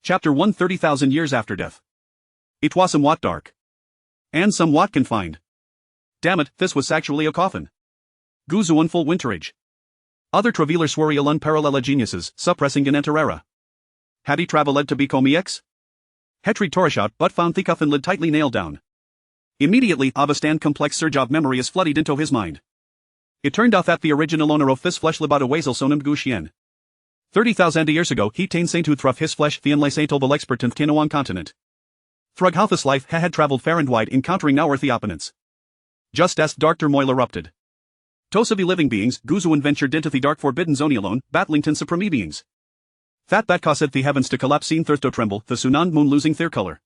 Chapter 1 30,000 Years After Death. It was somewhat dark. And somewhat confined. Damn it, this was actually a coffin. Guzuan full winterage. Other traveler sworial unparalleled geniuses, suppressing in enterera. Had he travelled to Becomiex? Hetri Torashout but found the coffin lid tightly nailed down. Immediately, of a stand complex surge of memory is flooded into his mind. It turned out that the original owner of this flesh libata wasel sonum Guxian. 30,000 years ago he ta'en saint who thruff his flesh the enlay saintable expert in Tinawan continent. Thrug how this life had travelled far and wide encountering noworthy opponents. Just as dark turmoil erupted. Tosavi living beings, Guzuan ventured into the dark forbidden zone alone, battling tin supreme beings. That caused the heavens to collapse seen thirsto tremble, the Sunan moon losing their color.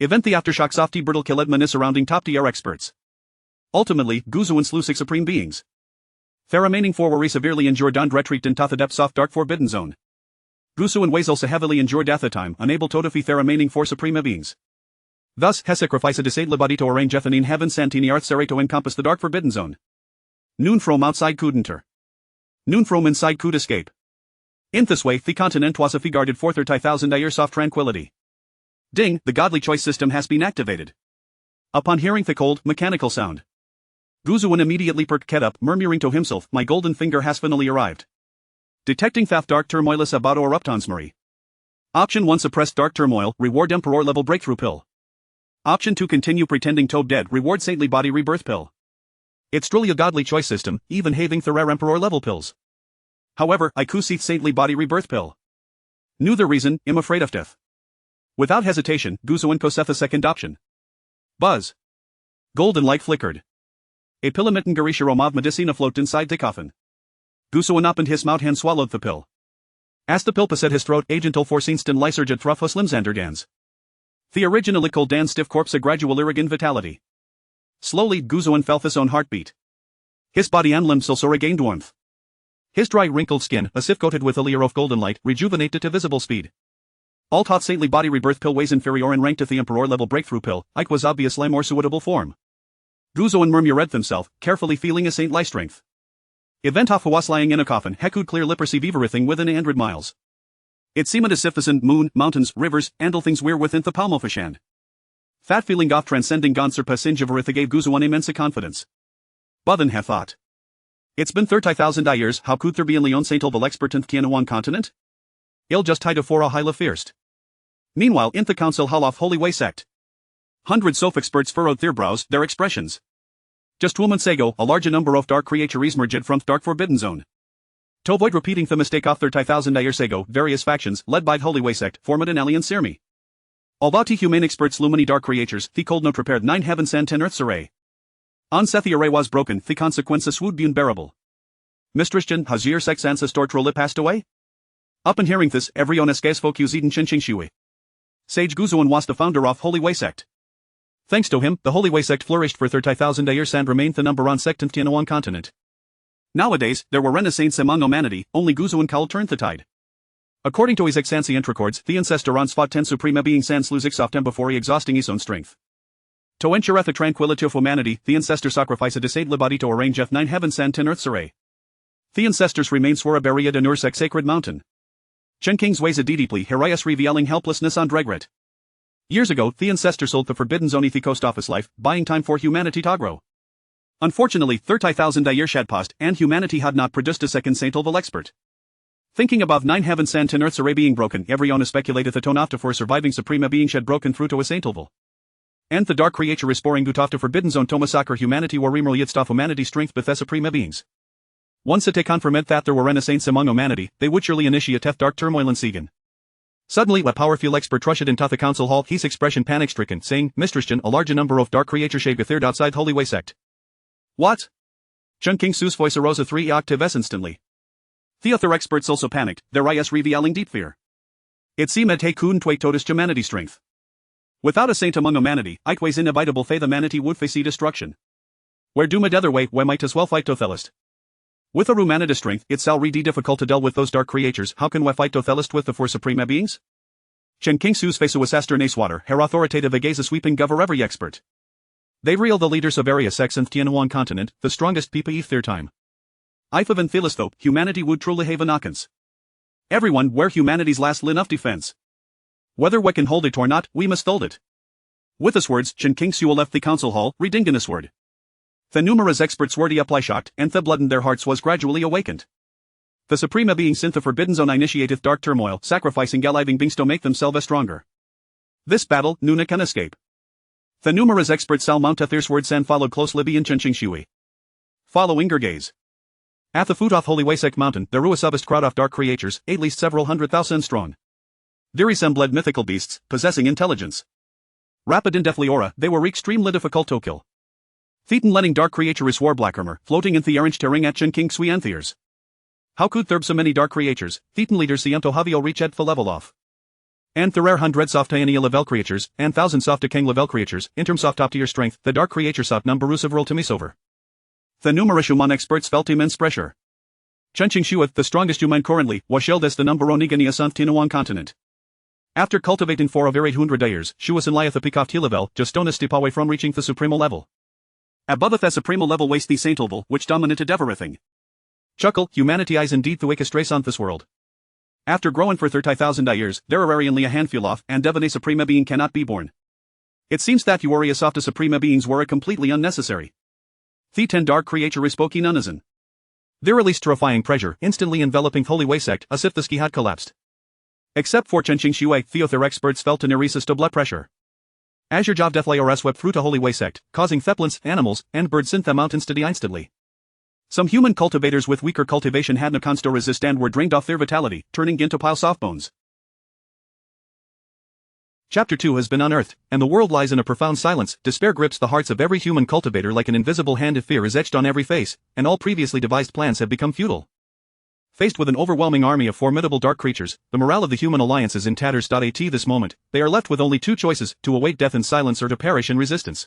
Event the aftershocks of the brittle killed many surrounding top tier experts. Ultimately, Guzuan slew 6 supreme beings. The remaining 4 were severely injured and retreated into the depths of dark forbidden zone. Guzuan was also heavily injured at the time, unable to defeat the remaining 4 supreme beings. Thus, he sacrificed a disabled body to arrange Ethanine heaven santini earth seray to encompass the dark forbidden zone. Noon from outside could enter. Noon from inside could escape. In this way, the continent was guarded for 30,000 years of tranquility. Ding, the godly choice system has been activated. Upon hearing the cold, mechanical sound, Guzuan immediately perked up, murmuring to himself, my golden finger has finally arrived. Detecting theft dark turmoilus about or uptonsmary. Option 1 suppress dark turmoil, reward emperor level breakthrough pill. Option 2 continue pretending to dead, reward saintly body rebirth pill. It's truly a godly choice system, even having the rare emperor level pills. However, I could see saintly body rebirth pill. Knew the reason, am afraid of death. Without hesitation, Guzuan chose the second option. Buzz. Golden light flickered. A pillamitten Garisha of medicina floated inside the coffin. Guzuan opened his mouth and swallowed the pill. As the pill passed his throat, agental forceinston lyserged thruffus limsanderdans. The originally cold dan stiff corpse a gradual irrigan vitality. Slowly, Guzuan felt his own heartbeat. His body and limbs also regained warmth. His dry wrinkled skin, as if coated with a layer of golden light, rejuvenated to visible speed. All taught saintly body rebirth pill weighs inferior and ranked to the emperor level breakthrough pill, Ike was obviously more suitable form. Guzuan murmured himself, carefully feeling a saintly strength. Event of was lying in a coffin, he could clear perceive everything within 100 miles. It seemed as if the sun, moon, mountains, rivers, and all things were within the palm of his hand. That feeling of transcending God surpassing Javaritha gave Guzuan immense confidence. But then he thought. It's been 30,000 years, how could there be in Leon Saint Olval expert in the Tinawan continent? Il just tied for a hila first. Meanwhile, in the council hall of Holy Way sect. Hundreds of experts furrowed their brows, their expressions. Just moments ago, a large number of dark creatures emerged from the dark forbidden zone. To avoid repeating the mistake of 30,000 years ago, various factions, led by the Holy Way sect, formed an alliance army. Although the humane experts slew many dark creatures, the cold note prepared 9 heavens and 10 earths array. On set the array was broken, the consequences would be unbearable. Mistrishjan Hazir sex ancestor Trolle passed away? Upon hearing this, everyone escapes focus eden chin shui. Sage Guzuan was the founder of Holy Way sect. Thanks to him, the Holy Way sect flourished for 30,000 years and remained the number 1 sect in the Tinawan continent. Nowadays, there were renaissance among humanity, only Guzuan Kal turned the tide. According to his Exancient records, the ancestor on fought 10 supreme beings and slew 6 of them before he exhausting his own strength. To ensure the tranquility of humanity, the ancestor sacrificed a disabled body to arrange F9 heavens and 10 earths array. The ancestors remains were buried in Ursek sacred mountain. Chen King's ways a deeply Hirias revealing helplessness and regret. Years ago, the ancestor sold the forbidden zone the coast office life, buying time for humanity to grow. Unfortunately, 30,000 years had passed, and humanity had not produced a second Saint Olval expert. Thinking above 9 heavens and 10 earths array being broken, everyone speculated the Tonafta for surviving supreme being had broken through to a Saint Olval. And the dark creature restoring Gutafta forbidden zone to massacre humanity or remoral yet stuff humanity strength with the supreme beings. Once it confirmed that there were renaissance among humanity, they would surely initiate F dark turmoil in Segan. Suddenly, a powerful expert rushed into the council hall, his expression panic-stricken, saying, Mistrishjan, a large number of dark creatures shake gathered outside Holy Way sect. What? Chun King Su's voice arose a 3 octaves instantly. The other experts also panicked, their eyes revealing deep fear. It seemed he couldn't wait totus humanity strength. Without a saint among humanity, it was inevitable the humanity would face destruction. Where doomed other way, we might as well fight Tothelist. With a humanity strength, it's already difficult to deal with those dark creatures, how can we fight Tothelist with the 4 supreme beings? Chen King Su's face was aster water, her authoritative agaze a sweeping gover every expert. They real the leaders of various sects in the Tinawan continent, the strongest people of their time. If of Philisthope, humanity would truly have an Akans. Everyone where humanity's last line of defense. Whether we can hold it or not, we must hold it. With these words, Chen Qingshuo left the council hall, reading this word. The numerous experts were deeply shocked, and the blood in their hearts was gradually awakened. The supreme beings in the forbidden zone initiateth dark turmoil, sacrificing living beings to make themselves stronger. This battle, none can escape. The numerous experts shall mount a fierce words and followed closely behind Chen Qingshui. Following their gaze. At the foot of Holy Waysect Mountain, there were a subest crowd of dark creatures, at least several 100,000 strong. They resembled mythical beasts, possessing intelligence. Rapid and deathly aura, they were extremely difficult to kill. Thetan letting dark creatures war black armor, floating in the orange tearing at Chen Qingshui and Theirs. How could there be so many dark creatures? Thetan leaders Siento Havio reach at the level off. And there are hundreds of tiny level creatures, and thousands of decaying level creatures, in terms of top tier strength, the dark creatures of numbers of world to miss over. The numerous human experts felt immense pressure. Chen Qingshui, the strongest human currently, was shelled as the number one igneous on Tinawan continent. After cultivating for over 800 years, she was in lieth a peak of T-level, just a step away from reaching the supremo level. Above the supremo level waits the saint level, which dominated everything. Chuckle, humanity is indeed the weakest race on this world. After growing for 30,000 years, there are only a handful of, and even a supreme being cannot be born. It seems that warriors of the supreme beings were completely unnecessary. The 10 dark creatures spoke in unison. They released terrifying pressure, instantly enveloping Holy Waysect, as if the ski had collapsed. Except for Chen Qingshui, their experts felt an irresistible blood pressure. Azure Jav Deathly Aura swept through to Holy Waysect, causing theplants, animals, and birds in the mountains to die instantly. Some human cultivators with weaker cultivation had no chance to resist and were drained off their vitality, turning into piles of bones. Chapter 2 has been unearthed, and the world lies in a profound silence. Despair grips the hearts of every human cultivator like an invisible hand of fear is etched on every face, and all previously devised plans have become futile. Faced with an overwhelming army of formidable dark creatures, the morale of the human alliance is in tatters. At this moment, they are left with only two choices, to await death in silence or to perish in resistance.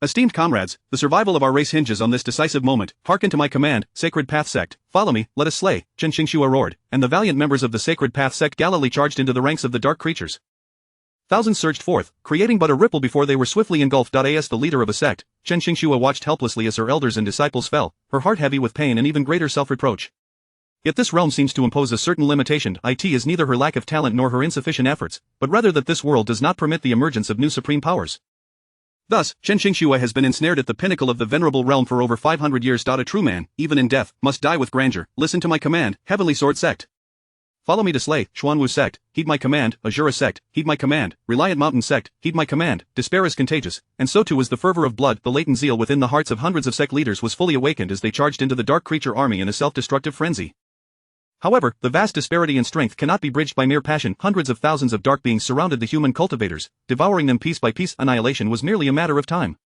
Esteemed comrades, the survival of our race hinges on this decisive moment. Hearken to my command, Sacred Path Sect, follow me, let us slay, Chen Qingshui roared, and the valiant members of the Sacred Path Sect gallantly charged into the ranks of the dark creatures. Thousands surged forth, creating but a ripple before they were swiftly engulfed. As the leader of a sect, Chen Qingshui watched helplessly as her elders and disciples fell, her heart heavy with pain and even greater self-reproach. Yet this realm seems to impose a certain limitation. It is neither her lack of talent nor her insufficient efforts, but rather that this world does not permit the emergence of new supreme powers. Thus, Chen Qingshui has been ensnared at the pinnacle of the venerable realm for over 500 years. A true man, even in death, must die with grandeur. Listen to my command, Heavenly Sword Sect. Follow me to slay, Xuanwu Sect, heed my command, Azura Sect, heed my command, Reliant Mountain Sect, heed my command. Despair is contagious, and so too is the fervor of blood. The latent zeal within the hearts of hundreds of sect leaders was fully awakened as they charged into the dark creature army in a self-destructive frenzy. However, the vast disparity in strength cannot be bridged by mere passion. Hundreds of thousands of dark beings surrounded the human cultivators, devouring them piece by piece. Annihilation was merely a matter of time.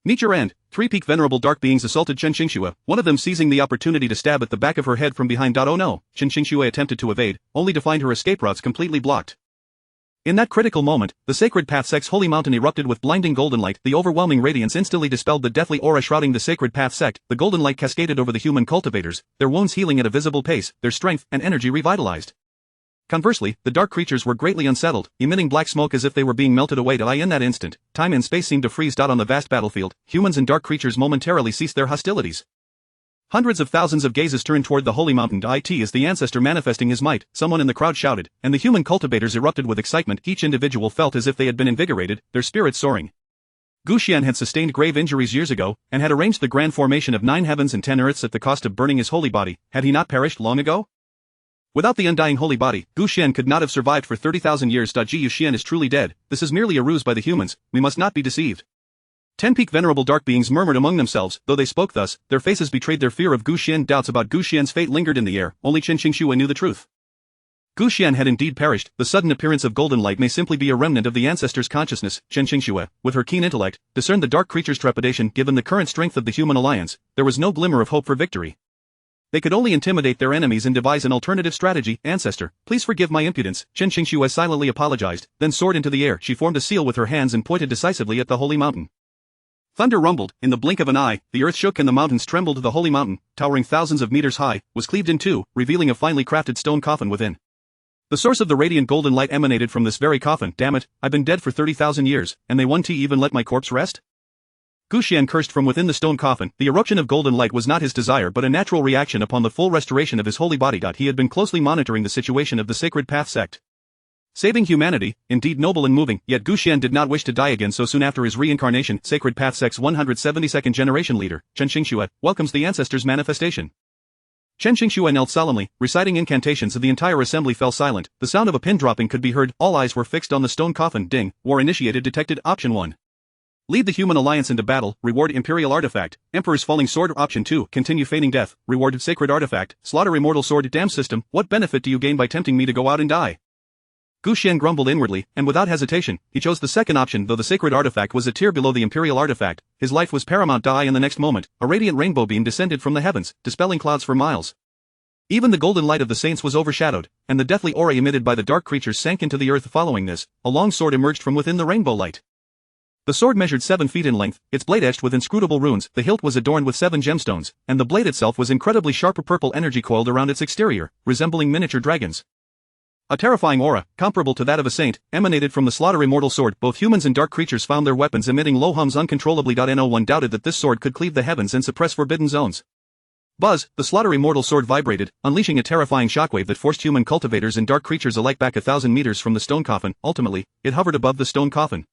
Meet your end. 3 peak venerable dark beings assaulted Chen Qingshui, one of them seizing the opportunity to stab at the back of her head from behind. Oh no, Chen Qingshui attempted to evade, only to find her escape routes completely blocked. In that critical moment, the Sacred Path Sect's holy mountain erupted with blinding golden light. The overwhelming radiance instantly dispelled the deathly aura shrouding the Sacred Path Sect. The golden light cascaded over the human cultivators, their wounds healing at a visible pace, their strength and energy revitalized. Conversely, the dark creatures were greatly unsettled, emitting black smoke as if they were being melted away. In that instant, time and space seemed to freeze. On the vast battlefield, humans and dark creatures momentarily ceased their hostilities. Hundreds of thousands of gazes turned toward the holy mountain. It is the ancestor manifesting his might, someone in the crowd shouted, and the human cultivators erupted with excitement. Each individual felt as if they had been invigorated, their spirits soaring. Gu Xian had sustained grave injuries years ago, and had arranged the grand formation of 9 heavens and 10 earths at the cost of burning his holy body. Had he not perished long ago? Without the undying holy body, Gu Xian could not have survived for 30,000 years. Gu Xian is truly dead. This is merely a ruse by the humans, we must not be deceived. 10 peak venerable dark beings murmured among themselves. Though they spoke thus, their faces betrayed their fear of Gu Xian. Doubts about Gu Xian's fate lingered in the air, only Chen Qingshui knew the truth. Gu Xian had indeed perished. The sudden appearance of golden light may simply be a remnant of the ancestor's consciousness. Chen Qingshui, with her keen intellect, discerned the dark creature's trepidation. Given the current strength of the human alliance, there was no glimmer of hope for victory. They could only intimidate their enemies and devise an alternative strategy. Ancestor, please forgive my impudence, Chen Qingshui silently apologized, then soared into the air. She formed a seal with her hands and pointed decisively at the holy mountain. Thunder rumbled. In the blink of an eye, the earth shook and the mountains trembled. The holy mountain, towering thousands of meters high, was cleaved in two, revealing a finely crafted stone coffin within. The source of the radiant golden light emanated from this very coffin. Damn it, I've been dead for 30,000 years, and they won't even let my corpse rest? Gu Xian cursed from within the stone coffin. The eruption of golden light was not his desire but a natural reaction upon the full restoration of his holy body. He had been closely monitoring the situation of the Sacred Path Sect. Saving humanity, indeed noble and moving, yet Gu Xian did not wish to die again so soon after his reincarnation. Sacred Path Sect's 172nd generation leader, Chen Xingxue, welcomes the ancestors' manifestation. Chen Xingxue knelt solemnly, reciting incantations, and the entire assembly fell silent. The sound of a pin dropping could be heard. All eyes were fixed on the stone coffin. Ding, war initiated detected. Option 1. Lead the human alliance into battle, reward imperial artifact, Emperor's falling sword. Option 2, continue feigning death, reward sacred artifact, slaughter immortal sword. Damn system, what benefit do you gain by tempting me to go out and die? Gu Xian grumbled inwardly, and without hesitation, he chose the second option. Though the sacred artifact was a tier below the imperial artifact, his life was paramount. Die in the next moment, a radiant rainbow beam descended from the heavens, dispelling clouds for miles. Even the golden light of the saints was overshadowed, and the deathly aura emitted by the dark creatures sank into the earth. Following this, a long sword emerged from within the rainbow light. The sword measured 7 feet in length, its blade etched with inscrutable runes, the hilt was adorned with 7 gemstones, and the blade itself was incredibly sharp. A purple energy coiled around its exterior, resembling miniature dragons. A terrifying aura, comparable to that of a saint, emanated from the slaughter immortal sword. Both humans and dark creatures found their weapons emitting low hums uncontrollably. No one doubted that this sword could cleave the heavens and suppress forbidden zones. Buzz, the slaughter immortal sword vibrated, unleashing a terrifying shockwave that forced human cultivators and dark creatures alike back 1,000 meters from the stone coffin. Ultimately, it hovered above the stone coffin.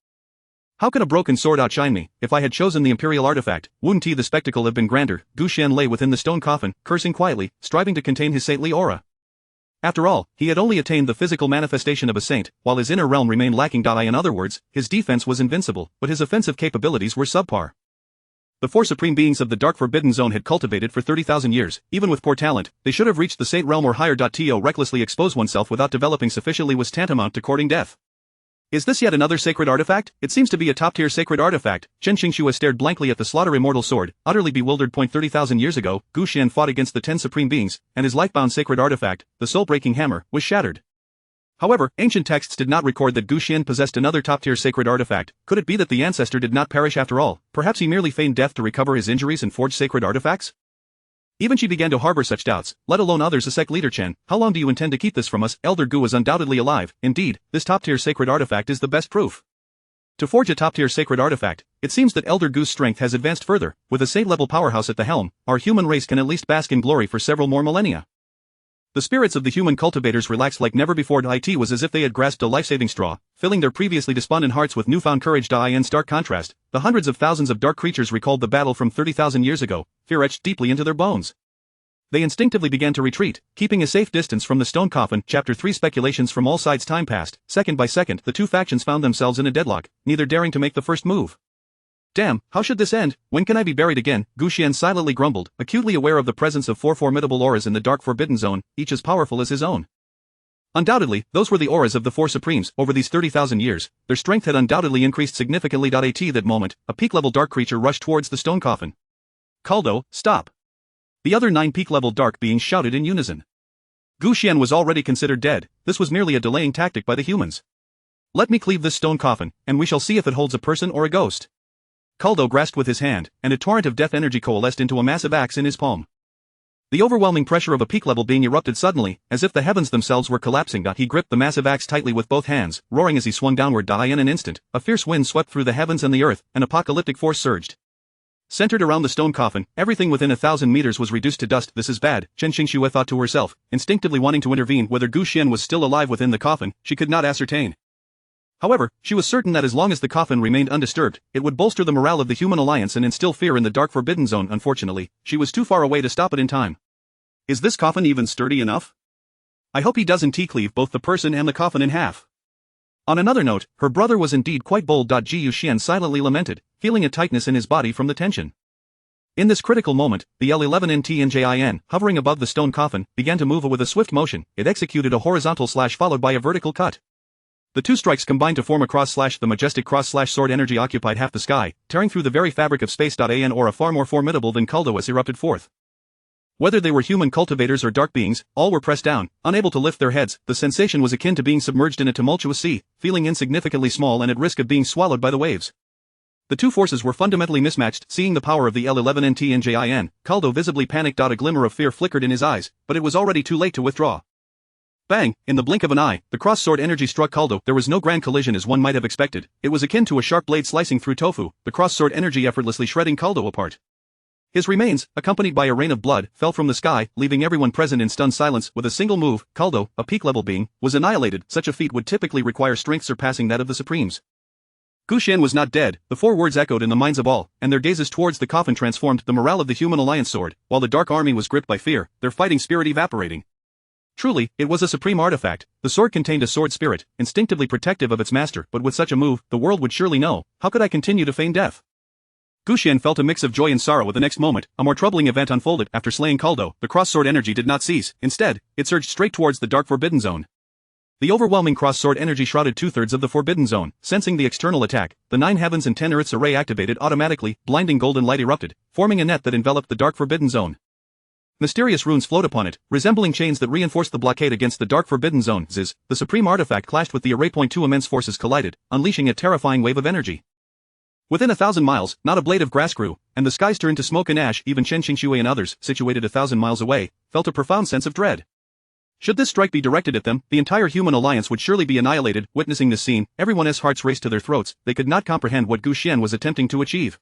How can a broken sword outshine me? If I had chosen the imperial artifact, wouldn't the spectacle have been grander? Gu Xian lay within the stone coffin, cursing quietly, striving to contain his saintly aura. After all, he had only attained the physical manifestation of a saint, while his inner realm remained lacking. In other words, his defense was invincible, but his offensive capabilities were subpar. The 4 supreme beings of the Dark Forbidden Zone had cultivated for 30,000 years. Even with poor talent, they should have reached the saint realm or higher. To recklessly expose oneself without developing sufficiently was tantamount to courting death. Is this yet another sacred artifact? It seems to be a top-tier sacred artifact. Chen Xingxue stared blankly at the slaughter immortal sword, utterly bewildered. 30,000 years ago, Gu Xian fought against the 10 supreme beings, and his life-bound sacred artifact, the soul-breaking hammer, was shattered. However, ancient texts did not record that Gu Xian possessed another top-tier sacred artifact. Could it be that the ancestor did not perish after all? Perhaps he merely feigned death to recover his injuries and forge sacred artifacts? Even she began to harbor such doubts, let alone others. A sect leader. Chen, how long do you intend to keep this from us? Elder Gu is undoubtedly alive. Indeed, this top-tier sacred artifact is the best proof. To forge a top-tier sacred artifact, it seems that Elder Gu's strength has advanced further. With a saint-level powerhouse at the helm, our human race can at least bask in glory for several more millennia. The spirits of the human cultivators relaxed like never before. It was as if they had grasped a life-saving straw, filling their previously despondent hearts with newfound courage. In stark contrast, the hundreds of thousands of dark creatures recalled the battle from 30,000 years ago, fear etched deeply into their bones. They instinctively began to retreat, keeping a safe distance from the stone coffin. Chapter 3 Speculations from all sides. Time passed. Second by second, the two factions found themselves in a deadlock, neither daring to make the first move. Damn, how should this end? When can I be buried again? Gu Xian silently grumbled, acutely aware of the presence of 4 formidable auras in the Dark Forbidden Zone, each as powerful as his own. Undoubtedly, those were the auras of the 4 Supremes. Over these 30,000 years, their strength had undoubtedly increased significantly. At that moment, a peak-level dark creature rushed towards the stone coffin. Kaldo, stop! The other 9 peak-level dark beings shouted in unison. Gu Xian was already considered dead. This was merely a delaying tactic by the humans. Let me cleave this stone coffin, and we shall see if it holds a person or a ghost. Kaldo grasped with his hand, and a torrent of death energy coalesced into a massive axe in his palm. The overwhelming pressure of a peak-level being erupted suddenly, as if the heavens themselves were collapsing. He gripped the massive axe tightly with both hands, roaring as he swung downward. In an instant, a fierce wind swept through the heavens and the earth, an apocalyptic force surged. Centered around the stone coffin, everything within 1,000 meters was reduced to dust. This is bad, Chen Xingxue thought to herself, instinctively wanting to intervene. Whether Gu Xian was still alive within the coffin, she could not ascertain. However, she was certain that as long as the coffin remained undisturbed, it would bolster the morale of the human alliance and instill fear in the Dark Forbidden Zone. Unfortunately, she was too far away to stop it in time. Is this coffin even sturdy enough? I hope he doesn't cleave both the person and the coffin in half. On another note, her brother was indeed quite bold. Ji Yuxian silently lamented, feeling a tightness in his body from the tension. In this critical moment, the L11NTNJIN, hovering above the stone coffin, began to move with a swift motion. It executed a horizontal slash followed by a vertical cut. The two strikes combined to form a cross slash. The majestic cross slash sword energy occupied half the sky, tearing through the very fabric of space. An aura far more formidable than Kaldoas erupted forth. Whether they were human cultivators or dark beings, all were pressed down, unable to lift their heads. The sensation was akin to being submerged in a tumultuous sea, feeling insignificantly small and at risk of being swallowed by the waves. The two forces were fundamentally mismatched. Seeing the power of the L11NTNJIN, Kaldo visibly panicked. A glimmer of fear flickered in his eyes, but it was already too late to withdraw. Bang! In the blink of an eye, the cross-sword energy struck Kaldo. There was no grand collision as one might have expected. It was akin to a sharp blade slicing through tofu, the cross-sword energy effortlessly shredding Kaldo apart. His remains, accompanied by a rain of blood, fell from the sky, leaving everyone present in stunned silence. With a single move, Kaldo, a peak-level being, was annihilated. Such a feat would typically require strength surpassing that of the Supremes. Gu Xian was not dead. The four words echoed in the minds of all, and their gazes towards the coffin transformed. The morale of the human alliance soared, while the Dark Army was gripped by fear, their fighting spirit evaporating. Truly, it was a supreme artifact. The sword contained a sword spirit, instinctively protective of its master, but with such a move, the world would surely know. How could I continue to feign death? Gu Xian felt a mix of joy and sorrow. At the next moment, a more troubling event unfolded. After slaying Kaldo, the cross-sword energy did not cease. Instead, it surged straight towards the Dark Forbidden Zone. The overwhelming cross-sword energy shrouded two-thirds of the Forbidden Zone. Sensing the external attack, the 9 heavens and 10 earths array activated automatically. Blinding golden light erupted, forming a net that enveloped the Dark Forbidden Zone. Mysterious runes flowed upon it, resembling chains that reinforced the blockade against the Dark Forbidden Zone. Ziz, the supreme artifact clashed with the array. Two immense forces collided, unleashing a terrifying wave of energy. Within 1,000 miles, not a blade of grass grew, and the skies turned to smoke and ash. Even Chen Qingxue and others, situated 1,000 miles away, felt a profound sense of dread. Should this strike be directed at them, the entire human alliance would surely be annihilated. Witnessing this scene, everyone's hearts raced to their throats. They could not comprehend what Gu Xian was attempting to achieve.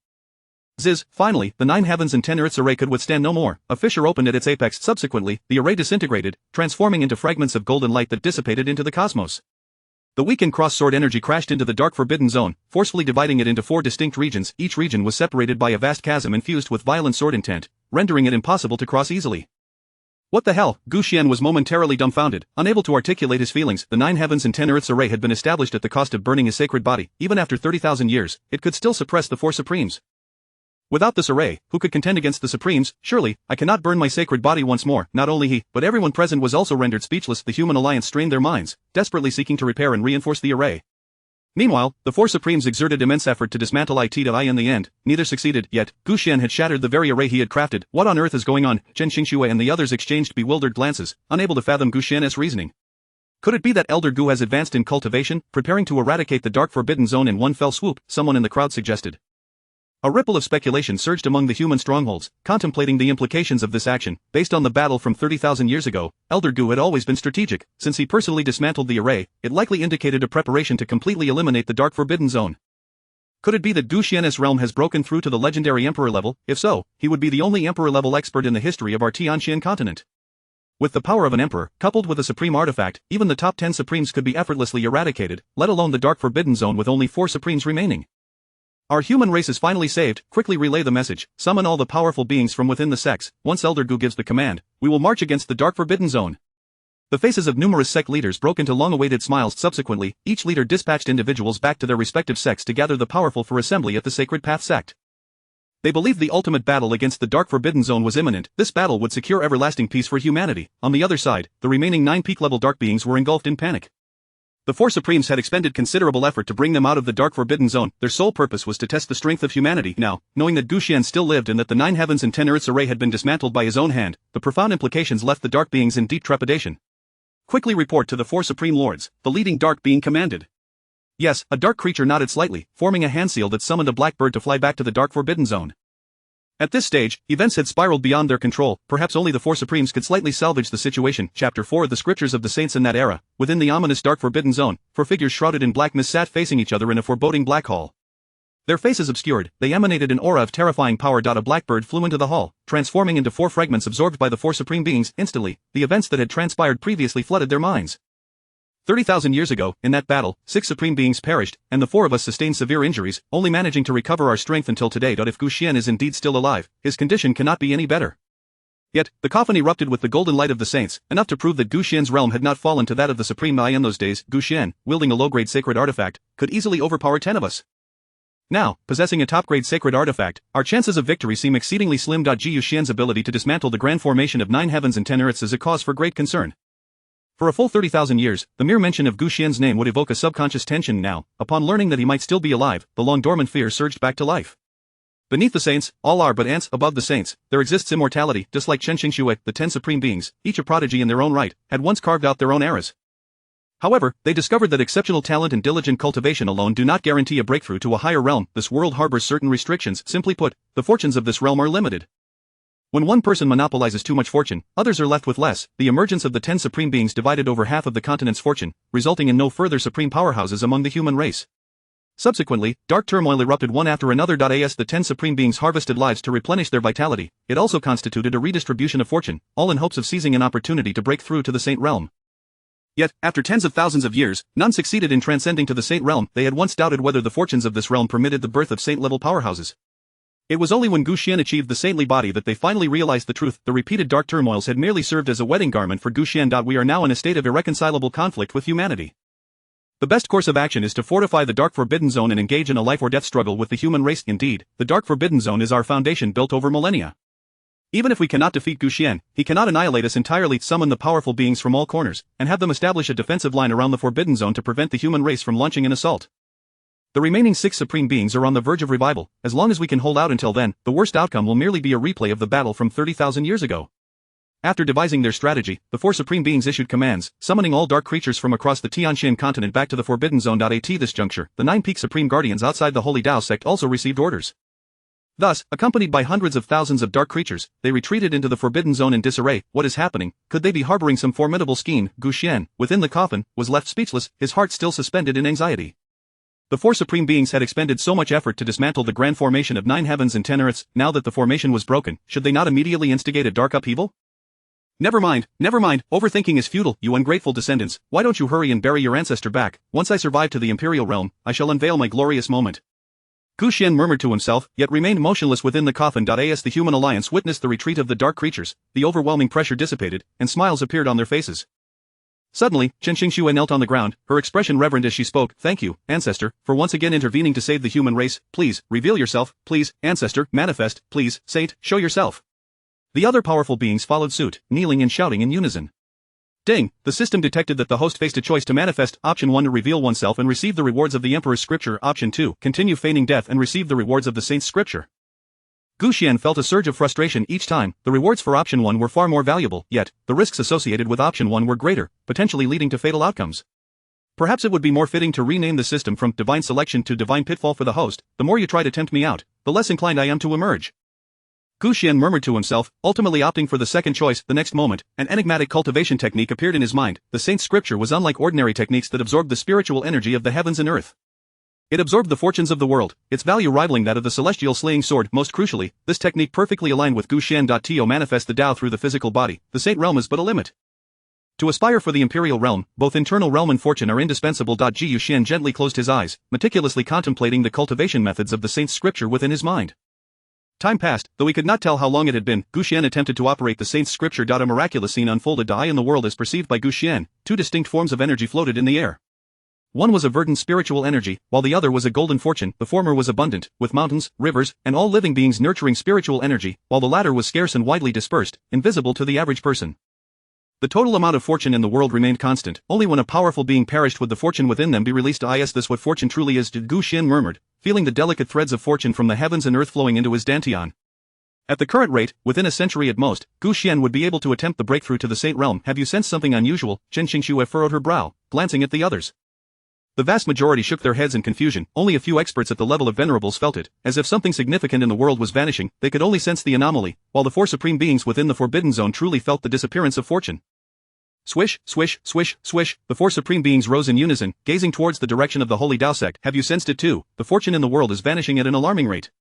Ziz, finally, the 9 heavens and 10 earths array could withstand no more. A fissure opened at its apex. Subsequently, the array disintegrated, transforming into fragments of golden light that dissipated into the cosmos. The weakened cross-sword energy crashed into the Dark Forbidden Zone, forcefully dividing it into 4 distinct regions. Each region was separated by a vast chasm infused with violent sword intent, rendering it impossible to cross easily. What the hell? Gu Xian was momentarily dumbfounded, unable to articulate his feelings. The 9 heavens and 10 earths array had been established at the cost of burning his sacred body. Even after 30,000 years, it could still suppress the 4 Supremes. Without this array, who could contend against the Supremes? Surely, I cannot burn my sacred body once more. Not only he, but everyone present was also rendered speechless. The human alliance strained their minds, desperately seeking to repair and reinforce the array. Meanwhile, the 4 Supremes exerted immense effort to dismantle it. In the end, neither succeeded. Yet, Gu Xian had shattered the very array he had crafted. What on earth is going on? Chen Qingxue and the others exchanged bewildered glances, unable to fathom Gu Xian's reasoning. Could it be that Elder Gu has advanced in cultivation, preparing to eradicate the Dark Forbidden Zone in one fell swoop? Someone in the crowd suggested. A ripple of speculation surged among the human strongholds, contemplating the implications of this action. Based on the battle from 30,000 years ago, Elder Gu had always been strategic. Since he personally dismantled the array, it likely indicated a preparation to completely eliminate the Dark Forbidden Zone. Could it be that Gu Xian's realm has broken through to the legendary emperor level? If so, he would be the only emperor-level expert in the history of our Tianxian continent. With the power of an emperor, coupled with a supreme artifact, even the top 10 Supremes could be effortlessly eradicated, let alone the Dark Forbidden Zone with only 4 Supremes remaining. Our human race is finally saved. Quickly relay the message. Summon all the powerful beings from within the sects. Once Elder Gu gives the command, we will march against the Dark Forbidden Zone. The faces of numerous sect leaders broke into long-awaited smiles. Subsequently, each leader dispatched individuals back to their respective sects to gather the powerful for assembly at the Sacred Path sect. They believed the ultimate battle against the Dark Forbidden Zone was imminent. This battle would secure everlasting peace for humanity. On the other side, the remaining 9 peak-level dark beings were engulfed in panic. The 4 Supremes had expended considerable effort to bring them out of the Dark Forbidden Zone. Their sole purpose was to test the strength of humanity. Now, knowing that Gu Xian still lived and that the 9 heavens and 10 earths array had been dismantled by his own hand, the profound implications left the dark beings in deep trepidation. Quickly report to the 4 Supreme Lords, the leading dark being commanded. Yes, a dark creature nodded slightly, forming a hand seal that summoned a black bird to fly back to the Dark Forbidden Zone. At this stage, events had spiraled beyond their control. Perhaps only the 4 Supremes could slightly salvage the situation. Chapter 4 The Scriptures of the Saints. In that era, within the ominous Dark Forbidden Zone, 4 figures shrouded in black mist sat facing each other in a foreboding black hall. Their faces obscured, they emanated an aura of terrifying power. A black bird flew into the hall, transforming into 4 fragments absorbed by the 4 Supreme Beings. Instantly, the events that had transpired previously flooded their minds. 30,000 years ago, in that battle, 6 Supreme Beings perished, and the 4 of us sustained severe injuries, only managing to recover our strength until today. If Gu Xian is indeed still alive, his condition cannot be any better. Yet, the coffin erupted with the golden light of the saints, enough to prove that Gu Xian's realm had not fallen to that of the Supreme I. In those days, Gu Xian, wielding a low-grade sacred artifact, could easily overpower 10 of us. Now, possessing a top-grade sacred artifact, our chances of victory seem exceedingly slim. Gu Xian's ability to dismantle the grand formation of 9 heavens and 10 earths is a cause for great concern. For a full 30,000 years, the mere mention of Gu Xian's name would evoke a subconscious tension. Now, upon learning that he might still be alive, the long-dormant fear surged back to life. Beneath the saints, all are but ants. Above the saints, there exists immortality. Just like Chen Qingxue, the 10 Supreme Beings, each a prodigy in their own right, had once carved out their own eras. However, they discovered that exceptional talent and diligent cultivation alone do not guarantee a breakthrough to a higher realm. This world harbors certain restrictions. Simply put, the fortunes of this realm are limited. When one person monopolizes too much fortune, others are left with less. The emergence of the 10 Supreme Beings divided over half of the continent's fortune, resulting in no further supreme powerhouses among the human race. Subsequently, dark turmoil erupted one after another. As the 10 supreme beings harvested lives to replenish their vitality, it also constituted a redistribution of fortune, all in hopes of seizing an opportunity to break through to the Saint Realm. Yet, after tens of thousands of years, none succeeded in transcending to the Saint Realm. They had once doubted whether the fortunes of this realm permitted the birth of saint-level powerhouses. It was only when Gu Xian achieved the saintly body that they finally realized the truth. The repeated dark turmoils had merely served as a wedding garment for Gu Xian. We are now in a state of irreconcilable conflict with humanity. The best course of action is to fortify the Dark Forbidden Zone and engage in a life-or-death struggle with the human race. Indeed, the Dark Forbidden Zone is our foundation built over millennia. Even if we cannot defeat Gu Xian, he cannot annihilate us entirely. Summon the powerful beings from all corners, and have them establish a defensive line around the Forbidden Zone to prevent the human race from launching an assault. The remaining 6 supreme beings are on the verge of revival. As long as we can hold out until then, the worst outcome will merely be a replay of the battle from 30,000 years ago. After devising their strategy, the 4 supreme beings issued commands, summoning all dark creatures from across the Tianxian continent back to the Forbidden Zone. At this juncture, the 9 peak supreme guardians outside the Holy Dao sect also received orders. Thus, accompanied by hundreds of thousands of dark creatures, they retreated into the Forbidden Zone in disarray. What is happening? Could they be harboring some formidable scheme? Gu Xian, within the coffin, was left speechless, his heart still suspended in anxiety. The 4 supreme beings had expended so much effort to dismantle the grand formation of 9 heavens and 10 earths. Now that the formation was broken, should they not immediately instigate a dark upheaval? Never mind, overthinking is futile. You ungrateful descendants, why don't you hurry and bury your ancestor back? Once I survive to the Imperial Realm, I shall unveil my glorious moment. Gu Xian murmured to himself, yet remained motionless within the coffin. As the human alliance witnessed the retreat of the dark creatures, the overwhelming pressure dissipated, and smiles appeared on their faces. Suddenly, Chen Xingxue knelt on the ground, her expression reverent as she spoke. Thank you, ancestor, for once again intervening to save the human race. Please, reveal yourself. Please, ancestor, manifest. Please, saint, show yourself. The other powerful beings followed suit, kneeling and shouting in unison. Ding! The system detected that the host faced a choice to manifest. Option 1 to reveal oneself and receive the rewards of the Emperor's scripture. Option 2, continue feigning death and receive the rewards of the saint's scripture. Gu Xian felt a surge of frustration each time. The rewards for option 1 were far more valuable, yet, the risks associated with option 1 were greater, potentially leading to fatal outcomes. Perhaps it would be more fitting to rename the system from Divine Selection to Divine Pitfall. For the host, the more you try to tempt me out, the less inclined I am to emerge. Gu Xian murmured to himself, ultimately opting for the second choice. The next moment, an enigmatic cultivation technique appeared in his mind. The saint's scripture was unlike ordinary techniques that absorbed the spiritual energy of the heavens and earth. It absorbed the fortunes of the world, its value rivaling that of the celestial slaying sword. Most crucially, this technique perfectly aligned with Gu Xian. To manifest the Tao through the physical body, the saint realm is but a limit. To aspire for the imperial realm, both internal realm and fortune are indispensable. Gu Xian gently closed his eyes, meticulously contemplating the cultivation methods of the saint's scripture within his mind. Time passed, though he could not tell how long it had been. Gu Xian attempted to operate the saint's scripture. A miraculous scene unfolded. In the world as perceived by Gu Xian, 2 distinct forms of energy floated in the air. One was a verdant spiritual energy, while the other was a golden fortune. The former was abundant, with mountains, rivers, and all living beings nurturing spiritual energy, while the latter was scarce and widely dispersed, invisible to the average person. The total amount of fortune in the world remained constant. Only when a powerful being perished would the fortune within them be released. Is this what fortune truly is? Gu Xian murmured, feeling the delicate threads of fortune from the heavens and earth flowing into his dantian. At the current rate, within a century at most, Gu Xian would be able to attempt the breakthrough to the Saint Realm. Have you sensed something unusual? Chen Xingxue furrowed her brow, glancing at the others. The vast majority shook their heads in confusion. Only a few experts at the level of venerables felt it, as if something significant in the world was vanishing. They could only sense the anomaly, while the 4 supreme beings within the Forbidden Zone truly felt the disappearance of fortune. Swish, swish, swish, swish, the 4 supreme beings rose in unison, gazing towards the direction of the Holy Dao sect. Have you sensed it too? The fortune in the world is vanishing at an alarming rate.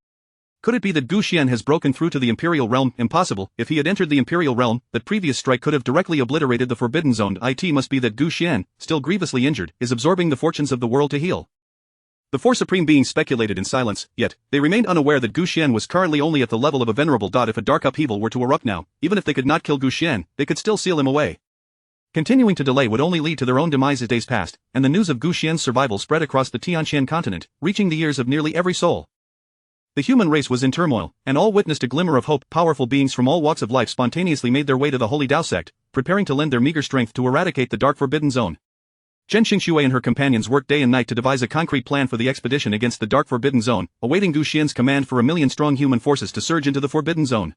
Could it be that Gu Xian has broken through to the Imperial Realm? Impossible. If he had entered the Imperial Realm, that previous strike could have directly obliterated the Forbidden Zone. It must be that Gu Xian, still grievously injured, is absorbing the fortunes of the world to heal. The 4 supreme beings speculated in silence, yet, they remained unaware that Gu Xian was currently only at the level of a venerable. If a dark upheaval were to erupt now, even if they could not kill Gu Xian, they could still seal him away. Continuing to delay would only lead to their own demise. As days passed, and the news of Gu Xian's survival spread across the Tianxian continent, reaching the ears of nearly every soul. The human race was in turmoil, and all witnessed a glimmer of hope. Powerful beings from all walks of life spontaneously made their way to the Holy Dao sect, preparing to lend their meager strength to eradicate the Dark Forbidden Zone. Chen Xingxue and her companions worked day and night to devise a concrete plan for the expedition against the Dark Forbidden Zone, awaiting Gu Xian's command for 1,000,000 strong human forces to surge into the Forbidden Zone.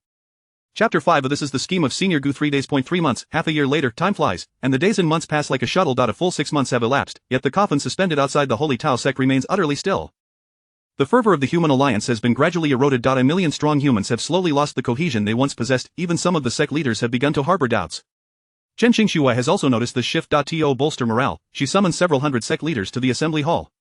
Chapter 5 of This is the Scheme of Senior Gu. 3 days. 3 months, half a year later, time flies, and the days and months pass like a shuttle. A full 6 months have elapsed, yet the coffin suspended outside the Holy Dao sect remains utterly still. The fervor of the human alliance has been gradually eroded. 1,000,000 strong humans have slowly lost the cohesion they once possessed. Even some of the sect leaders have begun to harbor doubts. Chen Xingxue has also noticed this shift. To bolster morale, she summoned several hundred sect leaders to the assembly hall.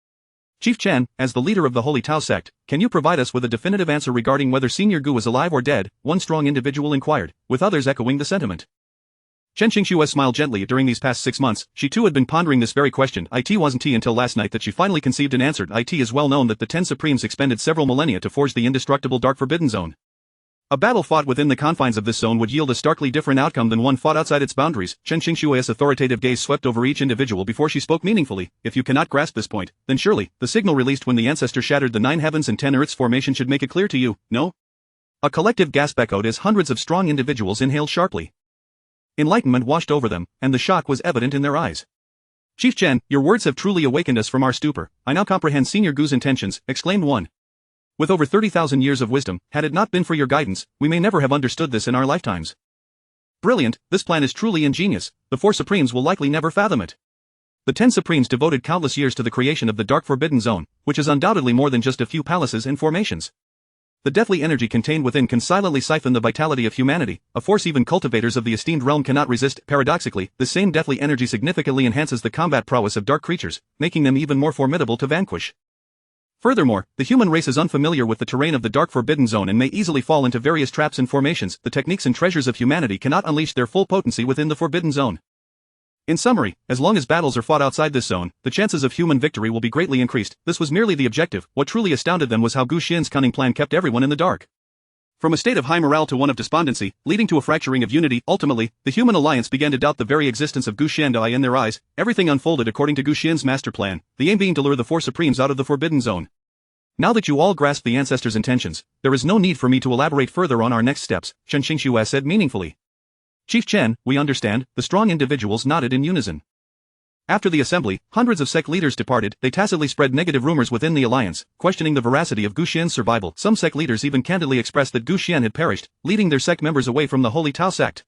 Chief Chen, as the leader of the Holy Tao sect, can you provide us with a definitive answer regarding whether Senior Gu is alive or dead? One strong individual inquired, with others echoing the sentiment. Chen Qingxue smiled gently. During these past 6 months, she too had been pondering this very question. It wasn't until last night that she finally conceived and answered. It is well known that the 10 Supremes expended several millennia to forge the indestructible Dark Forbidden Zone. A battle fought within the confines of this zone would yield a starkly different outcome than one fought outside its boundaries. Chen Qingxue's authoritative gaze swept over each individual before she spoke meaningfully. If you cannot grasp this point, then surely, the signal released when the ancestor shattered the 9 heavens and 10 earths formation should make it clear to you, no? A collective gasp echoed as hundreds of strong individuals inhaled sharply. Enlightenment washed over them, and the shock was evident in their eyes. Chief Chen, your words have truly awakened us from our stupor. I now comprehend Senior Gu's intentions, exclaimed one. With over 30,000 years of wisdom, had it not been for your guidance, we may never have understood this in our lifetimes. Brilliant, this plan is truly ingenious. The 4 Supremes will likely never fathom it. The 10 Supremes devoted countless years to the creation of the Dark Forbidden Zone, which is undoubtedly more than just a few palaces and formations. The deathly energy contained within can silently siphon the vitality of humanity, a force even cultivators of the esteemed realm cannot resist. Paradoxically, this same deathly energy significantly enhances the combat prowess of dark creatures, making them even more formidable to vanquish. Furthermore, the human race is unfamiliar with the terrain of the Dark Forbidden Zone and may easily fall into various traps and formations. The techniques and treasures of humanity cannot unleash their full potency within the Forbidden Zone. In summary, as long as battles are fought outside this zone, the chances of human victory will be greatly increased. This was merely the objective. What truly astounded them was how Gu Xian's cunning plan kept everyone in the dark. From a state of high morale to one of despondency, leading to a fracturing of unity, ultimately, the human alliance began to doubt the very existence of Gu Xiandai in their eyes. Everything unfolded according to Gu Xian's master plan, the aim being to lure the 4 Supremes out of the Forbidden Zone. Now that you all grasp the ancestors' intentions, there is no need for me to elaborate further on our next steps, Chen Qingxue said meaningfully. Chief Chen, we understand, the strong individuals nodded in unison. After the assembly, hundreds of sect leaders departed. They tacitly spread negative rumors within the alliance, questioning the veracity of Gu Xian's survival. Some sect leaders even candidly expressed that Gu Xian had perished, leading their sect members away from the Holy Tao sect.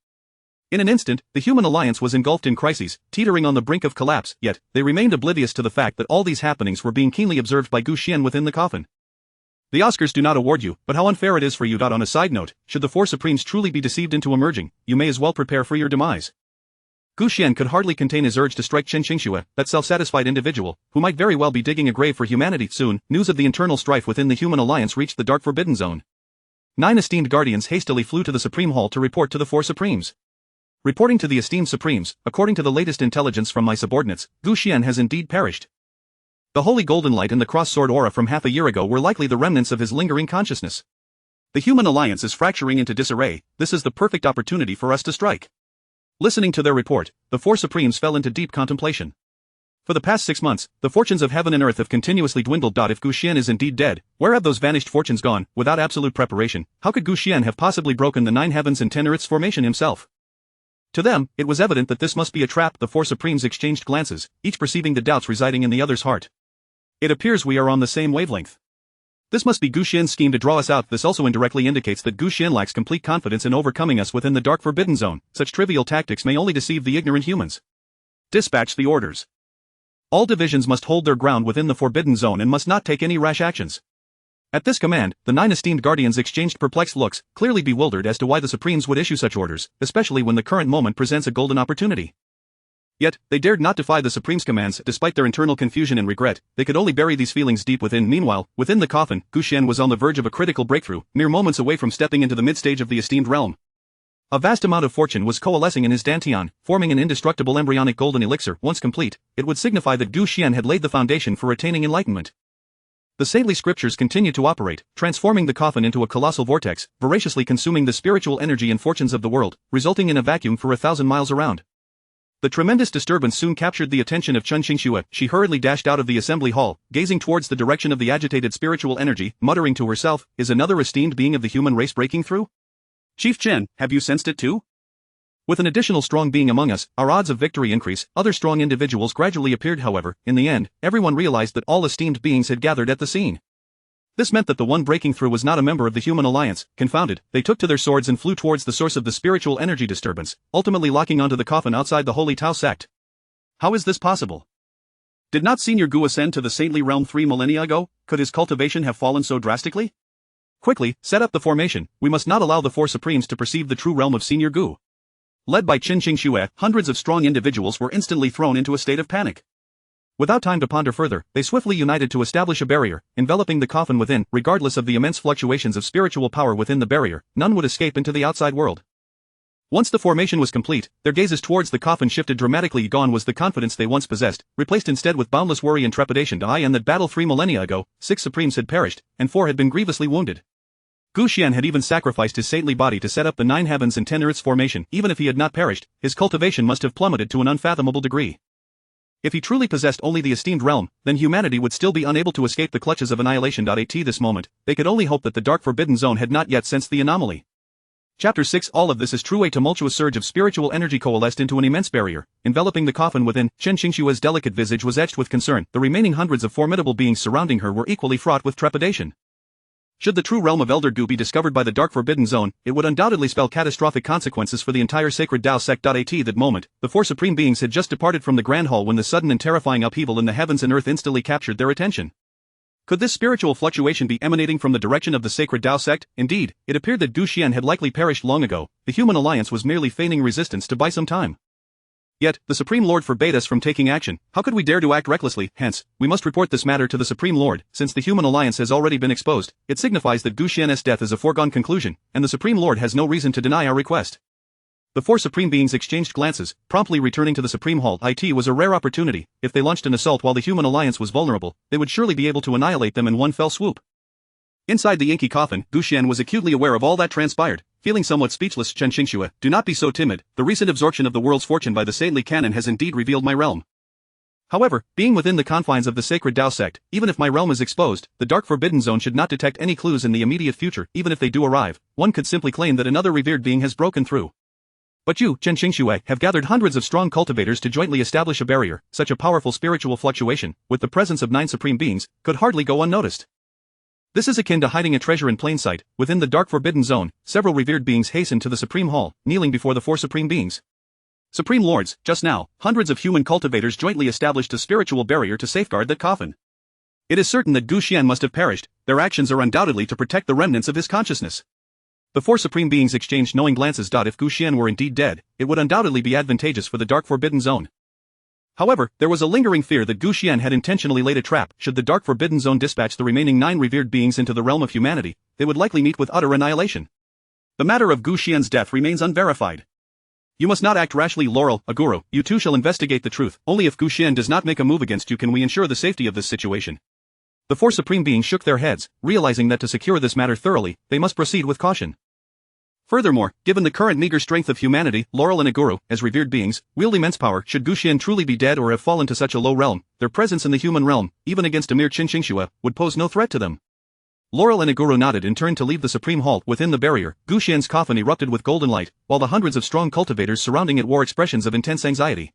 In an instant, the human alliance was engulfed in crises, teetering on the brink of collapse, yet, they remained oblivious to the fact that all these happenings were being keenly observed by Gu Xian within the coffin. The Oscars do not award you, but how unfair it is for you. On a side note, should the 4 Supremes truly be deceived into emerging, you may as well prepare for your demise. Gu Xian could hardly contain his urge to strike Chen Qingxue, that self-satisfied individual, who might very well be digging a grave for humanity. Soon, news of the internal strife within the human alliance reached the Dark Forbidden Zone. 9 esteemed guardians hastily flew to the Supreme Hall to report to the 4 Supremes. Reporting to the esteemed Supremes, according to the latest intelligence from my subordinates, Gu Xian has indeed perished. The holy golden light and the cross-sword aura from half a year ago were likely the remnants of his lingering consciousness. The human alliance is fracturing into disarray. This is the perfect opportunity for us to strike. Listening to their report, the 4 Supremes fell into deep contemplation. For the past 6 months, the fortunes of heaven and earth have continuously dwindled. If Gu Xian is indeed dead, where have those vanished fortunes gone? Without absolute preparation, how could Gu Xian have possibly broken the 9 heavens and 10 earths formation himself? To them, it was evident that this must be a trap. The 4 Supremes exchanged glances, each perceiving the doubts residing in the other's heart. It appears we are on the same wavelength. This must be Gu Xian's scheme to draw us out. This also indirectly indicates that Gu Xian lacks complete confidence in overcoming us within the Dark Forbidden Zone. Such trivial tactics may only deceive the ignorant humans. Dispatch the orders. All divisions must hold their ground within the Forbidden Zone and must not take any rash actions. At this command, the 9 esteemed guardians exchanged perplexed looks, clearly bewildered as to why the Supremes would issue such orders, especially when the current moment presents a golden opportunity. Yet, they dared not defy the Supremes' commands. Despite their internal confusion and regret, they could only bury these feelings deep within. Meanwhile, within the coffin, Gu Xian was on the verge of a critical breakthrough, mere moments away from stepping into the mid-stage of the esteemed realm. A vast amount of fortune was coalescing in his dantian, forming an indestructible embryonic golden elixir. Once complete, it would signify that Gu Xian had laid the foundation for attaining enlightenment. The saintly scriptures continued to operate, transforming the coffin into a colossal vortex, voraciously consuming the spiritual energy and fortunes of the world, resulting in a vacuum for 1,000 miles around. The tremendous disturbance soon captured the attention of Chen Qingxue. She hurriedly dashed out of the assembly hall, gazing towards the direction of the agitated spiritual energy, muttering to herself, "Is another esteemed being of the human race breaking through? Chief Chen, have you sensed it too? With an additional strong being among us, our odds of victory increase." Other strong individuals gradually appeared. However, in the end, everyone realized that all esteemed beings had gathered at the scene. This meant that the one breaking through was not a member of the human alliance. Confounded, they took to their swords and flew towards the source of the spiritual energy disturbance, ultimately locking onto the coffin outside the Holy Tao sect. How is this possible? Did not Senior Gu ascend to the saintly realm 3 millennia ago? Could his cultivation have fallen so drastically? Quickly, set up the formation. We must not allow the 4 Supremes to perceive the true realm of Senior Gu. Led by Chen Qingxue, hundreds of strong individuals were instantly thrown into a state of panic. Without time to ponder further, they swiftly united to establish a barrier, enveloping the coffin within. Regardless of the immense fluctuations of spiritual power within the barrier, none would escape into the outside world. Once the formation was complete, their gazes towards the coffin shifted dramatically. Gone was the confidence they once possessed, replaced instead with boundless worry and trepidation. In that battle 3 millennia ago, 6 supremes had perished, and 4 had been grievously wounded. Gu Xian had even sacrificed his saintly body to set up the 9 heavens and 10 earths formation. Even if he had not perished, his cultivation must have plummeted to an unfathomable degree. If he truly possessed only the esteemed realm, then humanity would still be unable to escape the clutches of annihilation. At this moment, they could only hope that the dark forbidden zone had not yet sensed the anomaly. Chapter 6. All of this is true. A tumultuous surge of spiritual energy coalesced into an immense barrier, enveloping the coffin within. Chen Qingshua's delicate visage was etched with concern. The remaining hundreds of formidable beings surrounding her were equally fraught with trepidation. Should the true realm of Elder Gu be discovered by the dark forbidden zone, it would undoubtedly spell catastrophic consequences for the entire sacred Dao sect. At that moment, the 4 supreme beings had just departed from the Grand Hall when the sudden and terrifying upheaval in the heavens and earth instantly captured their attention. Could this spiritual fluctuation be emanating from the direction of the sacred Dao sect? Indeed, it appeared that Gu Xian had likely perished long ago. The human alliance was merely feigning resistance to buy some time. Yet, the Supreme Lord forbade us from taking action. How could we dare to act recklessly? Hence, we must report this matter to the Supreme Lord. Since the human alliance has already been exposed, it signifies that Gu Xian's death is a foregone conclusion, and the Supreme Lord has no reason to deny our request. The 4 supreme beings exchanged glances, promptly returning to the Supreme Hall. It was a rare opportunity. If they launched an assault while the human alliance was vulnerable, they would surely be able to annihilate them in one fell swoop. Inside the inky coffin, Gu Xian was acutely aware of all that transpired. Feeling somewhat speechless, Chen Qingxue, do not be so timid. The recent absorption of the world's fortune by the saintly canon has indeed revealed my realm. However, being within the confines of the sacred Dao sect, even if my realm is exposed, the dark forbidden zone should not detect any clues in the immediate future. Even if they do arrive, one could simply claim that another revered being has broken through. But you, Chen Qingxue, have gathered hundreds of strong cultivators to jointly establish a barrier. Such a powerful spiritual fluctuation, with the presence of 9 supreme beings, could hardly go unnoticed. This is akin to hiding a treasure in plain sight. Within the dark forbidden zone, several revered beings hastened to the Supreme Hall, kneeling before the 4 supreme beings. Supreme Lords, just now, hundreds of human cultivators jointly established a spiritual barrier to safeguard that coffin. It is certain that Gu Xian must have perished. Their actions are undoubtedly to protect the remnants of his consciousness. The 4 supreme beings exchanged knowing glances. If Gu Xian were indeed dead, it would undoubtedly be advantageous for the dark forbidden zone. However, there was a lingering fear that Gu Xian had intentionally laid a trap. Should the dark forbidden zone dispatch the remaining 9 revered beings into the realm of humanity, they would likely meet with utter annihilation. The matter of Gu Xian's death remains unverified. You must not act rashly, Laurel, Aguru. You two shall investigate the truth. Only if Gu Xian does not make a move against you can we ensure the safety of this situation. The 4 supreme beings shook their heads, realizing that to secure this matter thoroughly, they must proceed with caution. Furthermore, given the current meager strength of humanity, Laurel and Aguru, as revered beings, wield immense power. Should Gu Xian truly be dead or have fallen to such a low realm, their presence in the human realm, even against a mere Chen Qingxue, would pose no threat to them. Laurel and Aguru nodded and turned to leave the Supreme Hall. Within the barrier, Gu Xian's coffin erupted with golden light, while the hundreds of strong cultivators surrounding it wore expressions of intense anxiety.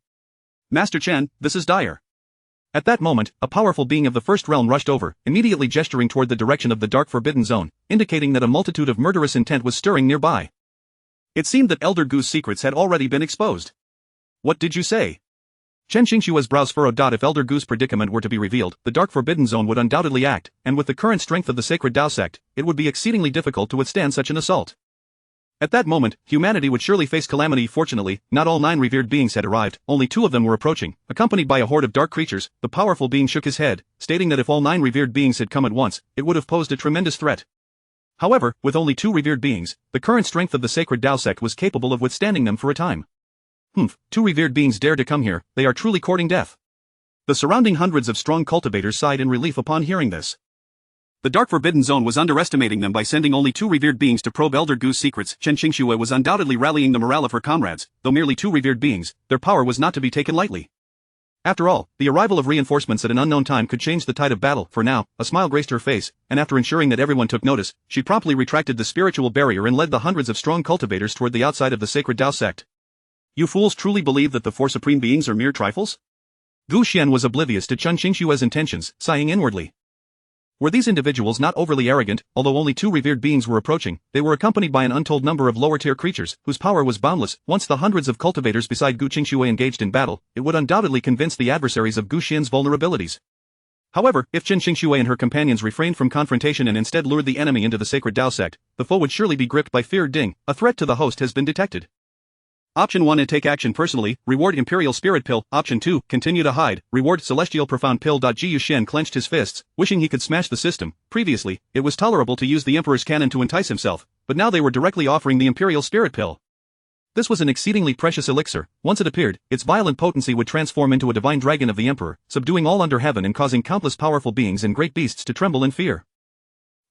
Master Chen, this is dire. At that moment, a powerful being of the first realm rushed over, immediately gesturing toward the direction of the dark forbidden zone, indicating that a multitude of murderous intent was stirring nearby. It seemed that Elder Gu's secrets had already been exposed. What did you say? Chen Qingshua's brows furrowed. If Elder Gu's predicament were to be revealed, the dark forbidden zone would undoubtedly act, and with the current strength of the sacred Dao sect, it would be exceedingly difficult to withstand such an assault. At that moment, humanity would surely face calamity. Fortunately, not all 9 revered beings had arrived, only 2 of them were approaching, accompanied by a horde of dark creatures. The powerful being shook his head, stating that if all 9 revered beings had come at once, it would have posed a tremendous threat. However, with only 2 revered beings, the current strength of the sacred Dao sect was capable of withstanding them for a time. 2 revered beings dare to come here, they are truly courting death. The surrounding hundreds of strong cultivators sighed in relief upon hearing this. The Dark Forbidden Zone was underestimating them by sending only 2 revered beings to probe Elder Gu's secrets. Chen Qingxue was undoubtedly rallying the morale of her comrades, though merely 2 revered beings, their power was not to be taken lightly. After all, the arrival of reinforcements at an unknown time could change the tide of battle. For now, a smile graced her face, and after ensuring that everyone took notice, she promptly retracted the spiritual barrier and led the hundreds of strong cultivators toward the outside of the sacred Dao sect. You fools truly believe that the 4 supreme beings are mere trifles? Gu Xian was oblivious to Chen Qingshue's intentions, sighing inwardly. Were these individuals not overly arrogant? Although only 2 revered beings were approaching, they were accompanied by an untold number of lower-tier creatures, whose power was boundless. Once the hundreds of cultivators beside Gu Qingxue engaged in battle, it would undoubtedly convince the adversaries of Gu Xian's vulnerabilities. However, if Chen Qingxue and her companions refrained from confrontation and instead lured the enemy into the sacred Dao sect, the foe would surely be gripped by fear. Ding, a threat to the host has been detected. Option 1 take action personally, reward Imperial Spirit Pill. Option 2 continue to hide, reward Celestial Profound Pill. Ji Yuxian clenched his fists, wishing he could smash the system. Previously, it was tolerable to use the Emperor's cannon to entice himself, but now they were directly offering the Imperial Spirit Pill. This was an exceedingly precious elixir. Once it appeared, its violent potency would transform into a divine dragon of the Emperor, subduing all under heaven and causing countless powerful beings and great beasts to tremble in fear.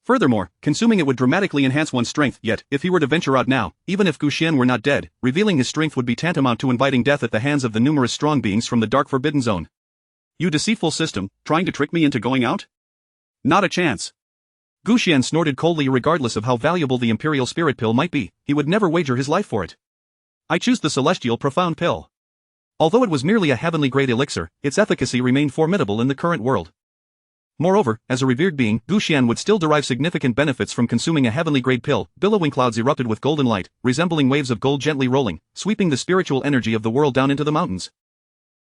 Furthermore, consuming it would dramatically enhance one's strength, yet, if he were to venture out now, even if Gu Xian were not dead, revealing his strength would be tantamount to inviting death at the hands of the numerous strong beings from the dark forbidden zone. You deceitful system, trying to trick me into going out? Not a chance. Gu Xian snorted coldly. Regardless of how valuable the Imperial Spirit Pill might be, he would never wager his life for it. I choose the Celestial Profound Pill. Although it was merely a heavenly grade elixir, its efficacy remained formidable in the current world. Moreover, as a revered being, Gu Xian would still derive significant benefits from consuming a heavenly grade pill. Billowing clouds erupted with golden light, resembling waves of gold gently rolling, sweeping the spiritual energy of the world down into the mountains.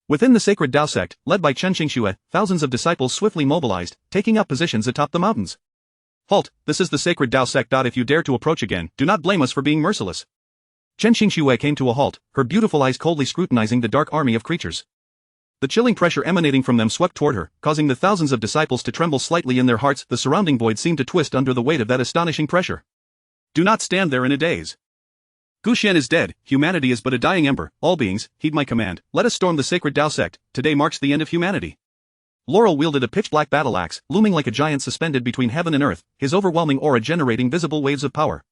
Within the sacred Dao sect, led by Chen Qingxue, thousands of disciples swiftly mobilized, taking up positions atop the mountains. Halt, this is the sacred Dao sect. If you dare to approach again, do not blame us for being merciless. Chen Qingxue came to a halt, her beautiful eyes coldly scrutinizing the dark army of creatures. The chilling pressure emanating from them swept toward her, causing the thousands of disciples to tremble slightly in their hearts. The surrounding void seemed to twist under the weight of that astonishing pressure. Do not stand there in a daze. Gu Xian is dead, humanity is but a dying ember. All beings, heed my command, let us storm the sacred Dao sect. Today marks the end of humanity. Laurel wielded a pitch-black battle axe, looming like a giant suspended between heaven and earth, his overwhelming aura generating visible waves of power.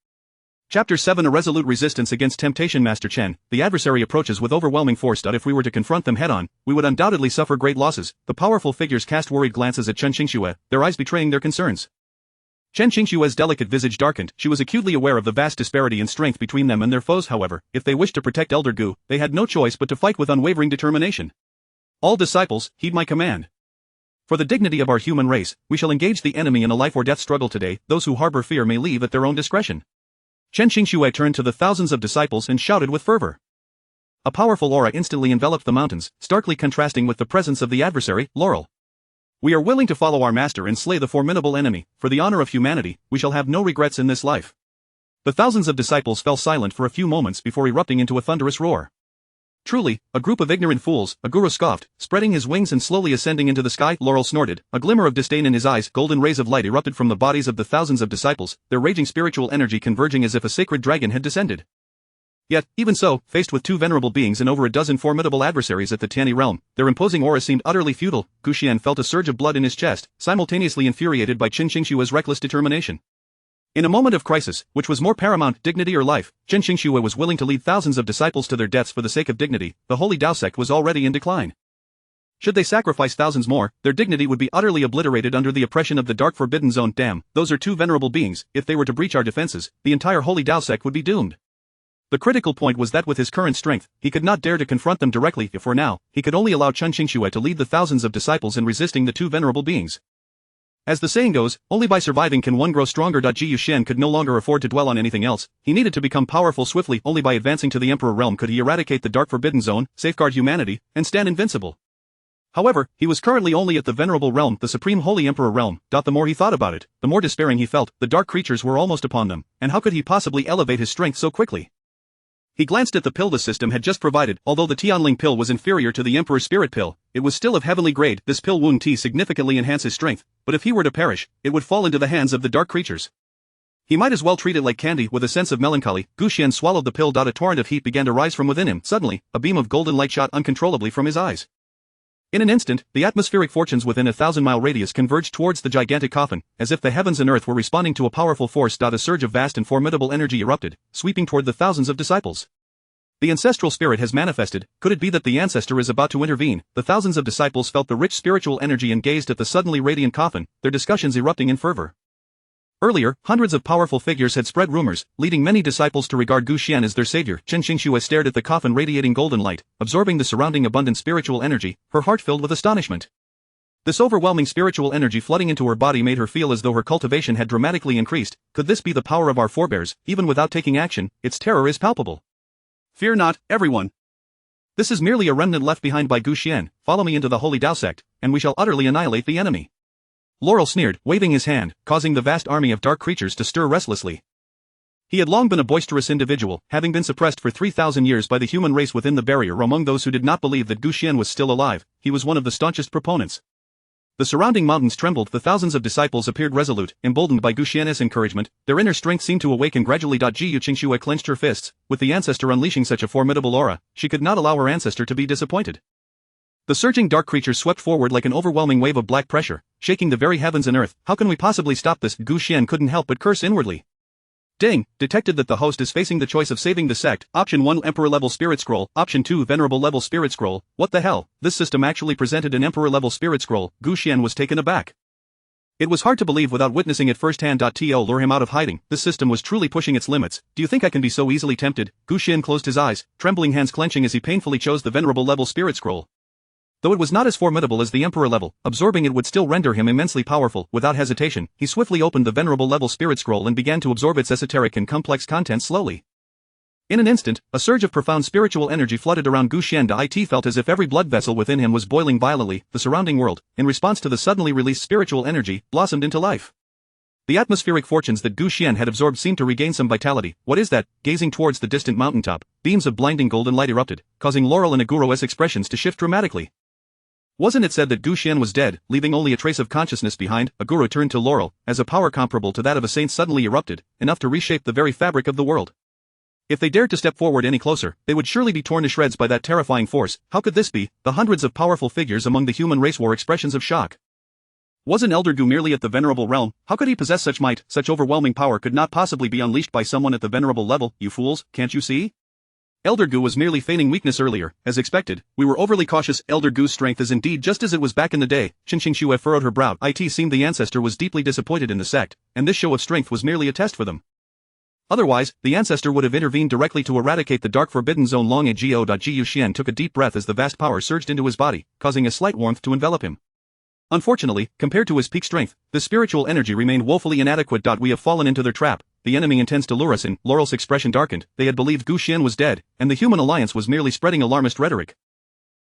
Chapter 7 A resolute resistance against temptation. Master Chen, the adversary approaches with overwhelming force. If we were to confront them head-on, we would undoubtedly suffer great losses. The powerful figures cast worried glances at Chen Qingxue, their eyes betraying their concerns. Chen Qingxue's delicate visage darkened. She was acutely aware of the vast disparity in strength between them and their foes. However, if they wished to protect Elder Gu, they had no choice but to fight with unwavering determination. All disciples, heed my command. For the dignity of our human race, we shall engage the enemy in a life-or-death struggle today. Those who harbor fear may leave at their own discretion. Chen Qingxue turned to the thousands of disciples and shouted with fervor. A powerful aura instantly enveloped the mountains, starkly contrasting with the presence of the adversary, Laurel. We are willing to follow our master and slay the formidable enemy. For the honor of humanity, we shall have no regrets in this life. The thousands of disciples fell silent for a few moments before erupting into a thunderous roar. Truly, a group of ignorant fools, a guru scoffed, spreading his wings and slowly ascending into the sky. Laurel snorted, a glimmer of disdain in his eyes. Golden rays of light erupted from the bodies of the thousands of disciples, their raging spiritual energy converging as if a sacred dragon had descended. Yet, even so, faced with two venerable beings and over a dozen formidable adversaries at the Tianyi realm, their imposing aura seemed utterly futile. Gu Xian felt a surge of blood in his chest, simultaneously infuriated by Chen Qingxue's reckless determination. In a moment of crisis, which was more paramount, dignity or life, Chen Qingxue was willing to lead thousands of disciples to their deaths for the sake of dignity. The holy Dao sect was already in decline. Should they sacrifice thousands more, their dignity would be utterly obliterated under the oppression of the dark forbidden zone. Damn, those are two venerable beings. If they were to breach our defenses, the entire holy Dao sect would be doomed. The critical point was that with his current strength, he could not dare to confront them directly. For now, he could only allow Chen Qingxue to lead the thousands of disciples in resisting the two venerable beings. As the saying goes, only by surviving can one grow stronger. Ji Yuxian could no longer afford to dwell on anything else. He needed to become powerful swiftly. Only by advancing to the Emperor realm could he eradicate the dark forbidden zone, safeguard humanity, and stand invincible. However, he was currently only at the venerable realm, the supreme holy Emperor realm. The more he thought about it, the more despairing he felt. The dark creatures were almost upon them, and how could he possibly elevate his strength so quickly? He glanced at the pill the system had just provided. Although the Tianling pill was inferior to the Emperor's Spirit pill, it was still of heavenly grade. This pill Wound Tea significantly enhances strength, but if he were to perish, it would fall into the hands of the dark creatures. He might as well treat it like candy. With a sense of melancholy, Gu Xian swallowed the pill. A torrent of heat began to rise from within him. Suddenly, a beam of golden light shot uncontrollably from his eyes. In an instant, the atmospheric fortunes within a 1,000-mile radius converged towards the gigantic coffin, as if the heavens and earth were responding to a powerful force. A surge of vast and formidable energy erupted, sweeping toward the thousands of disciples. The ancestral spirit has manifested. Could it be that the ancestor is about to intervene? The thousands of disciples felt the rich spiritual energy and gazed at the suddenly radiant coffin, their discussions erupting in fervor. Earlier, hundreds of powerful figures had spread rumors, leading many disciples to regard Gu Xian as their savior. Chen Qingxue stared at the coffin radiating golden light, absorbing the surrounding abundant spiritual energy, her heart filled with astonishment. This overwhelming spiritual energy flooding into her body made her feel as though her cultivation had dramatically increased. Could this be the power of our forebears? Even without taking action, its terror is palpable. Fear not, everyone. This is merely a remnant left behind by Gu Xian. Follow me into the holy Dao sect, and we shall utterly annihilate the enemy. Laurel sneered, waving his hand, causing the vast army of dark creatures to stir restlessly. He had long been a boisterous individual, having been suppressed for 3,000 years by the human race within the barrier. Among those who did not believe that Gu Xian was still alive, he was one of the staunchest proponents. The surrounding mountains trembled. The thousands of disciples appeared resolute, emboldened by Gu Xian's encouragement. Their inner strength seemed to awaken gradually. Ji Qingxue clenched her fists. With the ancestor unleashing such a formidable aura, she could not allow her ancestor to be disappointed. The surging dark creatures swept forward like an overwhelming wave of black pressure, shaking the very heavens and earth. How can we possibly stop this? Gu Xian couldn't help but curse inwardly. Ding, detected that the host is facing the choice of saving the sect. Option 1 Emperor level Spirit Scroll, Option 2 Venerable level Spirit Scroll. What the hell? This system actually presented an Emperor level Spirit Scroll. Gu Xian was taken aback. It was hard to believe without witnessing it firsthand. To lure him out of hiding, this system was truly pushing its limits. Do you think I can be so easily tempted? Gu Xian closed his eyes, trembling hands clenching as he painfully chose the Venerable level Spirit Scroll. Though it was not as formidable as the Emperor level, absorbing it would still render him immensely powerful. Without hesitation, he swiftly opened the Venerable level Spirit Scroll and began to absorb its esoteric and complex contents slowly. In an instant, a surge of profound spiritual energy flooded around Gu Xian. It felt as if every blood vessel within him was boiling violently. The surrounding world, in response to the suddenly released spiritual energy, blossomed into life. The atmospheric fortunes that Gu Xian had absorbed seemed to regain some vitality. What is that? Gazing towards the distant mountaintop, beams of blinding golden light erupted, causing Laurel and Aguro's expressions to shift dramatically. Wasn't it said that Gu Xian was dead, leaving only a trace of consciousness behind? Aguro turned to Laurel, as a power comparable to that of a saint suddenly erupted, enough to reshape the very fabric of the world. If they dared to step forward any closer, they would surely be torn to shreds by that terrifying force. How could this be? The hundreds of powerful figures among the human race wore expressions of shock. Wasn't Elder Gu merely at the venerable realm? How could he possess such might? Such overwhelming power could not possibly be unleashed by someone at the venerable level. You fools, can't you see? Elder Gu was merely feigning weakness earlier. As expected, we were overly cautious. Elder Gu's strength is indeed just as it was back in the day. Qin Qingxue furrowed her brow. It seemed the ancestor was deeply disappointed in the sect, and this show of strength was merely a test for them. Otherwise, the ancestor would have intervened directly to eradicate the dark forbidden zone. Long Ago. Gu Xian took a deep breath as the vast power surged into his body, causing a slight warmth to envelop him. Unfortunately, compared to his peak strength, the spiritual energy remained woefully inadequate. We have fallen into their trap. The enemy intends to lure us in. Laurel's expression darkened. They had believed Gu Xian was dead, and the human alliance was merely spreading alarmist rhetoric.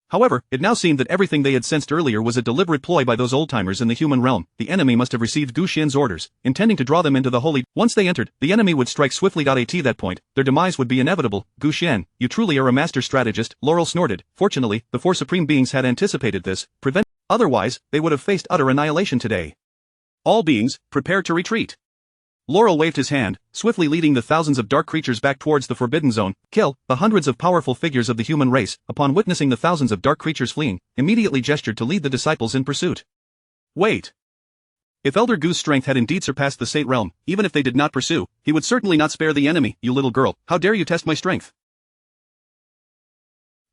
However, it now seemed that everything they had sensed earlier was a deliberate ploy by those old-timers in the human realm. The enemy must have received Gu Xian's orders, intending to draw them into the holy. Once they entered, the enemy would strike swiftly. At that point, their demise would be inevitable. Gu Xian, you truly are a master strategist, Laurel snorted. Fortunately, the four supreme beings had anticipated this, otherwise, they would have faced utter annihilation today. All beings, prepare to retreat. Laurel waved his hand, swiftly leading the thousands of dark creatures back towards the forbidden zone. Kill, the hundreds of powerful figures of the human race, upon witnessing the thousands of dark creatures fleeing, immediately gestured to lead the disciples in pursuit. Wait. If Elder Gu's strength had indeed surpassed the Saint realm, even if they did not pursue, he would certainly not spare the enemy. You little girl, how dare you test my strength?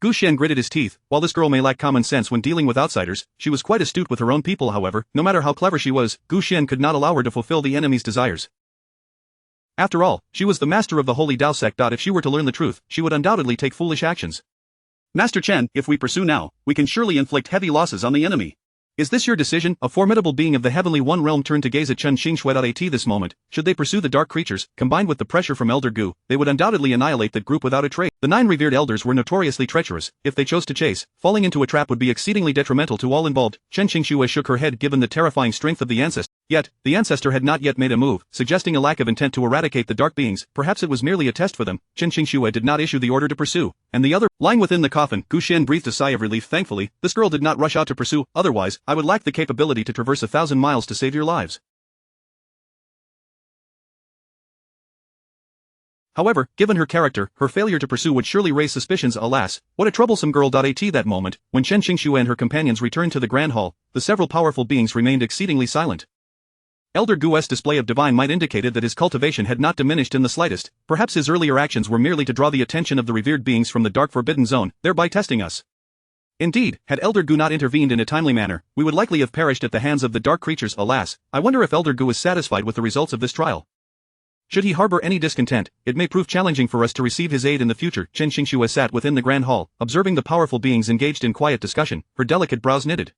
Gu Xian gritted his teeth. While this girl may lack common sense when dealing with outsiders, she was quite astute with her own people. However, no matter how clever she was, Gu Xian could not allow her to fulfill the enemy's desires. After all, she was the master of the Holy Dao sect. If she were to learn the truth, she would undoubtedly take foolish actions. Master Chen, if we pursue now, we can surely inflict heavy losses on the enemy. Is this your decision? A formidable being of the Heavenly One realm turned to gaze at Chen Qingxue. At this moment, should they pursue the dark creatures, combined with the pressure from Elder Gu, they would undoubtedly annihilate that group without a trace. The 9 revered elders were notoriously treacherous. If they chose to chase, falling into a trap would be exceedingly detrimental to all involved. Chen Qingxue shook her head given the terrifying strength of the ancestor. Yet, the ancestor had not yet made a move, suggesting a lack of intent to eradicate the dark beings. Perhaps it was merely a test for them. Chen Qingxue did not issue the order to pursue, and the other, lying within the coffin, Gu Xian breathed a sigh of relief. Thankfully, this girl did not rush out to pursue, otherwise, I would lack the capability to traverse 1,000 miles to save your lives. However, given her character, her failure to pursue would surely raise suspicions. Alas, what a troublesome girl. At that moment, when Chen Qingxue and her companions returned to the Grand Hall, the several powerful beings remained exceedingly silent. Elder Gu's display of divine might indicated that his cultivation had not diminished in the slightest. Perhaps his earlier actions were merely to draw the attention of the revered beings from the dark forbidden zone, thereby testing us. Indeed, had Elder Gu not intervened in a timely manner, we would likely have perished at the hands of the dark creatures. Alas, I wonder if Elder Gu is satisfied with the results of this trial. Should he harbor any discontent, it may prove challenging for us to receive his aid in the future. Chen Qingxue sat within the Grand Hall, observing the powerful beings engaged in quiet discussion, her delicate brows knitted.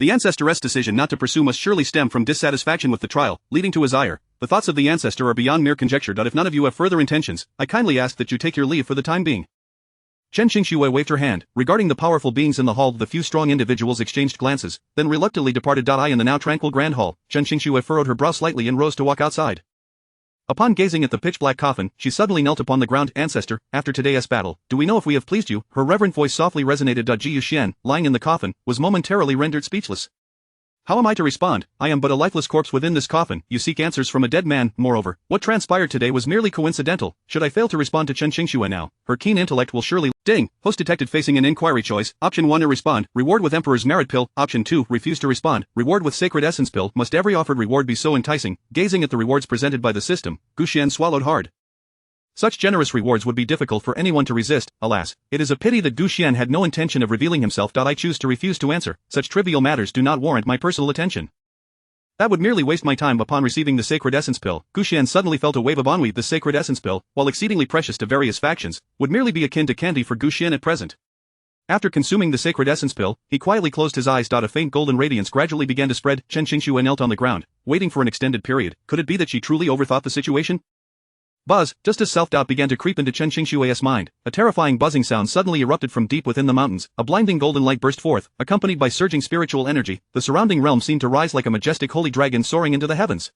The ancestor's decision not to pursue must surely stem from dissatisfaction with the trial, leading to his ire. The thoughts of the ancestor are beyond mere conjecture. If none of you have further intentions, I kindly ask that you take your leave for the time being. Chen Qingxue waved her hand, regarding the powerful beings in the hall. The few strong individuals exchanged glances, then reluctantly departed. In the now tranquil Grand Hall, Chen Qingxue furrowed her brow slightly and rose to walk outside. Upon gazing at the pitch-black coffin, she suddenly knelt upon the ground. Ancestor, after today's battle, do we know if we have pleased you? Her reverent voice softly resonated. Ji Yuxian, lying in the coffin, was momentarily rendered speechless. How am I to respond? I am but a lifeless corpse within this coffin. You seek answers from a dead man. Moreover, what transpired today was merely coincidental. Should I fail to respond to Chen Xingxue now, her keen intellect will surely... Ding! Host detected facing an inquiry choice. Option 1 to respond. Reward with Emperor's Merit Pill. Option 2, refuse to respond. Reward with Sacred Essence Pill. Must every offered reward be so enticing? Gazing at the rewards presented by the system, Gu Xian swallowed hard. Such generous rewards would be difficult for anyone to resist. Alas, it is a pity that Gu Xian had no intention of revealing himself. I choose to refuse to answer. Such trivial matters do not warrant my personal attention. That would merely waste my time. Upon receiving the Sacred Essence Pill, Gu Xian suddenly felt a wave of ennui. The Sacred Essence Pill, while exceedingly precious to various factions, would merely be akin to candy for Gu Xian at present. After consuming the Sacred Essence Pill, he quietly closed his eyes. A faint golden radiance gradually began to spread. Chen Xingxue knelt on the ground, waiting for an extended period. Could it be that she truly overthought the situation? Buzz, just as self-doubt began to creep into Chen Xingxue's mind, a terrifying buzzing sound suddenly erupted from deep within the mountains. A blinding golden light burst forth, accompanied by surging spiritual energy. The surrounding realm seemed to rise like a majestic holy dragon soaring into the heavens.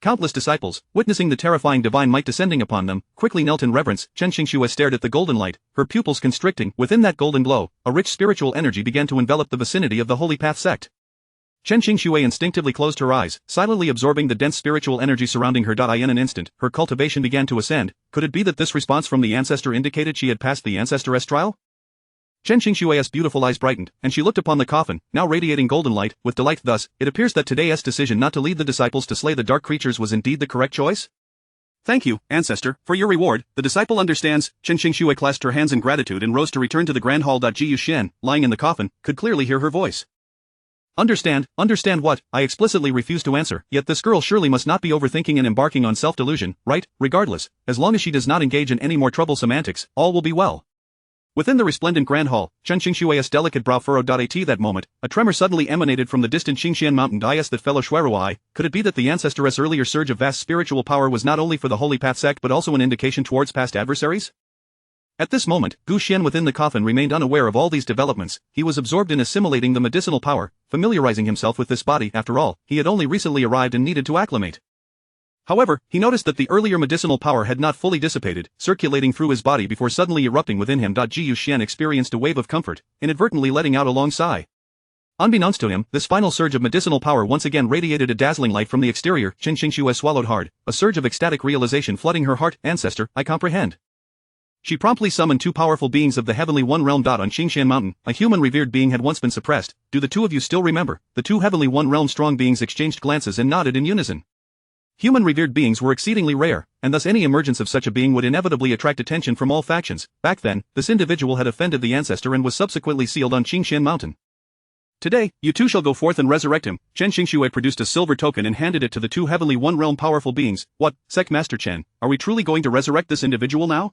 Countless disciples, witnessing the terrifying divine might descending upon them, quickly knelt in reverence. Chen Xingxue stared at the golden light, her pupils constricting. Within that golden glow, a rich spiritual energy began to envelop the vicinity of the Holy Path sect. Chen Xingxue instinctively closed her eyes, silently absorbing the dense spiritual energy surrounding her. In an instant, her cultivation began to ascend. Could it be that this response from the ancestor indicated she had passed the ancestor's trial? Chen Xingxue's beautiful eyes brightened, and she looked upon the coffin, now radiating golden light, with delight. Thus, it appears that today's decision not to lead the disciples to slay the dark creatures was indeed the correct choice? Thank you, ancestor, for your reward. The disciple understands. Chen Xingxue clasped her hands in gratitude and rose to return to the grand hall. Ji Yuxian, lying in the coffin, could clearly hear her voice. Understand what? I explicitly refuse to answer. Yet this girl surely must not be overthinking and embarking on self-delusion, right? Regardless, as long as she does not engage in any more troublesome antics, all will be well. Within the resplendent grand hall, Chen Xingxue's delicate brow furrowed. At that moment, a tremor suddenly emanated from the distant Qingxian mountain. That fellow Shuiruai, could it be that the ancestor's earlier surge of vast spiritual power was not only for the Holy Path sect but also an indication towards past adversaries? At this moment, Gu Xian within the coffin remained unaware of all these developments. He was absorbed in assimilating the medicinal power, familiarizing himself with this body. After all, he had only recently arrived and needed to acclimate. However, he noticed that the earlier medicinal power had not fully dissipated, circulating through his body before suddenly erupting within him. Ji Yuxian experienced a wave of comfort, inadvertently letting out a long sigh. Unbeknownst to him, this final surge of medicinal power once again radiated a dazzling light from the exterior. Chen Xingxue swallowed hard, a surge of ecstatic realization flooding her heart. Ancestor, I comprehend. She promptly summoned two powerful beings of the Heavenly One realm. On Qingshan Mountain, a human revered being had once been suppressed. Do the two of you still remember? The two Heavenly One realm strong beings exchanged glances and nodded in unison. Human revered beings were exceedingly rare, and thus any emergence of such a being would inevitably attract attention from all factions. Back then, this individual had offended the ancestor and was subsequently sealed on Qingshan Mountain. Today, you two shall go forth and resurrect him. Chen Xingxue produced a silver token and handed it to the two Heavenly One realm powerful beings. What, Sect Master Chen, are we truly going to resurrect this individual now?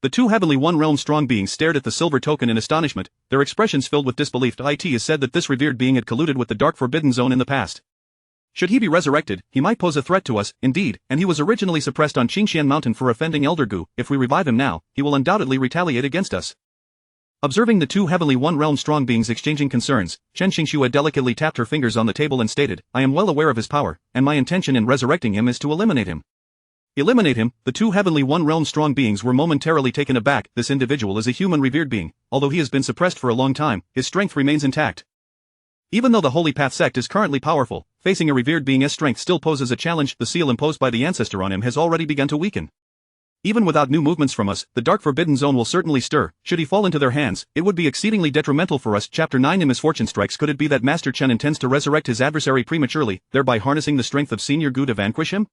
The two Heavenly One realm strong beings stared at the silver token in astonishment, their expressions filled with disbelief. It is said that this revered being had colluded with the Dark Forbidden Zone in the past. Should he be resurrected, he might pose a threat to us, indeed, and he was originally suppressed on Qingshan Mountain for offending Elder Gu. If we revive him now, he will undoubtedly retaliate against us. Observing the two Heavenly One realm strong beings exchanging concerns, Chen Xingxue delicately tapped her fingers on the table and stated, I am well aware of his power, and my intention in resurrecting him is to eliminate him. Eliminate him? The two Heavenly One realm strong beings were momentarily taken aback. This individual is a human revered being. Although he has been suppressed for a long time, his strength remains intact. Even though the Holy Path sect is currently powerful, facing a revered being's strength still poses a challenge. The seal imposed by the ancestor on him has already begun to weaken. Even without new movements from us, the Dark Forbidden Zone will certainly stir. Should he fall into their hands, it would be exceedingly detrimental for us. Chapter 9 A misfortune strikes. Could it be that Master Chen intends to resurrect his adversary prematurely, thereby harnessing the strength of Senior Gu to vanquish him?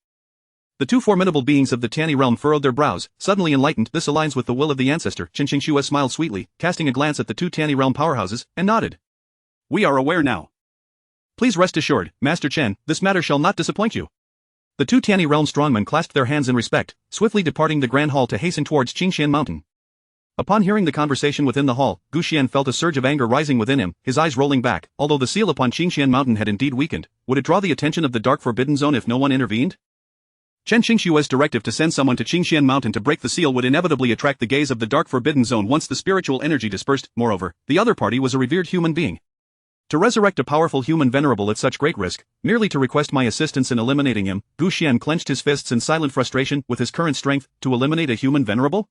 The two formidable beings of the Tianyi realm furrowed their brows, suddenly enlightened. This aligns with the will of the ancestor. Chen Xingxue smiled sweetly, casting a glance at the two Tianyi realm powerhouses, and nodded. We are aware now. Please rest assured, Master Chen, this matter shall not disappoint you. The two Tianyi realm strongmen clasped their hands in respect, swiftly departing the grand hall to hasten towards Qingshan Mountain. Upon hearing the conversation within the hall, Gu Xian felt a surge of anger rising within him, his eyes rolling back. Although the seal upon Qingshan Mountain had indeed weakened, would it draw the attention of the Dark Forbidden Zone if no one intervened? Chen Xingxue's directive to send someone to Qingshan Mountain to break the seal would inevitably attract the gaze of the Dark Forbidden Zone once the spiritual energy dispersed. Moreover, the other party was a revered human being. To resurrect a powerful human venerable at such great risk, merely to request my assistance in eliminating him, Gu Xian clenched his fists in silent frustration with his current strength, to eliminate a human venerable?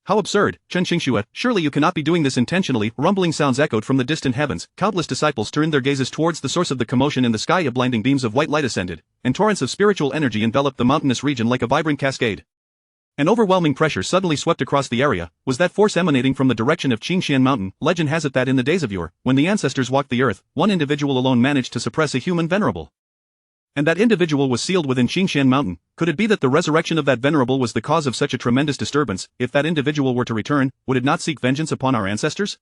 How absurd, Chen Qingxue, surely you cannot be doing this intentionally. Rumbling sounds echoed from the distant heavens. Countless disciples turned their gazes towards the source of the commotion in the sky. Blinding beams of white light ascended, and torrents of spiritual energy enveloped the mountainous region like a vibrant cascade. An overwhelming pressure suddenly swept across the area. Was that force emanating from the direction of Qingxian Mountain? Legend has it that in the days of yore, when the ancestors walked the earth, one individual alone managed to suppress a human venerable. And that individual was sealed within Qingxian Mountain. Could it be that the resurrection of that venerable was the cause of such a tremendous disturbance? If that individual were to return, would it not seek vengeance upon our ancestors?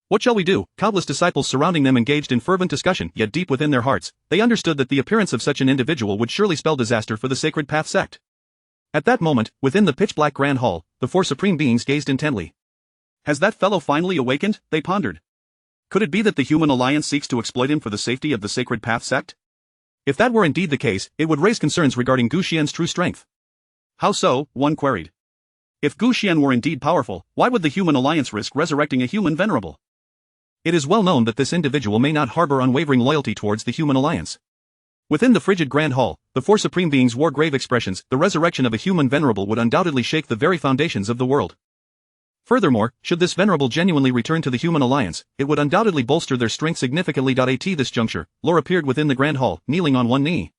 What shall we do? Countless disciples surrounding them engaged in fervent discussion, yet deep within their hearts, they understood that the appearance of such an individual would surely spell disaster for the Sacred Path sect. At that moment, within the pitch-black grand hall, the four supreme beings gazed intently. Has that fellow finally awakened? They pondered. Could it be that the human alliance seeks to exploit him for the safety of the Sacred Path sect? If that were indeed the case, it would raise concerns regarding Gu Xian's true strength. How so? One queried. If Gu Xian were indeed powerful, why would the human alliance risk resurrecting a human venerable? It is well known that this individual may not harbor unwavering loyalty towards the human alliance. Within the frigid grand hall, the four supreme beings wore grave expressions. The resurrection of a human venerable would undoubtedly shake the very foundations of the world. Furthermore, should this venerable genuinely return to the human alliance, it would undoubtedly bolster their strength significantly. At this juncture, Lore appeared within the grand hall, kneeling on one knee.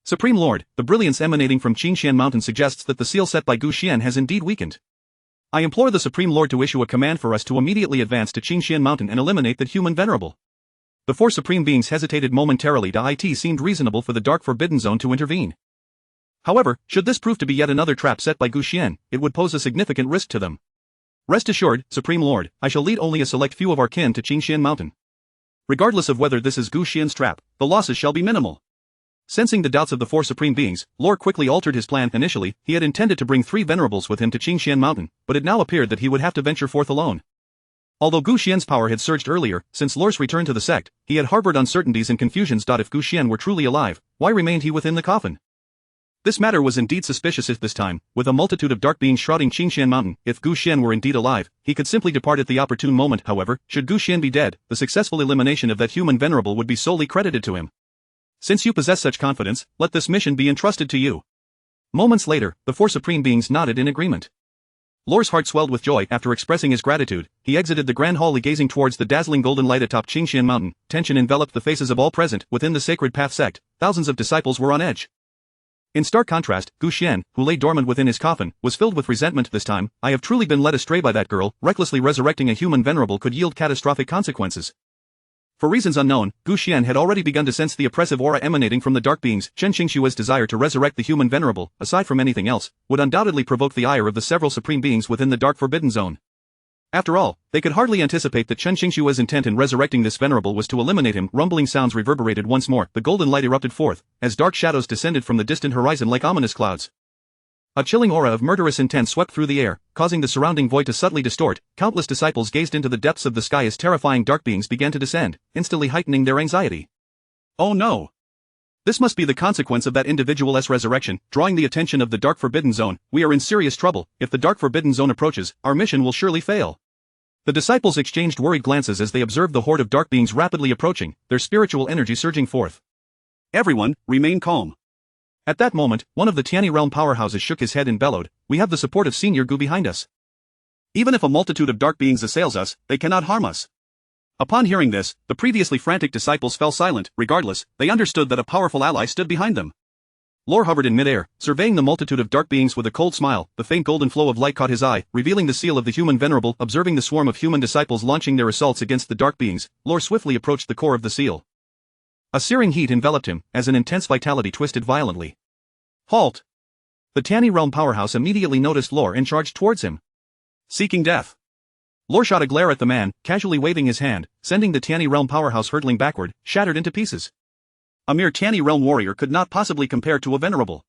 Supreme Lord, the brilliance emanating from Qingxian Mountain suggests that the seal set by Gu Xian has indeed weakened. I implore the Supreme Lord to issue a command for us to immediately advance to Qingxian Mountain and eliminate that human venerable. The four supreme beings hesitated momentarily. It seemed reasonable for the Dark Forbidden Zone to intervene. However, should this prove to be yet another trap set by Gu Xian, it would pose a significant risk to them. Rest assured, Supreme Lord, I shall lead only a select few of our kin to Qingxian Mountain. Regardless of whether this is Gu Xian's trap, the losses shall be minimal. Sensing the doubts of the four supreme beings, Lore quickly altered his plan. Initially, he had intended to bring 3 venerables with him to Qingxian Mountain, but it now appeared that he would have to venture forth alone. Although Gu Xian's power had surged earlier, since Lore's return to the sect, he had harbored uncertainties and confusions. If Gu Xian were truly alive, why remained he within the coffin? This matter was indeed suspicious. If this time, with a multitude of dark beings shrouding Qingxian Mountain, if Gu Xian were indeed alive, he could simply depart at the opportune moment. However, should Gu Xian be dead, the successful elimination of that human venerable would be solely credited to him. Since you possess such confidence, let this mission be entrusted to you. Moments later, the four supreme beings nodded in agreement. Lore's heart swelled with joy. After expressing his gratitude, he exited the grand hall, gazing towards the dazzling golden light atop Qingxian Mountain. Tension enveloped the faces of all present. Within the Sacred Path sect, thousands of disciples were on edge. In stark contrast, Gu Xian, who lay dormant within his coffin, was filled with resentment. This time, I have truly been led astray by that girl. Recklessly resurrecting a human venerable could yield catastrophic consequences. For reasons unknown, Gu Xian had already begun to sense the oppressive aura emanating from the dark beings. Chen Qingxue's desire to resurrect the human venerable, aside from anything else, would undoubtedly provoke the ire of the several supreme beings within the Dark Forbidden Zone. After all, they could hardly anticipate that Chen Qingxue's intent in resurrecting this venerable was to eliminate him. Rumbling sounds reverberated once more. The golden light erupted forth, as dark shadows descended from the distant horizon like ominous clouds. A chilling aura of murderous intent swept through the air, causing the surrounding void to subtly distort. Countless disciples gazed into the depths of the sky as terrifying dark beings began to descend, instantly heightening their anxiety. Oh no! This must be the consequence of that individual's resurrection, drawing the attention of the Dark Forbidden Zone. We are in serious trouble. If the Dark Forbidden Zone approaches, our mission will surely fail. The disciples exchanged worried glances as they observed the horde of dark beings rapidly approaching, their spiritual energy surging forth. Everyone, remain calm. At that moment, one of the Tianyi realm powerhouses shook his head and bellowed, we have the support of Senior Gu behind us. Even if a multitude of dark beings assails us, they cannot harm us. Upon hearing this, the previously frantic disciples fell silent. Regardless, they understood that a powerful ally stood behind them. Lore hovered in midair, surveying the multitude of dark beings with a cold smile. The faint golden flow of light caught his eye, revealing the seal of the human venerable. Observing the swarm of human disciples launching their assaults against the dark beings, Lore swiftly approached the core of the seal. A searing heat enveloped him, as an intense vitality twisted violently. Halt! The Tianyi realm powerhouse immediately noticed Lore and charged towards him. Seeking death. Lore shot a glare at the man, casually waving his hand, sending the Tianyi realm powerhouse hurtling backward, shattered into pieces. A mere Tianyi realm warrior could not possibly compare to a venerable.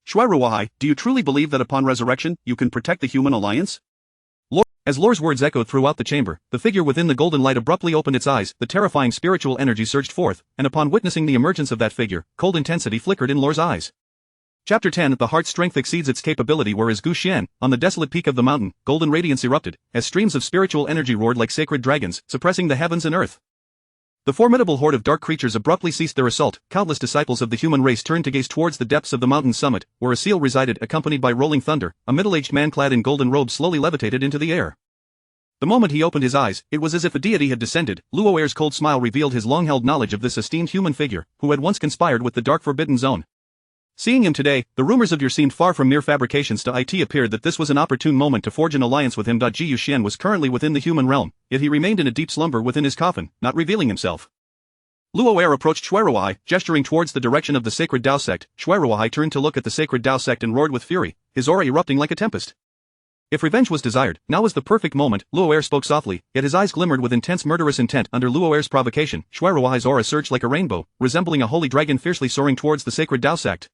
Shuiruohai, do you truly believe that upon resurrection, you can protect the human alliance? As Lore's words echoed throughout the chamber, the figure within the golden light abruptly opened its eyes. The terrifying spiritual energy surged forth, and upon witnessing the emergence of that figure, cold intensity flickered in Lore's eyes. Chapter 10. The heart's strength exceeds its capability. Whereas Gu Xian, on the desolate peak of the mountain, golden radiance erupted, as streams of spiritual energy roared like sacred dragons, suppressing the heavens and earth. The formidable horde of dark creatures abruptly ceased their assault. Countless disciples of the human race turned to gaze towards the depths of the mountain's summit, where a seal resided, accompanied by rolling thunder. A middle-aged man clad in golden robes slowly levitated into the air. The moment he opened his eyes, it was as if a deity had descended. Luoer's cold smile revealed his long-held knowledge of this esteemed human figure, who had once conspired with the Dark Forbidden Zone. Seeing him today, the rumors of your seemed far from mere fabrications. To it appeared that this was an opportune moment to forge an alliance with him. Ji Yuxian was currently within the human realm, yet he remained in a deep slumber within his coffin, not revealing himself. Luoer approached Shuiruai, gesturing towards the direction of the sacred Dao sect. Shuiruai turned to look at the sacred Dao sect and roared with fury, his aura erupting like a tempest. If revenge was desired, now was the perfect moment. Luoer spoke softly, yet his eyes glimmered with intense murderous intent. Under Luoer's provocation, Shuiruai's aura surged like a rainbow, resembling a holy dragon fiercely soaring towards the sacred Dao sect.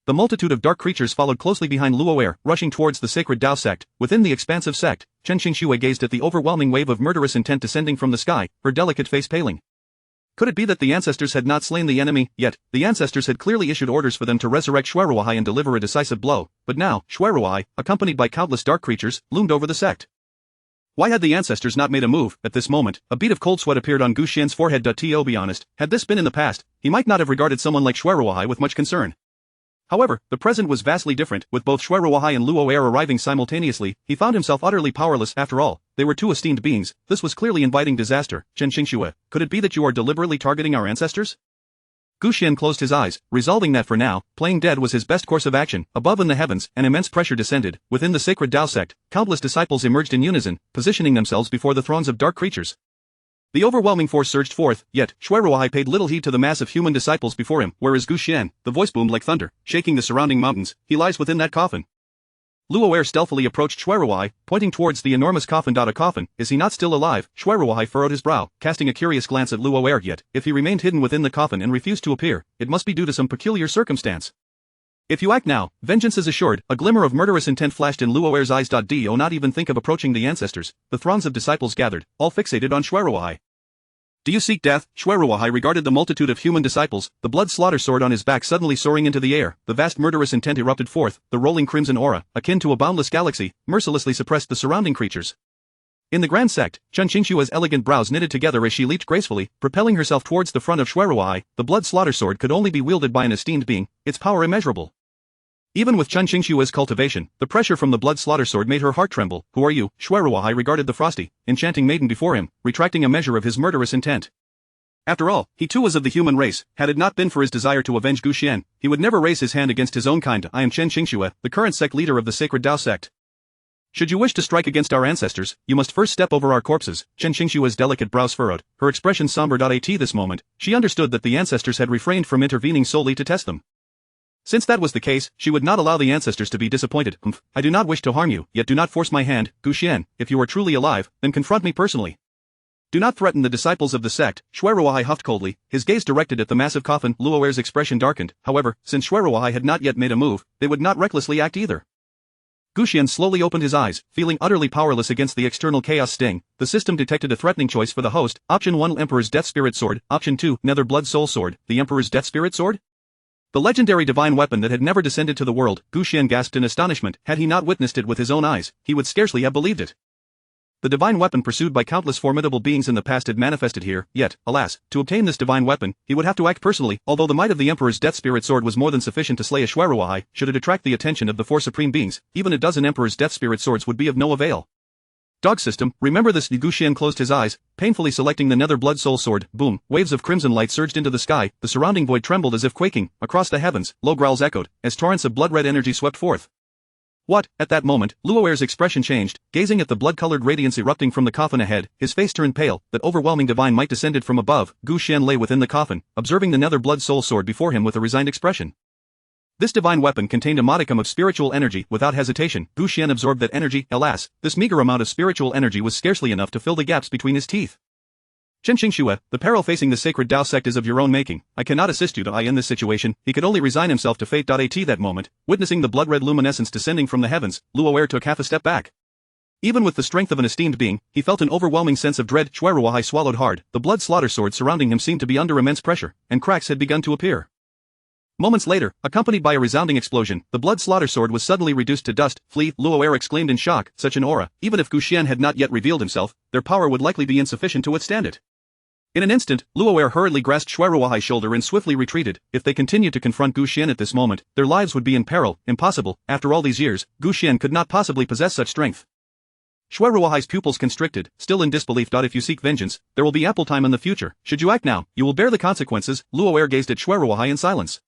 The multitude of dark creatures followed closely behind Luoer, rushing towards the sacred Dao sect. Within the expansive sect, Chen Qingxue gazed at the overwhelming wave of murderous intent descending from the sky, her delicate face paling. Could it be that the ancestors had not slain the enemy yet? The ancestors had clearly issued orders for them to resurrect Shuiruai and deliver a decisive blow, but now, Shuiruai, accompanied by countless dark creatures, loomed over the sect. Why had the ancestors not made a move? At this moment, a bead of cold sweat appeared on Gu Xian's forehead. To be honest, had this been in the past, he might not have regarded someone like Shuiruai with much concern. However, the present was vastly different. With both Shuiruai and Luoer arriving simultaneously, he found himself utterly powerless. After all, they were two esteemed beings. This was clearly inviting disaster. Chen Qingxue, could it be that you are deliberately targeting our ancestors? Gu Xian closed his eyes, resolving that for now, playing dead was his best course of action. Above in the heavens, an immense pressure descended. Within the sacred Dao sect, countless disciples emerged in unison, positioning themselves before the throngs of dark creatures. The overwhelming force surged forth, yet Shuiruai paid little heed to the mass of human disciples before him. Where is Gu Xian? The voice boomed like thunder, shaking the surrounding mountains. He lies within that coffin. Luoer stealthily approached Shuiruai, pointing towards the enormous coffin. A coffin, is he not still alive? Shuiruai furrowed his brow, casting a curious glance at Luoer. Yet, if he remained hidden within the coffin and refused to appear, it must be due to some peculiar circumstance. If you act now, vengeance is assured. A glimmer of murderous intent flashed in Luoer's eyes. Do not even think of approaching the ancestors. The throngs of disciples gathered, all fixated on Shuiruai. Do you seek death? Shuiruai regarded the multitude of human disciples, the blood slaughter sword on his back suddenly soaring into the air. The vast murderous intent erupted forth, the rolling crimson aura, akin to a boundless galaxy, mercilessly suppressed the surrounding creatures. In the grand sect, Chen Qingxue's elegant brows knitted together as she leaped gracefully, propelling herself towards the front of Shuiruai. The blood slaughter sword could only be wielded by an esteemed being, its power immeasurable. Even with Chen Qingxue's cultivation, the pressure from the blood slaughter sword made her heart tremble. Who are you? Shuiruai regarded the frosty, enchanting maiden before him, retracting a measure of his murderous intent. After all, he too was of the human race. Had it not been for his desire to avenge Gu Xian, he would never raise his hand against his own kind. I am Chen Qingxue, the current sect leader of the sacred Dao sect. Should you wish to strike against our ancestors, you must first step over our corpses. Chen Qingxue's delicate brows furrowed, her expression somber. At this moment, she understood that the ancestors had refrained from intervening solely to test them. Since that was the case, she would not allow the ancestors to be disappointed. I do not wish to harm you, yet do not force my hand. Gu Xian, if you are truly alive, then confront me personally. Do not threaten the disciples of the sect. Shuiruai huffed coldly, his gaze directed at the massive coffin. Luoer's expression darkened. However, since Shuiruai had not yet made a move, they would not recklessly act either. Gu Xian slowly opened his eyes, feeling utterly powerless against the external chaos sting. The system detected a threatening choice for the host. Option 1, Emperor's Death Spirit Sword. Option 2, Nether Blood Soul Sword. The Emperor's Death Spirit Sword? The legendary divine weapon that had never descended to the world. Gu Xian gasped in astonishment. Had he not witnessed it with his own eyes, he would scarcely have believed it. The divine weapon pursued by countless formidable beings in the past had manifested here, yet, alas, to obtain this divine weapon, he would have to act personally. Although the might of the Emperor's Death Spirit Sword was more than sufficient to slay a Shuiruai, should it attract the attention of the 4 supreme beings, even a dozen Emperor's Death Spirit Swords would be of no avail. Dog system, remember this. Gu Xian closed his eyes, painfully selecting the Nether Blood Soul Sword. Boom, waves of crimson light surged into the sky, the surrounding void trembled as if quaking. Across the heavens, low growls echoed, as torrents of blood-red energy swept forth. What? At that moment, Luoer's expression changed, gazing at the blood-colored radiance erupting from the coffin ahead, his face turned pale. That overwhelming divine might descended from above. Gu Xian lay within the coffin, observing the Nether Blood Soul Sword before him with a resigned expression. This divine weapon contained a modicum of spiritual energy. Without hesitation, Gu Xian absorbed that energy. Alas, this meager amount of spiritual energy was scarcely enough to fill the gaps between his teeth. Chen Qingxue, the peril facing the sacred Dao sect is of your own making. I cannot assist you in this situation. He could only resign himself to fate. At that moment, witnessing the blood-red luminescence descending from the heavens, Luoer took half a step back. Even with the strength of an esteemed being, he felt an overwhelming sense of dread. Shuiruai swallowed hard. The blood slaughter sword surrounding him seemed to be under immense pressure, and cracks had begun to appear. Moments later, accompanied by a resounding explosion, the blood slaughter sword was suddenly reduced to dust. Flee, Luoer exclaimed in shock. Such an aura, even if Gu Xian had not yet revealed himself, their power would likely be insufficient to withstand it. In an instant, Luo'er hurriedly grasped Shui Ruohai's shoulder and swiftly retreated. If they continued to confront Gu Xian at this moment, their lives would be in peril. Impossible. After all these years, Gu Xian could not possibly possess such strength. Shui Ruohai's pupils constricted, still in disbelief. If you seek vengeance, there will be ample time in the future. Should you act now, you will bear the consequences. Luo'er gazed at Shui Ruohai in silence.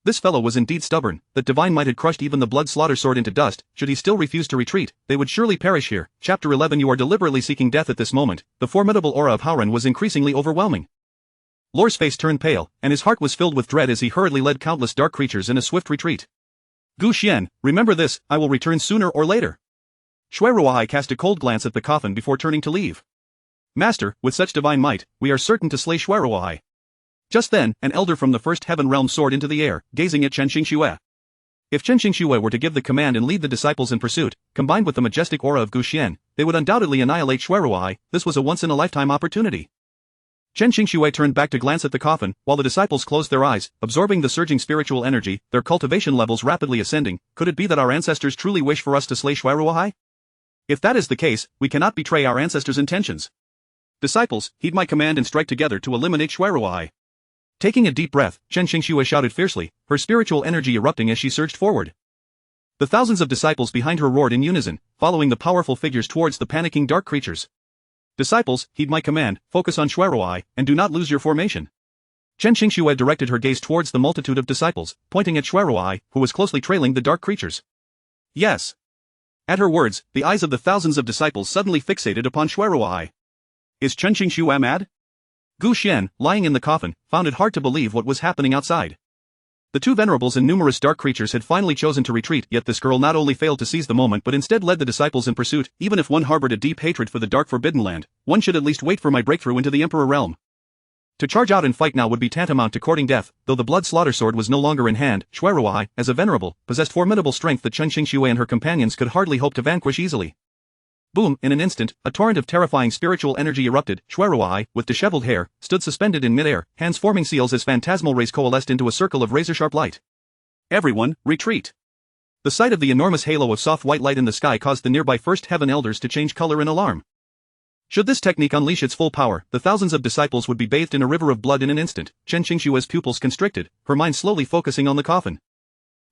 This fellow was indeed stubborn. That divine might had crushed even the blood slaughter sword into dust. Should he still refuse to retreat, they would surely perish here. Chapter 11. You are deliberately seeking death at this moment. The formidable aura of Howran was increasingly overwhelming. Lore's face turned pale, and his heart was filled with dread as he hurriedly led countless dark creatures in a swift retreat. Gu Xian, remember this, I will return sooner or later. Shui Ruohai cast a cold glance at the coffin before turning to leave. Master, with such divine might, we are certain to slay Shui Ruohai. Just then, an elder from the first heaven realm soared into the air, gazing at Chen Xingxue. If Chen Xingxue were to give the command and lead the disciples in pursuit, combined with the majestic aura of Gu Xian, they would undoubtedly annihilate Shui Ruohai. This was a once-in-a-lifetime opportunity. Chen Xingxue turned back to glance at the coffin, while the disciples closed their eyes, absorbing the surging spiritual energy, their cultivation levels rapidly ascending. Could it be that our ancestors truly wish for us to slay Shui Ruohai? If that is the case, we cannot betray our ancestors' intentions. Disciples, heed my command and strike together to eliminate Shui Ruohai. Taking a deep breath, Chen Xingxue shouted fiercely, her spiritual energy erupting as she surged forward. The thousands of disciples behind her roared in unison, following the powerful figures towards the panicking dark creatures. Disciples, heed my command, focus on Shui Ruohai, and do not lose your formation. Chen Xingxue directed her gaze towards the multitude of disciples, pointing at Shui Ruohai, who was closely trailing the dark creatures. Yes. At her words, the eyes of the thousands of disciples suddenly fixated upon Shui Ruohai. Is Chen Xingxue mad? Gu Xian, lying in the coffin, found it hard to believe what was happening outside. The two venerables and numerous dark creatures had finally chosen to retreat, yet this girl not only failed to seize the moment but instead led the disciples in pursuit. Even if one harbored a deep hatred for the dark forbidden land, one should at least wait for my breakthrough into the Emperor realm. To charge out and fight now would be tantamount to courting death. Though the blood slaughter sword was no longer in hand, Shui Ruohai, as a venerable, possessed formidable strength that Chen Xingxue and her companions could hardly hope to vanquish easily. Boom, in an instant, a torrent of terrifying spiritual energy erupted. Shui Ruohai, with disheveled hair, stood suspended in midair, hands forming seals as phantasmal rays coalesced into a circle of razor-sharp light. Everyone, retreat. The sight of the enormous halo of soft white light in the sky caused the nearby first heaven elders to change color in alarm. Should this technique unleash its full power, the thousands of disciples would be bathed in a river of blood in an instant. Chen Xingxue's pupils constricted, her mind slowly focusing on the coffin.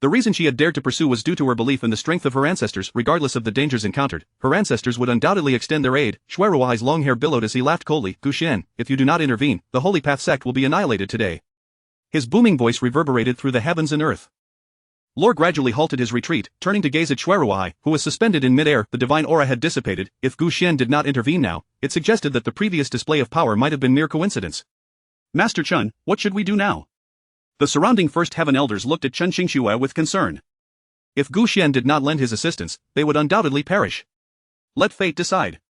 The reason she had dared to pursue was due to her belief in the strength of her ancestors. Regardless of the dangers encountered, her ancestors would undoubtedly extend their aid. Shui Ruohai's long hair billowed as he laughed coldly. Gu Xian, if you do not intervene, the Holy Path sect will be annihilated today. His booming voice reverberated through the heavens and earth. Lore gradually halted his retreat, turning to gaze at Shui Ruohai, who was suspended in midair. The divine aura had dissipated. If Gu Xian did not intervene now, it suggested that the previous display of power might have been mere coincidence. Master Chen, what should we do now? The surrounding first heaven elders looked at Chen Xingxue with concern. If Gu Xian did not lend his assistance, they would undoubtedly perish. Let fate decide.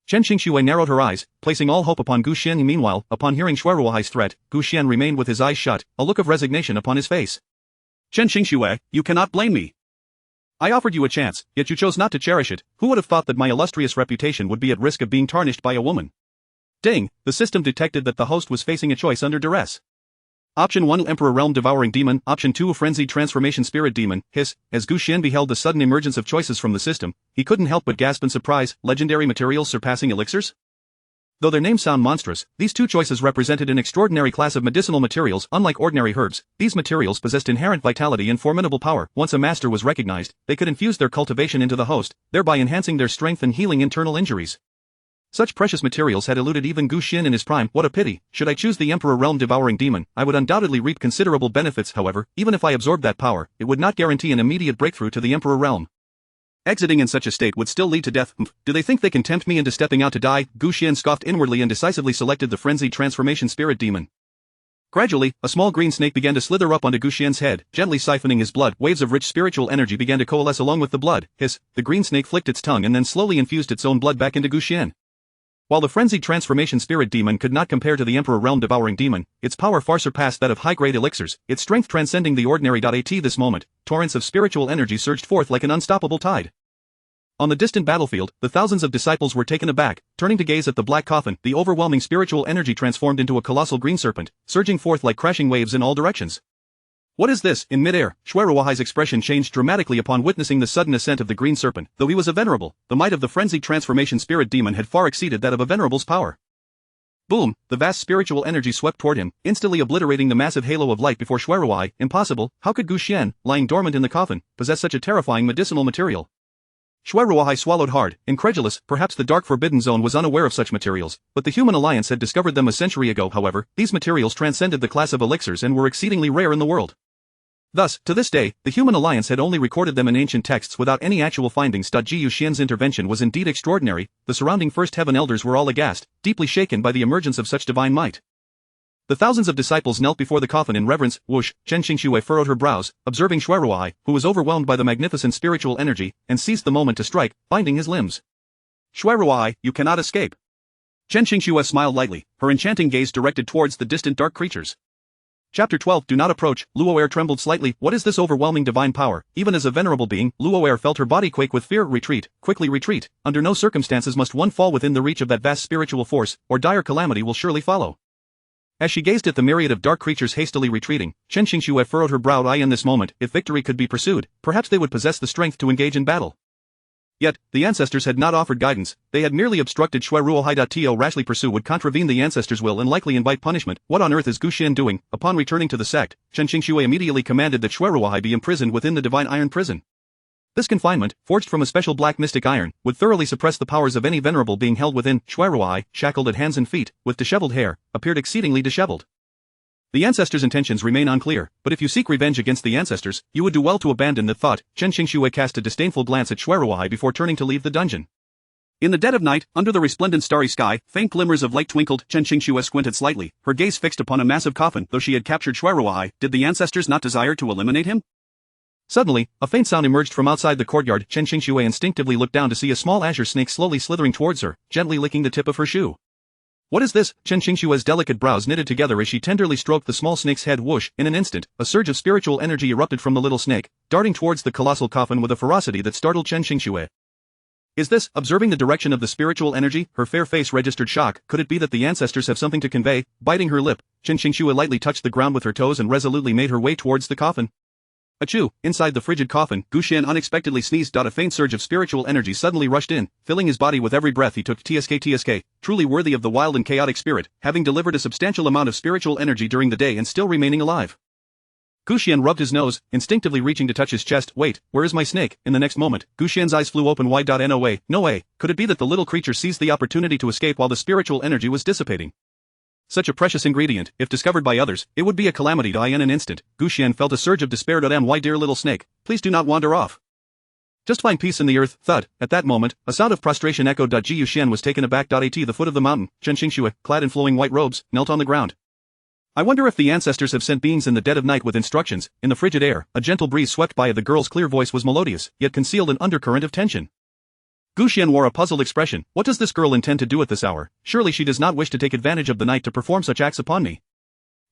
Chen Xingxue narrowed her eyes, placing all hope upon Gu Xian. Meanwhile, upon hearing Shui Ruohai's threat, Gu Xian remained with his eyes shut, a look of resignation upon his face. Chen Xingxue, you cannot blame me. I offered you a chance, yet you chose not to cherish it. Who would have thought that my illustrious reputation would be at risk of being tarnished by a woman? Ding, the system detected that the host was facing a choice under duress. Option 1 Emperor Realm Devouring Demon. Option 2 Frenzied Transformation Spirit Demon. Hiss, as Gu Xian beheld the sudden emergence of choices from the system, he couldn't help but gasp in surprise. Legendary materials surpassing elixirs? Though their names sound monstrous, these two choices represented an extraordinary class of medicinal materials. Unlike ordinary herbs, these materials possessed inherent vitality and formidable power. Once a master was recognized, they could infuse their cultivation into the host, thereby enhancing their strength and healing internal injuries. Such precious materials had eluded even Gu Xian in his prime. What a pity. Should I choose the Emperor Realm Devouring Demon, I would undoubtedly reap considerable benefits. However, even if I absorbed that power, it would not guarantee an immediate breakthrough to the Emperor Realm. Exiting in such a state would still lead to death. Do they think they can tempt me into stepping out to die? Gu Xian scoffed inwardly and decisively selected the Frenzied Transformation Spirit Demon. Gradually, a small green snake began to slither up onto Gu Xian's head, gently siphoning his blood. Waves of rich spiritual energy began to coalesce along with the blood. Hiss, the green snake flicked its tongue and then slowly infused its own blood back into Gu Xian. While the Frenzied Transformation Spirit Demon could not compare to the Emperor Realm Devouring Demon, its power far surpassed that of high-grade elixirs, its strength transcending the ordinary. At this moment, torrents of spiritual energy surged forth like an unstoppable tide. On the distant battlefield, the thousands of disciples were taken aback, turning to gaze at the black coffin. The overwhelming spiritual energy transformed into a colossal green serpent, surging forth like crashing waves in all directions. What is this? In midair, Shui Ruohai's expression changed dramatically upon witnessing the sudden ascent of the green serpent. Though he was a venerable, the might of the Frenzied Transformation Spirit Demon had far exceeded that of a venerable's power. Boom, the vast spiritual energy swept toward him, instantly obliterating the massive halo of light before Shuai. Impossible, how could Gu Xian, lying dormant in the coffin, possess such a terrifying medicinal material? Shuai swallowed hard, incredulous. Perhaps the Dark Forbidden Zone was unaware of such materials, but the Human Alliance had discovered them a century ago. However, these materials transcended the class of elixirs and were exceedingly rare in the world. Thus, to this day, the Human Alliance had only recorded them in ancient texts without any actual findings. Ji Yuxian's intervention was indeed extraordinary. The surrounding First Heaven elders were all aghast, deeply shaken by the emergence of such divine might. The thousands of disciples knelt before the coffin in reverence. Whoosh, Chen Xingxue furrowed her brows, observing Shuai, who was overwhelmed by the magnificent spiritual energy, and seized the moment to strike, binding his limbs. Shuai, you cannot escape. Chen Xingxue smiled lightly, her enchanting gaze directed towards the distant dark creatures. Chapter 12 Do not approach. Luo'er trembled slightly. What is this overwhelming divine power? Even as a venerable being, Luo'er felt her body quake with fear. Retreat, quickly retreat. Under no circumstances must one fall within the reach of that vast spiritual force, or dire calamity will surely follow. As she gazed at the myriad of dark creatures hastily retreating, Chen Xingxue furrowed her brow. In this moment, if victory could be pursued, perhaps they would possess the strength to engage in battle. Yet, the ancestors had not offered guidance, they had merely obstructed Shuai. To rashly pursue would contravene the ancestors' will and likely invite punishment. What on earth is Gu Xian doing? Upon returning to the sect, Chen Xingxue immediately commanded that Shuai be imprisoned within the divine iron prison. This confinement, forged from a special black mystic iron, would thoroughly suppress the powers of any venerable being held within. Shuai, shackled at hands and feet, with disheveled hair, appeared exceedingly disheveled. The ancestors' intentions remain unclear, but if you seek revenge against the ancestors, you would do well to abandon that thought. Chen Xingxue cast a disdainful glance at Shuai before turning to leave the dungeon. In the dead of night, under the resplendent starry sky, faint glimmers of light twinkled. Chen Xingxue squinted slightly, her gaze fixed upon a massive coffin. Though she had captured Shuai, did the ancestors not desire to eliminate him? Suddenly, a faint sound emerged from outside the courtyard. Chen Xingxue instinctively looked down to see a small azure snake slowly slithering towards her, gently licking the tip of her shoe. What is this? Chen Xingxue's delicate brows knitted together as she tenderly stroked the small snake's head. Whoosh, in an instant, a surge of spiritual energy erupted from the little snake, darting towards the colossal coffin with a ferocity that startled Chen Xingxue. Is this, observing the direction of the spiritual energy, her fair face registered shock. Could it be that the ancestors have something to convey? Biting her lip, Chen Xingxue lightly touched the ground with her toes and resolutely made her way towards the coffin. Achoo! Inside the frigid coffin, Gu Xian unexpectedly sneezed. A faint surge of spiritual energy suddenly rushed in, filling his body with every breath he took. Tsk, truly worthy of the wild and chaotic spirit, having delivered a substantial amount of spiritual energy during the day and still remaining alive. Gu Xian rubbed his nose, instinctively reaching to touch his chest. Wait, where is my snake? In the next moment, Gu Xian's eyes flew open wide. No way, no way, could it be that the little creature seized the opportunity to escape while the spiritual energy was dissipating? Such a precious ingredient, if discovered by others, it would be a calamity. In an instant, Gu Xian felt a surge of despair. My dear little snake, please do not wander off. Just find peace in the earth. Thud. At that moment, a sound of prostration echoed. Ji Yuxian was taken aback. At the foot of the mountain, Chen Xingxue, clad in flowing white robes, knelt on the ground. I wonder if the ancestors have sent beings in the dead of night with instructions. In the frigid air, a gentle breeze swept by. The girl's clear voice was melodious, yet concealed an undercurrent of tension. Gu Xian wore a puzzled expression. What does this girl intend to do at this hour? Surely she does not wish to take advantage of the night to perform such acts upon me.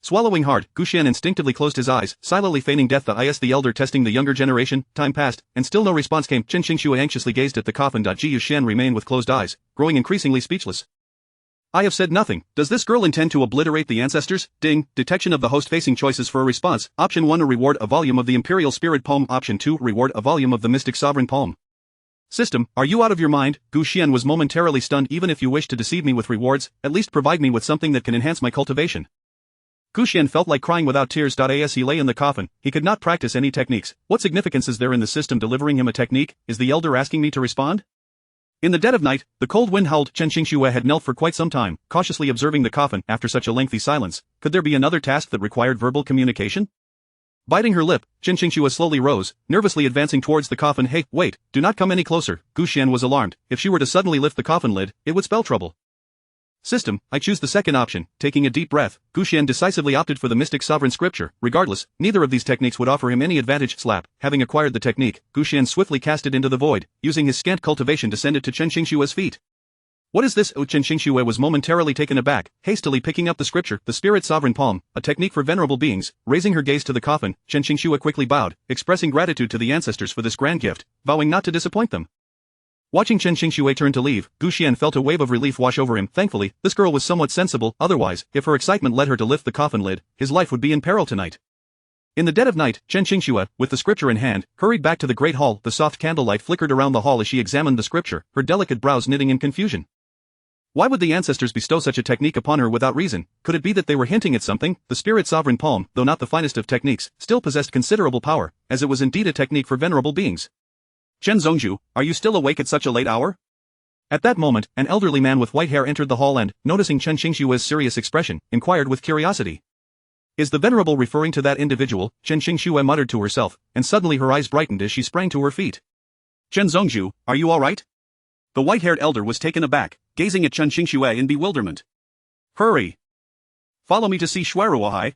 Swallowing hard, Gu Xian instinctively closed his eyes, silently feigning death. The elder testing the younger generation. Time passed, and still no response came. Chen Xingxue anxiously gazed at the coffin. Ji Yuxian remained with closed eyes, growing increasingly speechless. I have said nothing. Does this girl intend to obliterate the ancestors? Ding. Detection of the host. Facing choices for a response. Option 1, a reward, a volume of the Imperial Spirit Poem. Option 2, reward, a volume of the Mystic Sovereign Poem. System, are you out of your mind? Gu Xian was momentarily stunned. Even if you wish to deceive me with rewards, at least provide me with something that can enhance my cultivation. Gu Xian felt like crying without tears. As he lay in the coffin, he could not practice any techniques. What significance is there in the system delivering him a technique? Is the elder asking me to respond? In the dead of night, the cold wind howled. Chen Xingxue had knelt for quite some time, cautiously observing the coffin. After such a lengthy silence, could there be another task that required verbal communication? Biting her lip, Chen Xingxue slowly rose, nervously advancing towards the coffin. Hey, wait, do not come any closer. Gu Xian was alarmed. If she were to suddenly lift the coffin lid, it would spell trouble. System, I choose the second option. Taking a deep breath, Gu Xian decisively opted for the Mystic Sovereign Scripture. Regardless, neither of these techniques would offer him any advantage. Slap. Having acquired the technique, Gu Xian swiftly cast it into the void, using his scant cultivation to send it to Chen Xingxue's feet. What is this? Chen Xingxue was momentarily taken aback, hastily picking up the scripture, the Spirit Sovereign Palm, a technique for venerable beings. Raising her gaze to the coffin, Chen Xingxue quickly bowed, expressing gratitude to the ancestors for this grand gift, vowing not to disappoint them. Watching Chen Xingxue turn to leave, Gu Xian felt a wave of relief wash over him. Thankfully, this girl was somewhat sensible, otherwise, if her excitement led her to lift the coffin lid, his life would be in peril tonight. In the dead of night, Chen Xingxue, with the scripture in hand, hurried back to the great hall. The soft candlelight flickered around the hall as she examined the scripture, her delicate brows knitting in confusion. Why would the ancestors bestow such a technique upon her without reason? Could it be that they were hinting at something? The spirit sovereign palm, though not the finest of techniques, still possessed considerable power, as it was indeed a technique for venerable beings. Chen Zongju, are you still awake at such a late hour? At that moment, an elderly man with white hair entered the hall and, noticing Chen Xingshue's serious expression, inquired with curiosity. Is the venerable referring to that individual? Chen Xingxue muttered to herself, and suddenly her eyes brightened as she sprang to her feet. Chen Zongju, are you all right? The white-haired elder was taken aback, gazing at Chen Xingxue in bewilderment. Hurry! Follow me to see Shuiruohai.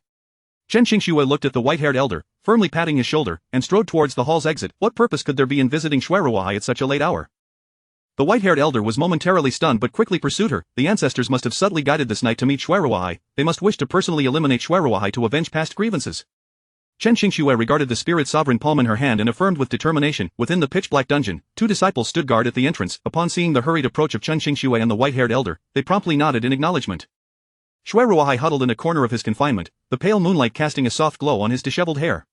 Chen Xingxue looked at the white-haired elder, firmly patting his shoulder, and strode towards the hall's exit. What purpose could there be in visiting Shuiruohai at such a late hour? The white-haired elder was momentarily stunned but quickly pursued her. The ancestors must have subtly guided this knight to meet Shuiruohai. They must wish to personally eliminate Shuiruohai to avenge past grievances. Chen Xingxue regarded the spirit sovereign palm in her hand and affirmed with determination. Within the pitch-black dungeon, two disciples stood guard at the entrance. Upon seeing the hurried approach of Chen Xingxue and the white-haired elder, they promptly nodded in acknowledgement. Shuiruohai huddled in a corner of his confinement, the pale moonlight casting a soft glow on his disheveled hair.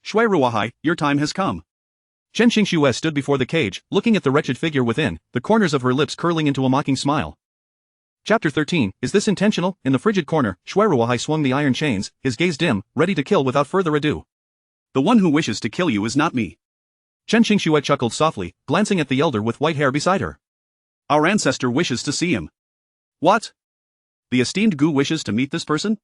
Shuiruohai, your time has come. Chen Xingxue stood before the cage, looking at the wretched figure within, the corners of her lips curling into a mocking smile. Chapter 13, is this intentional? In the frigid corner, Shuiruohai swung the iron chains, his gaze dim, ready to kill without further ado. The one who wishes to kill you is not me. Chen Xingxue chuckled softly, glancing at the elder with white hair beside her. Our ancestor wishes to see him. What? The esteemed Gu wishes to meet this person?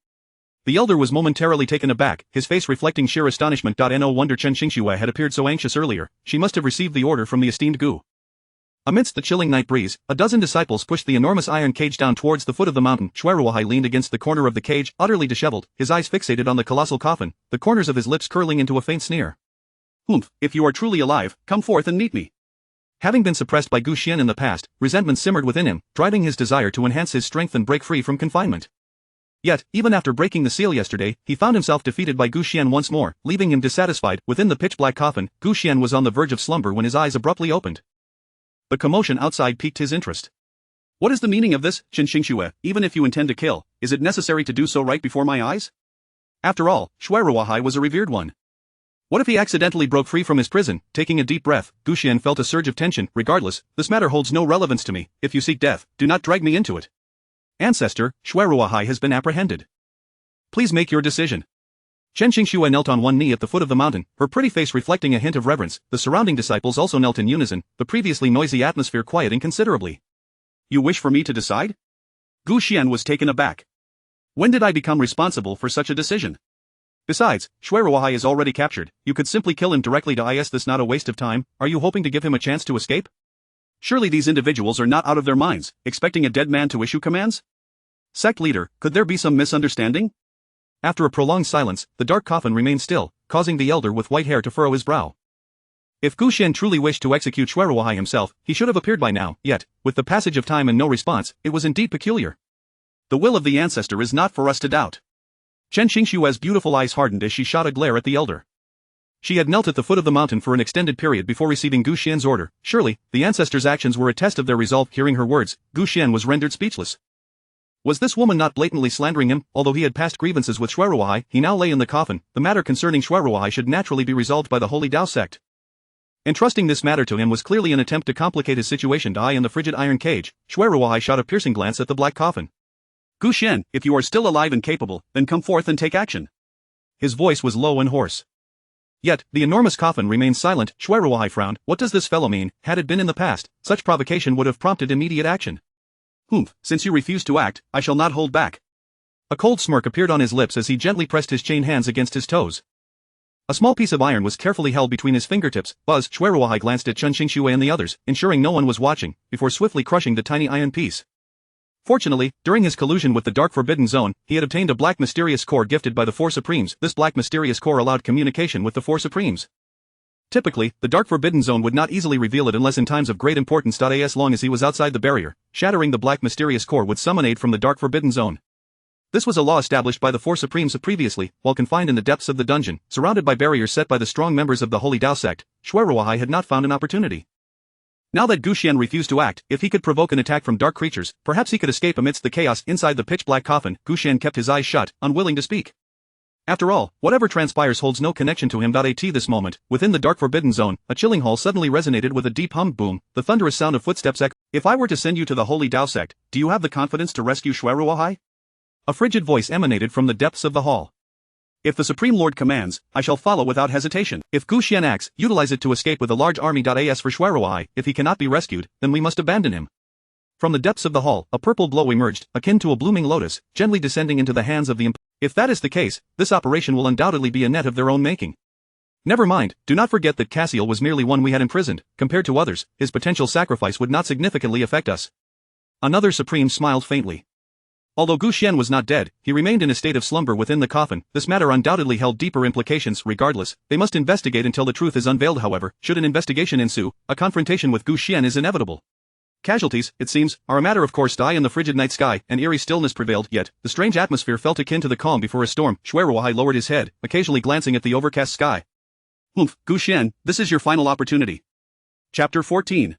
The elder was momentarily taken aback, his face reflecting sheer astonishment. No wonder Chen Xingxue had appeared so anxious earlier, she must have received the order from the esteemed Gu. Amidst the chilling night breeze, a dozen disciples pushed the enormous iron cage down towards the foot of the mountain. Shuiruohai leaned against the corner of the cage, utterly disheveled, his eyes fixated on the colossal coffin, the corners of his lips curling into a faint sneer. Humph, if you are truly alive, come forth and meet me. Having been suppressed by Gu Xian in the past, resentment simmered within him, driving his desire to enhance his strength and break free from confinement. Yet, even after breaking the seal yesterday, he found himself defeated by Gu Xian once more, leaving him dissatisfied. Within the pitch-black coffin, Gu Xian was on the verge of slumber when his eyes abruptly opened. The commotion outside piqued his interest. What is the meaning of this, Chen Xingxue? Even if you intend to kill, is it necessary to do so right before my eyes? After all, Shuiruohai was a revered one. What if he accidentally broke free from his prison? Taking a deep breath, Gu Xian felt a surge of tension. Regardless, this matter holds no relevance to me. If you seek death, do not drag me into it. Ancestor, Shuiruohai has been apprehended. Please make your decision. Chen Xingxue knelt on one knee at the foot of the mountain, her pretty face reflecting a hint of reverence. The surrounding disciples also knelt in unison, the previously noisy atmosphere quieting considerably. You wish for me to decide? Gu Xian was taken aback. When did I become responsible for such a decision? Besides, Shuiruohai is already captured, you could simply kill him directly. Is this not a waste of time? Are you hoping to give him a chance to escape? Surely these individuals are not out of their minds, expecting a dead man to issue commands? Sect leader, could there be some misunderstanding? After a prolonged silence, the dark coffin remained still, causing the elder with white hair to furrow his brow. If Gu Xian truly wished to execute Shuiruohai himself, he should have appeared by now, yet, with the passage of time and no response, it was indeed peculiar. The will of the ancestor is not for us to doubt. Chen Xingxue's beautiful eyes hardened as she shot a glare at the elder. She had knelt at the foot of the mountain for an extended period before receiving Gu Xian's order. Surely, the ancestor's actions were a test of their resolve. Hearing her words, Gu Xian was rendered speechless. Was this woman not blatantly slandering him? Although he had past grievances with Shuiruohai, he now lay in the coffin. The matter concerning Shuiruohai should naturally be resolved by the Holy Dao sect. Entrusting this matter to him was clearly an attempt to complicate his situation. In the frigid iron cage, Shuiruohai shot a piercing glance at the black coffin. Gu Xian, if you are still alive and capable, then come forth and take action. His voice was low and hoarse. Yet, the enormous coffin remained silent. Shuiruohai frowned. What does this fellow mean? Had it been in the past, such provocation would have prompted immediate action. Humph, since you refuse to act, I shall not hold back. A cold smirk appeared on his lips as he gently pressed his chained hands against his toes. A small piece of iron was carefully held between his fingertips. Shuiruohai glanced at Chen Xingxue and the others, ensuring no one was watching, before swiftly crushing the tiny iron piece. Fortunately, during his collusion with the Dark Forbidden Zone, he had obtained a black mysterious core gifted by the Four Supremes. This black mysterious core allowed communication with the Four Supremes. Typically, the Dark Forbidden Zone would not easily reveal it unless in times of great importance. As long as he was outside the barrier, shattering the black mysterious core would summon aid from the Dark Forbidden Zone. This was a law established by the Four Supremes previously, while confined in the depths of the dungeon, surrounded by barriers set by the strong members of the Holy Dao sect. Shuiruohai had not found an opportunity. Now that Gu Xian refused to act, if he could provoke an attack from dark creatures, perhaps he could escape amidst the chaos inside the pitch-black coffin. Gu Xian kept his eyes shut, unwilling to speak. After all, whatever transpires holds no connection to him. At this moment, within the dark forbidden zone, a chilling hall suddenly resonated with a deep hummed boom, the thunderous sound of footsteps echoed. If I were to send you to the Holy Dao sect, do you have the confidence to rescue Xueruohai? A frigid voice emanated from the depths of the hall. If the Supreme Lord commands, I shall follow without hesitation. If Gu Xian acts, utilize it to escape with a large army. As for Xueruohai, if he cannot be rescued, then we must abandon him. From the depths of the hall, a purple glow emerged, akin to a blooming lotus, gently descending into the hands of the If that is the case, this operation will undoubtedly be a net of their own making. Never mind, do not forget that Cassiel was merely one we had imprisoned. Compared to others, his potential sacrifice would not significantly affect us. Another Supreme smiled faintly. Although Gu Xian was not dead, he remained in a state of slumber within the coffin. This matter undoubtedly held deeper implications. Regardless, they must investigate until the truth is unveiled. However, should an investigation ensue, a confrontation with Gu Xian is inevitable. Casualties, it seems, are a matter of course. In the frigid night sky, an eerie stillness prevailed, yet, the strange atmosphere felt akin to the calm before a storm. Xueruohai lowered his head, occasionally glancing at the overcast sky. Gu Xian, this is your final opportunity. Chapter 14.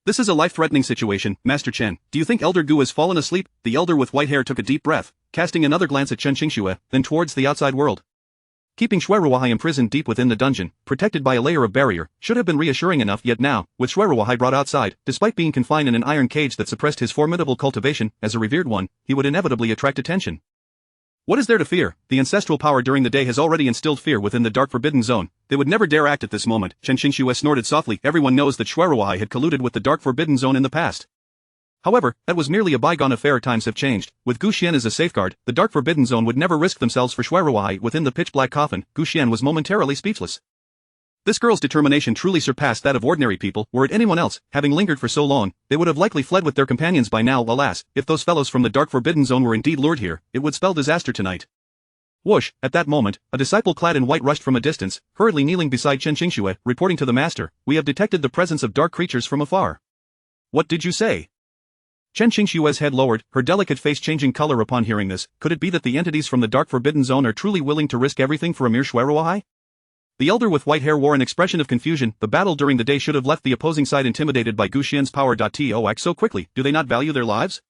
This is a life-threatening situation, Master Chen. Do you think Elder Gu has fallen asleep? The elder with white hair took a deep breath, casting another glance at Chen Qingxue, then towards the outside world. Keeping Xueruohai imprisoned deep within the dungeon, protected by a layer of barrier, should have been reassuring enough. Yet now, with Xueruohai brought outside, despite being confined in an iron cage that suppressed his formidable cultivation, as a revered one, he would inevitably attract attention. What is there to fear? The ancestral power during the day has already instilled fear within the dark forbidden zone. They would never dare act at this moment. Chen Qingxue snorted softly. Everyone knows that Xueruohai had colluded with the dark forbidden zone in the past. However, that was merely a bygone affair. Times have changed. With Gu Xian as a safeguard, the dark forbidden zone would never risk themselves for Xueruohai. Within the pitch-black coffin, Gu Xian was momentarily speechless. This girl's determination truly surpassed that of ordinary people. Were it anyone else, having lingered for so long, they would have likely fled with their companions by now. Alas, if those fellows from the dark forbidden zone were indeed lured here, it would spell disaster tonight. Whoosh! At that moment, a disciple clad in white rushed from a distance, hurriedly kneeling beside Chen Qingxue, reporting to the master, "We have detected the presence of dark creatures from afar." "What did you say?" Chen Qingxue's head lowered, her delicate face changing color upon hearing this. Could it be that the entities from the dark forbidden zone are truly willing to risk everything for a mere Xueruohai? The elder with white hair wore an expression of confusion. The battle during the day should have left the opposing side intimidated by Gu Xian's power. To act so quickly, do they not value their lives?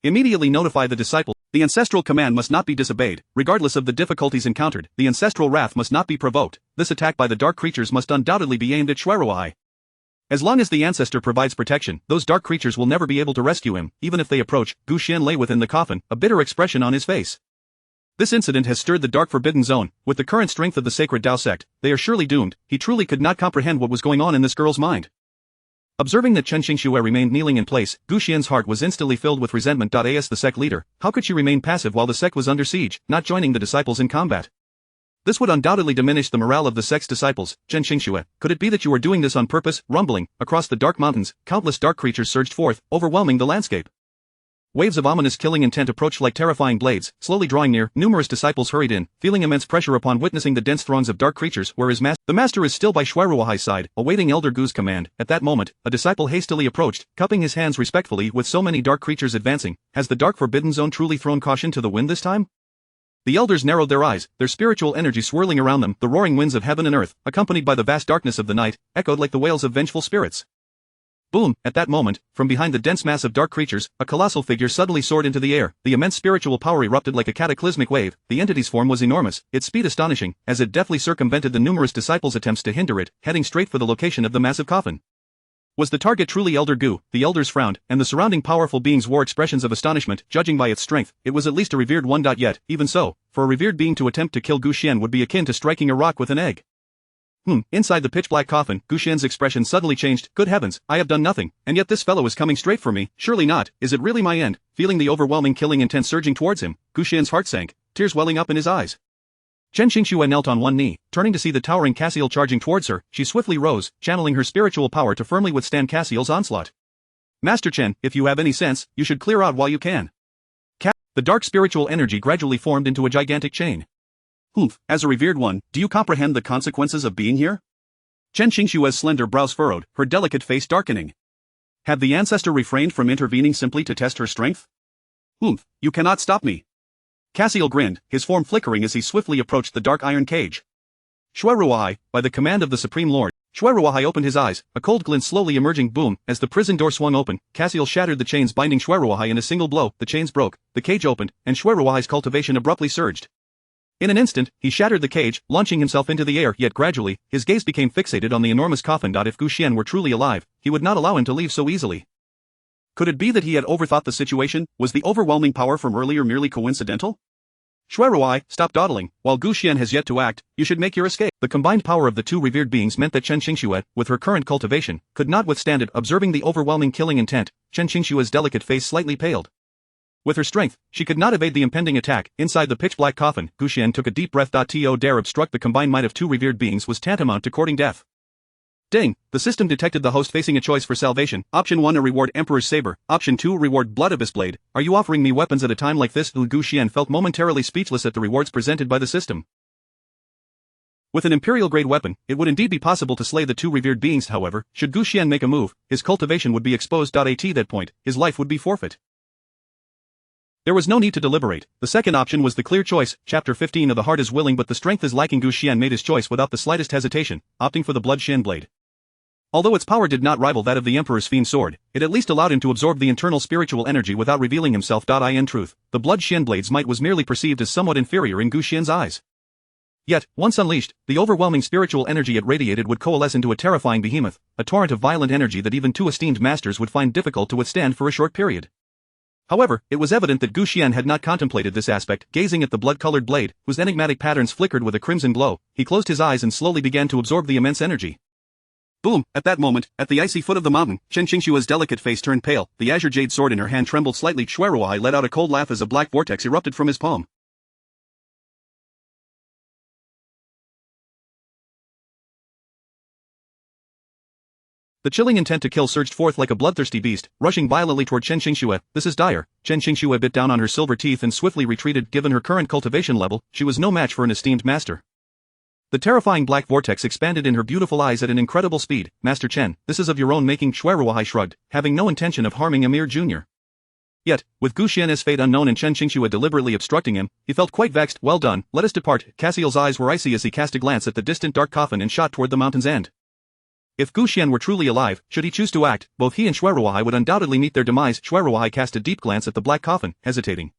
Immediately notify the disciple. The ancestral command must not be disobeyed, regardless of the difficulties encountered. The ancestral wrath must not be provoked. This attack by the dark creatures must undoubtedly be aimed at Xueruohai. As long as the ancestor provides protection, those dark creatures will never be able to rescue him. Even if they approach, Gu Xian lay within the coffin, a bitter expression on his face. This incident has stirred the dark forbidden zone. With the current strength of the sacred Dao sect, they are surely doomed. He truly could not comprehend what was going on in this girl's mind. Observing that Chen Qingxue remained kneeling in place, Gu Xian's heart was instantly filled with resentment. As the sect leader, how could she remain passive while the sect was under siege, not joining the disciples in combat? This would undoubtedly diminish the morale of the sect's disciples. Chen Qingxue, could it be that you are doing this on purpose? Rumbling, across the dark mountains, countless dark creatures surged forth, overwhelming the landscape. Waves of ominous killing intent approached like terrifying blades, slowly drawing near. Numerous disciples hurried in, feeling immense pressure upon witnessing the dense throngs of dark creatures. Where is the master is still by Xueruohai's side, awaiting Elder Gu's command. At that moment, a disciple hastily approached, cupping his hands respectfully. With so many dark creatures advancing, has the dark forbidden zone truly thrown caution to the wind this time? The elders narrowed their eyes, their spiritual energy swirling around them. The roaring winds of heaven and earth, accompanied by the vast darkness of the night, echoed like the wails of vengeful spirits. Boom! At that moment, from behind the dense mass of dark creatures, a colossal figure suddenly soared into the air. The immense spiritual power erupted like a cataclysmic wave. The entity's form was enormous, its speed astonishing, as it deftly circumvented the numerous disciples' attempts to hinder it, heading straight for the location of the massive coffin. Was the target truly Elder Gu? The elders frowned, and the surrounding powerful beings wore expressions of astonishment. Judging by its strength, it was at least a revered one. Yet, even so, for a revered being to attempt to kill Gu Xian would be akin to striking a rock with an egg. Inside the pitch-black coffin, Gu Xian's expression suddenly changed. Good heavens, I have done nothing, and yet this fellow is coming straight for me. Surely not. Is it really my end? Feeling the overwhelming killing intent surging towards him, Gu Xian's heart sank, tears welling up in his eyes. Chen Qingxue knelt on one knee, turning to see the towering Cassiel charging towards her. She swiftly rose, channeling her spiritual power to firmly withstand Cassiel's onslaught. Master Chen, if you have any sense, you should clear out while you can. The dark spiritual energy gradually formed into a gigantic chain. As a revered one, do you comprehend the consequences of being here? Chen Qingxue's slender brows furrowed, her delicate face darkening. Had the ancestor refrained from intervening simply to test her strength? You cannot stop me. Cassiel grinned, his form flickering as he swiftly approached the dark iron cage. Xueruohai, by the command of the Supreme Lord. Xueruohai opened his eyes, a cold glint slowly emerging. Boom! As the prison door swung open, Cassiel shattered the chains binding Xueruohai in a single blow. The chains broke, the cage opened, and Xueruohai's cultivation abruptly surged. In an instant, he shattered the cage, launching himself into the air, yet gradually, his gaze became fixated on the enormous coffin. If Gu Xian were truly alive, he would not allow him to leave so easily. Could it be that he had overthought the situation? Was the overwhelming power from earlier merely coincidental? Shui Ruai, stop dawdling. While Gu Xian has yet to act, you should make your escape. The combined power of the two revered beings meant that Chen Qingxue, with her current cultivation, could not withstand it. Observing the overwhelming killing intent, Chen Qingxue's delicate face slightly paled. With her strength, she could not evade the impending attack. Inside the pitch-black coffin, Gu Xian took a deep breath. To dare obstruct the combined might of two revered beings was tantamount to courting death. Ding! The system detected the host facing a choice for salvation. Option 1, a reward Emperor's Saber. Option 2, reward Blood Abyss Blade. Are you offering me weapons at a time like this? Gu Xian felt momentarily speechless at the rewards presented by the system. With an Imperial-grade weapon, it would indeed be possible to slay the two revered beings. However, should Gu Xian make a move, his cultivation would be exposed. At that point, his life would be forfeit. There was no need to deliberate. The second option was the clear choice. Chapter 15 of The Heart is willing but the strength is lacking. Gu Xian made his choice without the slightest hesitation, opting for the Blood Shin Blade. Although its power did not rival that of the Emperor's Fiend Sword, it at least allowed him to absorb the internal spiritual energy without revealing himself. In truth, the Blood Shin Blade's might was merely perceived as somewhat inferior in Gu Xian's eyes. Yet, once unleashed, the overwhelming spiritual energy it radiated would coalesce into a terrifying behemoth, a torrent of violent energy that even two esteemed masters would find difficult to withstand for a short period. However, it was evident that Gu Xian had not contemplated this aspect. Gazing at the blood-colored blade, whose enigmatic patterns flickered with a crimson glow, he closed his eyes and slowly began to absorb the immense energy. Boom! At that moment, at the icy foot of the mountain, Chen Qingxue's delicate face turned pale, the azure jade sword in her hand trembled slightly. Shui Ruai let out a cold laugh as a black vortex erupted from his palm. The chilling intent to kill surged forth like a bloodthirsty beast, rushing violently toward Chen Qingxue. This is dire. Chen Qingxue bit down on her silver teeth and swiftly retreated. Given her current cultivation level, she was no match for an esteemed master. The terrifying black vortex expanded in her beautiful eyes at an incredible speed. Master Chen, this is of your own making. Shui Ruai shrugged, having no intention of harming Amir Jr. Yet, with Gu Xian's fate unknown and Chen Qingxue deliberately obstructing him, he felt quite vexed. Well done, let us depart. Cassiel's eyes were icy as he cast a glance at the distant dark coffin and shot toward the mountain's end. If Gu Xian were truly alive, should he choose to act, both he and Shui Ruai would undoubtedly meet their demise. Shui Ruai cast a deep glance at the black coffin, hesitating.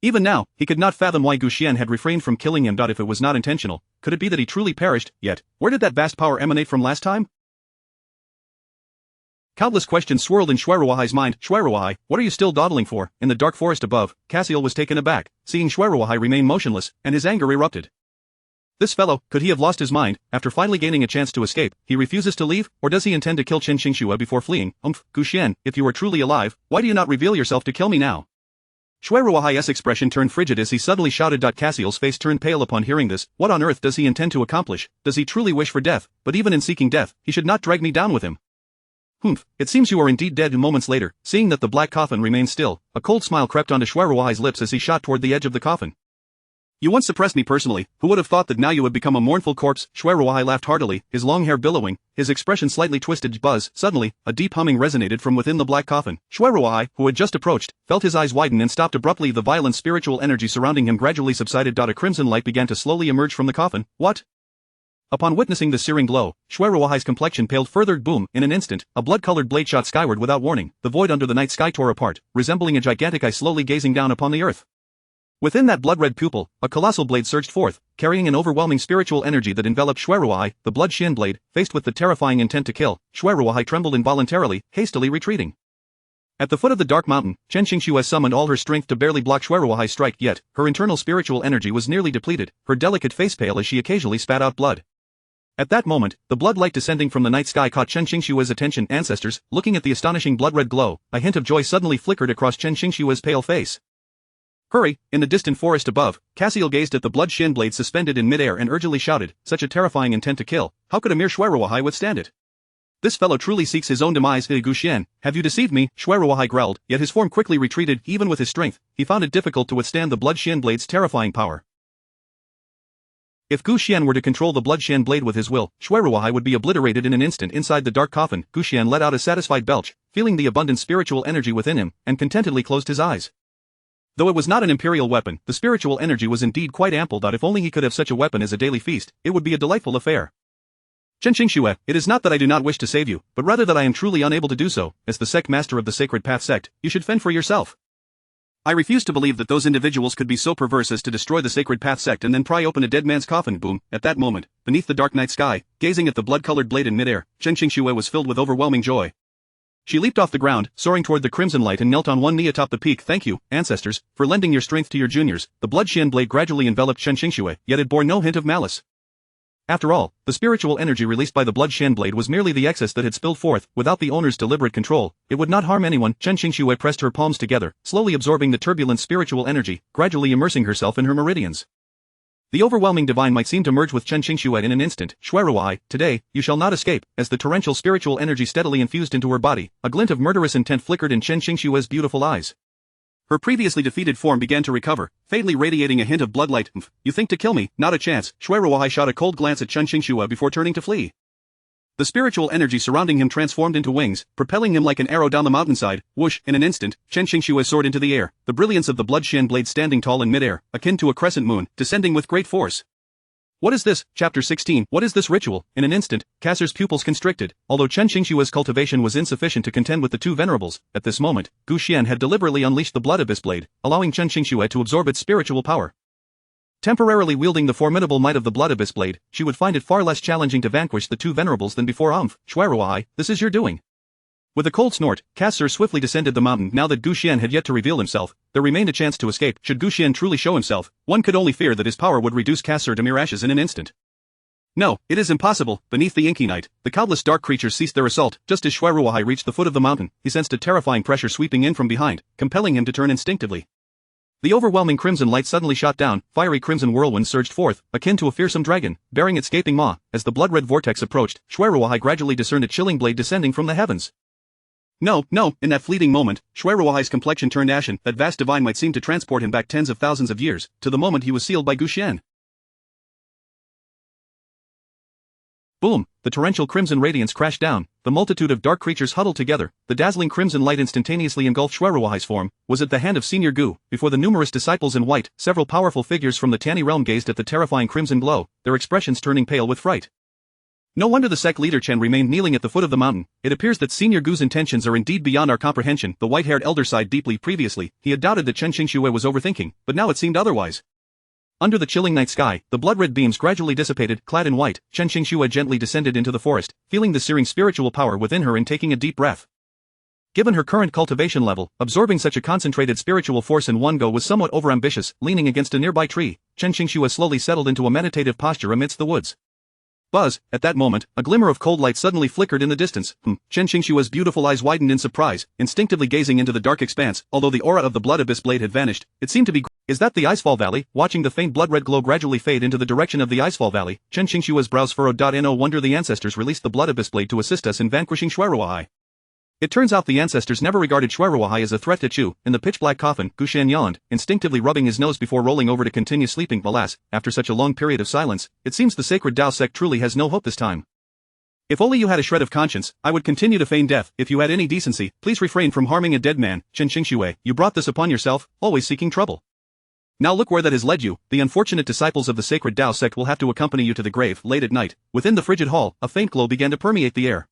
Even now, he could not fathom why Gu Xian had refrained from killing him. If it was not intentional, could it be that he truly perished? Yet, where did that vast power emanate from last time? Countless questions swirled in Shui Ruai's mind. Shui Ruai, what are you still dawdling for? In the dark forest above, Cassiel was taken aback, seeing Shui Ruai remain motionless, and his anger erupted. This fellow, could he have lost his mind? After finally gaining a chance to escape, he refuses to leave, or does he intend to kill Chen Qingxue before fleeing? Gu Xian, if you are truly alive, why do you not reveal yourself to kill me now? Shui Ruai's expression turned frigid as he suddenly shouted. Cassiel's face turned pale upon hearing this. What on earth does he intend to accomplish? Does he truly wish for death? But even in seeking death, he should not drag me down with him. It seems you are indeed dead. Moments later, seeing that the black coffin remained still, a cold smile crept onto Shui Ruai's lips as he shot toward the edge of the coffin. You once suppressed me personally, who would have thought that now you would become a mournful corpse? Shui Ruai laughed heartily, his long hair billowing, his expression slightly twisted. Buzz, suddenly, a deep humming resonated from within the black coffin. Shui Ruai, who had just approached, felt his eyes widen and stopped abruptly. The violent spiritual energy surrounding him gradually subsided. A crimson light began to slowly emerge from the coffin. What? Upon witnessing the searing glow, Shui Ruai's complexion paled further. Boom! In an instant, a blood-colored blade shot skyward without warning. The void under the night sky tore apart, resembling a gigantic eye slowly gazing down upon the earth. Within that blood-red pupil, a colossal blade surged forth, carrying an overwhelming spiritual energy that enveloped Shui Ruai. The Blood Shin Blade, faced with the terrifying intent to kill, Shui Ruai trembled involuntarily, hastily retreating. At the foot of the dark mountain, Chen Qingxue summoned all her strength to barely block Shui Ruai's strike, yet, her internal spiritual energy was nearly depleted, her delicate face pale as she occasionally spat out blood. At that moment, the blood light descending from the night sky caught Chen Qingxue's attention. Ancestors, looking at the astonishing blood-red glow, a hint of joy suddenly flickered across Chen Qingxue's pale face. Hurry! In the distant forest above, Cassiel gazed at the blood shin blade suspended in midair and urgently shouted, such a terrifying intent to kill, how could a mere Shui Ruai withstand it? This fellow truly seeks his own demise. Gu Xian, have you deceived me? Shui Ruai growled, yet his form quickly retreated. Even with his strength, he found it difficult to withstand the blood shin blade's terrifying power. If Gu Xian were to control the blood shin blade with his will, Shui Ruai would be obliterated in an instant. Inside the dark coffin, Gu Xian let out a satisfied belch, feeling the abundant spiritual energy within him, and contentedly closed his eyes. Though it was not an imperial weapon, the spiritual energy was indeed quite ample. If only he could have such a weapon as a daily feast, it would be a delightful affair. Chen Qingxue, it is not that I do not wish to save you, but rather that I am truly unable to do so. As the sect master of the Sacred Path sect, you should fend for yourself. I refuse to believe that those individuals could be so perverse as to destroy the Sacred Path sect and then pry open a dead man's coffin. Boom. At that moment, beneath the dark night sky, gazing at the blood-colored blade in midair, Chen Qingxue was filled with overwhelming joy. She leaped off the ground, soaring toward the crimson light and knelt on one knee atop the peak. Thank you, ancestors, for lending your strength to your juniors. The blood Xian blade gradually enveloped Chen Qingxue, yet it bore no hint of malice. After all, the spiritual energy released by the blood Xian blade was merely the excess that had spilled forth. Without the owner's deliberate control, it would not harm anyone. Chen Qingxue pressed her palms together, slowly absorbing the turbulent spiritual energy, gradually immersing herself in her meridians. The overwhelming divine might seemed to merge with Chen Qingxue in an instant. Shuiruai, today, you shall not escape. As the torrential spiritual energy steadily infused into her body, a glint of murderous intent flickered in Chen Qingxue's beautiful eyes. Her previously defeated form began to recover, faintly radiating a hint of bloodlight. You think to kill me? Not a chance. Shuiruai shot a cold glance at Chen Qingxue before turning to flee. The spiritual energy surrounding him transformed into wings, propelling him like an arrow down the mountainside. Whoosh, in an instant, Chen Qingxue soared into the air, the brilliance of the blood Xian blade standing tall in midair, akin to a crescent moon, descending with great force. What is this? Chapter 16. What is this ritual? In an instant, Kasser's pupils constricted. Although Chen Qingxue's cultivation was insufficient to contend with the two venerables, at this moment, Gu Xian had deliberately unleashed the blood abyss blade, allowing Chen Qingxue to absorb its spiritual power. Temporarily wielding the formidable might of the blood abyss blade, she would find it far less challenging to vanquish the two venerables than before. Shuiruai, this is your doing. With a cold snort, Kasser swiftly descended the mountain. Now that Gu Xian had yet to reveal himself, there remained a chance to escape. Should Gu Xian truly show himself, one could only fear that his power would reduce Kasser to mere ashes in an instant. No, it is impossible. Beneath the inky night, the countless dark creatures ceased their assault. Just as Shuiruai reached the foot of the mountain, he sensed a terrifying pressure sweeping in from behind, compelling him to turn instinctively. The overwhelming crimson light suddenly shot down, fiery crimson whirlwind surged forth, akin to a fearsome dragon, bearing its gaping maw. As the blood-red vortex approached, Shuiruai gradually discerned a chilling blade descending from the heavens. No, in that fleeting moment, Shuiruai's complexion turned ashen. That vast divine might seem to transport him back tens of thousands of years, to the moment he was sealed by Gu Xian. Boom! The torrential crimson radiance crashed down, the multitude of dark creatures huddled together, the dazzling crimson light instantaneously engulfed Shuiruai's form, was at the hand of Senior Gu. Before the numerous disciples in white, several powerful figures from the Tani realm gazed at the terrifying crimson glow, their expressions turning pale with fright. No wonder the sect leader Chen remained kneeling at the foot of the mountain. It appears that Senior Gu's intentions are indeed beyond our comprehension. The white-haired elder sighed deeply. Previously, he had doubted that Chen Qingxue was overthinking, but now it seemed otherwise. Under the chilling night sky, the blood-red beams gradually dissipated. Clad in white, Chen Qingxue gently descended into the forest, feeling the searing spiritual power within her and taking a deep breath. Given her current cultivation level, absorbing such a concentrated spiritual force in one go was somewhat overambitious. Leaning against a nearby tree, Chen Qingxue slowly settled into a meditative posture amidst the woods. Buzz, at that moment, a glimmer of cold light suddenly flickered in the distance. Chen Qingxue's beautiful eyes widened in surprise, instinctively gazing into the dark expanse. Although the aura of the blood abyss blade had vanished, it seemed to be. Is that the Icefall Valley? Watching the faint blood-red glow gradually fade into the direction of the Icefall Valley, Chen Qingxue's brows furrowed. No wonder the ancestors released the blood abyss blade to assist us in vanquishing Shuiruai. It turns out the ancestors never regarded Shuiruai as a threat to Chu. In the pitch-black coffin, Gu Xian yawned, instinctively rubbing his nose before rolling over to continue sleeping. Alas, after such a long period of silence, it seems the sacred Dao sect truly has no hope this time. If only you had a shred of conscience, I would continue to feign death. If you had any decency, please refrain from harming a dead man. Chen Qingxue, you brought this upon yourself, always seeking trouble. Now look where that has led you. The unfortunate disciples of the sacred Dao sect will have to accompany you to the grave. Late at night, within the frigid hall, a faint glow began to permeate the air.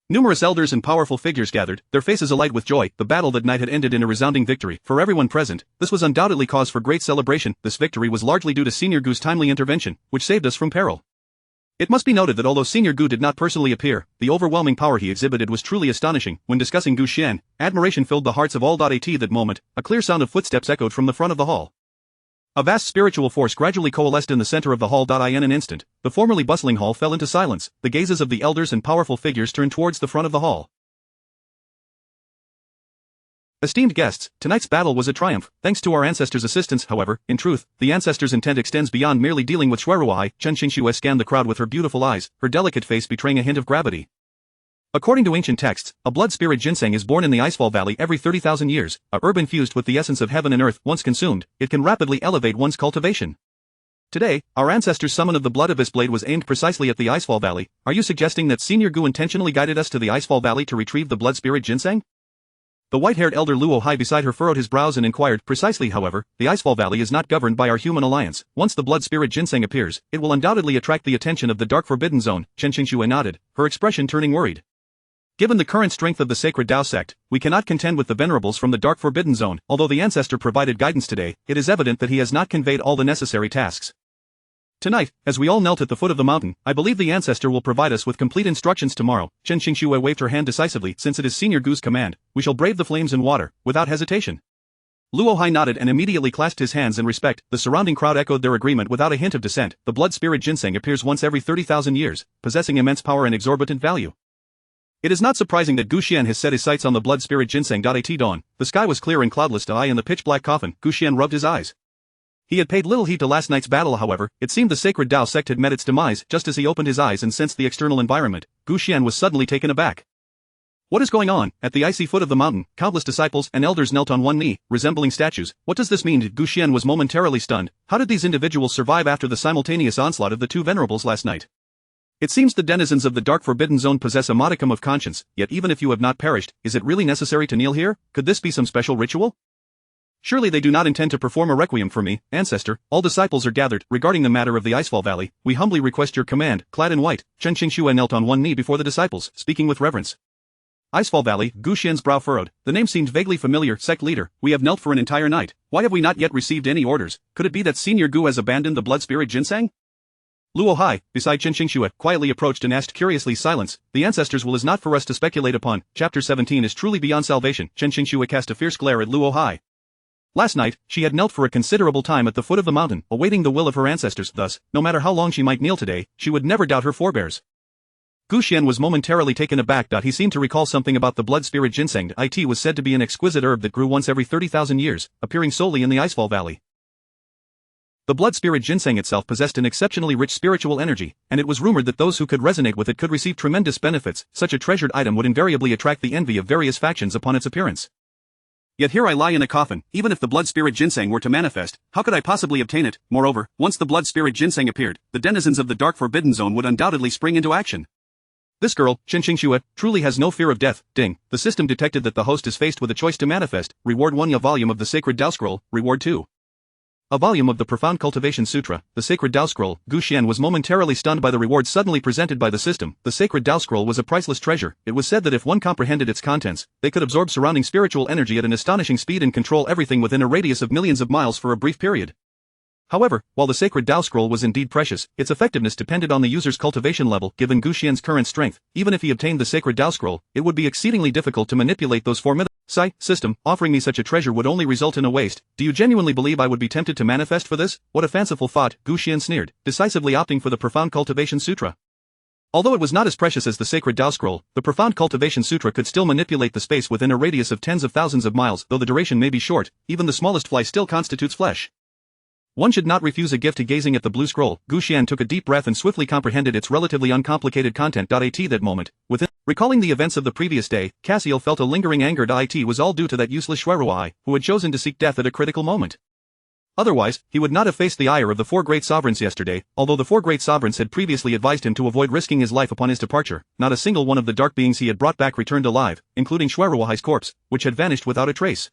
Numerous elders and powerful figures gathered, their faces alight with joy. The battle that night had ended in a resounding victory. For everyone present, this was undoubtedly cause for great celebration. This victory was largely due to Senior Gu's timely intervention, which saved us from peril. It must be noted that although Senior Gu did not personally appear, the overwhelming power he exhibited was truly astonishing. When discussing Gu Xian, admiration filled the hearts of all. At that moment, a clear sound of footsteps echoed from the front of the hall. A vast spiritual force gradually coalesced in the center of the hall. In an instant, the formerly bustling hall fell into silence. The gazes of the elders and powerful figures turned towards the front of the hall. Esteemed guests, tonight's battle was a triumph, thanks to our ancestors' assistance. However, in truth, the ancestors' intent extends beyond merely dealing with Shuiruai. Chen Qingxue scanned the crowd with her beautiful eyes, her delicate face betraying a hint of gravity. According to ancient texts, a blood spirit ginseng is born in the Icefall Valley every 30,000 years, a herb infused with the essence of heaven and earth. Once consumed, it can rapidly elevate one's cultivation. Today, our ancestors' summon of the blood abyss blade was aimed precisely at the Icefall Valley. Are you suggesting that Senior Gu intentionally guided us to the Icefall Valley to retrieve the blood spirit ginseng? The white-haired elder Luo Hai beside her furrowed his brows and inquired. Precisely. However, the Icefall Valley is not governed by our human alliance. Once the blood spirit ginseng appears, it will undoubtedly attract the attention of the dark forbidden zone. Chen Qingxue nodded, her expression turning worried. Given the current strength of the Sacred Tao sect, we cannot contend with the venerables from the Dark Forbidden Zone. Although the ancestor provided guidance today, it is evident that he has not conveyed all the necessary tasks. Tonight, as we all knelt at the foot of the mountain, I believe the ancestor will provide us with complete instructions tomorrow. Chen Qingxue waved her hand decisively. Since it is Senior Gu's command, we shall brave the flames and water, without hesitation. Luo Hai nodded and immediately clasped his hands in respect. The surrounding crowd echoed their agreement without a hint of dissent. The blood spirit ginseng appears once every 30,000 years, possessing immense power and exorbitant value. It is not surprising that Gu Xian has set his sights on the blood spirit ginseng. At dawn, the sky was clear and cloudless. In the pitch-black coffin, Gu Xian rubbed his eyes. He had paid little heed to last night's battle. However, it seemed the Sacred Tao sect had met its demise. Just as he opened his eyes and sensed the external environment, Gu Xian was suddenly taken aback. What is going on? At the icy foot of the mountain, countless disciples and elders knelt on one knee, resembling statues. What does this mean? Gu Xian was momentarily stunned. How did these individuals survive after the simultaneous onslaught of the two venerables last night? It seems the denizens of the Dark Forbidden Zone possess a modicum of conscience, yet even if you have not perished, is it really necessary to kneel here? Could this be some special ritual? Surely they do not intend to perform a requiem for me, ancestor. All disciples are gathered. Regarding the matter of the Icefall Valley, we humbly request your command. Clad in white, Chen Qingxue knelt on one knee before the disciples, speaking with reverence. Icefall Valley, Gu Xian's brow furrowed. The name seemed vaguely familiar. Sect leader, we have knelt for an entire night. Why have we not yet received any orders? Could it be that Senior Gu has abandoned the blood spirit ginseng? Luo Hai, beside Chen Qingxue, quietly approached and asked curiously. Silence. The ancestors' will is not for us to speculate upon. Chapter 17 is truly beyond salvation. Chen Qingxue cast a fierce glare at Luo Hai. Last night, she had knelt for a considerable time at the foot of the mountain, awaiting the will of her ancestors. Thus, no matter how long she might kneel today, she would never doubt her forebears. Gu Xian was momentarily taken aback. He seemed to recall something about the blood spirit ginseng. It was said to be an exquisite herb that grew once every 30,000 years, appearing solely in the Icefall Valley. The blood spirit ginseng itself possessed an exceptionally rich spiritual energy, and it was rumored that those who could resonate with it could receive tremendous benefits. Such a treasured item would invariably attract the envy of various factions upon its appearance. Yet here I lie in a coffin. Even if the blood spirit ginseng were to manifest, how could I possibly obtain it? Moreover, once the blood spirit ginseng appeared, the denizens of the Dark Forbidden Zone would undoubtedly spring into action. This girl, Chen Qingxue, truly has no fear of death. Ding. The system detected that the host is faced with a choice to manifest. Reward 1, a volume of the Sacred Tao Scroll. Reward 2, a volume of the Profound Cultivation Sutra, the Sacred Tao Scroll. Gu Xian was momentarily stunned by the reward suddenly presented by the system. The Sacred Tao Scroll was a priceless treasure. It was said that if one comprehended its contents, they could absorb surrounding spiritual energy at an astonishing speed and control everything within a radius of millions of miles for a brief period. However, while the Sacred Tao Scroll was indeed precious, its effectiveness depended on the user's cultivation level. Given Gu Xian's current strength, even if he obtained the Sacred Tao Scroll, it would be exceedingly difficult to manipulate those formidable system. Offering me such a treasure would only result in a waste. Do you genuinely believe I would be tempted to manifest for this? What a fanciful thought, Gu Xian sneered, decisively opting for the Profound Cultivation Sutra. Although it was not as precious as the Sacred Tao Scroll, the Profound Cultivation Sutra could still manipulate the space within a radius of tens of thousands of miles. Though the duration may be short, even the smallest fly still constitutes flesh. One should not refuse a gift to gazing at the blue scroll. Gu Xian took a deep breath and swiftly comprehended its relatively uncomplicated content. At that moment, recalling the events of the previous day, Cassiel felt a lingering anger. It was all due to that useless Shueruai, who had chosen to seek death at a critical moment. Otherwise, he would not have faced the ire of the four great sovereigns yesterday. Although the four great sovereigns had previously advised him to avoid risking his life upon his departure, not a single one of the dark beings he had brought back returned alive, including Shueruai's corpse, which had vanished without a trace.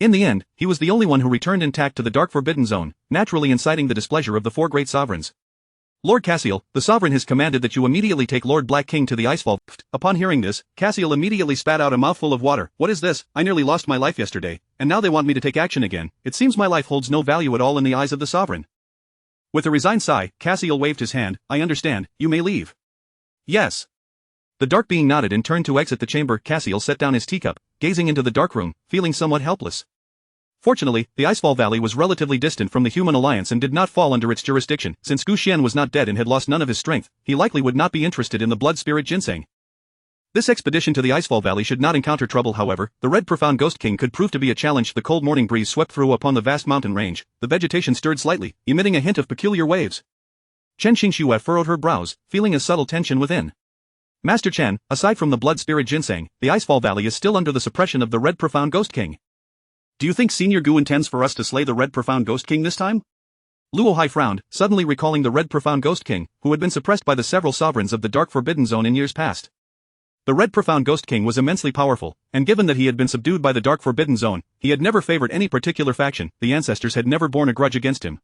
In the end, he was the only one who returned intact to the Dark Forbidden Zone, naturally inciting the displeasure of the four great sovereigns. Lord Cassiel, the sovereign has commanded that you immediately take Lord Black King to the Icefall. Upon hearing this, Cassiel immediately spat out a mouthful of water. What is this? I nearly lost my life yesterday, and now they want me to take action again. It seems my life holds no value at all in the eyes of the sovereign. With a resigned sigh, Cassiel waved his hand. I understand, you may leave. Yes. The dark being nodded and turned to exit the chamber. Cassiel set down his teacup, gazing into the dark room, feeling somewhat helpless. Fortunately, the Icefall Valley was relatively distant from the Human Alliance and did not fall under its jurisdiction. Since Gu Xian was not dead and had lost none of his strength, he likely would not be interested in the blood spirit ginseng. This expedition to the Icefall Valley should not encounter trouble. However, the Red Profound Ghost King could prove to be a challenge. The cold morning breeze swept through upon the vast mountain range. The vegetation stirred slightly, emitting a hint of peculiar waves. Chen Qingxue furrowed her brows, feeling a subtle tension within. Master Chen, aside from the blood spirit ginseng, the Icefall Valley is still under the suppression of the Red Profound Ghost King. Do you think Senior Gu intends for us to slay the Red Profound Ghost King this time? Luo Hai frowned, suddenly recalling the Red Profound Ghost King, who had been suppressed by the several sovereigns of the Dark Forbidden Zone in years past. The Red Profound Ghost King was immensely powerful, and given that he had been subdued by the Dark Forbidden Zone, he had never favored any particular faction. The ancestors had never borne a grudge against him.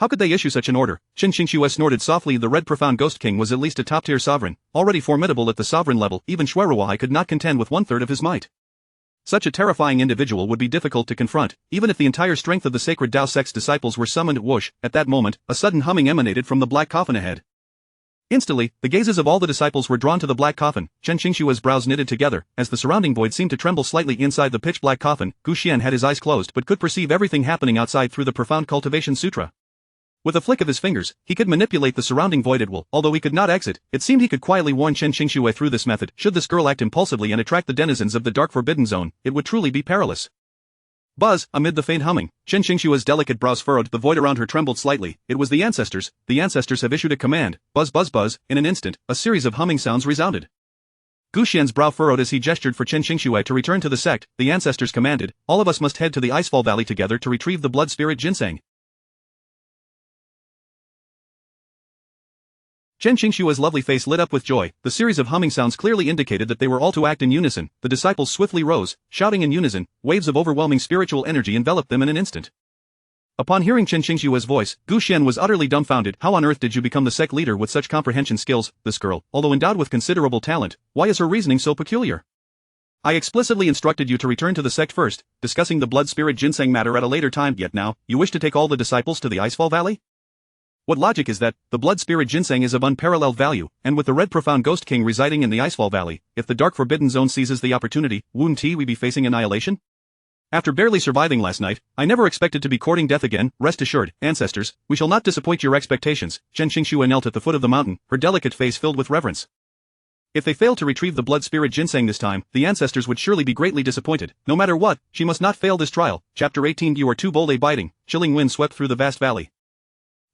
How could they issue such an order? Chen Xingxue snorted softly. The Red Profound Ghost King was at least a top-tier sovereign, already formidable at the sovereign level. Even Shuiruai could not contend with one-third of his might. Such a terrifying individual would be difficult to confront, even if the entire strength of the sacred Dao sect's disciples were summoned. Whoosh, at that moment, a sudden humming emanated from the black coffin ahead. Instantly, the gazes of all the disciples were drawn to the black coffin. Chen Xingxue's brows knitted together, as the surrounding void seemed to tremble slightly inside the pitch-black coffin. Gu Xian had his eyes closed but could perceive everything happening outside through the Profound Cultivation Sutra. With a flick of his fingers, he could manipulate the surrounding void at will. Although he could not exit, it seemed he could quietly warn Chen Xingxue through this method. Should this girl act impulsively and attract the denizens of the Dark Forbidden Zone, it would truly be perilous. Buzz, amid the faint humming, Chen Xingxue's delicate brows furrowed. The void around her trembled slightly. It was the ancestors. The ancestors have issued a command. Buzz, buzz, buzz. In an instant, a series of humming sounds resounded. Gu Xian's brow furrowed as he gestured for Chen Xingxue to return to the sect. The ancestors commanded, all of us must head to the Icefall Valley together to retrieve the blood spirit ginseng. Chen Xingxue's lovely face lit up with joy. The series of humming sounds clearly indicated that they were all to act in unison. The disciples swiftly rose, shouting in unison. Waves of overwhelming spiritual energy enveloped them in an instant. Upon hearing Chen Xingxue's voice, Gu Xian was utterly dumbfounded. How on earth did you become the sect leader with such comprehension skills? This girl, although endowed with considerable talent, why is her reasoning so peculiar? I explicitly instructed you to return to the sect first, discussing the blood spirit ginseng matter at a later time, yet now, you wish to take all the disciples to the Icefall Valley? What logic is that? The blood spirit ginseng is of unparalleled value, and with the Red Profound Ghost King residing in the Icefall Valley, if the Dark Forbidden Zone seizes the opportunity, wouldn't we be facing annihilation? After barely surviving last night, I never expected to be courting death again. Rest assured, ancestors, we shall not disappoint your expectations. Chen Xingxue knelt at the foot of the mountain, her delicate face filled with reverence. If they failed to retrieve the blood spirit ginseng this time, the ancestors would surely be greatly disappointed. No matter what, she must not fail this trial. Chapter 18. You are too bold. A biting, chilling wind swept through the vast valley.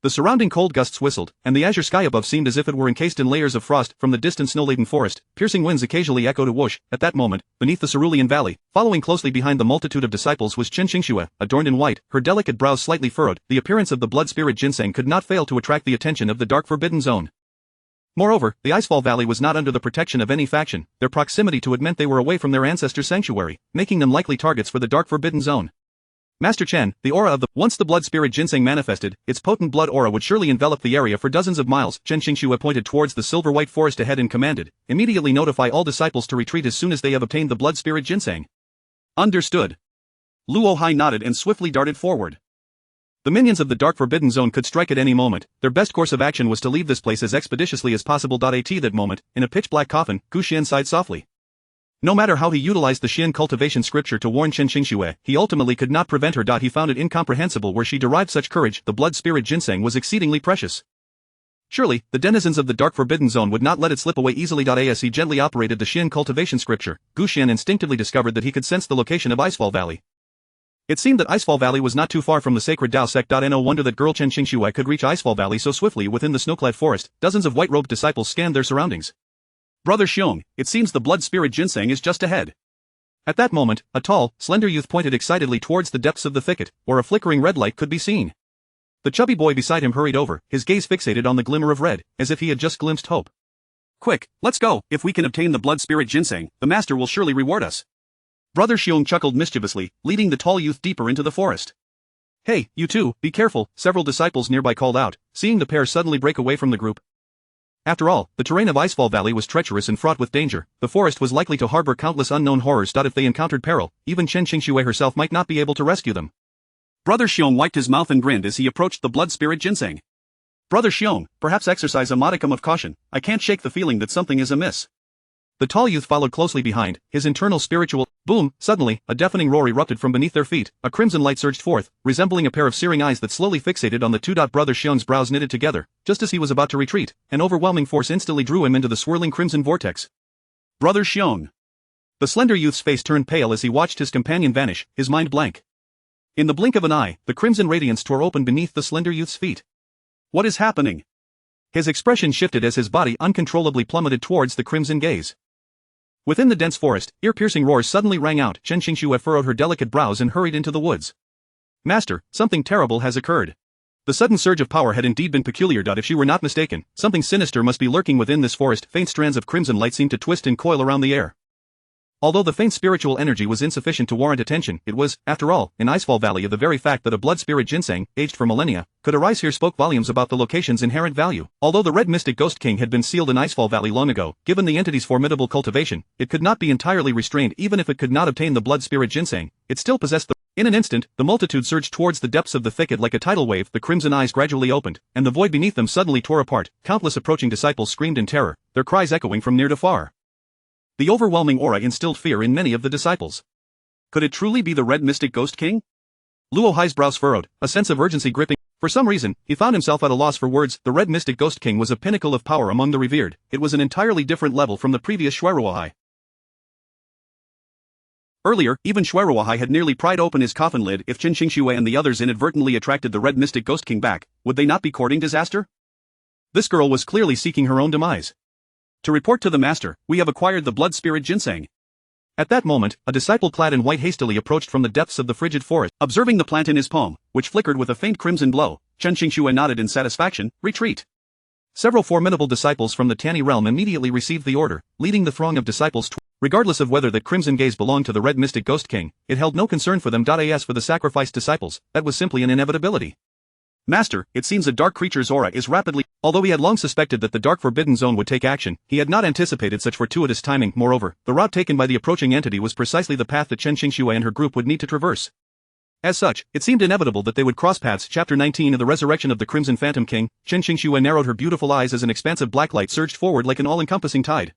The surrounding cold gusts whistled, and the azure sky above seemed as if it were encased in layers of frost. From the distant snow-laden forest, piercing winds occasionally echoed a whoosh. At that moment, beneath the cerulean valley, following closely behind the multitude of disciples was Chen Xingxue, adorned in white, her delicate brows slightly furrowed. The appearance of the blood spirit ginseng could not fail to attract the attention of the Dark Forbidden Zone. Moreover, the Icefall Valley was not under the protection of any faction. Their proximity to it meant they were away from their ancestors' sanctuary, making them likely targets for the Dark Forbidden Zone. Master Chen, the aura of the— Once the blood spirit ginseng manifested, its potent blood aura would surely envelop the area for dozens of miles. Chen Xingxue pointed towards the silver-white forest ahead and commanded, immediately notify all disciples to retreat as soon as they have obtained the blood spirit ginseng. Understood. Luo Hai nodded and swiftly darted forward. The minions of the Dark Forbidden Zone could strike at any moment. Their best course of action was to leave this place as expeditiously as possible. At that moment, in a pitch-black coffin, Gu Xian sighed softly. No matter how he utilized the Xian cultivation scripture to warn Chen Xingxue, he ultimately could not prevent her. He found it incomprehensible where she derived such courage. The blood spirit ginseng was exceedingly precious. Surely, the denizens of the Dark Forbidden Zone would not let it slip away easily. As he gently operated the Xian cultivation scripture, Gu Xian instinctively discovered that he could sense the location of Icefall Valley. It seemed that Icefall Valley was not too far from the sacred Dao sect. No wonder that girl Chen Xingxue could reach Icefall Valley so swiftly. Within the snow-clad forest, dozens of white-robed disciples scanned their surroundings. Brother Xiong, it seems the blood spirit ginseng is just ahead. At that moment, a tall, slender youth pointed excitedly towards the depths of the thicket, where a flickering red light could be seen. The chubby boy beside him hurried over, his gaze fixated on the glimmer of red, as if he had just glimpsed hope. Quick, let's go. If we can obtain the blood spirit ginseng, the master will surely reward us. Brother Xiong chuckled mischievously, leading the tall youth deeper into the forest. Hey, you two, be careful, several disciples nearby called out, seeing the pair suddenly break away from the group. After all, the terrain of Icefall Valley was treacherous and fraught with danger. The forest was likely to harbor countless unknown horrors. If they encountered peril, even Chen Xingxue herself might not be able to rescue them. Brother Xiong wiped his mouth and grinned as he approached the blood spirit ginseng. Brother Xiong, perhaps exercise a modicum of caution. I can't shake the feeling that something is amiss. The tall youth followed closely behind, his internal spiritual— Boom! Suddenly, a deafening roar erupted from beneath their feet. A crimson light surged forth, resembling a pair of searing eyes that slowly fixated on the two. Brother Xiong's brows knitted together. Just as he was about to retreat, an overwhelming force instantly drew him into the swirling crimson vortex. Brother Xiong. The slender youth's face turned pale as he watched his companion vanish, his mind blank. In the blink of an eye, the crimson radiance tore open beneath the slender youth's feet. What is happening? His expression shifted as his body uncontrollably plummeted towards the crimson gaze. Within the dense forest, ear-piercing roars suddenly rang out. Chen Xingxue furrowed her delicate brows and hurried into the woods. Master, something terrible has occurred. The sudden surge of power had indeed been peculiar. If she were not mistaken, something sinister must be lurking within this forest. Faint strands of crimson light seemed to twist and coil around the air. Although the faint spiritual energy was insufficient to warrant attention, it was, after all, in Icefall Valley. The very fact that a blood spirit ginseng, aged for millennia, could arise here spoke volumes about the location's inherent value. Although the Red Mystic Ghost King had been sealed in Icefall Valley long ago, given the entity's formidable cultivation, it could not be entirely restrained. Even if it could not obtain the blood spirit ginseng, it still possessed the... In an instant, the multitude surged towards the depths of the thicket like a tidal wave. The crimson eyes gradually opened, and the void beneath them suddenly tore apart. Countless approaching disciples screamed in terror, their cries echoing from near to far. The overwhelming aura instilled fear in many of the disciples. Could it truly be the Red Mystic Ghost King? Luo Hai's brows furrowed, a sense of urgency gripping. For some reason, he found himself at a loss for words. The Red Mystic Ghost King was a pinnacle of power among the revered. It was an entirely different level from the previous Shuiruohai. Earlier, even Shuiruohai had nearly pried open his coffin lid. If Chen Qingxue and the others inadvertently attracted the Red Mystic Ghost King back, would they not be courting disaster? This girl was clearly seeking her own demise. To report to the master, we have acquired the blood spirit ginseng. At that moment, a disciple clad in white hastily approached from the depths of the frigid forest. Observing the plant in his palm, which flickered with a faint crimson glow, Chen Qingxue nodded in satisfaction. Retreat. Several formidable disciples from the Tani realm immediately received the order, leading the throng of disciples regardless of whether that crimson gaze belonged to the Red Mystic Ghost King, it held no concern for them. As for the sacrificed disciples, that was simply an inevitability. Master, it seems a dark creature's aura is rapidly... Although he had long suspected that the Dark Forbidden Zone would take action, he had not anticipated such fortuitous timing. Moreover, the route taken by the approaching entity was precisely the path that Chen Qingxue and her group would need to traverse. As such, it seemed inevitable that they would cross paths. Chapter 19 of the Resurrection of the Crimson Phantom King. Chen Qingxue narrowed her beautiful eyes as an expansive black light surged forward like an all-encompassing tide.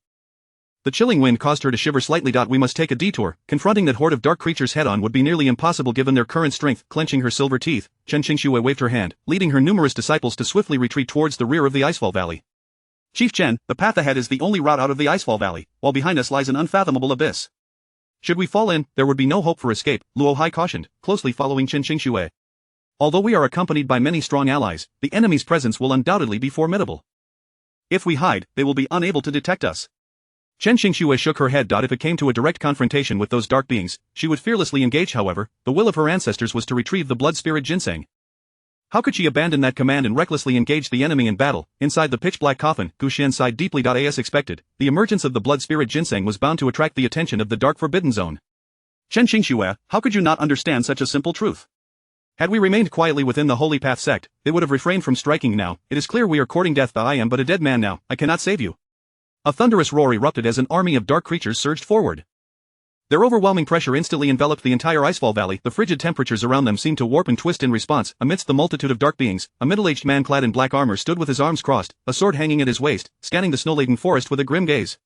The chilling wind caused her to shiver slightly. We must take a detour. Confronting that horde of dark creatures head-on would be nearly impossible given their current strength. Clenching her silver teeth, Chen Qingxue waved her hand, leading her numerous disciples to swiftly retreat towards the rear of the Icefall Valley. Chief Chen, the path ahead is the only route out of the Icefall Valley, while behind us lies an unfathomable abyss. Should we fall in, there would be no hope for escape, Luo Hai cautioned, closely following Chen Qingxue. Although we are accompanied by many strong allies, the enemy's presence will undoubtedly be formidable. If we hide, they will be unable to detect us. Chen Qingxue shook her head. If it came to a direct confrontation with those dark beings, she would fearlessly engage. However, the will of her ancestors was to retrieve the blood spirit ginseng. How could she abandon that command and recklessly engage the enemy in battle? Inside the pitch-black coffin, Gu Xian sighed deeply. As expected, the emergence of the blood spirit ginseng was bound to attract the attention of the Dark Forbidden Zone. Chen Qingxue, how could you not understand such a simple truth? Had we remained quietly within the Holy Path sect, they would have refrained from striking. Now, it is clear we are courting death. I am but a dead man now, I cannot save you. A thunderous roar erupted as an army of dark creatures surged forward. Their overwhelming pressure instantly enveloped the entire Icefall Valley. The frigid temperatures around them seemed to warp and twist in response. Amidst the multitude of dark beings, a middle-aged man clad in black armor stood with his arms crossed, a sword hanging at his waist, scanning the snow-laden forest with a grim gaze.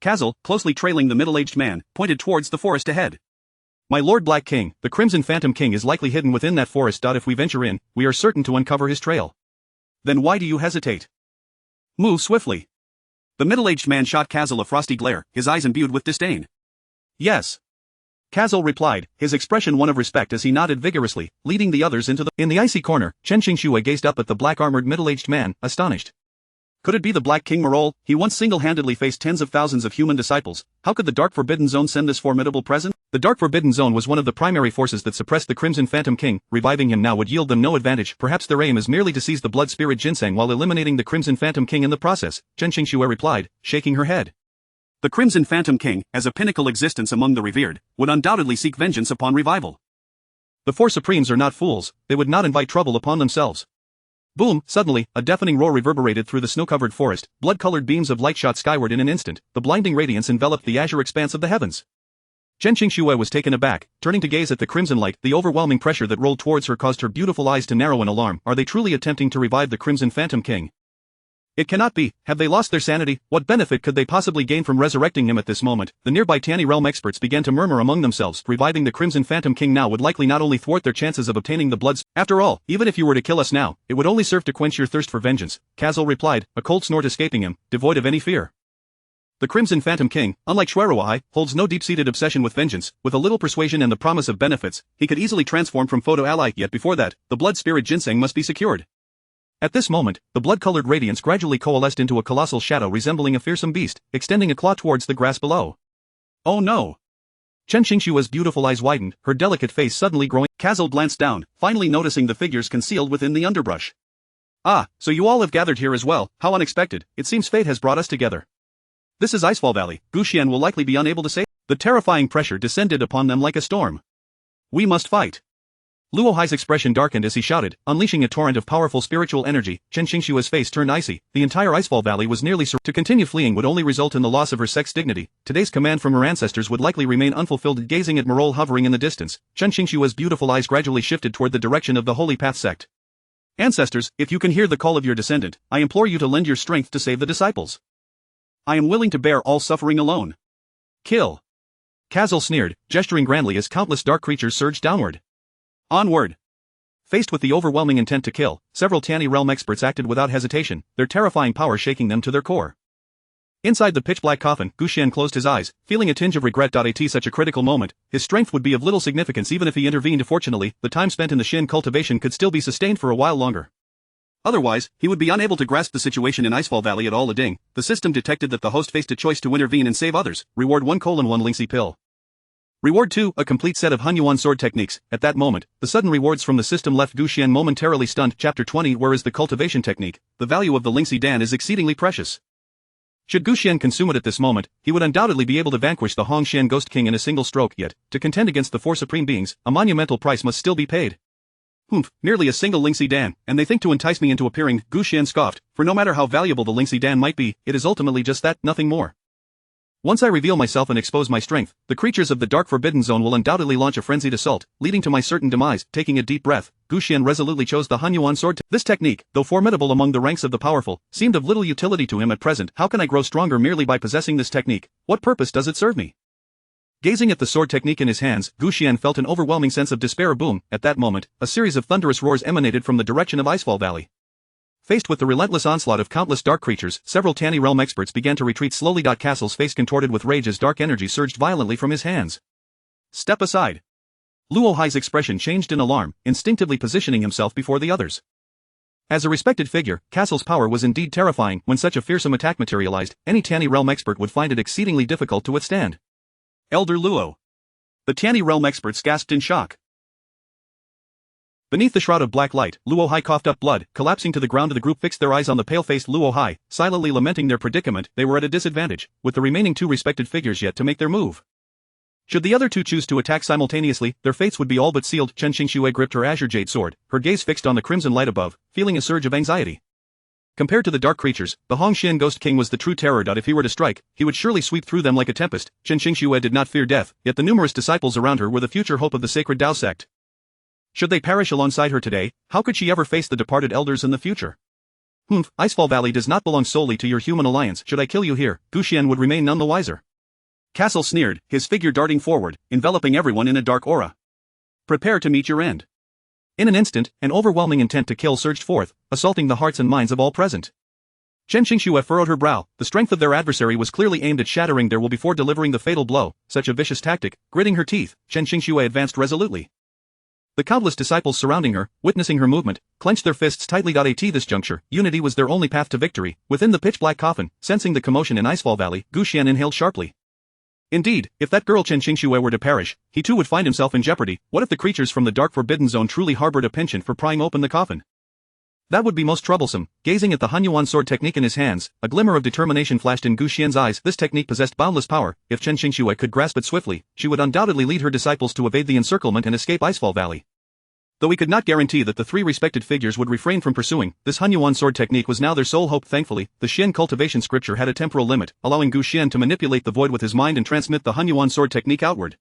Kazel, closely trailing the middle-aged man, pointed towards the forest ahead. My Lord Black King, the Crimson Phantom King is likely hidden within that forest. If we venture in, we are certain to uncover his trail. Then why do you hesitate? Move swiftly. The middle-aged man shot Kazel a frosty glare, his eyes imbued with disdain. Yes. Kazel replied, his expression one of respect as he nodded vigorously, leading the others into the... In the icy corner, Chen Qingxue gazed up at the black-armored middle-aged man, astonished. Could it be the Black King Marol? He once single-handedly faced tens of thousands of human disciples. How could the Dark Forbidden Zone send this formidable present? The Dark Forbidden Zone was one of the primary forces that suppressed the Crimson Phantom King. Reviving him now would yield them no advantage. Perhaps their aim is merely to seize the blood spirit ginseng while eliminating the Crimson Phantom King in the process, Chen Qingxue replied, shaking her head. The Crimson Phantom King, as a pinnacle existence among the revered, would undoubtedly seek vengeance upon revival. The Four Supremes are not fools, they would not invite trouble upon themselves. Boom! Suddenly, a deafening roar reverberated through the snow-covered forest, blood-colored beams of light shot skyward in an instant, the blinding radiance enveloped the azure expanse of the heavens. Chen Qingxue was taken aback, turning to gaze at the crimson light. The overwhelming pressure that rolled towards her caused her beautiful eyes to narrow in alarm. Are they truly attempting to revive the Crimson Phantom King? It cannot be. Have they lost their sanity? What benefit could they possibly gain from resurrecting him at this moment? The nearby Tani realm experts began to murmur among themselves. Reviving the Crimson Phantom King now would likely not only thwart their chances of obtaining the bloods. After all, even if you were to kill us now, it would only serve to quench your thirst for vengeance, Kazel replied, a cold snort escaping him, devoid of any fear. The Crimson Phantom King, unlike Shuiruohai, holds no deep-seated obsession with vengeance. With a little persuasion and the promise of benefits, he could easily transform from foe to ally. Yet before that, the blood spirit ginseng must be secured. At this moment, the blood-colored radiance gradually coalesced into a colossal shadow resembling a fearsome beast, extending a claw towards the grass below. Oh no! Chen Qingxue's beautiful eyes widened, her delicate face suddenly growing. Kazel glanced down, finally noticing the figures concealed within the underbrush. Ah, so you all have gathered here as well, how unexpected, it seems fate has brought us together. This is Icefall Valley, Gu Xian will likely be unable to save. The terrifying pressure descended upon them like a storm. We must fight. Luo Hai's expression darkened as he shouted, unleashing a torrent of powerful spiritual energy. Chen Qingshua's face turned icy. The entire Icefall Valley was nearly surrounded. To continue fleeing would only result in the loss of her sex dignity. Today's command from her ancestors would likely remain unfulfilled. Gazing at Marol hovering in the distance, Chen Qingshua's beautiful eyes gradually shifted toward the direction of the Holy Path sect. Ancestors, if you can hear the call of your descendant, I implore you to lend your strength to save the disciples. I am willing to bear all suffering alone. Kill. Kazal sneered, gesturing grandly as countless dark creatures surged downward. Onward. Faced with the overwhelming intent to kill, several Tianyi realm experts acted without hesitation, their terrifying power shaking them to their core. Inside the pitch-black coffin, Gu Xian closed his eyes, feeling a tinge of regret. At such a critical moment, his strength would be of little significance even if he intervened. Fortunately, the time spent in the Xin cultivation could still be sustained for a while longer. Otherwise, he would be unable to grasp the situation in Icefall Valley at all. Ding, the system detected that the host faced a choice to intervene and save others. Reward 1:1 Lingxi pill. Reward 2, a complete set of Hunyuan sword techniques. At that moment, the sudden rewards from the system left Gu Xian momentarily stunned. Chapter 20. Where is the cultivation technique? The value of the Lingxi Dan is exceedingly precious. Should Gu Xian consume it at this moment, he would undoubtedly be able to vanquish the Hongxian Ghost King in a single stroke. Yet, to contend against the four supreme beings, a monumental price must still be paid. Merely a single Lingxi Dan, and they think to entice me into appearing, Gu Xian scoffed, for no matter how valuable the Lingxi Dan might be, it is ultimately just that, nothing more. Once I reveal myself and expose my strength, the creatures of the Dark Forbidden Zone will undoubtedly launch a frenzied assault, leading to my certain demise. Taking a deep breath, Gu Xian resolutely chose the Hunyuan sword. This technique, though formidable among the ranks of the powerful, seemed of little utility to him at present. How can I grow stronger merely by possessing this technique? What purpose does it serve me? Gazing at the sword technique in his hands, Gu Xian felt an overwhelming sense of despair. Boom! At that moment, a series of thunderous roars emanated from the direction of Icefall Valley. Faced with the relentless onslaught of countless dark creatures, several Tianyi realm experts began to retreat slowly. Castle's face contorted with rage as dark energy surged violently from his hands. Step aside. Luo Hai's expression changed in alarm, instinctively positioning himself before the others. As a respected figure, Castle's power was indeed terrifying. When such a fearsome attack materialized, any Tianyi realm expert would find it exceedingly difficult to withstand. Elder Luo. The Tianyi realm experts gasped in shock. Beneath the shroud of black light, Luo Hai coughed up blood, collapsing to the ground. The group fixed their eyes on the pale-faced Luo Hai, silently lamenting their predicament. They were at a disadvantage, with the remaining two respected figures yet to make their move. Should the other two choose to attack simultaneously, their fates would be all but sealed. Chen Qingxue gripped her azure jade sword, her gaze fixed on the crimson light above, feeling a surge of anxiety. Compared to the dark creatures, the Hongxian Ghost King was the true terror. If he were to strike, he would surely sweep through them like a tempest. Chen Qingxue did not fear death, yet the numerous disciples around her were the future hope of the sacred Dao sect. Should they perish alongside her today, how could she ever face the departed elders in the future? Icefall Valley does not belong solely to your human alliance. Should I kill you here, Gu Xian would remain none the wiser. Castle sneered, his figure darting forward, enveloping everyone in a dark aura. Prepare to meet your end. In an instant, an overwhelming intent to kill surged forth, assaulting the hearts and minds of all present. Chen Qingxue furrowed her brow. The strength of their adversary was clearly aimed at shattering their will before delivering the fatal blow. Such a vicious tactic. Gritting her teeth, Chen Qingxue advanced resolutely. The countless disciples surrounding her, witnessing her movement, clenched their fists tightly. At this juncture, unity was their only path to victory. Within the pitch-black coffin, sensing the commotion in Icefall Valley, Gu Xian inhaled sharply. Indeed, if that girl Chen Qingxue were to perish, he too would find himself in jeopardy. What if the creatures from the Dark Forbidden Zone truly harbored a penchant for prying open the coffin? That would be most troublesome. Gazing at the Hunyuan sword technique in his hands, a glimmer of determination flashed in Gu Xian's eyes. This technique possessed boundless power. If Chen Qingxue could grasp it swiftly, she would undoubtedly lead her disciples to evade the encirclement and escape Icefall Valley. Though he could not guarantee that the three respected figures would refrain from pursuing, this Hunyuan sword technique was now their sole hope. Thankfully, the Xian cultivation scripture had a temporal limit, allowing Gu Xian to manipulate the void with his mind and transmit the Hunyuan sword technique outward.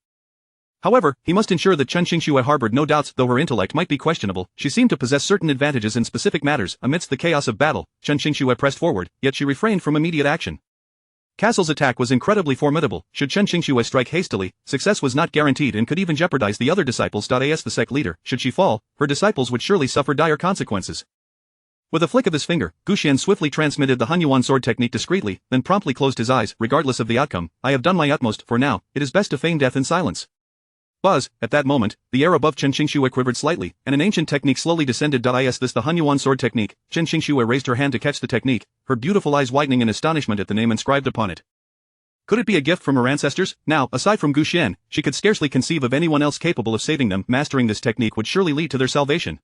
However, he must ensure that Chen Qingxue harbored no doubts. Though her intellect might be questionable, she seemed to possess certain advantages in specific matters. Amidst the chaos of battle, Chen Qingxue pressed forward, yet she refrained from immediate action. Castle's attack was incredibly formidable. Should Chen Qingxue strike hastily, success was not guaranteed and could even jeopardize the other disciples. As the sect leader, should she fall, her disciples would surely suffer dire consequences. With a flick of his finger, Gu Xian swiftly transmitted the Hunyuan sword technique discreetly, then promptly closed his eyes. Regardless of the outcome, I have done my utmost. For now, it is best to feign death in silence. Buzz, at that moment, the air above Chen Qingxue quivered slightly, and an ancient technique slowly descended. Is this the Hunyuan sword technique? Chen Qingxue raised her hand to catch the technique, her beautiful eyes widening in astonishment at the name inscribed upon it. Could it be a gift from her ancestors? Now, aside from Gu Xian, she could scarcely conceive of anyone else capable of saving them. Mastering this technique would surely lead to their salvation.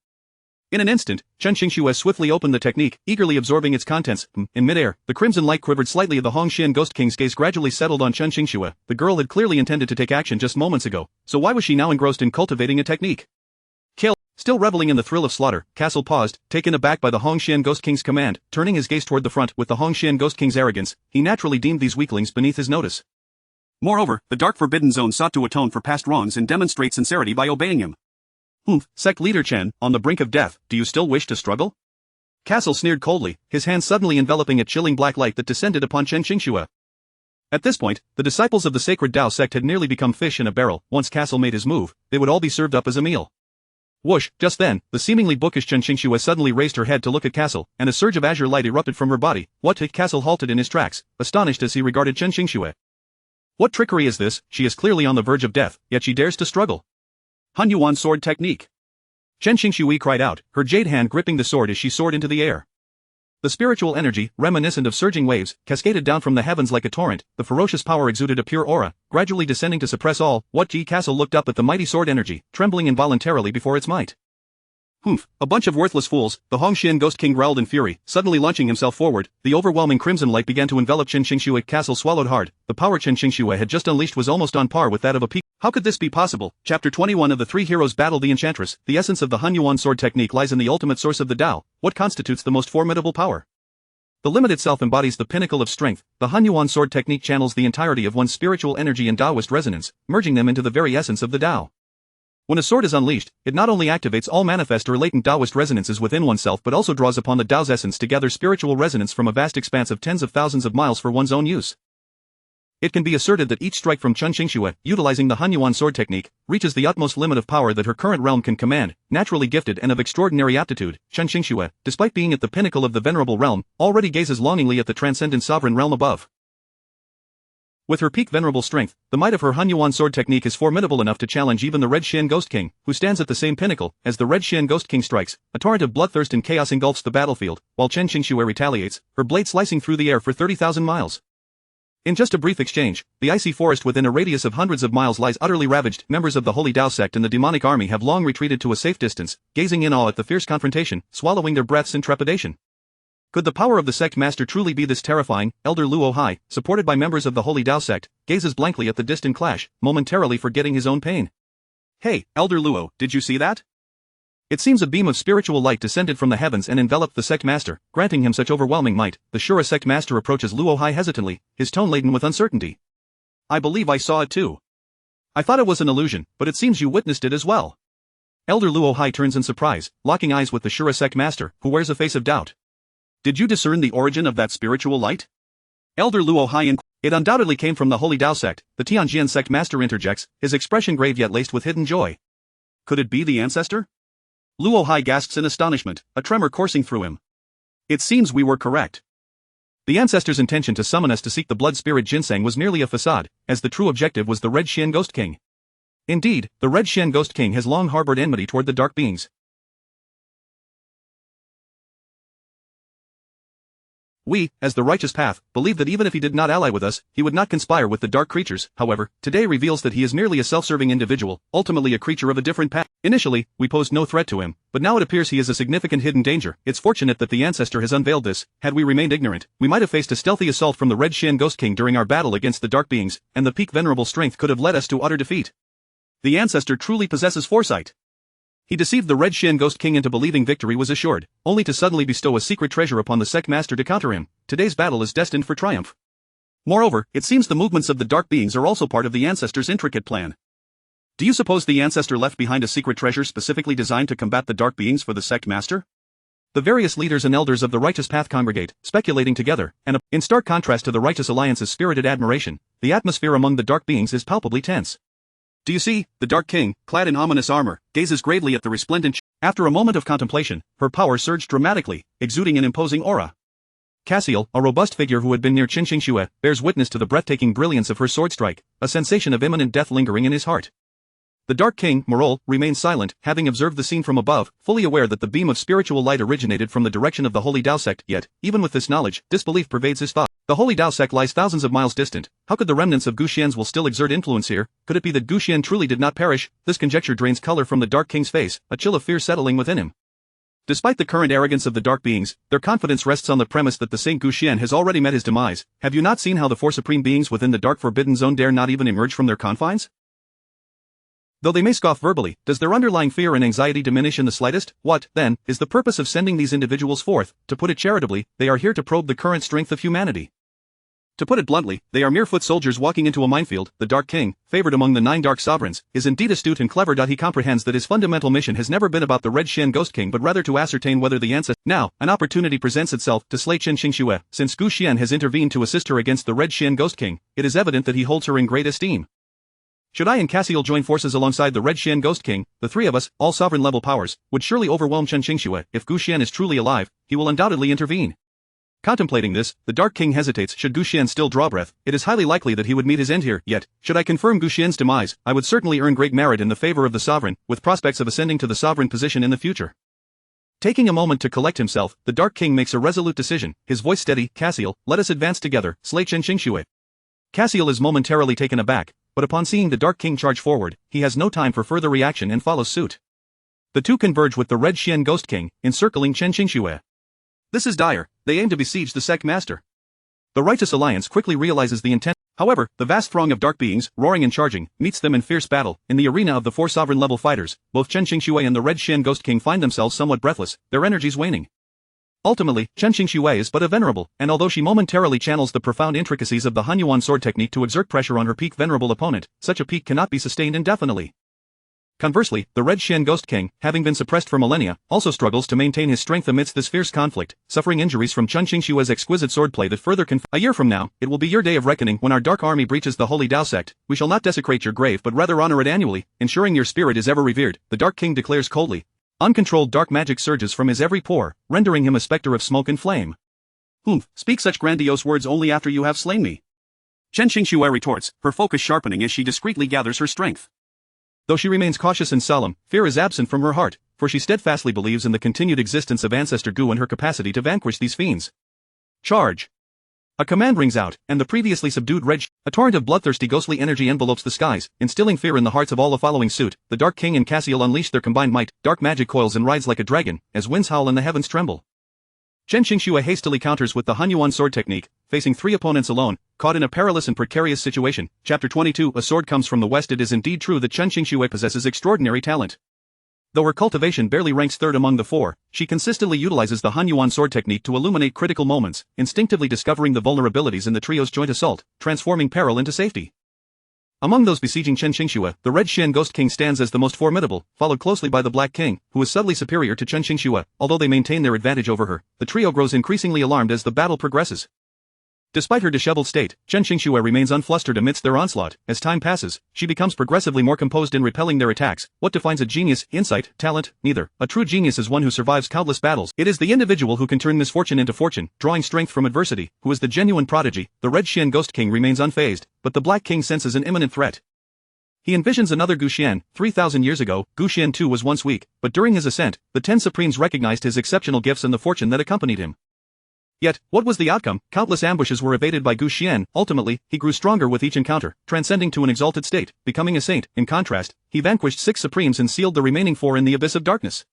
In an instant, Chen Qingxue swiftly opened the technique, eagerly absorbing its contents. In midair, the crimson light quivered slightly. The Hongxian Ghost King's gaze gradually settled on Chen Qingxue. The girl had clearly intended to take action just moments ago, so why was she now engrossed in cultivating a technique? Kill! Still reveling in the thrill of slaughter, Castle paused, taken aback by the Hongxian Ghost King's command. Turning his gaze toward the front with the Hongxian Ghost King's arrogance, he naturally deemed these weaklings beneath his notice. Moreover, the Dark Forbidden Zone sought to atone for past wrongs and demonstrate sincerity by obeying him. Sect leader Chen, on the brink of death, do you still wish to struggle? Castle sneered coldly, his hand suddenly enveloping a chilling black light that descended upon Chen Qingxue. At this point, the disciples of the sacred Dao sect had nearly become fish in a barrel. Once Castle made his move, they would all be served up as a meal. Whoosh, just then, the seemingly bookish Chen Qingxue suddenly raised her head to look at Castle, and a surge of azure light erupted from her body. What? Castle halted in his tracks, astonished as he regarded Chen Qingxue. What trickery is this? She is clearly on the verge of death, yet she dares to struggle. Hunyuan sword technique. Chen Qingxue cried out, her jade hand gripping the sword as she soared into the air. The spiritual energy, reminiscent of surging waves, cascaded down from the heavens like a torrent. The ferocious power exuded a pure aura, gradually descending to suppress all. Castle looked up at the mighty sword energy, trembling involuntarily before its might. A bunch of worthless fools, the Hongxian Ghost King growled in fury, suddenly launching himself forward. The overwhelming crimson light began to envelop Chen Qingxue. Castle swallowed hard. The power Chen Qingxue had just unleashed was almost on par with that of a peak. How could this be possible? Chapter 21 of the Three Heroes Battle the Enchantress. The essence of the Hunyuan sword technique lies in the ultimate source of the Tao. What constitutes the most formidable power? The limit itself embodies the pinnacle of strength. The Hunyuan sword technique channels the entirety of one's spiritual energy and Taoist resonance, merging them into the very essence of the Tao. When a sword is unleashed, it not only activates all manifest or latent Taoist resonances within oneself but also draws upon the Tao's essence to gather spiritual resonance from a vast expanse of tens of thousands of miles for one's own use. It can be asserted that each strike from Chen Qingxue, utilizing the Hunyuan sword technique, reaches the utmost limit of power that her current realm can command. Naturally gifted and of extraordinary aptitude, Chen Qingxue, despite being at the pinnacle of the venerable realm, already gazes longingly at the transcendent sovereign realm above. With her peak venerable strength, the might of her Hunyuan sword technique is formidable enough to challenge even the Red Xian Ghost King, who stands at the same pinnacle. As the Red Xian Ghost King strikes, a torrent of bloodthirst and chaos engulfs the battlefield, while Chen Qingxue retaliates, her blade slicing through the air for 30,000 miles. In just a brief exchange, the icy forest within a radius of hundreds of miles lies utterly ravaged. Members of the Holy Dao sect and the demonic army have long retreated to a safe distance, gazing in awe at the fierce confrontation, swallowing their breaths in trepidation. Could the power of the sect master truly be this terrifying? Elder Luo Hai, supported by members of the Holy Dao sect, gazes blankly at the distant clash, momentarily forgetting his own pain. Hey, Elder Luo, did you see that? It seems a beam of spiritual light descended from the heavens and enveloped the sect master, granting him such overwhelming might. The Shura sect master approaches Luo Hai hesitantly, his tone laden with uncertainty. I believe I saw it too. I thought it was an illusion, but it seems you witnessed it as well. Elder Luo Hai turns in surprise, locking eyes with the Shura sect master, who wears a face of doubt. Did you discern the origin of that spiritual light? Elder Luo Hai It undoubtedly came from the Holy Dao sect, the Tianjian sect master interjects, his expression grave yet laced with hidden joy. Could it be the ancestor? Luo Hai gasps in astonishment, a tremor coursing through him. It seems we were correct. The ancestor's intention to summon us to seek the blood spirit ginseng was merely a facade, as the true objective was the Red Xian Ghost King. Indeed, the Red Xian Ghost King has long harbored enmity toward the dark beings. We, as the righteous path, believe that even if he did not ally with us, he would not conspire with the dark creatures. However, today reveals that he is merely a self-serving individual, ultimately a creature of a different path. Initially, we posed no threat to him, but now it appears he is a significant hidden danger. It's fortunate that the ancestor has unveiled this. Had we remained ignorant, we might have faced a stealthy assault from the Red Xian Ghost King during our battle against the dark beings, and the peak venerable strength could have led us to utter defeat. The ancestor truly possesses foresight. He deceived the Red Xian Ghost King into believing victory was assured, only to suddenly bestow a secret treasure upon the sect master to counter him. Today's battle is destined for triumph. Moreover, it seems the movements of the dark beings are also part of the ancestor's intricate plan. Do you suppose the ancestor left behind a secret treasure specifically designed to combat the dark beings for the sect master? The various leaders and elders of the righteous path congregate, speculating together, and in stark contrast to the righteous alliance's spirited admiration, the atmosphere among the dark beings is palpably tense. Do you see? The Dark King, clad in ominous armor, gazes gravely at the resplendent. After a moment of contemplation, her power surged dramatically, exuding an imposing aura. Cassiel, a robust figure who had been near Chen Qingxue, bears witness to the breathtaking brilliance of her sword strike, a sensation of imminent death lingering in his heart. The Dark King, Morol, remains silent, having observed the scene from above, fully aware that the beam of spiritual light originated from the direction of the Holy Dao sect. Yet, even with this knowledge, disbelief pervades his thought. The Holy Dao sect lies thousands of miles distant. How could the remnants of Gu Xian's will still exert influence here? Could it be that Gu Xian truly did not perish? This conjecture drains color from the Dark King's face, a chill of fear settling within him. Despite the current arrogance of the Dark Beings, their confidence rests on the premise that the Saint Guxian has already met his demise. Have you not seen how the four supreme beings within the Dark Forbidden Zone dare not even emerge from their confines? Though they may scoff verbally, does their underlying fear and anxiety diminish in the slightest? What, then, is the purpose of sending these individuals forth? To put it charitably, they are here to probe the current strength of humanity. To put it bluntly, they are mere foot soldiers walking into a minefield. The Dark King, favored among the 9 Dark Sovereigns, is indeed astute and clever. He comprehends that his fundamental mission has never been about the Red Xian Ghost King but rather to ascertain whether the ancestor. Now, an opportunity presents itself to slay Chen Xingxue. Since Gu Xian has intervened to assist her against the Red Xian Ghost King, it is evident that he holds her in great esteem. Should I and Cassiel join forces alongside the Red Xian Ghost King, the three of us, all sovereign-level powers, would surely overwhelm Chen Xingxue. If Gu Xian is truly alive, he will undoubtedly intervene. Contemplating this, the Dark King hesitates. Should Gu Xian still draw breath, it is highly likely that he would meet his end here. Yet, should I confirm Gu Xian's demise, I would certainly earn great merit in the favor of the sovereign, with prospects of ascending to the sovereign position in the future. Taking a moment to collect himself, the Dark King makes a resolute decision, his voice steady. Cassiel, let us advance together, slay Chen Xingxue. Cassiel is momentarily taken aback, but upon seeing the Dark King charge forward, he has no time for further reaction and follows suit. The two converge with the Red Xian Ghost King, encircling Chen Xingxue. This is dire. They aim to besiege the sect master. The Righteous Alliance quickly realizes the intent. However, the vast throng of dark beings, roaring and charging, meets them in fierce battle. In the arena of the 4 sovereign-level fighters, both Chen Xingxue and the Red Xian Ghost King find themselves somewhat breathless, their energies waning. Ultimately, Chen Xingxue is but a venerable, and although she momentarily channels the profound intricacies of the Hunyuan sword technique to exert pressure on her peak venerable opponent, such a peak cannot be sustained indefinitely. Conversely, the Red Xian Ghost King, having been suppressed for millennia, also struggles to maintain his strength amidst this fierce conflict, suffering injuries from Chen Xingxue's exquisite swordplay that further A year from now, it will be your day of reckoning when our dark army breaches the Holy Dao sect. We shall not desecrate your grave but rather honor it annually, ensuring your spirit is ever revered, the Dark King declares coldly. Uncontrolled dark magic surges from his every pore, rendering him a specter of smoke and flame. Humph, speak such grandiose words only after you have slain me. Chen Xingxue retorts, her focus sharpening as she discreetly gathers her strength. Though she remains cautious and solemn, fear is absent from her heart, for she steadfastly believes in the continued existence of Ancestor Gu and her capacity to vanquish these fiends. Charge! A command rings out, and the previously subdued a torrent of bloodthirsty ghostly energy envelopes the skies, instilling fear in the hearts of all the following suit. The Dark King and Cassiel unleash their combined might, dark magic coils and rides like a dragon, as winds howl and the heavens tremble. Chen Xingxue hastily counters with the Hunyuan sword technique, facing 3 opponents alone, caught in a perilous and precarious situation. Chapter 22. A sword comes from the west. It is indeed true that Chen Xingxue possesses extraordinary talent. Though her cultivation barely ranks 3rd among the 4, she consistently utilizes the Hunyuan sword technique to illuminate critical moments, instinctively discovering the vulnerabilities in the trio's joint assault, transforming peril into safety. Among those besieging Chen Xingxue, the Red Xian Ghost King stands as the most formidable, followed closely by the Black King, who is subtly superior to Chen Xingxue. Although they maintain their advantage over her, the trio grows increasingly alarmed as the battle progresses. Despite her disheveled state, Chen Xingxue remains unflustered amidst their onslaught. As time passes, she becomes progressively more composed in repelling their attacks. What defines a genius? Insight, talent? Neither. A true genius is one who survives countless battles. It is the individual who can turn misfortune into fortune, drawing strength from adversity, who is the genuine prodigy. The Red Xian Ghost King remains unfazed, but the Black King senses an imminent threat. He envisions another Gu Xian. 3,000 years ago, Gu Xian too was once weak, but during his ascent, the 10 Supremes recognized his exceptional gifts and the fortune that accompanied him. Yet, what was the outcome? Countless ambushes were evaded by Gu Xian. Ultimately, he grew stronger with each encounter, transcending to an exalted state, becoming a saint. In contrast, he vanquished 6 Supremes and sealed the remaining 4 in the abyss of darkness.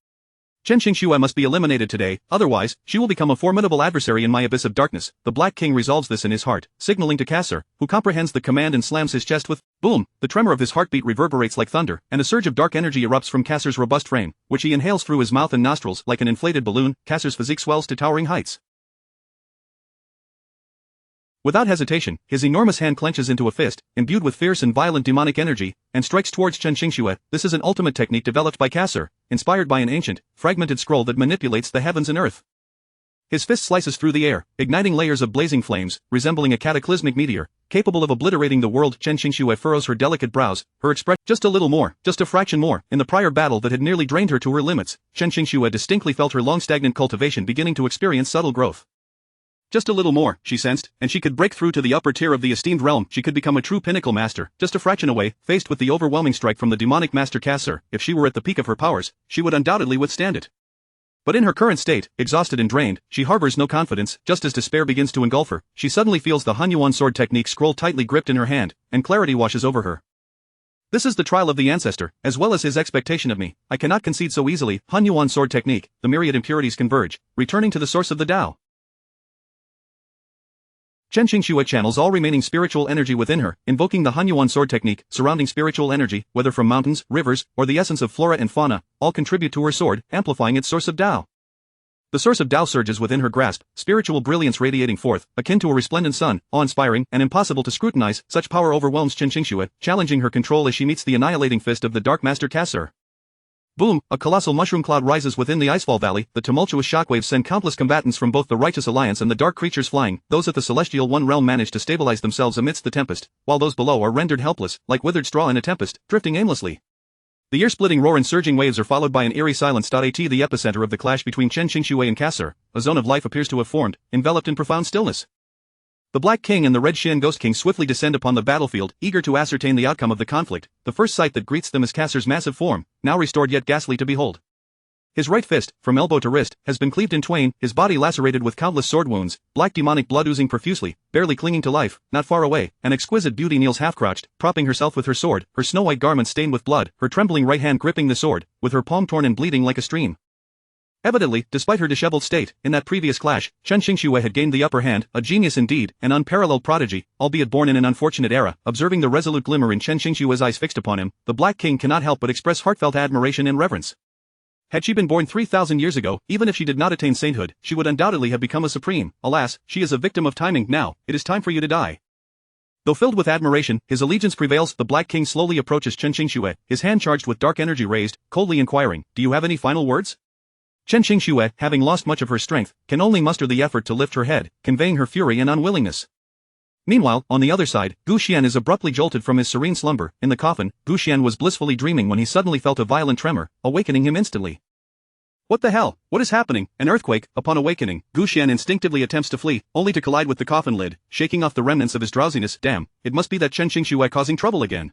Chen Xingxue must be eliminated today, otherwise, she will become a formidable adversary in my abyss of darkness. The Black King resolves this in his heart, signaling to Cassar, who comprehends the command and slams his chest with boom. The tremor of his heartbeat reverberates like thunder, and a surge of dark energy erupts from Cassar's robust frame, which he inhales through his mouth and nostrils like an inflated balloon. Cassar's physique swells to towering heights. Without hesitation, his enormous hand clenches into a fist, imbued with fierce and violent demonic energy, and strikes towards Chen Xingxue. This is an ultimate technique developed by Cassar, inspired by an ancient, fragmented scroll that manipulates the heavens and earth. His fist slices through the air, igniting layers of blazing flames, resembling a cataclysmic meteor, capable of obliterating the world. Chen Xingxue furrows her delicate brows, her expression just a little more, just a fraction more. In the prior battle that had nearly drained her to her limits, Chen Xingxue distinctly felt her long stagnant cultivation beginning to experience subtle growth. Just a little more, she sensed, and she could break through to the upper tier of the esteemed realm. She could become a true pinnacle master, just a fraction away. Faced with the overwhelming strike from the demonic master Cassar, if she were at the peak of her powers, she would undoubtedly withstand it. But in her current state, exhausted and drained, she harbors no confidence. Just as despair begins to engulf her, she suddenly feels the Hunyuan sword technique scroll tightly gripped in her hand, and clarity washes over her. This is the trial of the ancestor, as well as his expectation of me. I cannot concede so easily. Hun Yuan sword technique, the myriad impurities converge, returning to the source of the Tao. Chen Qingxue channels all remaining spiritual energy within her, invoking the Hun Yuan sword technique, surrounding spiritual energy, whether from mountains, rivers, or the essence of flora and fauna, all contribute to her sword, amplifying its source of Tao. The source of Tao surges within her grasp, spiritual brilliance radiating forth, akin to a resplendent sun, awe-inspiring and impossible to scrutinize. Such power overwhelms Chen Qingxue, challenging her control as she meets the annihilating fist of the Dark Master Cassir. Boom! A colossal mushroom cloud rises within the Icefall Valley. The tumultuous shockwaves send countless combatants from both the Righteous Alliance and the dark creatures flying. Those at the Celestial One realm manage to stabilize themselves amidst the tempest, while those below are rendered helpless, like withered straw in a tempest, drifting aimlessly. The ear-splitting roar and surging waves are followed by an eerie silence. At the epicenter of the clash between Chen Qingxue and Cassir, a zone of life appears to have formed, enveloped in profound stillness. The Black King and the Red Shin Ghost King swiftly descend upon the battlefield, eager to ascertain the outcome of the conflict. The first sight that greets them is Cassir's massive form, now restored yet ghastly to behold. His right fist, from elbow to wrist, has been cleaved in twain, his body lacerated with countless sword wounds, black demonic blood oozing profusely, barely clinging to life. Not far away, an exquisite beauty kneels half-crouched, propping herself with her sword, her snow-white garments stained with blood, her trembling right hand gripping the sword, with her palm torn and bleeding like a stream. Evidently, despite her disheveled state, in that previous clash, Chen Qingxue had gained the upper hand, a genius indeed, an unparalleled prodigy, albeit born in an unfortunate era. Observing the resolute glimmer in Chen Qingxue's eyes fixed upon him, the Black King cannot help but express heartfelt admiration and reverence. Had she been born 3,000 years ago, even if she did not attain sainthood, she would undoubtedly have become a supreme. Alas, she is a victim of timing. Now, it is time for you to die. Though filled with admiration, his allegiance prevails. The Black King slowly approaches Chen Qingxue, his hand charged with dark energy raised, coldly inquiring, "Do you have any final words?" Chen Qingxue, having lost much of her strength, can only muster the effort to lift her head, conveying her fury and unwillingness. Meanwhile, on the other side, Gu Xian is abruptly jolted from his serene slumber. In the coffin, Gu Xian was blissfully dreaming when he suddenly felt a violent tremor, awakening him instantly. What the hell? What is happening? An earthquake. Upon awakening, Gu Xian instinctively attempts to flee, only to collide with the coffin lid, shaking off the remnants of his drowsiness. Damn, it must be that Chen Qingxue causing trouble again.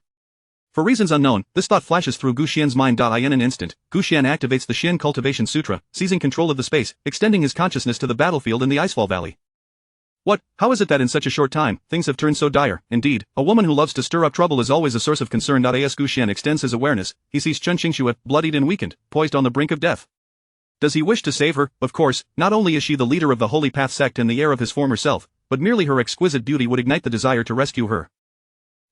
For reasons unknown, this thought flashes through Gu Xian's mind. In an instant, Gu Xian activates the Xian Cultivation Sutra, seizing control of the space, extending his consciousness to the battlefield in the Icefall Valley. What? How is it that in such a short time, things have turned so dire? Indeed, a woman who loves to stir up trouble is always a source of concern. As Gu Xian extends his awareness, he sees Chen Qingxue, bloodied and weakened, poised on the brink of death. Does he wish to save her? Of course, not only is she the leader of the Holy Path sect and the heir of his former self, but merely her exquisite beauty would ignite the desire to rescue her.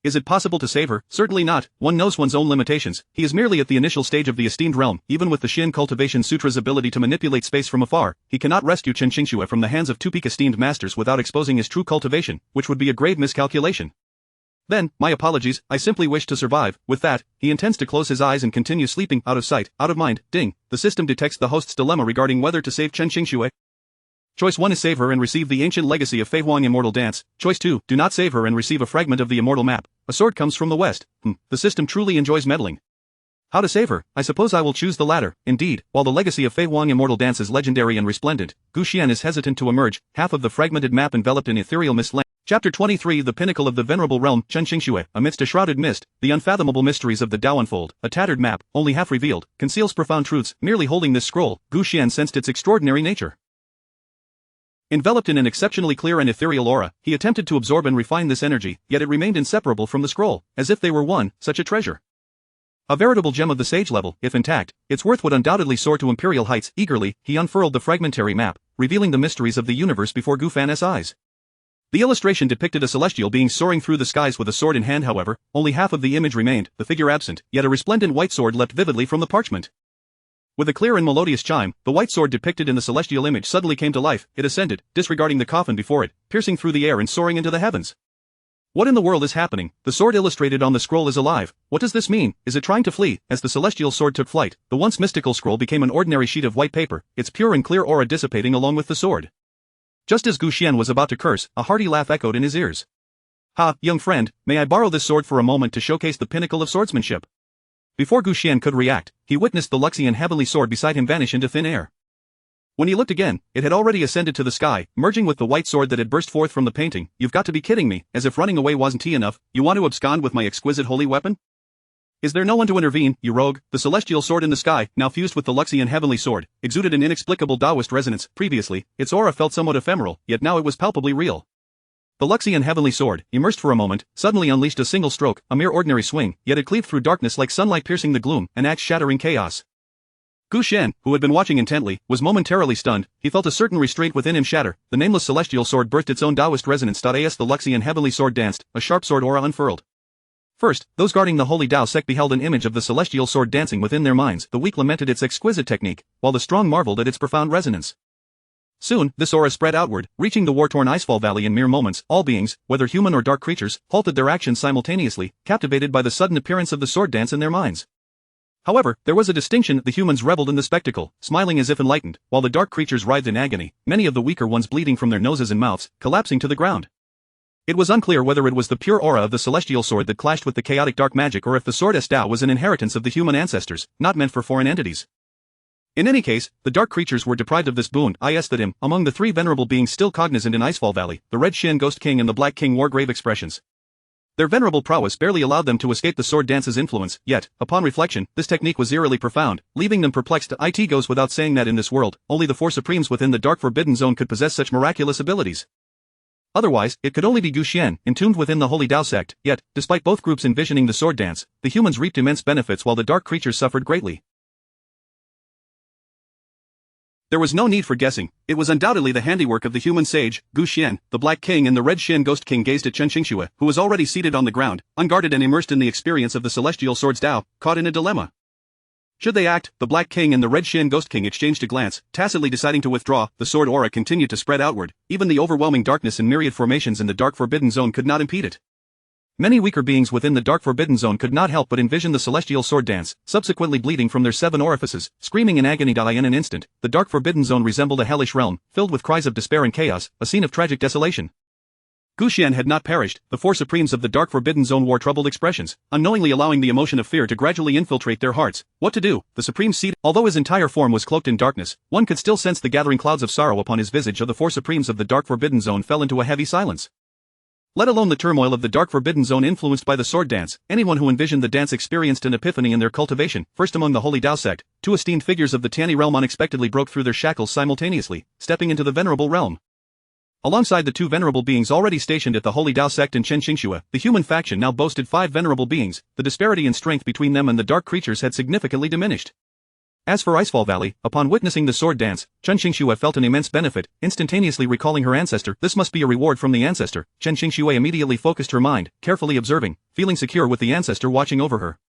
Is it possible to save her? Certainly not. One knows one's own limitations. He is merely at the initial stage of the esteemed realm. Even with the Xian Cultivation Sutra's ability to manipulate space from afar, he cannot rescue Chen Qingxue from the hands of two peak esteemed masters without exposing his true cultivation, which would be a grave miscalculation. Then, my apologies, I simply wish to survive. With that, he intends to close his eyes and continue sleeping. Out of sight, out of mind. Ding. The system detects the host's dilemma regarding whether to save Chen Qingxue. Choice 1 is save her and receive the ancient legacy of Fei Huang Immortal Dance. Choice 2, do not save her and receive a fragment of the immortal map. A sword comes from the west. The system truly enjoys meddling. How to save her? I suppose I will choose the latter. Indeed, while the legacy of Fei Huang Immortal Dance is legendary and resplendent, Gu Xian is hesitant to emerge, half of the fragmented map enveloped in ethereal mist. Chapter 23 The Pinnacle of the Venerable Realm. Chen Qingxue, amidst a shrouded mist, the unfathomable mysteries of the Tao unfold. A tattered map, only half revealed, conceals profound truths. Merely holding this scroll, Gu Xian sensed its extraordinary nature. Enveloped in an exceptionally clear and ethereal aura, he attempted to absorb and refine this energy, yet it remained inseparable from the scroll, as if they were one, such a treasure. A veritable gem of the sage level, if intact, its worth would undoubtedly soar to imperial heights. Eagerly, he unfurled the fragmentary map, revealing the mysteries of the universe before Gu Fan's eyes. The illustration depicted a celestial being soaring through the skies with a sword in hand. However, only half of the image remained, the figure absent, yet a resplendent white sword leapt vividly from the parchment. With a clear and melodious chime, the white sword depicted in the celestial image suddenly came to life. It ascended, disregarding the coffin before it, piercing through the air and soaring into the heavens. What in the world is happening? The sword illustrated on the scroll is alive. What does this mean? Is it trying to flee? As the celestial sword took flight, the once mystical scroll became an ordinary sheet of white paper, its pure and clear aura dissipating along with the sword. Just as Gu Xian was about to curse, a hearty laugh echoed in his ears. Ha, young friend, may I borrow this sword for a moment to showcase the pinnacle of swordsmanship? Before Gu Xian could react, he witnessed the Luxian heavenly sword beside him vanish into thin air. When he looked again, it had already ascended to the sky, merging with the white sword that had burst forth from the painting. You've got to be kidding me, as if running away wasn't enough, you want to abscond with my exquisite holy weapon? Is there no one to intervene, you rogue? The celestial sword in the sky, now fused with the Luxian heavenly sword, exuded an inexplicable Taoist resonance. Previously, its aura felt somewhat ephemeral, yet now it was palpably real. The Luxian heavenly sword, immersed for a moment, suddenly unleashed a single stroke, a mere ordinary swing, yet it cleaved through darkness like sunlight piercing the gloom, an axe shattering chaos. Gu Xian, who had been watching intently, was momentarily stunned. He felt a certain restraint within him shatter. The nameless celestial sword burst its own Taoist resonance. As the Luxian heavenly sword danced, a sharp sword aura unfurled. First, those guarding the holy Dao sect beheld an image of the celestial sword dancing within their minds. The weak lamented its exquisite technique, while the strong marveled at its profound resonance. Soon, this aura spread outward, reaching the war-torn Icefall Valley in mere moments. All beings, whether human or dark creatures, halted their actions simultaneously, captivated by the sudden appearance of the sword dance in their minds. However, there was a distinction. The humans reveled in the spectacle, smiling as if enlightened, while the dark creatures writhed in agony, many of the weaker ones bleeding from their noses and mouths, collapsing to the ground. It was unclear whether it was the pure aura of the celestial sword that clashed with the chaotic dark magic or if the sword's Dao was an inheritance of the human ancestors, not meant for foreign entities. In any case, the dark creatures were deprived of this boon. Among the three venerable beings still cognizant in Icefall Valley, the Red Shin Ghost King and the Black King wore grave expressions. Their venerable prowess barely allowed them to escape the sword dance's influence, yet, upon reflection, this technique was eerily profound, leaving them perplexed. It goes without saying that in this world, only the four supremes within the Dark Forbidden Zone could possess such miraculous abilities. Otherwise, it could only be Gu Xian, entombed within the Holy Dao sect. Yet, despite both groups envisioning the sword dance, the humans reaped immense benefits while the dark creatures suffered greatly. There was no need for guessing. It was undoubtedly the handiwork of the human sage, Gu Xian. The Black King and the Red Shin Ghost King gazed at Chen Qingxue, who was already seated on the ground, unguarded and immersed in the experience of the celestial sword's Dao, caught in a dilemma. Should they act? The Black King and the Red Shin Ghost King exchanged a glance, tacitly deciding to withdraw. The sword aura continued to spread outward. Even the overwhelming darkness and myriad formations in the Dark Forbidden Zone could not impede it. Many weaker beings within the Dark Forbidden Zone could not help but envision the celestial sword dance, subsequently bleeding from their 7 orifices, screaming in agony. In an instant, the Dark Forbidden Zone resembled a hellish realm, filled with cries of despair and chaos, a scene of tragic desolation. Gu Xian had not perished. The four supremes of the Dark Forbidden Zone wore troubled expressions, unknowingly allowing the emotion of fear to gradually infiltrate their hearts. What to do? The supreme seated, although his entire form was cloaked in darkness, one could still sense the gathering clouds of sorrow upon his visage. Of the four supremes of the Dark Forbidden Zone fell into a heavy silence. Let alone the turmoil of the Dark Forbidden Zone influenced by the sword dance, anyone who envisioned the dance experienced an epiphany in their cultivation. First among the Holy Dao sect, 2 esteemed figures of the Tianyi realm unexpectedly broke through their shackles simultaneously, stepping into the venerable realm. Alongside the 2 venerable beings already stationed at the Holy Dao sect and Chen Qingxue, the human faction now boasted 5 venerable beings. The disparity in strength between them and the dark creatures had significantly diminished. As for Icefall Valley, upon witnessing the sword dance, Chen Qingxue felt an immense benefit, instantaneously recalling her ancestor. This must be a reward from the ancestor. Chen Qingxue immediately focused her mind, carefully observing, feeling secure with the ancestor watching over her.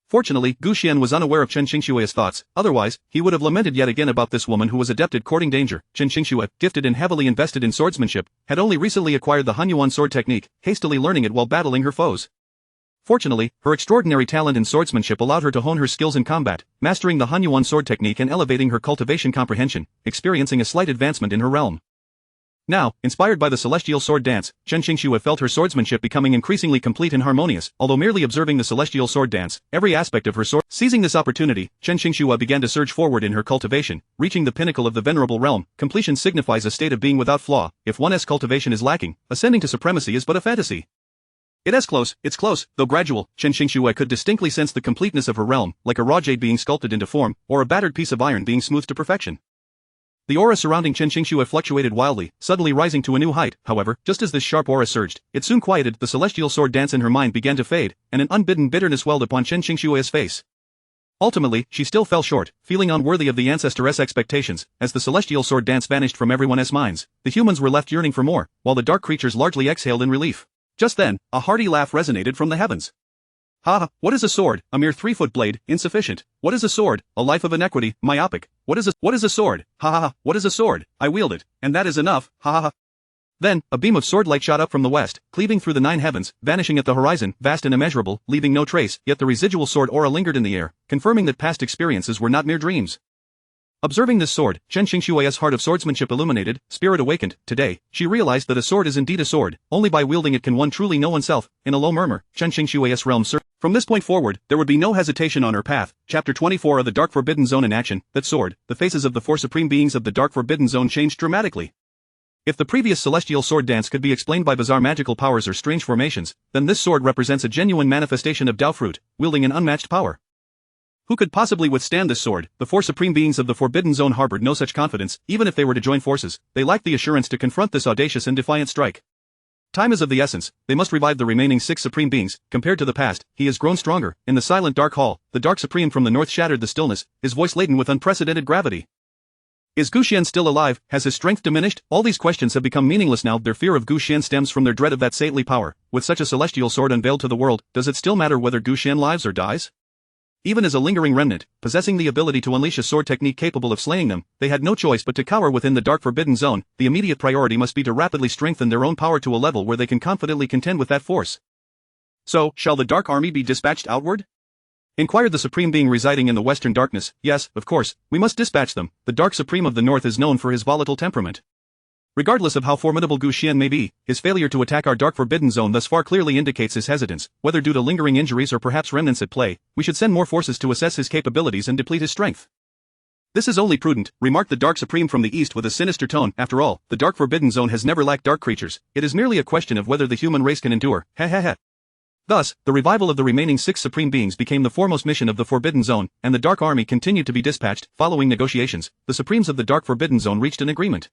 Fortunately, Gu Xian was unaware of Chen Qingxue's thoughts, otherwise, he would have lamented yet again about this woman who was adept at courting danger. Chen Qingxue, gifted and heavily invested in swordsmanship, had only recently acquired the Hunyuan sword technique, hastily learning it while battling her foes. Fortunately, her extraordinary talent in swordsmanship allowed her to hone her skills in combat, mastering the Hunyuan sword technique and elevating her cultivation comprehension, experiencing a slight advancement in her realm. Now, inspired by the celestial sword dance, Chen Qingxue felt her swordsmanship becoming increasingly complete and harmonious. Although merely observing the celestial sword dance, every aspect of her sword. Seizing this opportunity, Chen Qingxue began to surge forward in her cultivation, reaching the pinnacle of the venerable realm. Completion signifies a state of being without flaw. If one's cultivation is lacking, ascending to supremacy is but a fantasy. It's close, though gradual. Chen Qingxue could distinctly sense the completeness of her realm, like a raw jade being sculpted into form, or a battered piece of iron being smoothed to perfection. The aura surrounding Chen Qingxue fluctuated wildly, suddenly rising to a new height. However, just as this sharp aura surged, it soon quieted. The celestial sword dance in her mind began to fade, and an unbidden bitterness welled upon Chen Qingxue's face. Ultimately, she still fell short, feeling unworthy of the ancestor's expectations. As the celestial sword dance vanished from everyone's minds, the humans were left yearning for more, while the dark creatures largely exhaled in relief. Just then, a hearty laugh resonated from the heavens. Ha ha, what is a sword? A mere 3-foot blade, insufficient. What is a sword? A life of inequity, myopic. What is a sword? Ha ha ha, what is a sword? I wield it, and that is enough, ha ha ha. Then, a beam of swordlight shot up from the west, cleaving through the 9 heavens, vanishing at the horizon, vast and immeasurable, leaving no trace. Yet the residual sword aura lingered in the air, confirming that past experiences were not mere dreams. Observing this sword, Chen Qingxue's heart of swordsmanship illuminated, spirit awakened. Today, she realized that a sword is indeed a sword. Only by wielding it can one truly know oneself. In a low murmur, Chen Qingxue's realm surged. From this point forward, there would be no hesitation on her path. Chapter 24 of the Dark Forbidden Zone in action. That sword, the faces of the 4 supreme beings of the Dark Forbidden Zone changed dramatically. If the previous celestial sword dance could be explained by bizarre magical powers or strange formations, then this sword represents a genuine manifestation of Dao fruit, wielding an unmatched power. Who could possibly withstand this sword? The 4 supreme beings of the Forbidden Zone harbored no such confidence. Even if they were to join forces, they lacked the assurance to confront this audacious and defiant strike. Time is of the essence, they must revive the remaining 6 Supreme Beings. Compared to the past, he has grown stronger. In the silent dark hall, the Dark Supreme from the north shattered the stillness, his voice laden with unprecedented gravity. Is Gu Xian still alive? Has his strength diminished? All these questions have become meaningless now. Their fear of Gu Xian stems from their dread of that saintly power. With such a celestial sword unveiled to the world, does it still matter whether Gu Xian lives or dies? Even as a lingering remnant, possessing the ability to unleash a sword technique capable of slaying them, they had no choice but to cower within the dark forbidden zone. The immediate priority must be to rapidly strengthen their own power to a level where they can confidently contend with that force. So, shall the Dark Army be dispatched outward? Inquired the Supreme Being residing in the Western Darkness. Yes, of course, we must dispatch them. The Dark Supreme of the North is known for his volatile temperament. Regardless of how formidable Gu Xian may be, his failure to attack our Dark Forbidden Zone thus far clearly indicates his hesitance. Whether due to lingering injuries or perhaps remnants at play, we should send more forces to assess his capabilities and deplete his strength. This is only prudent, remarked the Dark Supreme from the east with a sinister tone. After all, the Dark Forbidden Zone has never lacked dark creatures. It is merely a question of whether the human race can endure. Thus, the revival of the remaining 6 Supreme Beings became the foremost mission of the Forbidden Zone, and the Dark Army continued to be dispatched. Following negotiations, the Supremes of the Dark Forbidden Zone reached an agreement.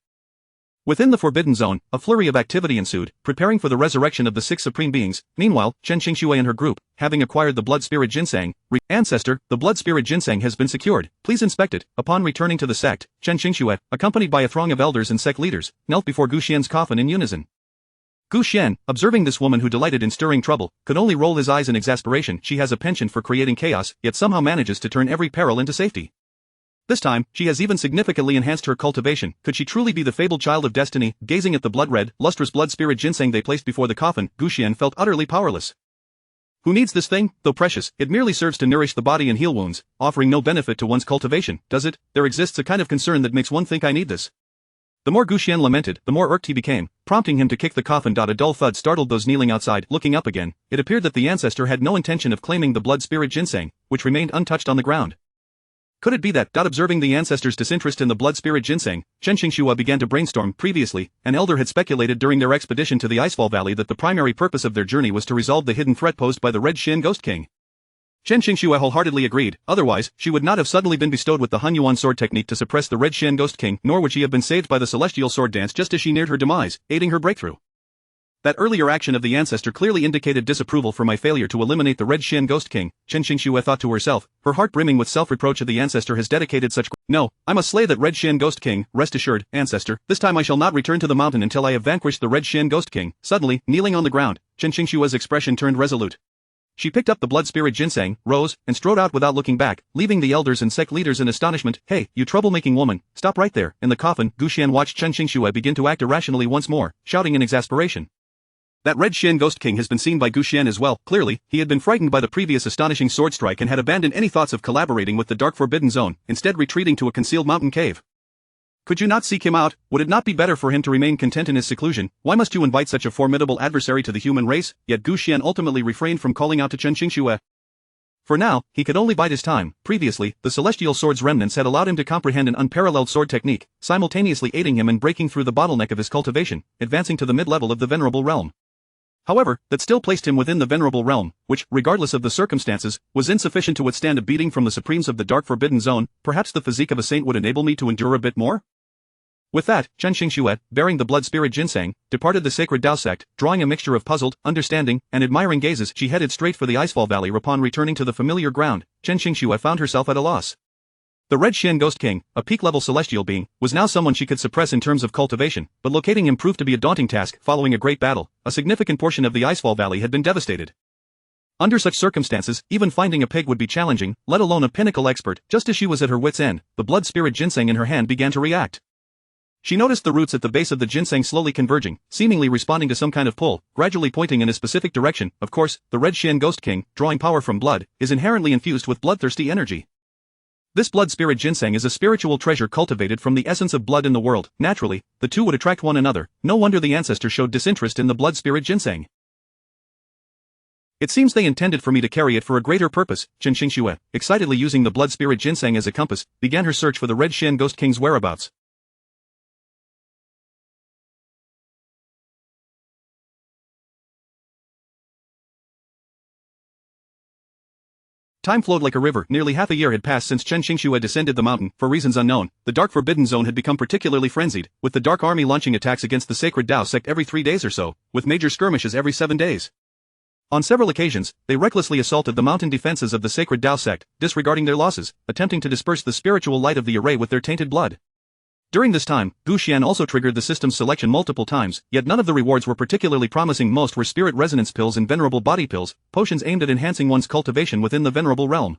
Within the Forbidden Zone, a flurry of activity ensued, preparing for the resurrection of the 6 Supreme Beings. Meanwhile, Chen Qingxue and her group, having acquired the Blood Spirit Ginseng, Ancestor, the Blood Spirit Ginseng has been secured. Please inspect it. Upon returning to the sect, Chen Qingxue, accompanied by a throng of elders and sect leaders, knelt before Gu Xian's coffin in unison. Gu Xian, observing this woman who delighted in stirring trouble, could only roll his eyes in exasperation. She has a penchant for creating chaos, yet somehow manages to turn every peril into safety. This time, she has even significantly enhanced her cultivation. Could she truly be the fabled child of destiny? Gazing at the blood-red, lustrous blood spirit ginseng they placed before the coffin, Gu Xian felt utterly powerless. Who needs this thing? Though precious, it merely serves to nourish the body and heal wounds, offering no benefit to one's cultivation, does it? There exists a kind of concern that makes one think I need this. The more Gu Xian lamented, the more irked he became, prompting him to kick the coffin. A dull thud startled those kneeling outside. Looking up again, it appeared that the ancestor had no intention of claiming the blood spirit ginseng, which remained untouched on the ground. Could it be that, observing the ancestor's disinterest in the blood spirit ginseng, Chen Qingxue began to brainstorm. Previously, an elder had speculated during their expedition to the Icefall Valley that the primary purpose of their journey was to resolve the hidden threat posed by the Red Shin Ghost King. Chen Qingxue wholeheartedly agreed, otherwise, she would not have suddenly been bestowed with the Hunyuan sword technique to suppress the Red Shin Ghost King, nor would she have been saved by the celestial sword dance just as she neared her demise, aiding her breakthrough. That earlier action of the ancestor clearly indicated disapproval for my failure to eliminate the Red Shin Ghost King, Chen Qingxue thought to herself, her heart brimming with self-reproach. The ancestor has dedicated such. No, I must slay that Red Shin Ghost King. Rest assured, ancestor, this time I shall not return to the mountain until I have vanquished the Red Shin Ghost King. Suddenly, kneeling on the ground, Chen Qingxue's expression turned resolute. She picked up the blood spirit ginseng, rose, and strode out without looking back, leaving the elders and sect leaders in astonishment. Hey, you troublemaking woman, stop right there. In the coffin, Gu Xian watched Chen Qingxue begin to act irrationally once more, shouting in exasperation. That Red Shin Ghost King has been seen by Gu Xian as well. Clearly, he had been frightened by the previous astonishing sword strike and had abandoned any thoughts of collaborating with the Dark Forbidden Zone, instead retreating to a concealed mountain cave. Could you not seek him out? Would it not be better for him to remain content in his seclusion? Why must you invite such a formidable adversary to the human race? Yet Gu Xian ultimately refrained from calling out to Chen Qingxue. For now, he could only bide his time. Previously, the celestial sword's remnants had allowed him to comprehend an unparalleled sword technique, simultaneously aiding him in breaking through the bottleneck of his cultivation, advancing to the mid-level of the Venerable Realm. However, that still placed him within the Venerable Realm, which, regardless of the circumstances, was insufficient to withstand a beating from the Supremes of the Dark Forbidden Zone. Perhaps the physique of a saint would enable me to endure a bit more? With that, Chen Qingxue, bearing the blood spirit ginseng, departed the sacred Dao sect, drawing a mixture of puzzled, understanding, and admiring gazes. She headed straight for the Icefall Valley. Upon returning to the familiar ground, Chen Qingxue found herself at a loss. The Red Shin Ghost King, a peak-level celestial being, was now someone she could suppress in terms of cultivation, but locating him proved to be a daunting task. Following a great battle, a significant portion of the Icefall Valley had been devastated. Under such circumstances, even finding a pig would be challenging, let alone a pinnacle expert. Just as she was at her wit's end, the blood spirit ginseng in her hand began to react. She noticed the roots at the base of the ginseng slowly converging, seemingly responding to some kind of pull, gradually pointing in a specific direction. Of course, the Red Shin Ghost King, drawing power from blood, is inherently infused with bloodthirsty energy. This blood spirit ginseng is a spiritual treasure cultivated from the essence of blood in the world. Naturally, the two would attract one another. No wonder the ancestor showed disinterest in the blood spirit ginseng. It seems they intended for me to carry it for a greater purpose. Chen Qingxue, excitedly using the blood spirit ginseng as a compass, began her search for the Red Shin Ghost King's whereabouts. Time flowed like a river. Nearly half a year had passed since Chen Qingxue had descended the mountain. For reasons unknown, the Dark Forbidden Zone had become particularly frenzied, with the Dark Army launching attacks against the Sacred Dao sect every 3 days or so, with major skirmishes every 7 days. On several occasions, they recklessly assaulted the mountain defenses of the Sacred Dao sect, disregarding their losses, attempting to disperse the spiritual light of the array with their tainted blood. During this time, Gu Xian also triggered the system's selection multiple times, yet none of the rewards were particularly promising. Most were spirit resonance pills and venerable body pills, potions aimed at enhancing one's cultivation within the venerable realm.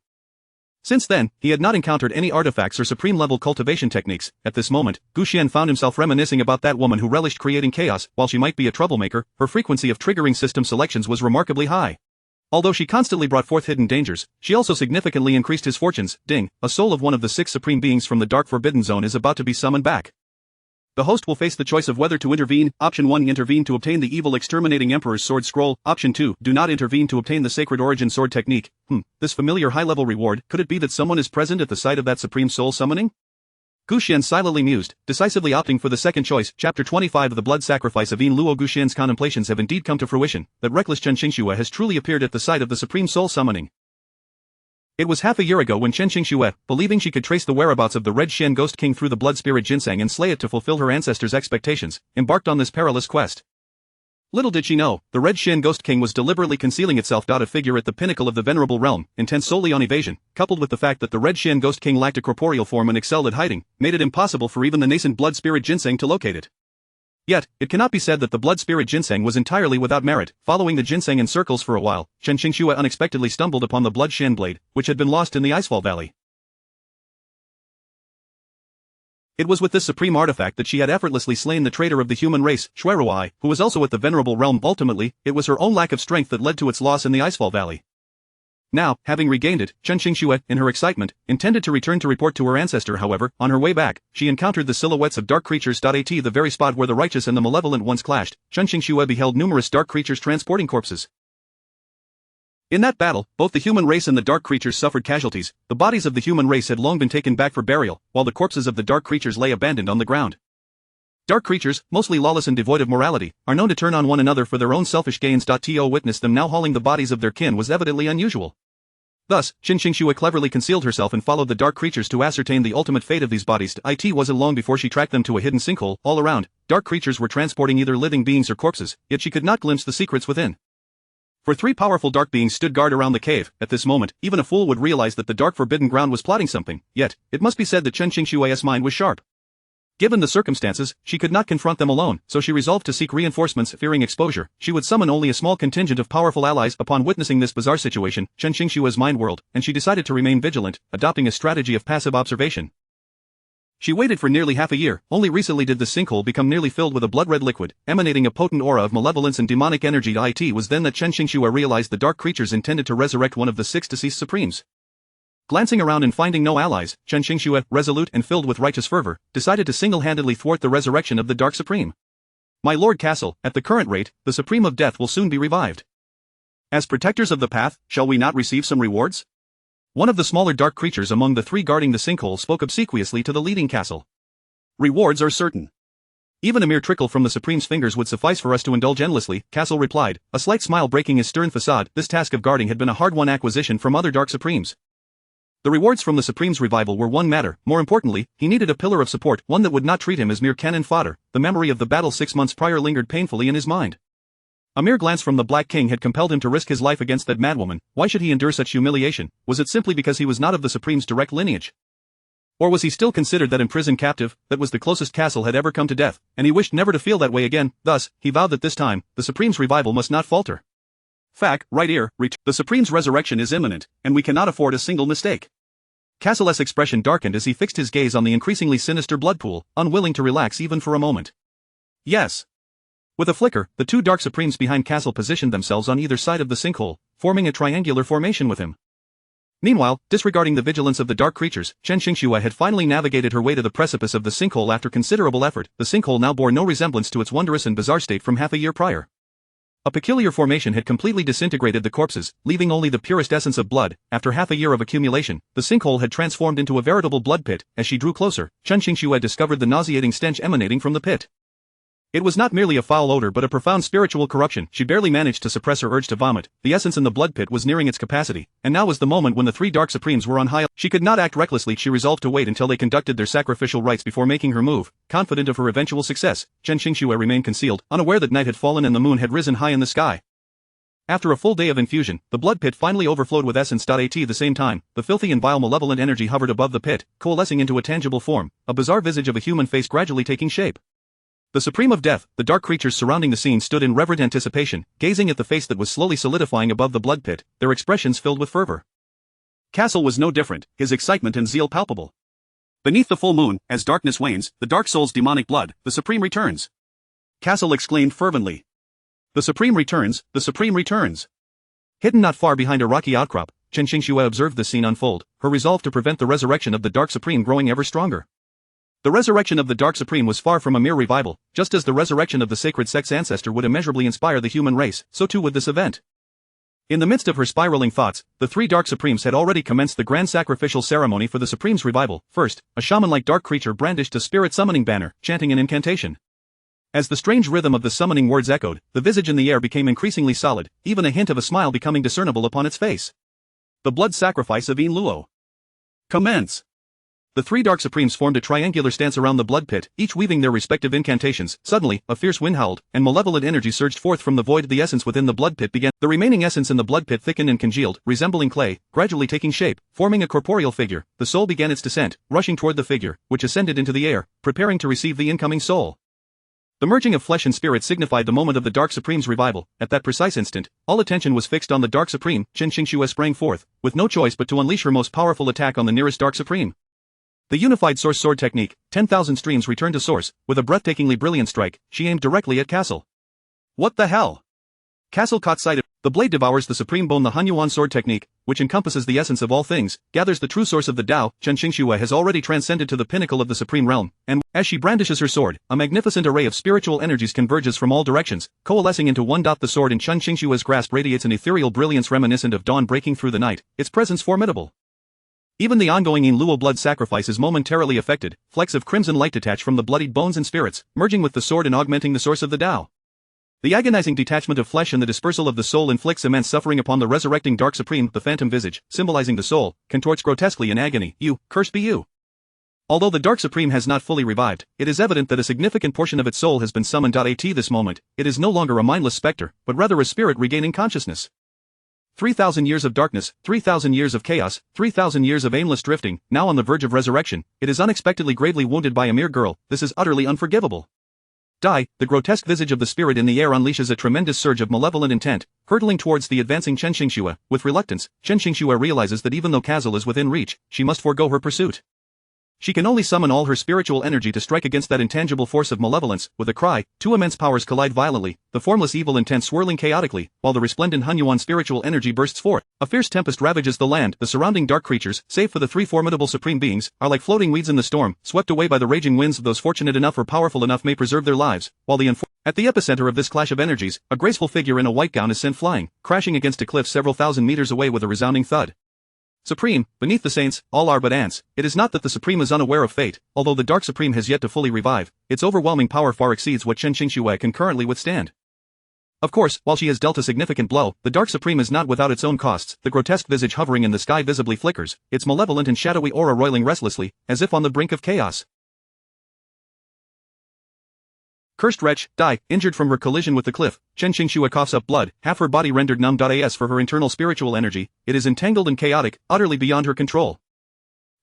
Since then, he had not encountered any artifacts or supreme-level cultivation techniques. At this moment, Gu Xian found himself reminiscing about that woman who relished creating chaos. While she might be a troublemaker, her frequency of triggering system selections was remarkably high. Although she constantly brought forth hidden dangers, she also significantly increased his fortunes. Ding, a soul of one of the 6 supreme beings from the Dark Forbidden Zone is about to be summoned back. The host will face the choice of whether to intervene. Option 1, intervene to obtain the evil exterminating Emperor's sword scroll. Option 2, do not intervene to obtain the Sacred Origin sword technique. This familiar high-level reward, could it be that someone is present at the site of that supreme soul summoning? Gu Xian silently mused, decisively opting for the second choice. Chapter 25 of the Blood Sacrifice of Yin Luo. Gu Xian's contemplations have indeed come to fruition, that reckless Chen Qingxue has truly appeared at the site of the supreme soul summoning. It was half a year ago when Chen Qingxue, believing she could trace the whereabouts of the Red Shen Ghost King through the blood spirit ginseng and slay it to fulfill her ancestors' expectations, embarked on this perilous quest. Little did she know, the Red Shen Ghost King was deliberately concealing itself. A figure at the pinnacle of the venerable realm, intent solely on evasion, coupled with the fact that the Red Shen Ghost King lacked a corporeal form and excelled at hiding, made it impossible for even the nascent blood spirit ginseng to locate it. Yet, it cannot be said that the blood spirit ginseng was entirely without merit. Following the ginseng in circles for a while, Chen Qingxue unexpectedly stumbled upon the blood Shen blade, which had been lost in the Icefall Valley. It was with this supreme artifact that she had effortlessly slain the traitor of the human race, Shuiruai, who was also at the venerable realm. Ultimately, it was her own lack of strength that led to its loss in the Icefall Valley. Now, having regained it, Chen Qingxue, in her excitement, intended to return to report to her ancestor. However, on her way back, she encountered the silhouettes of dark creatures. At the very spot where the righteous and the malevolent once clashed, Chen Qingxue beheld numerous dark creatures transporting corpses. In that battle, both the human race and the dark creatures suffered casualties. The bodies of the human race had long been taken back for burial, while the corpses of the dark creatures lay abandoned on the ground. Dark creatures, mostly lawless and devoid of morality, are known to turn on one another for their own selfish gains. To witness them now hauling the bodies of their kin was evidently unusual. Thus, Chen Qingxue cleverly concealed herself and followed the dark creatures to ascertain the ultimate fate of these bodies. It wasn't long before she tracked them to a hidden sinkhole. All around, dark creatures were transporting either living beings or corpses, yet she could not glimpse the secrets within. For 3 powerful dark beings stood guard around the cave. At this moment, even a fool would realize that the dark forbidden ground was plotting something, yet, it must be said that Chen Qingxue's mind was sharp. Given the circumstances, she could not confront them alone, so she resolved to seek reinforcements. Fearing exposure, she would summon only a small contingent of powerful allies. Upon witnessing this bizarre situation, Chen Qingxue's mind whirled, and she decided to remain vigilant, adopting a strategy of passive observation. She waited for nearly half a year. Only recently did the sinkhole become nearly filled with a blood-red liquid, emanating a potent aura of malevolence and demonic energy. It was then that Chen Qingxue realized the dark creatures intended to resurrect one of the 6 deceased supremes. Glancing around and finding no allies, Chen Qingxue, resolute and filled with righteous fervor, decided to single-handedly thwart the resurrection of the Dark Supreme. My Lord Castle, at the current rate, the Supreme of Death will soon be revived. As protectors of the path, shall we not receive some rewards? One of the smaller dark creatures among the 3 guarding the sinkhole spoke obsequiously to the leading castle. Rewards are certain. Even a mere trickle from the Supreme's fingers would suffice for us to indulge endlessly, Castle replied, a slight smile breaking his stern facade. This task of guarding had been a hard-won acquisition from other Dark Supremes. The rewards from the Supreme's revival were one matter. More importantly, he needed a pillar of support, one that would not treat him as mere cannon fodder. The memory of the battle 6 months prior lingered painfully in his mind. A mere glance from the Black King had compelled him to risk his life against that madwoman. Why should he endure such humiliation? Was it simply because he was not of the Supreme's direct lineage? Or was he still considered that imprisoned captive? That was the closest Castle had ever come to death, and he wished never to feel that way again. Thus, he vowed that this time, the Supreme's revival must not falter. Fact, right ear, the Supreme's resurrection is imminent, and we cannot afford a single mistake. Castle's expression darkened as he fixed his gaze on the increasingly sinister blood pool, unwilling to relax even for a moment. Yes. With a flicker, the 2 Dark Supremes behind Castle positioned themselves on either side of the sinkhole, forming a triangular formation with him. Meanwhile, disregarding the vigilance of the dark creatures, Chen Qingxue had finally navigated her way to the precipice of the sinkhole after considerable effort. The sinkhole now bore no resemblance to its wondrous and bizarre state from half a year prior. A peculiar formation had completely disintegrated the corpses, leaving only the purest essence of blood. After half a year of accumulation, the sinkhole had transformed into a veritable blood pit. As she drew closer, Chen Qingxue discovered the nauseating stench emanating from the pit. It was not merely a foul odor but a profound spiritual corruption. She barely managed to suppress her urge to vomit. The essence in the blood pit was nearing its capacity, and now was the moment when the three Dark Supremes were on high. She could not act recklessly. She resolved to wait until they conducted their sacrificial rites before making her move. Confident of her eventual success, Chen Qingxue remained concealed, unaware that night had fallen and the moon had risen high in the sky. After a full day of infusion, the blood pit finally overflowed with essence. At the same time, the filthy and vile malevolent energy hovered above the pit, coalescing into a tangible form, a bizarre visage of a human face gradually taking shape. The Supreme of Death, the dark creatures surrounding the scene stood in reverent anticipation, gazing at the face that was slowly solidifying above the blood pit, their expressions filled with fervor. Castle was no different, his excitement and zeal palpable. Beneath the full moon, as darkness wanes, the Dark Soul's demonic blood, the Supreme returns. Castle exclaimed fervently. The Supreme returns, the Supreme returns. Hidden not far behind a rocky outcrop, Chen Qingxue observed the scene unfold, her resolve to prevent the resurrection of the Dark Supreme growing ever stronger. The resurrection of the Dark Supreme was far from a mere revival, just as the resurrection of the sacred sex ancestor would immeasurably inspire the human race, so too would this event. In the midst of her spiraling thoughts, the three Dark Supremes had already commenced the grand sacrificial ceremony for the Supreme's revival. First, a shaman-like dark creature brandished a spirit summoning banner, chanting an incantation. As the strange rhythm of the summoning words echoed, the visage in the air became increasingly solid, even a hint of a smile becoming discernible upon its face. The blood sacrifice of Yin Luo. Commence! The three Dark Supremes formed a triangular stance around the blood pit, each weaving their respective incantations. Suddenly, a fierce wind howled, and malevolent energy surged forth from the void. The essence within the blood pit began. The remaining essence in the blood pit thickened and congealed, resembling clay, gradually taking shape, forming a corporeal figure. The soul began its descent, rushing toward the figure, which ascended into the air, preparing to receive the incoming soul. The merging of flesh and spirit signified the moment of the Dark Supreme's revival. At that precise instant, all attention was fixed on the Dark Supreme. Chen Qingxue sprang forth, with no choice but to unleash her most powerful attack on the nearest Dark Supreme. The unified source sword technique, 10,000 streams returned to source, with a breathtakingly brilliant strike, she aimed directly at Castle. What the hell? Castle caught sight of the blade devours the supreme bone. The Hunyuan sword technique, which encompasses the essence of all things, gathers the true source of the Tao. Chen Qingxue has already transcended to the pinnacle of the supreme realm, and, as she brandishes her sword, a magnificent array of spiritual energies converges from all directions, coalescing into one. The sword in Chen Qingxue's grasp radiates an ethereal brilliance reminiscent of dawn breaking through the night, its presence formidable. Even the ongoing Yin Luo blood sacrifice is momentarily affected, flecks of crimson light detach from the bloodied bones and spirits, merging with the sword and augmenting the source of the Tao. The agonizing detachment of flesh and the dispersal of the soul inflicts immense suffering upon the resurrecting Dark Supreme. The phantom visage, symbolizing the soul, contorts grotesquely in agony. You, cursed be you. Although the Dark Supreme has not fully revived, it is evident that a significant portion of its soul has been summoned. At this moment, it is no longer a mindless specter, but rather a spirit regaining consciousness. 3,000 years of darkness, 3,000 years of chaos, 3,000 years of aimless drifting, now on the verge of resurrection, it is unexpectedly gravely wounded by a mere girl. This is utterly unforgivable. Die, the grotesque visage of the spirit in the air unleashes a tremendous surge of malevolent intent, hurtling towards the advancing Chen Qingxue. With reluctance, Chen Qingxue realizes that even though Castle is within reach, she must forego her pursuit. She can only summon all her spiritual energy to strike against that intangible force of malevolence. With a cry, two immense powers collide violently, the formless evil intent swirling chaotically, while the resplendent Hunyuan spiritual energy bursts forth. A fierce tempest ravages the land. The surrounding dark creatures, save for the three formidable supreme beings, are like floating weeds in the storm, swept away by the raging winds. Those fortunate enough or powerful enough may preserve their lives, while at the epicenter of this clash of energies, a graceful figure in a white gown is sent flying, crashing against a cliff several thousand meters away with a resounding thud. Supreme, beneath the saints, all are but ants. It is not that the Supreme is unaware of fate, although the Dark Supreme has yet to fully revive, its overwhelming power far exceeds what Chen Qingxue can currently withstand. Of course, while she has dealt a significant blow, the Dark Supreme is not without its own costs. The grotesque visage hovering in the sky visibly flickers, its malevolent and shadowy aura roiling restlessly, as if on the brink of chaos. Cursed wretch, die, injured from her collision with the cliff. Chen Qingxue coughs up blood, half her body rendered numb. As for her internal spiritual energy, it is entangled and chaotic, utterly beyond her control.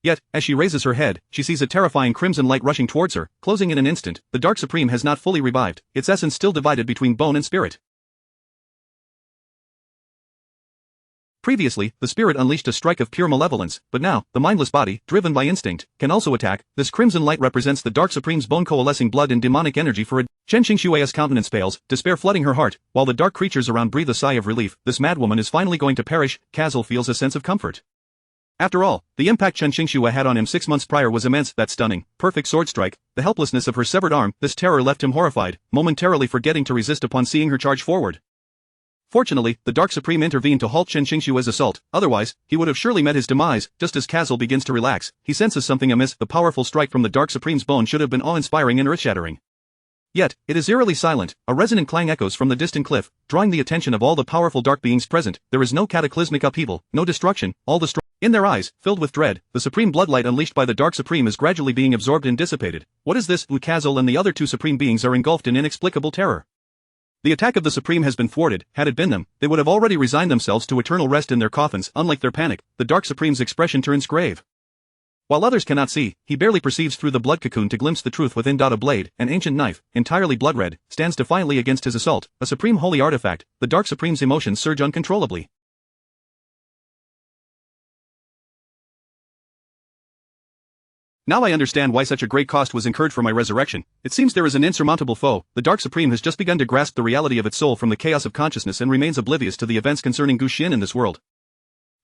Yet, as she raises her head, she sees a terrifying crimson light rushing towards her, closing in an instant. The Dark Supreme has not fully revived, its essence still divided between bone and spirit. Previously, the spirit unleashed a strike of pure malevolence, but now, the mindless body, driven by instinct, can also attack. This crimson light represents the Dark Supreme's bone coalescing blood and demonic energy for a Chen Qingxue's countenance pales, despair flooding her heart, while the dark creatures around breathe a sigh of relief. This madwoman is finally going to perish. Castle feels a sense of comfort. After all, the impact Chen Qingxue had on him 6 months prior was immense. That stunning, perfect sword strike, the helplessness of her severed arm, this terror left him horrified, momentarily forgetting to resist upon seeing her charge forward. Fortunately, the Dark Supreme intervened to halt Chen Qingxue's assault, otherwise, he would have surely met his demise. Just as Castle begins to relax, he senses something amiss. The powerful strike from the Dark Supreme's bone should have been awe-inspiring and earth-shattering. Yet, it is eerily silent, a resonant clang echoes from the distant cliff, drawing the attention of all the powerful dark beings present. There is no cataclysmic upheaval, no destruction, all the in their eyes, filled with dread, the supreme bloodlight unleashed by the Dark Supreme is gradually being absorbed and dissipated. What is this? Ukazil and the other two supreme beings are engulfed in inexplicable terror. The attack of the Supreme has been thwarted. Had it been them, they would have already resigned themselves to eternal rest in their coffins. Unlike their panic, the Dark Supreme's expression turns grave. While others cannot see, he barely perceives through the blood cocoon to glimpse the truth within. A blade, an ancient knife, entirely blood-red, stands defiantly against his assault, a supreme holy artifact. The Dark Supreme's emotions surge uncontrollably. Now I understand why such a great cost was incurred for my resurrection. It seems there is an insurmountable foe. The Dark Supreme has just begun to grasp the reality of its soul from the chaos of consciousness and remains oblivious to the events concerning Gu Xian in this world.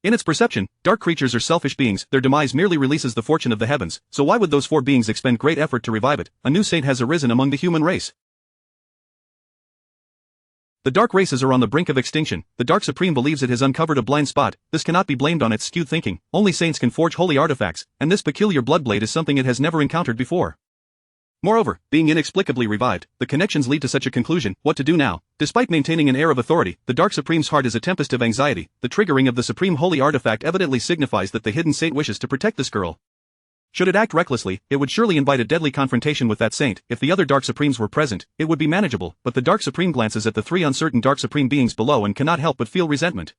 In its perception, dark creatures are selfish beings. Their demise merely releases the fortune of the heavens, so why would those four beings expend great effort to revive it? A new saint has arisen among the human race. The dark races are on the brink of extinction. The Dark Supreme believes it has uncovered a blind spot. This cannot be blamed on its skewed thinking. Only saints can forge holy artifacts, and this peculiar bloodblade is something it has never encountered before. Moreover, being inexplicably revived, the connections lead to such a conclusion. What to do now? Despite maintaining an air of authority, the Dark Supreme's heart is a tempest of anxiety. The triggering of the supreme holy artifact evidently signifies that the hidden saint wishes to protect this girl. Should it act recklessly, it would surely invite a deadly confrontation with that saint. If the other Dark Supremes were present, it would be manageable, but the Dark Supreme glances at the three uncertain Dark Supreme beings below and cannot help but feel resentment.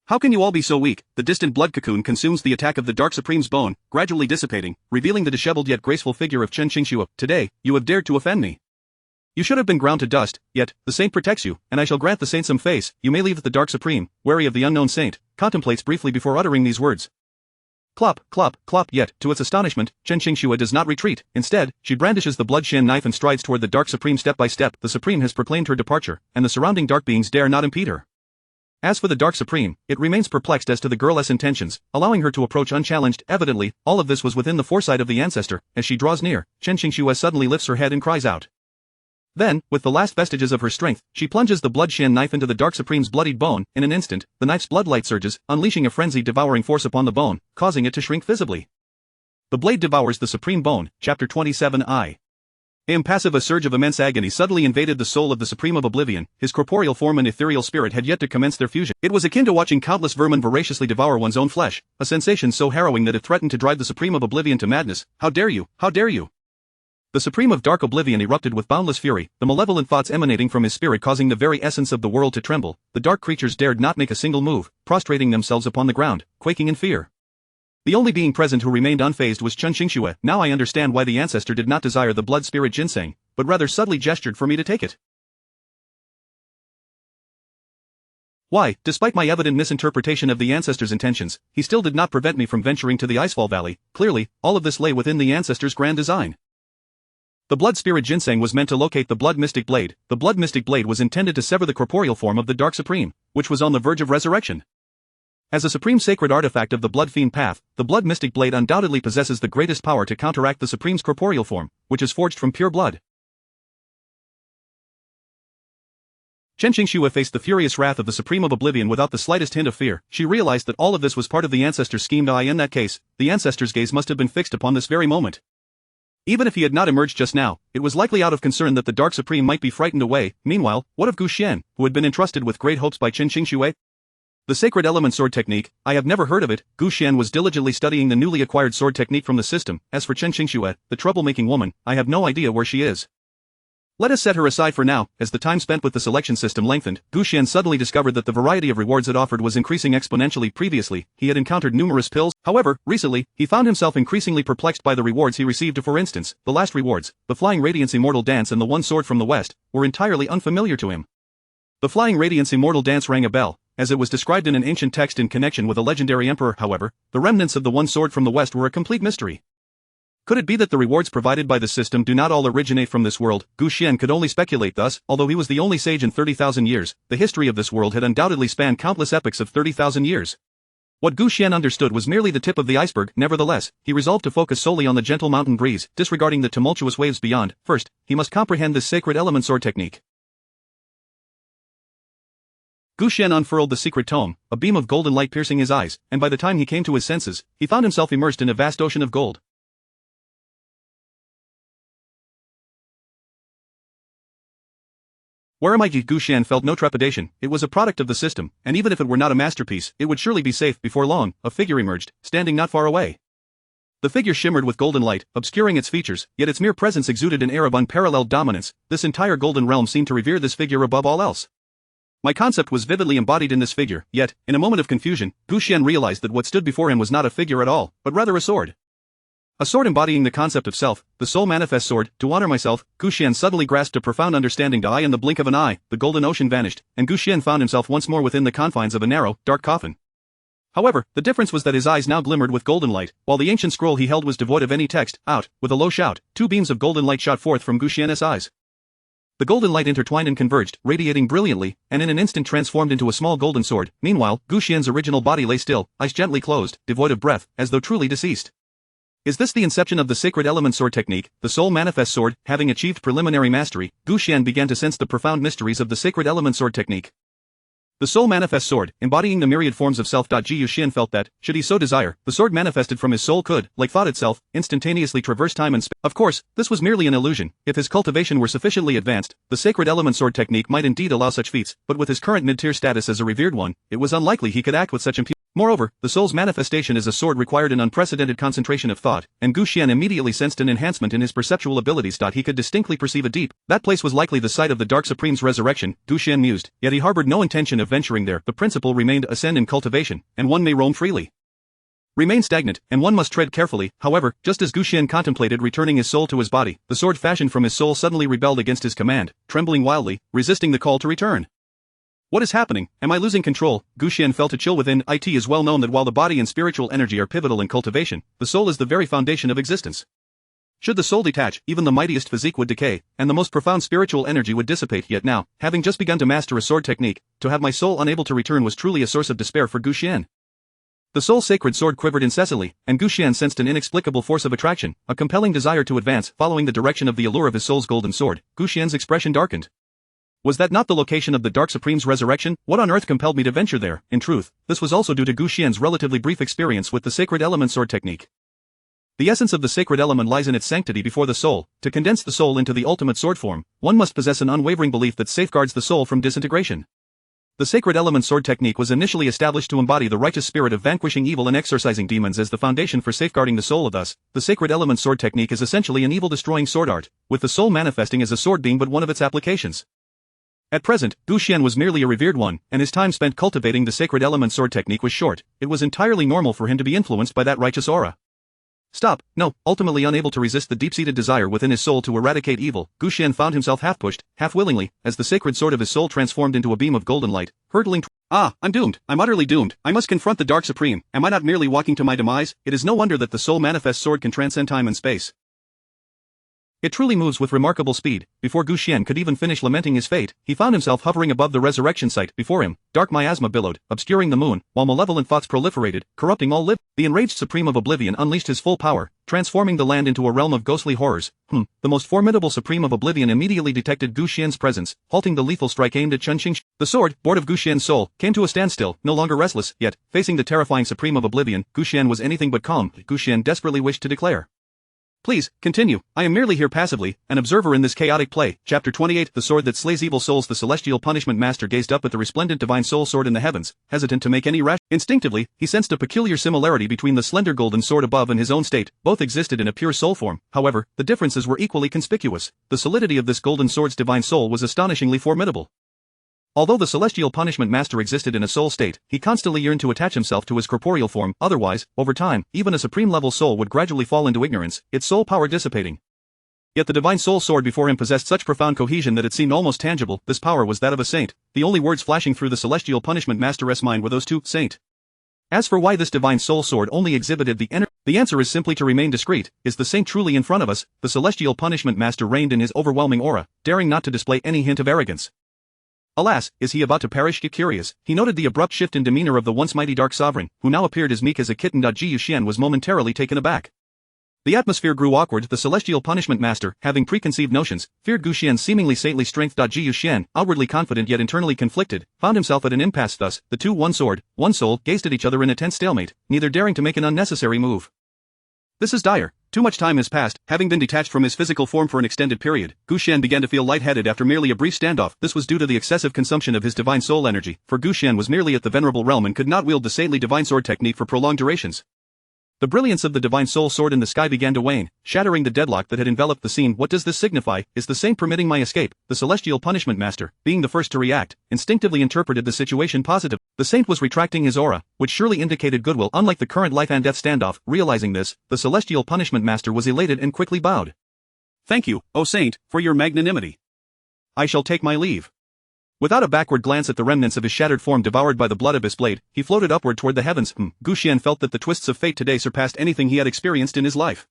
How can you all be so weak? The distant blood cocoon consumes the attack of the Dark Supreme's bone, gradually dissipating, revealing the disheveled yet graceful figure of Chen Qingxue. Today, you have dared to offend me. You should have been ground to dust, yet, the saint protects you, and I shall grant the saint some face. You may leave. The Dark Supreme, wary of the unknown saint, contemplates briefly before uttering these words. Clop, clop, clop. Yet, to its astonishment, Chen Qingxue does not retreat. Instead, she brandishes the blood Xian knife and strides toward the Dark Supreme step by step. The Supreme has proclaimed her departure, and the surrounding dark beings dare not impede her. As for the Dark Supreme, it remains perplexed as to the girl's intentions, allowing her to approach unchallenged. Evidently, all of this was within the foresight of the ancestor. As she draws near, Chen Qingxue suddenly lifts her head and cries out. Then, with the last vestiges of her strength, she plunges the blood Xian knife into the Dark Supreme's bloodied bone. In an instant, the knife's bloodlight surges, unleashing a frenzied devouring force upon the bone, causing it to shrink visibly. The blade devours the supreme bone. Chapter 27. Impassive. A surge of immense agony suddenly invaded the soul of the Supreme of Oblivion. His corporeal form and ethereal spirit had yet to commence their fusion. It was akin to watching countless vermin voraciously devour one's own flesh, a sensation so harrowing that it threatened to drive the Supreme of Oblivion to madness. How dare you? How dare you? The Supreme of Dark Oblivion erupted with boundless fury, the malevolent thoughts emanating from his spirit causing the very essence of the world to tremble. The dark creatures dared not make a single move, prostrating themselves upon the ground, quaking in fear. The only being present who remained unfazed was Chen Qingxue. Now I understand why the ancestor did not desire the blood spirit ginseng, but rather subtly gestured for me to take it. Why, despite my evident misinterpretation of the ancestor's intentions, he still did not prevent me from venturing to the Icefall Valley. Clearly, all of this lay within the ancestor's grand design. The blood spirit ginseng was meant to locate the blood mystic blade. The blood mystic blade was intended to sever the corporeal form of the Dark Supreme, which was on the verge of resurrection. As a supreme sacred artifact of the blood fiend path, the blood mystic blade undoubtedly possesses the greatest power to counteract the Supreme's corporeal form, which is forged from pure blood. Chen Qingxue faced the furious wrath of the Supreme of Oblivion without the slightest hint of fear. She realized that all of this was part of the ancestor's scheme. In that case, the ancestor's gaze must have been fixed upon this very moment. Even if he had not emerged just now, it was likely out of concern that the Dark Supreme might be frightened away. Meanwhile, what of Gu Xian, who had been entrusted with great hopes by Chen Qingxue? The Sacred Element Sword Technique, I have never heard of it. Gu Xian was diligently studying the newly acquired sword technique from the system. As for Chen Qingxue, the troublemaking woman, I have no idea where she is. Let us set her aside for now. As the time spent with the selection system lengthened, Gu Xian suddenly discovered that the variety of rewards it offered was increasing exponentially. Previously, he had encountered numerous pills. However, recently, he found himself increasingly perplexed by the rewards he received. For instance, the last rewards, the Flying Radiance Immortal Dance and the One Sword from the West, were entirely unfamiliar to him. The Flying Radiance Immortal Dance rang a bell, as it was described in an ancient text in connection with a legendary emperor. However, the remnants of the One Sword from the West were a complete mystery. Could it be that the rewards provided by the system do not all originate from this world? Gu Xian could only speculate thus. Although he was the only sage in 30,000 years, the history of this world had undoubtedly spanned countless epochs of 30,000 years. What Gu Xian understood was merely the tip of the iceberg. Nevertheless, he resolved to focus solely on the gentle mountain breeze, disregarding the tumultuous waves beyond. First, he must comprehend this Sacred Element Sword technique. Gu Xian unfurled the secret tome, a beam of golden light piercing his eyes, and by the time he came to his senses, he found himself immersed in a vast ocean of gold. Where am I? Gu Xian felt no trepidation. It was a product of the system, and even if it were not a masterpiece, it would surely be safe. Before long, a figure emerged, standing not far away. The figure shimmered with golden light, obscuring its features, yet its mere presence exuded an air of unparalleled dominance. This entire golden realm seemed to revere this figure above all else. My concept was vividly embodied in this figure, yet, in a moment of confusion, Gu Xian realized that what stood before him was not a figure at all, but rather a sword. A sword embodying the concept of self, the soul manifest sword. To honor myself, Gu Xian suddenly grasped a profound understanding. In the blink of an eye, the golden ocean vanished, and Gu Xian found himself once more within the confines of a narrow, dark coffin. However, the difference was that his eyes now glimmered with golden light, while the ancient scroll he held was devoid of any text. Out, with a low shout, two beams of golden light shot forth from Gu Xian's eyes. The golden light intertwined and converged, radiating brilliantly, and in an instant transformed into a small golden sword. Meanwhile, Gu Xian's original body lay still, eyes gently closed, devoid of breath, as though truly deceased. Is this the inception of the sacred element sword technique, the soul manifest sword? Having achieved preliminary mastery, Gu Xian began to sense the profound mysteries of the sacred element sword technique. The soul manifest sword, embodying the myriad forms of self. Gu Xian felt that, should he so desire, the sword manifested from his soul could, like thought itself, instantaneously traverse time and space. Of course, this was merely an illusion. If his cultivation were sufficiently advanced, the sacred element sword technique might indeed allow such feats, but with his current mid-tier status as a revered one, it was unlikely he could act with such impunity. Moreover, the soul's manifestation as a sword required an unprecedented concentration of thought, and Gu Xian immediately sensed an enhancement in his perceptual abilities. He could distinctly perceive a deep. That place was likely the site of the Dark Supreme's resurrection, Gu Xian mused, yet he harbored no intention of venturing there. The principle remained ascend in cultivation, and one may roam freely. Remain stagnant, and one must tread carefully. However, just as Gu Xian contemplated returning his soul to his body, the sword fashioned from his soul suddenly rebelled against his command, trembling wildly, resisting the call to return. What is happening? Am I losing control? Gu Xian felt a chill within. It is well known that while the body and spiritual energy are pivotal in cultivation, the soul is the very foundation of existence. Should the soul detach, even the mightiest physique would decay, and the most profound spiritual energy would dissipate. Yet now, having just begun to master a sword technique, to have my soul unable to return was truly a source of despair for Gu Xian. The soul's sacred sword quivered incessantly, and Gu Xian sensed an inexplicable force of attraction, a compelling desire to advance. Following the direction of the allure of his soul's golden sword, Gu Xian's expression darkened. Was that not the location of the Dark Supreme's resurrection? What on earth compelled me to venture there? In truth, this was also due to Gu Xian's relatively brief experience with the sacred element sword technique. The essence of the sacred element lies in its sanctity before the soul. To condense the soul into the ultimate sword form, one must possess an unwavering belief that safeguards the soul from disintegration. The sacred element sword technique was initially established to embody the righteous spirit of vanquishing evil and exorcising demons as the foundation for safeguarding the soul. Thus, the sacred element sword technique is essentially an evil-destroying sword art, with the soul manifesting as a sword being but one of its applications. At present, Gu Xian was merely a revered one, and his time spent cultivating the sacred element sword technique was short. It was entirely normal for him to be influenced by that righteous aura. Stop, no, ultimately unable to resist the deep-seated desire within his soul to eradicate evil, Gu Xian found himself half-pushed, half-willingly, as the sacred sword of his soul transformed into a beam of golden light, hurtling I'm doomed, I'm utterly doomed, I must confront the Dark Supreme. Am I not merely walking to my demise? It is no wonder that the soul manifest sword can transcend time and space. It truly moves with remarkable speed. Before Gu Xian could even finish lamenting his fate, he found himself hovering above the resurrection site. Before him, dark miasma billowed, obscuring the moon, while malevolent thoughts proliferated, corrupting all living. The enraged Supreme of Oblivion unleashed his full power, transforming the land into a realm of ghostly horrors. The most formidable Supreme of Oblivion immediately detected Gu Xian's presence, halting the lethal strike aimed at Chen Qingshi. The sword, born of Gu Xian's soul, came to a standstill, no longer restless. Yet, facing the terrifying Supreme of Oblivion, Gu Xian was anything but calm. Gu Xian desperately wished to declare, "Please, continue. I am merely here passively, an observer in this chaotic play." Chapter 28 The Sword That Slays Evil Souls. The Celestial Punishment Master gazed up at the resplendent divine soul sword in the heavens, hesitant to make any rash. Instinctively, he sensed a peculiar similarity between the slender golden sword above and his own state. Both existed in a pure soul form. However, the differences were equally conspicuous. The solidity of this golden sword's divine soul was astonishingly formidable. Although the Celestial Punishment Master existed in a soul state, he constantly yearned to attach himself to his corporeal form. Otherwise, over time, even a supreme-level soul would gradually fall into ignorance, its soul power dissipating. Yet the divine soul sword before him possessed such profound cohesion that it seemed almost tangible. This power was that of a saint. The only words flashing through the Celestial Punishment Master's mind were those two, saint. As for why this divine soul sword only exhibited the answer is simply to remain discreet. Is the saint truly in front of us? The Celestial Punishment Master reigned in his overwhelming aura, daring not to display any hint of arrogance. Alas, is he about to perish? Curious, he noted the abrupt shift in demeanor of the once mighty Dark Sovereign, who now appeared as meek as a kitten. Gu Xian was momentarily taken aback. The atmosphere grew awkward. The Celestial Punishment Master, having preconceived notions, feared Gu Xian's seemingly saintly strength. Gu Xian, outwardly confident yet internally conflicted, found himself at an impasse. Thus, the two, one sword, one soul, gazed at each other in a tense stalemate, neither daring to make an unnecessary move. This is dire. Too much time has passed. Having been detached from his physical form for an extended period, Gu Xian began to feel lightheaded after merely a brief standoff. This was due to the excessive consumption of his divine soul energy, for Gu Xian was merely at the venerable realm and could not wield the saintly divine sword technique for prolonged durations. The brilliance of the divine soul sword in the sky began to wane, shattering the deadlock that had enveloped the scene. What does this signify? Is the saint permitting my escape? The celestial punishment master, being the first to react, instinctively interpreted the situation positive. The saint was retracting his aura, which surely indicated goodwill unlike the current life and death standoff. Realizing this, the celestial punishment master was elated and quickly bowed. Thank you, O saint, for your magnanimity. I shall take my leave. Without a backward glance at the remnants of his shattered form devoured by the blood abyss blade, he floated upward toward the heavens. Gu Xian felt that the twists of fate today surpassed anything he had experienced in his life.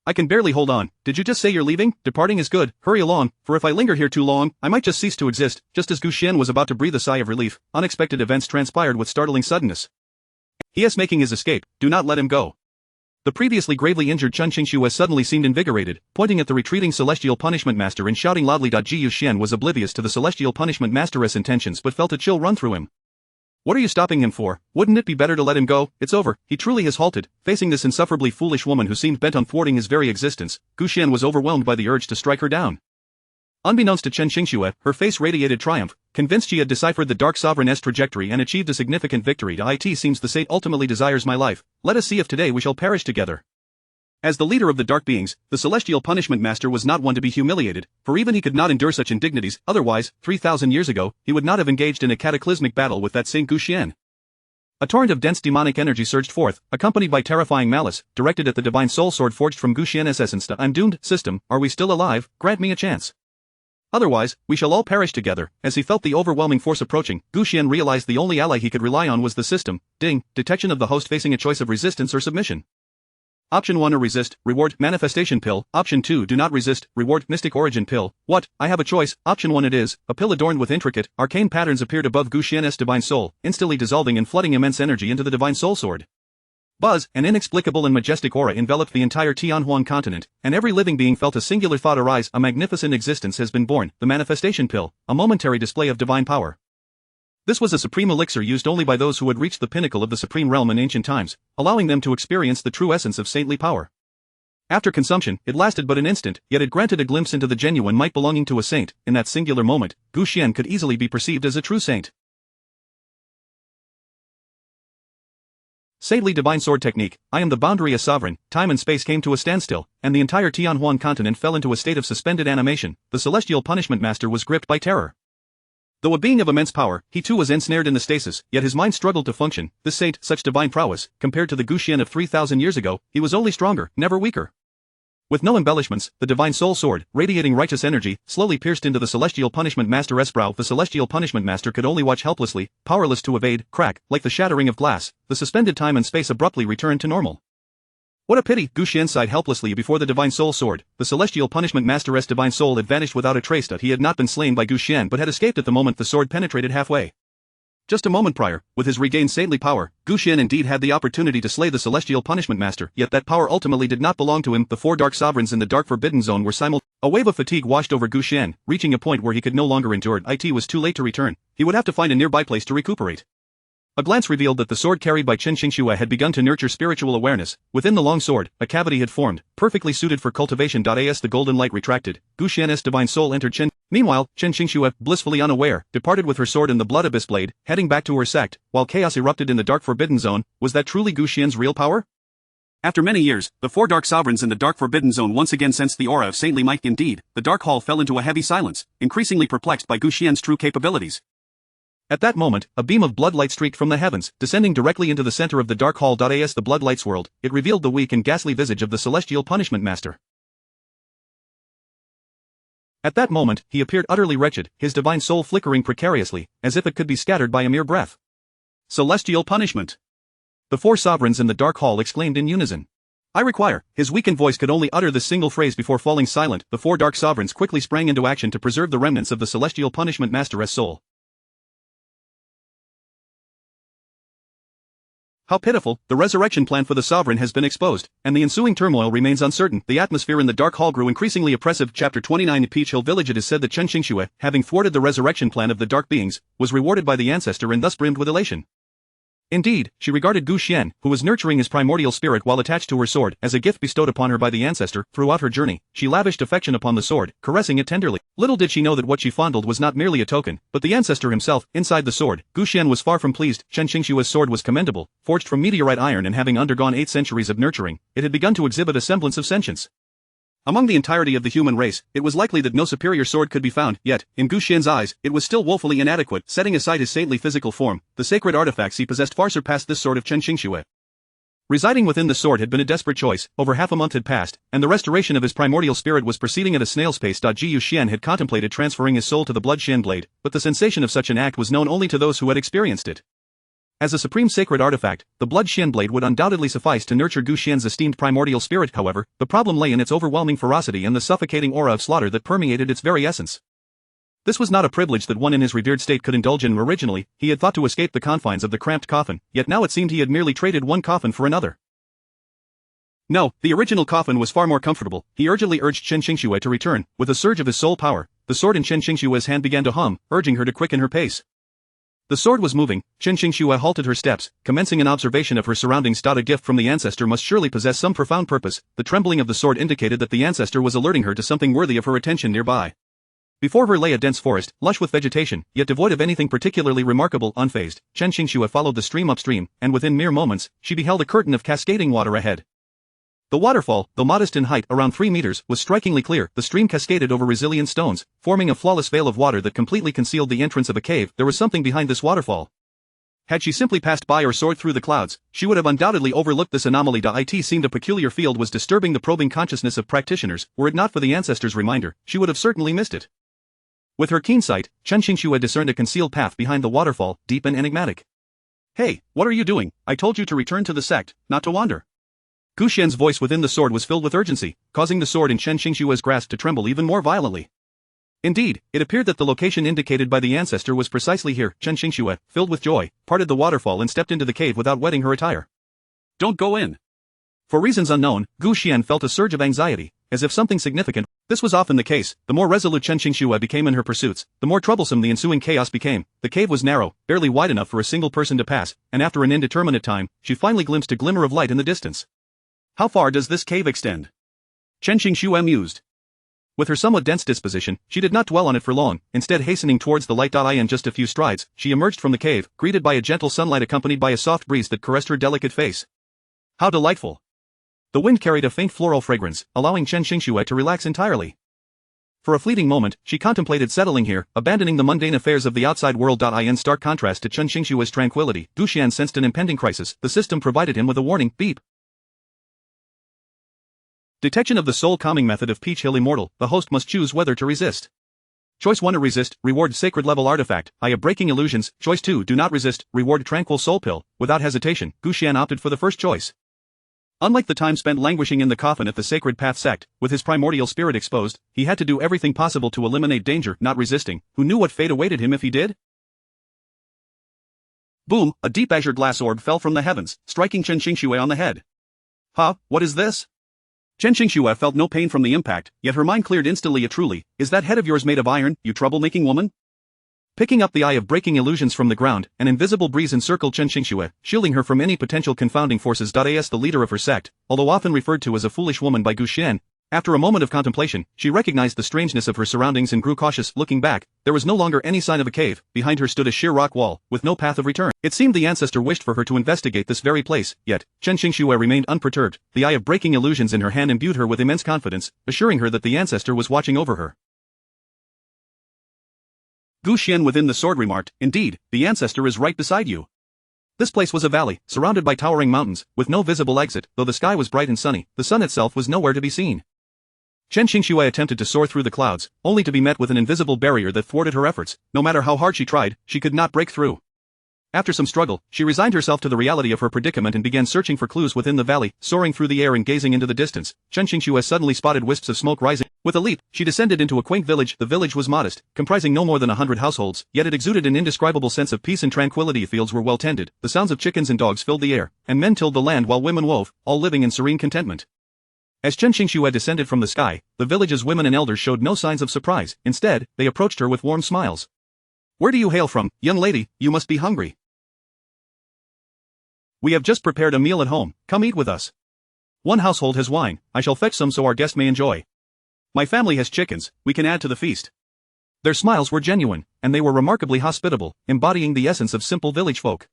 I can barely hold on. Did you just say you're leaving? Departing is good. Hurry along, for if I linger here too long, I might just cease to exist. Just as Gu Xian was about to breathe a sigh of relief, unexpected events transpired with startling suddenness. He is making his escape. Do not let him go. The previously gravely injured Chen Qingxue suddenly seemed invigorated, pointing at the retreating celestial punishment master and shouting loudly. Ji Yuxian was oblivious to the celestial punishment master's intentions but felt a chill run through him. What are you stopping him for? Wouldn't it be better to let him go? It's over. He truly has halted. Facing this insufferably foolish woman who seemed bent on thwarting his very existence, Gu Xian was overwhelmed by the urge to strike her down. Unbeknownst to Chen Qingxue, her face radiated triumph, convinced she had deciphered the Dark Sovereign's trajectory and achieved a significant victory. It seems the saint ultimately desires my life. Let us see if today we shall perish together. As the leader of the dark beings, the celestial punishment master was not one to be humiliated, for even he could not endure such indignities. Otherwise, 3,000 years ago, he would not have engaged in a cataclysmic battle with that Saint Gu Xian. A torrent of dense demonic energy surged forth, accompanied by terrifying malice, directed at the divine soul sword forged from Gu Xian's essence. I'm doomed. System, are we still alive? Grant me a chance. Otherwise, we shall all perish together. As he felt the overwhelming force approaching, Gu Xian realized the only ally he could rely on was the system. Ding, detection of the host facing a choice of resistance or submission. Option 1 or resist, reward, manifestation pill. Option 2 do not resist, reward, mystic origin pill. What? I have a choice. Option 1 it is, a pill adorned with intricate, arcane patterns appeared above Gu Xian's divine soul, instantly dissolving and flooding immense energy into the divine soul sword. Buzz, an inexplicable and majestic aura enveloped the entire Tianhuan continent, and every living being felt a singular thought arise. A magnificent existence has been born, the manifestation pill, a momentary display of divine power. This was a supreme elixir used only by those who had reached the pinnacle of the supreme realm in ancient times, allowing them to experience the true essence of saintly power. After consumption, it lasted but an instant, yet it granted a glimpse into the genuine might belonging to a saint. In that singular moment, Gu Xian could easily be perceived as a true saint. Saintly divine sword technique. I am the boundary as sovereign. Time and space came to a standstill, and the entire Tianhuan continent fell into a state of suspended animation. The celestial punishment master was gripped by terror. Though a being of immense power, he too was ensnared in the stasis, yet his mind struggled to function. This saint, such divine prowess, compared to the Gu Xian of 3,000 years ago, he was only stronger, never weaker. With no embellishments, the divine soul sword, radiating righteous energy, slowly pierced into the celestial punishment master's brow. The celestial punishment master could only watch helplessly, powerless to evade. Crack, like the shattering of glass, the suspended time and space abruptly returned to normal. What a pity! Gu Xian sighed helplessly before the divine soul sword. The celestial punishment master's divine soul had vanished without a trace. He had not been slain by Gu Xian but had escaped at the moment the sword penetrated halfway. Just a moment prior, with his regained saintly power, Gu Xian indeed had the opportunity to slay the celestial punishment master, yet that power ultimately did not belong to him. The 4 dark sovereigns in the dark forbidden zone were A wave of fatigue washed over Gu Xian, reaching a point where he could no longer endure it. It was too late to return. He would have to find a nearby place to recuperate. A glance revealed that the sword carried by Chen Qingxue had begun to nurture spiritual awareness. Within the long sword, a cavity had formed, perfectly suited for cultivation. As the golden light retracted, Gu Xian's divine soul entered Chen. Meanwhile, Chen Qingxue, blissfully unaware, departed with her sword and the blood abyss blade, heading back to her sect, while chaos erupted in the dark forbidden zone. Was that truly Gu Xian's real power? After many years, the 4 dark sovereigns in the dark forbidden zone once again sensed the aura of saintly might. Indeed, the dark hall fell into a heavy silence, increasingly perplexed by Gu Xian's true capabilities. At that moment, a beam of blood light streaked from the heavens, descending directly into the center of the dark hall. As the blood light swirled, it revealed the weak and ghastly visage of the celestial punishment master. At that moment, he appeared utterly wretched, his divine soul flickering precariously, as if it could be scattered by a mere breath. Celestial punishment! The 4 sovereigns in the dark hall exclaimed in unison. I require. His weakened voice could only utter this single phrase before falling silent. The 4 dark sovereigns quickly sprang into action to preserve the remnants of the celestial punishment master's soul. How pitiful! The resurrection plan for the sovereign has been exposed, and the ensuing turmoil remains uncertain. The atmosphere in the dark hall grew increasingly oppressive. Chapter 29 In Peach Hill Village. It is said that Chen Qingxue, having thwarted the resurrection plan of the dark beings, was rewarded by the ancestor and thus brimmed with elation. Indeed, she regarded Gu Xian, who was nurturing his primordial spirit while attached to her sword, as a gift bestowed upon her by the ancestor. Throughout her journey, she lavished affection upon the sword, caressing it tenderly. Little did she know that what she fondled was not merely a token, but the ancestor himself. Inside the sword, Gu Xian was far from pleased. Chen Qingshua's sword was commendable, forged from meteorite iron and having undergone 8 centuries of nurturing, it had begun to exhibit a semblance of sentience. Among the entirety of the human race, it was likely that no superior sword could be found, yet, in Gu Xian's eyes, it was still woefully inadequate. Setting aside his saintly physical form, the sacred artifacts he possessed far surpassed this sword of Chen Qingxue. Residing within the sword had been a desperate choice. Over half a month had passed, and the restoration of his primordial spirit was proceeding at a snail's pace. Ji Yuxian had contemplated transferring his soul to the Blood Xian blade, but the sensation of such an act was known only to those who had experienced it. As a supreme sacred artifact, the Blood Xian blade would undoubtedly suffice to nurture Gu Xian's esteemed primordial spirit. However, the problem lay in its overwhelming ferocity and the suffocating aura of slaughter that permeated its very essence. This was not a privilege that one in his revered state could indulge in. Originally, he had thought to escape the confines of the cramped coffin, yet now it seemed he had merely traded one coffin for another. No, the original coffin was far more comfortable. He urgently urged Chen Qingxue to return. With a surge of his soul power, the sword in Chen Qingshue's hand began to hum, urging her to quicken her pace. The sword was moving. Chen Qingxue halted her steps, commencing an observation of her surroundings. A gift from the ancestor must surely possess some profound purpose. The trembling of the sword indicated that the ancestor was alerting her to something worthy of her attention nearby. Before her lay a dense forest, lush with vegetation, yet devoid of anything particularly remarkable. Unfazed, Chen Qingxue followed the stream upstream, and within mere moments, she beheld a curtain of cascading water ahead. The waterfall, though modest in height, around 3 meters, was strikingly clear. The stream cascaded over resilient stones, forming a flawless veil of water that completely concealed the entrance of a cave. There was something behind this waterfall. Had she simply passed by or soared through the clouds, she would have undoubtedly overlooked this anomaly. It seemed a peculiar field was disturbing the probing consciousness of practitioners. Were it not for the ancestor's reminder, she would have certainly missed it. With her keen sight, Chen Qingxue discerned a concealed path behind the waterfall, deep and enigmatic. "Hey, what are you doing? I told you to return to the sect, not to wander." Gu Xian's voice within the sword was filled with urgency, causing the sword in Chen Qingxue's grasp to tremble even more violently. Indeed, it appeared that the location indicated by the ancestor was precisely here. Chen Qingxue, filled with joy, parted the waterfall and stepped into the cave without wetting her attire. "Don't go in." For reasons unknown, Gu Xian felt a surge of anxiety, as if something significant. This was often the case. The more resolute Chen Qingxue became in her pursuits, the more troublesome the ensuing chaos became. The cave was narrow, barely wide enough for a single person to pass, and after an indeterminate time, she finally glimpsed a glimmer of light in the distance. "How far does this cave extend?" Chen Qingxue mused. With her somewhat dense disposition, she did not dwell on it for long, instead hastening towards the light. In just a few strides, she emerged from the cave, greeted by a gentle sunlight accompanied by a soft breeze that caressed her delicate face. How delightful! The wind carried a faint floral fragrance, allowing Chen Qingxue to relax entirely. For a fleeting moment, she contemplated settling here, abandoning the mundane affairs of the outside world. In stark contrast to Chen Qingxue's tranquility, Gu Xian sensed an impending crisis. The system provided him with a warning, beep. Detection of the soul calming method of Peach Hill Immortal. The host must choose whether to resist. Choice 1 to resist, reward sacred level artifact, Eye of Breaking Illusions. Choice 2 do not resist, reward tranquil soul pill. Without hesitation, Gu Xian opted for the first choice. Unlike the time spent languishing in the coffin at the Sacred Path sect, with his primordial spirit exposed, he had to do everything possible to eliminate danger. Not resisting, who knew what fate awaited him if he did? Boom, a deep azure glass orb fell from the heavens, striking Chen Qingxue on the head. Huh, what is this? Chen Qingxue felt no pain from the impact, yet her mind cleared instantly. Truly, is that head of yours made of iron, you troublemaking woman? Picking up the Eye of Breaking Illusions from the ground, an invisible breeze encircled Chen Qingxue, shielding her from any potential confounding forces. As the leader of her sect, although often referred to as a foolish woman by Gu Xian, after a moment of contemplation, she recognized the strangeness of her surroundings and grew cautious. Looking back, there was no longer any sign of a cave. Behind her stood a sheer rock wall, with no path of return. It seemed the ancestor wished for her to investigate this very place, yet, Chen Qingxue remained unperturbed. The Eye of Breaking Illusions in her hand imbued her with immense confidence, assuring her that the ancestor was watching over her. Gu Xian within the sword remarked, "Indeed, the ancestor is right beside you." This place was a valley, surrounded by towering mountains, with no visible exit. Though the sky was bright and sunny, the sun itself was nowhere to be seen. Chen Qingxue attempted to soar through the clouds, only to be met with an invisible barrier that thwarted her efforts. No matter how hard she tried, she could not break through. After some struggle, she resigned herself to the reality of her predicament and began searching for clues within the valley. Soaring through the air and gazing into the distance, Chen Qingxue suddenly spotted wisps of smoke rising. With a leap, she descended into a quaint village. The village was modest, comprising no more than 100 households, yet it exuded an indescribable sense of peace and tranquility. Fields were well tended, the sounds of chickens and dogs filled the air, and men tilled the land while women wove, all living in serene contentment. As Chen Qingxue descended from the sky, the village's women and elders showed no signs of surprise. Instead, they approached her with warm smiles. "Where do you hail from, young lady? You must be hungry." We have just prepared a meal at home, come eat with us. One household has wine, I shall fetch some so our guest may enjoy. My family has chickens, we can add to the feast. Their smiles were genuine, and they were remarkably hospitable, embodying the essence of simple village folk.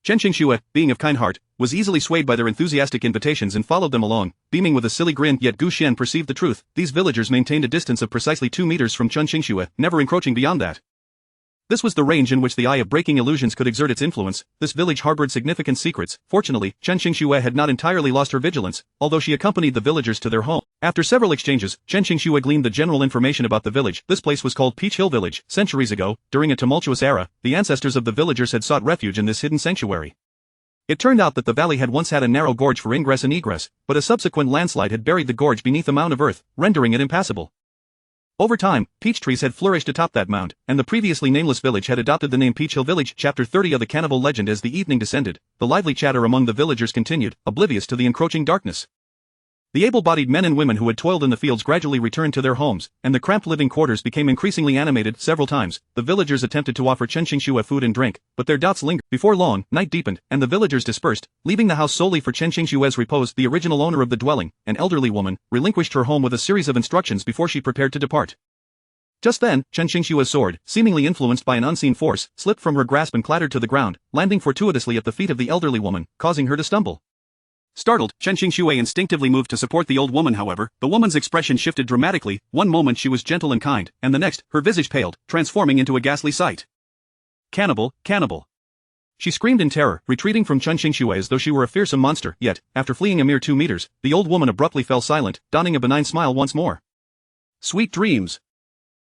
Chen Qingxue, being of kind heart, was easily swayed by their enthusiastic invitations and followed them along, beaming with a silly grin. Yet Gu Xian perceived the truth. These villagers maintained a distance of precisely 2 meters from Chen Qingxue, never encroaching beyond that. This was the range in which the eye of breaking illusions could exert its influence. This village harbored significant secrets. Fortunately, Chen Qingxue had not entirely lost her vigilance, although she accompanied the villagers to their home. After several exchanges, Chen Qingxue gleaned the general information about the village. This place was called Peach Hill Village. Centuries ago, during a tumultuous era, the ancestors of the villagers had sought refuge in this hidden sanctuary. It turned out that the valley had once had a narrow gorge for ingress and egress, but a subsequent landslide had buried the gorge beneath a mound of earth, rendering it impassable. Over time, peach trees had flourished atop that mound, and the previously nameless village had adopted the name Peach Hill Village. Chapter 30 of the Cannibal Legend. As the evening descended, the lively chatter among the villagers continued, oblivious to the encroaching darkness. The able-bodied men and women who had toiled in the fields gradually returned to their homes, and the cramped living quarters became increasingly animated. Several times, the villagers attempted to offer Chen Qingxue food and drink, but their doubts lingered. Before long, night deepened, and the villagers dispersed, leaving the house solely for Chen Qingxue's repose. The original owner of the dwelling, an elderly woman, relinquished her home with a series of instructions before she prepared to depart. Just then, Chen Qingxue's sword, seemingly influenced by an unseen force, slipped from her grasp and clattered to the ground, landing fortuitously at the feet of the elderly woman, causing her to stumble. Startled, Chen Qingxue instinctively moved to support the old woman. However, the woman's expression shifted dramatically. One moment she was gentle and kind, and the next, her visage paled, transforming into a ghastly sight. Cannibal, cannibal. She screamed in terror, retreating from Chen Qingxue as though she were a fearsome monster. Yet, after fleeing a mere 2 meters, the old woman abruptly fell silent, donning a benign smile once more. Sweet dreams.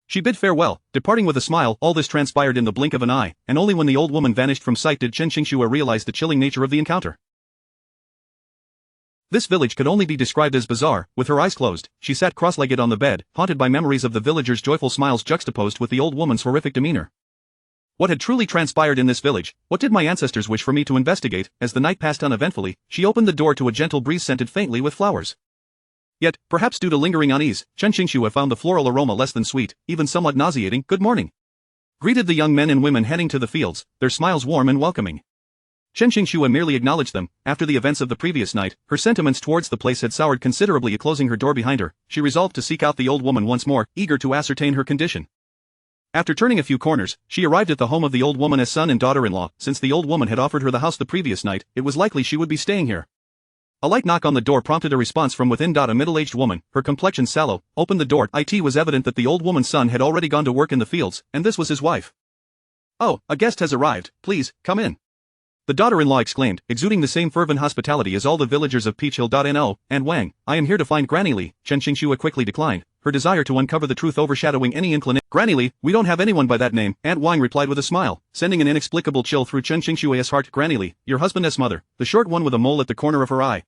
She bid farewell, departing with a smile. All this transpired in the blink of an eye, and only when the old woman vanished from sight did Chen Qingxue realize the chilling nature of the encounter. This village could only be described as bizarre. With her eyes closed, she sat cross-legged on the bed, haunted by memories of the villagers' joyful smiles juxtaposed with the old woman's horrific demeanor. What had truly transpired in this village? What did my ancestors wish for me to investigate? As the night passed uneventfully, she opened the door to a gentle breeze scented faintly with flowers. Yet, perhaps due to lingering unease, Chen Qingxue found the floral aroma less than sweet, even somewhat nauseating. Good morning. Greeted the young men and women heading to the fields, their smiles warm and welcoming. Chen Qingxue merely acknowledged them. After the events of the previous night, her sentiments towards the place had soured considerably. Closing her door behind her, she resolved to seek out the old woman once more, eager to ascertain her condition. After turning a few corners, she arrived at the home of the old woman as son and daughter-in-law. Since the old woman had offered her the house the previous night, it was likely she would be staying here. A light knock on the door prompted a response from within. A middle-aged woman, her complexion sallow, opened the door. It was evident that the old woman's son had already gone to work in the fields, and this was his wife. Oh, a guest has arrived, please, come in. The daughter-in-law exclaimed, exuding the same fervent hospitality as all the villagers of Peach Hill. No, and Wang, I am here to find Granny Li. Chen Qingxue quickly declined, her desire to uncover the truth overshadowing any inclination. Granny Li, we don't have anyone by that name, Aunt Wang replied with a smile, sending an inexplicable chill through Chen Qingxue's heart. Granny Li, your husband's mother, the short one with a mole at the corner of her eye.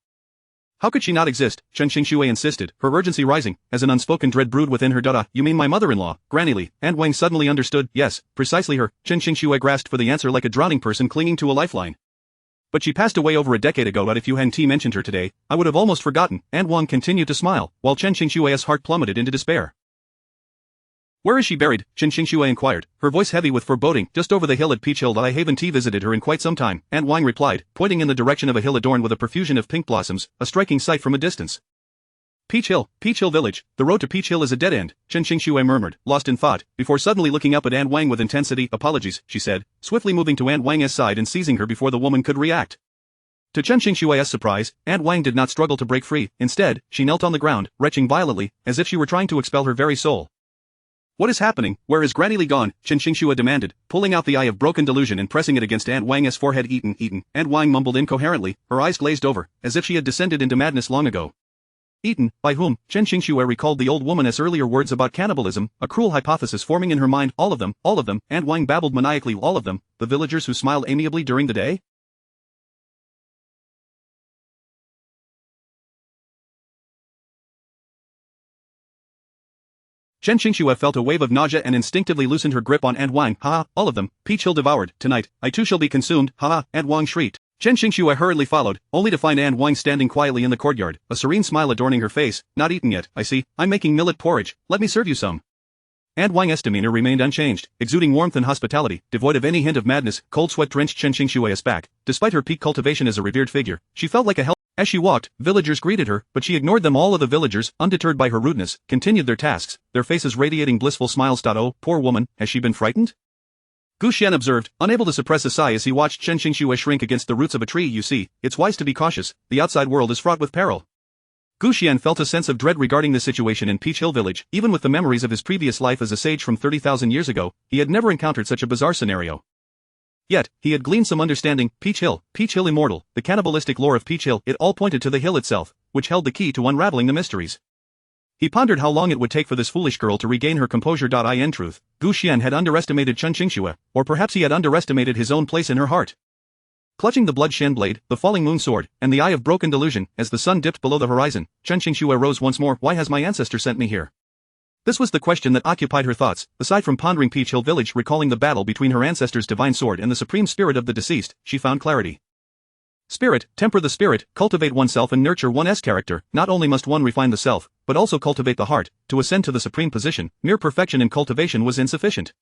How could she not exist? Chen Qingxue insisted, her urgency rising, as an unspoken dread brewed within her. You mean my mother-in-law, Granny Li? Aunt Wang suddenly understood. Yes, precisely her. Chen Qingxue grasped for the answer like a drowning person clinging to a lifeline. But she passed away over a decade ago. If you hadn't mentioned her today, I would have almost forgotten. Aunt Wang continued to smile, while Chen Qingxue's heart plummeted into despair. Where is she buried? Chen Qingxue inquired, her voice heavy with foreboding. Just over the hill at Peach Hill. I haven't visited her in quite some time, Aunt Wang replied, pointing in the direction of a hill adorned with a profusion of pink blossoms, a striking sight from a distance. Peach Hill Village. The road to Peach Hill is a dead end, Chen Qingxue murmured, lost in thought, before suddenly looking up at Aunt Wang with intensity. Apologies, she said, swiftly moving to Aunt Wang's side and seizing her before the woman could react. To Chen Qingxue's surprise, Aunt Wang did not struggle to break free. Instead, she knelt on the ground, retching violently, as if she were trying to expel her very soul. What is happening? Where is Granny Li gone? Chen Qingxue demanded, pulling out the eye of broken delusion and pressing it against Aunt Wang's forehead. Eaten. Aunt Wang mumbled incoherently, her eyes glazed over, as if she had descended into madness long ago. Eaten, by whom? Chen Qingxue recalled the old woman's earlier words about cannibalism, a cruel hypothesis forming in her mind. All of them, Aunt Wang babbled maniacally. All of them, the villagers who smiled amiably during the day? Chen Qingxue felt a wave of nausea and instinctively loosened her grip on Aunt Wang. Ha, all of them, Peach Hill devoured. Tonight, I too shall be consumed. Ha, Aunt Wang shrieked. Chen Qingxue hurriedly followed, only to find Aunt Wang standing quietly in the courtyard, a serene smile adorning her face. Not eaten yet, I see. I'm making millet porridge, let me serve you some. And Wang's demeanor remained unchanged, exuding warmth and hospitality, devoid of any hint of madness. Cold sweat drenched Chen Qingshue's back. Despite her peak cultivation as a revered figure, she felt like a hell. As she walked, villagers greeted her, but she ignored them. All of the villagers, undeterred by her rudeness, continued their tasks, their faces radiating blissful smiles. Oh, poor woman, has she been frightened? Gu Xian observed, unable to suppress a sigh as he watched Chen Qingxue shrink against the roots of a tree. You see, it's wise to be cautious, the outside world is fraught with peril. Gu Xian felt a sense of dread regarding the situation in Peach Hill Village. Even with the memories of his previous life as a sage from 30,000 years ago, he had never encountered such a bizarre scenario. Yet, he had gleaned some understanding. Peach Hill Immortal, the cannibalistic lore of Peach Hill, it all pointed to the hill itself, which held the key to unraveling the mysteries. He pondered how long it would take for this foolish girl to regain her composure. In truth, Gu Xian had underestimated Chen Qingxue, or perhaps he had underestimated his own place in her heart. Clutching the blood shen blade, the falling moon sword, and the eye of broken delusion, as the sun dipped below the horizon, Chen Qingxue rose once more. Why has my ancestor sent me here? This was the question that occupied her thoughts. Aside from pondering Peach Hill Village, recalling the battle between her ancestor's divine sword and the supreme spirit of the deceased, she found clarity. Spirit, temper the spirit, cultivate oneself and nurture one's character. Not only must one refine the self, but also cultivate the heart. To ascend to the supreme position, mere perfection in cultivation was insufficient.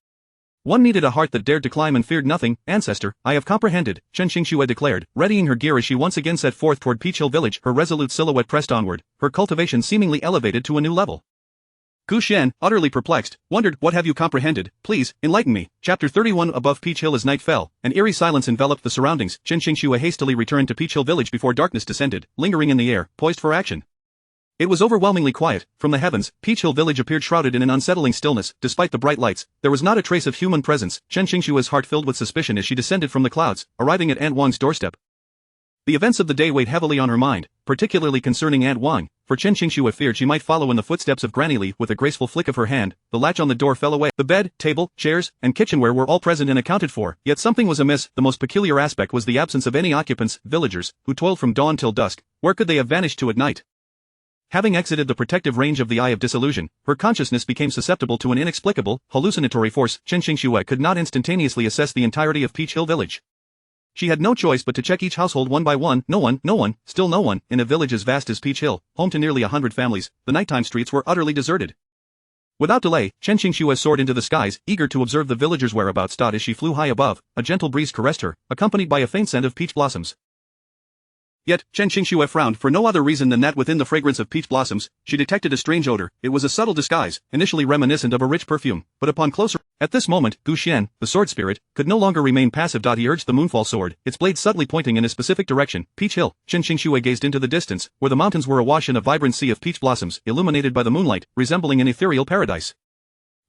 One needed a heart that dared to climb and feared nothing. Ancestor, I have comprehended, Chen Qingxue declared, readying her gear as she once again set forth toward Peach Hill Village. Her resolute silhouette pressed onward, her cultivation seemingly elevated to a new level. Gu Xian, utterly perplexed, wondered, what have you comprehended? Please, enlighten me. Chapter 31. Above Peach Hill as night fell, an eerie silence enveloped the surroundings. Chen Qingxue hastily returned to Peach Hill Village before darkness descended, lingering in the air, poised for action. It was overwhelmingly quiet. From the heavens, Peach Hill Village appeared shrouded in an unsettling stillness. Despite the bright lights, there was not a trace of human presence. Chen Qingxue's heart filled with suspicion as she descended from the clouds, arriving at Aunt Wang's doorstep. The events of the day weighed heavily on her mind, particularly concerning Aunt Wang, for Chen Qingxue feared she might follow in the footsteps of Granny Li. With a graceful flick of her hand, the latch on the door fell away. The bed, table, chairs, and kitchenware were all present and accounted for, yet something was amiss. The most peculiar aspect was the absence of any occupants. Villagers, who toiled from dawn till dusk, where could they have vanished to at night? Having exited the protective range of the Eye of Disillusion, her consciousness became susceptible to an inexplicable, hallucinatory force. Chen Qingxue could not instantaneously assess the entirety of Peach Hill Village. She had no choice but to check each household one by one. No one, still no one. In a village as vast as Peach Hill, home to nearly 100 families, the nighttime streets were utterly deserted. Without delay, Chen Qingxue soared into the skies, eager to observe the villagers' whereabouts. As she flew high above, a gentle breeze caressed her, accompanied by a faint scent of peach blossoms. Yet, Chen Qingxue frowned for no other reason than that within the fragrance of peach blossoms, she detected a strange odor. It was a subtle disguise, initially reminiscent of a rich perfume, but upon closer. At this moment, Gu Xian, the sword spirit, could no longer remain passive. He urged the moonfall sword, its blade subtly pointing in a specific direction. Peach Hill. Chen Qingxue gazed into the distance, where the mountains were awash in a vibrant sea of peach blossoms, illuminated by the moonlight, resembling an ethereal paradise.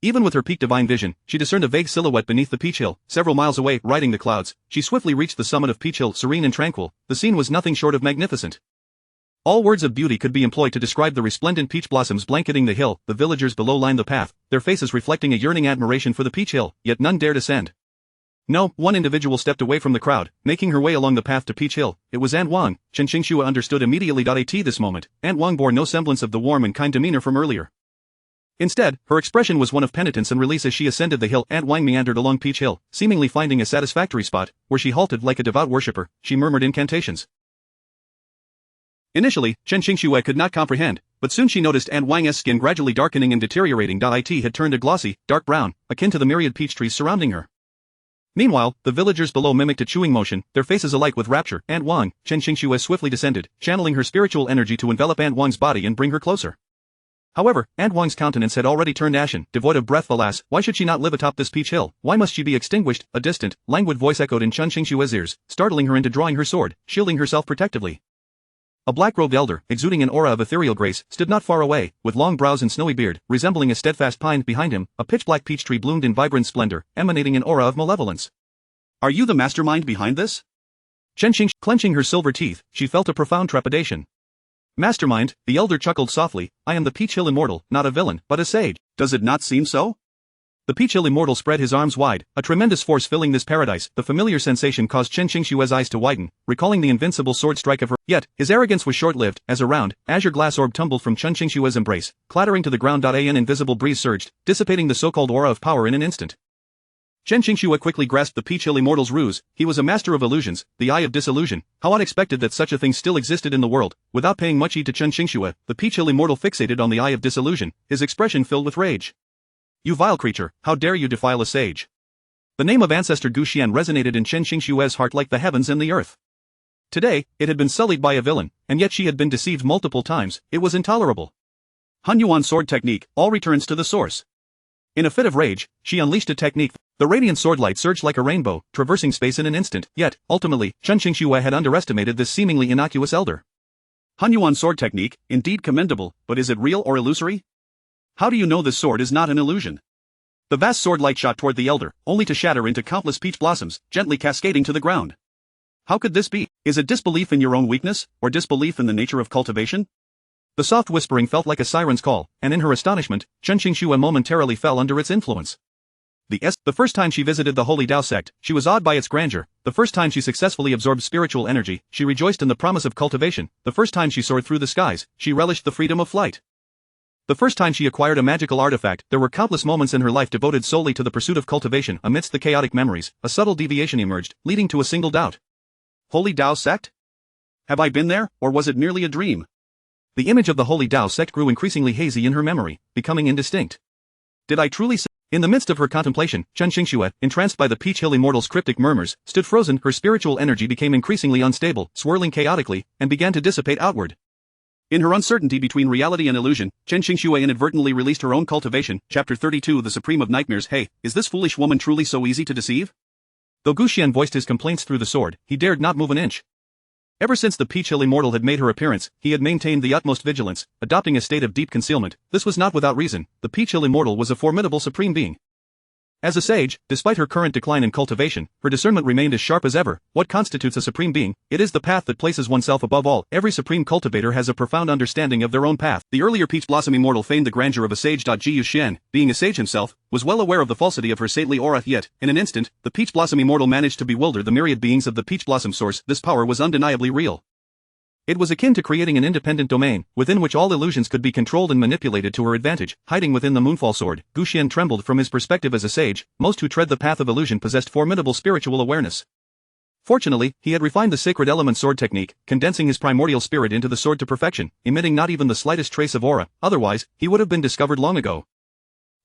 Even with her peak divine vision, she discerned a vague silhouette beneath the Peach Hill. Several miles away, riding the clouds, she swiftly reached the summit of Peach Hill, serene and tranquil. The scene was nothing short of magnificent. All words of beauty could be employed to describe the resplendent peach blossoms blanketing the hill. The villagers below lined the path, their faces reflecting a yearning admiration for the Peach Hill, yet none dared ascend. No, one individual stepped away from the crowd, making her way along the path to Peach Hill. It was Aunt Wang. Chen Qingxue understood immediately. At this moment, Aunt Wang bore no semblance of the warm and kind demeanor from earlier. Instead, her expression was one of penitence and release as she ascended the hill. Aunt Wang meandered along Peach Hill, seemingly finding a satisfactory spot, where she halted like a devout worshipper. She murmured incantations. Initially, Chen Qingxue could not comprehend, but soon she noticed Aunt Wang's skin gradually darkening and deteriorating. It had turned a glossy, dark brown, akin to the myriad peach trees surrounding her. Meanwhile, the villagers below mimicked a chewing motion, their faces alight with rapture. Aunt Wang. Chen Qingxue swiftly descended, channeling her spiritual energy to envelop Aunt Wang's body and bring her closer. However, Aunt Wang's countenance had already turned ashen, devoid of breath. Alas, why should she not live atop this Peach Hill? Why must she be extinguished? A distant, languid voice echoed in Chen Qingxue's ears, startling her into drawing her sword, shielding herself protectively. A black-robed elder, exuding an aura of ethereal grace, stood not far away, with long brows and snowy beard, resembling a steadfast pine. Behind him, a pitch-black peach tree bloomed in vibrant splendor, emanating an aura of malevolence. Are you the mastermind behind this? Chen Qingxue, clenching her silver teeth, she felt a profound trepidation. Mastermind, the elder chuckled softly, I am the Peach Hill Immortal, not a villain, but a sage. Does it not seem so? The Peach Hill Immortal spread his arms wide, a tremendous force filling this paradise. The familiar sensation caused Chen Qingxue's eyes to widen, recalling the invincible sword strike of her. Yet, his arrogance was short-lived, as a round, azure glass orb tumbled from Chen Qingxue's embrace, clattering to the ground. An invisible breeze surged, dissipating the so-called aura of power in an instant. Chen Qingxue quickly grasped the Peach Hill Immortal's ruse. He was a master of illusions, the Eye of Disillusion. How unexpected that such a thing still existed in the world. Without paying much heed to Chen Qingxue, the Peach Hill Immortal fixated on the Eye of Disillusion, his expression filled with rage. You vile creature, how dare you defile a sage? The name of ancestor Gu Xian resonated in Chen Qingshue's heart like the heavens and the earth. Today, it had been sullied by a villain, and yet she had been deceived multiple times. It was intolerable. Han Yuan's sword technique, all returns to the source. In a fit of rage, she unleashed a technique. The radiant sword light surged like a rainbow, traversing space in an instant, yet, ultimately, Chen Qingxue had underestimated this seemingly innocuous elder. Han Yuan's sword technique, indeed commendable, but is it real or illusory? How do you know this sword is not an illusion? The vast sword light shot toward the elder, only to shatter into countless peach blossoms, gently cascading to the ground. How could this be? Is it disbelief in your own weakness, or disbelief in the nature of cultivation? The soft whispering felt like a siren's call, and in her astonishment, Chen Qingxue momentarily fell under its influence. The first time she visited the Holy Dao sect, she was awed by its grandeur. The first time she successfully absorbed spiritual energy, she rejoiced in the promise of cultivation. The first time she soared through the skies, she relished the freedom of flight. The first time she acquired a magical artifact, there were countless moments in her life devoted solely to the pursuit of cultivation. Amidst the chaotic memories, a subtle deviation emerged, leading to a single doubt. Holy Dao sect? Have I been there, or was it merely a dream? The image of the Holy Dao sect grew increasingly hazy in her memory, becoming indistinct. Did I truly say? In the midst of her contemplation, Chen Qingxue, entranced by the Peach Hill Immortal's cryptic murmurs, stood frozen. Her spiritual energy became increasingly unstable, swirling chaotically, and began to dissipate outward. In her uncertainty between reality and illusion, Chen Qingxue inadvertently released her own cultivation. Chapter 32 The Supreme of Nightmares. Hey, is this foolish woman truly so easy to deceive? Though Gu Xian voiced his complaints through the sword, he dared not move an inch. Ever since the Peach Hill Immortal had made her appearance, he had maintained the utmost vigilance, adopting a state of deep concealment. This was not without reason. The Peach Hill Immortal was a formidable supreme being. As a sage, despite her current decline in cultivation, her discernment remained as sharp as ever. What constitutes a supreme being? It is the path that places oneself above all. Every supreme cultivator has a profound understanding of their own path. The earlier Peach Blossom Immortal feigned the grandeur of a sage. Ji Yuxian, being a sage himself, was well aware of the falsity of her saintly aura, yet, in an instant, the Peach Blossom Immortal managed to bewilder the myriad beings of the Peach Blossom source. This power was undeniably real. It was akin to creating an independent domain, within which all illusions could be controlled and manipulated to her advantage. Hiding within the Moonfall Sword, Gu Xian trembled. From his perspective as a sage, most who tread the path of illusion possessed formidable spiritual awareness. Fortunately, he had refined the sacred element sword technique, condensing his primordial spirit into the sword to perfection, emitting not even the slightest trace of aura. Otherwise, he would have been discovered long ago.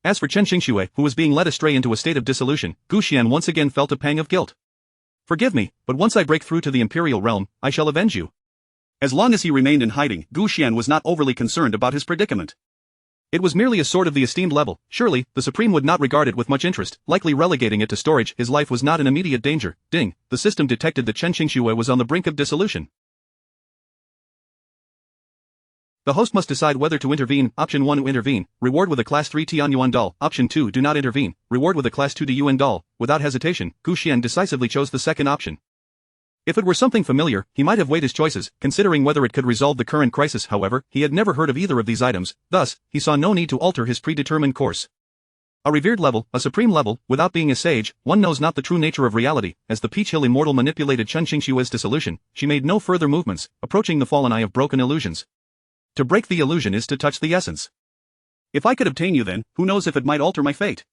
As for Chen Qingxue, who was being led astray into a state of dissolution, Gu Xian once again felt a pang of guilt. Forgive me, but once I break through to the Imperial realm, I shall avenge you. As long as he remained in hiding, Gu Xian was not overly concerned about his predicament. It was merely a sword of the esteemed level. Surely, the Supreme would not regard it with much interest, likely relegating it to storage. His life was not in immediate danger. Ding, the system detected that Chen Qingxue was on the brink of dissolution. The host must decide whether to intervene. Option 1 to intervene, reward with a class 3 Tianyuan doll. Option 2 do not intervene, reward with a class 2 Yuan doll. Without hesitation, Gu Xian decisively chose the second option. If it were something familiar, he might have weighed his choices, considering whether it could resolve the current crisis. However, he had never heard of either of these items, thus, he saw no need to alter his predetermined course. A revered level, a supreme level, without being a sage, one knows not the true nature of reality. As the Peach Hill Immortal manipulated Chen Qingxue's dissolution, she made no further movements, approaching the fallen eye of broken illusions. To break the illusion is to touch the essence. If I could obtain you then, who knows if it might alter my fate?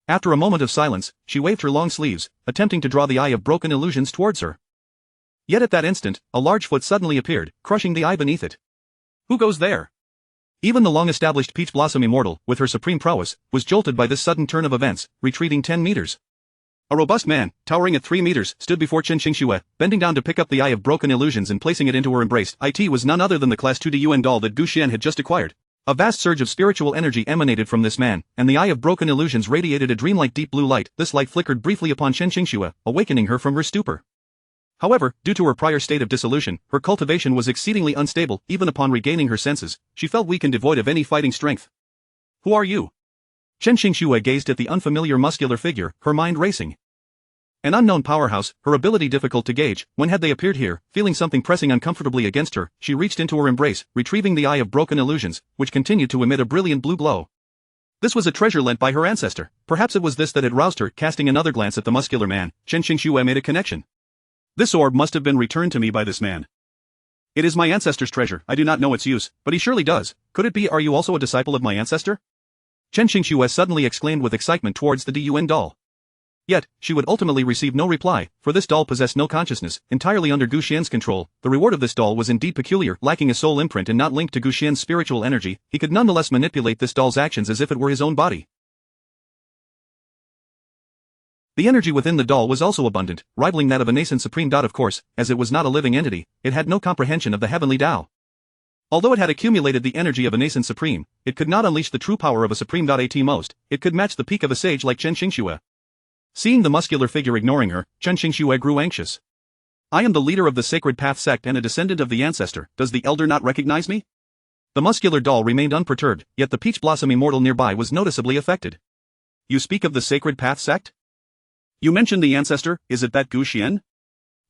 After a moment of silence, she waved her long sleeves, attempting to draw the eye of broken illusions towards her. Yet at that instant, a large foot suddenly appeared, crushing the eye beneath it. Who goes there? Even the long-established Peach Blossom Immortal, with her supreme prowess, was jolted by this sudden turn of events, retreating 10 meters. A robust man, towering at 3 meters, stood before Chen Qingxue, bending down to pick up the eye of broken illusions and placing it into her embrace. It was none other than the class 2 Yuan doll that Gu Xian had just acquired. A vast surge of spiritual energy emanated from this man, and the eye of broken illusions radiated a dreamlike deep blue light. This light flickered briefly upon Chen Qingxue, awakening her from her stupor. However, due to her prior state of dissolution, her cultivation was exceedingly unstable. Even upon regaining her senses, she felt weak and devoid of any fighting strength. Who are you? Chen Qingxue gazed at the unfamiliar muscular figure, her mind racing. An unknown powerhouse, her ability difficult to gauge. When had they appeared here? Feeling something pressing uncomfortably against her, she reached into her embrace, retrieving the eye of broken illusions, which continued to emit a brilliant blue glow. This was a treasure lent by her ancestor. Perhaps it was this that had roused her. Casting another glance at the muscular man, Chen Qingxue made a connection. This orb must have been returned to me by this man. It is my ancestor's treasure. I do not know its use, but he surely does. Could it be? Are you also a disciple of my ancestor? Chen Qingxue suddenly exclaimed with excitement towards the Yuan doll. Yet, she would ultimately receive no reply, for this doll possessed no consciousness, entirely under Gu Xian's control. The reward of this doll was indeed peculiar. Lacking a soul imprint and not linked to Gu Xian's spiritual energy, he could nonetheless manipulate this doll's actions as if it were his own body. The energy within the doll was also abundant, rivaling that of a nascent supreme. Of course, as it was not a living entity, it had no comprehension of the heavenly Tao. Although it had accumulated the energy of a nascent supreme, it could not unleash the true power of a supreme. At most, it could match the peak of a sage like Chen Xingxue. Seeing the muscular figure ignoring her, Chen Xingxue grew anxious. I am the leader of the Sacred Path sect and a descendant of the ancestor. Does the elder not recognize me? The muscular doll remained unperturbed, yet the peach blossom immortal nearby was noticeably affected. You speak of the Sacred Path sect? You mentioned the ancestor, is it that Gu Xian?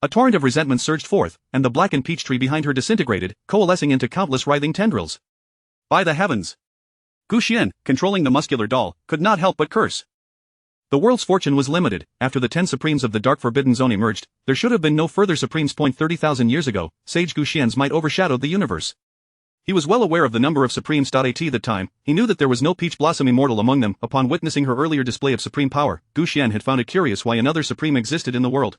A torrent of resentment surged forth, and the blackened peach tree behind her disintegrated, coalescing into countless writhing tendrils. By the heavens! Gu Xian, controlling the muscular doll, could not help but curse. The world's fortune was limited. After the 10 supremes of the Dark Forbidden Zone emerged, there should have been no further supremes. 30,000 years ago, Sage Gu Xian's might overshadowed the universe. He was well aware of the number of supremes. At that time, he knew that there was no peach blossom immortal among them. Upon witnessing her earlier display of supreme power, Gu Xian had found it curious why another supreme existed in the world.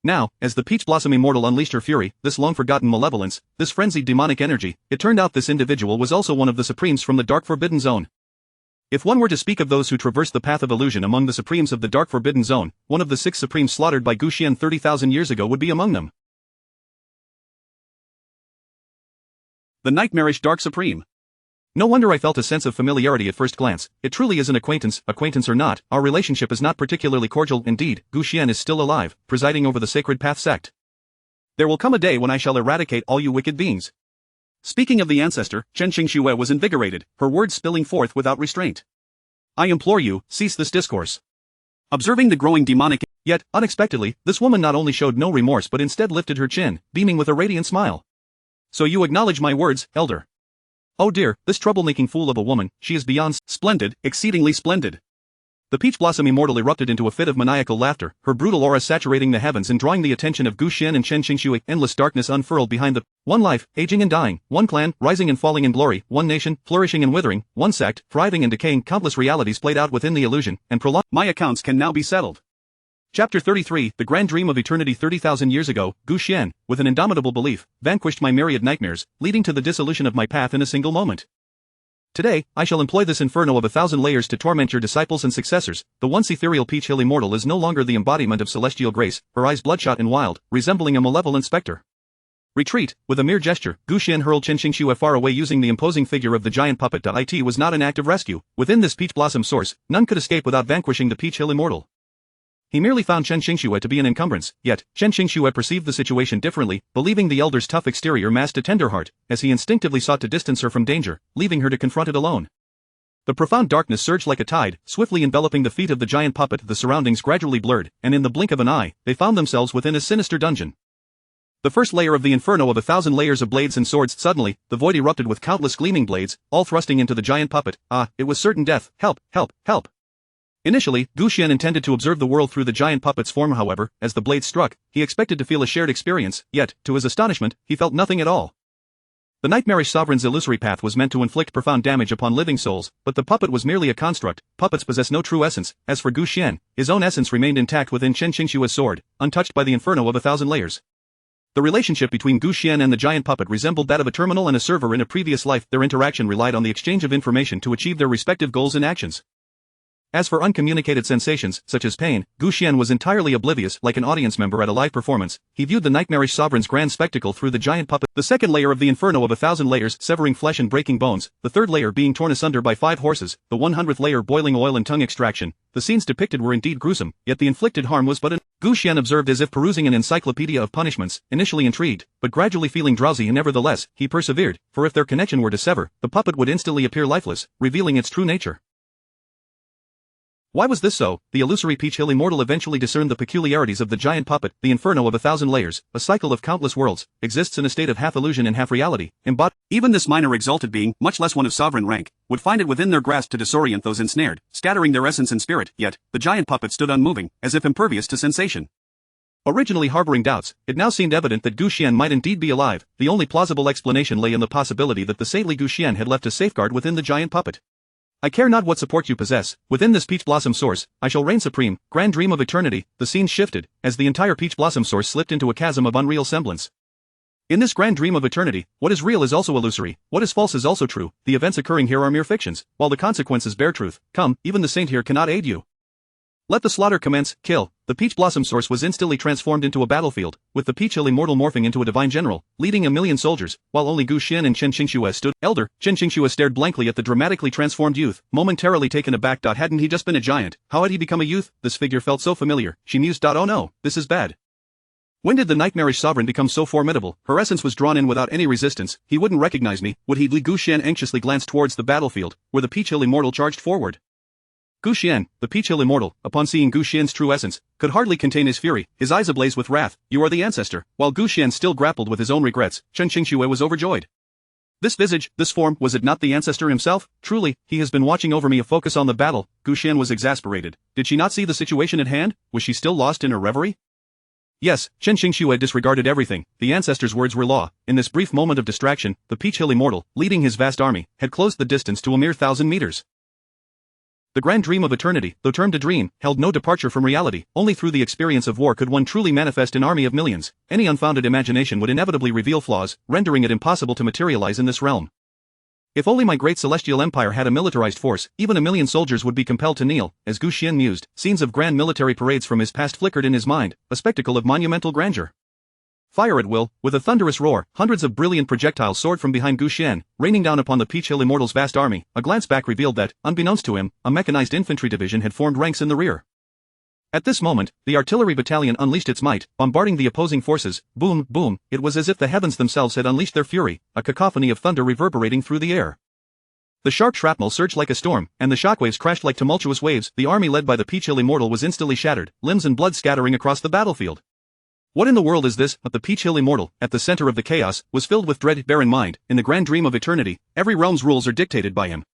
Now, as the peach blossom immortal unleashed her fury, this long-forgotten malevolence, this frenzied demonic energy, it turned out this individual was also one of the supremes from the Dark Forbidden Zone. If one were to speak of those who traversed the path of illusion among the supremes of the Dark Forbidden Zone, one of the 6 supremes slaughtered by Gu Xian 30,000 years ago would be among them. The nightmarish Dark Supreme. No wonder I felt a sense of familiarity at first glance. It truly is an acquaintance or not, our relationship is not particularly cordial. Indeed, Gu Xian is still alive, presiding over the Sacred Path sect. There will come a day when I shall eradicate all you wicked beings. Speaking of the ancestor, Chen Xingxue was invigorated, her words spilling forth without restraint. I implore you, cease this discourse. Observing the growing demonic, yet, unexpectedly, this woman not only showed no remorse but instead lifted her chin, beaming with a radiant smile. So you acknowledge my words, elder? Oh dear, this troublemaking fool of a woman, she is beyond splendid, exceedingly splendid. The peach blossom immortal erupted into a fit of maniacal laughter, her brutal aura saturating the heavens and drawing the attention of Gu Xian and Chen Xingxue. Endless darkness unfurled behind the one life, aging and dying, one clan, rising and falling in glory, one nation, flourishing and withering, one sect, thriving and decaying. Countless realities played out within the illusion, and prolonged. My accounts can now be settled. Chapter 33, The Grand Dream of Eternity. 30,000 years ago, Gu Xian, with an indomitable belief, vanquished my myriad nightmares, leading to the dissolution of my path in a single moment. Today, I shall employ this inferno of 1,000 layers to torment your disciples and successors. The once ethereal Peach Hill immortal is no longer the embodiment of celestial grace, her eyes bloodshot and wild, resembling a malevolent specter. Retreat. With a mere gesture, Gu Xian hurled Chen Xingxue far away using the imposing figure of the giant puppet. It was not an act of rescue. Within this peach blossom source, none could escape without vanquishing the Peach Hill immortal. He merely found Chen Xingxue to be an encumbrance, yet, Chen Xingxue perceived the situation differently, believing the elder's tough exterior masked a tender heart, as he instinctively sought to distance her from danger, leaving her to confront it alone. The profound darkness surged like a tide, swiftly enveloping the feet of the giant puppet. The surroundings gradually blurred, and in the blink of an eye, they found themselves within a sinister dungeon. The first layer of the inferno of 1,000 layers of blades and swords. Suddenly, the void erupted with countless gleaming blades, all thrusting into the giant puppet. It was certain death. Help, help, help. Initially, Gu Xian intended to observe the world through the giant puppet's form. However, as the blades struck, he expected to feel a shared experience, yet, to his astonishment, he felt nothing at all. The nightmarish sovereign's illusory path was meant to inflict profound damage upon living souls, but the puppet was merely a construct. Puppets possess no true essence. As for Gu Xian, his own essence remained intact within Chen Xingxue's sword, untouched by the inferno of 1,000 layers. The relationship between Gu Xian and the giant puppet resembled that of a terminal and a server in a previous life. Their interaction relied on the exchange of information to achieve their respective goals and actions. As for uncommunicated sensations, such as pain, Gu Xian was entirely oblivious. Like an audience member at a live performance, he viewed the nightmarish sovereign's grand spectacle through the giant puppet. The second layer of the inferno of 1,000 layers, severing flesh and breaking bones, the third layer being torn asunder by 5 horses, the 100th layer boiling oil and tongue extraction. The scenes depicted were indeed gruesome, yet the inflicted harm was but an. Gu Xian observed as if perusing an encyclopedia of punishments, initially intrigued, but gradually feeling drowsy. And nevertheless, he persevered, for if their connection were to sever, the puppet would instantly appear lifeless, revealing its true nature. Why was this so? The illusory Peach Hill immortal eventually discerned the peculiarities of the giant puppet. The inferno of 1,000 layers, a cycle of countless worlds, exists in a state of half illusion and half reality. Even this minor exalted being, much less one of sovereign rank, would find it within their grasp to disorient those ensnared, scattering their essence and spirit. Yet, the giant puppet stood unmoving, as if impervious to sensation. Originally harboring doubts, it now seemed evident that Gu Xian might indeed be alive. The only plausible explanation lay in the possibility that the saintly Gu Xian had left a safeguard within the giant puppet. I care not what support you possess, within this peach blossom source, I shall reign supreme. Grand dream of eternity. The scene shifted, as the entire peach blossom source slipped into a chasm of unreal semblance. In this grand dream of eternity, what is real is also illusory, what is false is also true. The events occurring here are mere fictions, while the consequences bear truth. Come, even the saint here cannot aid you. Let the slaughter commence, kill. The Peach Blossom source was instantly transformed into a battlefield, with the Peach Hill Immortal morphing into a divine general, leading 1,000,000 soldiers, while only Gu Xian and Chen Qingxue stood. Elder, Chen Qingxue stared blankly at the dramatically transformed youth, momentarily taken aback. Hadn't he just been a giant? How had he become a youth? This figure felt so familiar, she mused. Oh no, this is bad. When did the nightmarish sovereign become so formidable? Her essence was drawn in without any resistance. He wouldn't recognize me, would he? Gu Xian anxiously glanced towards the battlefield, where the Peach Hill Immortal charged forward. Gu Xian, the Peach Hill Immortal, upon seeing Gu Xian's true essence, could hardly contain his fury, his eyes ablaze with wrath. You are the ancestor. While Gu Xian still grappled with his own regrets, Chen Qingxue was overjoyed. This visage, this form, was it not the ancestor himself? Truly, he has been watching over me. A focus on the battle. Gu Xian was exasperated. Did she not see the situation at hand? Was she still lost in her reverie? Yes, Chen Qingxue disregarded everything. The ancestor's words were law. In this brief moment of distraction, the Peach Hill Immortal, leading his vast army, had closed the distance to a mere 1,000 meters. The grand dream of eternity, though termed a dream, held no departure from reality. Only through the experience of war could one truly manifest an army of millions. Any unfounded imagination would inevitably reveal flaws, rendering it impossible to materialize in this realm. If only my great celestial empire had a militarized force, even 1,000,000 soldiers would be compelled to kneel. As Gu Xian mused, scenes of grand military parades from his past flickered in his mind, a spectacle of monumental grandeur. Fire at will, with a thunderous roar, hundreds of brilliant projectiles soared from behind Gu Xian, raining down upon the Peach Hill Immortal's vast army. A glance back revealed that, unbeknownst to him, a mechanized infantry division had formed ranks in the rear. At this moment, the artillery battalion unleashed its might, bombarding the opposing forces. Boom, boom, it was as if the heavens themselves had unleashed their fury, a cacophony of thunder reverberating through the air. The sharp shrapnel surged like a storm, and the shockwaves crashed like tumultuous waves. The army led by the Peach Hill Immortal was instantly shattered, limbs and blood scattering across the battlefield. What in the world is this? But the Peach Hill Immortal, at the center of the chaos, was filled with dread. Bear in mind, in the grand dream of eternity, every realm's rules are dictated by him.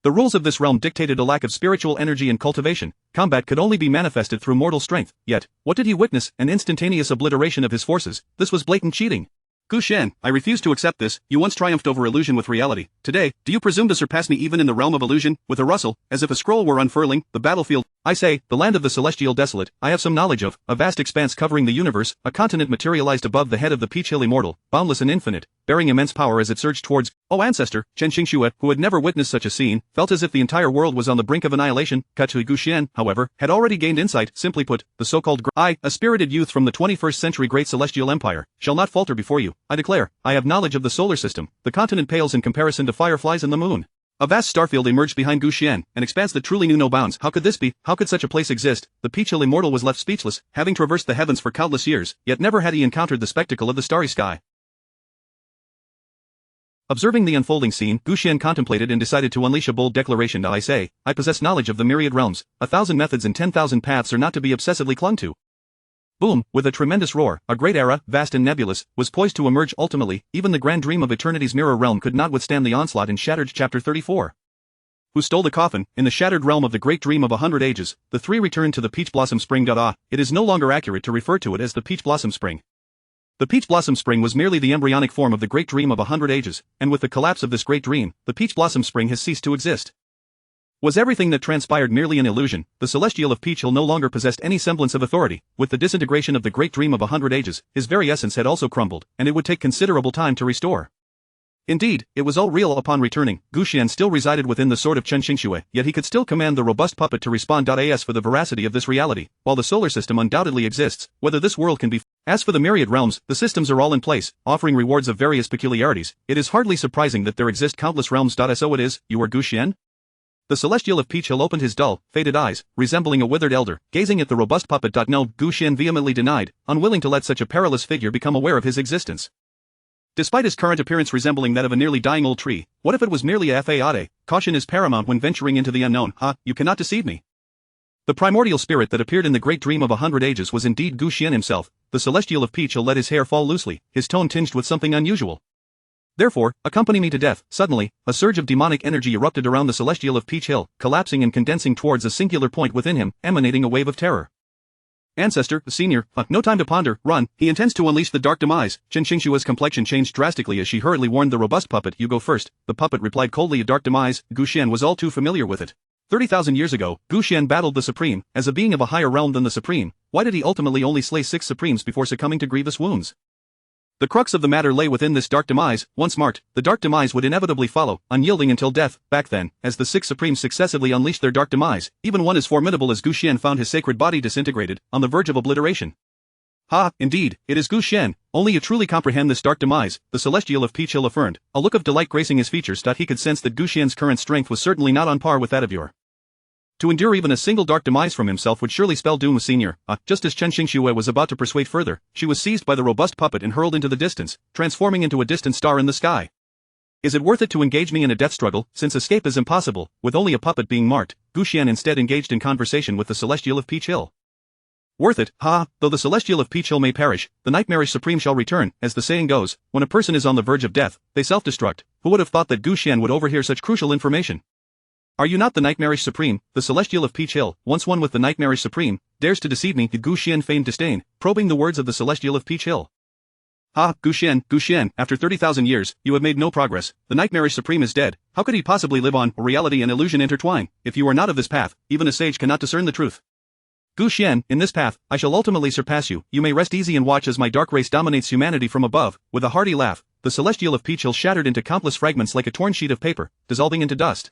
The rules of this realm dictated a lack of spiritual energy and cultivation. Combat could only be manifested through mortal strength. Yet, what did he witness? An instantaneous obliteration of his forces. This was blatant cheating. Gu Xian, I refuse to accept this. You once triumphed over illusion with reality. Today, do you presume to surpass me even in the realm of illusion? With a rustle, as if a scroll were unfurling, the battlefield, I say, the land of the celestial desolate, I have some knowledge of, a vast expanse covering the universe, a continent materialized above the head of the Peach Hill Immortal, boundless and infinite, bearing immense power as it surged towards, oh ancestor, Chen Qingxue, who had never witnessed such a scene, felt as if the entire world was on the brink of annihilation. Gu Xian, however, had already gained insight. Simply put, the so-called I, a spirited youth from the 21st century great celestial empire, shall not falter before you. I declare, I have knowledge of the solar system. The continent pales in comparison to fireflies and the moon. A vast starfield emerged behind Gu Xian, an expanse that truly knew no bounds. How could this be? How could such a place exist? The Peach Hill Immortal was left speechless, having traversed the heavens for countless years, yet never had he encountered the spectacle of the starry sky. Observing the unfolding scene, Gu Xian contemplated and decided to unleash a bold declaration. I say, I possess knowledge of the myriad realms. 1,000 methods and 10,000 paths are not to be obsessively clung to. Boom, with a tremendous roar, a great era, vast and nebulous, was poised to emerge. Ultimately, even the grand dream of eternity's mirror realm could not withstand the onslaught and shattered. Chapter 34. Who stole the coffin? In the shattered realm of the great dream of 100 ages, the three returned to the Peach Blossom Spring. It is no longer accurate to refer to it as the Peach Blossom Spring. The Peach Blossom Spring was merely the embryonic form of the great dream of 100 ages, and with the collapse of this great dream, the Peach Blossom Spring has ceased to exist. Was everything that transpired merely an illusion? The Celestial of Peach Hill no longer possessed any semblance of authority. With the disintegration of the great dream of 100 ages, his very essence had also crumbled, and it would take considerable time to restore. Indeed, it was all real. Upon returning, Gu Xian still resided within the sword of Chen Qingxue, yet he could still command the robust puppet to respond. As for the veracity of this reality, while the solar system undoubtedly exists, whether this world can be. As for the myriad realms, the systems are all in place, offering rewards of various peculiarities. It is hardly surprising that there exist countless realms. So it is, you are Gu Xian? The Celestial of Peach Hill opened his dull, faded eyes, resembling a withered elder, gazing at the robust puppet. No, Gu Xian vehemently denied, unwilling to let such a perilous figure become aware of his existence. Despite his current appearance resembling that of a nearly dying old tree, what if it was merely a fade? Caution is paramount when venturing into the unknown. You cannot deceive me. The primordial spirit that appeared in the great dream of 100 ages was indeed Gu Xian himself. The Celestial of Peach Hill let his hair fall loosely, his tone tinged with something unusual. Therefore, accompany me to death. Suddenly, a surge of demonic energy erupted around the Celestial of Peach Hill, collapsing and condensing towards a singular point within him, emanating a wave of terror. Ancestor, senior, no time to ponder, run, he intends to unleash the dark demise. Chen Qingxue's complexion changed drastically as she hurriedly warned the robust puppet. You go first. The puppet replied coldly. A dark demise. Gu Xian was all too familiar with it. 30,000 years ago, Gu Xian battled the Supreme, as a being of a higher realm than the Supreme. Why did he ultimately only slay 6 Supremes before succumbing to grievous wounds? The crux of the matter lay within this dark demise. Once marked, the dark demise would inevitably follow, unyielding until death. Back then, as the six supremes successively unleashed their dark demise, even one as formidable as Gu Xian found his sacred body disintegrated, on the verge of obliteration. Ha, indeed, it is Gu Xian. Only you truly comprehend this dark demise, the Celestial of Peach Hill affirmed, a look of delight gracing his features. He could sense that Gu Xian's current strength was certainly not on par with that of your. To endure even a single dark demise from himself would surely spell doom, Senior. Just as Chen Xingxue was about to persuade further, she was seized by the robust puppet and hurled into the distance, transforming into a distant star in the sky. Is it worth it to engage me in a death struggle, since escape is impossible? With only a puppet being marked, Gu Xian instead engaged in conversation with the Celestial of Peach Hill. Worth it, ha, though the Celestial of Peach Hill may perish, the Nightmarish Supreme shall return. As the saying goes, when a person is on the verge of death, they self-destruct. Who would have thought that Gu Xian would overhear such crucial information? Are you not the Nightmarish Supreme? The Celestial of Peach Hill, once one with the Nightmarish Supreme, dares to deceive me? Gu Xian feigned disdain, probing the words of the Celestial of Peach Hill. Ha, Gu Xian, after 30,000 years, you have made no progress. The Nightmarish Supreme is dead. How could he possibly live on? Reality and illusion intertwine. If you are not of this path, even a sage cannot discern the truth. Gu Xian, in this path, I shall ultimately surpass you. You may rest easy and watch as my dark race dominates humanity from above. With a hearty laugh, the Celestial of Peach Hill shattered into countless fragments like a torn sheet of paper, dissolving into dust.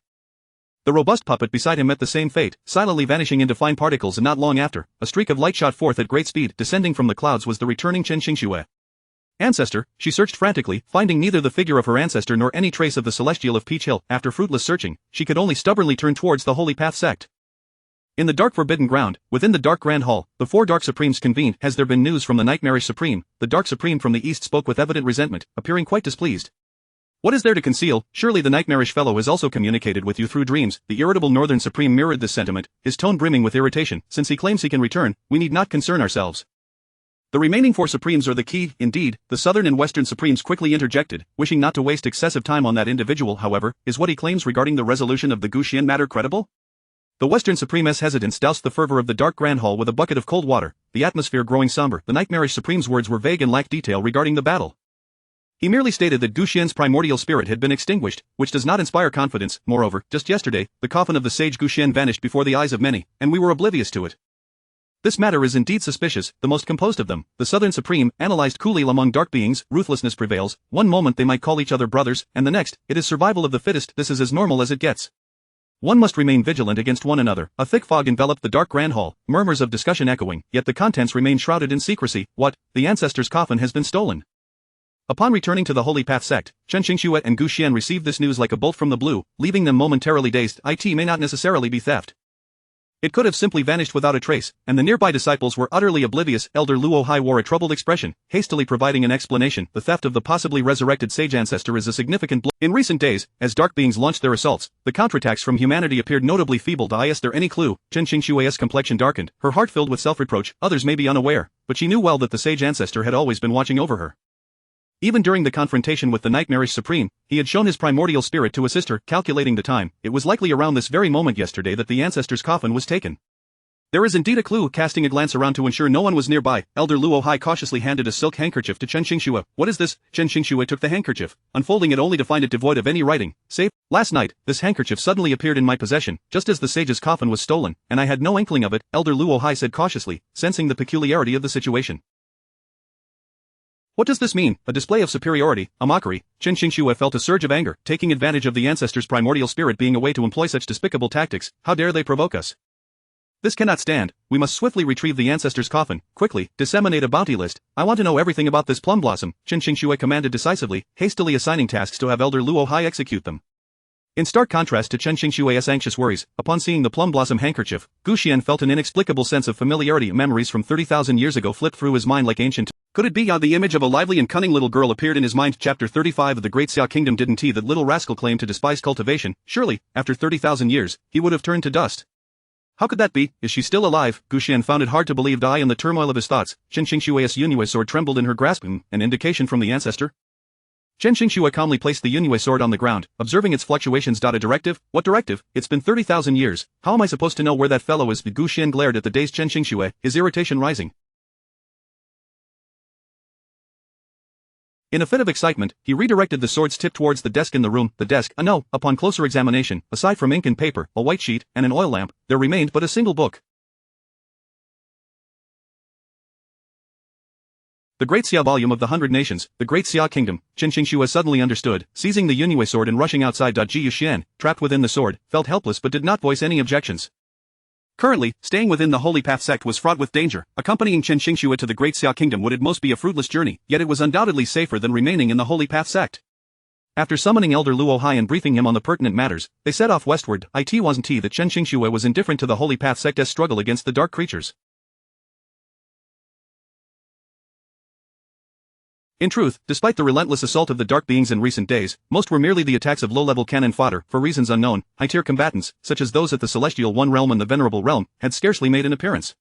The robust puppet beside him met the same fate, silently vanishing into fine particles, and not long after, a streak of light shot forth at great speed. Descending from the clouds was the returning Chen Xingxue. Ancestor, she searched frantically, finding neither the figure of her ancestor nor any trace of the Celestial of Peach Hill. After fruitless searching, she could only stubbornly turn towards the Holy Path sect. In the dark forbidden ground, within the dark grand hall, the four Dark Supremes convened. Has there been news from the Nightmarish Supreme? The Dark Supreme from the east spoke with evident resentment, appearing quite displeased. What is there to conceal? Surely the Nightmarish fellow has also communicated with you through dreams. The irritable Northern Supreme mirrored this sentiment, his tone brimming with irritation. Since he claims he can return, we need not concern ourselves. The remaining four Supremes are the key. Indeed, the Southern and Western Supremes quickly interjected, wishing not to waste excessive time on that individual. However, is what he claims regarding the resolution of the Gu Xian matter credible? The Western Supreme's hesitance doused the fervor of the dark grand hall with a bucket of cold water, the atmosphere growing somber. The Nightmarish Supreme's words were vague and lacked detail regarding the battle. He merely stated that Gu Xian's primordial spirit had been extinguished, which does not inspire confidence. Moreover, just yesterday, the coffin of the sage Gu Xian vanished before the eyes of many, and we were oblivious to it. This matter is indeed suspicious. The most composed of them, the Southern Supreme, analyzed coolly. Among dark beings, ruthlessness prevails. One moment they might call each other brothers, and the next, it is survival of the fittest. This is as normal as it gets. One must remain vigilant against one another. A thick fog enveloped the dark grand hall, murmurs of discussion echoing, yet the contents remained shrouded in secrecy. What? The ancestor's coffin has been stolen. Upon returning to the Holy Path sect, Chen Xingxue and Gu Xian received this news like a bolt from the blue, leaving them momentarily dazed. It may not necessarily be theft. It could have simply vanished without a trace, and the nearby disciples were utterly oblivious. Elder Luo Hai wore a troubled expression, hastily providing an explanation. The theft of the possibly resurrected sage ancestor is a significant blow. In recent days, as dark beings launched their assaults, the counterattacks from humanity appeared notably feeble. Is there any clue? Chen Xingxue's complexion darkened, her heart filled with self-reproach. Others may be unaware, but she knew well that the sage ancestor had always been watching over her. Even during the confrontation with the Nightmarish Supreme, he had shown his primordial spirit to assist her. Calculating the time, it was likely around this very moment yesterday that the ancestor's coffin was taken. There is indeed a clue. Casting a glance around to ensure no one was nearby, Elder Luo Hai cautiously handed a silk handkerchief to Chen Xingxue. What is this? Chen Xingxue took the handkerchief, unfolding it only to find it devoid of any writing. Save, last night, this handkerchief suddenly appeared in my possession, just as the sage's coffin was stolen, and I had no inkling of it, Elder Luo Hai said cautiously, sensing the peculiarity of the situation. What does this mean? A display of superiority, a mockery? Chen Xingxue felt a surge of anger, taking advantage of the ancestor's primordial spirit being away to employ such despicable tactics. How dare they provoke us? This cannot stand. We must swiftly retrieve the ancestor's coffin. Quickly, disseminate a bounty list. I want to know everything about this plum blossom, Chen Xingxue commanded decisively, hastily assigning tasks to have Elder Luo Hai execute them. In stark contrast to Chen Xingxue's anxious worries, upon seeing the plum blossom handkerchief, Gu Xian felt an inexplicable sense of familiarity. Memories from 30,000 years ago flipped through his mind like ancient. Could it be the image of a lively and cunning little girl appeared in his mind? Chapter 35 of the Great Xia Kingdom. Didn't he, that little rascal, claim to despise cultivation? Surely, after 30,000 years, he would have turned to dust. How could that be? Is she still alive? Gu Xian found it hard to believe. In the turmoil of his thoughts, Chen Xingxue's Yunue sword trembled in her grasp. An indication from the ancestor? Chen Xingxue calmly placed the Yunue sword on the ground, observing its fluctuations. A directive? What directive? It's been 30,000 years. How am I supposed to know where that fellow is? Gu Xian glared at the dazed Chen Xingxue, his irritation rising. In a fit of excitement, he redirected the sword's tip towards the desk in the room. The desk, no, upon closer examination, aside from ink and paper, a white sheet, and an oil lamp, there remained but a single book. The Great Xia volume of the 100 Nations, the Great Xia Kingdom, Chen Qingshuo suddenly understood, seizing the Yunwei sword and rushing outside. Ji Yuxian, trapped within the sword, felt helpless but did not voice any objections. Currently, staying within the Holy Path sect was fraught with danger. Accompanying Chen Qingshuo to the Great Xia Kingdom would at most be a fruitless journey, yet it was undoubtedly safer than remaining in the Holy Path sect. After summoning Elder Luo Hai and briefing him on the pertinent matters, they set off westward. It wasn't that Chen Qingshuo was indifferent to the Holy Path sect's struggle against the dark creatures. In truth, despite the relentless assault of the dark beings in recent days, most were merely the attacks of low-level cannon fodder. For reasons unknown, high-tier combatants, such as those at the Celestial One Realm and the Venerable Realm, had scarcely made an appearance.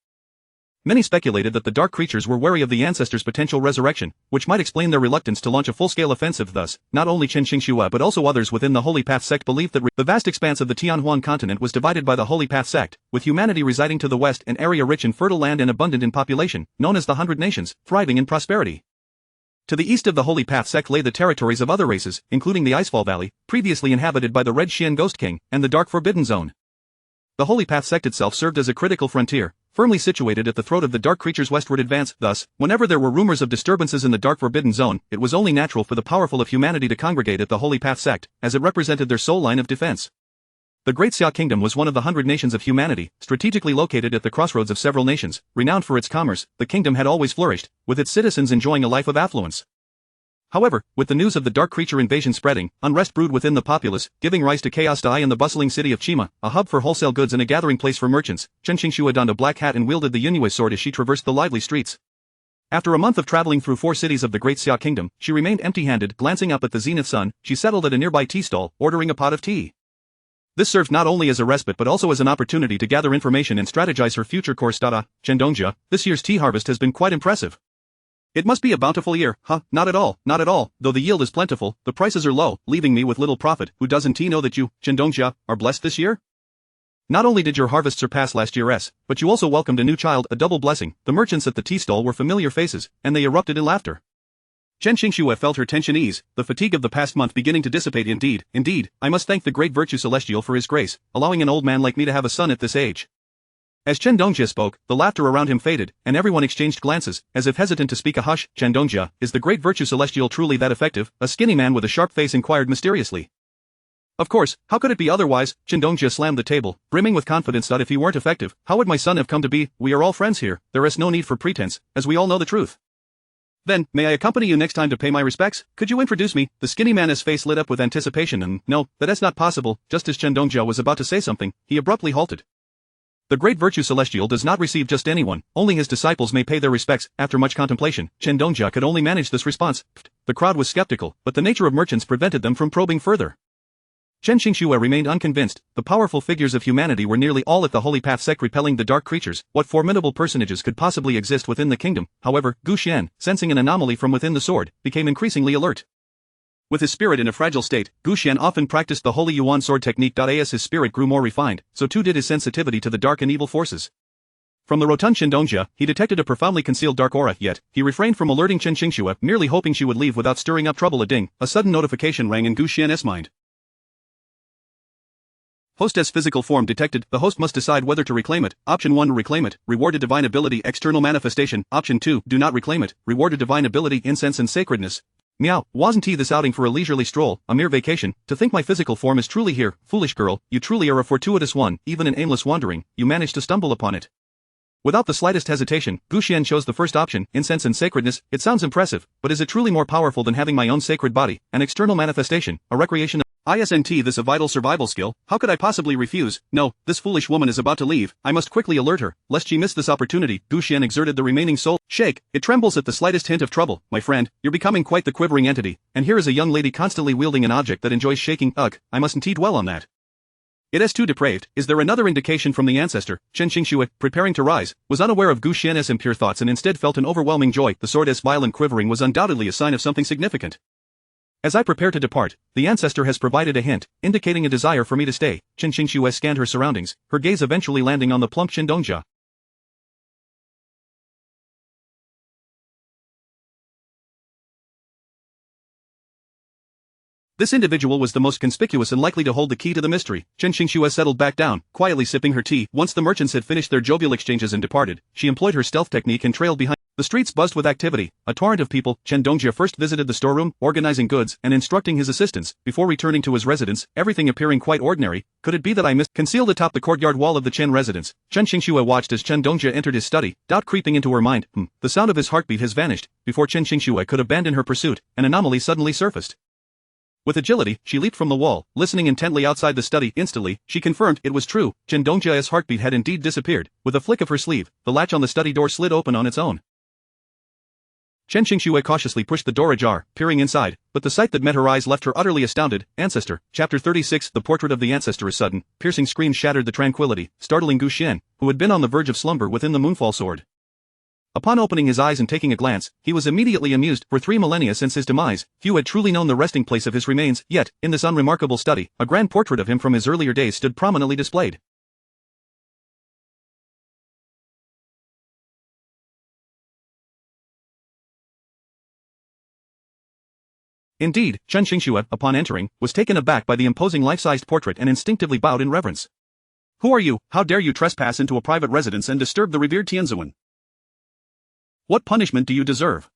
Many speculated that the dark creatures were wary of the ancestors' potential resurrection, which might explain their reluctance to launch a full-scale offensive. Thus, not only Chen Qingshuo but also others within the Holy Path sect believed that the vast expanse of the Tianhuan continent was divided by the Holy Path sect, with humanity residing to the west, an area rich in fertile land and abundant in population, known as the 100 Nations, thriving in prosperity. To the east of the Holy Path sect lay the territories of other races, including the Icefall Valley, previously inhabited by the Red Xian Ghost King, and the Dark Forbidden Zone. The Holy Path sect itself served as a critical frontier, firmly situated at the throat of the dark creature's westward advance. Thus, whenever there were rumors of disturbances in the Dark Forbidden Zone, it was only natural for the powerful of humanity to congregate at the Holy Path sect, as it represented their sole line of defense. The Great Xia Kingdom was one of the 100 nations of humanity, strategically located at the crossroads of several nations. Renowned for its commerce, the kingdom had always flourished, with its citizens enjoying a life of affluence. However, with the news of the dark creature invasion spreading, unrest brewed within the populace, giving rise to chaos. In the bustling city of Qima, a hub for wholesale goods and a gathering place for merchants, Chen Qingshuo donned a black hat and wielded the Yunwei sword as she traversed the lively streets. After a month of traveling through 4 cities of the Great Xia Kingdom, she remained empty-handed. Glancing up at the zenith sun, she settled at a nearby tea stall, ordering a pot of tea. This served not only as a respite but also as an opportunity to gather information and strategize her future course. Chendongjia, this year's tea harvest has been quite impressive. It must be a bountiful year. Not at all, not at all. Though the yield is plentiful, the prices are low, leaving me with little profit. Who doesn't know that you, Chendongjia, are blessed this year? Not only did your harvest surpass last year's, but you also welcomed a new child, a double blessing. The merchants at the tea stall were familiar faces, and they erupted in laughter. Chen Qingshuo felt her tension ease, the fatigue of the past month beginning to dissipate. Indeed, I must thank the great Virtue Celestial for his grace, allowing an old man like me to have a son at this age. As Chendongjia spoke, the laughter around him faded, and everyone exchanged glances, as if hesitant to speak. A hush. Chendongjia, is the great Virtue Celestial truly that effective? A skinny man with a sharp face inquired mysteriously. Of course, how could it be otherwise? Chendongjia slammed the table, brimming with confidence. If he weren't effective, how would my son have come to be? We are all friends here, there is no need for pretense, as we all know the truth. Then, may I accompany you next time to pay my respects? Could you introduce me? The skinny man's face lit up with anticipation. No, that's not possible. Just as Chendongjia was about to say something, he abruptly halted. The great Virtue Celestial does not receive just anyone, only his disciples may pay their respects. After much contemplation, Chendongjia could only manage this response. The crowd was skeptical, but the nature of merchants prevented them from probing further. Chen Qingshuo remained unconvinced. The powerful figures of humanity were nearly all at the Holy Path sect repelling the dark creatures. What formidable personages could possibly exist within the kingdom? However, Gu Xian, sensing an anomaly from within the sword, became increasingly alert. With his spirit in a fragile state, Gu Xian often practiced the Holy Yuan sword technique. As his spirit grew more refined, so too did his sensitivity to the dark and evil forces. From the rotund Chendongjia, he detected a profoundly concealed dark aura, yet he refrained from alerting Chen Qingshuo, merely hoping she would leave without stirring up trouble. A sudden notification rang in Gu Xian's mind. Hostess physical form detected. The host must decide whether to reclaim it. Option 1, reclaim it, rewarded divine ability external manifestation. Option 2, do not reclaim it, rewarded divine ability incense and sacredness. Meow, wasn't this outing for a leisurely stroll, a mere vacation? To think my physical form is truly here. Foolish girl, you truly are a fortuitous one. Even in aimless wandering, you managed to stumble upon it. Without the slightest hesitation, Gu Xian chose the first option, incense and sacredness. It sounds impressive, but is it truly more powerful than having my own sacred body, an external manifestation, a recreation of ISNT? This a vital survival skill, how could I possibly refuse? No, this foolish woman is about to leave, I must quickly alert her, lest she miss this opportunity. Gu Xian exerted the remaining soul. Shake, it trembles at the slightest hint of trouble. My friend, you're becoming quite the quivering entity, and here is a young lady constantly wielding an object that enjoys shaking. Ugh, I mustn't dwell on that. It is too depraved. Is there another indication from the ancestor? Chen Qingshuo, preparing to rise, was unaware of Gu Xian's impure thoughts and instead felt an overwhelming joy. The sword's violent quivering was undoubtedly a sign of something significant. As I prepare to depart, the ancestor has provided a hint, indicating a desire for me to stay. Chen Qingshuo scanned her surroundings, her gaze eventually landing on the plump Chendongjia. This individual was the most conspicuous and likely to hold the key to the mystery. Chen Qingshuo settled back down, quietly sipping her tea. Once the merchants had finished their jovial exchanges and departed, she employed her stealth technique and trailed behind. The streets buzzed with activity, a torrent of people. Chen Dongjia first visited the storeroom, organizing goods and instructing his assistants, before returning to his residence, everything appearing quite ordinary. Could it be that I missed? Concealed atop the courtyard wall of the Chen residence, Chen Xingxue watched as Chen Dongjia entered his study, doubt creeping into her mind. The sound of his heartbeat has vanished. Before Chen Xingxue could abandon her pursuit, an anomaly suddenly surfaced. With agility, she leaped from the wall, listening intently outside the study. Instantly, she confirmed it was true. Chen Dongjia's heartbeat had indeed disappeared. With a flick of her sleeve, the latch on the study door slid open on its own. Chen Xingxue cautiously pushed the door ajar, peering inside, but the sight that met her eyes left her utterly astounded. Ancestor. Chapter 36. The portrait of the ancestor. A sudden, piercing scream shattered the tranquility, startling Gu Xian, who had been on the verge of slumber within the Moonfall Sword. Upon opening his eyes and taking a glance, he was immediately amused. For 3 millennia since his demise, few had truly known the resting place of his remains, yet, in this unremarkable study, a grand portrait of him from his earlier days stood prominently displayed. Indeed, Chen Xingxue, upon entering, was taken aback by the imposing life-sized portrait and instinctively bowed in reverence. Who are you? How dare you trespass into a private residence and disturb the revered Tianzuan? What punishment do you deserve?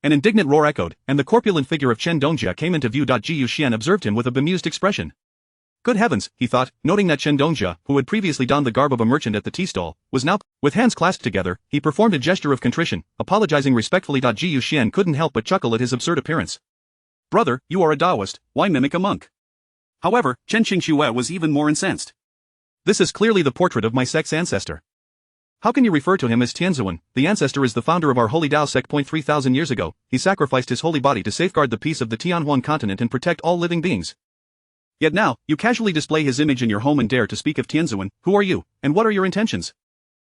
An indignant roar echoed, and the corpulent figure of Chen Dongjia came into view. Ji Yuxian observed him with a bemused expression. Good heavens, he thought, noting that Chen Dongjia, who had previously donned the garb of a merchant at the tea stall, was now, with hands clasped together, he performed a gesture of contrition, apologizing respectfully. Ji Yuxian couldn't help but chuckle at his absurd appearance. Brother, you are a Taoist, why mimic a monk? However, Chen Xingxue was even more incensed. This is clearly the portrait of my sect's ancestor. How can you refer to him as Tianzuan? The ancestor is the founder of our holy Tao sect. 3,000 years ago, he sacrificed his holy body to safeguard the peace of the Tianhuan continent and protect all living beings. Yet now, you casually display his image in your home and dare to speak of Tianzuan. Who are you, and what are your intentions?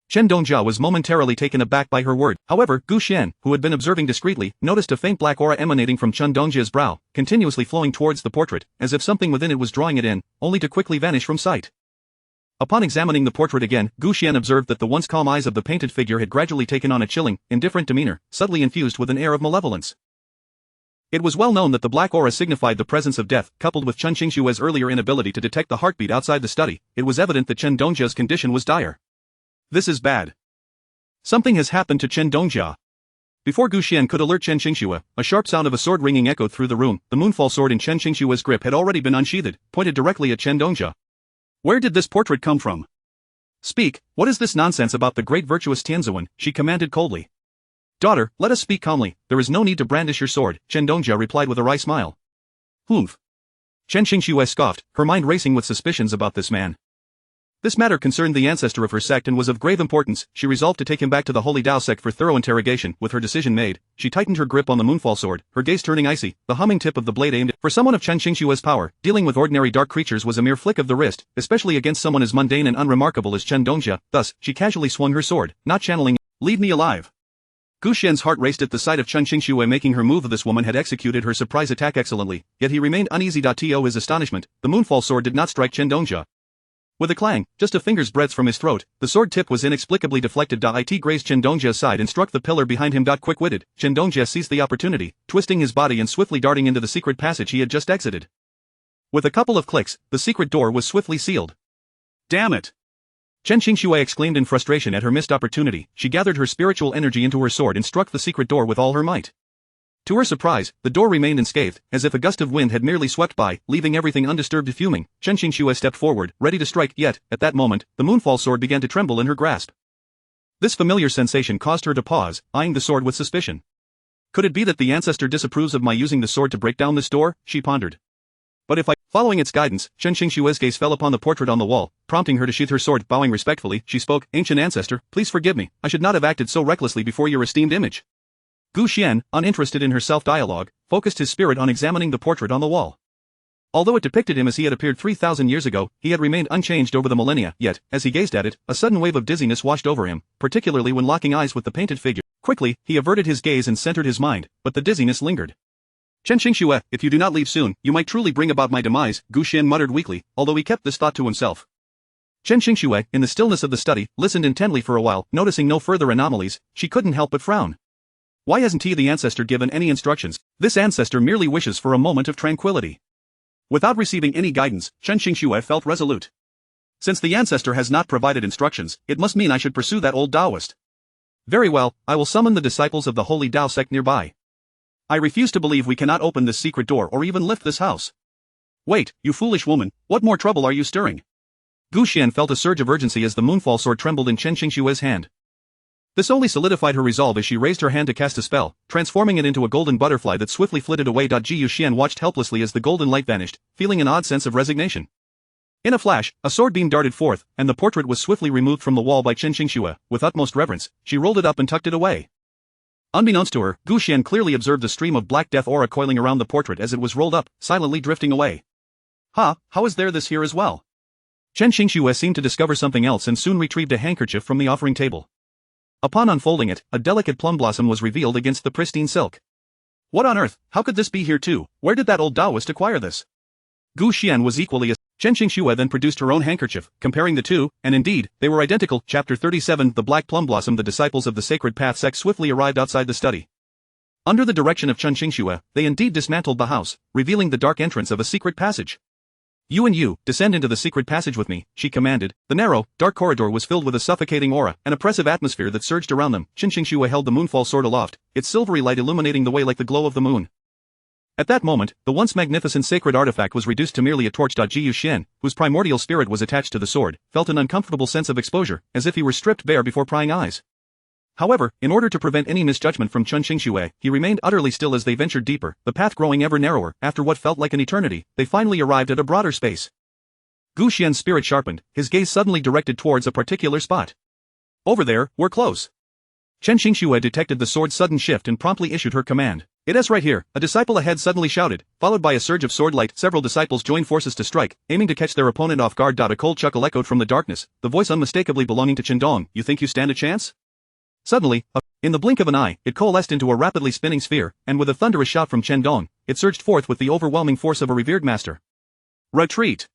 Chen Dongjia was momentarily taken aback by her word. However, Gu Xian, who had been observing discreetly, noticed a faint black aura emanating from Chen Dongjia's brow, continuously flowing towards the portrait, as if something within it was drawing it in, only to quickly vanish from sight. Upon examining the portrait again, Gu Xian observed that the once calm eyes of the painted figure had gradually taken on a chilling, indifferent demeanor, subtly infused with an air of malevolence. It was well known that the black aura signified the presence of death. Coupled with Chen Xingxue's earlier inability to detect the heartbeat outside the study, it was evident that Chen Dongjia's condition was dire. This is bad. Something has happened to Chen Dongjia. Before Gu Xian could alert Chen Xingxue, a sharp sound of a sword ringing echoed through the room. The Moonfall Sword in Chen Xingxue's grip had already been unsheathed, pointed directly at Chen Dongjia. Where did this portrait come from? Speak, what is this nonsense about the great virtuous Tianzuan? She commanded coldly. Daughter, let us speak calmly, there is no need to brandish your sword, Chen Dongjia replied with a wry smile. Humph. Chen Xingxue scoffed, her mind racing with suspicions about this man. This matter concerned the ancestor of her sect and was of grave importance. She resolved to take him back to the Holy Tao sect for thorough interrogation. With her decision made, she tightened her grip on the Moonfall Sword, her gaze turning icy, the humming tip of the blade aimed at. For someone of Chen Xingxue's power, dealing with ordinary dark creatures was a mere flick of the wrist, especially against someone as mundane and unremarkable as Chen Dongjia. Thus, she casually swung her sword, not channeling, "Leave me alive." Gu Xian's heart raced at the sight of Chen Xingxue making her move. This woman had executed her surprise attack excellently, yet he remained uneasy. To his astonishment, the Moonfall Sword did not strike Chen Dongjia. With a clang, just a finger's breadth from his throat, the sword tip was inexplicably deflected. It grazed Chen Dongjia's side and struck the pillar behind him. Quick-witted, Chen Dongjia seized the opportunity, twisting his body and swiftly darting into the secret passage he had just exited. With a couple of clicks, the secret door was swiftly sealed. Damn it! Chen Xingxue exclaimed in frustration at her missed opportunity. She gathered her spiritual energy into her sword and struck the secret door with all her might. To her surprise, the door remained unscathed, as if a gust of wind had merely swept by, leaving everything undisturbed. Fuming, Chen Xingxue stepped forward, ready to strike, yet, at that moment, the Moonfall Sword began to tremble in her grasp. This familiar sensation caused her to pause, eyeing the sword with suspicion. Could it be that the ancestor disapproves of my using the sword to break down this door? She pondered. But if I... Following its guidance, Chen Xingxue's gaze fell upon the portrait on the wall, prompting her to sheath her sword. Bowing respectfully, she spoke, "Ancient ancestor, please forgive me, I should not have acted so recklessly before your esteemed image." Gu Xian, uninterested in her self-dialogue, focused his spirit on examining the portrait on the wall. Although it depicted him as he had appeared 3,000 years ago, he had remained unchanged over the millennia. Yet, as he gazed at it, a sudden wave of dizziness washed over him, particularly when locking eyes with the painted figure. Quickly, he averted his gaze and centered his mind, but the dizziness lingered. Chen Xingxue, if you do not leave soon, you might truly bring about my demise, Gu Xian muttered weakly, although he kept this thought to himself. Chen Xingxue, in the stillness of the study, listened intently for a while. Noticing no further anomalies, she couldn't help but frown. Why hasn't the ancestor given any instructions? This ancestor merely wishes for a moment of tranquility. Without receiving any guidance, Chen Xingxue felt resolute. Since the ancestor has not provided instructions, it must mean I should pursue that old Taoist. Very well, I will summon the disciples of the Holy Dao sect nearby. I refuse to believe we cannot open this secret door or even lift this house. Wait, you foolish woman, what more trouble are you stirring? Gu Xian felt a surge of urgency as the moonfall sword trembled in Chen Qingshue's hand. This only solidified her resolve as she raised her hand to cast a spell, transforming it into a golden butterfly that swiftly flitted away. Ji Yuxian watched helplessly as the golden light vanished, feeling an odd sense of resignation. In a flash, a sword beam darted forth, and the portrait was swiftly removed from the wall by Chen Qingxue. With utmost reverence, she rolled it up and tucked it away. Unbeknownst to her, Gu Xian clearly observed a stream of black death aura coiling around the portrait as it was rolled up, silently drifting away. How is there this here as well? Chen Qingxue seemed to discover something else and soon retrieved a handkerchief from the offering table. Upon unfolding it, a delicate plum blossom was revealed against the pristine silk. What on earth, how could this be here too? Where did that old Taoist acquire this? Gu Xian was equally as Chen Qingxue then produced her own handkerchief, comparing the two, and indeed, they were identical. Chapter 37 The Black Plum Blossom. The disciples of the Sacred Path sect swiftly arrived outside the study. Under the direction of Chen Qingxue, they indeed dismantled the house, revealing the dark entrance of a secret passage. You, descend into the secret passage with me, she commanded. The narrow, dark corridor was filled with a suffocating aura, an oppressive atmosphere that surged around them. Chen Qingxue held the moonfall sword aloft, its silvery light illuminating the way like the glow of the moon. At that moment, the once magnificent sacred artifact was reduced to merely a torch. Ji Yuxian, whose primordial spirit was attached to the sword, felt an uncomfortable sense of exposure, as if he were stripped bare before prying eyes. However, in order to prevent any misjudgment from Chen Qingxue, he remained utterly still as they ventured deeper, the path growing ever narrower. After what felt like an eternity, they finally arrived at a broader space. Gu Xian's spirit sharpened, his gaze suddenly directed towards a particular spot. Over there, we're close. Chen Qingxue detected the sword's sudden shift and promptly issued her command. It is right here, a disciple ahead suddenly shouted, followed by a surge of sword light. Several disciples joined forces to strike, aiming to catch their opponent off guard. A cold chuckle echoed from the darkness, the voice unmistakably belonging to Chen Dong. You think you stand a chance? Suddenly, in the blink of an eye, it coalesced into a rapidly spinning sphere, and with a thunderous shout from Chen Dong, it surged forth with the overwhelming force of a revered master. Retreat!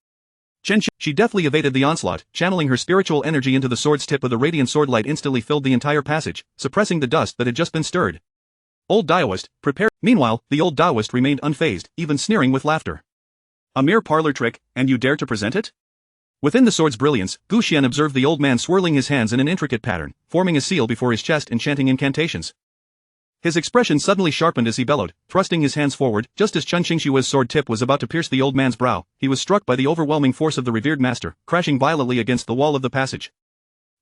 She deftly evaded the onslaught, channeling her spiritual energy into the sword's tip. With a radiant sword light instantly filled the entire passage, suppressing the dust that had just been stirred. Old Taoist, prepare. Meanwhile, the old Taoist remained unfazed, even sneering with laughter. A mere parlor trick, and you dare to present it? Within the sword's brilliance, Gu Xian observed the old man swirling his hands in an intricate pattern, forming a seal before his chest and chanting incantations. His expression suddenly sharpened as he bellowed, thrusting his hands forward. Just as Chen Qingxue's sword tip was about to pierce the old man's brow, he was struck by the overwhelming force of the revered master, crashing violently against the wall of the passage.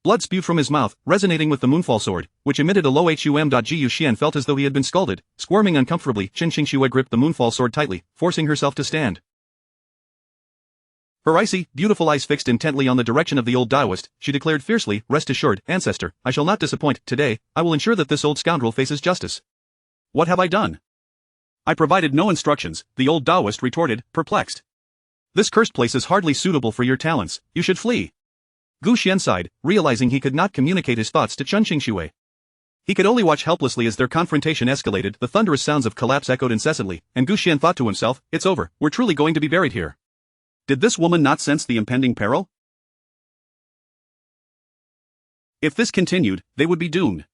Blood spewed from his mouth, resonating with the moonfall sword, which emitted a low hum. Ji Yuxian felt as though he had been scalded. Squirming uncomfortably, Chen Qingxue gripped the moonfall sword tightly, forcing herself to stand. Her icy, beautiful eyes fixed intently on the direction of the old Taoist, she declared fiercely, "Rest assured, ancestor, I shall not disappoint. Today, I will ensure that this old scoundrel faces justice." What have I done? I provided no instructions, the old Taoist retorted, perplexed. This cursed place is hardly suitable for your talents, you should flee. Gu Xian sighed, realizing he could not communicate his thoughts to Chen Qingxue. He could only watch helplessly as their confrontation escalated. The thunderous sounds of collapse echoed incessantly, and Gu Xian thought to himself, it's over, we're truly going to be buried here. Did this woman not sense the impending peril? If this continued, they would be doomed.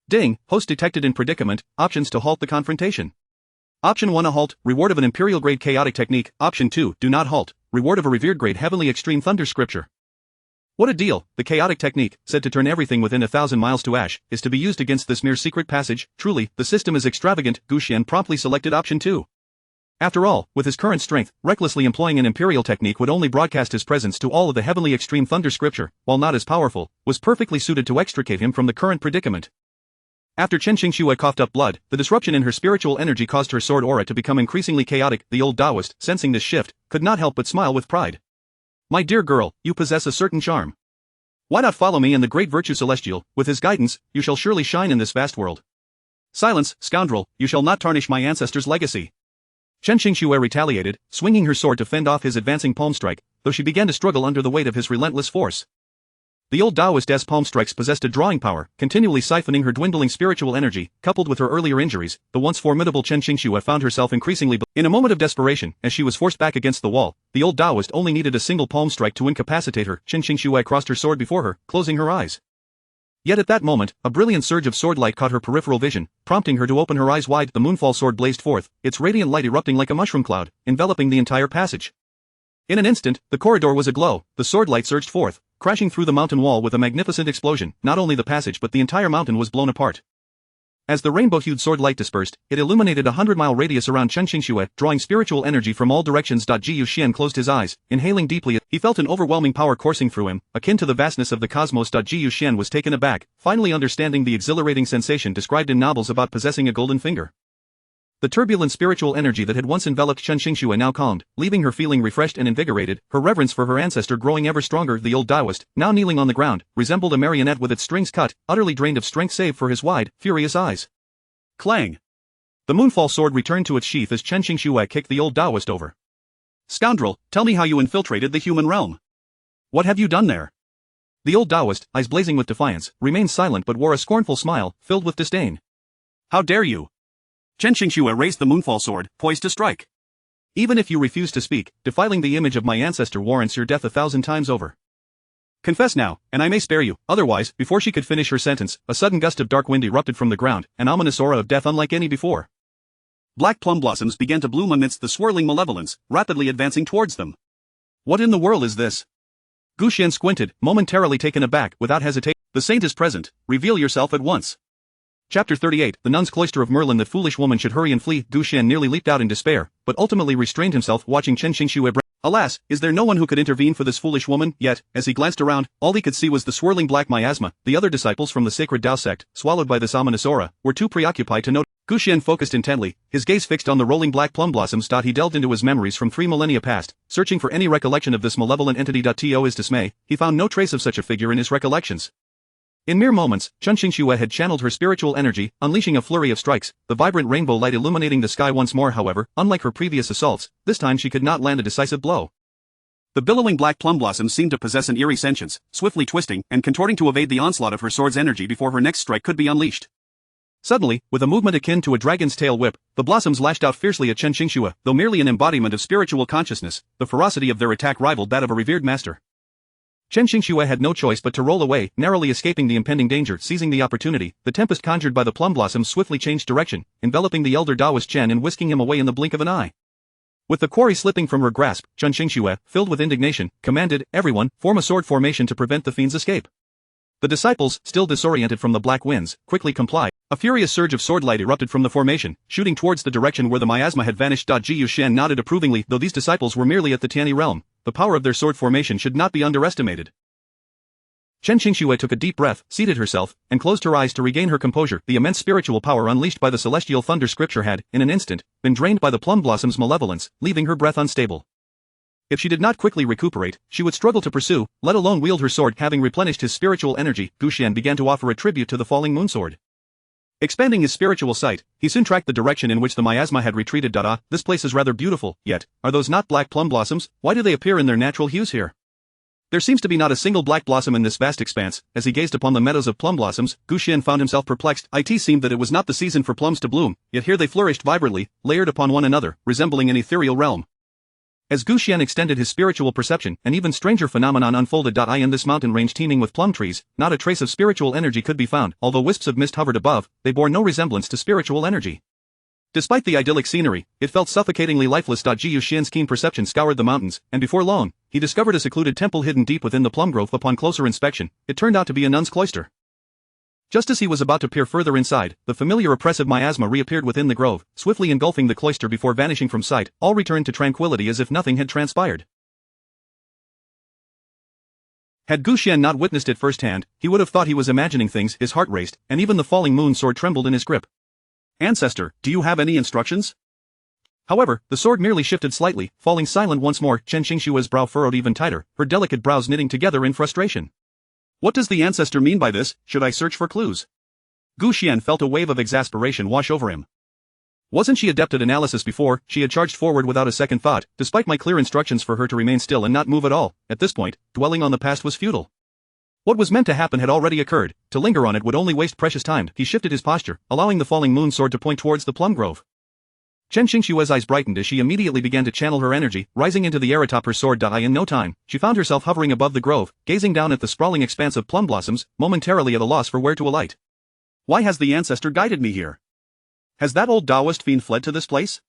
Ding, host detected in predicament, options to halt the confrontation. Option 1 A halt, reward of an imperial grade chaotic technique. Option 2 Do not halt, reward of a revered grade heavenly extreme thunder scripture. What a deal, the chaotic technique, said to turn everything within 1,000 miles to ash, is to be used against this mere secret passage. Truly, the system is extravagant. Gu Xian promptly selected option 2. After all, with his current strength, recklessly employing an imperial technique would only broadcast his presence to all of the heavenly extreme thunder scripture, while not as powerful, was perfectly suited to extricate him from the current predicament. After Chen Qingxue coughed up blood, the disruption in her spiritual energy caused her sword aura to become increasingly chaotic. The old Taoist, sensing this shift, could not help but smile with pride. My dear girl, you possess a certain charm. Why not follow me in the great virtue celestial? With his guidance, you shall surely shine in this vast world. Silence, scoundrel, you shall not tarnish my ancestors' legacy. Chen Qingxue retaliated, swinging her sword to fend off his advancing palm strike, though she began to struggle under the weight of his relentless force. The old Taoist's palm strikes possessed a drawing power, continually siphoning her dwindling spiritual energy. Coupled with her earlier injuries, the once formidable Chen Qingxue found herself increasingly in a moment of desperation, as she was forced back against the wall. The old Taoist only needed a single palm strike to incapacitate her. Chen Qingxue crossed her sword before her, closing her eyes. Yet at that moment, a brilliant surge of sword light caught her peripheral vision, prompting her to open her eyes wide. The moonfall sword blazed forth, its radiant light erupting like a mushroom cloud, enveloping the entire passage. In an instant, the corridor was aglow, the sword light surged forth, crashing through the mountain wall with a magnificent explosion. Not only the passage but the entire mountain was blown apart. As the rainbow-hued sword light dispersed, it illuminated a 100-mile radius around Chen Qingxue, drawing spiritual energy from all directions. Ji Yuxian closed his eyes, inhaling deeply. He felt an overwhelming power coursing through him, akin to the vastness of the cosmos. Ji Yuxian was taken aback, finally understanding the exhilarating sensation described in novels about possessing a golden finger. The turbulent spiritual energy that had once enveloped Chen Qingxue now calmed, leaving her feeling refreshed and invigorated, her reverence for her ancestor growing ever stronger. The old Taoist, now kneeling on the ground, resembled a marionette with its strings cut, utterly drained of strength save for his wide, furious eyes. Clang! The Moonfall sword returned to its sheath as Chen Qingxue kicked the old Taoist over. Scoundrel, tell me how you infiltrated the human realm. What have you done there? The old Taoist, eyes blazing with defiance, remained silent but wore a scornful smile, filled with disdain. How dare you? Chen Qingxue raised the Moonfall sword, poised to strike. Even if you refuse to speak, defiling the image of my ancestor warrants your death 1,000 times over. Confess now, and I may spare you. Otherwise, before she could finish her sentence, a sudden gust of dark wind erupted from the ground, an ominous aura of death unlike any before. Black plum blossoms began to bloom amidst the swirling malevolence, rapidly advancing towards them. What in the world is this? Gu Xian squinted, momentarily taken aback. Without hesitation, the saint is present, reveal yourself at once. Chapter 38, The Nun's Cloister of Merlin. The foolish woman should hurry and flee. Gu Xian nearly leaped out in despair, but ultimately restrained himself, watching Chen Qingxue. Alas, is there no one who could intervene for this foolish woman? Yet, as he glanced around, all he could see was the swirling black miasma. The other disciples from the sacred Dao sect, swallowed by this ominous aura, were too preoccupied to note. Gu Xian focused intently, his gaze fixed on the rolling black plum blossoms. He delved into his memories from 3 millennia past, searching for any recollection of this malevolent entity. To his dismay, he found no trace of such a figure in his recollections. In mere moments, Chen Qingxue had channeled her spiritual energy, unleashing a flurry of strikes, the vibrant rainbow light illuminating the sky once more. However, unlike her previous assaults, this time she could not land a decisive blow. The billowing black plum blossoms seemed to possess an eerie sentience, swiftly twisting and contorting to evade the onslaught of her sword's energy before her next strike could be unleashed. Suddenly, with a movement akin to a dragon's tail whip, the blossoms lashed out fiercely at Chen Qingxue. Though merely an embodiment of spiritual consciousness, the ferocity of their attack rivaled that of a revered master. Chen Qingxue had no choice but to roll away, narrowly escaping the impending danger. Seizing the opportunity, the tempest conjured by the plum blossoms swiftly changed direction, enveloping the elder Taoist Chen and whisking him away in the blink of an eye. With the quarry slipping from her grasp, Chen Qingxue, filled with indignation, commanded, "Everyone, form a sword formation to prevent the fiend's escape." The disciples, still disoriented from the black winds, quickly complied. A furious surge of sword light erupted from the formation, shooting towards the direction where the miasma had vanished. Ji Yuxian nodded approvingly. Though these disciples were merely at the Tianyi realm, the power of their sword formation should not be underestimated. Chen Qingxue took a deep breath, seated herself, and closed her eyes to regain her composure. The immense spiritual power unleashed by the celestial thunder scripture had, in an instant, been drained by the plum blossom's malevolence, leaving her breath unstable. If she did not quickly recuperate, she would struggle to pursue, let alone wield her sword. Having replenished his spiritual energy, Gu Xian began to offer a tribute to the falling moon sword. Expanding his spiritual sight, he soon tracked the direction in which the miasma had retreated. This place is rather beautiful, yet, are those not black plum blossoms? Why do they appear in their natural hues here? There seems to be not a single black blossom in this vast expanse. As he gazed upon the meadows of plum blossoms, Gu Xian found himself perplexed. It seemed that it was not the season for plums to bloom, yet here they flourished vibrantly, layered upon one another, resembling an ethereal realm. As Gu Xian extended his spiritual perception, an even stranger phenomenon unfolded. In this mountain range teeming with plum trees, not a trace of spiritual energy could be found. Although wisps of mist hovered above, they bore no resemblance to spiritual energy. Despite the idyllic scenery, it felt suffocatingly lifeless. Ji Yuxian's keen perception scoured the mountains, and before long, he discovered a secluded temple hidden deep within the plum grove. Upon closer inspection, it turned out to be a nun's cloister. Just as he was about to peer further inside, the familiar oppressive miasma reappeared within the grove, swiftly engulfing the cloister before vanishing from sight. All returned to tranquility as if nothing had transpired. Had Gu Xian not witnessed it firsthand, he would have thought he was imagining things. His heart raced, and even the falling moon sword trembled in his grip. "Ancestor, do you have any instructions?" However, the sword merely shifted slightly, falling silent once more. Chen Qingxue's brow furrowed even tighter, her delicate brows knitting together in frustration. What does the ancestor mean by this? Should I search for clues? Gu Xian felt a wave of exasperation wash over him. Wasn't she adept at analysis before? She had charged forward without a second thought, despite my clear instructions for her to remain still and not move at all. At this point, dwelling on the past was futile. What was meant to happen had already occurred. To linger on it would only waste precious time. He shifted his posture, allowing the falling moon sword to point towards the plum grove. Chen Qingxue's eyes brightened as she immediately began to channel her energy, rising into the air atop her sword. In no time, she found herself hovering above the grove, gazing down at the sprawling expanse of plum blossoms, momentarily at a loss for where to alight. Why has the ancestor guided me here? Has that old Taoist fiend fled to this place?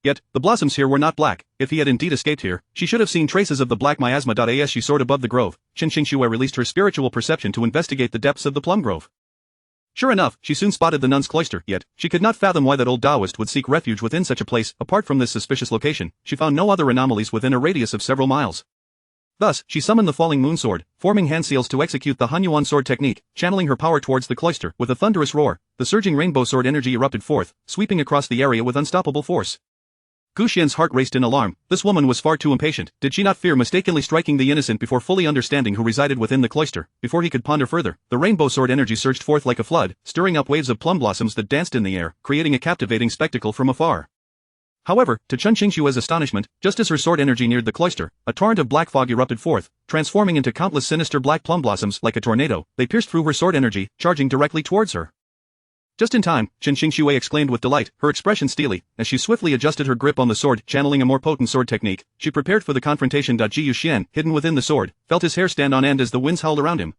Yet, the blossoms here were not black. If he had indeed escaped here, she should have seen traces of the black miasma. As she soared above the grove, Chen Xingxue released her spiritual perception to investigate the depths of the plum grove. Sure enough, she soon spotted the nun's cloister, yet, she could not fathom why that old Taoist would seek refuge within such a place. Apart from this suspicious location, she found no other anomalies within a radius of several miles. Thus, she summoned the falling moon sword, forming hand seals to execute the Hanyuan sword technique, channeling her power towards the cloister. With a thunderous roar, the surging rainbow sword energy erupted forth, sweeping across the area with unstoppable force. Gu Xian's heart raced in alarm. This woman was far too impatient. Did she not fear mistakenly striking the innocent before fully understanding who resided within the cloister? Before he could ponder further, the rainbow sword energy surged forth like a flood, stirring up waves of plum blossoms that danced in the air, creating a captivating spectacle from afar. However, to Chen Xingxue's astonishment, just as her sword energy neared the cloister, a torrent of black fog erupted forth, transforming into countless sinister black plum blossoms. Like a tornado, they pierced through her sword energy, charging directly towards her. Just in time, Chen Xingxue exclaimed with delight, her expression steely, as she swiftly adjusted her grip on the sword, channeling a more potent sword technique. She prepared for the confrontation. Ji Yuxian, hidden within the sword, felt his hair stand on end as the winds howled around him.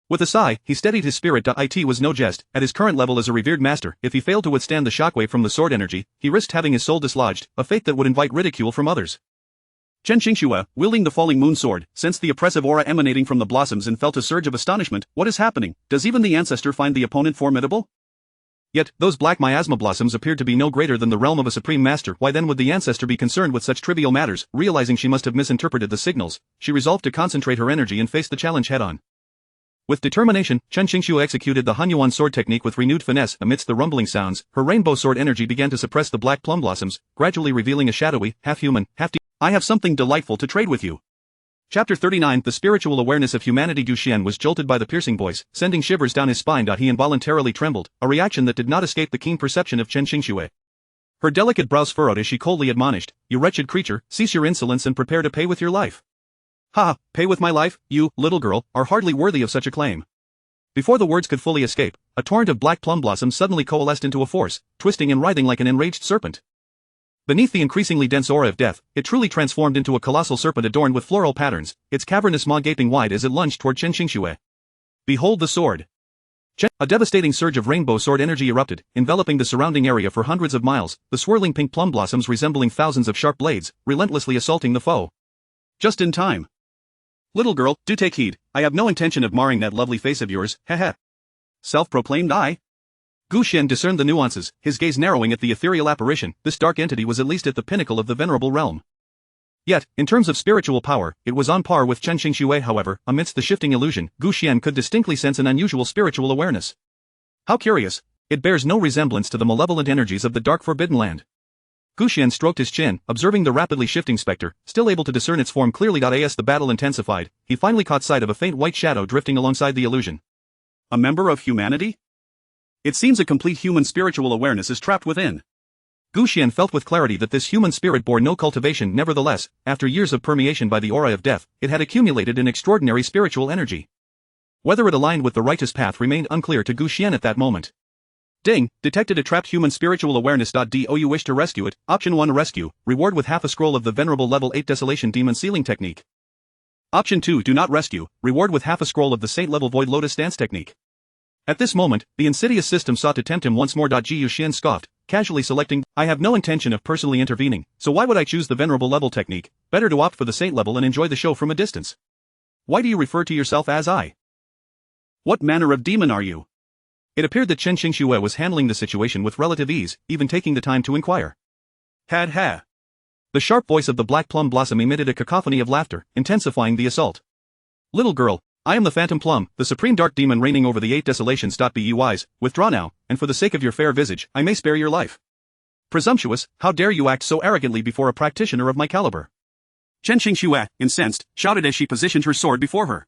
With a sigh, he steadied his spirit. It was no jest. At his current level as a revered master, if he failed to withstand the shockwave from the sword energy, he risked having his soul dislodged, a fate that would invite ridicule from others. Chen Xingxue, wielding the falling moon sword, sensed the oppressive aura emanating from the blossoms and felt a surge of astonishment. What is happening? Does even the ancestor find the opponent formidable? Yet, those black miasma blossoms appeared to be no greater than the realm of a supreme master. Why then would the ancestor be concerned with such trivial matters? Realizing she must have misinterpreted the signals, she resolved to concentrate her energy and face the challenge head-on. With determination, Chen Xingxue executed the Hanyuan sword technique with renewed finesse. Amidst the rumbling sounds, her rainbow sword energy began to suppress the black plum blossoms, gradually revealing a shadowy, half-human, I have something delightful to trade with you. Chapter 39 The spiritual awareness of humanity. Gu Xian was jolted by the piercing voice, sending shivers down his spine. He involuntarily trembled, a reaction that did not escape the keen perception of Chen Xingxue. Her delicate brows furrowed as she coldly admonished, "You wretched creature, cease your insolence and prepare to pay with your life." "Ha! Pay with my life? You, little girl, are hardly worthy of such a claim." Before the words could fully escape, a torrent of black plum blossoms suddenly coalesced into a force, twisting and writhing like an enraged serpent. Beneath the increasingly dense aura of death, it truly transformed into a colossal serpent adorned with floral patterns, its cavernous maw gaping wide as it lunged toward Chen Xingxue. Behold the sword! A devastating surge of rainbow sword energy erupted, enveloping the surrounding area for hundreds of miles, the swirling pink plum blossoms resembling thousands of sharp blades, relentlessly assaulting the foe. Just in time. Little girl, do take heed, I have no intention of marring that lovely face of yours, heh. Self-proclaimed I. Gu Xian discerned the nuances, his gaze narrowing at the ethereal apparition. This dark entity was at least at the pinnacle of the venerable realm. Yet, in terms of spiritual power, it was on par with Chen Xingxue. However, amidst the shifting illusion, Gu Xian could distinctly sense an unusual spiritual awareness. How curious! It bears no resemblance to the malevolent energies of the dark forbidden land. Gu Xian stroked his chin, observing the rapidly shifting specter, still able to discern its form clearly. As the battle intensified, he finally caught sight of a faint white shadow drifting alongside the illusion. A member of humanity? It seems a complete human spiritual awareness is trapped within. Gu Xian felt with clarity that this human spirit bore no cultivation. Nevertheless, after years of permeation by the aura of death, it had accumulated an extraordinary spiritual energy. Whether it aligned with the righteous path remained unclear to Gu Xian at that moment. Ding, detected a trapped human spiritual awareness. Do you wish to rescue it? Option 1 Rescue, reward with half a scroll of the venerable level 8 Desolation Demon Sealing Technique. Option 2 Do not rescue, reward with half a scroll of the Saint level Void Lotus Dance Technique. At this moment, the insidious system sought to tempt him once more. Ji Yuxian scoffed, casually selecting, I have no intention of personally intervening, so why would I choose the venerable level technique? Better to opt for the saint level and enjoy the show from a distance. Why do you refer to yourself as I? What manner of demon are you? It appeared that Chen Xingxue was handling the situation with relative ease, even taking the time to inquire. Ha. The sharp voice of the black plum blossom emitted a cacophony of laughter, intensifying the assault. Little girl, I am the Phantom Plum, the supreme dark demon reigning over the 8 desolations. Be wise, withdraw now, and for the sake of your fair visage, I may spare your life. Presumptuous, how dare you act so arrogantly before a practitioner of my caliber? Chen Xingxue, incensed, shouted as she positioned her sword before her.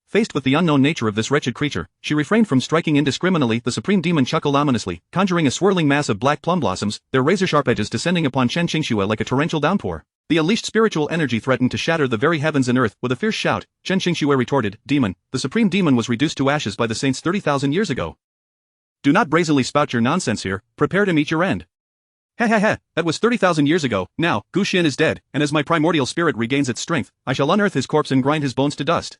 Faced with the unknown nature of this wretched creature, she refrained from striking indiscriminately. The supreme demon chuckled ominously, conjuring a swirling mass of black plum blossoms, their razor-sharp edges descending upon Chen Xingxue like a torrential downpour. The unleashed spiritual energy threatened to shatter the very heavens and earth. With a fierce shout, Chen Xingxue retorted, Demon, the supreme demon was reduced to ashes by the saints 30,000 years ago. Do not brazenly spout your nonsense here, prepare to meet your end. That was 30,000 years ago. Now, Gu Xian is dead, and as my primordial spirit regains its strength, I shall unearth his corpse and grind his bones to dust.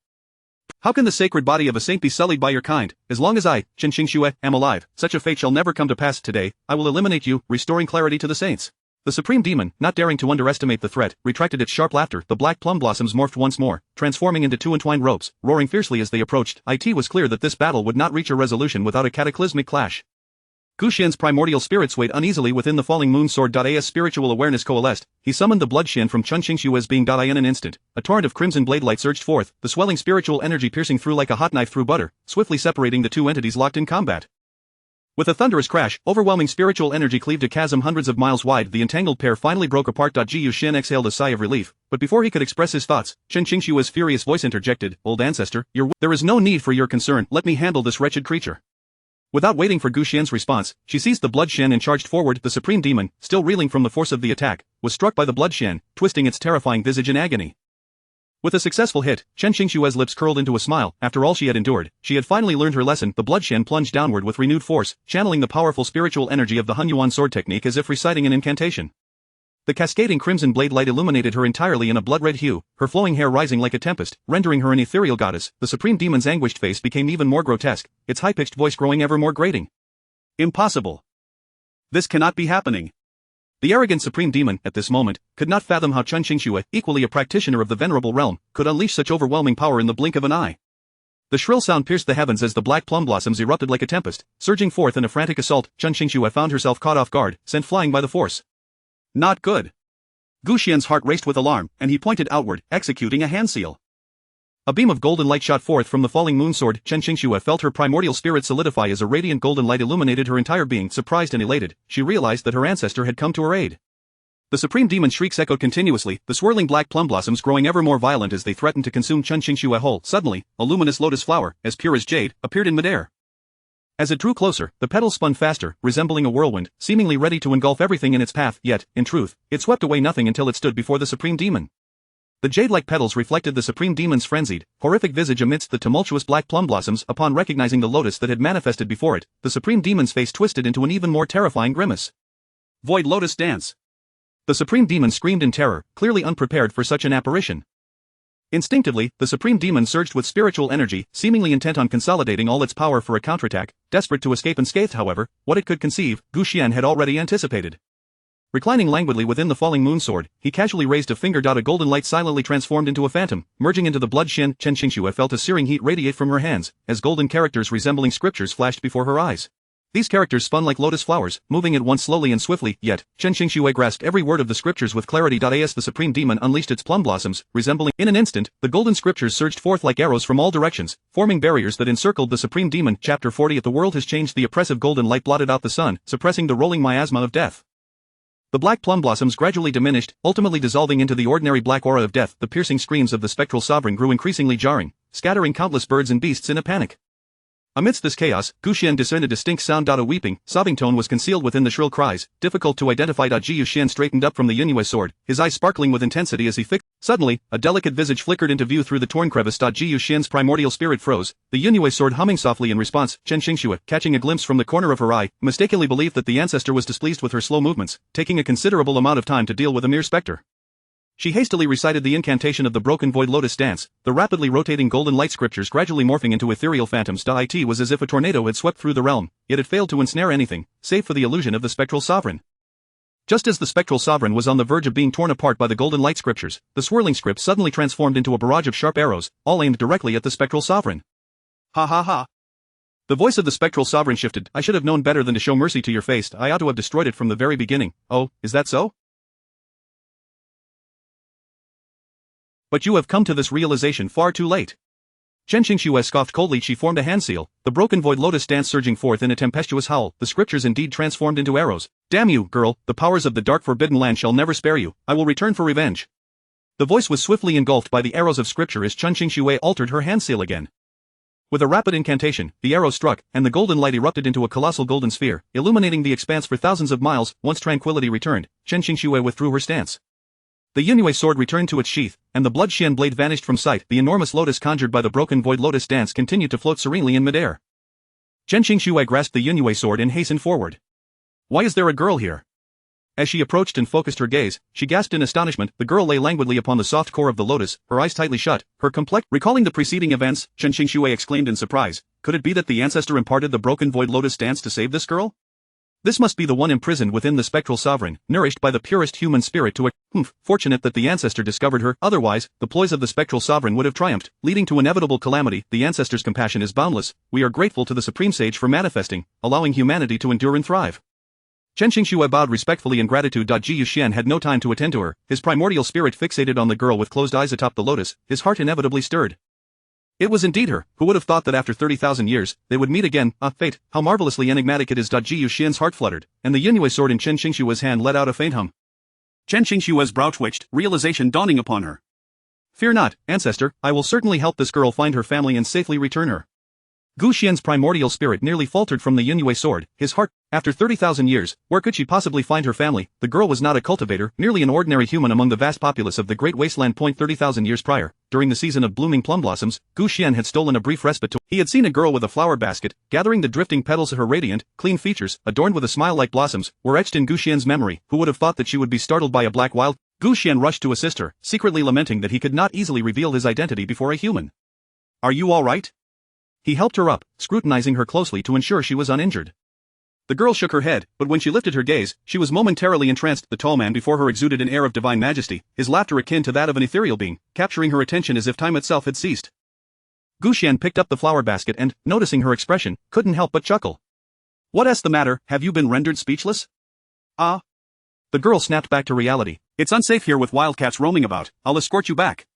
How can the sacred body of a saint be sullied by your kind? As long as I, Chen Xingxue, am alive, such a fate shall never come to pass. Today, I will eliminate you, restoring clarity to the saints. The Supreme Demon, not daring to underestimate the threat, retracted its sharp laughter. The black plum blossoms morphed once more, transforming into two entwined ropes, roaring fiercely as they approached. It was clear that this battle would not reach a resolution without a cataclysmic clash. Gu Xian's primordial spirit swayed uneasily within the falling moon sword. As spiritual awareness coalesced, he summoned the blood Xian from Chun Xingshua's being. In an instant, a torrent of crimson blade light surged forth, the swelling spiritual energy piercing through like a hot knife through butter, swiftly separating the two entities locked in combat. With a thunderous crash, overwhelming spiritual energy cleaved a chasm hundreds of miles wide. The entangled pair finally broke apart. Gu Xian exhaled a sigh of relief, but before he could express his thoughts, Chun Xingshua's furious voice interjected, "Old ancestor, there is no need for your concern. Let me handle this wretched creature." Without waiting for Gu Xian's response, she seized the blood Xian and charged forward. The Supreme Demon, still reeling from the force of the attack, was struck by the blood Xian, twisting its terrifying visage in agony. With a successful hit, Chun Xingshua's lips curled into a smile. After all she had endured, she had finally learned her lesson. The blood Xian plunged downward with renewed force, channeling the powerful spiritual energy of the Hunyuan sword technique as if reciting an incantation. The cascading crimson blade light illuminated her entirely in a blood-red hue, her flowing hair rising like a tempest, rendering her an ethereal goddess. The Supreme Demon's anguished face became even more grotesque, its high-pitched voice growing ever more grating. "Impossible. This cannot be happening." The arrogant Supreme Demon, at this moment, could not fathom how Chun Xingxue, equally a practitioner of the venerable realm, could unleash such overwhelming power in the blink of an eye. The shrill sound pierced the heavens as the black plum blossoms erupted like a tempest, surging forth in a frantic assault. Chun Xingxue found herself caught off guard, sent flying by the force. Not good. Gu Xian's heart raced with alarm, and he pointed outward, executing a hand seal. A beam of golden light shot forth from the falling moon sword. Chun Xingxue felt her primordial spirit solidify as a radiant golden light illuminated her entire being. Surprised and elated, she realized that her ancestor had come to her aid. The Supreme Demon's shrieks echoed continuously, the swirling black plum blossoms growing ever more violent as they threatened to consume Chun Xingxue whole. Suddenly, a luminous lotus flower, as pure as jade, appeared in midair. As it drew closer, the petals spun faster, resembling a whirlwind, seemingly ready to engulf everything in its path. Yet, in truth, it swept away nothing until it stood before the Supreme Demon. The jade-like petals reflected the Supreme Demon's frenzied, horrific visage amidst the tumultuous black plum blossoms. Upon recognizing the lotus that had manifested before it, the Supreme Demon's face twisted into an even more terrifying grimace. Void Lotus Dance. The Supreme Demon screamed in terror, clearly unprepared for such an apparition. Instinctively, the Supreme Demon surged with spiritual energy, seemingly intent on consolidating all its power for a counterattack, desperate to escape unscathed. However, what it could conceive, Gu Xian had already anticipated. Reclining languidly within the falling moon sword, he casually raised a finger. A golden light silently transformed into a phantom, merging into the blood Xian. Chun Xingxue felt a searing heat radiate from her hands, as golden characters resembling scriptures flashed before her eyes. These characters spun like lotus flowers, moving at once slowly and swiftly, yet, Chun Xingxue grasped every word of the scriptures with clarity. As the Supreme Demon unleashed its plum blossoms, resembling. In an instant, the golden scriptures surged forth like arrows from all directions, forming barriers that encircled the Supreme Demon. Chapter 40. The world has changed. The oppressive golden light blotted out the sun, suppressing the rolling miasma of death. The black plum blossoms gradually diminished, ultimately dissolving into the ordinary black aura of death. The piercing screams of the spectral sovereign grew increasingly jarring, scattering countless birds and beasts in a panic. Amidst this chaos, Gu Xian discerned a distinct sound. A weeping, sobbing tone was concealed within the shrill cries, difficult to identify. Gu Xian straightened up from the Yunwei sword, his eyes sparkling with intensity as he fixed. Suddenly, a delicate visage flickered into view through the torn crevice. Gu Xian's primordial spirit froze, the Yunwei sword humming softly in response. Chun Xingxue, catching a glimpse from the corner of her eye, mistakenly believed that the ancestor was displeased with her slow movements, taking a considerable amount of time to deal with a mere specter. She hastily recited the incantation of the broken void lotus dance, the rapidly rotating golden light scriptures gradually morphing into ethereal phantoms. It was as if a tornado had swept through the realm, yet it failed to ensnare anything, save for the illusion of the spectral sovereign. Just as the spectral sovereign was on the verge of being torn apart by the golden light scriptures, the swirling script suddenly transformed into a barrage of sharp arrows, all aimed directly at the spectral sovereign. Ha ha ha. The voice of the spectral sovereign shifted. I should have known better than to show mercy to your face. I ought to have destroyed it from the very beginning. Oh, is that so? But you have come to this realization far too late. Chun Xingxue scoffed coldly. She formed a hand seal, the broken void lotus dance surging forth in a tempestuous howl. The scriptures indeed transformed into arrows. Damn you, girl, the powers of the dark forbidden land shall never spare you. I will return for revenge. The voice was swiftly engulfed by the arrows of scripture as Chun Xingxue altered her hand seal again. With a rapid incantation, the arrow struck, and the golden light erupted into a colossal golden sphere, illuminating the expanse for thousands of miles. Once tranquility returned, Chun Xingxue withdrew her stance. The Yunwei sword returned to its sheath, and the blood Xian blade vanished from sight. The enormous lotus conjured by the broken void lotus dance continued to float serenely in midair. Chun Xingxue grasped the Yunwei sword and hastened forward. Why is there a girl here? As she approached and focused her gaze, she gasped in astonishment. The girl lay languidly upon the soft core of the lotus, her eyes tightly shut, her complex. Recalling the preceding events, Chun Xingxue exclaimed in surprise, could it be that the ancestor imparted the broken void lotus dance to save this girl? This must be the one imprisoned within the spectral sovereign, nourished by the purest human spirit to a fortunate that the ancestor discovered her, otherwise, the ploys of the spectral sovereign would have triumphed, leading to inevitable calamity. The ancestor's compassion is boundless. We are grateful to the supreme sage for manifesting, allowing humanity to endure and thrive. Chen Qingxue bowed respectfully in gratitude. Ji Yuxian had no time to attend to her, his primordial spirit fixated on the girl with closed eyes atop the lotus, his heart inevitably stirred. It was indeed her. Who would have thought that after 30,000 years, they would meet again? Ah, fate, how marvelously enigmatic it is. Ji Yuxian's heart fluttered, and the Yunwei sword in Chen Qingxue's hand let out a faint hum. Chen Qingxue's brow twitched, realization dawning upon her. Fear not, ancestor, I will certainly help this girl find her family and safely return her. Gu Xian's primordial spirit nearly faltered from the Yunwei sword, his heart. After 30,000 years, where could she possibly find her family? The girl was not a cultivator, merely an ordinary human among the vast populace of the Great Wasteland. 30,000 years prior, during the season of blooming plum blossoms, Gu Xian had stolen a brief respite to. He had seen a girl with a flower basket, gathering the drifting petals of her radiant, clean features, adorned with a smile like blossoms, were etched in Gu Xian's memory. Who would have thought that she would be startled by a black wild? Gu Xian rushed to assist her, secretly lamenting that he could not easily reveal his identity before a human. Are you all right? He helped her up, scrutinizing her closely to ensure she was uninjured. The girl shook her head, but when she lifted her gaze, she was momentarily entranced. The tall man before her exuded an air of divine majesty, his laughter akin to that of an ethereal being, capturing her attention as if time itself had ceased. Gu Xian picked up the flower basket and, noticing her expression, couldn't help but chuckle. What's the matter? Have you been rendered speechless? Ah. The girl snapped back to reality. It's unsafe here with wildcats roaming about. I'll escort you back.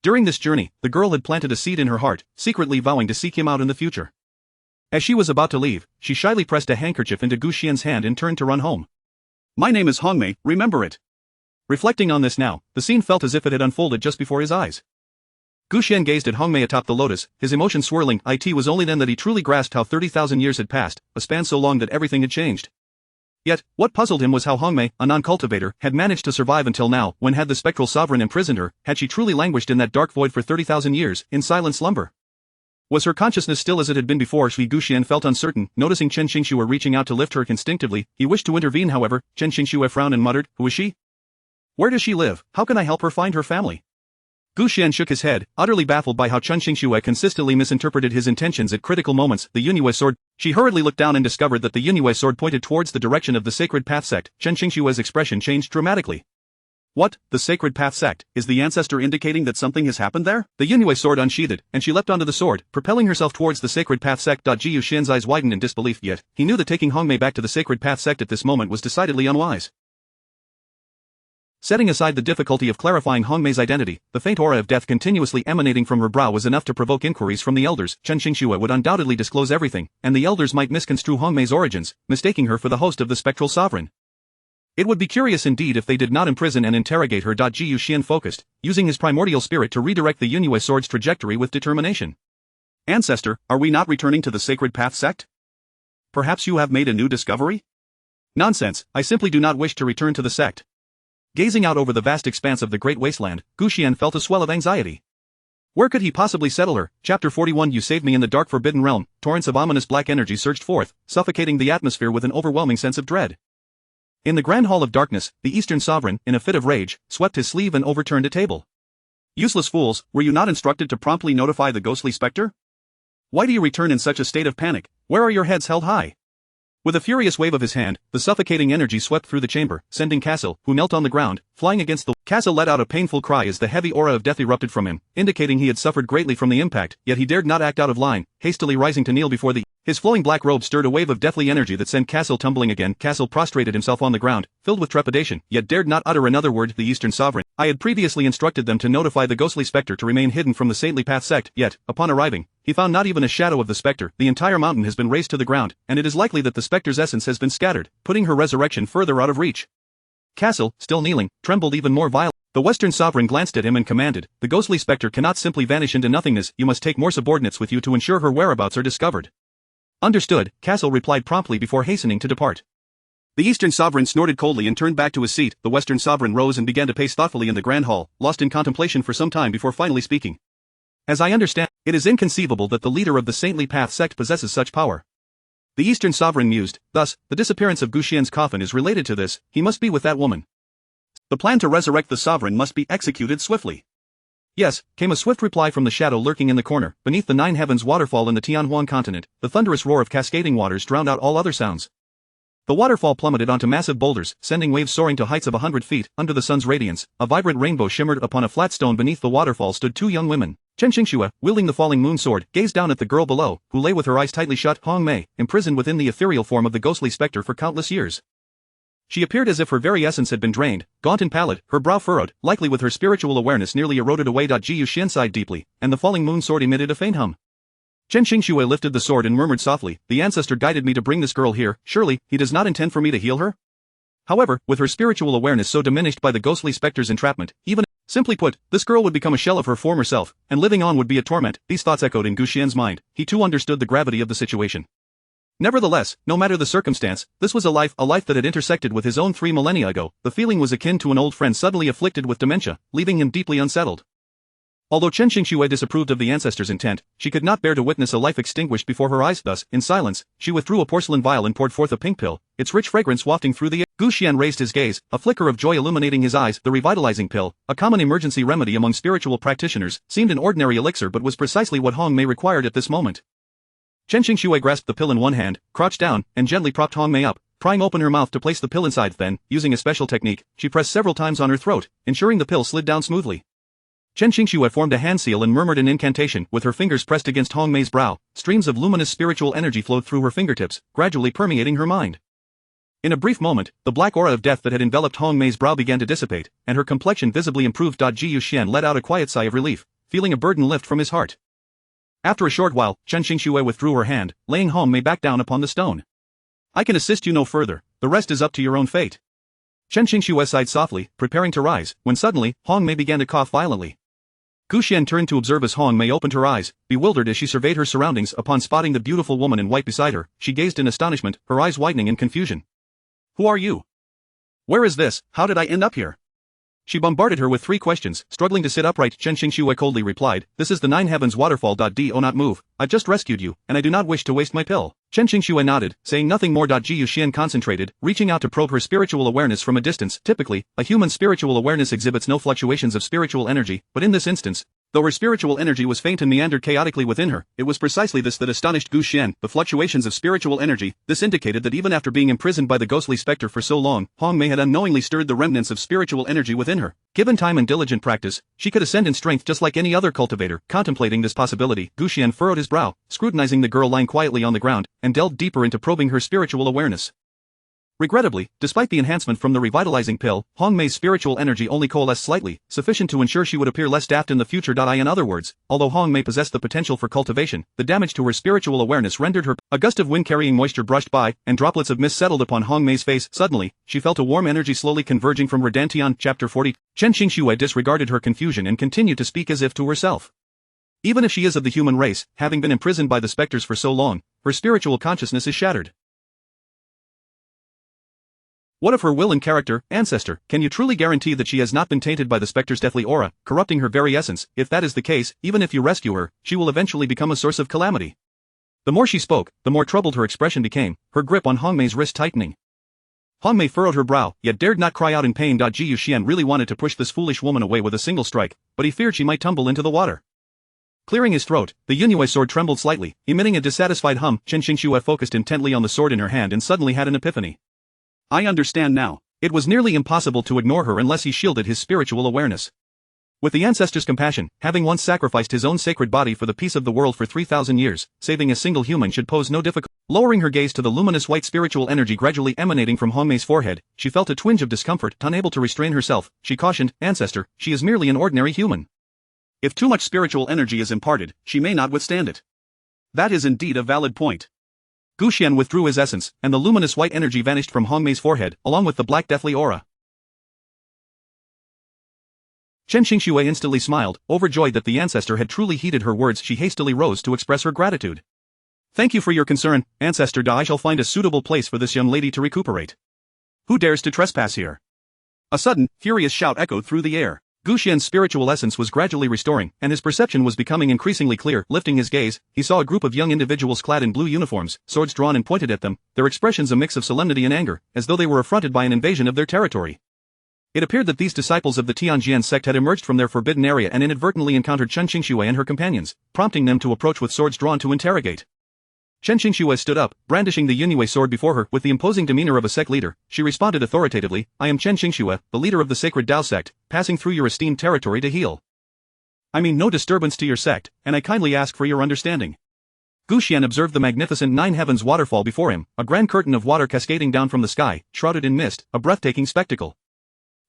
During this journey, the girl had planted a seed in her heart, secretly vowing to seek him out in the future. As she was about to leave, she shyly pressed a handkerchief into Gu Xian's hand and turned to run home. My name is Hongmei, remember it. Reflecting on this now, the scene felt as if it had unfolded just before his eyes. Gu Xian gazed at Hongmei atop the lotus, his emotion swirling. It was only then that he truly grasped how 30,000 years had passed, a span so long that everything had changed. Yet, what puzzled him was how Hongmei, a non-cultivator, had managed to survive until now. When had the spectral sovereign imprisoned her? Had she truly languished in that dark void for 30,000 years, in silent slumber? Was her consciousness still as it had been before? Gu Xian felt uncertain, noticing Chen Qingxue reaching out to lift her instinctively. He wished to intervene, however. Chen Qingxue frowned and muttered, Who is she? Where does she live? How can I help her find her family? Gu Xian shook his head, utterly baffled by how Chen Qingxue consistently misinterpreted his intentions at critical moments. The Yunwei sword. She hurriedly looked down and discovered that the Yunwei sword pointed towards the direction of the Sacred Path sect. Chen Qingxue's expression changed dramatically. What? The Sacred Path sect? Is the ancestor indicating that something has happened there? The Yunwei sword unsheathed, and she leapt onto the sword, propelling herself towards the Sacred Path sect. Ji Yuxian's eyes widened in disbelief, yet he knew that taking Hongmei back to the Sacred Path sect at this moment was decidedly unwise. Setting aside the difficulty of clarifying Hongmei's identity, the faint aura of death continuously emanating from her brow was enough to provoke inquiries from the elders. Chen Qingxue would undoubtedly disclose everything, and the elders might misconstrue Hongmei's origins, mistaking her for the host of the spectral sovereign. It would be curious indeed if they did not imprison and interrogate her. Ji Yuxian focused, using his primordial spirit to redirect the Yunwei sword's trajectory with determination. Ancestor, are we not returning to the Sacred Path sect? Perhaps you have made a new discovery? Nonsense, I simply do not wish to return to the sect. Gazing out over the vast expanse of the Great Wasteland, Gu Xian felt a swell of anxiety. Where could he possibly settle her? Chapter 41. You saved me in the dark forbidden realm. Torrents of ominous black energy surged forth, suffocating the atmosphere with an overwhelming sense of dread. In the Grand Hall of Darkness, the Eastern Sovereign, in a fit of rage, swept his sleeve and overturned a table. Useless fools, were you not instructed to promptly notify the ghostly specter? Why do you return in such a state of panic? Where are your heads held high? With a furious wave of his hand, the suffocating energy swept through the chamber, sending Castle, who knelt on the ground, flying against the wall. Castle let out a painful cry as the heavy aura of death erupted from him, indicating he had suffered greatly from the impact, yet he dared not act out of line, hastily rising to kneel before the. His flowing black robe stirred a wave of deathly energy that sent Castle tumbling again. Castle prostrated himself on the ground, filled with trepidation, yet dared not utter another word. The Eastern Sovereign. I had previously instructed them to notify the ghostly specter to remain hidden from the Saintly Path sect, yet, upon arriving, he found not even a shadow of the specter. The entire mountain has been razed to the ground, and it is likely that the specter's essence has been scattered, putting her resurrection further out of reach. Castle, still kneeling, trembled even more violently. The Western Sovereign glanced at him and commanded, the ghostly specter cannot simply vanish into nothingness, you must take more subordinates with you to ensure her whereabouts are discovered. Understood, Castle replied promptly before hastening to depart. The Eastern Sovereign snorted coldly and turned back to his seat. The Western Sovereign rose and began to pace thoughtfully in the Grand Hall, lost in contemplation for some time before finally speaking. As I understand, it is inconceivable that the leader of the Saintly Path sect possesses such power. The Eastern Sovereign mused, thus, the disappearance of Gu Xian's coffin is related to this, he must be with that woman. The plan to resurrect the Sovereign must be executed swiftly. Yes, came a swift reply from the shadow lurking in the corner, beneath the Nine Heavens waterfall in the Tianhuan continent. The thunderous roar of cascading waters drowned out all other sounds. The waterfall plummeted onto massive boulders, sending waves soaring to heights of 100 feet. Under the sun's radiance, a vibrant rainbow shimmered upon a flat stone. Beneath the waterfall stood two young women. Chen Qingxue, wielding the falling moon sword, gazed down at the girl below, who lay with her eyes tightly shut. Hong Mei, imprisoned within the ethereal form of the ghostly specter for countless years. She appeared as if her very essence had been drained, gaunt and pallid, her brow furrowed, likely with her spiritual awareness nearly eroded away. Ji Yuxian sighed deeply, and the falling moon sword emitted a faint hum. Chen Qingxue lifted the sword and murmured softly, "The ancestor guided me to bring this girl here. Surely, he does not intend for me to heal her?" However, with her spiritual awareness so diminished by the ghostly specter's entrapment, simply put, this girl would become a shell of her former self, and living on would be a torment. These thoughts echoed in Gu Xian's mind. He too understood the gravity of the situation. Nevertheless, no matter the circumstance, this was a life that had intersected with his own 3 millennia ago. The feeling was akin to an old friend suddenly afflicted with dementia, leaving him deeply unsettled. Although Chen Qingxue disapproved of the ancestor's intent, she could not bear to witness a life extinguished before her eyes. Thus, in silence, she withdrew a porcelain vial and poured forth a pink pill, its rich fragrance wafting through the air. Gu Xian raised his gaze, a flicker of joy illuminating his eyes. The revitalizing pill, a common emergency remedy among spiritual practitioners, seemed an ordinary elixir but was precisely what Hong Mei required at this moment. Chen Qingxue grasped the pill in one hand, crouched down, and gently propped Hong Mei up, prying open her mouth to place the pill inside. Then, using a special technique, she pressed several times on her throat, ensuring the pill slid down smoothly. Chen Qingxue formed a hand seal and murmured an incantation. With her fingers pressed against Hong Mei's brow, streams of luminous spiritual energy flowed through her fingertips, gradually permeating her mind. In a brief moment, the black aura of death that had enveloped Hong Mei's brow began to dissipate, and her complexion visibly improved. Ji Yuxian let out a quiet sigh of relief, feeling a burden lift from his heart. After a short while, Chen Qingxue withdrew her hand, laying Hong Mei back down upon the stone. "I can assist you no further, the rest is up to your own fate." Chen Qingxue sighed softly, preparing to rise, when suddenly, Hong Mei began to cough violently. Gu Xian turned to observe as Hong Mei opened her eyes, bewildered as she surveyed her surroundings. Upon spotting the beautiful woman in white beside her, she gazed in astonishment, her eyes widening in confusion. "Who are you? Where is this? How did I end up here?" She bombarded her with 3 questions, struggling to sit upright. Chen Qingxue coldly replied, "This is the Nine Heavens waterfall. Do not move, I've just rescued you, and I do not wish to waste my pill." Chen Qingxue nodded, saying nothing more. Ji Yuxian concentrated, reaching out to probe her spiritual awareness from a distance. Typically, a human spiritual awareness exhibits no fluctuations of spiritual energy, but in this instance, though her spiritual energy was faint and meandered chaotically within her, it was precisely this that astonished Gu Xian, the fluctuations of spiritual energy. This indicated that even after being imprisoned by the ghostly specter for so long, Hong Mei had unknowingly stirred the remnants of spiritual energy within her. Given time and diligent practice, she could ascend in strength just like any other cultivator. Contemplating this possibility, Gu Xian furrowed his brow, scrutinizing the girl lying quietly on the ground, and delved deeper into probing her spiritual awareness. Regrettably, despite the enhancement from the revitalizing pill, Hong Mei's spiritual energy only coalesced slightly, sufficient to ensure she would appear less daft in the future. In other words, although Hong Mei possessed the potential for cultivation, the damage to her spiritual awareness rendered her. A gust of wind carrying moisture brushed by, and droplets of mist settled upon Hong Mei's face. Suddenly, she felt a warm energy slowly converging from her dantian. Chapter 40. Chen Qingxue disregarded her confusion and continued to speak as if to herself. Even if she is of the human race, having been imprisoned by the specters for so long, her spiritual consciousness is shattered. What of her will and character, ancestor? Can you truly guarantee that she has not been tainted by the specter's deathly aura, corrupting her very essence? If that is the case, even if you rescue her, she will eventually become a source of calamity. The more she spoke, the more troubled her expression became, her grip on Hong Mei's wrist tightening. Hong Mei furrowed her brow, yet dared not cry out in pain. Ji Yuxian really wanted to push this foolish woman away with a single strike, but he feared she might tumble into the water. Clearing his throat, the Yunhui sword trembled slightly, emitting a dissatisfied hum. Chen Qingxue focused intently on the sword in her hand and suddenly had an epiphany. I understand now. It was nearly impossible to ignore her unless he shielded his spiritual awareness. With the ancestor's compassion, having once sacrificed his own sacred body for the peace of the world for 3,000 years, saving a single human should pose no difficulty. Lowering her gaze to the luminous white spiritual energy gradually emanating from Hong Mei's forehead, she felt a twinge of discomfort. Unable to restrain herself, she cautioned, "Ancestor, she is merely an ordinary human. If too much spiritual energy is imparted, she may not withstand it." That is indeed a valid point. Gu Xian withdrew his essence, and the luminous white energy vanished from Hong Mei's forehead, along with the black deathly aura. Chen Qingxue instantly smiled, overjoyed that the ancestor had truly heeded her words. She hastily rose to express her gratitude. "Thank you for your concern, ancestor. I shall find a suitable place for this young lady to recuperate. Who dares to trespass here?" A sudden, furious shout echoed through the air. Gu Xian's spiritual essence was gradually restoring, and his perception was becoming increasingly clear. Lifting his gaze, he saw a group of young individuals clad in blue uniforms, swords drawn and pointed at them, their expressions a mix of solemnity and anger, as though they were affronted by an invasion of their territory. It appeared that these disciples of the Tianjian sect had emerged from their forbidden area and inadvertently encountered Chen Qingxue and her companions, prompting them to approach with swords drawn to interrogate. Chen Qingxue stood up, brandishing the Yunwei sword before her with the imposing demeanor of a sect leader. She responded authoritatively, I am Chen Qingxue, the leader of the Sacred Dao sect, passing through your esteemed territory to heal. I mean no disturbance to your sect, and I kindly ask for your understanding. Gu Xian observed the magnificent Nine Heavens waterfall before him, a grand curtain of water cascading down from the sky, shrouded in mist, a breathtaking spectacle.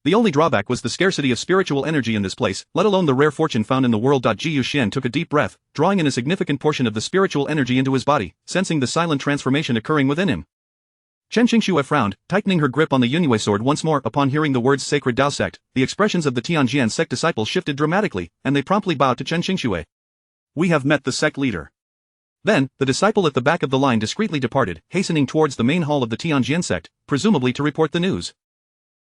The only drawback was the scarcity of spiritual energy in this place, let alone the rare fortune found in the world. Ji Yuxian took a deep breath, drawing in a significant portion of the spiritual energy into his body, sensing the silent transformation occurring within him. Chen Qingxue frowned, tightening her grip on the Yunwei sword once more. Upon hearing the words Sacred Dao sect, the expressions of the Tianjian sect disciples shifted dramatically, and they promptly bowed to Chen Qingxue. We have met the sect leader. Then, the disciple at the back of the line discreetly departed, hastening towards the main hall of the Tianjian sect, presumably to report the news.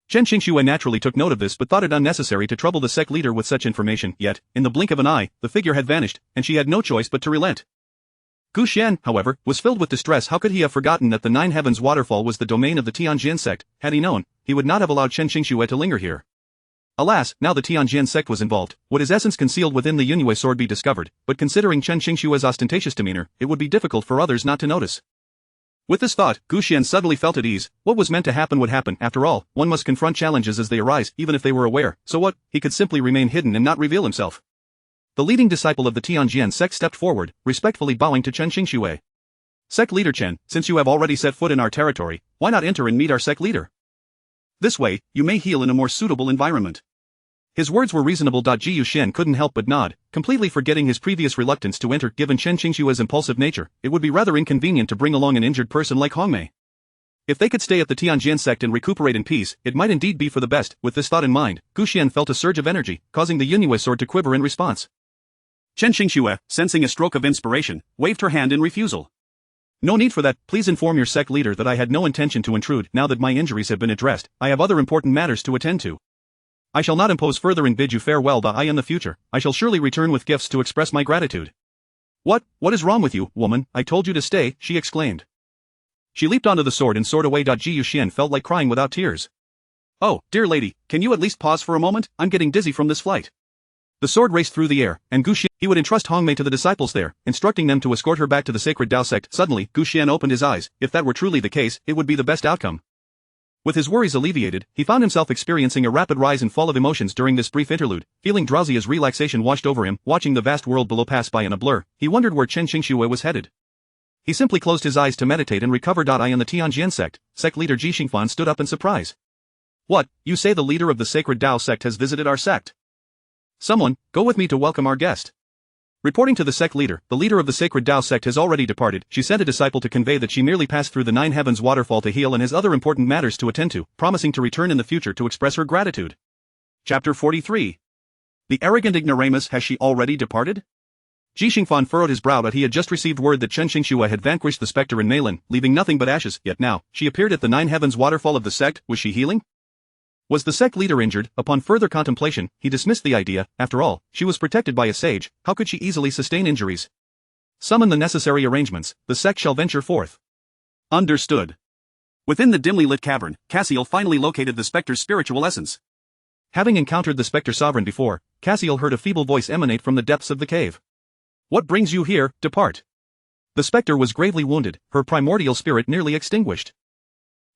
Chen Qingxue naturally took note of this but thought it unnecessary to trouble the sect leader with such information, yet, in the blink of an eye, the figure had vanished, and she had no choice but to relent. Gu Xian, however, was filled with distress. How could he have forgotten that the Nine Heavens waterfall was the domain of the Tianjian sect? Had he known, he would not have allowed Chen Qingxue to linger here. Alas, now the Tianjian sect was involved, would his essence concealed within the Yunwei sword be discovered? But considering Chen Qingxue's ostentatious demeanor, it would be difficult for others not to notice. With this thought, Gu Xian suddenly felt at ease. What was meant to happen would happen. After all, one must confront challenges as they arise, even if they were aware. So what? He could simply remain hidden and not reveal himself. The leading disciple of the Tianjian sect stepped forward, respectfully bowing to Chen Qingxue. Sect leader Chen, since you have already set foot in our territory, why not enter and meet our sect leader? This way, you may heal in a more suitable environment. His words were reasonable. Ji Yuxian couldn't help but nod, completely forgetting his previous reluctance to enter. Given Chen Qingxue's impulsive nature, it would be rather inconvenient to bring along an injured person like Hongmei. If they could stay at the Tianjian sect and recuperate in peace, it might indeed be for the best. With this thought in mind, Gu Xian felt a surge of energy, causing the Yunwei sword to quiver in response. Chen Qingxue, sensing a stroke of inspiration, waved her hand in refusal. No need for that. Please inform your sect leader that I had no intention to intrude. Now that my injuries have been addressed, I have other important matters to attend to. I shall not impose further and bid you farewell. In the future, I shall surely return with gifts to express my gratitude. What is wrong with you, woman? I told you to stay, she exclaimed. She leaped onto the sword and soared away. Ji Yuxian felt like crying without tears. Oh, dear lady, can you at least pause for a moment? I'm getting dizzy from this flight. The sword raced through the air, and Gu Xian, he would entrust Hongmei to the disciples there, instructing them to escort her back to the Sacred Dao sect. Suddenly, Gu Xian opened his eyes. If that were truly the case, it would be the best outcome. With his worries alleviated, he found himself experiencing a rapid rise and fall of emotions during this brief interlude. Feeling drowsy as relaxation washed over him, watching the vast world below pass by in a blur, he wondered where Chen Qingxue was headed. He simply closed his eyes to meditate and recover. In the Tianjian sect, sect leader Ji Xingfan stood up in surprise. What, you say the leader of the Sacred Dao sect has visited our sect? Someone, go with me to welcome our guest. Reporting to the sect leader, the leader of the Sacred Dao sect has already departed. She sent a disciple to convey that she merely passed through the Nine Heavens waterfall to heal and has other important matters to attend to, promising to return in the future to express her gratitude. Chapter 43. The arrogant ignoramus, has she already departed? Ji Xingfan furrowed his brow. He had just received word that Chen Qingxue had vanquished the spectre in Meilin, leaving nothing but ashes, yet now, she appeared at the Nine Heavens waterfall of the sect. Was she healing? Was the sect leader injured? Upon further contemplation, he dismissed the idea. After all, she was protected by a sage. How could she easily sustain injuries? Summon the necessary arrangements, the sect shall venture forth. Understood. Within the dimly lit cavern, Cassiel finally located the spectre's spiritual essence. Having encountered the spectre sovereign before, Cassiel heard a feeble voice emanate from the depths of the cave. What brings you here? Depart. The spectre was gravely wounded, her primordial spirit nearly extinguished.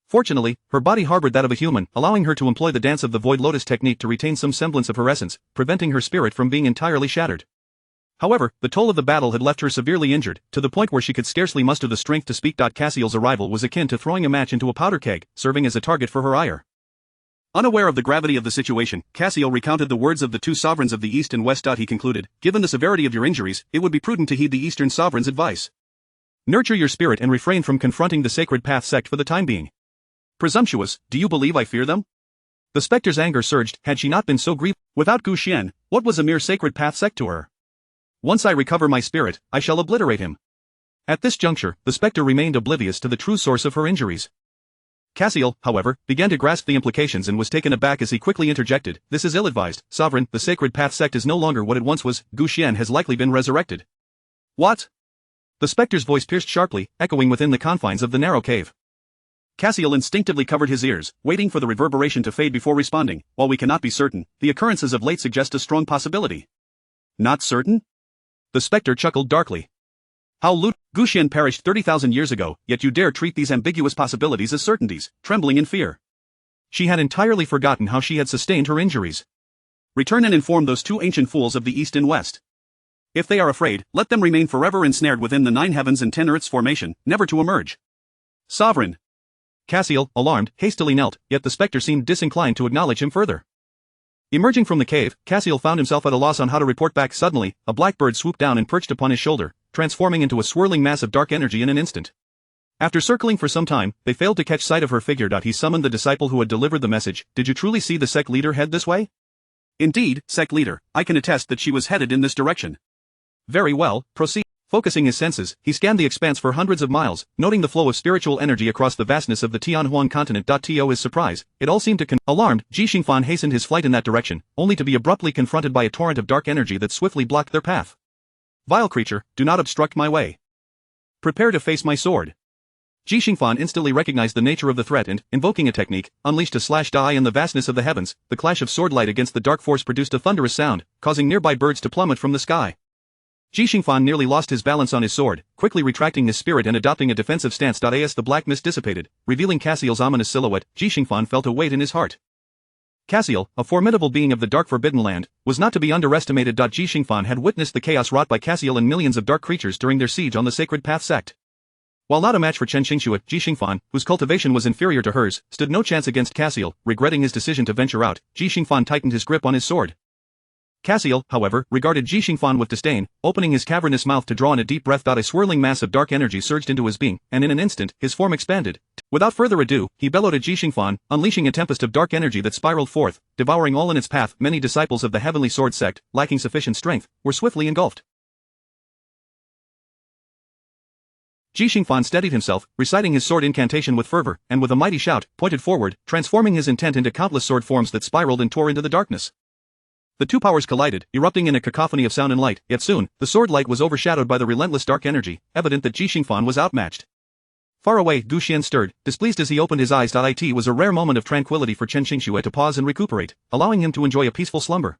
Fortunately, her body harbored that of a human, allowing her to employ the Dance of the Void Lotus technique to retain some semblance of her essence, preventing her spirit from being entirely shattered. However, the toll of the battle had left her severely injured, to the point where she could scarcely muster the strength to speak. Cassiel's arrival was akin to throwing a match into a powder keg, serving as a target for her ire. Unaware of the gravity of the situation, Cassiel recounted the words of the two sovereigns of the East and West. He concluded, given the severity of your injuries, it would be prudent to heed the Eastern sovereign's advice. Nurture your spirit and refrain from confronting the Sacred Path sect for the time being. Presumptuous, do you believe I fear them? The spectre's anger surged. Had she not been so grieved? Without Gu Xian, what was a mere Sacred Path sect to her? Once I recover my spirit, I shall obliterate him. At this juncture, the spectre remained oblivious to the true source of her injuries. Cassiel, however, began to grasp the implications and was taken aback as he quickly interjected, this is ill-advised, Sovereign, the Sacred Path sect is no longer what it once was, Gu Xian has likely been resurrected. What? The spectre's voice pierced sharply, echoing within the confines of the narrow cave. Cassiel instinctively covered his ears, waiting for the reverberation to fade before responding. While we cannot be certain, the occurrences of late suggest a strong possibility. Not certain? The spectre chuckled darkly. How Gu Xian perished 30,000 years ago, yet you dare treat these ambiguous possibilities as certainties, trembling in fear. She had entirely forgotten how she had sustained her injuries. Return and inform those two ancient fools of the East and West. If they are afraid, let them remain forever ensnared within the 9 heavens and 10 earths formation, never to emerge. Sovereign. Cassiel, alarmed, hastily knelt, yet the spectre seemed disinclined to acknowledge him further. Emerging from the cave, Cassiel found himself at a loss on how to report back. Suddenly, a black bird swooped down and perched upon his shoulder, transforming into a swirling mass of dark energy in an instant. After circling for some time, they failed to catch sight of her figure. He summoned the disciple who had delivered the message. Did you truly see the sect leader head this way? Indeed, sect leader, I can attest that she was headed in this direction. Very well, proceed. Focusing his senses, he scanned the expanse for hundreds of miles, noting the flow of spiritual energy across the vastness of the Tianhuan continent. To his surprise, it all seemed to alarmed, Ji Xingfan hastened his flight in that direction, only to be abruptly confronted by a torrent of dark energy that swiftly blocked their path. Vile creature, do not obstruct my way. Prepare to face my sword. Ji Xingfan instantly recognized the nature of the threat and, invoking a technique, unleashed a slash die in the vastness of the heavens. The clash of sword light against the dark force produced a thunderous sound, causing nearby birds to plummet from the sky. Ji Xingfan nearly lost his balance on his sword, quickly retracting his spirit and adopting a defensive stance. As the black mist dissipated, revealing Cassiel's ominous silhouette, Ji Xingfan felt a weight in his heart. Cassiel, a formidable being of the dark forbidden land, was not to be underestimated. Ji Xingfan had witnessed the chaos wrought by Cassiel and millions of dark creatures during their siege on the Sacred Path sect. While not a match for Chen Xingxue, Ji Xingfan, whose cultivation was inferior to hers, stood no chance against Cassiel. Regretting his decision to venture out, Ji Xingfan tightened his grip on his sword. Cassiel, however, regarded Ji Xingfan with disdain, opening his cavernous mouth to draw in a deep breath. A swirling mass of dark energy surged into his being, and in an instant, his form expanded. Without further ado, he bellowed at Ji Xingfan, unleashing a tempest of dark energy that spiraled forth, devouring all in its path. Many disciples of the Heavenly Sword sect, lacking sufficient strength, were swiftly engulfed. Ji Xingfan steadied himself, reciting his sword incantation with fervor, and with a mighty shout, pointed forward, transforming his intent into countless sword forms that spiraled and tore into the darkness. The two powers collided, erupting in a cacophony of sound and light, yet soon, the sword light was overshadowed by the relentless dark energy, evident that Ji Xingfan was outmatched. Far away, Gu Xian stirred, displeased as he opened his eyes. It was a rare moment of tranquility for Chen Xingxue to pause and recuperate, allowing him to enjoy a peaceful slumber.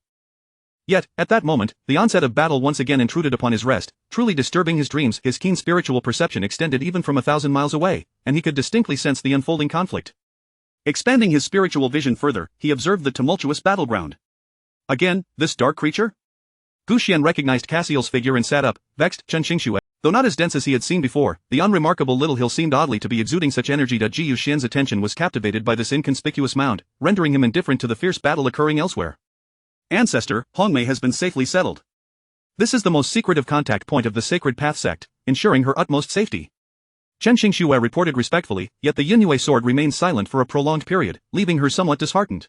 Yet, at that moment, the onset of battle once again intruded upon his rest, truly disturbing his dreams. His keen spiritual perception extended even from 1,000 miles away, and he could distinctly sense the unfolding conflict. Expanding his spiritual vision further, he observed the tumultuous battleground. Again, this dark creature? Gu Xian recognized Cassiel's figure and sat up, vexed. Chen Xingxue, though not as dense as he had seen before, the unremarkable little hill seemed oddly to be exuding such energy. Ji Yuxian's attention was captivated by this inconspicuous mound, rendering him indifferent to the fierce battle occurring elsewhere. Ancestor, Hongmei has been safely settled. This is the most secretive contact point of the Sacred Path sect, ensuring her utmost safety. Chen Xingxue reported respectfully, yet the Yingyue sword remained silent for a prolonged period, leaving her somewhat disheartened.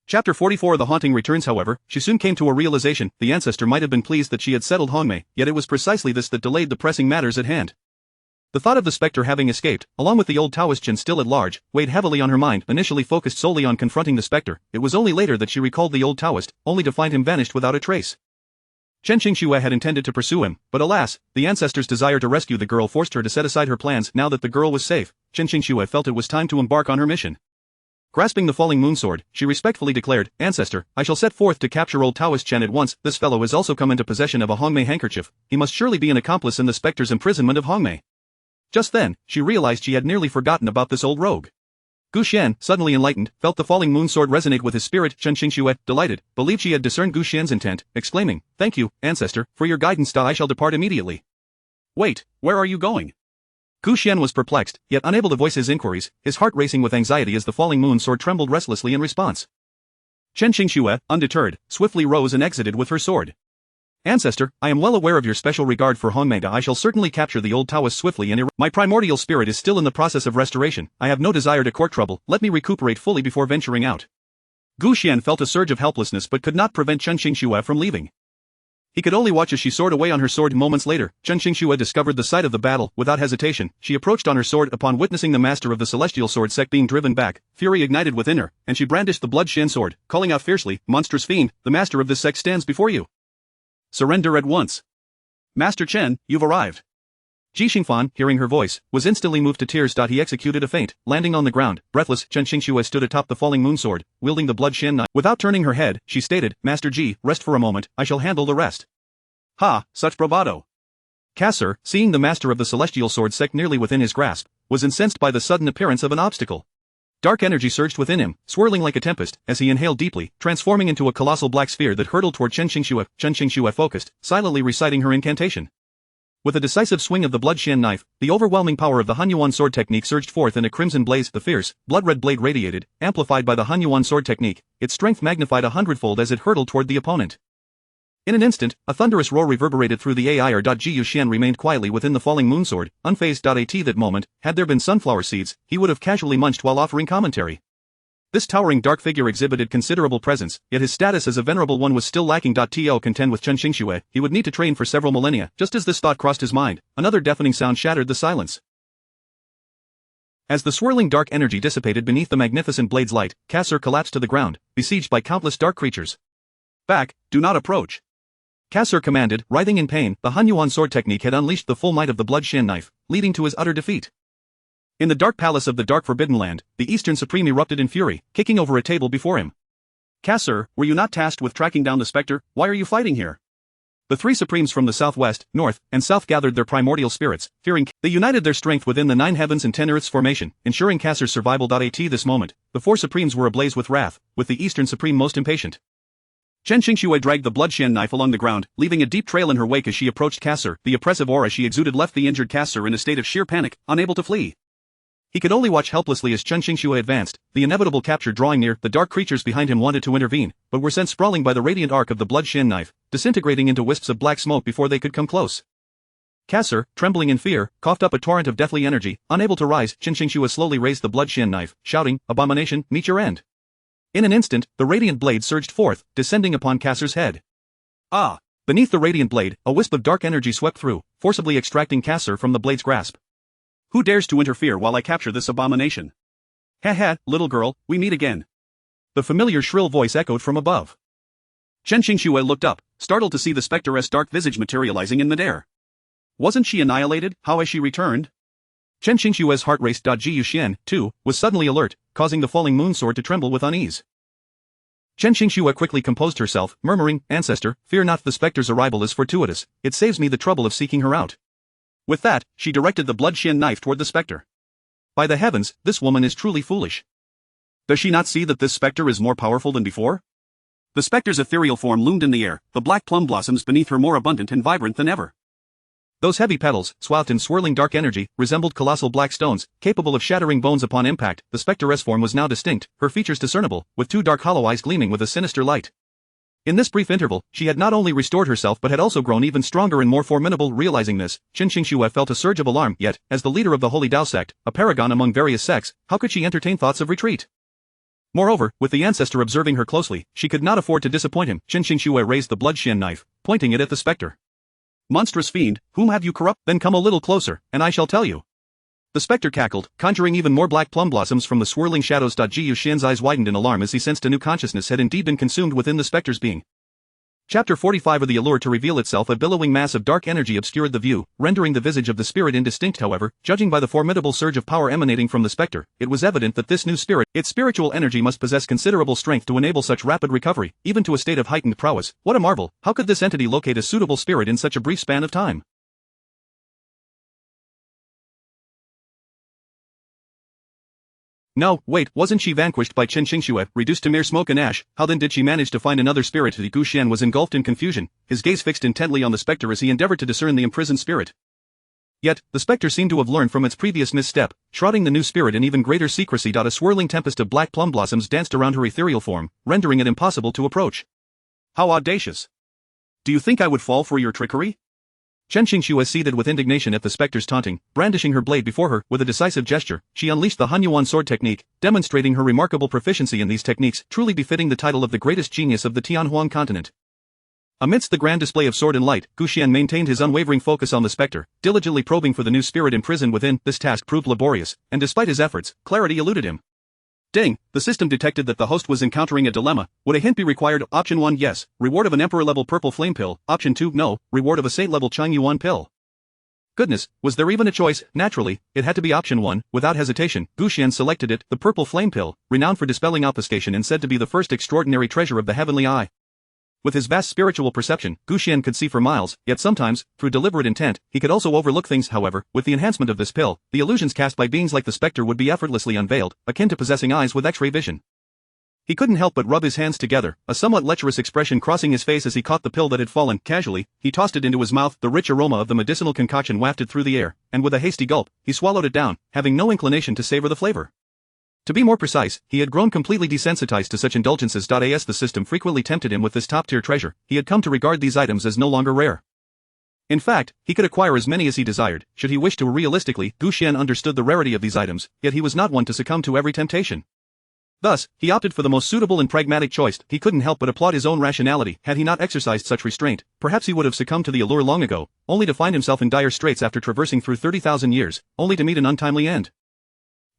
Chapter 44. The haunting returns. However, she soon came to a realization. The ancestor might have been pleased that she had settled Hongmei, yet it was precisely this that delayed the pressing matters at hand. The thought of the spectre having escaped, along with the old Taoist Chen still at large, weighed heavily on her mind. Initially focused solely on confronting the spectre, it was only later that she recalled the old Taoist, only to find him vanished without a trace. Chen Xingxue had intended to pursue him, but alas, the ancestor's desire to rescue the girl forced her to set aside her plans. Now that the girl was safe, Chen Xingxue felt it was time to embark on her mission. Grasping the falling moon sword, she respectfully declared, Ancestor, I shall set forth to capture old Taoist Chen at once. This fellow has also come into possession of a Hongmei handkerchief. He must surely be an accomplice in the spectre's imprisonment of Hongmei. Just then, she realized she had nearly forgotten about this old rogue. Gu Xian, suddenly enlightened, felt the falling moon sword resonate with his spirit. Chen Xingxue, delighted, believed she had discerned Gu Xian's intent, exclaiming, Thank you, Ancestor, for your guidance. I shall depart immediately. Wait, where are you going? Gu Xian was perplexed, yet unable to voice his inquiries, his heart racing with anxiety as the falling moon sword trembled restlessly in response. Chen Xingxue, undeterred, swiftly rose and exited with her sword. Ancestor, I am well aware of your special regard for Hongmei. I shall certainly capture the old Taoist swiftly and my primordial spirit is still in the process of restoration. I have no desire to court trouble. Let me recuperate fully before venturing out. Gu Xian felt a surge of helplessness but could not prevent Chen Xingxue from leaving. He could only watch as she soared away on her sword. Moments later, Chen Xingxue discovered the site of the battle. Without hesitation, she approached on her sword upon witnessing the master of the Celestial Sword sect being driven back. Fury ignited within her, and she brandished the Blood Shen sword, calling out fiercely, Monstrous fiend, the master of this sect stands before you. Surrender at once. Master Chen, you've arrived. Ji Xingfan, hearing her voice, was instantly moved to tears. He executed a feint, landing on the ground. Breathless, Chen Xingxue stood atop the falling moon sword, wielding the Blood Shen knife. Without turning her head, she stated, Master Ji, rest for a moment, I shall handle the rest. Ha, such bravado. Cassar, seeing the master of the celestial sword sect nearly within his grasp, was incensed by the sudden appearance of an obstacle. Dark energy surged within him, swirling like a tempest, as he inhaled deeply, transforming into a colossal black sphere that hurtled toward Chen Qingxue. Chen Qingxue focused, silently reciting her incantation. With a decisive swing of the Blood Xian knife, the overwhelming power of the Hunyuan sword technique surged forth in a crimson blaze. The fierce, blood-red blade radiated, amplified by the Hunyuan sword technique, its strength magnified 100-fold as it hurtled toward the opponent. In an instant, a thunderous roar reverberated through the air. Ji Yuxian remained quietly within the falling moonsword, unfazed. At that moment, had there been sunflower seeds, he would have casually munched while offering commentary. This towering dark figure exhibited considerable presence, yet his status as a venerable one was still lacking. To contend with Chen Qingxue, he would need to train for several millennia. Just as this thought crossed his mind, another deafening sound shattered the silence. As the swirling dark energy dissipated beneath the magnificent blade's light, Cassar collapsed to the ground, besieged by countless dark creatures. Back, do not approach. Cassar commanded, writhing in pain. The Hunyuan sword technique had unleashed the full might of the Blood Xian knife, leading to his utter defeat. In the dark palace of the Dark Forbidden Land, the Eastern Supreme erupted in fury, kicking over a table before him. Cassar, were you not tasked with tracking down the specter? Why are you fighting here? The three Supremes from the southwest, north, and south gathered their primordial spirits, fearing they united their strength within the 9 heavens and 10 earths formation, ensuring Cassar's survival. At this moment, the 4 Supremes were ablaze with wrath, with the Eastern Supreme most impatient. Chen Qingxue dragged the Blood Xian knife along the ground, leaving a deep trail in her wake as she approached Cassar. The oppressive aura she exuded left the injured Cassar in a state of sheer panic, unable to flee. He could only watch helplessly as Chen Qingxue advanced, the inevitable capture drawing near. The dark creatures behind him wanted to intervene, but were sent sprawling by the radiant arc of the Blood Xian knife, disintegrating into wisps of black smoke before they could come close. Cassar, trembling in fear, coughed up a torrent of deathly energy. Unable to rise, Chen Qingxue slowly raised the Blood Xian knife, shouting, "Abomination, meet your end." In an instant, the radiant blade surged forth, descending upon Cassar's head. Ah! Beneath the radiant blade, a wisp of dark energy swept through, forcibly extracting Cassar from the blade's grasp. Who dares to interfere while I capture this abomination? Ha ha, little girl, we meet again. The familiar shrill voice echoed from above. Chen Qingxue looked up, startled to see the specter's dark visage materializing in midair. Wasn't she annihilated? How has she returned? Chen Qingxue's heart raced. Ji Yuxian, too, was suddenly alert, causing the falling moonsword to tremble with unease. Chen Qingxue quickly composed herself, murmuring, "Ancestor, fear not, the specter's arrival is fortuitous, it saves me the trouble of seeking her out." With that, she directed the Blood Xian knife toward the specter. By the heavens, this woman is truly foolish. Does she not see that this specter is more powerful than before? The specter's ethereal form loomed in the air, the black plum blossoms beneath her more abundant and vibrant than ever. Those heavy petals, swathed in swirling dark energy, resembled colossal black stones, capable of shattering bones upon impact. The specter's form was now distinct, her features discernible, with 2 dark hollow eyes gleaming with a sinister light. In this brief interval, she had not only restored herself but had also grown even stronger and more formidable. Realizing this, Chen Qingxue felt a surge of alarm. Yet, as the leader of the Holy Dao sect, a paragon among various sects, how could she entertain thoughts of retreat? Moreover, with the ancestor observing her closely, she could not afford to disappoint him. Chen Qingxue raised the Blood Xian knife, pointing it at the specter. "Monstrous fiend, whom have you corrupt? Then come a little closer, and I shall tell you." The specter cackled, conjuring even more black plum blossoms from the swirling shadows. Ji Yuxian's eyes widened in alarm as he sensed a new consciousness had indeed been consumed within the specter's being. Chapter 45 of the allure to reveal itself. A billowing mass of dark energy obscured the view, rendering the visage of the spirit indistinct. However, judging by the formidable surge of power emanating from the specter, it was evident that this new spirit, its spiritual energy, must possess considerable strength to enable such rapid recovery, even to a state of heightened prowess. What a marvel! How could this entity locate a suitable spirit in such a brief span of time? No, wait, wasn't she vanquished by Chen Qingxue, reduced to mere smoke and ash? How then did she manage to find another spirit? Gu Xian was engulfed in confusion, his gaze fixed intently on the specter as he endeavored to discern the imprisoned spirit. Yet, the specter seemed to have learned from its previous misstep, shrouding the new spirit in even greater secrecy. A swirling tempest of black plum blossoms danced around her ethereal form, rendering it impossible to approach. How audacious! Do you think I would fall for your trickery? Chen Qingxue seethed with indignation at the specter's taunting, brandishing her blade before her. With a decisive gesture, she unleashed the Hunyuan sword technique, demonstrating her remarkable proficiency in these techniques, truly befitting the title of the greatest genius of the Tianhuang continent. Amidst the grand display of sword and light, Gu Xian maintained his unwavering focus on the specter, diligently probing for the new spirit imprisoned within. This task proved laborious, and despite his efforts, clarity eluded him. Ding, the system detected that the host was encountering a dilemma. Would a hint be required? Option 1, yes, reward of an emperor-level purple flame pill. Option 2, no, reward of a saint-level Chang Yuan pill. Goodness, was there even a choice? Naturally, it had to be option 1. Without hesitation, Gu Xian selected it, the purple flame pill, renowned for dispelling obfuscation and said to be the first extraordinary treasure of the heavenly eye. With his vast spiritual perception, Gu Xian could see for miles, yet sometimes, through deliberate intent, he could also overlook things. However, with the enhancement of this pill, the illusions cast by beings like the Spectre would be effortlessly unveiled, akin to possessing eyes with X-ray vision. He couldn't help but rub his hands together, a somewhat lecherous expression crossing his face as he caught the pill that had fallen. Casually, he tossed it into his mouth. The rich aroma of the medicinal concoction wafted through the air, and with a hasty gulp, he swallowed it down, having no inclination to savor the flavor. To be more precise, he had grown completely desensitized to such indulgences. As the system frequently tempted him with this top-tier treasure, he had come to regard these items as no longer rare. In fact, he could acquire as many as he desired, should he wish to. Realistically, Gu Xian understood the rarity of these items, yet he was not one to succumb to every temptation. Thus, he opted for the most suitable and pragmatic choice. He couldn't help but applaud his own rationality. Had he not exercised such restraint, perhaps he would have succumbed to the allure long ago, only to find himself in dire straits after traversing through 30,000 years, only to meet an untimely end.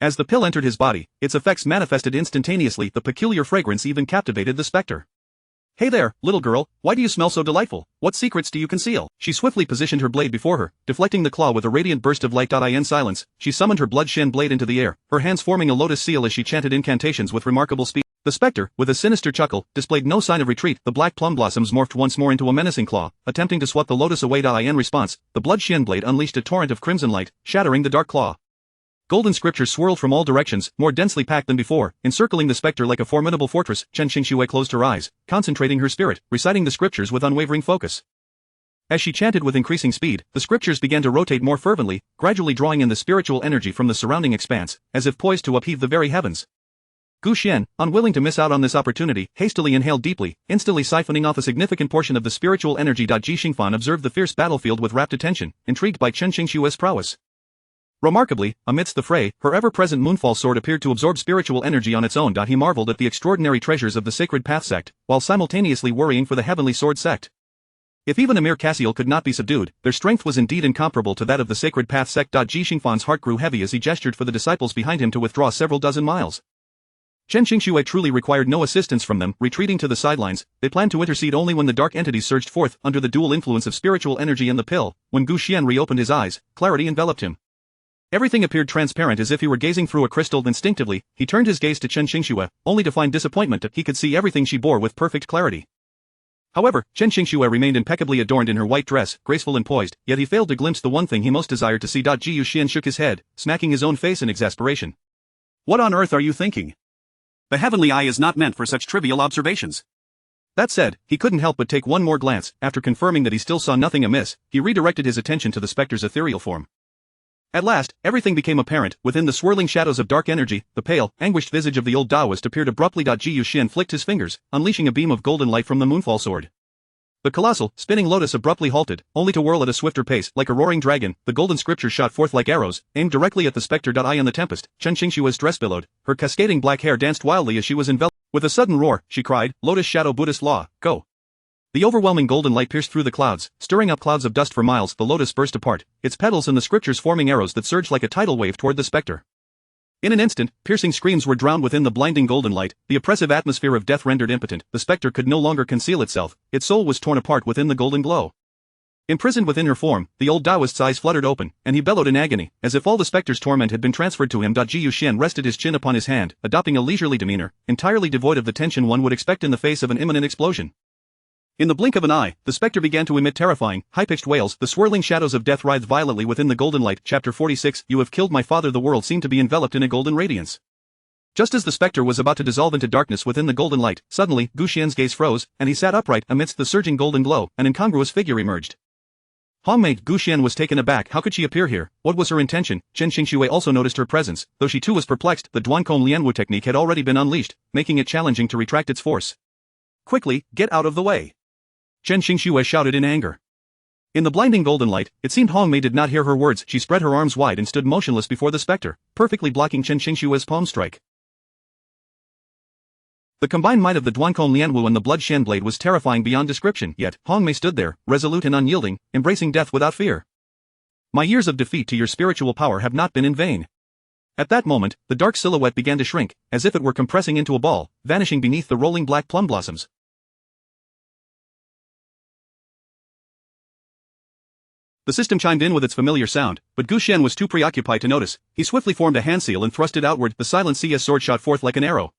As the pill entered his body, its effects manifested instantaneously. The peculiar fragrance even captivated the Spectre. "Hey there, little girl, why do you smell so delightful? What secrets do you conceal?" She swiftly positioned her blade before her, deflecting the claw with a radiant burst of light. In silence, she summoned her blood-shin blade into the air, her hands forming a lotus seal as she chanted incantations with remarkable speed. The Spectre, with a sinister chuckle, displayed no sign of retreat. The black plum blossoms morphed once more into a menacing claw, attempting to swat the lotus away. In response, the blood-shin blade unleashed a torrent of crimson light, shattering the dark claw. Golden scriptures swirled from all directions, more densely packed than before, encircling the Spectre like a formidable fortress. Chen Xingxue closed her eyes, concentrating her spirit, reciting the scriptures with unwavering focus. As she chanted with increasing speed, the scriptures began to rotate more fervently, gradually drawing in the spiritual energy from the surrounding expanse, as if poised to upheave the very heavens. Gu Xian, unwilling to miss out on this opportunity, hastily inhaled deeply, instantly siphoning off a significant portion of the spiritual energy. Ji Xingfan observed the fierce battlefield with rapt attention, intrigued by Chen Xingxue's prowess. Remarkably, amidst the fray, her ever-present Moonfall sword appeared to absorb spiritual energy on its own. He marveled at the extraordinary treasures of the Sacred Path sect, while simultaneously worrying for the Heavenly Sword sect. If even a mere Cassiel could not be subdued, their strength was indeed incomparable to that of the Sacred Path sect. Ji Xingfan's heart grew heavy as he gestured for the disciples behind him to withdraw several dozen miles. Chen Xingxue truly required no assistance from them. Retreating to the sidelines, they planned to intercede only when the dark entities surged forth under the dual influence of spiritual energy and the pill. When Gu Xian reopened his eyes, clarity enveloped him. Everything appeared transparent as if he were gazing through a crystal. Instinctively, he turned his gaze to Chen Xingxue, only to find disappointment. He could see everything she bore with perfect clarity. However, Chen Xingxue remained impeccably adorned in her white dress, graceful and poised, yet he failed to glimpse the one thing he most desired to see. Ji Yuxian shook his head, smacking his own face in exasperation. "What on earth are you thinking? The heavenly eye is not meant for such trivial observations." That said, he couldn't help but take one more glance. After confirming that he still saw nothing amiss, he redirected his attention to the Spectre's ethereal form. At last, everything became apparent. Within the swirling shadows of dark energy, the pale, anguished visage of the old Taoist appeared abruptly. Ji Yuxian flicked his fingers, unleashing a beam of golden light from the Moonfall sword. The colossal, spinning lotus abruptly halted, only to whirl at a swifter pace. Like a roaring dragon, the golden scriptures shot forth like arrows, aimed directly at the Spectre. In the tempest, Chen Xingxue's dress billowed, her cascading black hair danced wildly as she was enveloped. With a sudden roar, she cried, "Lotus Shadow Buddhist Law, go!" The overwhelming golden light pierced through the clouds, stirring up clouds of dust for miles. The lotus burst apart, its petals and the scriptures forming arrows that surged like a tidal wave toward the Spectre. In an instant, piercing screams were drowned within the blinding golden light. The oppressive atmosphere of death rendered impotent, the Spectre could no longer conceal itself, its soul was torn apart within the golden glow. Imprisoned within her form, the old Taoist's eyes fluttered open, and he bellowed in agony, as if all the Spectre's torment had been transferred to him. Ji Yuxian rested his chin upon his hand, adopting a leisurely demeanor, entirely devoid of the tension one would expect in the face of an imminent explosion. In the blink of an eye, the Spectre began to emit terrifying, high-pitched wails. The swirling shadows of death writhed violently within the golden light. Chapter 46. You have killed my father. The world seemed to be enveloped in a golden radiance. Just as the Spectre was about to dissolve into darkness within the golden light, suddenly, Gu Xian's gaze froze, and he sat upright. Amidst the surging golden glow, an incongruous figure emerged. Hongmei. Gu Xian was taken aback. How could she appear here? What was her intention? Chen Xingxue also noticed her presence, though she too was perplexed. The Duancong Lianwu technique had already been unleashed, making it challenging to retract its force. "Quickly, get out of the way!" Chen Xingxue shouted in anger. In the blinding golden light, it seemed Hongmei did not hear her words. She spread her arms wide and stood motionless before the Spectre, perfectly blocking Chen Xingxue's palm strike. The combined might of the Duancong Lianwu and the Blood Shen blade was terrifying beyond description, yet Hongmei stood there, resolute and unyielding, embracing death without fear. "My years of defeat to your spiritual power have not been in vain." At that moment, the dark silhouette began to shrink, as if it were compressing into a ball, vanishing beneath the rolling black plum blossoms. The system chimed in with its familiar sound, but Gu Xian was too preoccupied to notice. He swiftly formed a hand seal and thrust it outward. The silent CS sword shot forth like an arrow.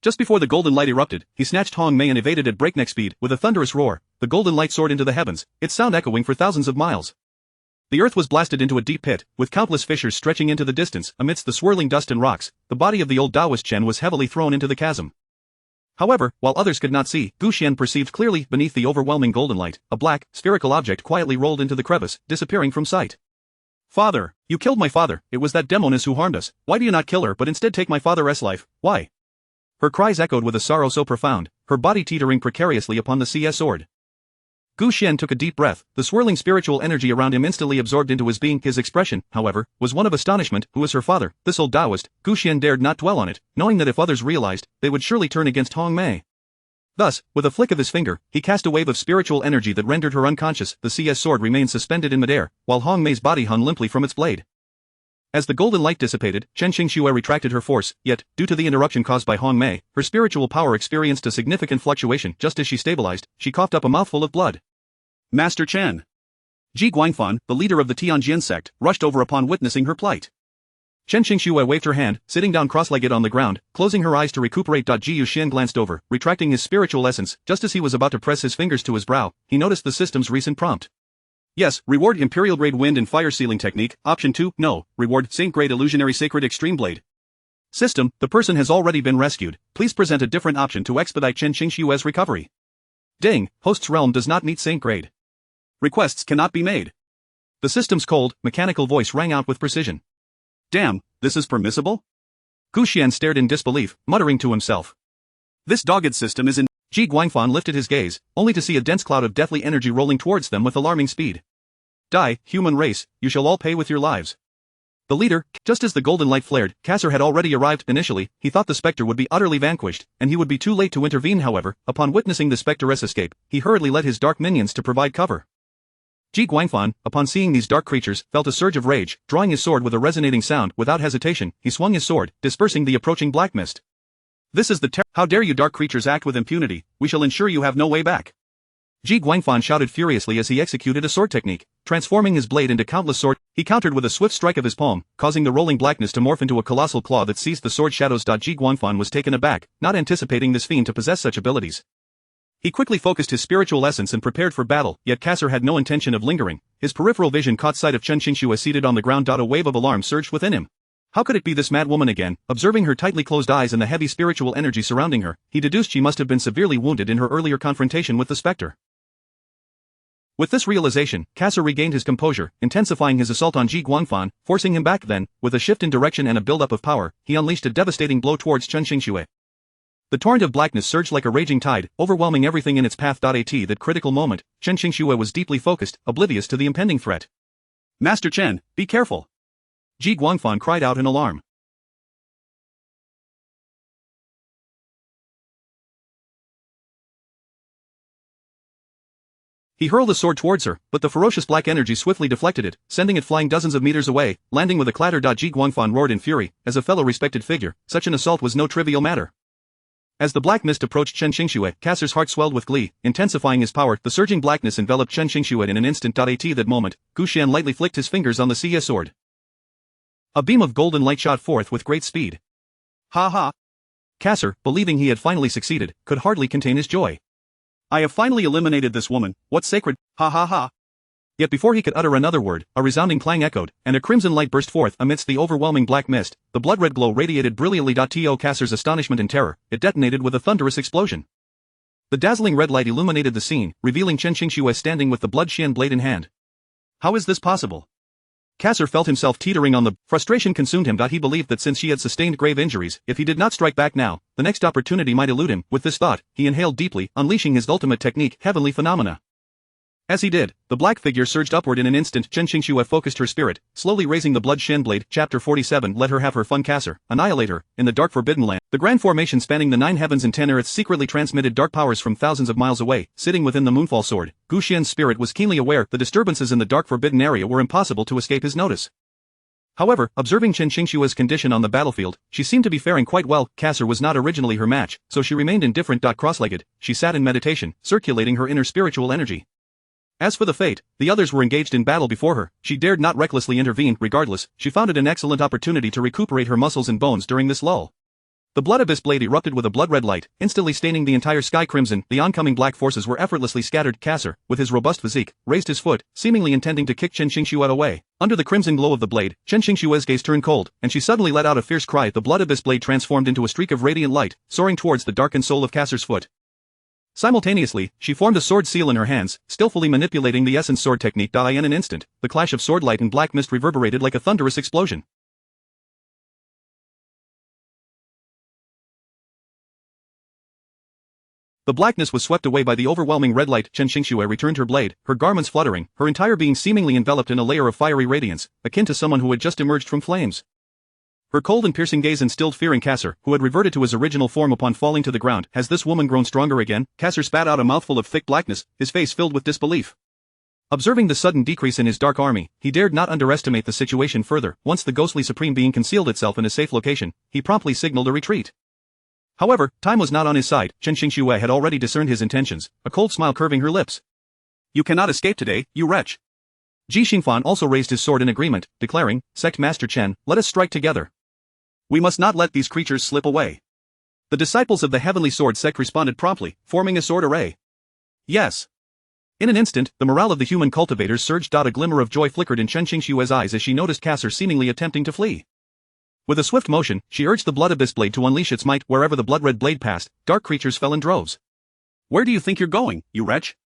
Just before the golden light erupted, he snatched Hong Mei and evaded at breakneck speed. With a thunderous roar, the golden light soared into the heavens, its sound echoing for thousands of miles. The earth was blasted into a deep pit, with countless fissures stretching into the distance. Amidst the swirling dust and rocks, the body of the old Taoist Chen was heavily thrown into the chasm. However, while others could not see, Gu Xian perceived clearly. Beneath the overwhelming golden light, a black, spherical object quietly rolled into the crevice, disappearing from sight. Father, you killed my father. It was that demoness who harmed us. Why do you not kill her but instead take my father's life? Why? Her cries echoed with a sorrow so profound, her body teetering precariously upon the CS sword. Gu Xian took a deep breath, the swirling spiritual energy around him instantly absorbed into his being. His expression, however, was one of astonishment. Who was her father, this old Taoist? Gu Xian dared not dwell on it, knowing that if others realized, they would surely turn against Hong Mei. Thus, with a flick of his finger, he cast a wave of spiritual energy that rendered her unconscious. The CS sword remained suspended in midair, while Hong Mei's body hung limply from its blade. As the golden light dissipated, Chen Qingxue retracted her force, yet, due to the interruption caused by Hong Mei, her spiritual power experienced a significant fluctuation. Just as she stabilized, she coughed up a mouthful of blood. Master Chen. Ji Guangfan, the leader of the Tianjin sect, rushed over upon witnessing her plight. Chen Qingxue waved her hand, sitting down cross-legged on the ground, closing her eyes to recuperate. Ji Yuxian glanced over, retracting his spiritual essence. Just as he was about to press his fingers to his brow, he noticed the system's recent prompt. Yes, reward Imperial Grade Wind and Fire Sealing Technique. Option 2, no, reward Saint Grade Illusionary Sacred Extreme Blade. System, the person has already been rescued. Please present a different option to expedite Chen Qingxue's recovery. Ding, host's realm does not meet Saint Grade. Requests cannot be made. The system's cold, mechanical voice rang out with precision. Damn, this is permissible? Gu Xian stared in disbelief, muttering to himself. This dogged system is in. Ji Guangfan lifted his gaze, only to see a dense cloud of deathly energy rolling towards them with alarming speed. Die, human race, you shall all pay with your lives. The leader, just as the golden light flared, Kasser had already arrived. Initially, he thought the spectre would be utterly vanquished, and he would be too late to intervene. However, upon witnessing the spectre's escape, he hurriedly led his dark minions to provide cover. Ji Guangfan, upon seeing these dark creatures, felt a surge of rage. Drawing his sword with a resonating sound, without hesitation, he swung his sword, dispersing the approaching black mist. This is the How dare you dark creatures act with impunity, we shall ensure you have no way back. Ji Guangfan shouted furiously as he executed a sword technique, transforming his blade into countless swords. He countered with a swift strike of his palm, causing the rolling blackness to morph into a colossal claw that seized the sword shadows. Ji Guangfan was taken aback, not anticipating this fiend to possess such abilities. He quickly focused his spiritual essence and prepared for battle, yet Kasser had no intention of lingering. His peripheral vision caught sight of Chen Qingxue seated on the ground. A wave of alarm surged within him. How could it be this mad woman again? Observing her tightly closed eyes and the heavy spiritual energy surrounding her, he deduced she must have been severely wounded in her earlier confrontation with the spectre. With this realization, Kasser regained his composure, intensifying his assault on Ji Guangfan, forcing him back. Then, with a shift in direction and a buildup of power, he unleashed a devastating blow towards Chen Qingxue. The torrent of blackness surged like a raging tide, overwhelming everything in its path. At that critical moment, Chen Qingxue was deeply focused, oblivious to the impending threat. Master Chen, be careful! Ji Guangfan cried out in alarm. He hurled a sword towards her, but the ferocious black energy swiftly deflected it, sending it flying dozens of meters away, landing with a clatter. Ji Guangfan roared in fury. As a fellow respected figure, such an assault was no trivial matter. As the black mist approached Chen Qingxue, Kasser's heart swelled with glee, intensifying his power. The surging blackness enveloped Chen Qingxue in an instant. At that moment, Gu Xian lightly flicked his fingers on the CS sword. A beam of golden light shot forth with great speed. Ha ha! Kasser, believing he had finally succeeded, could hardly contain his joy. I have finally eliminated this woman. What sacred, ha ha ha! Yet before he could utter another word, a resounding clang echoed, and a crimson light burst forth amidst the overwhelming black mist. The blood-red glow radiated brilliantly. To Kasser's astonishment and terror, it detonated with a thunderous explosion. The dazzling red light illuminated the scene, revealing Chen Qingxue standing with the blood-Xian blade in hand. How is this possible? Kasser felt himself teetering on the frustration consumed him. He believed that since she had sustained grave injuries, if he did not strike back now, the next opportunity might elude him. With this thought, he inhaled deeply, unleashing his ultimate technique, Heavenly Phenomena. As he did, the black figure surged upward in an instant. Chen Qingxue focused her spirit, slowly raising the blood-Xian blade. Chapter 47. Let her have her fun. Kasser, annihilate her. In the dark Forbidden Land, the grand formation spanning the 9 heavens and 10 earths secretly transmitted dark powers from thousands of miles away. Sitting within the Moonfall Sword, Gu Xian's spirit was keenly aware the disturbances in the dark Forbidden area were impossible to escape his notice. However, observing Chen Qingxue's condition on the battlefield, she seemed to be faring quite well. Kasser was not originally her match, so she remained indifferent. Cross-legged, she sat in meditation, circulating her inner spiritual energy. As for the fate, the others were engaged in battle before her. She dared not recklessly intervene. Regardless, she found it an excellent opportunity to recuperate her muscles and bones during this lull. The Blood Abyss blade erupted with a blood-red light, instantly staining the entire sky crimson. The oncoming black forces were effortlessly scattered. Cassar, with his robust physique, raised his foot, seemingly intending to kick Chen Qingxue away. Under the crimson glow of the blade, Chen Qingxue's gaze turned cold, and she suddenly let out a fierce cry. The Blood Abyss blade transformed into a streak of radiant light, soaring towards the darkened sole of Cassar's foot. Simultaneously, she formed a sword seal in her hands, skillfully manipulating the essence sword technique. In an instant, the clash of sword light and black mist reverberated like a thunderous explosion. The blackness was swept away by the overwhelming red light. Chen Qingxue returned her blade, her garments fluttering, her entire being seemingly enveloped in a layer of fiery radiance, akin to someone who had just emerged from flames. Her cold and piercing gaze instilled fear in Cassar, who had reverted to his original form upon falling to the ground. Has this woman grown stronger again? Cassar spat out a mouthful of thick blackness, his face filled with disbelief. Observing the sudden decrease in his dark army, he dared not underestimate the situation further. Once the ghostly supreme being concealed itself in a safe location, he promptly signaled a retreat. However, time was not on his side. Chen Qingxue had already discerned his intentions, a cold smile curving her lips. You cannot escape today, you wretch. Ji Xingfan also raised his sword in agreement, declaring, Sect Master Chen, let us strike together. We must not let these creatures slip away. The disciples of the Heavenly Sword Sect responded promptly, forming a sword array. Yes. In an instant, the morale of the human cultivators surged. A glimmer of joy flickered in Chen Qingxue's eyes as she noticed Cassar seemingly attempting to flee. With a swift motion, she urged the Blood Abyss blade to unleash its might. Wherever the blood-red blade passed, dark creatures fell in droves. Where do you think you're going, you wretch?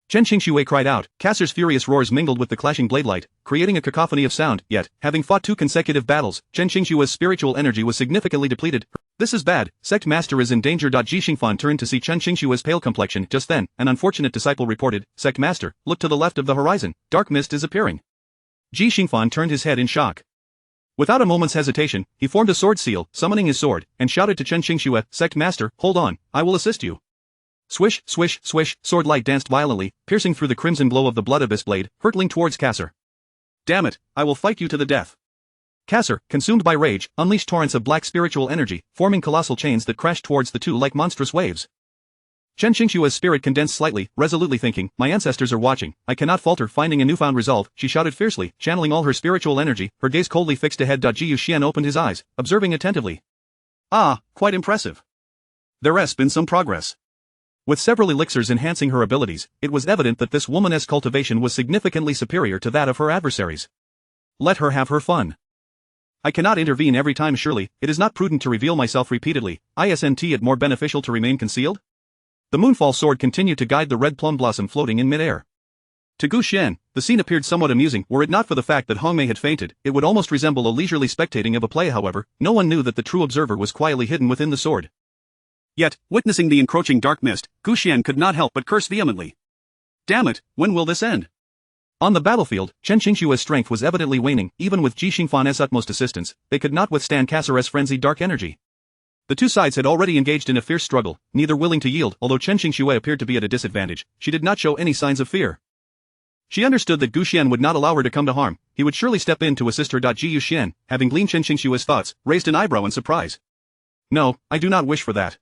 Chen Qingxue cried out. Cassar's furious roars mingled with the clashing blade light, creating a cacophony of sound. Yet, having fought 2 consecutive battles, Chen Qingxue's spiritual energy was significantly depleted. This is bad, Sect Master is in danger. Ji Xingfan turned to see Chen Qingxue's pale complexion. Just then, an unfortunate disciple reported, Sect Master, look to the left of the horizon, dark mist is appearing. Ji Xingfan turned his head in shock. Without a moment's hesitation, he formed a sword seal, summoning his sword, and shouted to Chen Qingxue, Sect Master, hold on, I will assist you. Swish, swish, swish, sword light danced violently, piercing through the crimson glow of the Blood Abyss blade, hurtling towards Cassar. Damn it, I will fight you to the death. Cassar, consumed by rage, unleashed torrents of black spiritual energy, forming colossal chains that crashed towards the two like monstrous waves. Chen Qingxue's spirit condensed slightly, resolutely thinking, my ancestors are watching, I cannot falter. Finding a newfound resolve, she shouted fiercely, channeling all her spiritual energy, her gaze coldly fixed ahead. Ji Yuxian opened his eyes, observing attentively. Ah, quite impressive. There has been some progress. With several elixirs enhancing her abilities, it was evident that this woman's cultivation was significantly superior to that of her adversaries. Let her have her fun. I cannot intervene every time. Surely, it is not prudent to reveal myself repeatedly. Isn't it more beneficial to remain concealed? The Moonfall sword continued to guide the red plum blossom floating in midair. To Gu Xian, the scene appeared somewhat amusing. Were it not for the fact that Hongmei had fainted, it would almost resemble a leisurely spectating of a play. However, no one knew that the true observer was quietly hidden within the sword. Yet, witnessing the encroaching dark mist, Gu Xian could not help but curse vehemently. Damn it, when will this end? On the battlefield, Chen Qingxue's strength was evidently waning. Even with Ji Xingfan's utmost assistance, they could not withstand Cassar's frenzied dark energy. The two sides had already engaged in a fierce struggle, neither willing to yield. Although Chen Qingxue appeared to be at a disadvantage, she did not show any signs of fear. She understood that Gu Xian would not allow her to come to harm. He would surely step in to assist her. Ji Yuxian, having gleaned Chen Qingxue's thoughts, raised an eyebrow in surprise. No, I do not wish for that.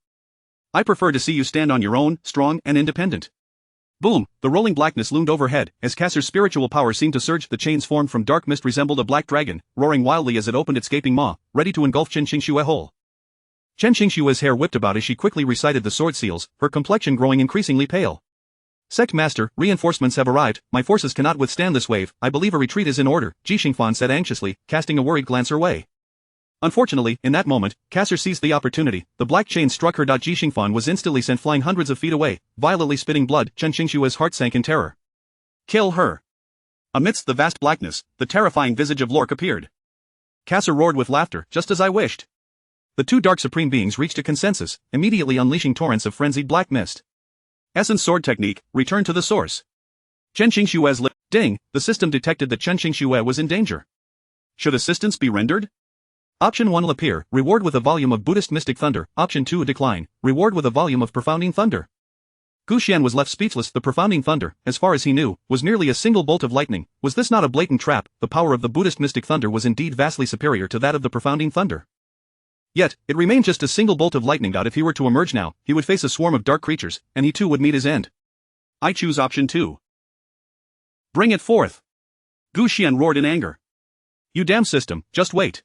I prefer to see you stand on your own, strong and independent. Boom, the rolling blackness loomed overhead, as Cassar's spiritual power seemed to surge. The chains formed from dark mist resembled a black dragon, roaring wildly as it opened its gaping maw, ready to engulf Chen Qingxue whole. Chen Qingxue's hair whipped about as she quickly recited the sword seals, her complexion growing increasingly pale. Sect Master, reinforcements have arrived, my forces cannot withstand this wave, I believe a retreat is in order, Ji Xingfan said anxiously, casting a worried glance her way. Unfortunately, in that moment, Cassar seized the opportunity. The black chain struck her. Ji Xingfan was instantly sent flying hundreds of feet away, violently spitting blood. Chen Qingxue's heart sank in terror. Kill her. Amidst the vast blackness, the terrifying visage of Lork appeared. Cassar roared with laughter, just as I wished. The two dark supreme beings reached a consensus, immediately unleashing torrents of frenzied black mist. Essence sword technique, return to the source. Chen Qingxue's lip. Ding, the system detected that Chen Qingxue was in danger. Should assistance be rendered? Option 1 will appear, reward with a volume of Buddhist Mystic Thunder. Option 2 decline, reward with a volume of Profounding Thunder. Gu Xian was left speechless. The Profounding Thunder, as far as he knew, was merely a single bolt of lightning. Was this not a blatant trap? The power of the Buddhist Mystic Thunder was indeed vastly superior to that of the Profounding Thunder. Yet, it remained just a single bolt of lightning. If he were to emerge now, he would face a swarm of dark creatures, and he too would meet his end. I choose option 2. Bring it forth. Gu Xian roared in anger. You damn system, just wait.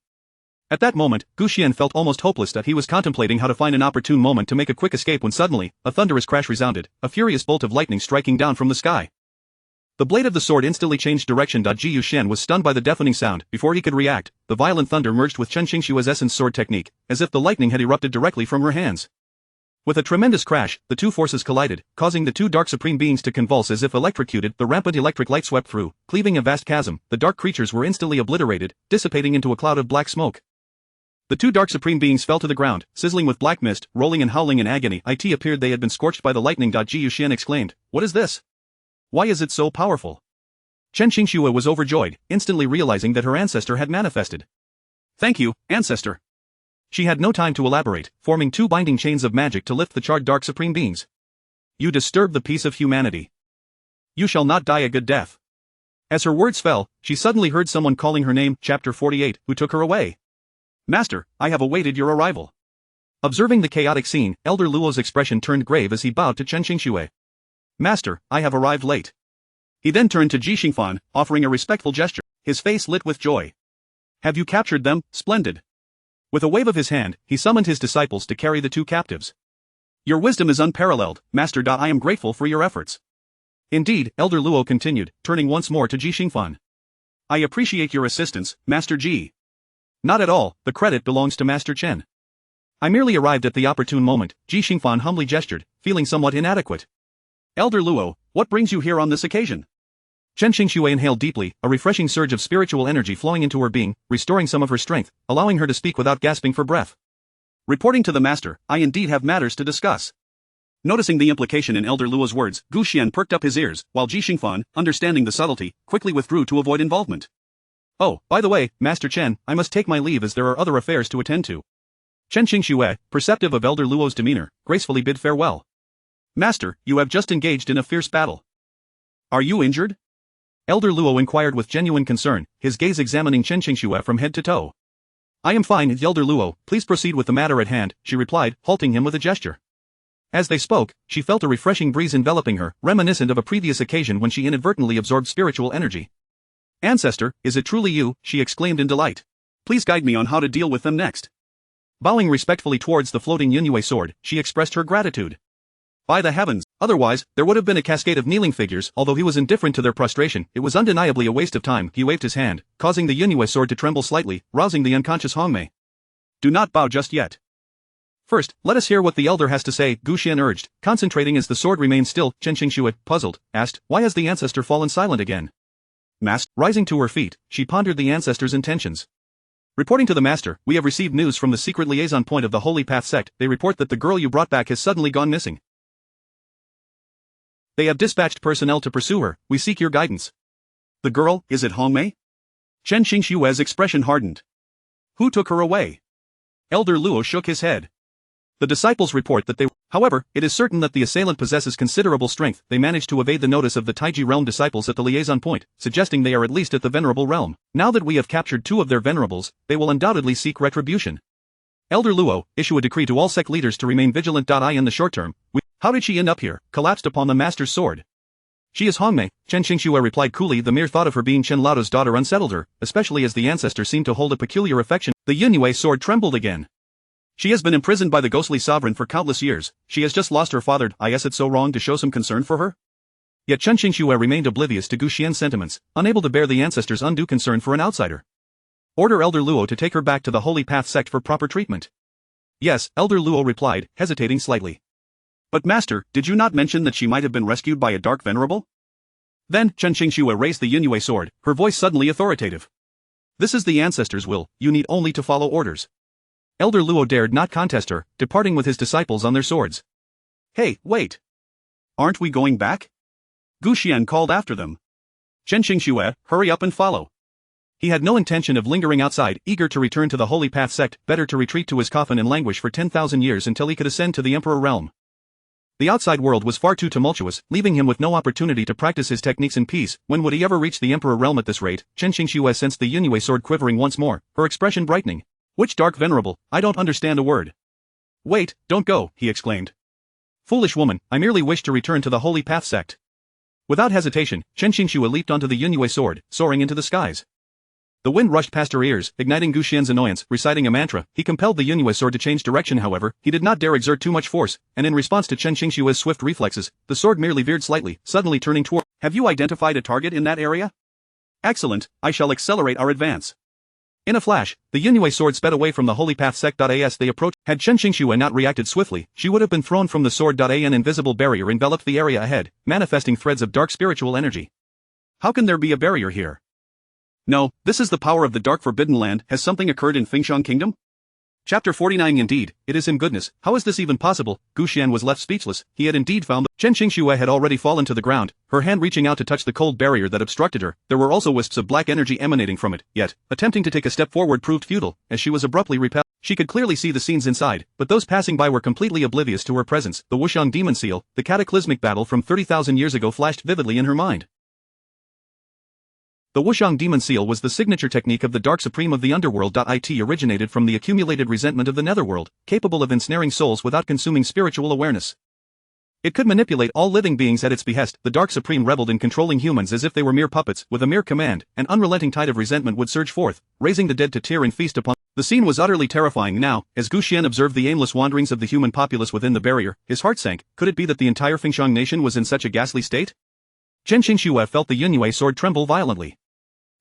At that moment, Gu Xian felt almost hopeless that he was contemplating how to find an opportune moment to make a quick escape when suddenly, a thunderous crash resounded, a furious bolt of lightning striking down from the sky. The blade of the sword instantly changed direction. Ji Yuxian was stunned by the deafening sound. Before he could react, the violent thunder merged with Chen Qingshua's essence sword technique, as if the lightning had erupted directly from her hands. With a tremendous crash, the two forces collided, causing the two dark supreme beings to convulse as if electrocuted. The rampant electric light swept through, cleaving a vast chasm. The dark creatures were instantly obliterated, dissipating into a cloud of black smoke. The two dark supreme beings fell to the ground, sizzling with black mist, rolling and howling in agony. It appeared they had been scorched by the lightning. Ji Yuxian exclaimed, "What is this? Why is it so powerful?" Chen Qingxue was overjoyed, instantly realizing that her ancestor had manifested. "Thank you, ancestor." She had no time to elaborate, forming two binding chains of magic to lift the charred dark supreme beings. "You disturb the peace of humanity. You shall not die a good death." As her words fell, she suddenly heard someone calling her name. Chapter 48, who took her away. "Master, I have awaited your arrival." Observing the chaotic scene, Elder Luo's expression turned grave as he bowed to Chen Qingxue. "Master, I have arrived late." He then turned to Ji Xingfan, offering a respectful gesture, his face lit with joy. "Have you captured them? Splendid." With a wave of his hand, he summoned his disciples to carry the two captives. "Your wisdom is unparalleled, Master. I am grateful for your efforts." "Indeed," Elder Luo continued, turning once more to Ji Xingfan. "I appreciate your assistance, Master Ji." "Not at all, the credit belongs to Master Chen. I merely arrived at the opportune moment," Ji Xingfan humbly gestured, feeling somewhat inadequate. "Elder Luo, what brings you here on this occasion?" Chen Qingxue inhaled deeply, a refreshing surge of spiritual energy flowing into her being, restoring some of her strength, allowing her to speak without gasping for breath. "Reporting to the master, I indeed have matters to discuss." Noticing the implication in Elder Luo's words, Gu Xian perked up his ears, while Ji Xingfan, understanding the subtlety, quickly withdrew to avoid involvement. "Oh, by the way, Master Chen, I must take my leave as there are other affairs to attend to." Chen Qingxue, perceptive of Elder Luo's demeanor, gracefully bid farewell. "Master, you have just engaged in a fierce battle. Are you injured?" Elder Luo inquired with genuine concern, his gaze examining Chen Qingxue from head to toe. "I am fine, Elder Luo, please proceed with the matter at hand," she replied, halting him with a gesture. As they spoke, she felt a refreshing breeze enveloping her, reminiscent of a previous occasion when she inadvertently absorbed spiritual energy. "Ancestor, is it truly you?" she exclaimed in delight. "Please guide me on how to deal with them next." Bowing respectfully towards the floating Yunwei sword, she expressed her gratitude. By the heavens, otherwise, there would have been a cascade of kneeling figures. Although he was indifferent to their prostration, it was undeniably a waste of time. He waved his hand, causing the Yunwei sword to tremble slightly, rousing the unconscious Hongmei. "Do not bow just yet. First, let us hear what the elder has to say," Gu Xian urged, concentrating as the sword remained still. Chen Qingxue, puzzled, asked, "Why has the ancestor fallen silent again?" Master, rising to her feet, she pondered the ancestor's intentions. "Reporting to the master, we have received news from the secret liaison point of the Holy Path sect. They report that the girl you brought back has suddenly gone missing. They have dispatched personnel to pursue her. We seek your guidance." "The girl, is it Hongmei?" Chen Qingxue's expression hardened. "Who took her away?" Elder Luo shook his head. "The disciples report that they. However, it is certain that the assailant possesses considerable strength. They managed to evade the notice of the Taiji realm disciples at the liaison point, suggesting they are at least at the venerable realm. Now that we have captured two of their venerables, they will undoubtedly seek retribution. Elder Luo, issue a decree to all sect leaders to remain vigilant. In the short term, How did she end up here, collapsed upon the master's sword?" "She is Hongmei," Chen Qingxue replied coolly. The mere thought of her being Chen Laoda's daughter unsettled her, especially as the ancestor seemed to hold a peculiar affection. The Yunwei sword trembled again. "She has been imprisoned by the ghostly sovereign for countless years. She has just lost her father. Is it so wrong to show some concern for her?" Yet Chen Qingxue remained oblivious to Gu Xian's sentiments, unable to bear the ancestor's undue concern for an outsider. "Order Elder Luo to take her back to the Holy Path sect for proper treatment." "Yes," Elder Luo replied, hesitating slightly. "But master, did you not mention that she might have been rescued by a dark venerable?" Then, Chen Qingxue raised the Yunwei sword, her voice suddenly authoritative. "This is the ancestor's will, you need only to follow orders." Elder Luo dared not contest her, departing with his disciples on their swords. "Hey, wait! Aren't we going back?" Gu Xian called after them. "Chen Qingxue, hurry up and follow." He had no intention of lingering outside, eager to return to the Holy Path sect, better to retreat to his coffin and languish for 10,000 years until he could ascend to the Emperor realm. The outside world was far too tumultuous, leaving him with no opportunity to practice his techniques in peace. When would he ever reach the Emperor realm at this rate? Chen Qingxue sensed the Yunwei sword quivering once more, her expression brightening. "Which dark venerable? I don't understand a word." "Wait, don't go," he exclaimed. "Foolish woman, I merely wish to return to the Holy Path sect." Without hesitation, Chen Qingxue leaped onto the Yunwei sword, soaring into the skies. The wind rushed past her ears, igniting Gu Xian's annoyance. Reciting a mantra, he compelled the Yunhui sword to change direction. However, he did not dare exert too much force, and in response to Chen Qingshue's swift reflexes, the sword merely veered slightly, suddenly turning toward. Have you identified a target in that area? Excellent, I shall accelerate our advance. In a flash, the Yunhui sword sped away from the Holy Path sect. As they approached, had Chen Qingxue not reacted swiftly, she would have been thrown from the sword. An invisible barrier enveloped the area ahead, manifesting threads of dark spiritual energy. How can there be a barrier here? No, this is the power of the dark forbidden land. Has something occurred in Fengxiang Kingdom? Chapter 49. Indeed, it is him. Goodness, how is this even possible? Gu Xian was left speechless. He had indeed found the Chen Qingxue had already fallen to the ground, her hand reaching out to touch the cold barrier that obstructed her. There were also wisps of black energy emanating from it, yet, attempting to take a step forward proved futile, as she was abruptly repelled. She could clearly see the scenes inside, but those passing by were completely oblivious to her presence. The Wuxiang Demon Seal, the cataclysmic battle from 30,000 years ago flashed vividly in her mind. The Wuxiang Demon Seal was the signature technique of the Dark Supreme of the Underworld. It originated from the accumulated resentment of the Netherworld, capable of ensnaring souls without consuming spiritual awareness. It could manipulate all living beings at its behest. The Dark Supreme reveled in controlling humans as if they were mere puppets. With a mere command, an unrelenting tide of resentment would surge forth, raising the dead to tear and feast upon. The scene was utterly terrifying now, as Gu Xian observed the aimless wanderings of the human populace within the barrier. His heart sank. Could it be that the entire Fengxiang nation was in such a ghastly state? Chen Qingxue felt the Yunhui sword tremble violently.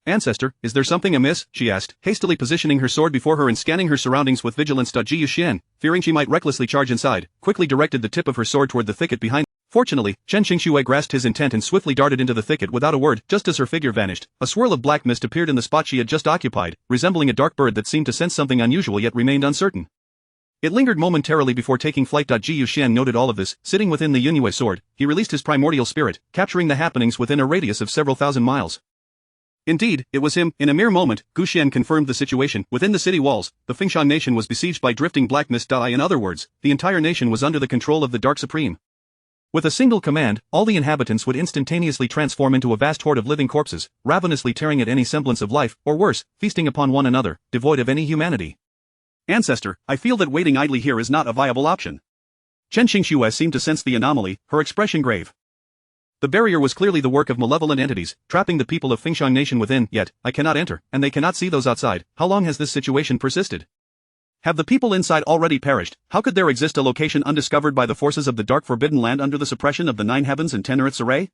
Ancestor, is there something amiss? She asked, hastily positioning her sword before her and scanning her surroundings with vigilance. Ji Yuxian, fearing she might recklessly charge inside, quickly directed the tip of her sword toward the thicket behind. Fortunately, Chen Qingxue grasped his intent and swiftly darted into the thicket without a word. Just as her figure vanished, a swirl of black mist appeared in the spot she had just occupied, resembling a dark bird that seemed to sense something unusual yet remained uncertain. It lingered momentarily before taking flight. Ji Yuxian noted all of this. Sitting within the Yunhui sword, he released his primordial spirit, capturing the happenings within a radius of several thousand miles. Indeed, it was him. In a mere moment, Gu Xian confirmed the situation. Within the city walls, the Fengxiang nation was besieged by drifting black mist. In other words, the entire nation was under the control of the Dark Supreme. With a single command, all the inhabitants would instantaneously transform into a vast horde of living corpses, ravenously tearing at any semblance of life, or worse, feasting upon one another, devoid of any humanity. Ancestor, I feel that waiting idly here is not a viable option. Chen Qingxue seemed to sense the anomaly, her expression grave. The barrier was clearly the work of malevolent entities, trapping the people of Fengxiang nation within, yet, I cannot enter, and they cannot see those outside. How long has this situation persisted? Have the people inside already perished? How could there exist a location undiscovered by the forces of the Dark Forbidden Land under the suppression of the Nine Heavens and Ten Earths array?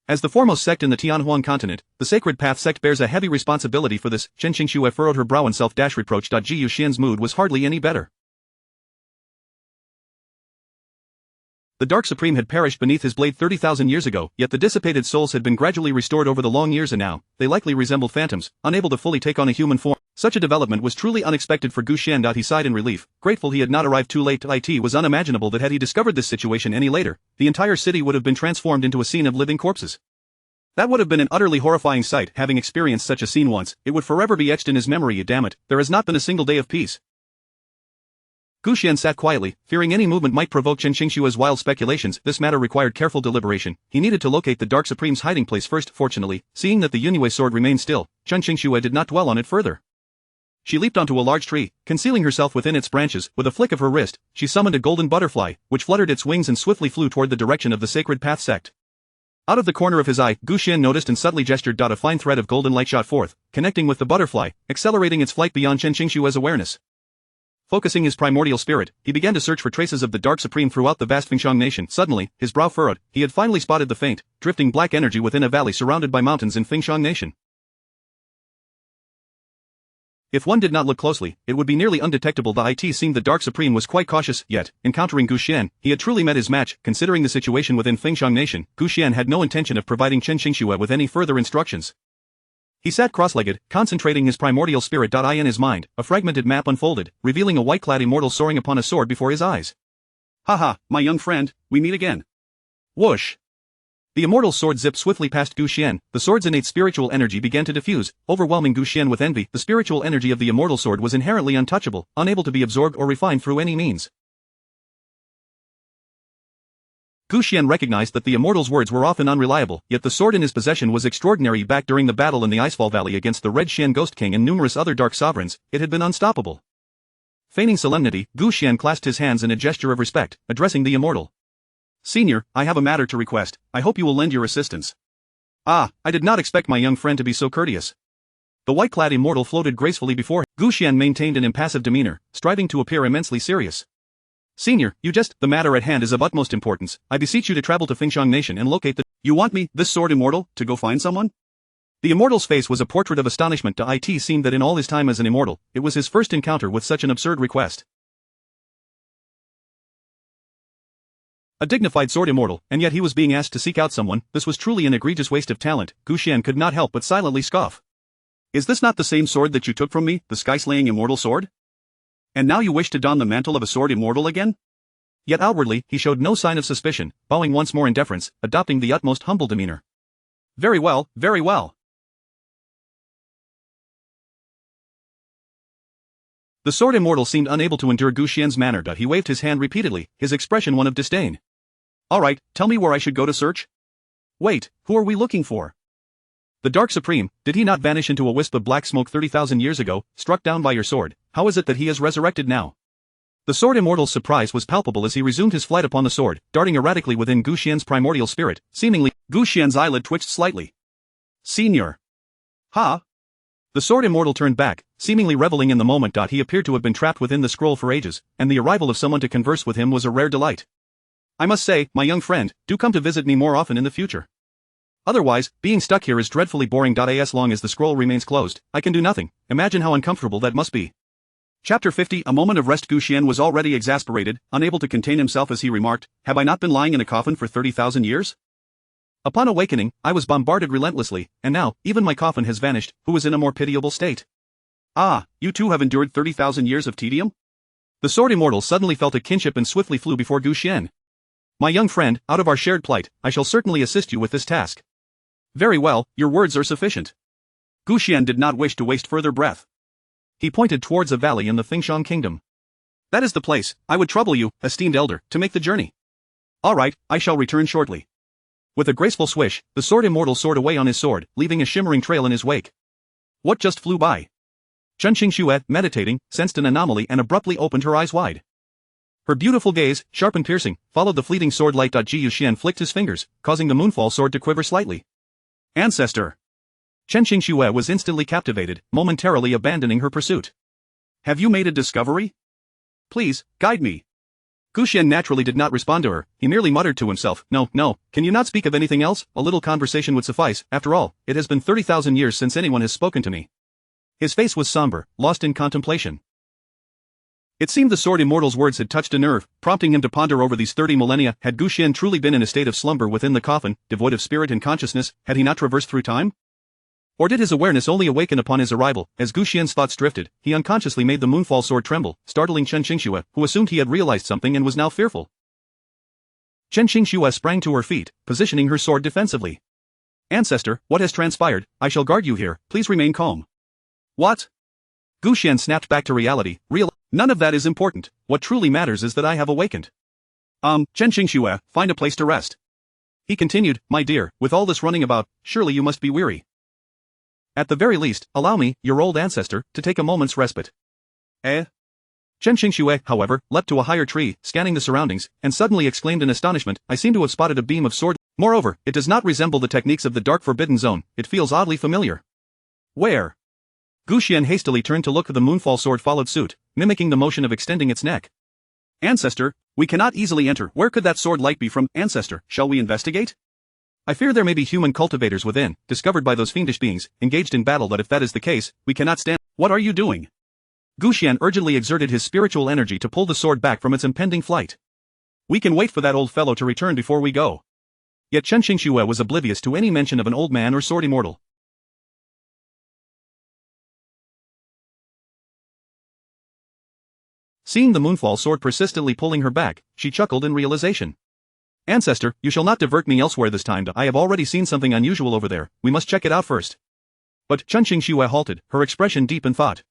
As the foremost sect in the Tianhuan continent, the Sacred Path sect bears a heavy responsibility for this. Chen Qingxue furrowed her brow and self-reproached. Ji Yuxian's mood was hardly any better. The Dark Supreme had perished beneath his blade 30,000 years ago, yet the dissipated souls had been gradually restored over the long years and now, they likely resembled phantoms, unable to fully take on a human form. Such a development was truly unexpected for Gu Xian. He sighed in relief, grateful he had not arrived too late. It was unimaginable that had he discovered this situation any later, the entire city would have been transformed into a scene of living corpses. That would have been an utterly horrifying sight. Having experienced such a scene once, it would forever be etched in his memory. Damn it, there has not been a single day of peace. Gu Xian sat quietly, fearing any movement might provoke Chen Qingxue's wild speculations. This matter required careful deliberation. He needed to locate the Dark Supreme's hiding place first. Fortunately, seeing that the Yunhui sword remained still, Chen Qingxue did not dwell on it further. She leaped onto a large tree, concealing herself within its branches. With a flick of her wrist, she summoned a golden butterfly, which fluttered its wings and swiftly flew toward the direction of the Sacred Path sect. Out of the corner of his eye, Gu Xian noticed and subtly gestured. A fine thread of golden light shot forth, connecting with the butterfly, accelerating its flight beyond Chen Qingxue's awareness. Focusing his primordial spirit, he began to search for traces of the Dark Supreme throughout the vast Fengxiang nation. Suddenly, his brow furrowed. He had finally spotted the faint, drifting black energy within a valley surrounded by mountains in Fengxiang nation. If one did not look closely, it would be nearly undetectable. It seemed the Dark Supreme was quite cautious, yet, encountering Gu Xian, he had truly met his match. Considering the situation within Fengxiang nation, Gu Xian had no intention of providing Chen Qingxue with any further instructions. He sat cross-legged, concentrating his primordial spirit. In his mind, a fragmented map unfolded, revealing a white-clad immortal soaring upon a sword before his eyes. Haha, my young friend, we meet again. Whoosh! The immortal sword zipped swiftly past Gu Xian. The sword's innate spiritual energy began to diffuse, overwhelming Gu Xian with envy. The spiritual energy of the immortal sword was inherently untouchable, unable to be absorbed or refined through any means. Gu Xian recognized that the immortal's words were often unreliable, yet the sword in his possession was extraordinary. Back during the battle in the Icefall Valley against the Red Xian Ghost King and numerous other dark sovereigns, it had been unstoppable. Feigning solemnity, Gu Xian clasped his hands in a gesture of respect, addressing the immortal. Senior, I have a matter to request, I hope you will lend your assistance. Ah, I did not expect my young friend to be so courteous. The white-clad immortal floated gracefully before him. Gu Xian maintained an impassive demeanor, striving to appear immensely serious. Senior, the matter at hand is of utmost importance. I beseech you to travel to Fengxiang Nation and locate the— You want me, this sword immortal, to go find someone? The immortal's face was a portrait of astonishment. It seemed that in all his time as an immortal, it was his first encounter with such an absurd request. A dignified sword immortal, and yet he was being asked to seek out someone. This was truly an egregious waste of talent. Gu Xian could not help but silently scoff. Is this not the same sword that you took from me, the sky-slaying immortal sword? And now you wish to don the mantle of a sword immortal again? Yet outwardly, he showed no sign of suspicion, bowing once more in deference, adopting the utmost humble demeanor. Very well, very well. The sword immortal seemed unable to endure Gu Xian's manner. He waved his hand repeatedly, his expression one of disdain. Alright, tell me where I should go to search? Wait, who are we looking for? The Dark Supreme, did he not vanish into a wisp of black smoke 30,000 years ago, struck down by your sword? How is it that he is resurrected now? The sword immortal's surprise was palpable as he resumed his flight upon the sword, darting erratically within Gu Xian's primordial spirit, seemingly— Gu Xian's eyelid twitched slightly. Senior. Ha? The sword immortal turned back, seemingly reveling in the moment. He appeared to have been trapped within the scroll for ages, and the arrival of someone to converse with him was a rare delight. I must say, my young friend, do come to visit me more often in the future. Otherwise, being stuck here is dreadfully boring. As long as the scroll remains closed, I can do nothing. Imagine how uncomfortable that must be. Chapter 50. A moment of rest. Gu Xian was already exasperated, unable to contain himself as he remarked, have I not been lying in a coffin for 30,000 years? Upon awakening, I was bombarded relentlessly, and now, even my coffin has vanished, who is in a more pitiable state. Ah, you too have endured 30,000 years of tedium? The sword immortal suddenly felt a kinship and swiftly flew before Gu Xian. My young friend, out of our shared plight, I shall certainly assist you with this task. Very well, your words are sufficient. Gu Xian did not wish to waste further breath. He pointed towards a valley in the Fengxiang kingdom. That is the place. I would trouble you, esteemed elder, to make the journey. All right, I shall return shortly. With a graceful swish, the sword immortal soared away on his sword, leaving a shimmering trail in his wake. What just flew by? Chen Qingxue, meditating, sensed an anomaly and abruptly opened her eyes wide. Her beautiful gaze, sharp and piercing, followed the fleeting sword light. Ji Yuxian flicked his fingers, causing the moonfall sword to quiver slightly. Ancestor! Chen Qingxue was instantly captivated, momentarily abandoning her pursuit. Have you made a discovery? Please, guide me. Gu Xian naturally did not respond to her, he merely muttered to himself, No, can you not speak of anything else? A little conversation would suffice. After all, it has been 30,000 years since anyone has spoken to me. His face was somber, lost in contemplation. It seemed the sword immortal's words had touched a nerve, prompting him to ponder over these 30 millennia. Had Gu Xian truly been in a state of slumber within the coffin, devoid of spirit and consciousness? Had he not traversed through time? Or did his awareness only awaken upon his arrival? As Gu Xian's thoughts drifted, he unconsciously made the moonfall sword tremble, startling Chen Qingxue, who assumed he had realized something and was now fearful. Chen Qingxue sprang to her feet, positioning her sword defensively. Ancestor, what has transpired? I shall guard you here, please remain calm. What? Gu Xian snapped back to reality, None of that is important, what truly matters is that I have awakened. Chen Qingxue, find a place to rest. He continued, my dear, with all this running about, surely you must be weary. At the very least, allow me, your old ancestor, to take a moment's respite. Chen Qingxue, however, leapt to a higher tree, scanning the surroundings, and suddenly exclaimed in astonishment, I seem to have spotted a beam of sword. Moreover, it does not resemble the techniques of the dark forbidden zone, it feels oddly familiar. Where? Gu Xian hastily turned to look. The moonfall sword followed suit, mimicking the motion of extending its neck. Ancestor, we cannot easily enter. Where could that sword light be from? Ancestor, shall we investigate? I fear there may be human cultivators within, discovered by those fiendish beings, engaged in battle. That if that is the case, we cannot stand. What are you doing? Gu Xian urgently exerted his spiritual energy to pull the sword back from its impending flight. We can wait for that old fellow to return before we go. Yet Chen Qingxue was oblivious to any mention of an old man or sword immortal. Seeing the moonfall sword persistently pulling her back, she chuckled in realization. Ancestor, you shall not divert me elsewhere this time. I have already seen something unusual over there, we must check it out first. But Chen Qingxue halted, her expression deep in thought.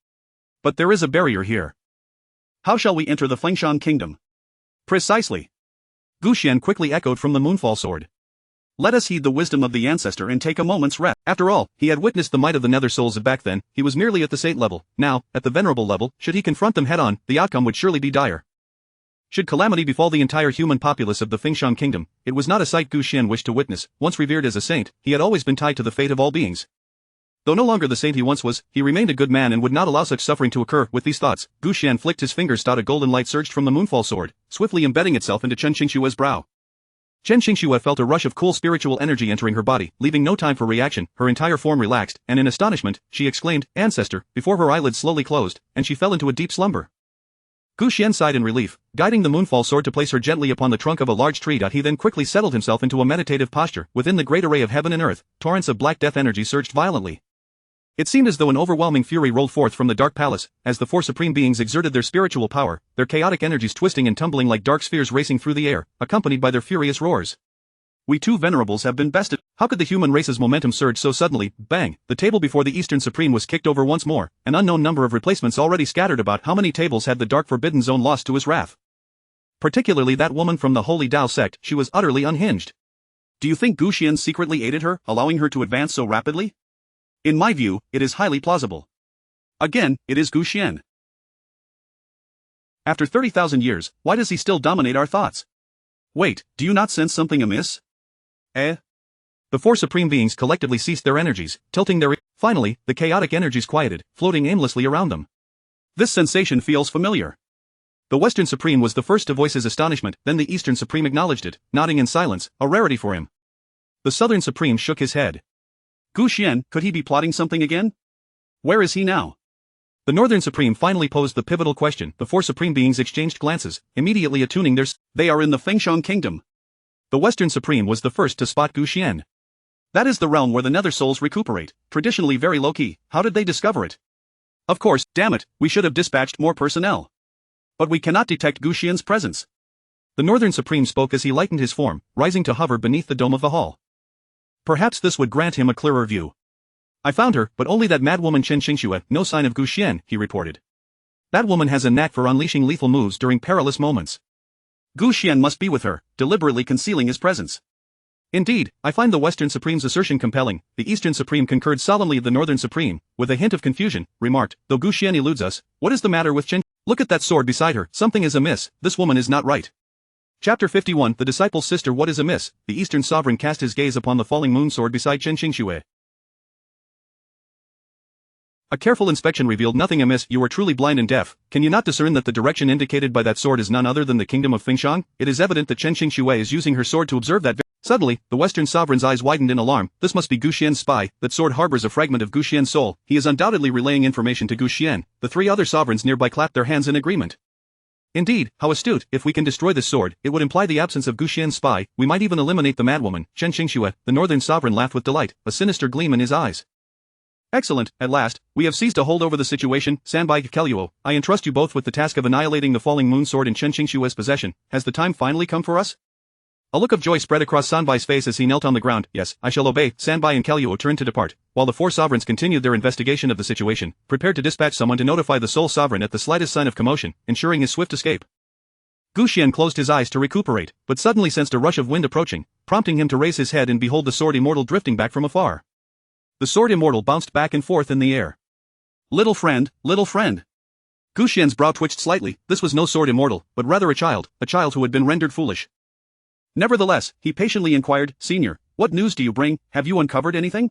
But there is a barrier here. How shall we enter the Fengxiang kingdom? Precisely. Gu Xian quickly echoed from the moonfall sword. Let us heed the wisdom of the ancestor and take a moment's rest. After all, he had witnessed the might of the nether souls back then. He was merely at the saint level. Now, at the venerable level, should he confront them head-on, the outcome would surely be dire. Should calamity befall the entire human populace of the Fengshang kingdom, it was not a sight Gu Xian wished to witness. Once revered as a saint, he had always been tied to the fate of all beings. Though no longer the saint he once was, he remained a good man and would not allow such suffering to occur. With these thoughts, Gu Xian flicked his fingers. A golden light surged from the Moonfall sword, swiftly embedding itself into Chen Qingshue's brow. Chen Qingxue felt a rush of cool spiritual energy entering her body, leaving no time for reaction. Her entire form relaxed, and in astonishment, she exclaimed, "Ancestor," before her eyelids slowly closed, and she fell into a deep slumber. Gu Xian sighed in relief, guiding the Moonfall sword to place her gently upon the trunk of a large tree. He then quickly settled himself into a meditative posture. Within the great array of heaven and earth, torrents of black death energy surged violently. It seemed as though an overwhelming fury rolled forth from the dark palace, as the four supreme beings exerted their spiritual power, their chaotic energies twisting and tumbling like dark spheres racing through the air, accompanied by their furious roars. "We two venerables have been bested." How could the human race's momentum surge so suddenly? Bang! The table before the Eastern Supreme was kicked over once more, an unknown number of replacements already scattered about. How many tables had the Dark Forbidden Zone lost to his wrath? Particularly that woman from the Holy Dao sect. She was utterly unhinged. Do you think Gu Xian secretly aided her, allowing her to advance so rapidly? In my view, it is highly plausible. Again, it is Gu Xian. After 30,000 years, why does he still dominate our thoughts? Wait, do you not sense something amiss? The four supreme beings collectively ceased their energies, tilting their... Finally, the chaotic energies quieted, floating aimlessly around them. This sensation feels familiar. The Western Supreme was the first to voice his astonishment, then the Eastern Supreme acknowledged it, nodding in silence, a rarity for him. The Southern Supreme shook his head. Gu Xian, could he be plotting something again? Where is he now? The Northern Supreme finally posed the pivotal question. The four supreme beings exchanged glances, immediately attuning their... They are in the Fengshang kingdom. The Western Supreme was the first to spot Gu Xian. That is the realm where the nether souls recuperate, traditionally very low-key. How did they discover it? Of course, damn it, we should have dispatched more personnel. But we cannot detect Gu Xian's presence. The Northern Supreme spoke as he lightened his form, rising to hover beneath the dome of the hall. Perhaps this would grant him a clearer view. I found her, but only that madwoman Chen Qingxue. No sign of Gu Xian, he reported. That woman has a knack for unleashing lethal moves during perilous moments. Gu Xian must be with her, deliberately concealing his presence. Indeed, I find the Western Supreme's assertion compelling. The Eastern Supreme concurred solemnly. The Northern Supreme, with a hint of confusion, remarked, though Gu Xian eludes us, what is the matter with Chen? Look at that sword beside her. Something is amiss. This woman is not right. Chapter 51. The Disciple's Sister. What is amiss? The Eastern Sovereign cast his gaze upon the falling moon sword beside Chen Qingxue. A careful inspection revealed nothing amiss. You are truly blind and deaf. Can you not discern that the direction indicated by that sword is none other than the kingdom of Fengshang? It is evident that Chen Qingxue is using her sword to observe that. Suddenly, the Western Sovereign's eyes widened in alarm. This must be Gu Xian's spy. That sword harbors a fragment of Gu Xian's soul. He is undoubtedly relaying information to Gu Xian. The three other sovereigns nearby clapped their hands in agreement. Indeed, how astute. If we can destroy this sword, it would imply the absence of Gu Xian's spy. We might even eliminate the madwoman, Chen Qingxue. The Northern Sovereign laughed with delight, a sinister gleam in his eyes. Excellent, at last, we have seized a hold over the situation. Sanbai Keluo, I entrust you both with the task of annihilating the falling moon sword in Chen Qingxue's possession. Has the time finally come for us? A look of joy spread across Sanbai's face as he knelt on the ground. Yes, I shall obey. Sanbai and Keluo turned to depart, while the four sovereigns continued their investigation of the situation, prepared to dispatch someone to notify the sole sovereign at the slightest sign of commotion, ensuring his swift escape. Gu Xian closed his eyes to recuperate, but suddenly sensed a rush of wind approaching, prompting him to raise his head and behold the sword immortal drifting back from afar. The sword immortal bounced back and forth in the air. Little friend, little friend. Gu Xian's brow twitched slightly. This was no sword immortal, but rather a child who had been rendered foolish. Nevertheless, he patiently inquired, Senior, what news do you bring? Have you uncovered anything?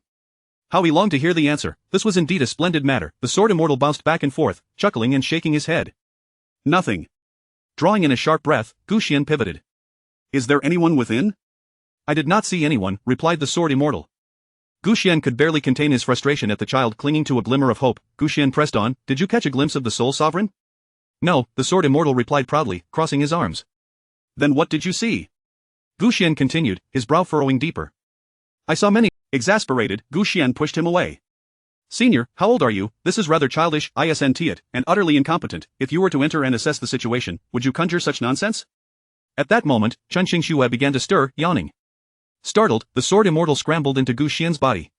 How he longed to hear the answer. This was indeed a splendid matter. The sword immortal bounced back and forth, chuckling and shaking his head. Nothing. Drawing in a sharp breath, Gu Xian pivoted. Is there anyone within? I did not see anyone, replied the sword immortal. Gu Xian could barely contain his frustration at the child clinging to a glimmer of hope. Gu Xian pressed on, did you catch a glimpse of the Soul Sovereign? No, the sword immortal replied proudly, crossing his arms. Then what did you see? Gu Xian continued, his brow furrowing deeper. I saw many. Exasperated, Gu Xian pushed him away. Senior, how old are you? This is rather childish, isn't it, and utterly incompetent. If you were to enter and assess the situation, would you conjure such nonsense? At that moment, Chen Qingxue began to stir, yawning. Startled, the sword immortal scrambled into Gu Xian's body.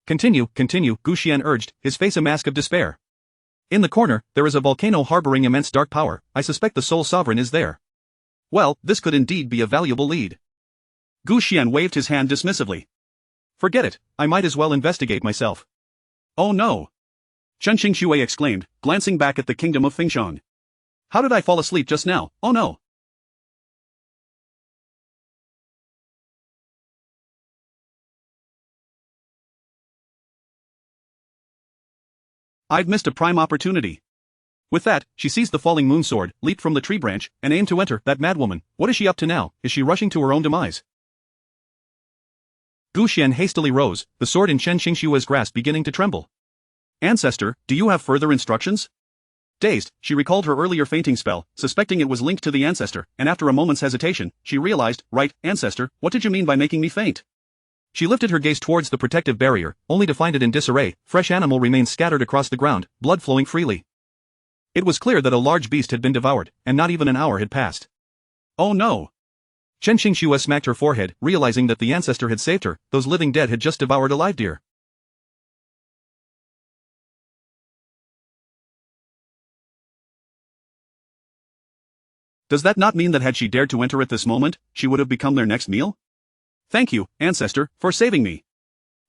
Continue, Gu Xian urged, his face a mask of despair. In the corner, there is a volcano harboring immense dark power. I suspect the Soul Sovereign is there. Well, this could indeed be a valuable lead. Gu Xian waved his hand dismissively. Forget it, I might as well investigate myself. Oh no! Chen Qingxue exclaimed, glancing back at the kingdom of Fengshang. How did I fall asleep just now? Oh no! I've missed a prime opportunity. With that, she seized the falling moon sword, leaped from the tree branch, and aimed to enter. That madwoman, what is she up to now? Is she rushing to her own demise? Gu Xian hastily rose, the sword in Chen Qingshua's grasp beginning to tremble. Ancestor, do you have further instructions? Dazed, she recalled her earlier fainting spell, suspecting it was linked to the ancestor, and after a moment's hesitation, she realized, right, ancestor, what did you mean by making me faint? She lifted her gaze towards the protective barrier, only to find it in disarray. Fresh animal remained scattered across the ground, blood flowing freely. It was clear that a large beast had been devoured, and not even an hour had passed. Oh no! Chen Qingxue smacked her forehead, realizing that the ancestor had saved her. Those living dead had just devoured a live deer. Does that not mean that had she dared to enter at this moment, she would have become their next meal? Thank you, ancestor, for saving me.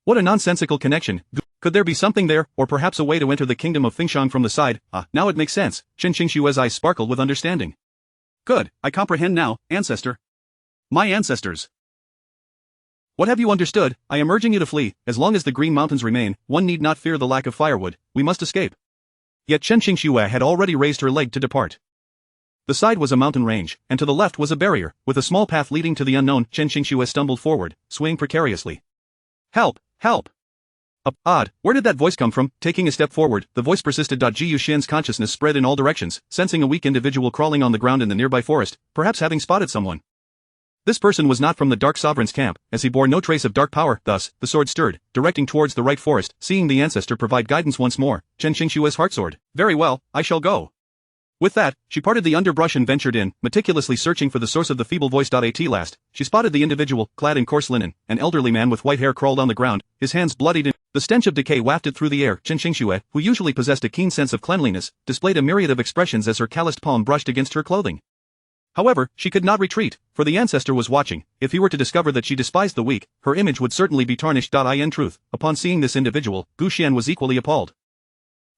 What a nonsensical connection. Could there be something there, or perhaps a way to enter the kingdom of Fengshang from the side? Ah, now it makes sense. Chen Qingshue's eyes sparkled with understanding. Good, I comprehend now, ancestor. My ancestors. What have you understood? I am urging you to flee. As long as the Green Mountains remain, one need not fear the lack of firewood. We must escape. Yet Chen Qingxue had already raised her leg to depart. The side was a mountain range, and to the left was a barrier, with a small path leading to the unknown. Chen Qingxue stumbled forward, swaying precariously. Help! Help! Odd, where did that voice come from? Taking a step forward, the voice persisted. Ji Yuxian's consciousness spread in all directions, sensing a weak individual crawling on the ground in the nearby forest, perhaps having spotted someone. This person was not from the Dark Sovereign's camp, as he bore no trace of dark power. Thus, the sword stirred, directing towards the right forest. Seeing the ancestor provide guidance once more, Chen Qingshue's heart soared. Very well, I shall go. With that, she parted the underbrush and ventured in, meticulously searching for the source of the feeble voice. At last, she spotted the individual, clad in coarse linen. An elderly man with white hair crawled on the ground, his hands bloodied and the stench of decay wafted through the air. Chen Qingxue, who usually possessed a keen sense of cleanliness, displayed a myriad of expressions as her calloused palm brushed against her clothing. However, she could not retreat, for the ancestor was watching. If he were to discover that she despised the weak, her image would certainly be tarnished. In truth, upon seeing this individual, Gu Xian was equally appalled.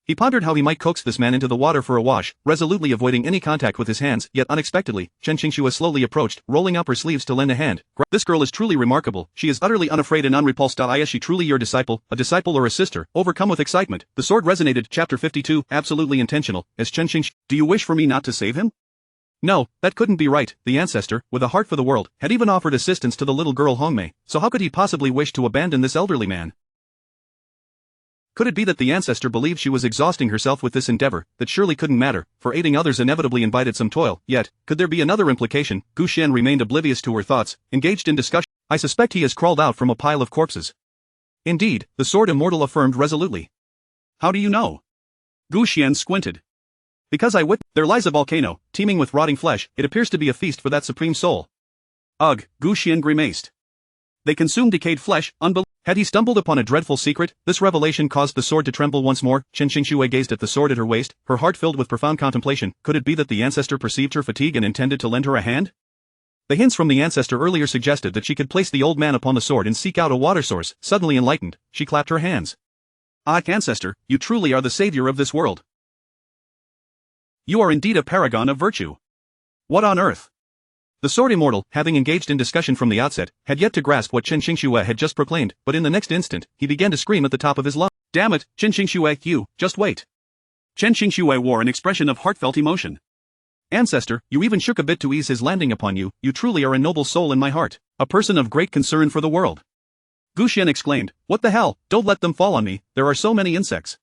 He pondered how he might coax this man into the water for a wash, resolutely avoiding any contact with his hands. Yet unexpectedly, Chen Qingxue slowly approached, rolling up her sleeves to lend a hand. This girl is truly remarkable. She is utterly unafraid and unrepulsed. Is she truly your disciple, a disciple or a sister? Overcome with excitement, the sword resonated. Chapter 52, absolutely intentional. As Chen Qingxue, do you wish for me not to save him? No, that couldn't be right. The ancestor, with a heart for the world, had even offered assistance to the little girl Hongmei, so how could he possibly wish to abandon this elderly man? Could it be that the ancestor believed she was exhausting herself with this endeavor? That surely couldn't matter, for aiding others inevitably invited some toil. Yet, could there be another implication? Gu Xian remained oblivious to her thoughts, engaged in discussion. I suspect he has crawled out from a pile of corpses. Indeed, the sword immortal affirmed resolutely. How do you know? Gu Xian squinted. Because there lies a volcano, teeming with rotting flesh. It appears to be a feast for that supreme soul. Ugh, Gu Xian grimaced. They consume decayed flesh, Had he stumbled upon a dreadful secret? This revelation caused the sword to tremble once more. Chen Qingxue gazed at the sword at her waist, her heart filled with profound contemplation. Could it be that the ancestor perceived her fatigue and intended to lend her a hand? The hints from the ancestor earlier suggested that she could place the old man upon the sword and seek out a water source. Suddenly enlightened, she clapped her hands. Ah, ancestor, you truly are the savior of this world. You are indeed a paragon of virtue. What on earth? The sword immortal, having engaged in discussion from the outset, had yet to grasp what Chen Qingxue had just proclaimed, but in the next instant, he began to scream at the top of his lungs. Damn it, Chen Qingxue, you, just wait. Chen Qingxue wore an expression of heartfelt emotion. Ancestor, you even shook a bit to ease his landing upon you. You truly are a noble soul in my heart, a person of great concern for the world. Gu Xian exclaimed, what the hell, don't let them fall on me, there are so many insects.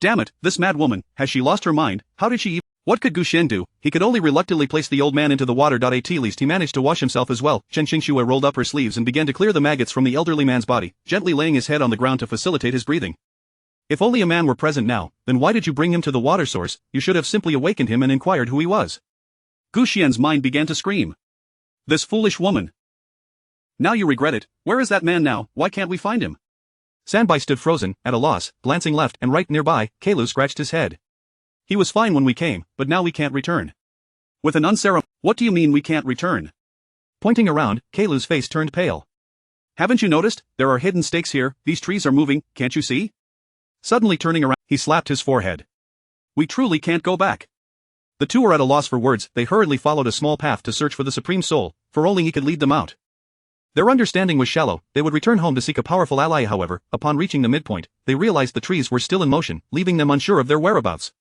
Damn it, this mad woman, has she lost her mind? How did she even— What could Gu Xian do? He could only reluctantly place the old man into the water. At least he managed to wash himself as well. Chen Qingxue rolled up her sleeves and began to clear the maggots from the elderly man's body, gently laying his head on the ground to facilitate his breathing. If only a man were present now, then why did you bring him to the water source? You should have simply awakened him and inquired who he was. Gu Xian's mind began to scream. This foolish woman. Now you regret it. Where is that man now? Why can't we find him? Sanbai stood frozen, at a loss, glancing left and right. Nearby, Keilu scratched his head. He was fine when we came, but now we can't return. With an unceremonious— What do you mean we can't return? Pointing around, Keilu's face turned pale. Haven't you noticed? There are hidden stakes here, these trees are moving, can't you see? Suddenly turning around, he slapped his forehead. We truly can't go back. The two were at a loss for words. They hurriedly followed a small path to search for the Supreme Soul, for only he could lead them out. Their understanding was shallow. They would return home to seek a powerful ally. However, upon reaching the midpoint, they realized the trees were still in motion, leaving them unsure of their whereabouts.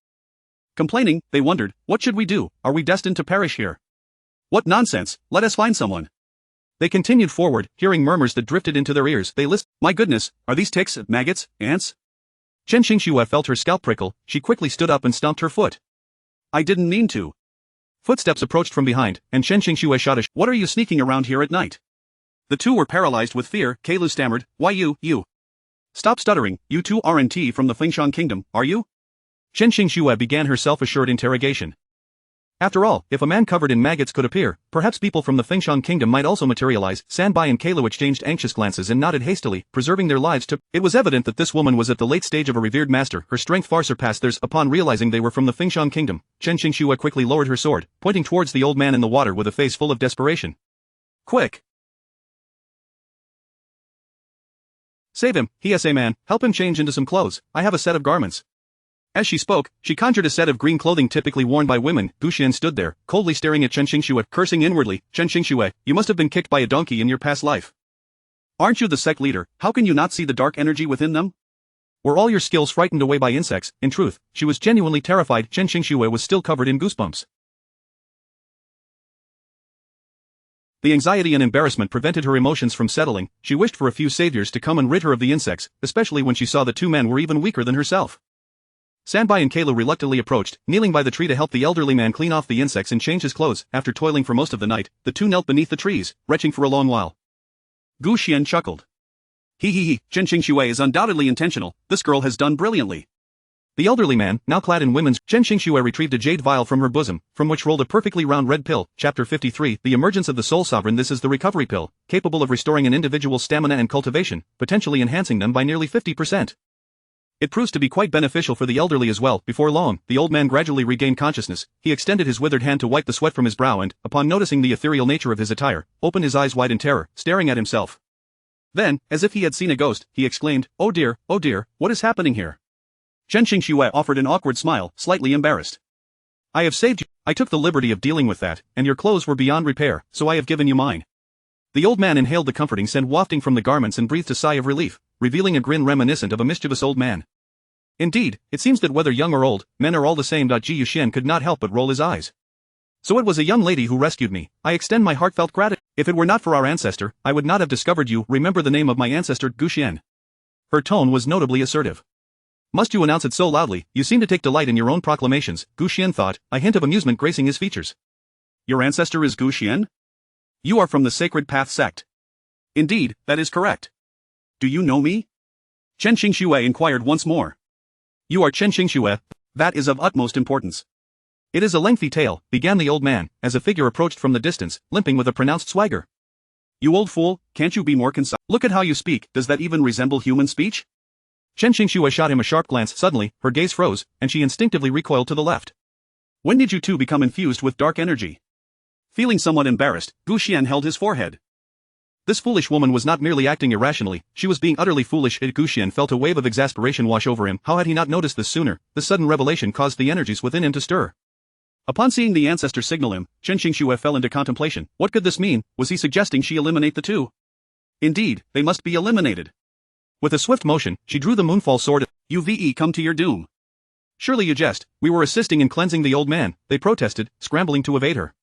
Complaining, they wondered, what should we do? Are we destined to perish here? What nonsense, let us find someone. They continued forward, hearing murmurs that drifted into their ears. They listened. My goodness, are these ticks, maggots, ants? Chen Xingxue felt her scalp prickle. She quickly stood up and stomped her foot. I didn't mean to. Footsteps approached from behind, and Chen Xingxue shot a What are you sneaking around here at night? The two were paralyzed with fear. Keilu stammered, Why you? Stop stuttering, you two aren't from the Fengshan Kingdom, are you? Chen Xingxue began her self-assured interrogation. After all, if a man covered in maggots could appear, perhaps people from the Fengshan Kingdom might also materialize. Sanbai and Keilu exchanged anxious glances and nodded hastily, preserving their lives to. It was evident that this woman was at the late stage of a revered master. Her strength far surpassed theirs. Upon realizing they were from the Fengshan Kingdom, Chen Xingxue quickly lowered her sword, pointing towards the old man in the water with a face full of desperation. Quick! Save him, he man, help him change into some clothes. I have a set of garments. As she spoke, she conjured a set of green clothing typically worn by women. Gu Xian stood there, coldly staring at Chen Xingxue, cursing inwardly. Chen Xingxue, you must have been kicked by a donkey in your past life. Aren't you the sect leader? How can you not see the dark energy within them? Were all your skills frightened away by insects? In truth, she was genuinely terrified. Chen Xingxue was still covered in goosebumps. The anxiety and embarrassment prevented her emotions from settling. She wished for a few saviors to come and rid her of the insects, especially when she saw the two men were even weaker than herself. Sanbai and Keilu reluctantly approached, kneeling by the tree to help the elderly man clean off the insects and change his clothes. After toiling for most of the night, the two knelt beneath the trees, retching for a long while. Gu Xian chuckled. Chen Xingxue is undoubtedly intentional. This girl has done brilliantly. The elderly man, now clad in women's, Chen Xingxue retrieved a jade vial from her bosom, from which rolled a perfectly round red pill. Chapter 53, The Emergence of the Soul Sovereign. This is the recovery pill, capable of restoring an individual's stamina and cultivation, potentially enhancing them by nearly 50%. It proves to be quite beneficial for the elderly as well. Before long, the old man gradually regained consciousness. He extended his withered hand to wipe the sweat from his brow and, upon noticing the ethereal nature of his attire, opened his eyes wide in terror, staring at himself. Then, as if he had seen a ghost, he exclaimed, oh dear, what is happening here? Chen Xingxue offered an awkward smile, slightly embarrassed. I have saved you. I took the liberty of dealing with that, and your clothes were beyond repair, so I have given you mine. The old man inhaled the comforting scent wafting from the garments and breathed a sigh of relief, revealing a grin reminiscent of a mischievous old man. Indeed, it seems that whether young or old, men are all the same. Ji Yuxian could not help but roll his eyes. So it was a young lady who rescued me. I extend my heartfelt gratitude. If it were not for our ancestor, I would not have discovered you. Remember the name of my ancestor, Gu Xian. Her tone was notably assertive. Must you announce it so loudly? You seem to take delight in your own proclamations, Gu Xian thought, a hint of amusement gracing his features. Your ancestor is Gu Xian? You are from the Sacred Path sect. Indeed, that is correct. Do you know me? Chen Xingxue inquired once more. You are Chen Xingxue. That is of utmost importance. It is a lengthy tale, began the old man, as a figure approached from the distance, limping with a pronounced swagger. You old fool, can't you be more concise? Look at how you speak. Does that even resemble human speech? Chen Xingxue shot him a sharp glance. Suddenly, her gaze froze, and she instinctively recoiled to the left. When did you two become infused with dark energy? Feeling somewhat embarrassed, Gu Xian held his forehead. This foolish woman was not merely acting irrationally, she was being utterly foolish. Gu Xian felt a wave of exasperation wash over him. How had he not noticed this sooner? The sudden revelation caused the energies within him to stir. Upon seeing the ancestor signal him, Chen Xingxue fell into contemplation. What could this mean? Was he suggesting she eliminate the two? Indeed, they must be eliminated. With a swift motion, she drew the moonfall sword. Uve come to your doom. Surely you jest. We were assisting in cleansing the old man, they protested, scrambling to evade her.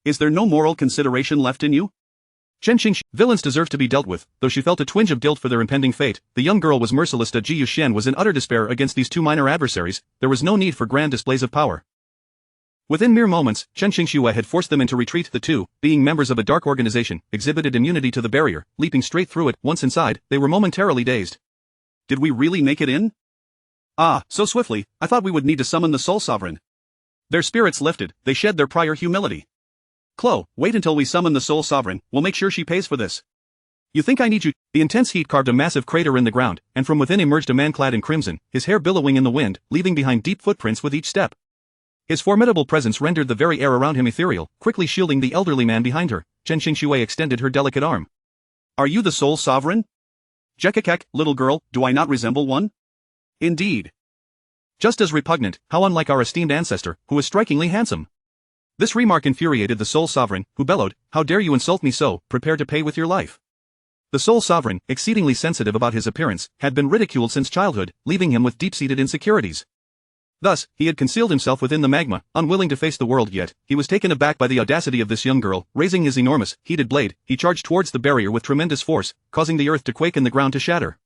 Is there no moral consideration left in you? Chen Xingxue, villains deserve to be dealt with, though she felt a twinge of guilt for their impending fate. The young girl was merciless. Ji Yuxian was in utter despair against these two minor adversaries. There was no need for grand displays of power. Within mere moments, Chen Xingxue had forced them into retreat. The two, being members of a dark organization, exhibited immunity to the barrier, leaping straight through it. Once inside, they were momentarily dazed. Did we really make it in? Ah, so swiftly, I thought we would need to summon the Soul Sovereign. Their spirits lifted, they shed their prior humility. Chloe, wait until we summon the Soul Sovereign, we'll make sure she pays for this. You think I need you? The intense heat carved a massive crater in the ground, and from within emerged a man clad in crimson, his hair billowing in the wind, leaving behind deep footprints with each step. His formidable presence rendered the very air around him ethereal, quickly shielding the elderly man behind her. Chen Xingxue extended her delicate arm. Are you the Soul Sovereign? Jekakek, little girl, do I not resemble one? Indeed. Just as repugnant, how unlike our esteemed ancestor, who is strikingly handsome. This remark infuriated the Soul Sovereign, who bellowed, "How dare you insult me so, prepare to pay with your life." The Soul Sovereign, exceedingly sensitive about his appearance, had been ridiculed since childhood, leaving him with deep-seated insecurities. Thus, he had concealed himself within the magma, unwilling to face the world yet. He was taken aback by the audacity of this young girl. Raising his enormous, heated blade, he charged towards the barrier with tremendous force, causing the earth to quake and the ground to shatter.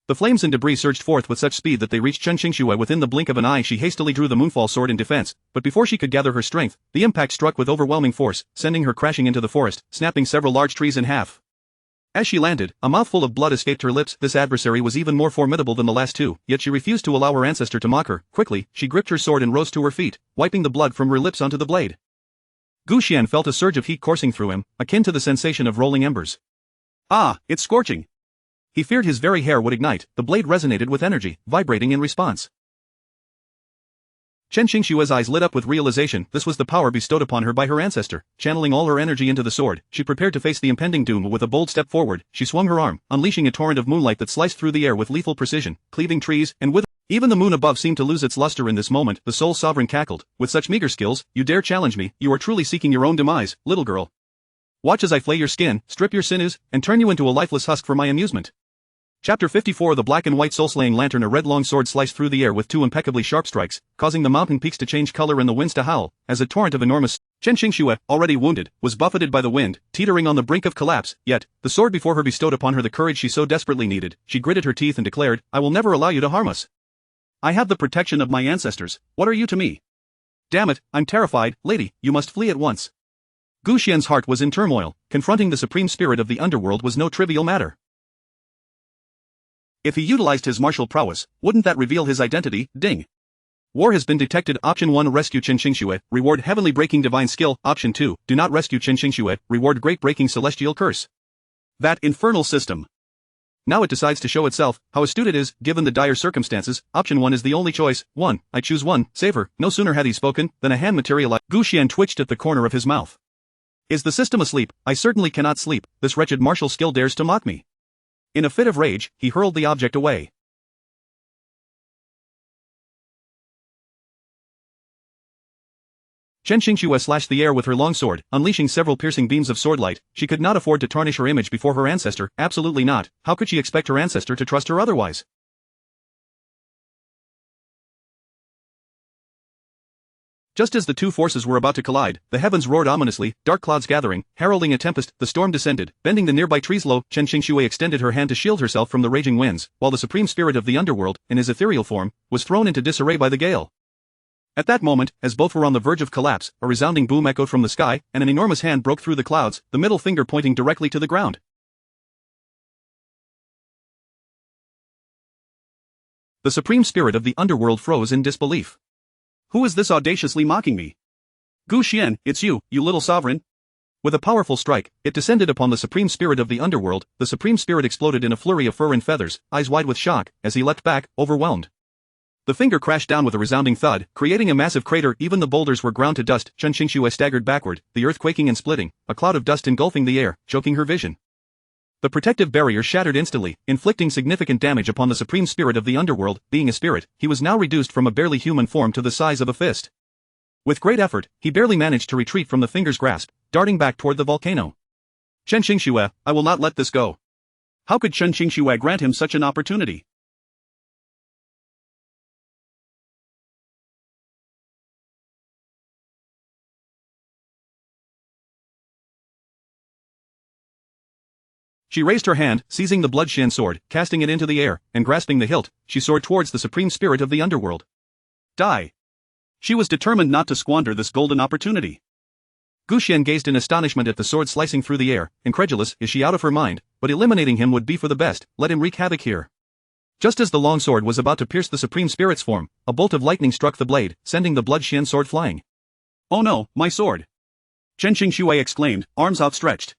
The flames and debris surged forth with such speed that they reached Chen Qingxue within the blink of an eye. She hastily drew the Moonfall sword in defense, but before she could gather her strength, the impact struck with overwhelming force, sending her crashing into the forest, snapping several large trees in half. As she landed, a mouthful of blood escaped her lips. This adversary was even more formidable than the last two, yet she refused to allow her ancestor to mock her. Quickly, she gripped her sword and rose to her feet, wiping the blood from her lips onto the blade. Gu Xian felt a surge of heat coursing through him, akin to the sensation of rolling embers. Ah, it's scorching. He feared his very hair would ignite. The blade resonated with energy, vibrating in response. Chen Qingxue's eyes lit up with realization. This was the power bestowed upon her by her ancestor. Channeling all her energy into the sword, she prepared to face the impending doom. With a bold step forward, she swung her arm, unleashing a torrent of moonlight that sliced through the air with lethal precision, cleaving trees and withering. Even the moon above seemed to lose its luster in this moment. The Soul Sovereign cackled. "With such meager skills, you dare challenge me? You are truly seeking your own demise, little girl. Watch as I flay your skin, strip your sinews, and turn you into a lifeless husk for my amusement." Chapter 54. The black and white soul-slaying lantern. A red long sword sliced through the air with two impeccably sharp strikes, causing the mountain peaks to change color and the winds to howl, as a torrent of enormous. Chen Qingxue, already wounded, was buffeted by the wind, teetering on the brink of collapse, yet, the sword before her bestowed upon her the courage she so desperately needed. She gritted her teeth and declared, "I will never allow you to harm us. I have the protection of my ancestors. What are you to me? Damn it, I'm terrified. Lady, you must flee at once." Gu Xian's heart was in turmoil. Confronting the supreme spirit of the underworld was no trivial matter. If he utilized his martial prowess, wouldn't that reveal his identity? Ding. War has been detected. Option 1. Rescue Chen Qingxue. Reward Heavenly Breaking Divine Skill. Option 2. Do not rescue Chen Qingxue. Reward Great Breaking Celestial Curse. That infernal system. Now it decides to show itself, how astute it is, given the dire circumstances. Option 1 is the only choice. 1. I choose 1. Save her. No sooner had he spoken, than a hand materialized. Gu Xian twitched at the corner of his mouth. Is the system asleep? I certainly cannot sleep. This wretched martial skill dares to mock me. In a fit of rage, he hurled the object away. Chen Qingxue slashed the air with her long sword, unleashing several piercing beams of swordlight. She could not afford to tarnish her image before her ancestor, absolutely not. How could she expect her ancestor to trust her otherwise? Just as the two forces were about to collide, the heavens roared ominously, dark clouds gathering, heralding a tempest. The storm descended, bending the nearby trees low. Chen Qingxue extended her hand to shield herself from the raging winds, while the supreme spirit of the underworld, in his ethereal form, was thrown into disarray by the gale. At that moment, as both were on the verge of collapse, a resounding boom echoed from the sky, and an enormous hand broke through the clouds, the middle finger pointing directly to the ground. The supreme spirit of the underworld froze in disbelief. Who is this audaciously mocking me? Gu Xian, it's you, you little sovereign. With a powerful strike, it descended upon the supreme spirit of the underworld. The supreme spirit exploded in a flurry of fur and feathers, eyes wide with shock, as he leapt back, overwhelmed. The finger crashed down with a resounding thud, creating a massive crater. Even the boulders were ground to dust. Chen Qingxue staggered backward, the earth quaking and splitting, a cloud of dust engulfing the air, choking her vision. The protective barrier shattered instantly, inflicting significant damage upon the supreme spirit of the underworld. Being a spirit, he was now reduced from a barely human form to the size of a fist. With great effort, he barely managed to retreat from the finger's grasp, darting back toward the volcano. Chen Qingxue, I will not let this go. How could Chen Qingxue grant him such an opportunity? She raised her hand, seizing the Bloodshan sword, casting it into the air, and grasping the hilt, she soared towards the supreme spirit of the underworld. Die. She was determined not to squander this golden opportunity. Gu Xian gazed in astonishment at the sword slicing through the air, incredulous. Is she out of her mind? But eliminating him would be for the best. Let him wreak havoc here. Just as the long sword was about to pierce the supreme spirit's form, a bolt of lightning struck the blade, sending the Bloodshan sword flying. Oh no, my sword! Chen Qingxue exclaimed, arms outstretched.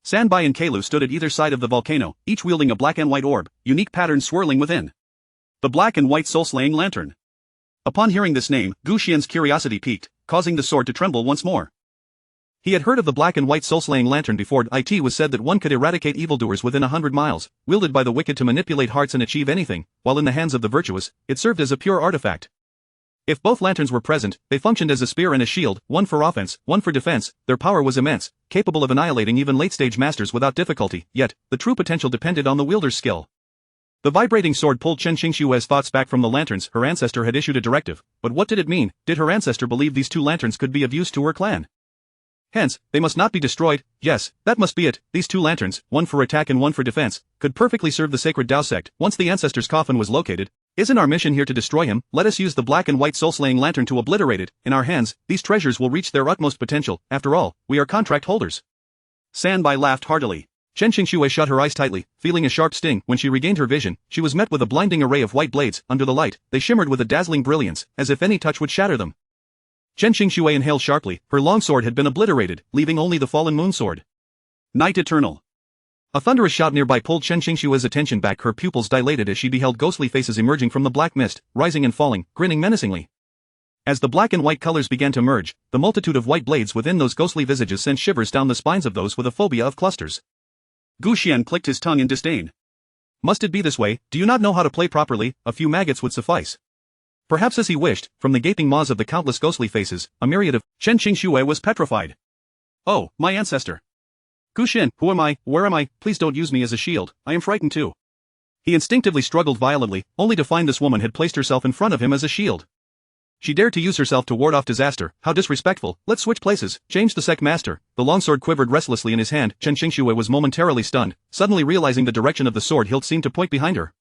Sanbai and Keilu stood at either side of the volcano, each wielding a black and white orb, unique patterns swirling within. The black and white soul-slaying lantern. Upon hearing this name, Gu Xian's curiosity piqued, causing the sword to tremble once more. He had heard of the black and white soul-slaying lantern before. It was said that one could eradicate evildoers within 100 miles, wielded by the wicked to manipulate hearts and achieve anything, while in the hands of the virtuous, it served as a pure artifact. If both lanterns were present, they functioned as a spear and a shield, one for offense, one for defense. Their power was immense, capable of annihilating even late-stage masters without difficulty, yet, the true potential depended on the wielder's skill. The vibrating sword pulled Chen Qingshue's thoughts back from the lanterns. Her ancestor had issued a directive, but what did it mean? Did her ancestor believe these two lanterns could be of use to her clan? Hence, they must not be destroyed. Yes, that must be it. These two lanterns, one for attack and one for defense, could perfectly serve the sacred Dao sect. Once the ancestor's coffin was located, isn't our mission here to destroy him? Let us use the black and white soul-slaying lantern to obliterate it. In our hands, these treasures will reach their utmost potential. After all, we are contract holders. Sanbai laughed heartily. Chen Qingxue shut her eyes tightly, feeling a sharp sting. When she regained her vision, she was met with a blinding array of white blades. Under the light, they shimmered with a dazzling brilliance, as if any touch would shatter them. Chen Qingxue inhaled sharply. Her long sword had been obliterated, leaving only the fallen moon sword. Night Eternal. A thunderous shout nearby pulled Chen Qingxue's attention back. Her pupils dilated as she beheld ghostly faces emerging from the black mist, rising and falling, grinning menacingly. As the black and white colors began to merge, the multitude of white blades within those ghostly visages sent shivers down the spines of those with a phobia of clusters. Gu Xian clicked his tongue in disdain. Must it be this way? Do you not know how to play properly? A few maggots would suffice. Perhaps as he wished, from the gaping maws of the countless ghostly faces, a myriad of Chen Qingxue was petrified. Oh, my ancestor. Gu Xian, who am I? Where am I? Please don't use me as a shield. I am frightened too. He instinctively struggled violently, only to find this woman had placed herself in front of him as a shield. She dared to use herself to ward off disaster. How disrespectful. Let's switch places. Change the sect master. The longsword quivered restlessly in his hand. Chen Qingxue was momentarily stunned, suddenly realizing the direction of the sword hilt seemed to point behind her.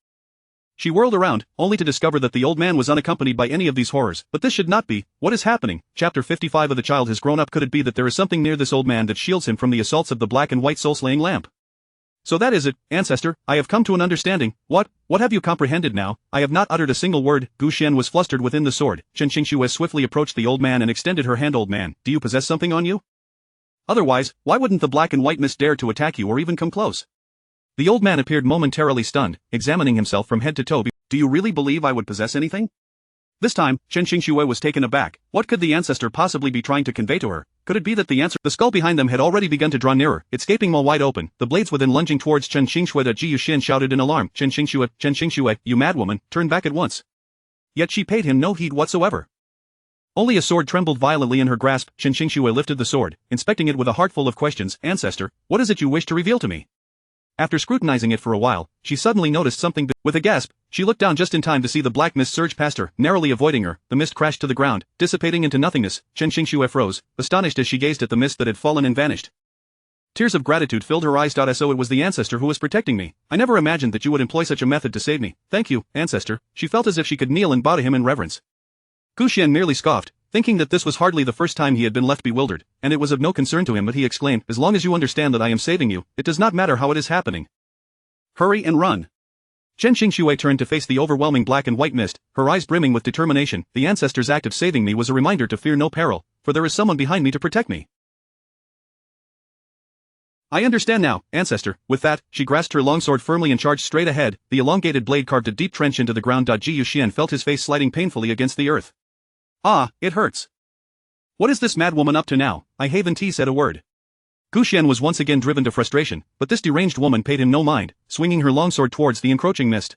She whirled around, only to discover that the old man was unaccompanied by any of these horrors. But this should not be. What is happening? Chapter 55 of The Child Has Grown Up. Could it be that there is something near this old man that shields him from the assaults of the black and white soul-slaying lamp? So that is it, ancestor. I have come to an understanding. What have you comprehended now? I have not uttered a single word. Gu Xian was flustered within the sword. Chen Qingxue swiftly approached the old man and extended her hand. Old man, do you possess something on you? Otherwise, why wouldn't the black and white mist dare to attack you or even come close? The old man appeared momentarily stunned, examining himself from head to toe. Do you really believe I would possess anything? This time, Chen Qingxue was taken aback. What could the ancestor possibly be trying to convey to her? Could it be that the skull behind them had already begun to draw nearer, its gaping maw wide open, the blades within lunging towards Chen Qingxue? Ji Yuxian shouted in alarm. Chen Qingxue, you madwoman, turn back at once. Yet she paid him no heed whatsoever. Only a sword trembled violently in her grasp. Chen Qingxue lifted the sword, inspecting it with a heart full of questions. Ancestor, what is it you wish to reveal to me? After scrutinizing it for a while, she suddenly noticed something. With a gasp, she looked down just in time to see the black mist surge past her, narrowly avoiding her. The mist crashed to the ground, dissipating into nothingness. Chen Qingxue froze, astonished as she gazed at the mist that had fallen and vanished. Tears of gratitude filled her eyes. So it was the ancestor who was protecting me. I never imagined that you would employ such a method to save me. Thank you, ancestor. She felt as if she could kneel and bow to him in reverence. Gu Xian merely scoffed, thinking that this was hardly the first time he had been left bewildered, and it was of no concern to him. But he exclaimed, as long as you understand that I am saving you, it does not matter how it is happening. Hurry and run. Chen Qingxue turned to face the overwhelming black and white mist, her eyes brimming with determination. The ancestor's act of saving me was a reminder to fear no peril, for there is someone behind me to protect me. I understand now, ancestor. With that, she grasped her longsword firmly and charged straight ahead. The elongated blade carved a deep trench into the ground. Ji Yuxian felt his face sliding painfully against the earth. Ah, it hurts. What is this madwoman up to now? I haven't said a word. Gu Xian was once again driven to frustration, but this deranged woman paid him no mind, swinging her longsword towards the encroaching mist.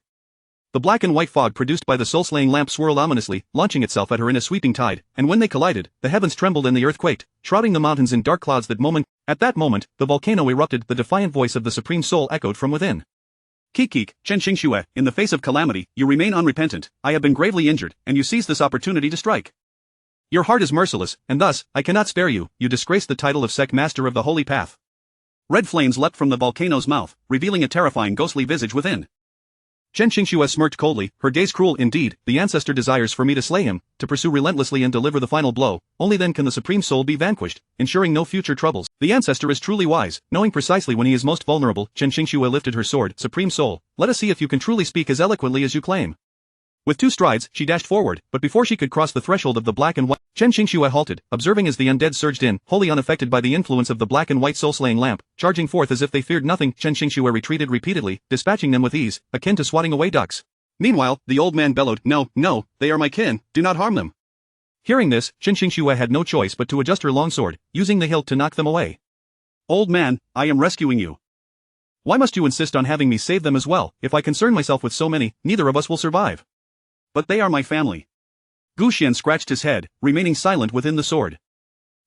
The black and white fog produced by the soul-slaying lamp swirled ominously, launching itself at her in a sweeping tide, and when they collided, the heavens trembled and the earth quaked, shrouding the mountains in dark clouds. At that moment, the volcano erupted. The defiant voice of the Supreme Soul echoed from within. Keek, Chen Qingxue, in the face of calamity, you remain unrepentant. I have been gravely injured, and you seize this opportunity to strike. Your heart is merciless, and thus, I cannot spare you. You disgrace the title of sect master of the Holy Path. Red flames leapt from the volcano's mouth, revealing a terrifying ghostly visage within. Chen Qingxue smirked coldly, her gaze cruel. Indeed, the ancestor desires for me to slay him, to pursue relentlessly and deliver the final blow. Only then can the Supreme Soul be vanquished, ensuring no future troubles. The ancestor is truly wise, knowing precisely when he is most vulnerable. Chen Qingxue lifted her sword. Supreme Soul, let us see if you can truly speak as eloquently as you claim. With 2 strides, she dashed forward, but before she could cross the threshold of the black and white, Chen Qingxue halted, observing as the undead surged in, wholly unaffected by the influence of the black and white soul-slaying lamp, charging forth as if they feared nothing. Chen Qingxue retreated repeatedly, dispatching them with ease, akin to swatting away ducks. Meanwhile, the old man bellowed, No, they are my kin, do not harm them. Hearing this, Chen Xingxue had no choice but to adjust her longsword, using the hilt to knock them away. Old man, I am rescuing you. Why must you insist on having me save them as well? If I concern myself with so many, neither of us will survive. But they are my family. Gu Xian scratched his head, remaining silent within the sword.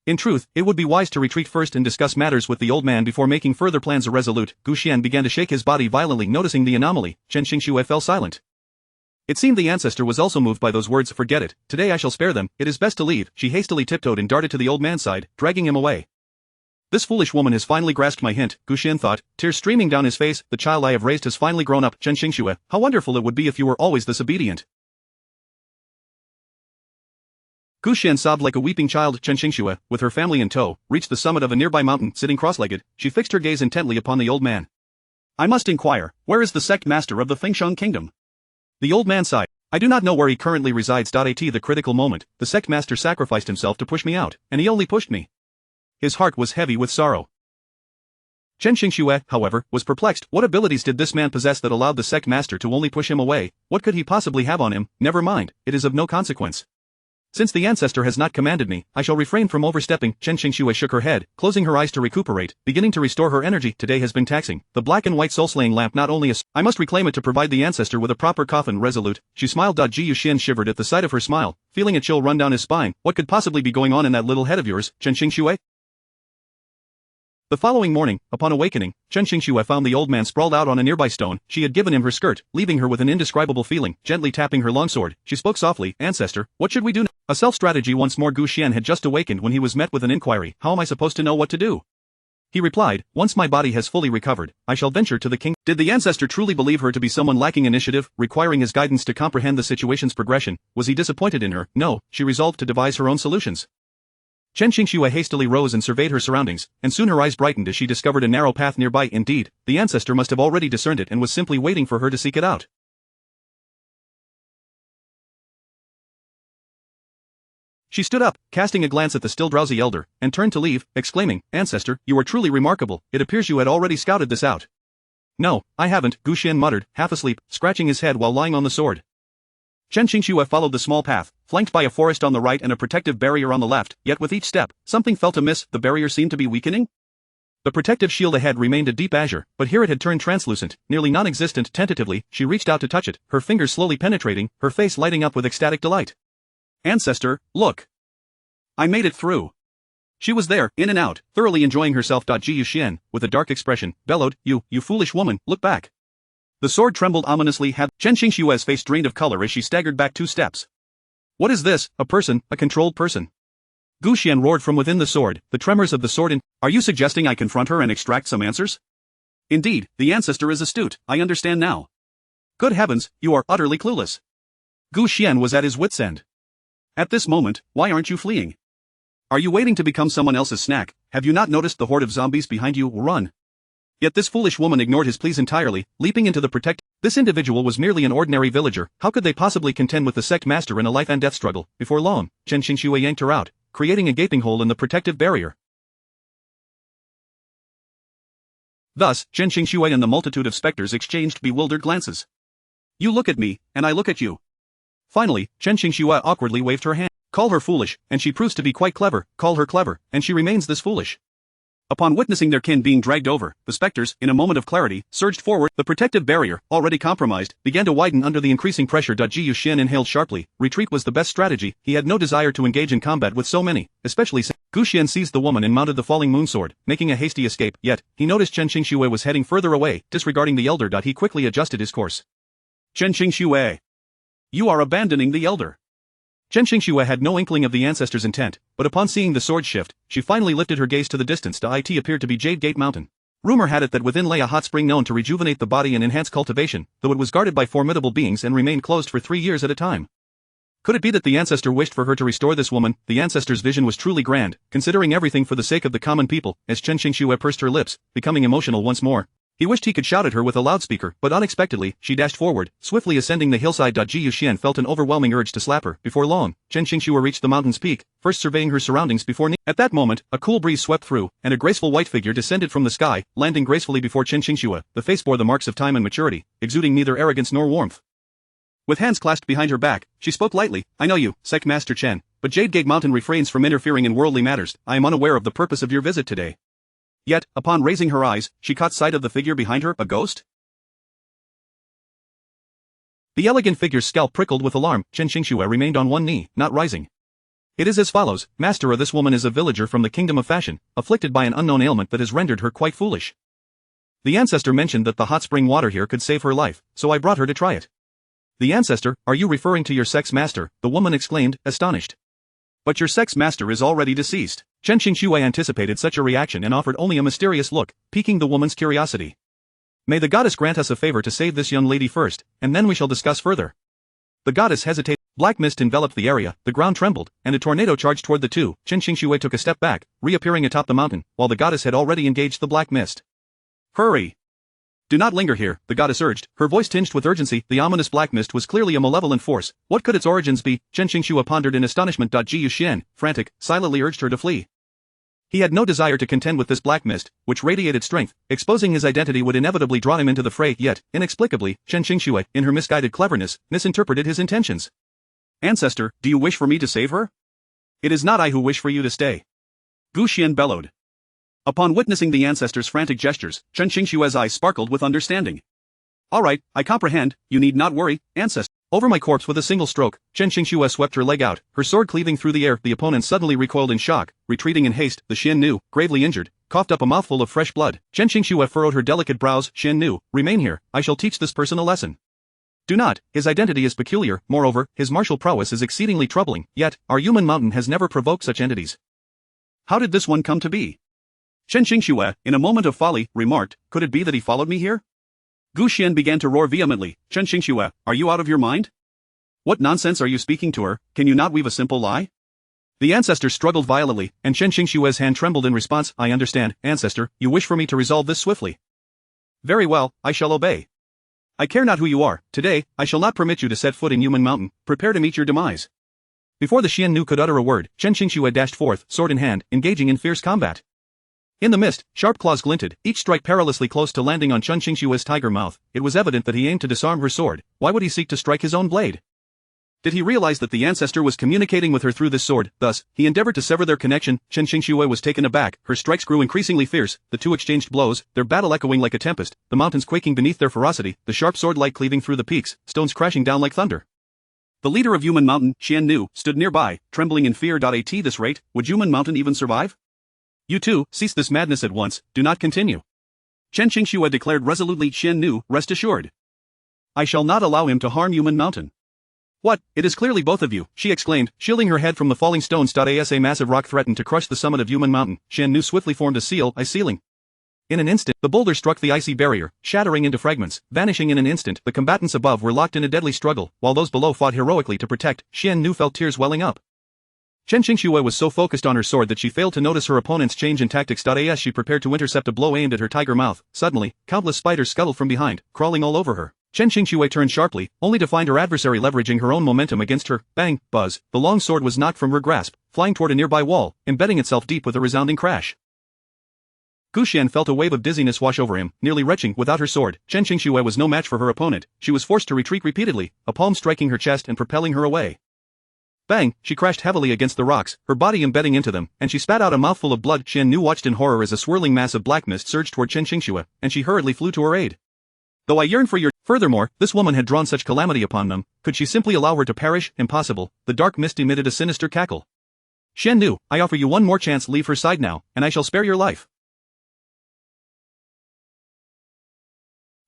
In truth, it would be wise to retreat first and discuss matters with the old man before making further plans. Irresolute, Gu Xian began to shake his body violently. Noticing the anomaly, Chen Xingxue fell silent. It seemed the ancestor was also moved by those words. Forget it, today I shall spare them, it is best to leave. She hastily tiptoed and darted to the old man's side, dragging him away. This foolish woman has finally grasped my hint, Gu Xian thought, tears streaming down his face. The child I have raised has finally grown up. Chen Xingxue, how wonderful it would be if you were always this obedient. Gu Xian sobbed like a weeping child. Chen Xingxue, with her family in tow, reached the summit of a nearby mountain. Sitting cross-legged, she fixed her gaze intently upon the old man. I must inquire, where is the sect master of the Fengsheng kingdom? The old man sighed. I do not know where he currently resides. At the critical moment, the sect master sacrificed himself to push me out, and he only pushed me. His heart was heavy with sorrow. Chen Xingxue, however, was perplexed. What abilities did this man possess that allowed the sect master to only push him away? What could he possibly have on him? Never mind, it is of no consequence. Since the ancestor has not commanded me, I shall refrain from overstepping. Chen Xingxue shook her head, closing her eyes to recuperate, beginning to restore her energy. Today has been taxing. The black and white soul-slaying lamp not only is, I must reclaim it to provide the ancestor with a proper coffin. Resolute, she smiled. Ji Yuxian shivered at the sight of her smile, feeling a chill run down his spine. What could possibly be going on in that little head of yours, Chen Xingxue? The following morning, upon awakening, Chen Xingxue found the old man sprawled out on a nearby stone. She had given him her skirt, leaving her with an indescribable feeling. Gently tapping her longsword, she spoke softly, Ancestor, what should we do now? A self-strategy. Once more. Gu Xian had just awakened when he was met with an inquiry. How am I supposed to know what to do? He replied, once my body has fully recovered, I shall venture to the king. Did the ancestor truly believe her to be someone lacking initiative, requiring his guidance to comprehend the situation's progression? Was he disappointed in her? No, she resolved to devise her own solutions. Chen Xingxue hastily rose and surveyed her surroundings, and soon her eyes brightened as she discovered a narrow path nearby. Indeed, the ancestor must have already discerned it and was simply waiting for her to seek it out. She stood up, casting a glance at the still drowsy elder, and turned to leave, exclaiming, Ancestor, you are truly remarkable. It appears you had already scouted this out. No, I haven't, Gu Xian muttered, half asleep, scratching his head while lying on the sword. Chen Xingxue followed the small path, flanked by a forest on the right and a protective barrier on the left, yet with each step, something felt amiss. The barrier seemed to be weakening. The protective shield ahead remained a deep azure, but here it had turned translucent, nearly non-existent. Tentatively, she reached out to touch it, her fingers slowly penetrating, her face lighting up with ecstatic delight. Ancestor, look! I made it through. She was there, in and out, thoroughly enjoying herself. Ji Yuxian, with a dark expression, bellowed, You foolish woman, look back. The sword trembled ominously. Had Chen Xingxue's face drained of color as she staggered back 2 steps. What is this? A person, a controlled person? Gu Xian roared from within the sword, the tremors of the sword in. Are you suggesting I confront her and extract some answers? Indeed, the ancestor is astute, I understand now. Good heavens, you are utterly clueless. Gu Xian was at his wit's end. At this moment, why aren't you fleeing? Are you waiting to become someone else's snack? Have you not noticed the horde of zombies behind you? Run! Yet this foolish woman ignored his pleas entirely, leaping into the protect. This individual was merely an ordinary villager. How could they possibly contend with the sect master in a life and death struggle? Before long, Chen Xingxue yanked her out, creating a gaping hole in the protective barrier. Thus, Chen Xingxue and the multitude of specters exchanged bewildered glances. You look at me, and I look at you. Finally, Chen Xingxue awkwardly waved her hand. Call her foolish, and she proves to be quite clever. Call her clever, and she remains this foolish. Upon witnessing their kin being dragged over, the specters, in a moment of clarity, surged forward. The protective barrier, already compromised, began to widen under the increasing pressure. Ji Yuxian inhaled sharply. Retreat was the best strategy. He had no desire to engage in combat with so many, especially since Gu Xian seized the woman and mounted the falling moon sword, making a hasty escape. Yet, he noticed Chen Xingxue was heading further away, disregarding the elder. He quickly adjusted his course. Chen Xingxue! You are abandoning the elder. Chen Xingxue had no inkling of the ancestor's intent, but upon seeing the sword shift, she finally lifted her gaze to the distance. It appeared to be Jade Gate Mountain. Rumor had it that within lay a hot spring known to rejuvenate the body and enhance cultivation, though it was guarded by formidable beings and remained closed for 3 years at a time. Could it be that the ancestor wished for her to restore this woman? The ancestor's vision was truly grand, considering everything for the sake of the common people. As Chen Xingxue pursed her lips, becoming emotional once more, he wished he could shout at her with a loudspeaker, but unexpectedly, she dashed forward, swiftly ascending the hillside. Ji Yuxian felt an overwhelming urge to slap her. Before long, Chen Xingxue reached the mountain's peak, first surveying her surroundings before At that moment, a cool breeze swept through, and a graceful white figure descended from the sky, landing gracefully before Chen Xingxue. The face bore the marks of time and maturity, exuding neither arrogance nor warmth. With hands clasped behind her back, she spoke lightly. I know you, Psych Master Chen, but Jade Gate Mountain refrains from interfering in worldly matters. I am unaware of the purpose of your visit today. Yet, upon raising her eyes, she caught sight of the figure behind her, a ghost? The elegant figure's scalp prickled with alarm. Chen Xingxue remained on one knee, not rising. It is as follows, Master, this woman is a villager from the Kingdom of Fashion, afflicted by an unknown ailment that has rendered her quite foolish. The ancestor mentioned that the hot spring water here could save her life, so I brought her to try it. The ancestor, are you referring to your sex master? The woman exclaimed, astonished. But your sex master is already deceased. Chen Xingxue anticipated such a reaction and offered only a mysterious look, piquing the woman's curiosity. May the goddess grant us a favor to save this young lady first, and then we shall discuss further. The goddess hesitated. Black mist enveloped the area, the ground trembled, and a tornado charged toward the two. Chen Xingxue took a step back, reappearing atop the mountain, while the goddess had already engaged the black mist. Hurry! Do not linger here, the goddess urged, her voice tinged with urgency. The ominous black mist was clearly a malevolent force. What could its origins be? Chen Xingxue pondered in astonishment. Ji Yuxian, frantic, silently urged her to flee. He had no desire to contend with this black mist, which radiated strength. Exposing his identity would inevitably draw him into the fray, yet, inexplicably, Chen Xingxue, in her misguided cleverness, misinterpreted his intentions. Ancestor, do you wish for me to save her? It is not I who wish for you to stay. Gu Xian bellowed. Upon witnessing the ancestor's frantic gestures, Chen Xingxue's eyes sparkled with understanding. All right, I comprehend, you need not worry, ancestor. Over my corpse with a single stroke, Chen Xingxue swept her leg out, her sword cleaving through the air. The opponent suddenly recoiled in shock, retreating in haste. The Xian Nu, gravely injured, coughed up a mouthful of fresh blood. Chen Xingxue furrowed her delicate brows. Xian Nu, remain here, I shall teach this person a lesson. Do not, his identity is peculiar, moreover, his martial prowess is exceedingly troubling, yet, our human mountain has never provoked such entities. How did this one come to be? Chen Xingxue, in a moment of folly, remarked, could it be that he followed me here? Gu Xian began to roar vehemently. Chen Xingxue, are you out of your mind? What nonsense are you speaking to her? Can you not weave a simple lie? The ancestor struggled violently, and Chen Xingxue's hand trembled in response. I understand, ancestor, you wish for me to resolve this swiftly. Very well, I shall obey. I care not who you are, today, I shall not permit you to set foot in Human Mountain, prepare to meet your demise. Before the Xian Nu could utter a word, Chen Xingxue dashed forth, sword in hand, engaging in fierce combat. In the mist, sharp claws glinted, each strike perilously close to landing on Chen Xingxue's tiger mouth. It was evident that he aimed to disarm her sword. Why would he seek to strike his own blade? Did he realize that the ancestor was communicating with her through this sword? Thus, he endeavored to sever their connection. Chen Xingxue was taken aback, her strikes grew increasingly fierce, the two exchanged blows, their battle echoing like a tempest, the mountains quaking beneath their ferocity, the sharp sword light cleaving through the peaks, stones crashing down like thunder. The leader of Human Mountain, Xian Nu, stood nearby, trembling in fear. At this rate, would Human Mountain even survive? You too, cease this madness at once, do not continue. Chen Xingxue declared resolutely. Xian Nu, rest assured. I shall not allow him to harm Human Mountain. What, it is clearly both of you, she exclaimed, shielding her head from the falling stones. As a massive rock threatened to crush the summit of Human Mountain, Xian Nu swiftly formed a ceiling. In an instant, the boulder struck the icy barrier, shattering into fragments, vanishing in an instant. The combatants above were locked in a deadly struggle, while those below fought heroically to protect. Xian Nu felt tears welling up. Chen Xingxue was so focused on her sword that she failed to notice her opponent's change in tactics. As she prepared to intercept a blow aimed at her tiger mouth, suddenly, countless spiders scuttled from behind, crawling all over her. Chen Xingxue turned sharply, only to find her adversary leveraging her own momentum against her. Bang, buzz, the long sword was knocked from her grasp, flying toward a nearby wall, embedding itself deep with a resounding crash. Gu Xian felt a wave of dizziness wash over him, nearly retching. Without her sword, Chen Xingxue was no match for her opponent. She was forced to retreat repeatedly, a palm striking her chest and propelling her away. Bang, she crashed heavily against the rocks, her body embedding into them, and she spat out a mouthful of blood. Xian Nu watched in horror as a swirling mass of black mist surged toward Chen Xingxue, and she hurriedly flew to her aid. Though I yearn for your— Furthermore, this woman had drawn such calamity upon them, could she simply allow her to perish? Impossible. The dark mist emitted a sinister cackle. Xian Nu, I offer you one more chance. Leave her side now, and I shall spare your life.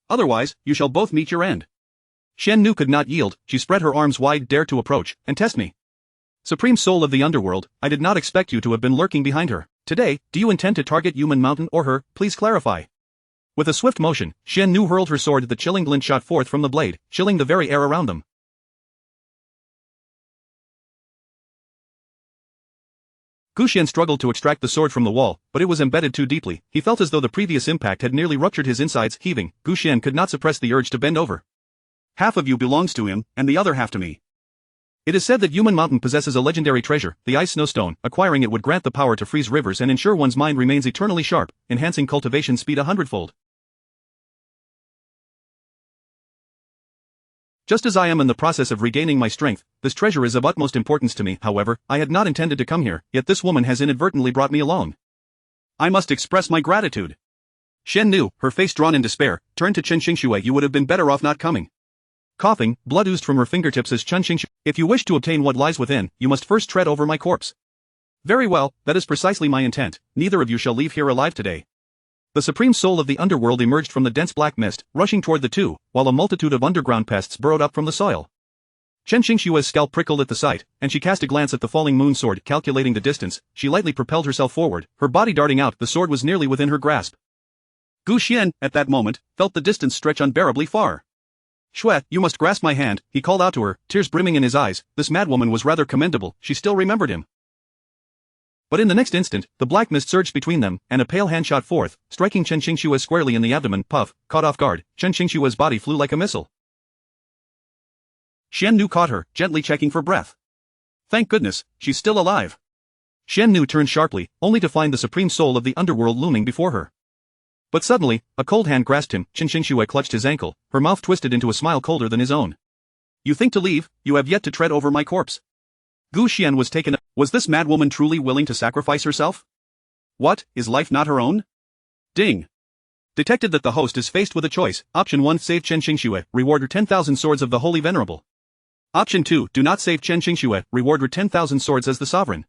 Otherwise, you shall both meet your end. Xian Nu could not yield, she spread her arms wide. Dare to approach, and test me. Supreme soul of the underworld, I did not expect you to have been lurking behind her. Today, do you intend to target Human Mountain or her? Please clarify. With a swift motion, Xian Nu hurled her sword. The chilling glint shot forth from the blade, chilling the very air around them. Gu Xian struggled to extract the sword from the wall, but it was embedded too deeply. He felt as though the previous impact had nearly ruptured his insides. Heaving, Gu Xian could not suppress the urge to bend over. Half of you belongs to him, and the other half to me. It is said that Human Mountain possesses a legendary treasure, the Ice Snowstone. Acquiring it would grant the power to freeze rivers and ensure one's mind remains eternally sharp, enhancing cultivation speed 100-fold. Just as I am in the process of regaining my strength, this treasure is of utmost importance to me. However, I had not intended to come here, yet this woman has inadvertently brought me along. I must express my gratitude. Shen Nu, her face drawn in despair, turned to Chen Xingxue. You would have been better off not coming. Coughing, blood oozed from her fingertips as Chen Xingxue. If you wish to obtain what lies within, you must first tread over my corpse. Very well, that is precisely my intent. Neither of you shall leave here alive today. The supreme soul of the underworld emerged from the dense black mist, rushing toward the two, while a multitude of underground pests burrowed up from the soil. Chen Xingxue's scalp prickled at the sight, and she cast a glance at the falling moon sword. Calculating the distance, she lightly propelled herself forward, her body darting out. The sword was nearly within her grasp. Gu Xian, at that moment, felt the distance stretch unbearably far. Xue, you must grasp my hand, he called out to her, tears brimming in his eyes. This madwoman was rather commendable, she still remembered him. But in the next instant, the black mist surged between them, and a pale hand shot forth, striking Chen Xingxue squarely in the abdomen. Puff, caught off guard, Chen Xingxue's body flew like a missile. Shen Nu caught her, gently checking for breath. Thank goodness, she's still alive. Shen Nu turned sharply, only to find the supreme soul of the underworld looming before her. But suddenly, a cold hand grasped him. Chen Xingxue clutched his ankle, her mouth twisted into a smile colder than his own. You think to leave? You have yet to tread over my corpse. Gu Xian was taken. Was this madwoman truly willing to sacrifice herself? What, is life not her own? Ding. Detected that the host is faced with a choice. Option 1, save Chen Xingxue, reward her 10,000 swords of the Holy Venerable. Option 2, do not save Chen Xingxue, reward her 10,000 swords as the sovereign.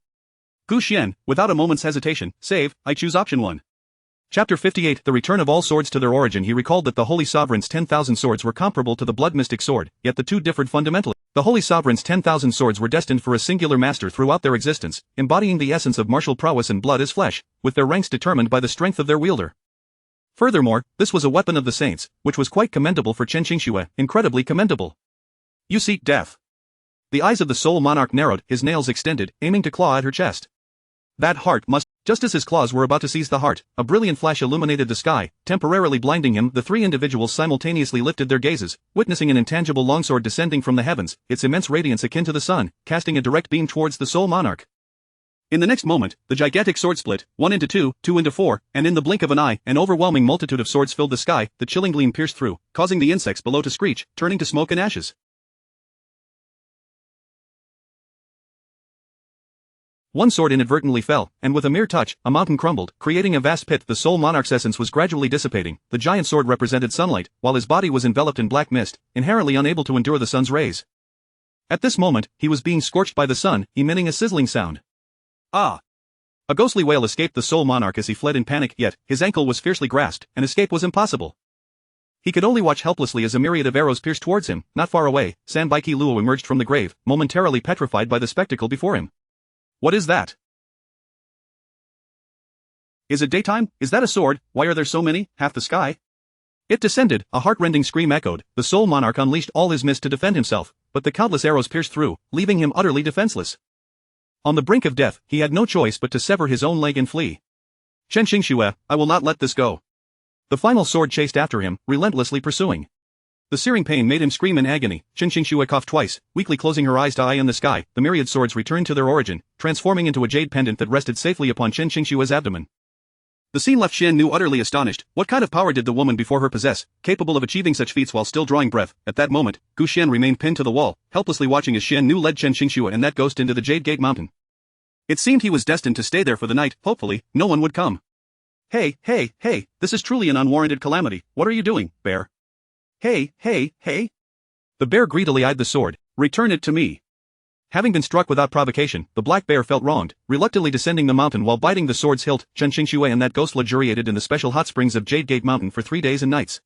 Gu Xian, without a moment's hesitation, save, I choose option 1. Chapter 58 The Return of All Swords to Their Origin. He recalled that the Holy Sovereign's 10,000 swords were comparable to the Blood Mystic Sword, yet the two differed fundamentally. The Holy Sovereign's 10,000 swords were destined for a singular master throughout their existence, embodying the essence of martial prowess and blood as flesh, with their ranks determined by the strength of their wielder. Furthermore, this was a weapon of the saints, which was quite commendable for Chen Xingxue, incredibly commendable. You seek death. The eyes of the soul monarch narrowed, his nails extended, aiming to claw at her chest. That heart must. Just as his claws were about to seize the heart, a brilliant flash illuminated the sky, temporarily blinding him. The three individuals simultaneously lifted their gazes, witnessing an intangible longsword descending from the heavens, its immense radiance akin to the sun, casting a direct beam towards the soul monarch. In the next moment, the gigantic sword split, 1 into 2, 2 into 4, and in the blink of an eye, an overwhelming multitude of swords filled the sky. The chilling gleam pierced through, causing the insects below to screech, turning to smoke and ashes. One sword inadvertently fell, and with a mere touch, a mountain crumbled, creating a vast pit. The soul monarch's essence was gradually dissipating. The giant sword represented sunlight, while his body was enveloped in black mist, inherently unable to endure the sun's rays. At this moment, he was being scorched by the sun, emitting a sizzling sound. Ah! A ghostly wail escaped the soul monarch as he fled in panic, yet, his ankle was fiercely grasped, and escape was impossible. He could only watch helplessly as a myriad of arrows pierced towards him. Not far away, San Baiki Luo emerged from the grave, momentarily petrified by the spectacle before him. What is that? Is it daytime? Is that a sword? Why are there so many? Half the sky? It descended, a heart-rending scream echoed. The soul monarch unleashed all his mist to defend himself, but the countless arrows pierced through, leaving him utterly defenseless. On the brink of death, he had no choice but to sever his own leg and flee. Chen Xingxue, I will not let this go. The final sword chased after him, relentlessly pursuing. The searing pain made him scream in agony. Chen Xingxue coughed twice, weakly closing her eyes to eye in the sky. The myriad swords returned to their origin, transforming into a jade pendant that rested safely upon Chen Xingxue's abdomen. The scene left Shen Nu utterly astonished. What kind of power did the woman before her possess, capable of achieving such feats while still drawing breath? At that moment, Gu Xian remained pinned to the wall, helplessly watching as Shen Nu led Chen Xingxue and that ghost into the Jade Gate Mountain. It seemed he was destined to stay there for the night. Hopefully, no one would come. Hey, this is truly an unwarranted calamity. What are you doing, bear? Hey. The bear greedily eyed the sword. Return it to me. Having been struck without provocation, the black bear felt wronged, reluctantly descending the mountain while biting the sword's hilt. Chen Xingxue and that ghost luxuriated in the special hot springs of Jade Gate Mountain for 3 days and nights.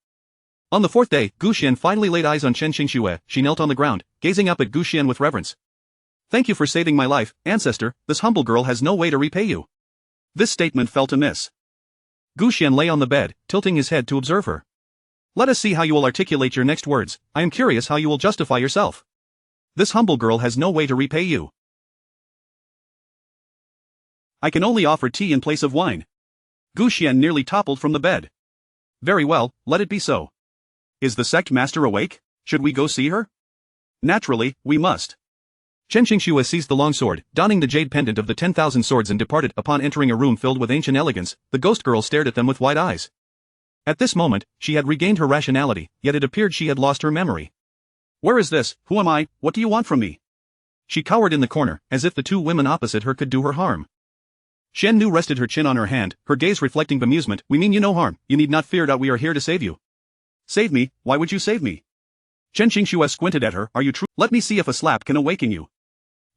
On the 4th day, Gu Xian finally laid eyes on Chen Xingxue. She knelt on the ground, gazing up at Gu Xian with reverence. Thank you for saving my life, ancestor. This humble girl has no way to repay you. This statement felt amiss. Gu Xian lay on the bed, tilting his head to observe her. Let us see how you will articulate your next words. I am curious how you will justify yourself. This humble girl has no way to repay you. I can only offer tea in place of wine. Gu Xian nearly toppled from the bed. Very well, let it be so. Is the sect master awake? Should we go see her? Naturally, we must. Chen Xingxue seized the longsword, donning the jade pendant of the 10,000 swords and departed. Upon entering a room filled with ancient elegance, the ghost girl stared at them with wide eyes. At this moment, she had regained her rationality, yet it appeared she had lost her memory. Where is this? Who am I? What do you want from me? She cowered in the corner, as if the two women opposite her could do her harm. Shen Nu rested her chin on her hand, her gaze reflecting bemusement. We mean you no harm, you need not fear that we are here to save you. Save me? Why would you save me? Chen Qingxue squinted at her. Are you true? Let me see if a slap can awaken you.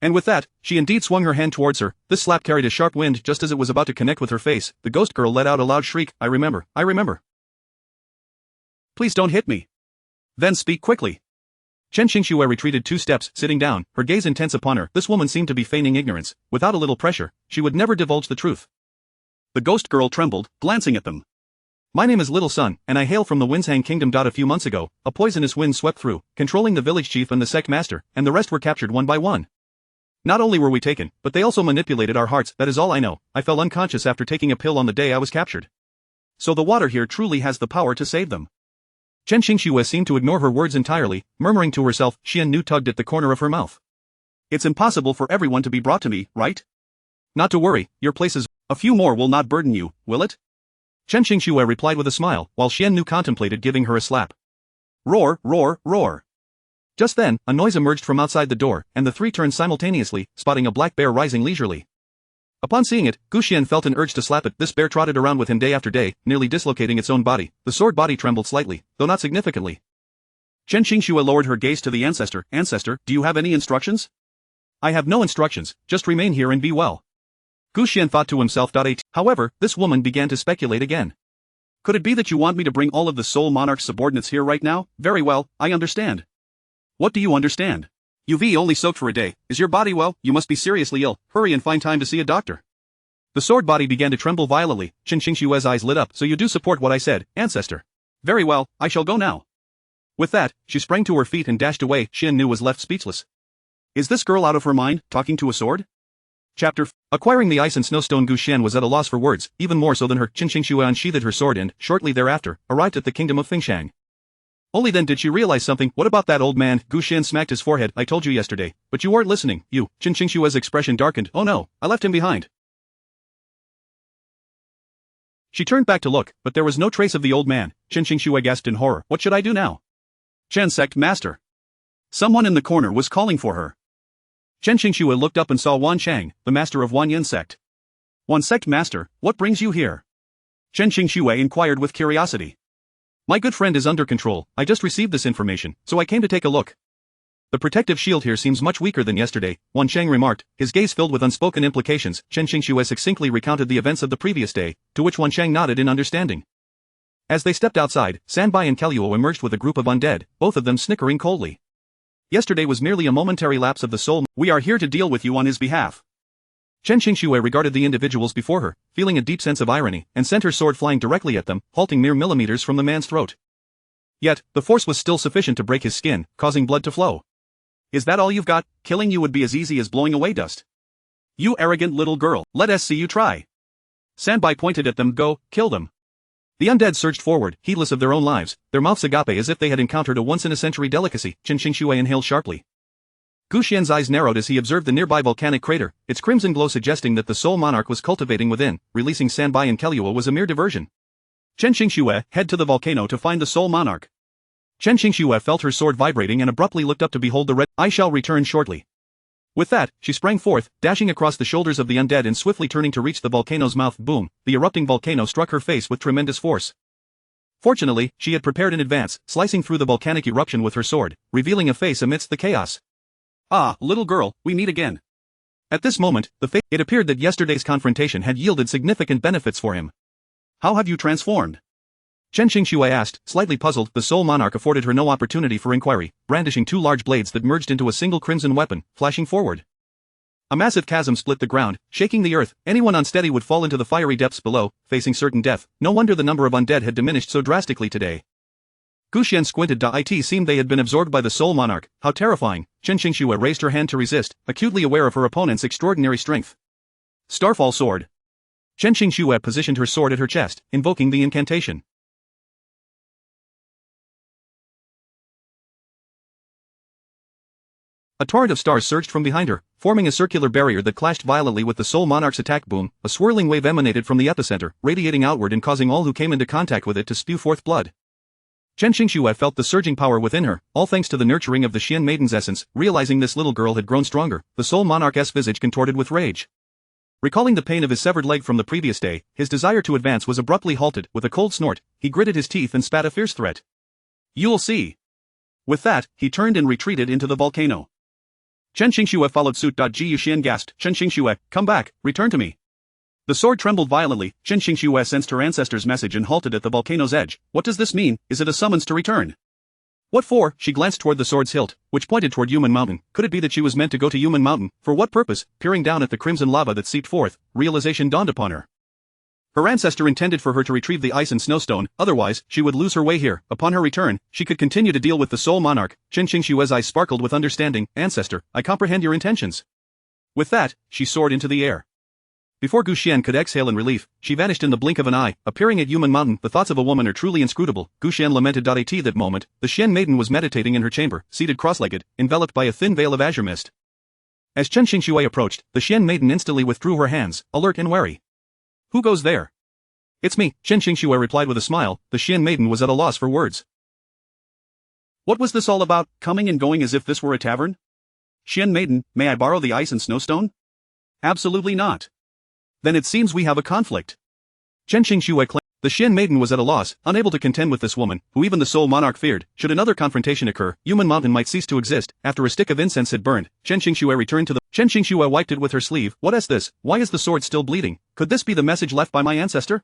And with that, she indeed swung her hand towards her. This slap carried a sharp wind just as it was about to connect with her face. The ghost girl let out a loud shriek. I remember. Please don't hit me. Then speak quickly. Chen Qingxue retreated 2 steps, sitting down, her gaze intense upon her. This woman seemed to be feigning ignorance. Without a little pressure, she would never divulge the truth. The ghost girl trembled, glancing at them. My name is Little Sun, and I hail from the Windshang Kingdom. A few months ago, a poisonous wind swept through, controlling the village chief and the sect master, and the rest were captured one by one. Not only were we taken, but they also manipulated our hearts. That is all I know. I fell unconscious after taking a pill on the day I was captured. So the water here truly has the power to save them. Chen Qingxue seemed to ignore her words entirely, murmuring to herself. Xian Nu tugged at the corner of her mouth. It's impossible for everyone to be brought to me, right? Not to worry, your place is. A few more will not burden you, will it? Chen Qingxue replied with a smile, while Xian Nu contemplated giving her a slap. Roar, roar, roar. Just then, a noise emerged from outside the door, and the three turned simultaneously, spotting a black bear rising leisurely. Upon seeing it, Gu Xian felt an urge to slap it. This bear trotted around with him day after day, nearly dislocating its own body. The sword body trembled slightly, though not significantly. Chen Qingxue lowered her gaze to the ancestor. Ancestor, do you have any instructions? I have no instructions, just remain here and be well. Gu Xian thought to himself. However, this woman began to speculate again. Could it be that you want me to bring all of the Soul Monarch's subordinates here right now? Very well, I understand. What do you understand? You've only soaked for a day. Is your body well? You must be seriously ill. Hurry and find time to see a doctor. The sword body began to tremble violently. Chen Qingxue's eyes lit up. So you do support what I said, ancestor? Very well, I shall go now. With that, she sprang to her feet and dashed away. Xian Nu was left speechless. Is this girl out of her mind, talking to a sword? Chapter 4. Acquiring the ice and snowstone, Gu Xian was at a loss for words, even more so than her. Chen Qingxue unsheathed her sword and, shortly thereafter, arrived at the kingdom of Fengshang. Only then did she realize something. What about that old man? Gu Xian smacked his forehead. I told you yesterday, but you weren't listening. You. Chen Qingxue's expression darkened. Oh no, I left him behind. She turned back to look, but there was no trace of the old man. Chen Qingxue gasped in horror. What should I do now? Chen Sect Master. Someone in the corner was calling for her. Chen Qingxue looked up and saw Wan Chang, the master of Wan Yin Sect. Wan Sect Master, what brings you here? Chen Qingxue inquired with curiosity. My good friend is under control. I just received this information, so I came to take a look. The protective shield here seems much weaker than yesterday, Wan Chang remarked, his gaze filled with unspoken implications. Chen Qingxue succinctly recounted the events of the previous day, to which Wan Chang nodded in understanding. As they stepped outside, Sanbai and Kaluo emerged with a group of undead, both of them snickering coldly. Yesterday was merely a momentary lapse of the soul. We are here to deal with you on his behalf. Chen Qingxue regarded the individuals before her, feeling a deep sense of irony, and sent her sword flying directly at them, halting mere millimeters from the man's throat. Yet, the force was still sufficient to break his skin, causing blood to flow. Is that all you've got? Killing you would be as easy as blowing away dust. You arrogant little girl, let us see you try. Sanbai pointed at them. Go, kill them. The undead surged forward, heedless of their own lives, their mouths agape as if they had encountered a once-in-a-century delicacy. Chen Qingxue inhaled sharply. Gu Xian's eyes narrowed as he observed the nearby volcanic crater, its crimson glow suggesting that the Soul Monarch was cultivating within. Releasing Sanbai and Kaluo was a mere diversion. Chen Qingxue, head to the volcano to find the Soul Monarch. Chen Qingxue felt her sword vibrating and abruptly looked up to behold the red. I shall return shortly. With that, she sprang forth, dashing across the shoulders of the undead and swiftly turning to reach the volcano's mouth. Boom, the erupting volcano struck her face with tremendous force. Fortunately, she had prepared in advance, slicing through the volcanic eruption with her sword, revealing a face amidst the chaos. Ah, little girl, we meet again. At this moment, it appeared that yesterday's confrontation had yielded significant benefits for him. How have you transformed? Chen Qingxue asked, slightly puzzled. The Soul Monarch afforded her no opportunity for inquiry, brandishing 2 large blades that merged into a single crimson weapon, flashing forward. A massive chasm split the ground, shaking the earth. Anyone unsteady would fall into the fiery depths below, facing certain death. No wonder the number of undead had diminished so drastically today. Gu Xian squinted. It seemed they had been absorbed by the Soul Monarch. How terrifying. Chen Qingxue raised her hand to resist, acutely aware of her opponent's extraordinary strength. Starfall Sword. Chen Qingxue positioned her sword at her chest, invoking the incantation. A torrent of stars surged from behind her, forming a circular barrier that clashed violently with the Soul Monarch's attack. Boom, a swirling wave emanated from the epicenter, radiating outward and causing all who came into contact with it to spew forth blood. Chen Xingxue felt the surging power within her, all thanks to the nurturing of the Xian Maiden's essence. Realizing this little girl had grown stronger, the Soul Monarch's visage contorted with rage. Recalling the pain of his severed leg from the previous day, his desire to advance was abruptly halted. With a cold snort, he gritted his teeth and spat a fierce threat. "You'll see." With that, he turned and retreated into the volcano. Chen Xingxue followed suit. Ji Yuxian gasped, "Chen Xingxue, come back, return to me." The sword trembled violently. Chen Xingxue sensed her ancestor's message and halted at the volcano's edge. What does this mean? Is it a summons to return? What for? She glanced toward the sword's hilt, which pointed toward Yumen Mountain. Could it be that she was meant to go to Yumen Mountain? For what purpose? Peering down at the crimson lava that seeped forth, realization dawned upon her. Her ancestor intended for her to retrieve the ice and snowstone, otherwise, she would lose her way here. Upon her return, she could continue to deal with the Soul Monarch. Chen Xingxue's eyes sparkled with understanding. "Ancestor, I comprehend your intentions." With that, she soared into the air. Before Gu Xian could exhale in relief, she vanished in the blink of an eye, appearing at Yumen Mountain. The thoughts of a woman are truly inscrutable. Gu Xian lamented. At that moment, the Xian Maiden was meditating in her chamber, seated cross-legged, enveloped by a thin veil of azure mist. As Chen Xingxue approached, the Xian Maiden instantly withdrew her hands, alert and wary. "Who goes there?" "It's me," Chen Xingxue replied with a smile. The Xian Maiden was at a loss for words. What was this all about, coming and going as if this were a tavern? "Xian Maiden, may I borrow the ice and snowstone?" "Absolutely not." "Then it seems we have a conflict." Chen Xingxue claimed. The Xian Maiden was at a loss, unable to contend with this woman, who even the Soul Monarch feared. Should another confrontation occur, Yumen Mountain might cease to exist. After a stick of incense had burned, Chen Xingxue returned to the. Chen Xingxue wiped it with her sleeve. "What is this? Why is the sword still bleeding? Could this be the message left by my ancestor?"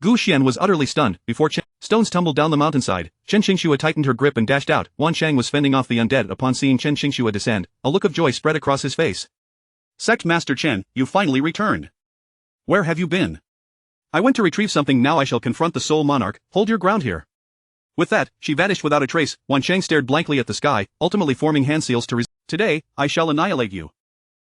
Gu Xian was utterly stunned. Before stones tumbled down the mountainside, Chen Xingxue tightened her grip and dashed out. Wan Shang was fending off the undead. Upon seeing Chen Xingxue descend, a look of joy spread across his face. "Sect Master Chen, you finally returned. Where have you been?" "I went to retrieve something. Now I shall confront the Soul Monarch. Hold your ground here." With that, she vanished without a trace. Wan Shang stared blankly at the sky, ultimately forming hand seals to "Today, I shall annihilate you."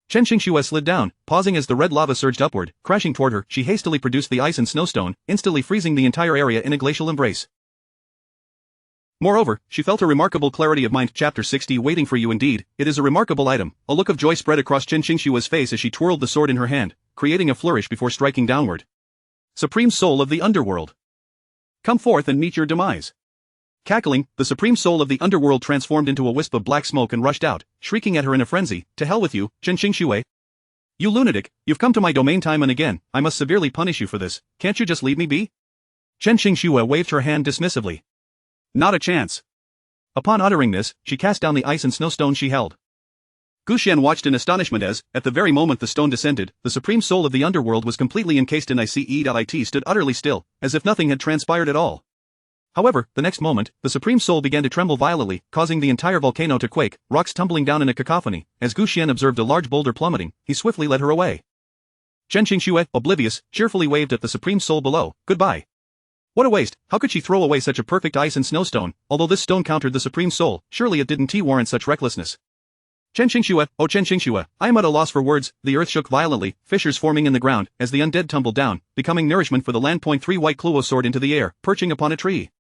Chen Xingxue slid down, pausing as the red lava surged upward. Crashing toward her, she hastily produced the ice and snowstone, instantly freezing the entire area in a glacial embrace. Moreover, she felt a remarkable clarity of mind. Chapter 60 Waiting for you. Indeed, it is a remarkable item. A look of joy spread across Chen Xingxue's face as she twirled the sword in her hand, creating a flourish before striking downward. "Supreme Soul of the Underworld, come forth and meet your demise." Cackling, the Supreme Soul of the Underworld transformed into a wisp of black smoke and rushed out, shrieking at her in a frenzy. "To hell with you, Chen Xingxue. You lunatic, you've come to my domain time and again. I must severely punish you for this. Can't you just leave me be?" Chen Xingxue waved her hand dismissively. "Not a chance." Upon uttering this, she cast down the ice and snowstone she held. Gu Xian watched in astonishment as, at the very moment the stone descended, the Supreme Soul of the Underworld was completely encased in ice. It stood utterly still, as if nothing had transpired at all. However, the next moment, the Supreme Soul began to tremble violently, causing the entire volcano to quake, rocks tumbling down in a cacophony. As Gu Xian observed a large boulder plummeting, he swiftly led her away. Chen Xingxue, oblivious, cheerfully waved at the Supreme Soul below. "Goodbye." What a waste! How could she throw away such a perfect ice and snowstone? Although this stone countered the Supreme Soul, surely it didn't warrant such recklessness. Chen Xingxue, oh Chen Xingxue, I am at a loss for words. The earth shook violently, fissures forming in the ground, as the undead tumbled down, becoming nourishment for the land. 3 White Kluo soared into the air, perching upon a tree.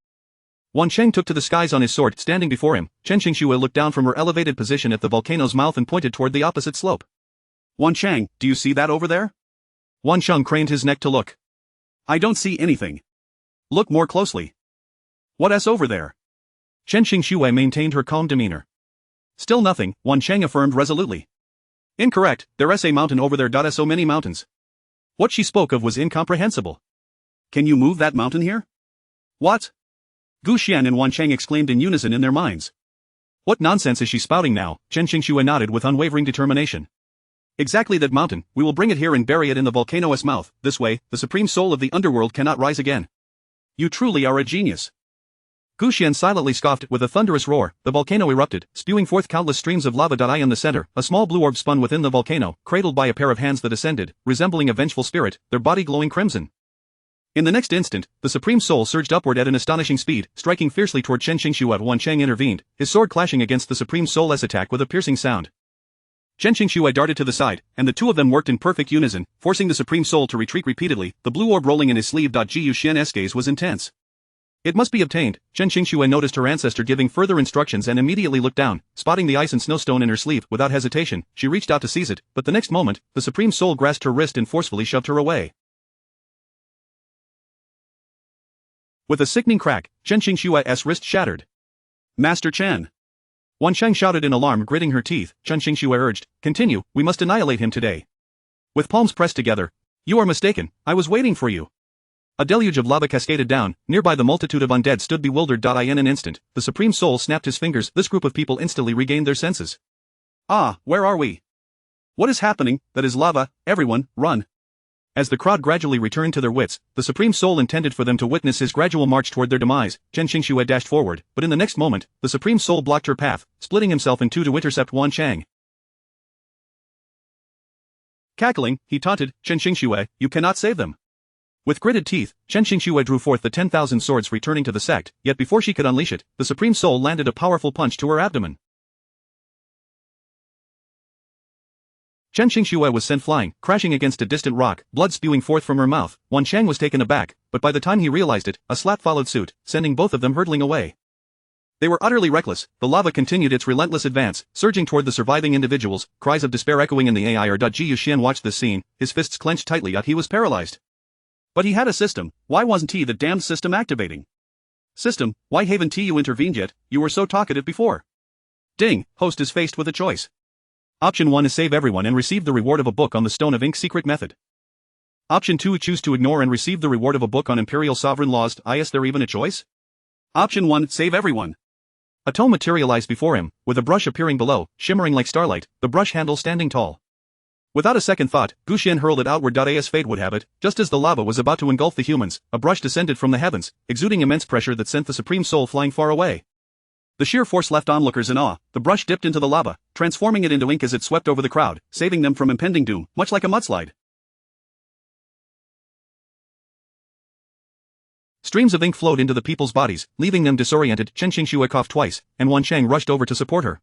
Wan Sheng took to the skies on his sword. Standing before him, Chen Xingxue looked down from her elevated position at the volcano's mouth and pointed toward the opposite slope. "Wan Sheng, do you see that over there?" Wan Sheng craned his neck to look. "I don't see anything." "Look more closely." "What is over there?" Chen Xingxue maintained her calm demeanor. "Still nothing," Wan Sheng affirmed resolutely. "Incorrect, there is a mountain over there. So many mountains." What she spoke of was incomprehensible. "Can you move that mountain here?" "What?" Gu Xian and Wan Sheng exclaimed in unison in their minds. "What nonsense is she spouting now?" Chen Xingxue nodded with unwavering determination. "Exactly that mountain. We will bring it here and bury it in the volcano's mouth. This way, the Supreme Soul of the Underworld cannot rise again." "You truly are a genius." Gu Xian silently scoffed. With a thunderous roar, the volcano erupted, spewing forth countless streams of lava. In the center, a small blue orb spun within the volcano, cradled by a pair of hands that ascended, resembling a vengeful spirit, their body glowing crimson. In the next instant, the Supreme Soul surged upward at an astonishing speed, striking fiercely toward Chen Xingxue. Wan Sheng intervened, his sword clashing against the Supreme Soul's attack with a piercing sound. Chen Xingxue darted to the side, and the two of them worked in perfect unison, forcing the Supreme Soul to retreat repeatedly, the blue orb rolling in his sleeve. Ji Yuxian's gaze was intense. "It must be obtained." Chen Xingxue noticed her ancestor giving further instructions and immediately looked down, spotting the ice and snowstone in her sleeve. Without hesitation, she reached out to seize it, but the next moment, the Supreme Soul grasped her wrist and forcefully shoved her away. With a sickening crack, Chen Qingshua's wrist shattered. Master Chen. Wansheng shouted in alarm, gritting her teeth. Chen Qingxue urged, continue, we must annihilate him today. With palms pressed together. You are mistaken, I was waiting for you. A deluge of lava cascaded down. Nearby the multitude of undead stood bewildered. In an instant, the Supreme Soul snapped his fingers. This group of people instantly regained their senses. Ah, where are we? What is happening? That is lava, everyone, run. As the crowd gradually returned to their wits, the Supreme Soul intended for them to witness his gradual march toward their demise. Chen Qingxue dashed forward, but in the next moment, the Supreme Soul blocked her path, splitting himself in two to intercept Wansheng. Cackling, he taunted, Chen Qingxue, you cannot save them. With gritted teeth, Chen Qingxue drew forth the 10,000 swords returning to the sect, yet before she could unleash it, the Supreme Soul landed a powerful punch to her abdomen. Chen Qingxue was sent flying, crashing against a distant rock, blood spewing forth from her mouth. Wansheng was taken aback, but by the time he realized it, a slap followed suit, sending both of them hurtling away. They were utterly reckless. The lava continued its relentless advance, surging toward the surviving individuals, cries of despair echoing in the air. Ji Yuxian watched this scene, his fists clenched tightly, yet he was paralyzed. But he had a system. Why wasn't he the damned system activating? System, why haven't you intervened yet? You were so talkative before. Ding, host is faced with a choice. Option 1 is save everyone and receive the reward of a book on the Stone of Ink secret method. Option 2 choose to ignore and receive the reward of a book on Imperial Sovereign laws. Is there even a choice? Option 1 save everyone. A tome materialized before him, with a brush appearing below, shimmering like starlight, the brush handle standing tall. Without a second thought, Gu Xian hurled it outward. As fate would have it, just as the lava was about to engulf the humans, a brush descended from the heavens, exuding immense pressure that sent the Supreme Soul flying far away. The sheer force left onlookers in awe. The brush dipped into the lava, transforming it into ink as it swept over the crowd, saving them from impending doom, much like a mudslide. Streams of ink flowed into the people's bodies, leaving them disoriented. Chen Qingxue coughed twice, and Wansheng rushed over to support her.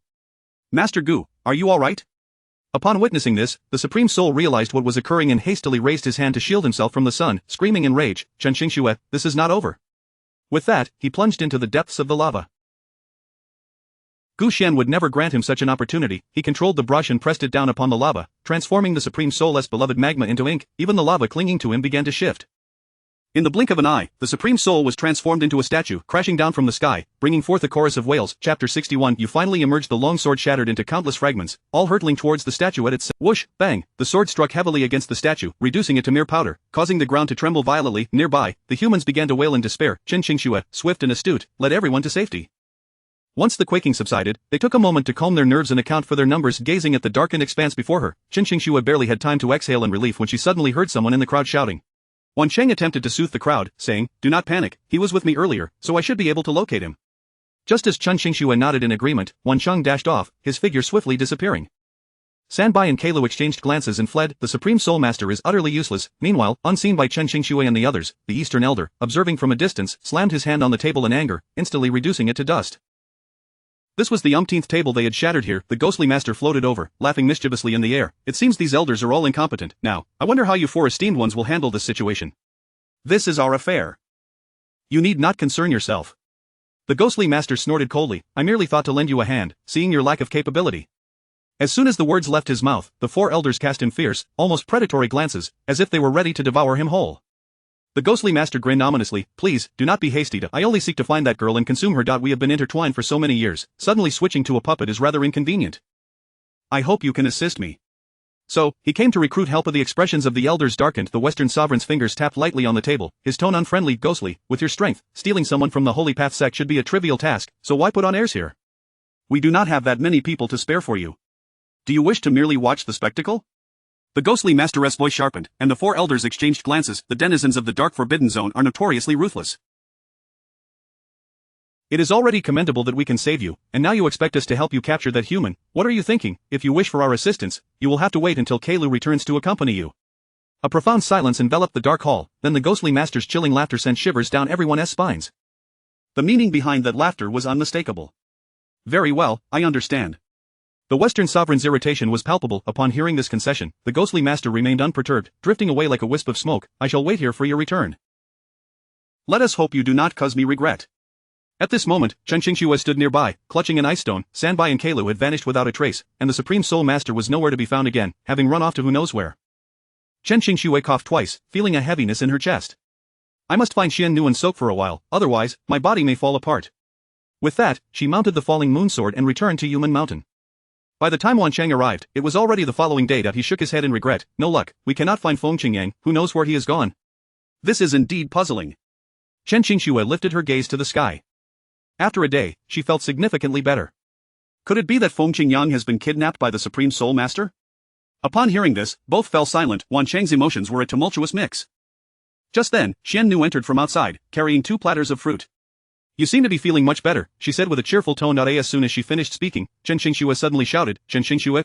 Master Gu, are you all right? Upon witnessing this, the Supreme Soul realized what was occurring and hastily raised his hand to shield himself from the sun, screaming in rage, Chen Qingxue, this is not over. With that, he plunged into the depths of the lava. Gu Xian would never grant him such an opportunity. He controlled the brush and pressed it down upon the lava, transforming the Supreme Soul's beloved magma into ink. Even the lava clinging to him began to shift. In the blink of an eye, the Supreme Soul was transformed into a statue, crashing down from the sky, bringing forth a chorus of wails. Chapter 61. You finally emerged. The long sword shattered into countless fragments, all hurtling towards the statue at its whoosh, bang. The sword struck heavily against the statue, reducing it to mere powder, causing the ground to tremble violently. Nearby, the humans began to wail in despair. Chen Qingxue, swift and astute, led everyone to safety. Once the quaking subsided, they took a moment to calm their nerves and account for their numbers. Gazing at the darkened expanse before her, Chen Qingxue barely had time to exhale in relief when she suddenly heard someone in the crowd shouting. Wansheng attempted to soothe the crowd, saying, do not panic, he was with me earlier, so I should be able to locate him. Just as Chen Qingxue nodded in agreement, Wansheng dashed off, his figure swiftly disappearing. Sanbai and Keilu exchanged glances and fled. The Supreme Soul Master is utterly useless. Meanwhile, unseen by Chen Qingxue and the others, the Eastern Elder, observing from a distance, slammed his hand on the table in anger, instantly reducing it to dust. This was the umpteenth table they had shattered here. The ghostly master floated over, laughing mischievously in the air. It seems these elders are all incompetent. Now, I wonder how you four esteemed ones will handle this situation. This is our affair. You need not concern yourself. The ghostly master snorted coldly. I merely thought to lend you a hand, seeing your lack of capability. As soon as the words left his mouth, the four elders cast him fierce, almost predatory glances, as if they were ready to devour him whole. The ghostly master grinned ominously. Please, do not be hasty. I only seek to find that girl and consume her. We have been intertwined for so many years. Suddenly switching to a puppet is rather inconvenient. I hope you can assist me. So, he came to recruit help. The expressions of the elders darkened. The Western Sovereign's fingers tapped lightly on the table, his tone unfriendly. Ghostly, with your strength, stealing someone from the Holy Path sect should be a trivial task, so why put on airs here? We do not have that many people to spare for you. Do you wish to merely watch the spectacle? The ghostly master's voice sharpened, and the four elders exchanged glances. The denizens of the dark forbidden zone are notoriously ruthless. It is already commendable that we can save you, and now you expect us to help you capture that human. What are you thinking? If you wish for our assistance, you will have to wait until Keilu returns to accompany you. A profound silence enveloped the dark hall, then the ghostly master's chilling laughter sent shivers down everyone's spines. The meaning behind that laughter was unmistakable. Very well, I understand. The Western Sovereign's irritation was palpable. Upon hearing this concession, the ghostly master remained unperturbed, drifting away like a wisp of smoke. I shall wait here for your return. Let us hope you do not cause me regret. At this moment, Chen Qingxue stood nearby, clutching an ice stone. Sanbai and Keilu had vanished without a trace, and the Supreme Soul Master was nowhere to be found again, having run off to who knows where. Chen Qingxue coughed twice, feeling a heaviness in her chest. I must find Xian Nu and soak for a while, otherwise, my body may fall apart. With that, she mounted the falling moon sword and returned to Yumen Mountain. By the time Wancheng arrived, it was already the following day that he shook his head in regret. No luck, we cannot find Feng Qingyang, who knows where he has gone. This is indeed puzzling. Chen Qingxue lifted her gaze to the sky. After a day, she felt significantly better. Could it be that Feng Qingyang has been kidnapped by the Supreme Soul Master? Upon hearing this, both fell silent. Wancheng's emotions were a tumultuous mix. Just then, Xian Nu entered from outside, carrying 2 platters of fruit. You seem to be feeling much better, she said with a cheerful tone. As soon as she finished speaking, Chen Qingxue suddenly shouted, Chen Qingxue?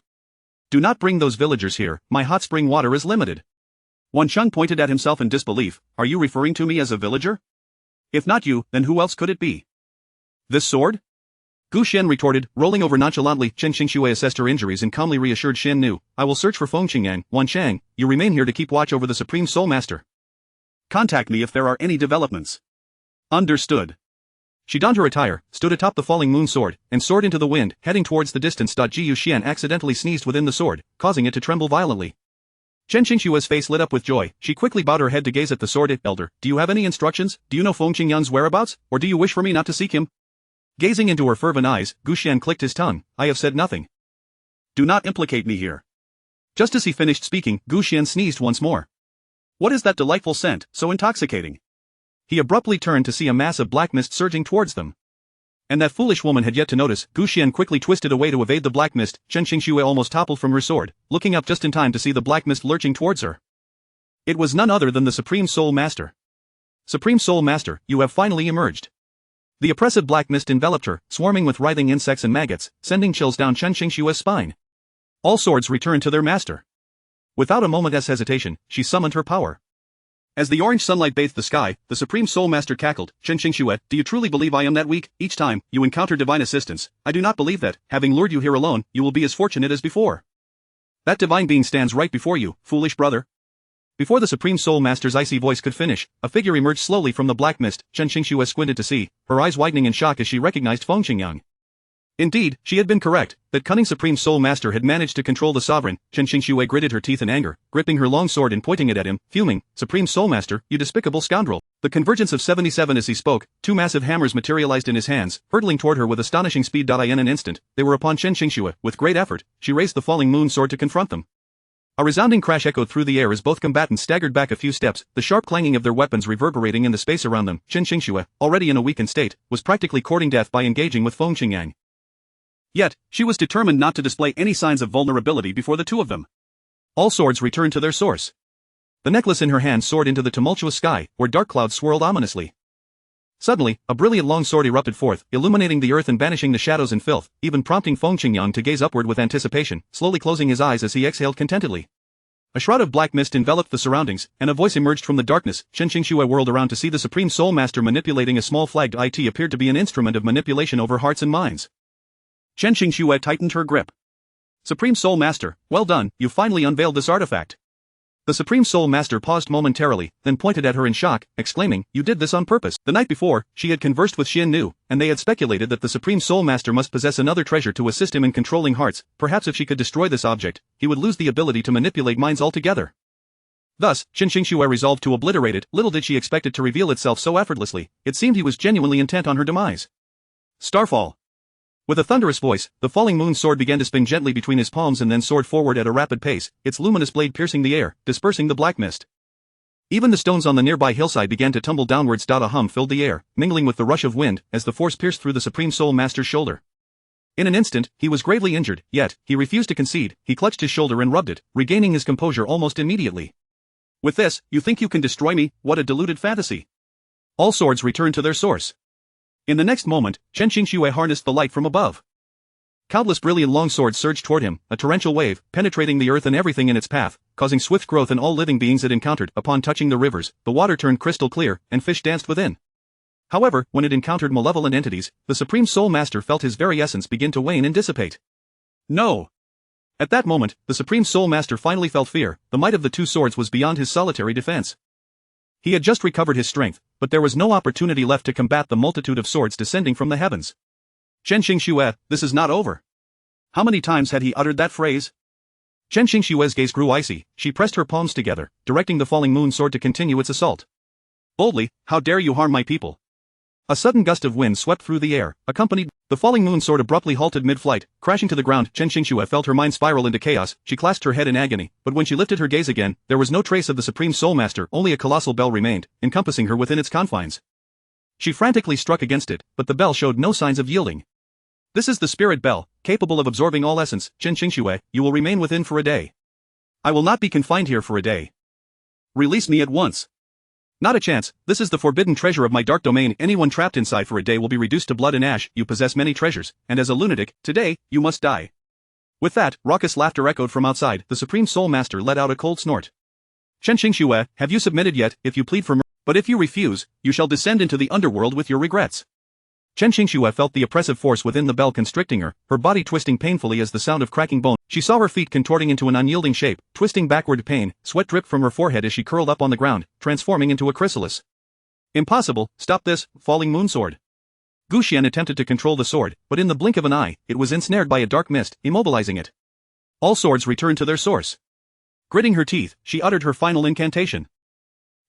Do not bring those villagers here, my hot spring water is limited. Wancheng pointed at himself in disbelief. Are you referring to me as a villager? If not you, then who else could it be? This sword? Gu Xian retorted, rolling over nonchalantly. Chen Qingxue assessed her injuries and calmly reassured Xian Nu, I will search for Feng Qingyang. Wancheng, you remain here to keep watch over the Supreme Soul Master. Contact me if there are any developments. Understood. She donned her attire, stood atop the falling moon sword, and soared into the wind, heading towards the distance. Ji Yuxian accidentally sneezed within the sword, causing it to tremble violently. Chen Qingxue's face lit up with joy. She quickly bowed her head to gaze at the sword. Elder, do you have any instructions? Do you know Feng Qingyang's whereabouts, or do you wish for me not to seek him? Gazing into her fervent eyes, Gu Xian clicked his tongue. I have said nothing. Do not implicate me here. Just as he finished speaking, Gu Xian sneezed once more. What is that delightful scent, so intoxicating? He abruptly turned to see a mass of black mist surging towards them. And that foolish woman had yet to notice. Gu Xian quickly twisted away to evade the black mist. Chen Qingxue almost toppled from her sword, looking up just in time to see the black mist lurching towards her. It was none other than the Supreme Soul Master. Supreme Soul Master, you have finally emerged. The oppressive black mist enveloped her, swarming with writhing insects and maggots, sending chills down Chen Qingxue's spine. All swords returned to their master. Without a moment's hesitation, she summoned her power. As the orange sunlight bathed the sky, the Supreme Soul Master cackled, Chen Qingxue, do you truly believe I am that weak? Each time you encounter divine assistance, I do not believe that, having lured you here alone, you will be as fortunate as before. That divine being stands right before you, foolish brother. Before the Supreme Soul Master's icy voice could finish, a figure emerged slowly from the black mist. Chen Qingxue squinted to see, her eyes widening in shock as she recognized Feng Qingyang. Indeed, she had been correct. That cunning Supreme Soul Master had managed to control the sovereign. Chen Qingxue gritted her teeth in anger, gripping her long sword and pointing it at him, fuming, Supreme Soul Master, you despicable scoundrel. The convergence of 77 as he spoke, 2 massive hammers materialized in his hands, hurtling toward her with astonishing speed. In an instant, they were upon Chen Qingxue. With great effort, she raised the falling moon sword to confront them. A resounding crash echoed through the air as both combatants staggered back a few steps, the sharp clanging of their weapons reverberating in the space around them. Chen Qingxue, already in a weakened state, was practically courting death by engaging with Feng Qingyang. Yet, she was determined not to display any signs of vulnerability before the two of them. All swords returned to their source. The necklace in her hand soared into the tumultuous sky, where dark clouds swirled ominously. Suddenly, a brilliant long sword erupted forth, illuminating the earth and banishing the shadows and filth, even prompting Feng Qingyang to gaze upward with anticipation, slowly closing his eyes as he exhaled contentedly. A shroud of black mist enveloped the surroundings, and a voice emerged from the darkness. Chen Qingxue whirled around to see the Supreme Soul Master manipulating a small flagged it appeared to be an instrument of manipulation over hearts and minds. Chen Qingxue tightened her grip. Supreme Soul Master, well done, you finally unveiled this artifact. The Supreme Soul Master paused momentarily, then pointed at her in shock, exclaiming, you did this on purpose. The night before, she had conversed with Xian Nu, and they had speculated that the Supreme Soul Master must possess another treasure to assist him in controlling hearts. Perhaps if she could destroy this object, he would lose the ability to manipulate minds altogether. Thus, Chen Qingxue resolved to obliterate it. Little did she expect it to reveal itself so effortlessly. It seemed he was genuinely intent on her demise. Starfall. With a thunderous voice, the falling moon sword began to spin gently between his palms and then soared forward at a rapid pace, its luminous blade piercing the air, dispersing the black mist. Even the stones on the nearby hillside began to tumble downwards. A hum filled the air, mingling with the rush of wind, as the force pierced through the Supreme Soul Master's shoulder. In an instant, he was gravely injured, yet, he refused to concede. He clutched his shoulder and rubbed it, regaining his composure almost immediately. With this, you think you can destroy me? What a deluded fantasy. All swords returned to their source. In the next moment, Chen Qingxue harnessed the light from above. Countless brilliant long swords surged toward him, a torrential wave, penetrating the earth and everything in its path, causing swift growth in all living beings it encountered. Upon touching the rivers, the water turned crystal clear, and fish danced within. However, when it encountered malevolent entities, the Supreme Soul Master felt his very essence begin to wane and dissipate. No! At that moment, the Supreme Soul Master finally felt fear. The might of the two swords was beyond his solitary defense. He had just recovered his strength, but there was no opportunity left to combat the multitude of swords descending from the heavens. Chen Qingxue, this is not over. How many times had he uttered that phrase? Chen Qingxue's gaze grew icy. She pressed her palms together, directing the falling moon sword to continue its assault. Boldly, how dare you harm my people? A sudden gust of wind swept through the air, accompanied. The falling moon sword abruptly halted mid-flight, crashing to the ground. Chen Xingxue felt her mind spiral into chaos. She clasped her head in agony, but when she lifted her gaze again, there was no trace of the Supreme Soul Master. Only a colossal bell remained, encompassing her within its confines. She frantically struck against it, but the bell showed no signs of yielding. This is the spirit bell, capable of absorbing all essence. Chen Xingxue, you will remain within for a day. I will not be confined here for a day. Release me at once. Not a chance. This is the forbidden treasure of my dark domain. Anyone trapped inside for a day will be reduced to blood and ash. You possess many treasures, and as a lunatic, today, you must die. With that, raucous laughter echoed from outside. The Supreme Soul Master let out a cold snort. Chen Xingxue, have you submitted yet? If you plead for mercy, but if you refuse, you shall descend into the underworld with your regrets. Chen Xingxue felt the oppressive force within the bell constricting her, her body twisting painfully as the sound of cracking bone. She saw her feet contorting into an unyielding shape, twisting backward. Pain, sweat dripped from her forehead as she curled up on the ground, transforming into a chrysalis. Impossible, stop this, falling moon sword. Gu Xian attempted to control the sword, but in the blink of an eye, it was ensnared by a dark mist, immobilizing it. All swords returned to their source. Gritting her teeth, she uttered her final incantation.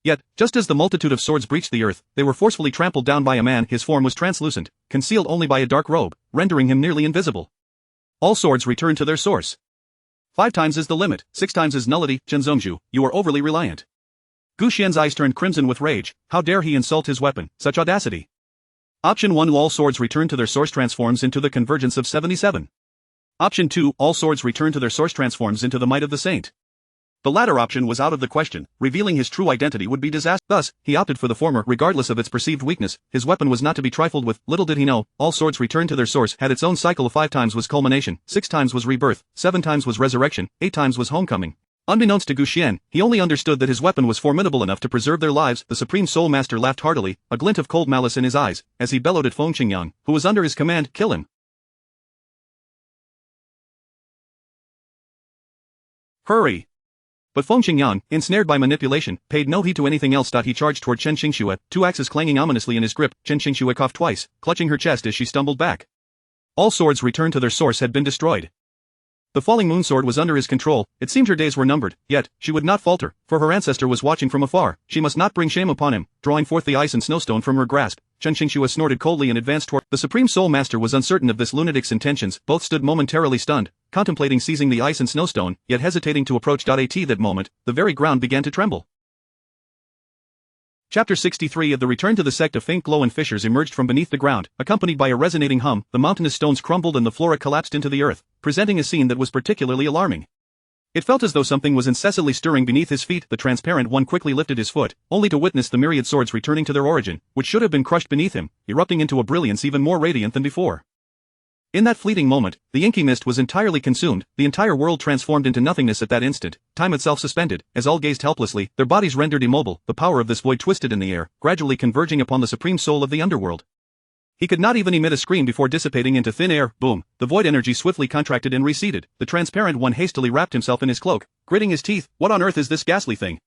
Yet, just as the multitude of swords breached the earth, they were forcefully trampled down by a man. His form was translucent, concealed only by a dark robe, rendering him nearly invisible. All swords returned to their source. 5 times is the limit, 6 times is nullity. Chen Zongzhu, you are overly reliant. Gu Xian's eyes turned crimson with rage. How dare he insult his weapon, such audacity. Option 1, all swords return to their source, transforms into the convergence of 77. Option 2, all swords return to their source, transforms into the might of the saint. The latter option was out of the question. Revealing his true identity would be disaster. Thus, he opted for the former regardless of its perceived weakness. His weapon was not to be trifled with. Little did he know, all swords returned to their source had its own cycle of 5 times was culmination, 6 times was rebirth, 7 times was resurrection, 8 times was homecoming. Unbeknownst to Gu Xian, he only understood that his weapon was formidable enough to preserve their lives. The Supreme Soul Master laughed heartily, a glint of cold malice in his eyes, as he bellowed at Feng Qingyang, who was under his command, kill him. Hurry! But Feng Qingyang, ensnared by manipulation, paid no heed to anything else. He charged toward Chen Xingxue, 2 axes clanging ominously in his grip. Chen Xingxue coughed twice, clutching her chest as she stumbled back. All swords returned to their source had been destroyed. The falling moon sword was under his control. It seemed her days were numbered, yet, she would not falter, for her ancestor was watching from afar. She must not bring shame upon him. Drawing forth the ice and snowstone from her grasp, Chen Xingxue snorted coldly and advanced toward. The Supreme Soul Master was uncertain of this lunatic's intentions. Both stood momentarily stunned, contemplating seizing the ice and snowstone, yet hesitating to approach. At that moment, the very ground began to tremble. Chapter 63 of the Return to the Sect. A faint glow and fissures emerged from beneath the ground, accompanied by a resonating hum. The mountainous stones crumbled and the flora collapsed into the earth, presenting a scene that was particularly alarming. It felt as though something was incessantly stirring beneath his feet. The transparent one quickly lifted his foot, only to witness the myriad swords returning to their origin, which should have been crushed beneath him, erupting into a brilliance even more radiant than before. In that fleeting moment, the inky mist was entirely consumed, the entire world transformed into nothingness at that instant, time itself suspended, as all gazed helplessly, their bodies rendered immobile. The power of this void twisted in the air, gradually converging upon the supreme soul of the underworld. He could not even emit a scream before dissipating into thin air. Boom! The void energy swiftly contracted and receded. The transparent one hastily wrapped himself in his cloak, gritting his teeth. What on earth is this ghastly thing?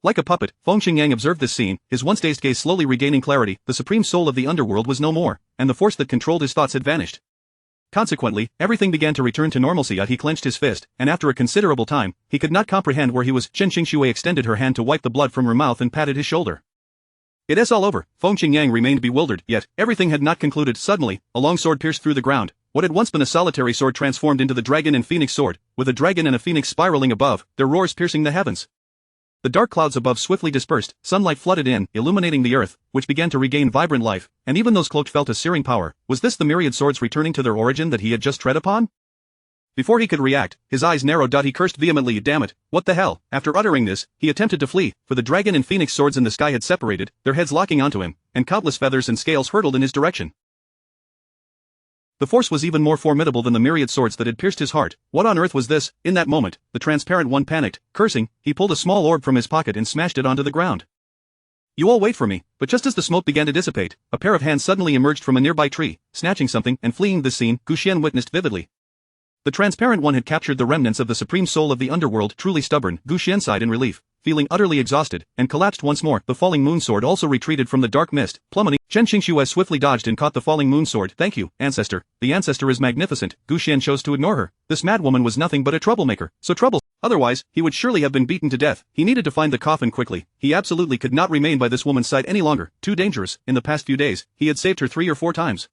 Like a puppet, Feng Qingyang observed this scene, his once dazed gaze slowly regaining clarity. The supreme soul of the underworld was no more, and the force that controlled his thoughts had vanished. Consequently, everything began to return to normalcy. He clenched his fist, and after a considerable time, he could not comprehend where he was. Chen Xingxue extended her hand to wipe the blood from her mouth and patted his shoulder. It is all over. Feng Qingyang remained bewildered, yet, everything had not concluded. Suddenly, a long sword pierced through the ground. What had once been a solitary sword transformed into the dragon and phoenix sword, with a dragon and a phoenix spiraling above, their roars piercing the heavens. The dark clouds above swiftly dispersed, sunlight flooded in, illuminating the earth, which began to regain vibrant life, and even those cloaked felt a searing power. Was this the myriad swords returning to their origin that he had just tread upon? Before he could react, his eyes narrowed. He cursed vehemently. Damn it, what the hell? After uttering this, he attempted to flee, for the dragon and phoenix swords in the sky had separated, their heads locking onto him, and countless feathers and scales hurtled in his direction. The force was even more formidable than the myriad swords that had pierced his heart. What on earth was this? In that moment, the transparent one panicked. Cursing, he pulled a small orb from his pocket and smashed it onto the ground. You all wait for me. But just as the smoke began to dissipate, a pair of hands suddenly emerged from a nearby tree, snatching something and fleeing. This scene, Gu Xian witnessed vividly. The transparent one had captured the remnants of the supreme soul of the underworld. Truly stubborn, Gu Xian sighed in relief, feeling utterly exhausted, and collapsed once more. The falling moon sword also retreated from the dark mist, plummeting. Chen Qingxue swiftly dodged and caught the falling moon sword. Thank you, ancestor. The ancestor is magnificent. Gu Xian chose to ignore her. This madwoman was nothing but a troublemaker, so trouble. Otherwise, he would surely have been beaten to death. He needed to find the coffin quickly. He absolutely could not remain by this woman's side any longer. Too dangerous. In the past few days, he had saved her 3 or 4 times.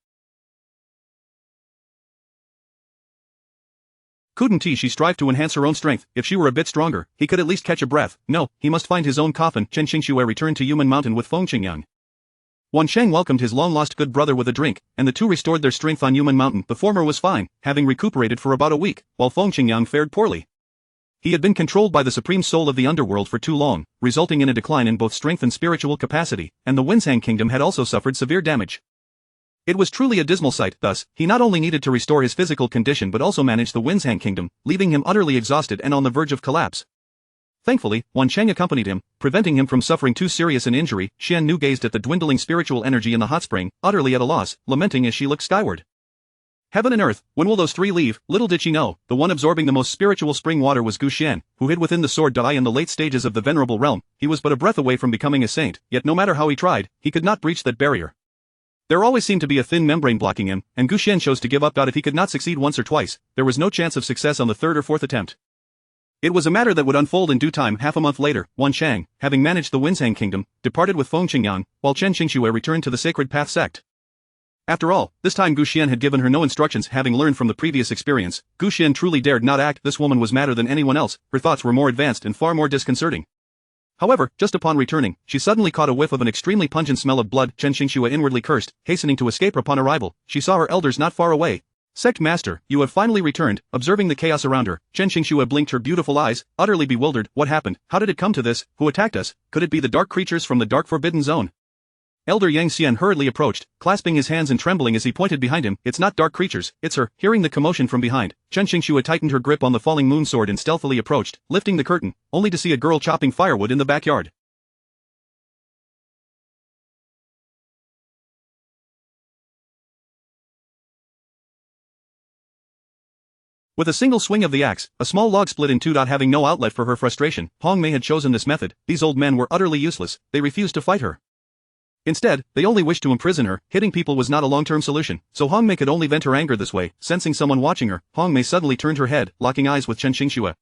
Couldn't she strive to enhance her own strength? If she were a bit stronger, he could at least catch a breath. No, he must find his own coffin. Chen Qingxue returned to Yumen Mountain with Feng Qingyang. Wan Sheng welcomed his long-lost good brother with a drink, and the two restored their strength on Yumen Mountain. The former was fine, having recuperated for about a week, while Feng Qingyang fared poorly. He had been controlled by the supreme soul of the underworld for too long, resulting in a decline in both strength and spiritual capacity, and the Winzhang kingdom had also suffered severe damage. It was truly a dismal sight. Thus, he not only needed to restore his physical condition but also manage the Winzhang kingdom, leaving him utterly exhausted and on the verge of collapse. Thankfully, Wan Sheng accompanied him, preventing him from suffering too serious an injury. Xian Nu gazed at the dwindling spiritual energy in the hot spring, utterly at a loss, lamenting as she looked skyward. Heaven and earth, when will those 3 leave? Little did she know, the one absorbing the most spiritual spring water was Gu Xian, who hid within the sword eye in the late stages of the venerable realm. He was but a breath away from becoming a saint, yet no matter how he tried, he could not breach that barrier. There always seemed to be a thin membrane blocking him, and Gu Xian chose to give up. If he could not succeed once or twice, there was no chance of success on the 3rd or 4th attempt. It was a matter that would unfold in due time. Half a month later, Wan Shang, having managed the Winzhang kingdom, departed with Feng Qingyang, while Chen Qingxue returned to the Sacred Path sect. After all, this time Gu Xian had given her no instructions. Having learned from the previous experience, Gu Xian truly dared not act. This woman was madder than anyone else. Her thoughts were more advanced and far more disconcerting. However, just upon returning, she suddenly caught a whiff of an extremely pungent smell of blood. Chen Qingxue inwardly cursed, hastening to escape. Upon arrival, she saw her elders not far away. Sect Master, you have finally returned. Observing the chaos around her, Chen Qingxue blinked her beautiful eyes, utterly bewildered. What happened? How did it come to this? Who attacked us? Could it be the dark creatures from the dark forbidden zone? Elder Yang Xian hurriedly approached, clasping his hands and trembling as he pointed behind him. It's not dark creatures, it's her. Hearing the commotion from behind, Chen Qingxue tightened her grip on the falling moon sword and stealthily approached, lifting the curtain, only to see a girl chopping firewood in the backyard. With a single swing of the axe, a small log split in two. Having no outlet for her frustration, Hong Mei had chosen this method. These old men were utterly useless, they refused to fight her. Instead, they only wished to imprison her. Hitting people was not a long-term solution, so Hong Mei could only vent her anger this way. Sensing someone watching her, Hong Mei suddenly turned her head, locking eyes with Chen Qingxue.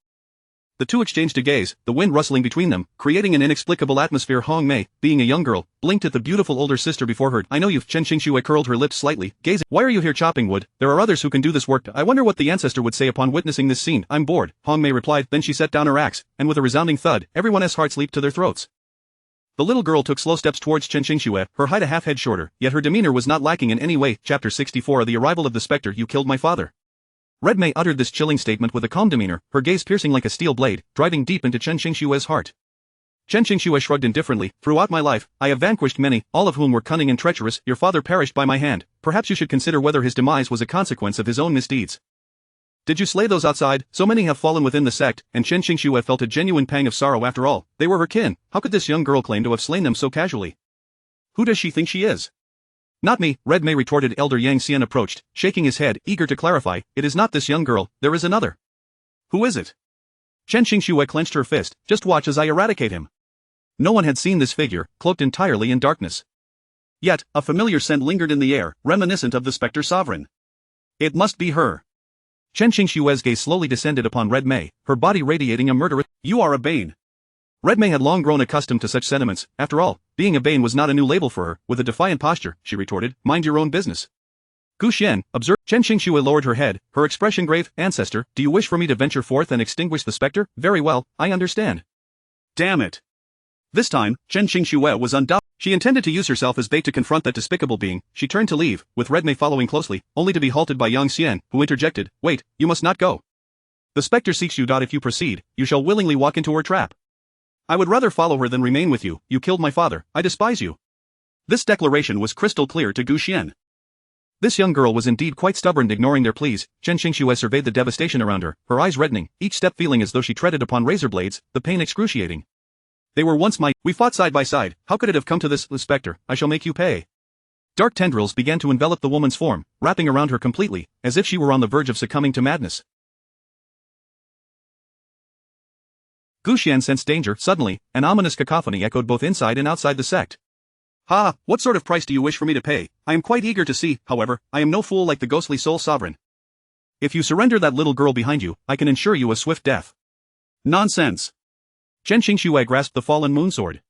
The two exchanged a gaze, the wind rustling between them, creating an inexplicable atmosphere. Hong Mei, being a young girl, blinked at the beautiful older sister before her. I know you've. Chen Qingxue curled her lips slightly, gazing. Why are you here chopping wood? There are others who can do this work. I wonder what the ancestor would say upon witnessing this scene. I'm bored, Hong Mei replied. Then she set down her axe, and with a resounding thud, everyone's hearts leaped to their throats. The little girl took slow steps towards Chen Qingxue, her height a half head shorter, yet her demeanor was not lacking in any way. Chapter 64. The arrival of the specter. You killed my father. Red Mei uttered this chilling statement with a calm demeanor, her gaze piercing like a steel blade, driving deep into Chen Qingxue's heart. Chen Qingxue shrugged indifferently. Throughout my life, I have vanquished many, all of whom were cunning and treacherous. Your father perished by my hand. Perhaps you should consider whether his demise was a consequence of his own misdeeds. Did you slay those outside? So many have fallen within the sect, and Chen Qingxue felt a genuine pang of sorrow. After all, they were her kin. How could this young girl claim to have slain them so casually? Who does she think she is? Not me, Red Mei retorted. Elder Yang Xian approached, shaking his head, eager to clarify. It is not this young girl, there is another. Who is it? Chen Qingxue clenched her fist. Just watch as I eradicate him. No one had seen this figure, cloaked entirely in darkness. Yet, a familiar scent lingered in the air, reminiscent of the Spectre Sovereign. It must be her. Chen Qingxue's gaze slowly descended upon Red Mei, her body radiating a murderous. You are a bane. Red Mei had long grown accustomed to such sentiments. After all, being a bane was not a new label for her. With a defiant posture, she retorted, mind your own business. Gu Xian, observe. Chen Qingxue lowered her head, her expression grave. Ancestor, do you wish for me to venture forth and extinguish the specter? Very well, I understand. Damn it. This time, Chen Qingxue was undoubted. She intended to use herself as bait to confront that despicable being. She turned to leave, with Red Mei following closely, only to be halted by Yang Xian, who interjected, wait, you must not go. The specter seeks you. If you proceed, you shall willingly walk into her trap. I would rather follow her than remain with you. You killed my father, I despise you. This declaration was crystal clear to Gu Xian. This young girl was indeed quite stubborn. Ignoring their pleas, Chen Qingxue surveyed the devastation around her, her eyes reddening, each step feeling as though she treaded upon razor blades, the pain excruciating. They were once my. We fought side by side. How could it have come to this? The specter, I shall make you pay. Dark tendrils began to envelop the woman's form, wrapping around her completely, as if she were on the verge of succumbing to madness. Gu Xian sensed danger. Suddenly, an ominous cacophony echoed both inside and outside the sect. Ha! What sort of price do you wish for me to pay? I am quite eager to see, however, I am no fool like the ghostly soul sovereign. If you surrender that little girl behind you, I can ensure you a swift death. Nonsense. Chen Xingxue grasped the fallen moon sword.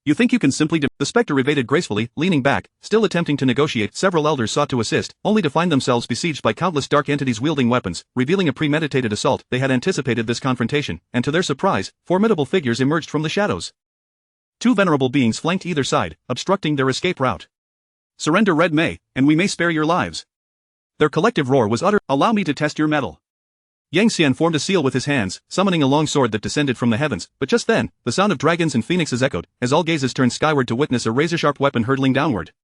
You think you can simply The spectre evaded gracefully, leaning back, still attempting to negotiate. Several elders sought to assist, only to find themselves besieged by countless dark entities wielding weapons, revealing a premeditated assault. They had anticipated this confrontation, and to their surprise, formidable figures emerged from the shadows. Two venerable beings flanked either side, obstructing their escape route. Surrender, Red Mei, and we may spare your lives. Their collective roar was utter. Allow me to test your mettle. Yang Xian formed a seal with his hands, summoning a long sword that descended from the heavens, but just then, the sound of dragons and phoenixes echoed, as all gazes turned skyward to witness a razor-sharp weapon hurtling downward.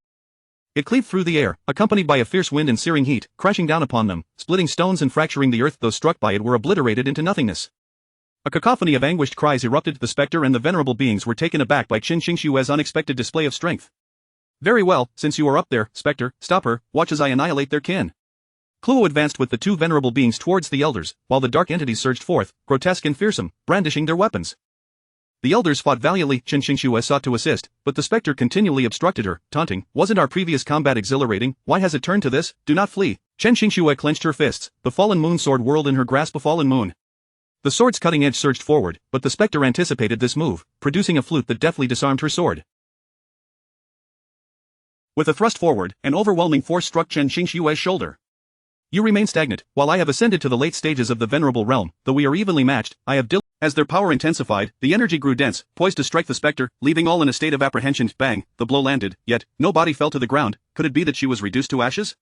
It cleaved through the air, accompanied by a fierce wind and searing heat, crashing down upon them, splitting stones and fracturing the earth. Those struck by it were obliterated into nothingness. A cacophony of anguished cries erupted. The spectre and the venerable beings were taken aback by Chen Xingxue's unexpected display of strength. Very well, since you are up there, spectre, stop her, watch as I annihilate their kin. Kluo advanced with the two venerable beings towards the elders, while the dark entities surged forth, grotesque and fearsome, brandishing their weapons. The elders fought valiantly. Chen Xingxue sought to assist, but the spectre continually obstructed her, taunting, "Wasn't our previous combat exhilarating? Why has it turned to this? Do not flee." Chen Xingxue clenched her fists, the fallen moon sword whirled in her grasp. A fallen moon. The sword's cutting edge surged forward, but the spectre anticipated this move, producing a flute that deftly disarmed her sword. With a thrust forward, an overwhelming force struck Chen Xingxue's shoulder. You remain stagnant, while I have ascended to the late stages of the venerable realm. Though we are evenly matched, I have As their power intensified, the energy grew dense, poised to strike the spectre, leaving all in a state of apprehension. Bang, the blow landed, yet, no body fell to the ground. Could it be that she was reduced to ashes?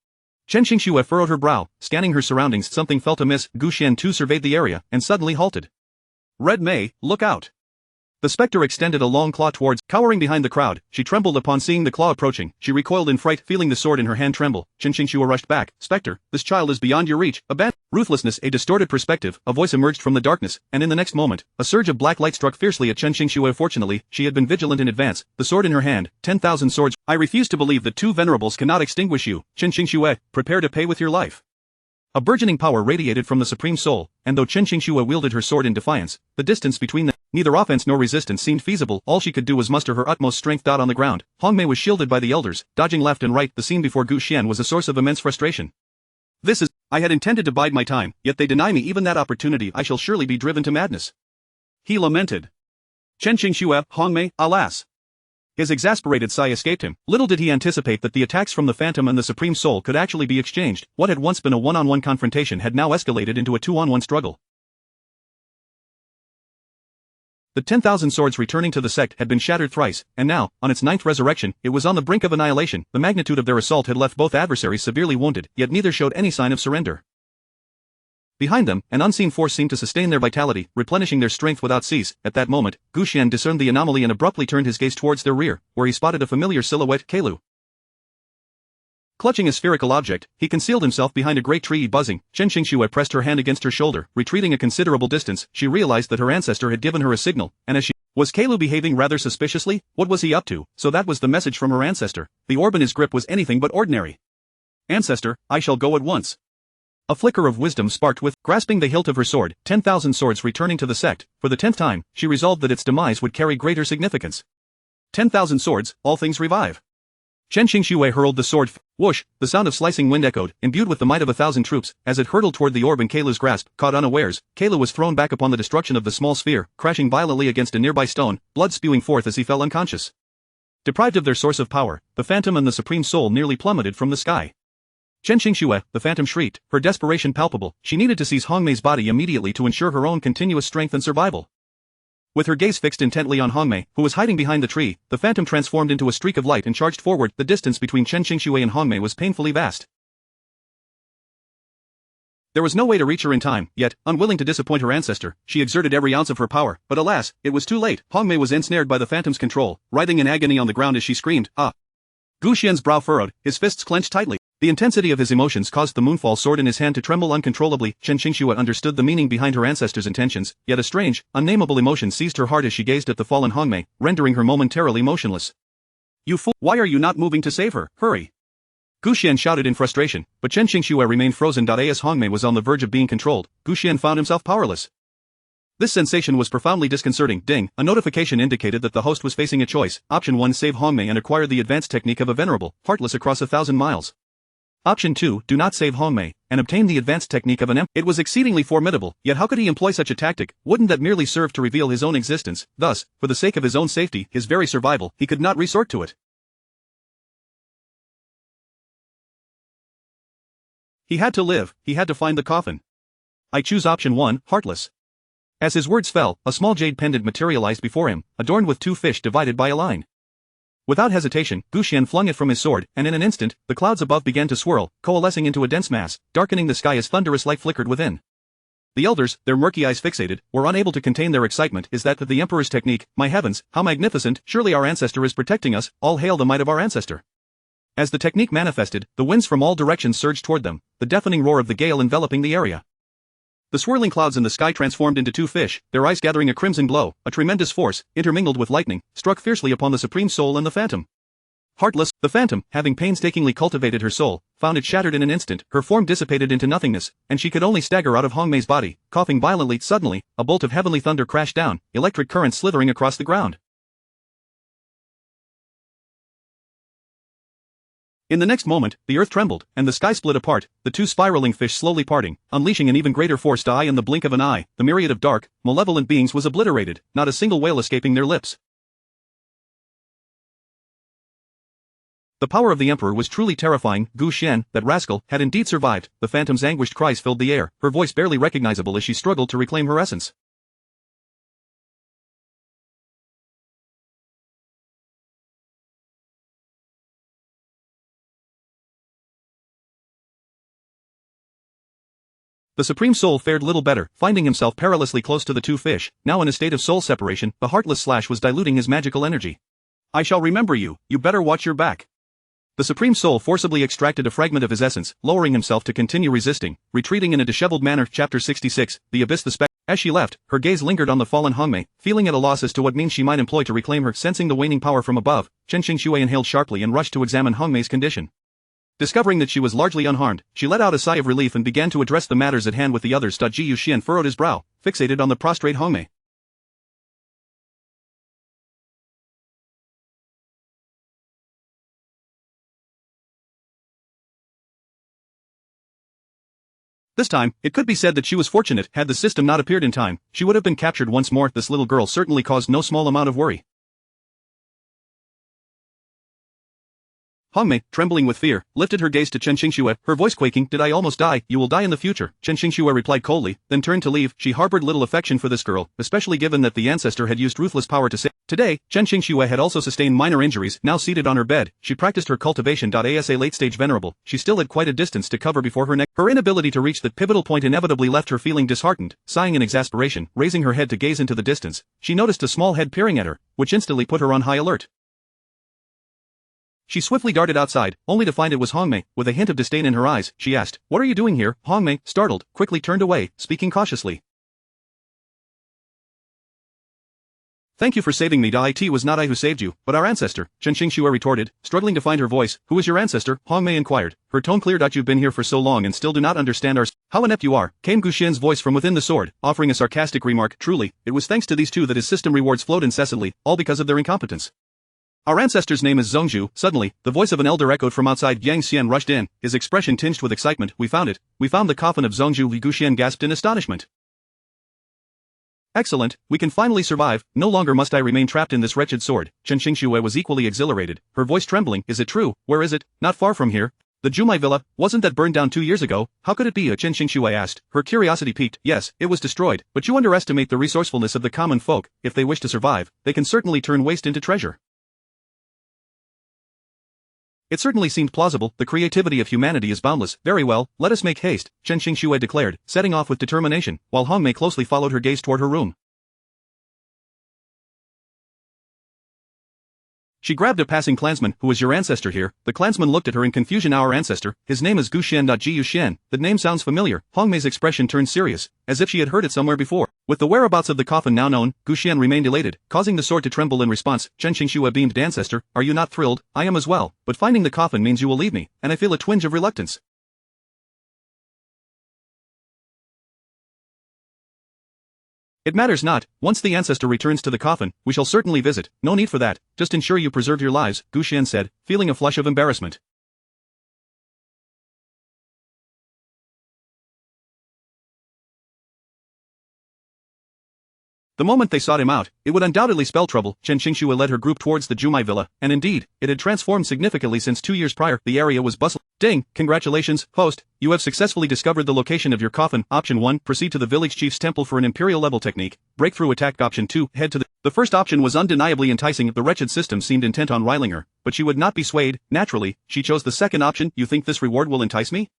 Chen Xingxue furrowed her brow, scanning her surroundings. Something felt amiss. Gu Xian too surveyed the area, and suddenly halted. Red Mei, look out. The spectre extended a long claw towards, cowering behind the crowd. She trembled upon seeing the claw approaching. She recoiled in fright, feeling the sword in her hand tremble. Chen Xingxue rushed back. Spectre, this child is beyond your reach. Abandon. Ruthlessness. A distorted perspective. A voice emerged from the darkness, and in the next moment, a surge of black light struck fiercely at Chen Xingxue. Fortunately, she had been vigilant in advance, the sword in her hand. 10,000 swords. I refuse to believe that two venerables cannot extinguish you. Chen Xingxue, prepare to pay with your life. A burgeoning power radiated from the Supreme Soul, and though Chen Xingxue wielded her sword in defiance, the distance between them, neither offense nor resistance seemed feasible. All she could do was muster her utmost strength. On the ground, Hongmei was shielded by the elders, dodging left and right. The scene before Gu Xian was a source of immense frustration. I had intended to bide my time, yet they deny me even that opportunity. I shall surely be driven to madness. He lamented. Chen Xingxue, Hongmei, alas. His exasperated sigh escaped him. Little did he anticipate that the attacks from the Phantom and the Supreme Soul could actually be exchanged. What had once been a one-on-one confrontation had now escalated into a two-on-one struggle. The 10,000 swords returning to the sect had been shattered thrice, and now, on its ninth resurrection, it was on the brink of annihilation. The magnitude of their assault had left both adversaries severely wounded, yet neither showed any sign of surrender. Behind them, an unseen force seemed to sustain their vitality, replenishing their strength without cease. At that moment, Gu Xian discerned the anomaly and abruptly turned his gaze towards their rear, where he spotted a familiar silhouette. Keilu. Clutching a spherical object, he concealed himself behind a great tree. Buzzing, Chen Xingxue pressed her hand against her shoulder. Retreating a considerable distance, she realized that her ancestor had given her a signal, and as she was Keilu behaving rather suspiciously? What was he up to? So that was the message from her ancestor. The orb in his grip was anything but ordinary. Ancestor, I shall go at once. A flicker of wisdom sparked with, grasping the hilt of her sword, 10,000 swords returning to the sect. For the 10th time, she resolved that its demise would carry greater significance. 10,000 swords, all things revive. Chen Xingxue hurled the sword. Whoosh, the sound of slicing wind echoed, imbued with the might of 1,000 troops, as it hurtled toward the orb in Keilu's grasp. Caught unawares, Keilu was thrown back upon the destruction of the small sphere, crashing violently against a nearby stone, blood spewing forth as he fell unconscious. Deprived of their source of power, the Phantom and the Supreme Soul nearly plummeted from the sky. Chen Xingxue, the Phantom shrieked, her desperation palpable. She needed to seize Hongmei's body immediately to ensure her own continuous strength and survival. With her gaze fixed intently on Hongmei, who was hiding behind the tree, the Phantom transformed into a streak of light and charged forward. The distance between Chen Xingxue and Hongmei was painfully vast. There was no way to reach her in time, yet, unwilling to disappoint her ancestor, she exerted every ounce of her power, but alas, it was too late. Hongmei was ensnared by the Phantom's control, writhing in agony on the ground as she screamed, "Ah!" Gu Xian's brow furrowed, his fists clenched tightly. The intensity of his emotions caused the moonfall sword in his hand to tremble uncontrollably. Chen Xingxue understood the meaning behind her ancestor's intentions, yet a strange, unnameable emotion seized her heart as she gazed at the fallen Hongmei, rendering her momentarily motionless. You fool! Why are you not moving to save her? Hurry! Gu Xian shouted in frustration, but Chen Xingxue remained frozen. As Hongmei was on the verge of being controlled, Gu Xian found himself powerless. This sensation was profoundly disconcerting. Ding, a notification indicated that the host was facing a choice. Option 1, save Hongmei and acquire the advanced technique of a venerable, heartless across 1,000 miles. Option 2, do not save Hongmei, and obtain the advanced technique of an It was exceedingly formidable, yet how could he employ such a tactic? Wouldn't that merely serve to reveal his own existence? Thus, for the sake of his own safety, his very survival, he could not resort to it. He had to live, he had to find the coffin. I choose option 1, heartless. As his words fell, a small jade pendant materialized before him, adorned with 2 fish divided by a line. Without hesitation, Gu Xian flung it from his sword, and in an instant, the clouds above began to swirl, coalescing into a dense mass, darkening the sky as thunderous light flickered within. The elders, their murky eyes fixated, were unable to contain their excitement. Is that the Emperor's technique? My heavens, how magnificent! Surely our ancestor is protecting us. All hail the might of our ancestor. As the technique manifested, the winds from all directions surged toward them, the deafening roar of the gale enveloping the area. The swirling clouds in the sky transformed into 2 fish, their eyes gathering a crimson glow. A tremendous force, intermingled with lightning, struck fiercely upon the Supreme Soul and the Phantom. Heartless, the Phantom, having painstakingly cultivated her soul, found it shattered in an instant. Her form dissipated into nothingness, and she could only stagger out of Hongmei's body, coughing violently. Suddenly, a bolt of heavenly thunder crashed down, electric currents slithering across the ground. In the next moment, the earth trembled, and the sky split apart, the 2 spiraling fish slowly parting, unleashing an even greater force to eye in the blink of an eye. The myriad of dark, malevolent beings was obliterated, not a single wail escaping their lips. The power of the Emperor was truly terrifying. Gu Xian, that rascal, had indeed survived. The Phantom's anguished cries filled the air, her voice barely recognizable as she struggled to reclaim her essence. The Supreme Soul fared little better, finding himself perilously close to the 2 fish. Now in a state of soul separation, the heartless slash was diluting his magical energy. I shall remember you, you better watch your back. The Supreme Soul forcibly extracted a fragment of his essence, lowering himself to continue resisting, retreating in a disheveled manner. Chapter 66, The Abyss. The Spectre. As she left, her gaze lingered on the fallen Hongmei, feeling at a loss as to what means she might employ to reclaim her. Sensing the waning power from above, Chen Xingxue inhaled sharply and rushed to examine Hongmei's condition. Discovering that she was largely unharmed, she let out a sigh of relief and began to address the matters at hand with the others. Ji Yuxian furrowed his brow, fixated on the prostrate Hongmei. This time, it could be said that she was fortunate. Had the system not appeared in time, she would have been captured once more. This little girl certainly caused no small amount of worry. Hongmei, trembling with fear, lifted her gaze to Chen Xingxue, her voice quaking. Did I almost die? You will die in the future, Chen Xingxue replied coldly, then turned to leave. She harbored little affection for this girl, especially given that the ancestor had used ruthless power to save. Today, Chen Xingxue had also sustained minor injuries. Now seated on her bed, she practiced her cultivation. As a late-stage venerable, she still had quite a distance to cover before her neck. Her inability to reach that pivotal point inevitably left her feeling disheartened. Sighing in exasperation, raising her head to gaze into the distance, she noticed a small head peering at her, which instantly put her on high alert. She swiftly darted outside, only to find it was Hongmei. With a hint of disdain in her eyes, she asked, "What are you doing here?" Hongmei, startled, quickly turned away, speaking cautiously. "Thank you for saving me. It was not I who saved you, but our ancestor," Chen Xingxue retorted, struggling to find her voice. "Who is your ancestor?" Hongmei inquired, her tone clear. "You've been here for so long and still do not understand our How inept you are," came Gu Xian's voice from within the sword, offering a sarcastic remark. Truly, it was thanks to these two that his system rewards flowed incessantly, all because of their incompetence. "Our ancestor's name is Zhongzhu." Suddenly, the voice of an elder echoed from outside. Yang Xian rushed in, his expression tinged with excitement. "We found it. We found the coffin of Zhongzhu." Gu Xian gasped in astonishment. "Excellent, we can finally survive. No longer must I remain trapped in this wretched sword." Chen Xingxue was equally exhilarated, her voice trembling. "Is it true? Where is it?" "Not far from here. The Jumai villa, wasn't that burned down 2 years ago?" "How could it be?" Chen Xingxue asked, her curiosity piqued. "Yes, it was destroyed, but you underestimate the resourcefulness of the common folk. If they wish to survive, they can certainly turn waste into treasure." It certainly seemed plausible. The creativity of humanity is boundless. "Very well, let us make haste," Chen Xingxue declared, setting off with determination, while Hongmei closely followed her gaze toward her room. She grabbed a passing clansman. "Who is your ancestor here?" The clansman looked at her in confusion. "Our ancestor, his name is Gu Xian. Ji Yuxian. That name sounds familiar." Hongmei's expression turned serious, as if she had heard it somewhere before. With the whereabouts of the coffin now known, Gu Xian remained elated, causing the sword to tremble in response. Chen Xingxue beamed. "Ancestor, are you not thrilled?" "I am as well, but finding the coffin means you will leave me, and I feel a twinge of reluctance." It matters not, once the ancestor returns to the coffin, we shall certainly visit, no need for that, just ensure you preserve your lives, Gu Xian said, feeling a flush of embarrassment. The moment they sought him out, it would undoubtedly spell trouble. Chen Qingxue led her group towards the Jumai villa, and indeed, it had transformed significantly since 2 years prior. The area was bustling. Ding! Congratulations, host, you have successfully discovered the location of your coffin. Option 1, proceed to the village chief's temple for an imperial level technique. Breakthrough attack. Option 2, head to the first option was undeniably enticing. The wretched system seemed intent on riling her, but she would not be swayed. Naturally, she chose the second option. You think this reward will entice me?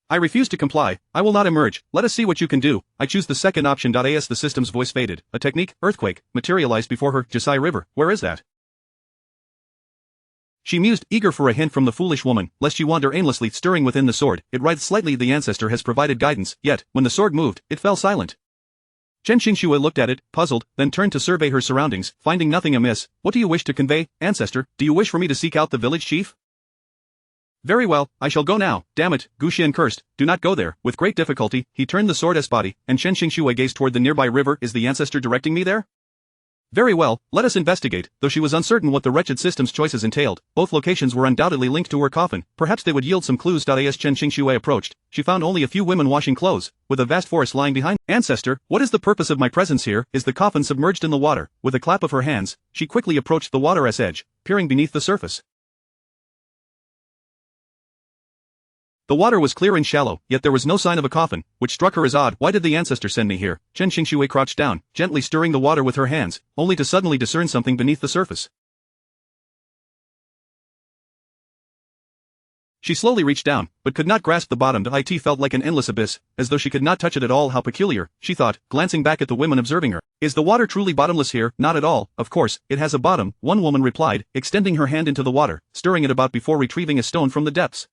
I refuse to comply. I will not emerge. Let us see what you can do. I choose the second option. As the system's voice faded, a technique, earthquake, materialized before her. Jisai River, where is that? She mused, eager for a hint from the foolish woman, lest she wander aimlessly. Stirring within the sword, it writhed slightly. The ancestor has provided guidance, yet, when the sword moved, it fell silent. Chen Qingxue looked at it, puzzled, then turned to survey her surroundings, finding nothing amiss. What do you wish to convey, ancestor? Do you wish for me to seek out the village chief? Very well, I shall go now. Damn it, Gu Xian cursed, do not go there. With great difficulty, he turned the sword body, and Chen Qingxue gazed toward the nearby river. Is the ancestor directing me there? Very well, let us investigate. Though she was uncertain what the wretched system's choices entailed, both locations were undoubtedly linked to her coffin. Perhaps they would yield some clues. As Chen Qingxue approached, she found only a few women washing clothes, with a vast forest lying behind. Ancestor, what is the purpose of my presence here? Is the coffin submerged in the water? With a clap of her hands, she quickly approached the water's edge, peering beneath the surface. The water was clear and shallow, yet there was no sign of a coffin, which struck her as odd. Why did the ancestor send me here? Chen Qingxue crouched down, gently stirring the water with her hands, only to suddenly discern something beneath the surface. She slowly reached down, but could not grasp the bottom. It felt like an endless abyss, as though she could not touch it at all. How peculiar, she thought, glancing back at the women observing her. Is the water truly bottomless here? Not at all, of course, it has a bottom, one woman replied, extending her hand into the water, stirring it about before retrieving a stone from the depths.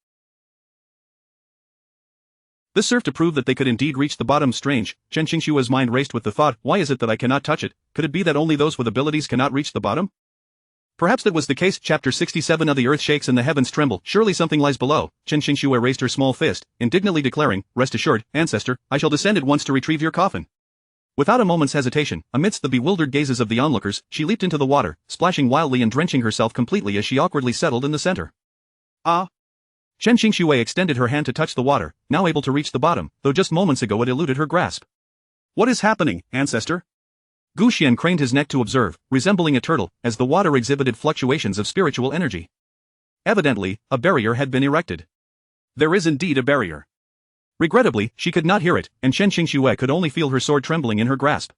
This served to prove that they could indeed reach the bottom. Strange, Chen Qingxue's mind raced with the thought, why is it that I cannot touch it? Could it be that only those with abilities cannot reach the bottom? Perhaps that was the case. Chapter 67 of the earth shakes and the heavens tremble. Surely something lies below. Chen Qingxue raised her small fist, indignantly declaring, rest assured, ancestor, I shall descend at once to retrieve your coffin. Without a moment's hesitation, amidst the bewildered gazes of the onlookers, she leaped into the water, splashing wildly and drenching herself completely as she awkwardly settled in the center. Ah! Chen Qingxue extended her hand to touch the water, now able to reach the bottom, though just moments ago it eluded her grasp. What is happening, ancestor? Gu Xian craned his neck to observe, resembling a turtle, as the water exhibited fluctuations of spiritual energy. Evidently, a barrier had been erected. There is indeed a barrier. Regrettably, she could not hear it, and Chen Qingxue could only feel her sword trembling in her grasp.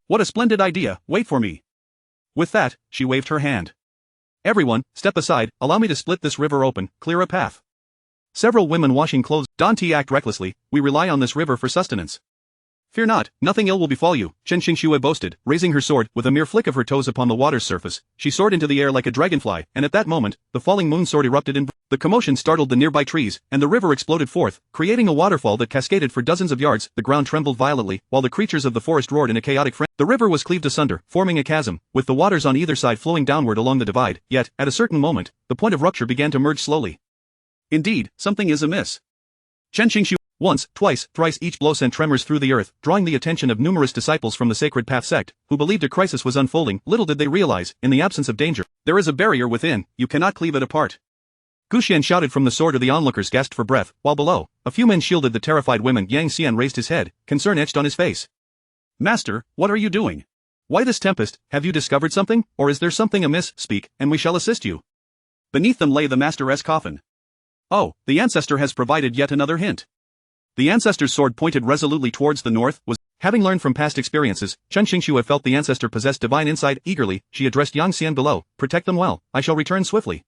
What a splendid idea, wait for me. With that, she waved her hand. Everyone, step aside, allow me to split this river open, clear a path. Several women washing clothes. Don't act recklessly, we rely on this river for sustenance. Fear not, nothing ill will befall you, Chen Qingxue boasted, raising her sword. With a mere flick of her toes upon the water's surface, she soared into the air like a dragonfly, and at that moment, the falling moon sword erupted in. The commotion startled the nearby trees, and the river exploded forth, creating a waterfall that cascaded for dozens of yards. The ground trembled violently, while the creatures of the forest roared in a chaotic frenzy. The river was cleaved asunder, forming a chasm, with the waters on either side flowing downward along the divide, yet, at a certain moment, the point of rupture began to merge slowly. Indeed, something is amiss. Chen Qingxue. Once, twice, thrice each blow sent tremors through the earth, drawing the attention of numerous disciples from the Sacred Path sect, who believed a crisis was unfolding. Little did they realize, in the absence of danger, there is a barrier within, you cannot cleave it apart. Gu Xian shouted from the sword, of the onlookers gasped for breath, while below, a few men shielded the terrified women. Yang Xian raised his head, concern etched on his face. Master, what are you doing? Why this tempest? Have you discovered something, or is there something amiss? Speak, and we shall assist you. Beneath them lay the master's coffin. Oh, the ancestor has provided yet another hint. The ancestor's sword pointed resolutely towards the north. Having learned from past experiences, Chen Qingxue felt the ancestor possessed divine insight. Eagerly, she addressed Yang Xian below, protect them well, I shall return swiftly.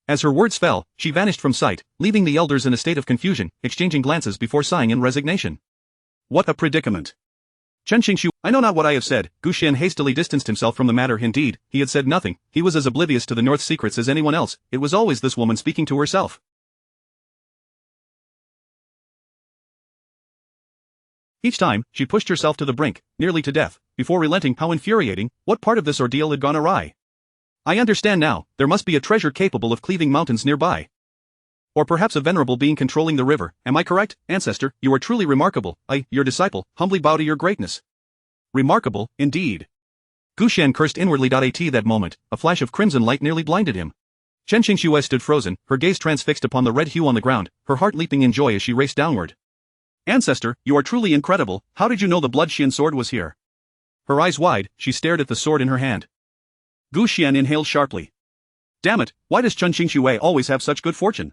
As her words fell, she vanished from sight, leaving the elders in a state of confusion, exchanging glances before sighing in resignation. What a predicament. Chen Qingxue, I know not what I have said. Gu Xian hastily distanced himself from the matter. Indeed, he had said nothing, he was as oblivious to the North's secrets as anyone else. It was always this woman speaking to herself. Each time, she pushed herself to the brink, nearly to death, before relenting. How infuriating, what part of this ordeal had gone awry? I understand now, there must be a treasure capable of cleaving mountains nearby. Or perhaps a venerable being controlling the river. Am I correct, ancestor? You are truly remarkable. I, your disciple, humbly bow to your greatness. Remarkable, indeed. Gu Xian cursed inwardly. At that moment, a flash of crimson light nearly blinded him. Chen Qingxue stood frozen, her gaze transfixed upon the red hue on the ground, her heart leaping in joy as she raced downward. Ancestor, you are truly incredible. How did you know the Blood Xian sword was here? Her eyes wide, she stared at the sword in her hand. Gu Xian inhaled sharply. Damn it, why does Chen Qingxue always have such good fortune?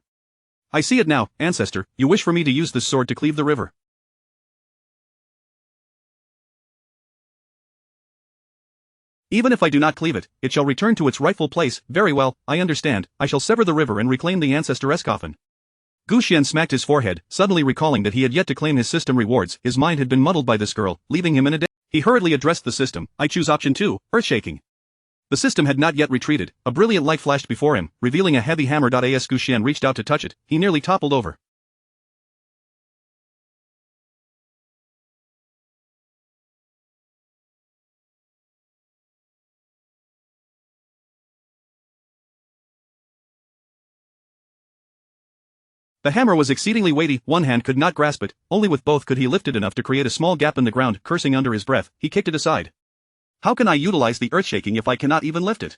I see it now, ancestor, you wish for me to use this sword to cleave the river. Even if I do not cleave it, it shall return to its rightful place. Very well, I understand. I shall sever the river and reclaim the ancestor's coffin. Gu Xian smacked his forehead, suddenly recalling that he had yet to claim his system rewards. His mind had been muddled by this girl, leaving him in a daze. He hurriedly addressed the system. I choose option 2, earthshaking. The system had not yet retreated. A brilliant light flashed before him, revealing a heavy hammer. As Gu Xian reached out to touch it, he nearly toppled over. The hammer was exceedingly weighty, one hand could not grasp it, only with both could he lift it enough to create a small gap in the ground. Cursing under his breath, he kicked it aside. How can I utilize the earthshaking if I cannot even lift it?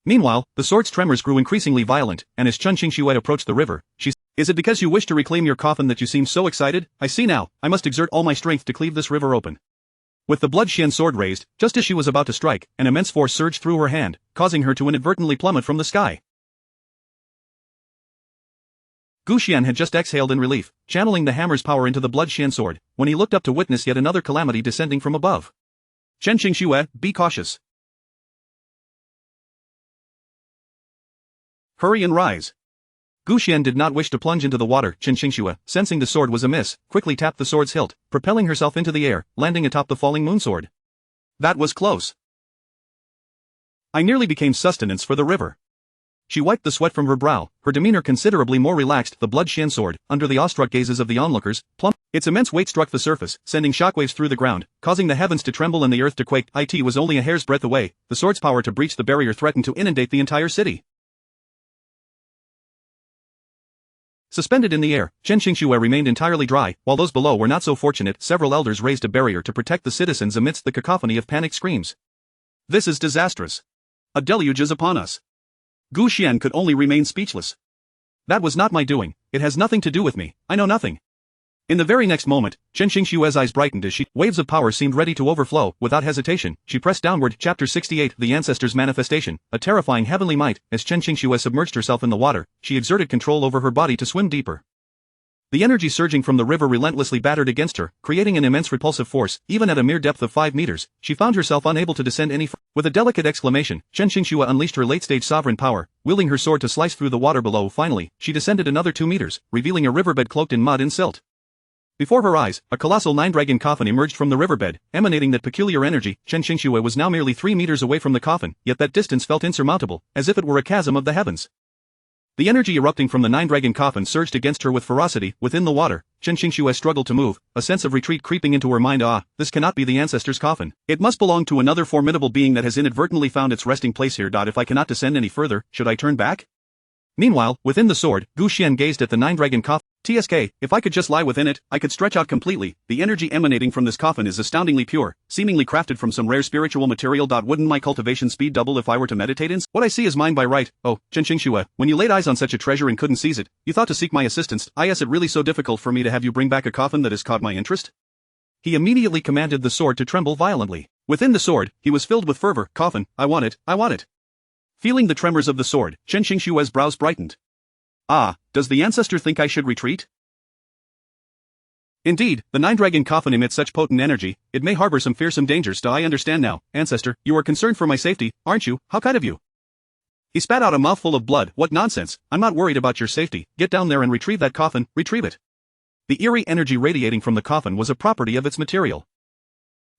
Meanwhile, the sword's tremors grew increasingly violent, and as Chen Qingxue approached the river, she said, Is it because you wish to reclaim your coffin that you seem so excited? I see now, I must exert all my strength to cleave this river open. With the Blood Xian sword raised, just as she was about to strike, an immense force surged through her hand, causing her to inadvertently plummet from the sky. Gu Xian had just exhaled in relief, channeling the hammer's power into the Blood Xian sword, when he looked up to witness yet another calamity descending from above. Chen Qingxue, be cautious. Hurry and rise. Gu Xian did not wish to plunge into the water. Chen Qingxue, sensing the sword was amiss, quickly tapped the sword's hilt, propelling herself into the air, landing atop the falling moonsword. That was close. I nearly became sustenance for the river. She wiped the sweat from her brow, her demeanor considerably more relaxed. The Blood Xian sword, under the awestruck gazes of the onlookers, plummeted. Its immense weight struck the surface, sending shockwaves through the ground, causing the heavens to tremble and the earth to quake. It was only a hair's breadth away. The sword's power to breach the barrier threatened to inundate the entire city. Suspended in the air, Chen Qingxue remained entirely dry, while those below were not so fortunate. Several elders raised a barrier to protect the citizens amidst the cacophony of panicked screams. This is disastrous. A deluge is upon us. Gu Xian could only remain speechless. That was not my doing, it has nothing to do with me, I know nothing. In the very next moment, Chen Qingxue's eyes brightened as waves of power seemed ready to overflow. Without hesitation, she pressed downward. Chapter 68 The Ancestor's Manifestation, a terrifying heavenly might. As Chen Qingxue submerged herself in the water, she exerted control over her body to swim deeper. The energy surging from the river relentlessly battered against her, creating an immense repulsive force. Even at a mere depth of 5 meters, she found herself unable to descend any further. With a delicate exclamation, Chen Qingxue unleashed her late-stage sovereign power, wielding her sword to slice through the water below. Finally, she descended another 2 meters, revealing a riverbed cloaked in mud and silt. Before her eyes, a colossal 9-dragon coffin emerged from the riverbed, emanating that peculiar energy. Chen Qingxue was now merely 3 meters away from the coffin, yet that distance felt insurmountable, as if it were a chasm of the heavens. The energy erupting from the 9-dragon coffin surged against her with ferocity. Within the water, Chen Qingxue struggled to move, a sense of retreat creeping into her mind. This cannot be the ancestor's coffin. It must belong to another formidable being that has inadvertently found its resting place here. If I cannot descend any further, should I turn back? Meanwhile, within the sword, Gu Xian gazed at the 9-dragon coffin. TSK, if I could just lie within it, I could stretch out completely. The energy emanating from this coffin is astoundingly pure, seemingly crafted from some rare spiritual material. Wouldn't my cultivation speed double if I were to meditate in? What I see is mine by right. Oh, Chen Qingxue, when you laid eyes on such a treasure and couldn't seize it, you thought to seek my assistance. Is it really so difficult for me to have you bring back a coffin that has caught my interest? He immediately commanded the sword to tremble violently. Within the sword, he was filled with fervor. Coffin, I want it, I want it. Feeling the tremors of the sword, Chen Qingxue's brows brightened. Does the ancestor think I should retreat? Indeed, the 9-dragon coffin emits such potent energy, it may harbor some fearsome dangers. I understand now, ancestor, you are concerned for my safety, aren't you? How kind of you. He spat out a mouthful of blood. What nonsense, I'm not worried about your safety. Get down there and retrieve that coffin, retrieve it. The eerie energy radiating from the coffin was a property of its material.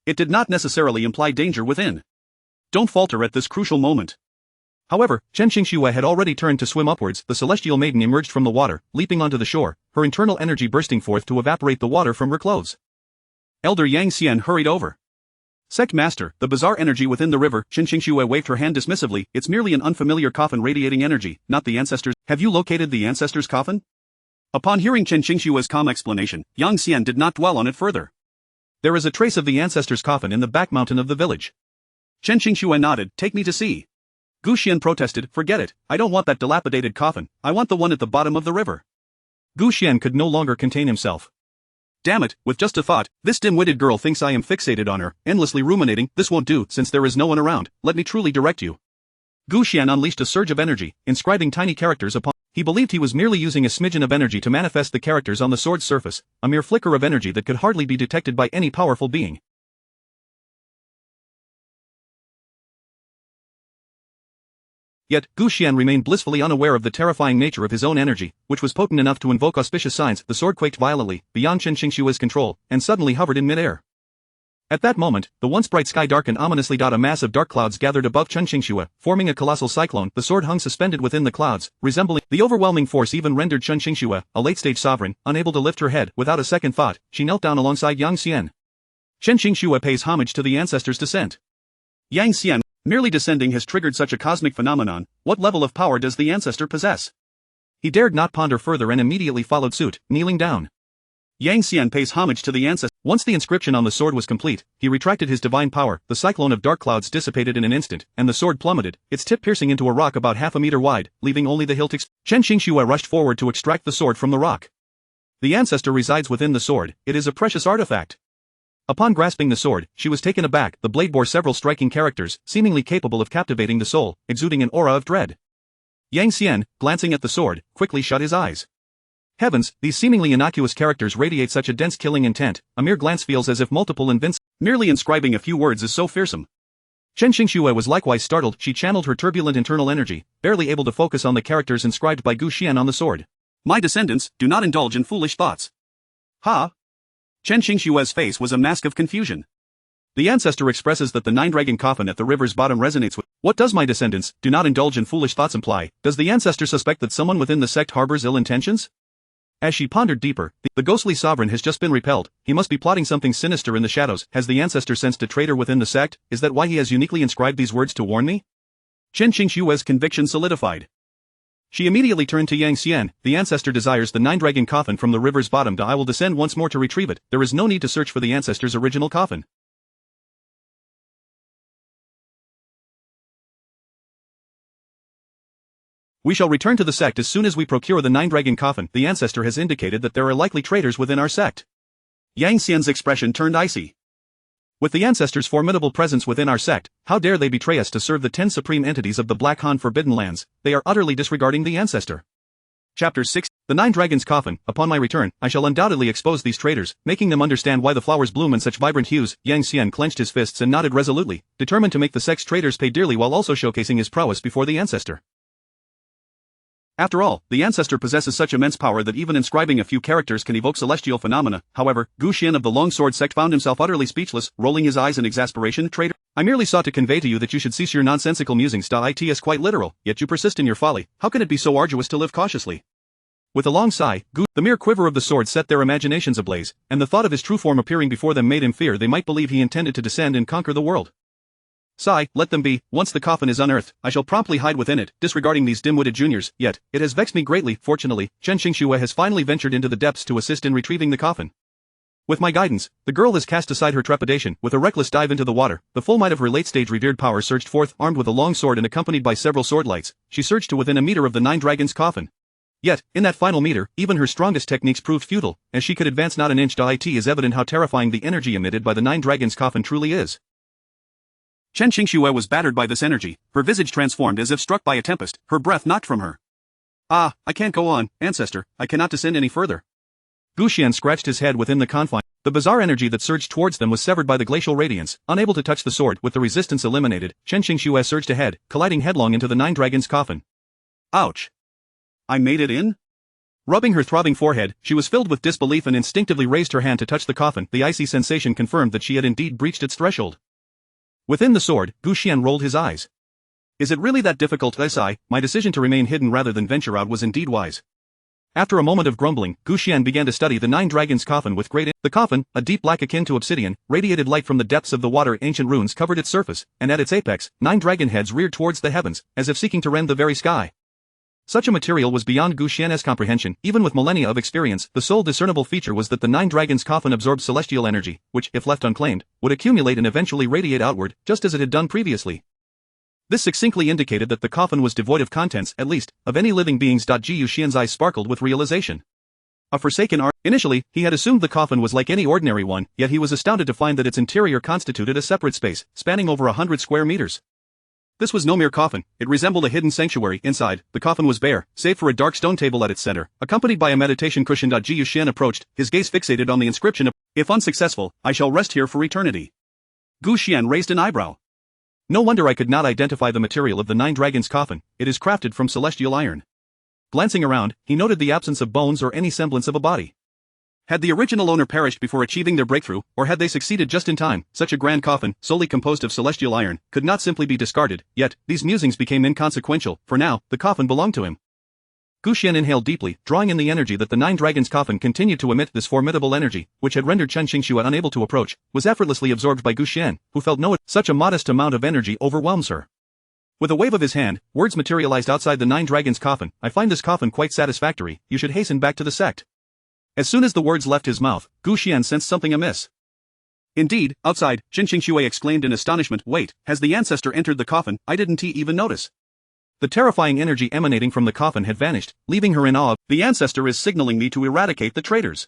It did not necessarily imply danger within. Don't falter at this crucial moment. However, Chen Qingxue had already turned to swim upwards. The celestial maiden emerged from the water, leaping onto the shore, her internal energy bursting forth to evaporate the water from her clothes. Elder Yang Xian hurried over. Sect Master, the bizarre energy within the river. Chen Qingxue waved her hand dismissively. It's merely an unfamiliar coffin radiating energy, not the ancestors. Have you located the ancestors' coffin? Upon hearing Chen Qingxue's calm explanation, Yang Xian did not dwell on it further. There is a trace of the ancestors' coffin in the back mountain of the village. Chen Qingxue nodded. Take me to see. Gu Xian protested. Forget it, I don't want that dilapidated coffin, I want the one at the bottom of the river. Gu Xian could no longer contain himself. Damn it, with just a thought, this dim-witted girl thinks I am fixated on her, endlessly ruminating. This won't do. Since there is no one around, let me truly direct you. Gu Xian unleashed a surge of energy, inscribing tiny characters upon. He believed he was merely using a smidgen of energy to manifest the characters on the sword's surface, a mere flicker of energy that could hardly be detected by any powerful being. Yet, Gu Xian remained blissfully unaware of the terrifying nature of his own energy, which was potent enough to invoke auspicious signs. The sword quaked violently, beyond Chen Qingxue's control, and suddenly hovered in midair. At that moment, the once bright sky darkened ominously. A mass of dark clouds gathered above Chen Qingxue, forming a colossal cyclone. The sword hung suspended within the clouds, resembling the overwhelming force even rendered Chen Qingxue, a late-stage sovereign, unable to lift her head. Without a second thought, she knelt down alongside Yang Xian. Chen Qingxue pays homage to the ancestors' descent. Yang Xian, merely descending has triggered such a cosmic phenomenon. What level of power does the ancestor possess? He dared not ponder further and immediately followed suit, kneeling down. Yang Xian pays homage to the ancestor. Once the inscription on the sword was complete, he retracted his divine power. The cyclone of dark clouds dissipated in an instant, and the sword plummeted, its tip piercing into a rock about half a meter wide, leaving only the hilt. Chen Qingxue rushed forward to extract the sword from the rock. The ancestor resides within the sword. It is a precious artifact. Upon grasping the sword, she was taken aback. The blade bore several striking characters, seemingly capable of captivating the soul, exuding an aura of dread. Yang Xian, glancing at the sword, quickly shut his eyes. Heavens, these seemingly innocuous characters radiate such a dense killing intent. A mere glance feels as if multiple merely inscribing a few words is so fearsome. Chen Qingxue was likewise startled. She channeled her turbulent internal energy, barely able to focus on the characters inscribed by Gu Xian on the sword. My descendants, do not indulge in foolish thoughts. Ha! Chen Qingxue's face was a mask of confusion. The ancestor expresses that the nine-dragon coffin at the river's bottom resonates with. What does my descendants, do not indulge in foolish thoughts imply? Does the ancestor suspect that someone within the sect harbors ill intentions? As she pondered deeper, the ghostly sovereign has just been repelled. He must be plotting something sinister in the shadows. Has the ancestor sensed a traitor within the sect? Is that why he has uniquely inscribed these words to warn me? Chen Qingxue's conviction solidified. She immediately turned to Yang Xian. The ancestor desires the nine-dragon coffin from the river's bottom. I will descend once more to retrieve it. There is no need to search for the ancestor's original coffin. We shall return to the sect as soon as we procure the nine-dragon coffin. The ancestor has indicated that there are likely traitors within our sect. Yang Xian's expression turned icy. With the ancestor's formidable presence within our sect, how dare they betray us to serve the 10 supreme entities of the Black Han Forbidden Lands? They are utterly disregarding the ancestor. Chapter 6. The Nine Dragons' Coffin. Upon my return, I shall undoubtedly expose these traitors, making them understand why the flowers bloom in such vibrant hues. Yang Xian clenched his fists and nodded resolutely, determined to make the sect's traitors pay dearly while also showcasing his prowess before the ancestor. After all, the ancestor possesses such immense power that even inscribing a few characters can evoke celestial phenomena. However, Gu Xian of the Longsword sect found himself utterly speechless, rolling his eyes in exasperation. Traitor! I merely sought to convey to you that you should cease your nonsensical musings. It is quite literal, yet you persist in your folly. How can it be so arduous to live cautiously? With a long sigh, the mere quiver of the sword set their imaginations ablaze, and the thought of his true form appearing before them made him fear they might believe he intended to descend and conquer the world. Sigh, let them be. Once the coffin is unearthed, I shall promptly hide within it, disregarding these dim-witted juniors. Yet, it has vexed me greatly. Fortunately, Chen Qingxue has finally ventured into the depths to assist in retrieving the coffin. With my guidance, the girl has cast aside her trepidation. With a reckless dive into the water, the full might of her late-stage revered power surged forth. Armed with a long sword and accompanied by several sword lights, she surged to within a meter of the Nine Dragons' coffin. Yet, in that final meter, even her strongest techniques proved futile, as she could advance not an inch. It is evident how terrifying the energy emitted by the Nine Dragons' coffin truly is. Chen Qingxue was battered by this energy, her visage transformed as if struck by a tempest, her breath knocked from her. Ah, I can't go on, ancestor, I cannot descend any further. Gu Xian scratched his head within the confine. The bizarre energy that surged towards them was severed by the glacial radiance. Unable to touch the sword, with the resistance eliminated, Chen Qingxue surged ahead, colliding headlong into the Nine Dragons' coffin. Ouch! I made it in? Rubbing her throbbing forehead, she was filled with disbelief and instinctively raised her hand to touch the coffin. The icy sensation confirmed that she had indeed breached its threshold. Within the sword, Gu Xian rolled his eyes. Is it really that difficult? My decision to remain hidden rather than venture out was indeed wise. After a moment of grumbling, Gu Xian began to study the Nine Dragons coffin with great The coffin, a deep black akin to obsidian, radiated light from the depths of the water. Ancient runes covered its surface, and at its apex, 9 dragon heads reared towards the heavens, as if seeking to rend the very sky. Such a material was beyond Gu Xian's comprehension. Even with millennia of experience, the sole discernible feature was that the 9 dragons coffin absorbed celestial energy, which, if left unclaimed, would accumulate and eventually radiate outward, just as it had done previously. This succinctly indicated that the coffin was devoid of contents, at least, of any living beings. Gu Xian's eyes sparkled with realization. A forsaken art. Initially, he had assumed the coffin was like any ordinary one, yet he was astounded to find that its interior constituted a separate space, spanning over 100 square meters. This was no mere coffin, it resembled a hidden sanctuary. Inside, the coffin was bare, save for a dark stone table at its center, accompanied by a meditation cushion. Gu Xian approached, his gaze fixated on the inscription of, "If unsuccessful, I shall rest here for eternity." Gu Xian raised an eyebrow. No wonder I could not identify the material of the 9 dragons coffin, it is crafted from celestial iron. Glancing around, he noted the absence of bones or any semblance of a body. Had the original owner perished before achieving their breakthrough, or had they succeeded just in time? Such a grand coffin, solely composed of celestial iron, could not simply be discarded, yet, these musings became inconsequential, for now, the coffin belonged to him. Gu Xian inhaled deeply, drawing in the energy that the 9 dragons coffin continued to emit. This formidable energy, which had rendered Chen Qingxue unable to approach, was effortlessly absorbed by Gu Xian, who felt such a modest amount of energy overwhelms her. With a wave of his hand, words materialized outside the 9 dragons coffin. "I find this coffin quite satisfactory, you should hasten back to the sect." As soon as the words left his mouth, Gu Xian sensed something amiss. Indeed, outside, Chen Qingxue exclaimed in astonishment, "Wait, has the ancestor entered the coffin? I didn't even notice." The terrifying energy emanating from the coffin had vanished, leaving her in awe. "The ancestor is signaling me to eradicate the traitors."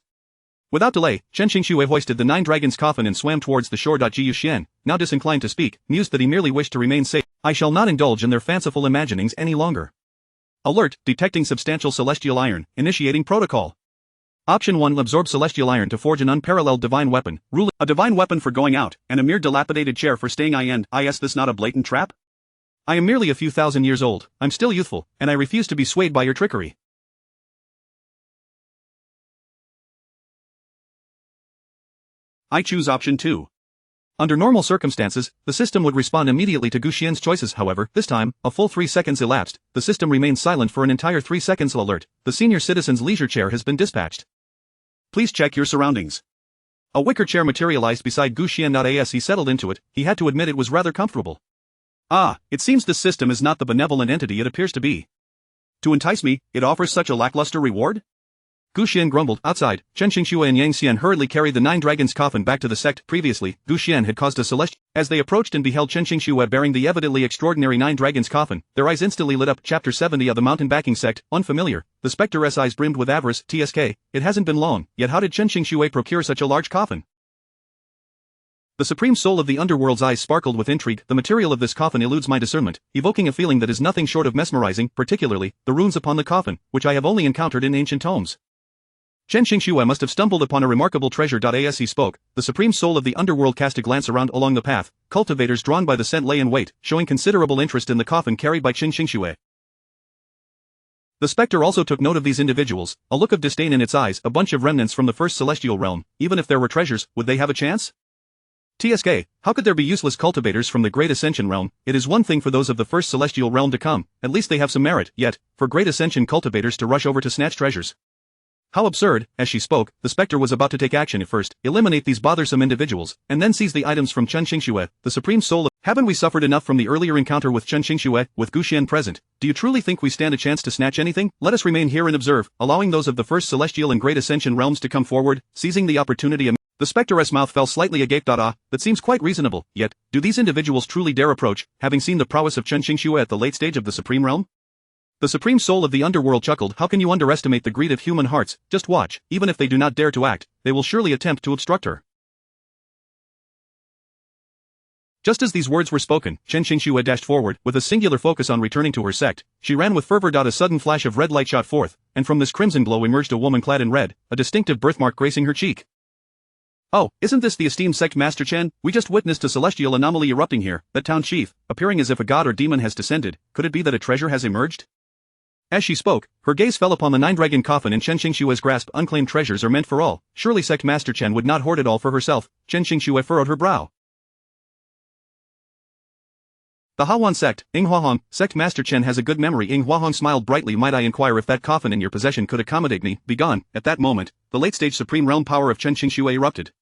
Without delay, Chen Qingxue hoisted the 9 dragons coffin and swam towards the shore. Gu Xian, now disinclined to speak, mused that he merely wished to remain safe. "I shall not indulge in their fanciful imaginings any longer." Alert, detecting substantial celestial iron, initiating protocol. Option 1. Absorb celestial iron to forge an unparalleled divine weapon, ruling a divine weapon for going out, and a mere dilapidated chair for staying in. Is this not a blatant trap? I am merely a few thousand years old, I'm still youthful, and I refuse to be swayed by your trickery. I choose option 2. Under normal circumstances, the system would respond immediately to Gu Xian's choices. However, this time, a full 3 seconds elapsed, the system remained silent for an entire 3 seconds. Alert, the senior citizen's leisure chair has been dispatched. Please check your surroundings. A wicker chair materialized beside Gu Xian. As he settled into it, he had to admit it was rather comfortable. Ah, it seems this system is not the benevolent entity it appears to be. To entice me, it offers such a lackluster reward? Gu Xian grumbled. Outside, Chen Qingxue and Yang Xian hurriedly carried the 9 dragons coffin back to the sect. Previously, Gu Xian had caused a celestial. As they approached and beheld Chen Qingxue bearing the evidently extraordinary 9 dragons coffin, their eyes instantly lit up. Chapter 70 of the Mountain Backing Sect, unfamiliar. The specter's eyes brimmed with avarice. TSK, it hasn't been long, yet how did Chen Qingxue procure such a large coffin? The supreme soul of the underworld's eyes sparkled with intrigue. The material of this coffin eludes my discernment, evoking a feeling that is nothing short of mesmerizing, particularly, the runes upon the coffin, which I have only encountered in ancient tomes. Chen Qingxue must have stumbled upon a remarkable treasure. As he spoke, the supreme soul of the underworld cast a glance around along the path. Cultivators drawn by the scent lay in wait, showing considerable interest in the coffin carried by Chen Qingxue. The specter also took note of these individuals, a look of disdain in its eyes. A bunch of remnants from the first celestial realm. Even if there were treasures, would they have a chance? TSK, how could there be useless cultivators from the Great Ascension realm? It is one thing for those of the first celestial realm to come, at least they have some merit, yet, for Great Ascension cultivators to rush over to snatch treasures. How absurd. As she spoke, the specter was about to take action. At first, eliminate these bothersome individuals, and then seize the items from Chen Qingxue, the supreme soul of— Haven't we suffered enough from the earlier encounter with Chen Qingxue, with Gu Xian present? Do you truly think we stand a chance to snatch anything? Let us remain here and observe, allowing those of the first celestial and Great Ascension realms to come forward, seizing the opportunity. The specter's mouth fell slightly agape. That seems quite reasonable, yet, do these individuals truly dare approach, having seen the prowess of Chen Qingxue at the late stage of the supreme realm? The supreme soul of the underworld chuckled. How can you underestimate the greed of human hearts? Just watch, even if they do not dare to act, they will surely attempt to obstruct her. Just as these words were spoken, Chen Qingxue dashed forward, with a singular focus on returning to her sect. She ran with fervor. A sudden flash of red light shot forth, and from this crimson glow emerged a woman clad in red, a distinctive birthmark gracing her cheek. Oh, isn't this the esteemed sect Master Chen? We just witnessed a celestial anomaly erupting here, that town chief, appearing as if a god or demon has descended. Could it be that a treasure has emerged? As she spoke, her gaze fell upon the 9 dragon coffin in Chen Qingxue's grasp. Unclaimed treasures are meant for all. Surely sect Master Chen would not hoard it all for herself. Chen Qingxue furrowed her brow. The Hawan sect, Ing Huahong, sect Master Chen has a good memory. Ing Huahong smiled brightly. Might I inquire if that coffin in your possession could accommodate me? Begone. At that moment, the late-stage supreme realm power of Chen Qingxue erupted.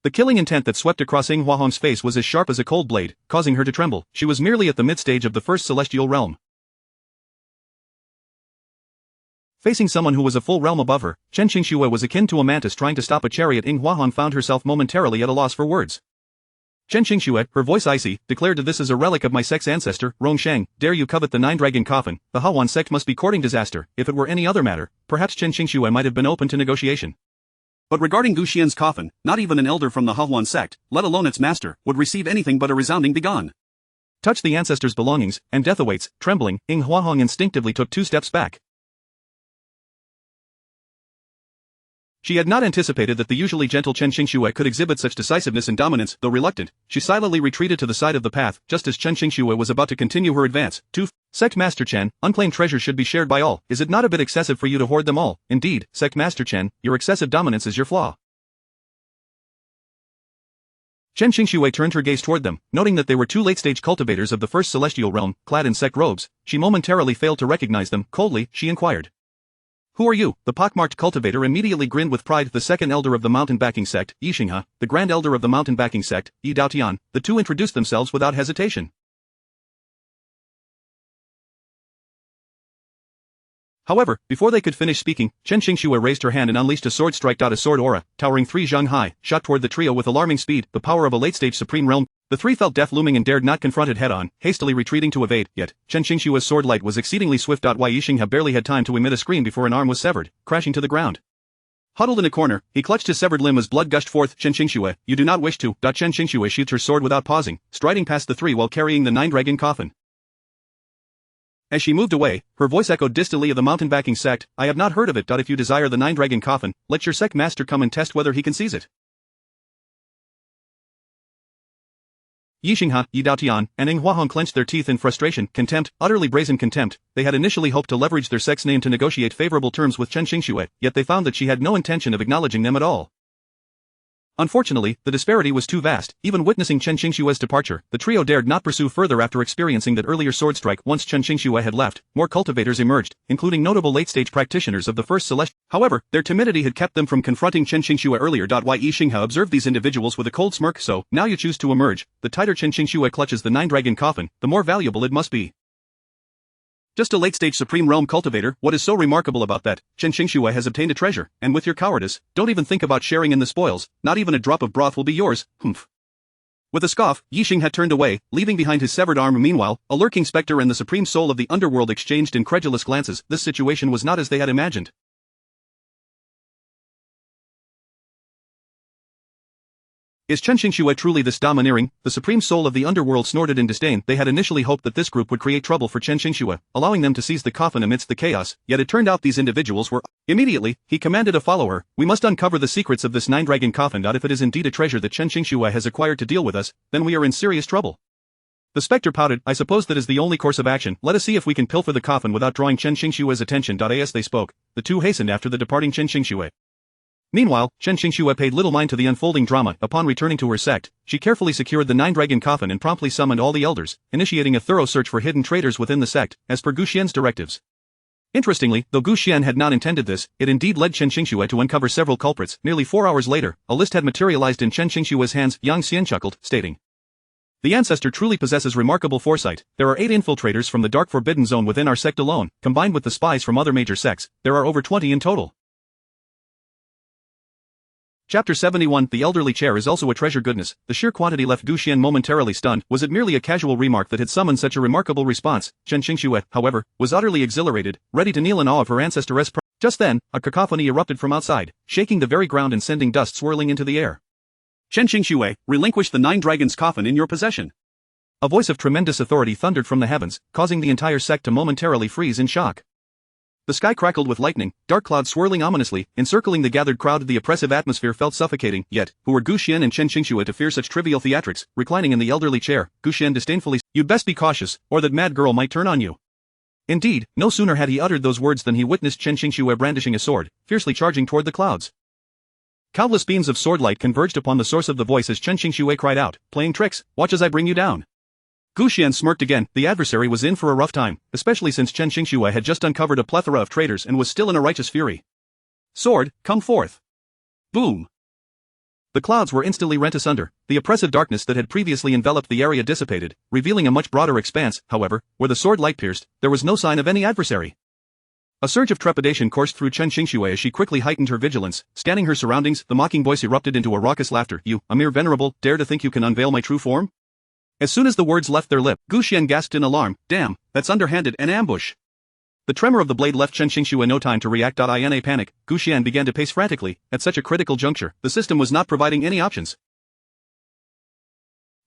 The killing intent that swept across Ing Huahong's face was as sharp as a cold blade, causing her to tremble. She was merely at the mid-stage of the first celestial realm. Facing someone who was a full realm above her, Chen Qingxue was akin to a mantis trying to stop a chariot. Ing Huahong found herself momentarily at a loss for words. Chen Qingxue, her voice icy, declared, "This is a relic of my sect's ancestor, Rongsheng. Dare you covet the nine-dragon coffin? The Hawan sect must be courting disaster. If it were any other matter, perhaps Chen Qingxue might have been open to negotiation. But regarding Gu Xian's coffin, not even an elder from the Hawan sect, let alone its master, would receive anything but a resounding begone. Touch the ancestor's belongings, and death awaits." Trembling, Ing Huahong instinctively took 2 steps back. She had not anticipated that the usually gentle Chen Qingxue could exhibit such decisiveness and dominance. Though reluctant, she silently retreated to the side of the path, just as Chen Qingxue was about to continue her advance. 2. Sect Master Chen, unclaimed treasures should be shared by all. Is it not a bit excessive for you to hoard them all? Indeed, Sect Master Chen, your excessive dominance is your flaw. Chen Qingxue turned her gaze toward them, noting that they were 2 late-stage cultivators of the first celestial realm, clad in sect robes. She momentarily failed to recognize them. Coldly, she inquired, "Who are you?" The pockmarked cultivator immediately grinned with pride. "The second elder of the mountain backing sect, Yixinghe, the grand elder of the mountain backing sect, Yi Daotian." The 2 introduced themselves without hesitation. However, before they could finish speaking, Chen Qingxue raised her hand and unleashed a sword strike. A sword aura, towering 3 zhang high, shot toward the trio with alarming speed, the power of a late-stage supreme realm. The 3 felt death looming and dared not confront it head-on, hastily retreating to evade. Yet, Chen Qingxue's sword light was exceedingly swift. Wei Yixinghe barely had time to emit a scream before an arm was severed, crashing to the ground. Huddled in a corner, he clutched his severed limb as blood gushed forth. "Chen Qingxue, you do not wish to." Chen Qingxue sheathed her sword without pausing, striding past the 3 while carrying the 9-dragon coffin. As she moved away, her voice echoed distantly, "Of the mountain backing sect, I have not heard of it. If you desire the 9-dragon coffin, let your sect master come and test whether he can seize it." Yixinghe, Yi Daotian, and Ing Huahong clenched their teeth in frustration. Contempt, utterly brazen contempt. They had initially hoped to leverage their sect's name to negotiate favorable terms with Chen Qingxue, yet they found that she had no intention of acknowledging them at all. Unfortunately, the disparity was too vast. Even witnessing Chen Qingxue's departure, the trio dared not pursue further after experiencing that earlier sword strike. Once Chen Qingxue had left, more cultivators emerged, including notable late-stage practitioners of the first celestial. However, their timidity had kept them from confronting Chen Qingxue earlier. Wei Yixinghe observed these individuals with a cold smirk. "So, now you choose to emerge." The tighter Chen Qingxue clutches the 9-dragon coffin, the more valuable it must be. "Just a late-stage supreme realm cultivator. What is so remarkable about that? Chen Qingxue has obtained a treasure, and with your cowardice, don't even think about sharing in the spoils. Not even a drop of broth will be yours. Humph." With a scoff, Yixing had turned away, leaving behind his severed arm. Meanwhile, a lurking specter and the supreme soul of the underworld exchanged incredulous glances. This situation was not as they had imagined. Is Chen Qingxue truly this domineering? The supreme soul of the underworld snorted in disdain. They had initially hoped that this group would create trouble for Chen Qingxue, allowing them to seize the coffin amidst the chaos, yet it turned out these individuals were. Immediately, he commanded a follower, "We must uncover the secrets of this 9-dragon coffin. If it is indeed a treasure that Chen Qingxue has acquired to deal with us, then we are in serious trouble." The specter pouted. "I suppose that is the only course of action. Let us see if we can pilfer the coffin without drawing Chen Qingxue's attention." As they spoke, the 2 hastened after the departing Chen Qingxue. Meanwhile, Chen Qingxue paid little mind to the unfolding drama. Upon returning to her sect, she carefully secured the 9-dragon coffin and promptly summoned all the elders, initiating a thorough search for hidden traitors within the sect, as per Gu Xian's directives. Interestingly, though Gu Xian had not intended this, it indeed led Chen Qingxue to uncover several culprits. Nearly 4 hours later, a list had materialized in Chen Qingxue's hands. Yang Xian chuckled, stating, "The ancestor truly possesses remarkable foresight. There are 8 infiltrators from the dark forbidden zone within our sect alone. Combined with the spies from other major sects, there are over 20 in total." Chapter 71. The elderly chair is also a treasure. Goodness, the sheer quantity left Gu Xian momentarily stunned. Was it merely a casual remark that had summoned such a remarkable response? Chen Qingxue, however, was utterly exhilarated, ready to kneel in awe of her ancestoress. Just then, a cacophony erupted from outside, shaking the very ground and sending dust swirling into the air. "Chen Qingxue, relinquish the 9-dragon's coffin in your possession." A voice of tremendous authority thundered from the heavens, causing the entire sect to momentarily freeze in shock. The sky crackled with lightning, dark clouds swirling ominously, encircling the gathered crowd. The oppressive atmosphere felt suffocating. Yet, who were Gu Xian and Chen Qingxue to fear such trivial theatrics? Reclining in the elderly chair, Gu Xian disdainfully, "You'd best be cautious, or that mad girl might turn on you." Indeed, no sooner had he uttered those words than he witnessed Chen Qingxue brandishing a sword, fiercely charging toward the clouds. Countless beams of sword light converged upon the source of the voice as Chen Qingxue cried out, "Playing tricks, watch as I bring you down." Gu Xian smirked again. The adversary was in for a rough time, especially since Chen Xingxue had just uncovered a plethora of traitors and was still in a righteous fury. Sword, come forth. Boom. The clouds were instantly rent asunder, the oppressive darkness that had previously enveloped the area dissipated, revealing a much broader expanse. However, where the sword light pierced, there was no sign of any adversary. A surge of trepidation coursed through Chen Xingxue as she quickly heightened her vigilance. Scanning her surroundings, the mocking voice erupted into a raucous laughter. You, a mere venerable, dare to think you can unveil my true form? As soon as the words left their lip, Gu Xian gasped in alarm. Damn, that's underhanded, an ambush. The tremor of the blade left Chen Xingxue no time to react. In a panic, Gu Xian began to pace frantically. At such a critical juncture, the system was not providing any options.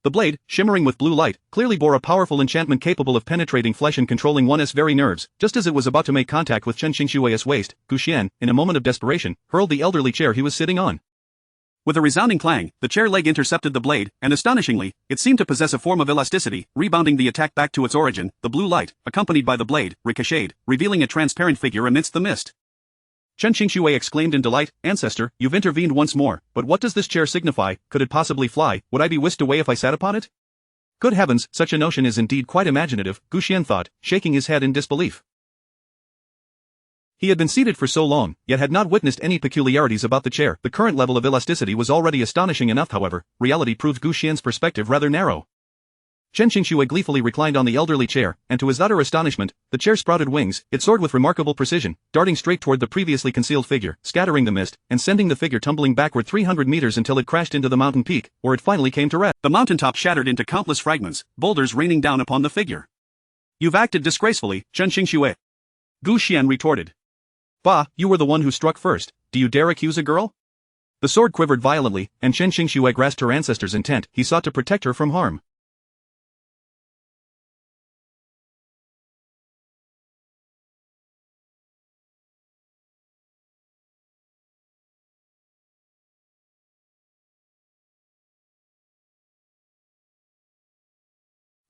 The blade, shimmering with blue light, clearly bore a powerful enchantment capable of penetrating flesh and controlling one's very nerves. Just as it was about to make contact with Chen Xingxue's waist, Gu Xian, in a moment of desperation, hurled the elderly chair he was sitting on. With a resounding clang, the chair leg intercepted the blade, and astonishingly, it seemed to possess a form of elasticity, rebounding the attack back to its origin. The blue light, accompanied by the blade, ricocheted, revealing a transparent figure amidst the mist. Chen Xingxue exclaimed in delight, Ancestor, you've intervened once more, but what does this chair signify? Could it possibly fly? Would I be whisked away if I sat upon it? Good heavens, such a notion is indeed quite imaginative, Gu Xian thought, shaking his head in disbelief. He had been seated for so long, yet had not witnessed any peculiarities about the chair. The current level of elasticity was already astonishing enough. However, reality proved Gu Xian's perspective rather narrow. Chen Xingxue gleefully reclined on the elderly chair, and to his utter astonishment, the chair sprouted wings. It soared with remarkable precision, darting straight toward the previously concealed figure, scattering the mist, and sending the figure tumbling backward 300 meters until it crashed into the mountain peak, where it finally came to rest. The mountaintop shattered into countless fragments, boulders raining down upon the figure. You've acted disgracefully, Chen Xingxue. Gu Xian retorted. Bah, you were the one who struck first. Do you dare accuse a girl? The sword quivered violently, and Chen Xingxue grasped her ancestor's intent. He sought to protect her from harm.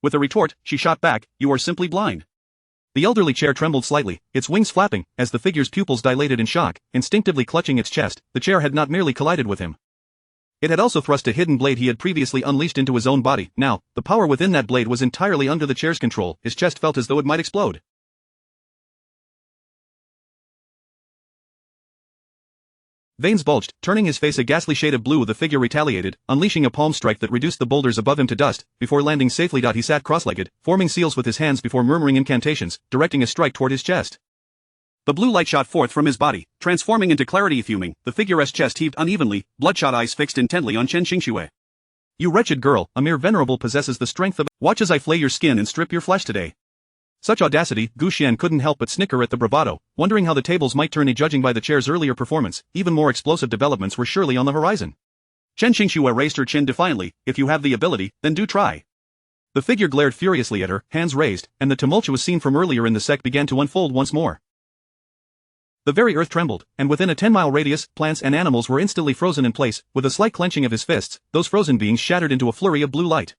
With a retort, she shot back, you are simply blind. The elderly chair trembled slightly, its wings flapping, as the figure's pupils dilated in shock, instinctively clutching its chest. The chair had not merely collided with him. It had also thrust a hidden blade he had previously unleashed into his own body. Now, the power within that blade was entirely under the chair's control. His chest felt as though it might explode. Veins bulged, turning his face a ghastly shade of blue. The figure retaliated, unleashing a palm strike that reduced the boulders above him to dust. Before landing safely, he sat cross-legged, forming seals with his hands before murmuring incantations, directing a strike toward his chest. The blue light shot forth from his body, transforming into clarity. Fuming, the figure's chest heaved unevenly, bloodshot eyes fixed intently on Chen Xingxue. You wretched girl, a mere venerable possesses the strength of a— Watch as I flay your skin and strip your flesh today. Such audacity, Gu Xian couldn't help but snicker at the bravado, wondering how the tables might turn. Judging by the chair's earlier performance, even more explosive developments were surely on the horizon. Chen Xingxue raised her chin defiantly. If you have the ability, then do try. The figure glared furiously at her, hands raised, and the tumultuous scene from earlier in the sect began to unfold once more. The very earth trembled, and within a 10-mile radius, plants and animals were instantly frozen in place. With a slight clenching of his fists, those frozen beings shattered into a flurry of blue light.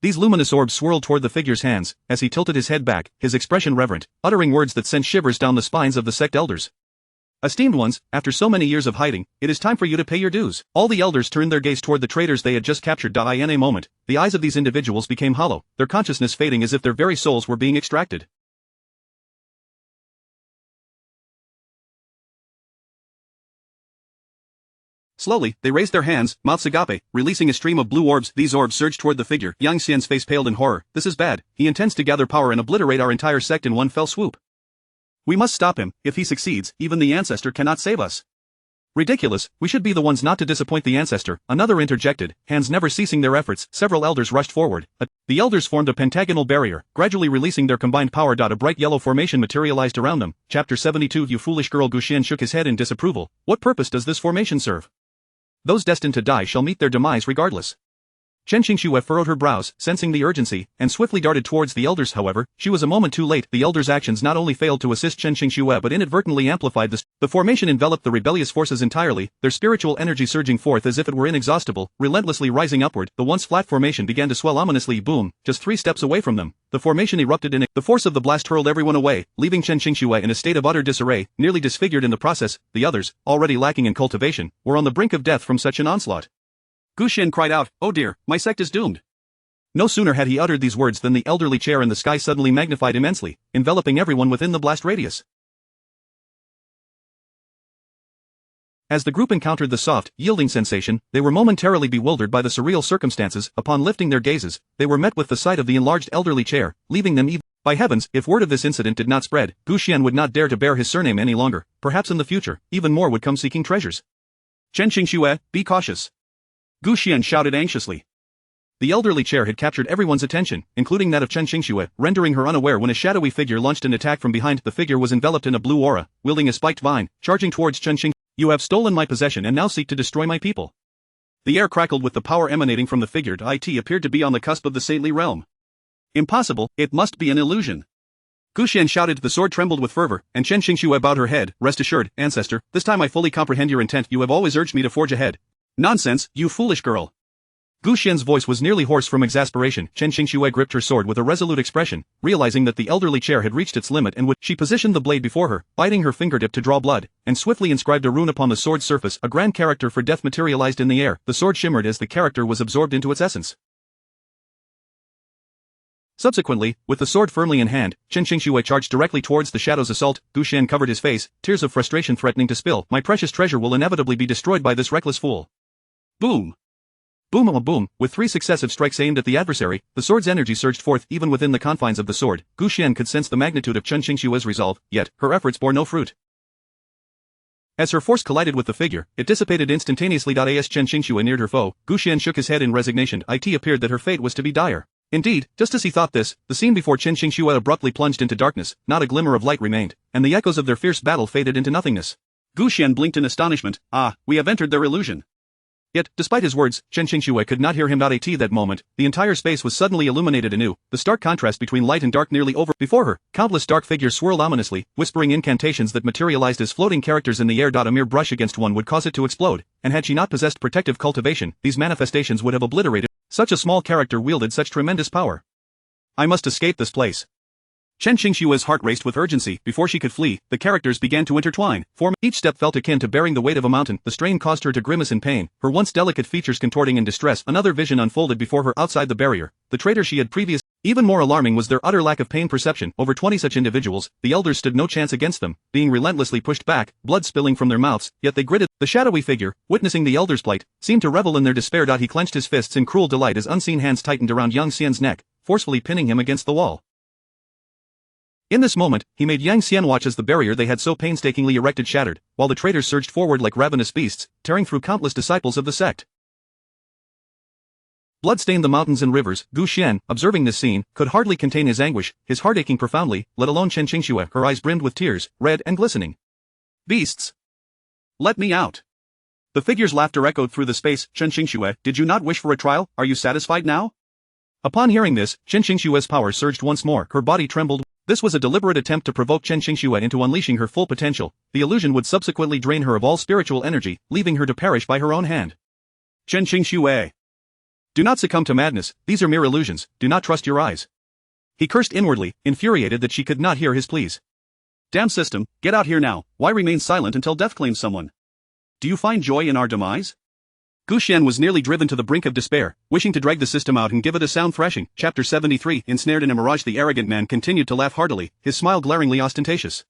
These luminous orbs swirled toward the figure's hands, as he tilted his head back, his expression reverent, uttering words that sent shivers down the spines of the sect elders. Esteemed ones, after so many years of hiding, it is time for you to pay your dues. All the elders turned their gaze toward the traitors they had just captured. In a moment, the eyes of these individuals became hollow, their consciousness fading as if their very souls were being extracted. Slowly, they raised their hands, mouths agape, releasing a stream of blue orbs. These orbs surged toward the figure. Yang Xian's face paled in horror. This is bad. He intends to gather power and obliterate our entire sect in one fell swoop. We must stop him. If he succeeds, even the ancestor cannot save us. Ridiculous, we should be the ones not to disappoint the ancestor, another interjected, hands never ceasing their efforts. Several elders rushed forward. The elders formed a pentagonal barrier, gradually releasing their combined power. A bright yellow formation materialized around them. Chapter 72. You foolish girl. Gu Xian shook his head in disapproval. What purpose does this formation serve? Those destined to die shall meet their demise regardless. Chen Xingxue furrowed her brows, sensing the urgency, and swiftly darted towards the elders. However, she was a moment too late. The elders' actions not only failed to assist Chen Xingxue but inadvertently amplified the formation enveloped the rebellious forces entirely, their spiritual energy surging forth as if it were inexhaustible, relentlessly rising upward. The once flat formation began to swell ominously. Boom, just 3 steps away from them. The formation erupted in the force of the blast hurled everyone away, leaving Chen Xingxue in a state of utter disarray, nearly disfigured in the process. The others, already lacking in cultivation, were on the brink of death from such an onslaught. Gu Xian cried out, oh dear, my sect is doomed. No sooner had he uttered these words than the elderly chair in the sky suddenly magnified immensely, enveloping everyone within the blast radius. As the group encountered the soft, yielding sensation, they were momentarily bewildered by the surreal circumstances. Upon lifting their gazes, they were met with the sight of the enlarged elderly chair, leaving them even. By heavens, if word of this incident did not spread, Gu Xian would not dare to bear his surname any longer. Perhaps in the future, even more would come seeking treasures. Chen Qingxue, be cautious. Gu Xian shouted anxiously. The elderly chair had captured everyone's attention, including that of Chen Qingxue, rendering her unaware when a shadowy figure launched an attack from behind. The figure was enveloped in a blue aura, wielding a spiked vine, charging towards Chen Qingxue. You have stolen my possession and now seek to destroy my people. The air crackled with the power emanating from the figure. It appeared to be on the cusp of the saintly realm. Impossible, it must be an illusion. Gu Xian shouted. The sword trembled with fervor, and Chen Qingxue bowed her head. Rest assured, ancestor, this time I fully comprehend your intent. You have always urged me to forge ahead. Nonsense, you foolish girl. Gu Xian's voice was nearly hoarse from exasperation. Chen Qingxue gripped her sword with a resolute expression, realizing that the elderly chair had reached its limit and would. She positioned the blade before her, biting her fingertip to draw blood, and swiftly inscribed a rune upon the sword's surface. A grand character for death materialized in the air. The sword shimmered as the character was absorbed into its essence. Subsequently, with the sword firmly in hand, Chen Qingxue charged directly towards the shadow's assault. Gu Xian covered his face, tears of frustration threatening to spill. My precious treasure will inevitably be destroyed by this reckless fool. Boom! Boom, boom, with 3 successive strikes aimed at the adversary, the sword's energy surged forth. Even within the confines of the sword, Gu Xian could sense the magnitude of Chen Qingxue's resolve, yet, her efforts bore no fruit. As her force collided with the figure, it dissipated instantaneously. As Chen Qingxue neared her foe, Gu Xian shook his head in resignation. It appeared that her fate was to be dire. Indeed, just as he thought this, the scene before Chen Qingxue abruptly plunged into darkness. Not a glimmer of light remained, and the echoes of their fierce battle faded into nothingness. Gu Xian blinked in astonishment. We have entered their illusion. Yet, despite his words, Chen Qingxue could not hear him. At that moment, the entire space was suddenly illuminated anew, the stark contrast between light and dark nearly over. Before her, countless dark figures swirled ominously, whispering incantations that materialized as floating characters in the air. A mere brush against one would cause it to explode, and had she not possessed protective cultivation, these manifestations would have obliterated. Such a small character wielded such tremendous power. I must escape this place. Chen Qingxue's heart raced with urgency. Before she could flee, the characters began to intertwine. Each step felt akin to bearing the weight of a mountain. The strain caused her to grimace in pain, her once delicate features contorting in distress. Another vision unfolded before her. Outside the barrier, the traitor she had previously. Even more alarming was their utter lack of pain perception. Over 20 such individuals, the elders stood no chance against them, being relentlessly pushed back, blood spilling from their mouths, yet they gritted. The shadowy figure, witnessing the elders' plight, seemed to revel in their despair. He clenched his fists in cruel delight as unseen hands tightened around Yang Xian's neck, forcefully pinning him against the wall. In this moment, he made Yang Xian watch as the barrier they had so painstakingly erected shattered, while the traitors surged forward like ravenous beasts, tearing through countless disciples of the sect. Blood stained the mountains and rivers. Gu Xian, observing this scene, could hardly contain his anguish, his heart aching profoundly, let alone Chen Qingxue. Her eyes brimmed with tears, red and glistening. Beasts! Let me out! The figure's laughter echoed through the space. Chen Qingxue, did you not wish for a trial? Are you satisfied now? Upon hearing this, Chen Qingxue's power surged once more. Her body trembled. This was a deliberate attempt to provoke Chen Qingxue into unleashing her full potential. The illusion would subsequently drain her of all spiritual energy, leaving her to perish by her own hand. Chen Qingxue! Do not succumb to madness, these are mere illusions, do not trust your eyes. He cursed inwardly, infuriated that she could not hear his pleas. Damn system, get out here now. Why remain silent until death claims someone? Do you find joy in our demise? Gu Xian was nearly driven to the brink of despair, wishing to drag the system out and give it a sound thrashing. Chapter 73. Ensnared in a mirage, the arrogant man continued to laugh heartily, his smile glaringly ostentatious.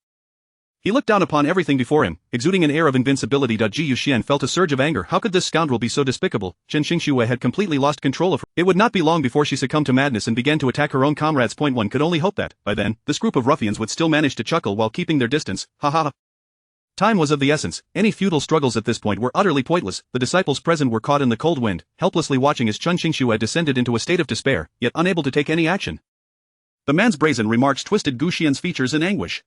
He looked down upon everything before him, exuding an air of invincibility. Ji Yuxian felt a surge of anger. How could this scoundrel be so despicable? Chen Qingxue had completely lost control of her. It would not be long before she succumbed to madness and began to attack her own comrades. One could only hope that, by then, this group of ruffians would still manage to chuckle while keeping their distance. Ha ha ha. Time was of the essence. Any futile struggles at this point were utterly pointless. The disciples present were caught in the cold wind, helplessly watching as Chen Qingxue descended into a state of despair, yet unable to take any action. The man's brazen remarks twisted Gu Xian's features in anguish.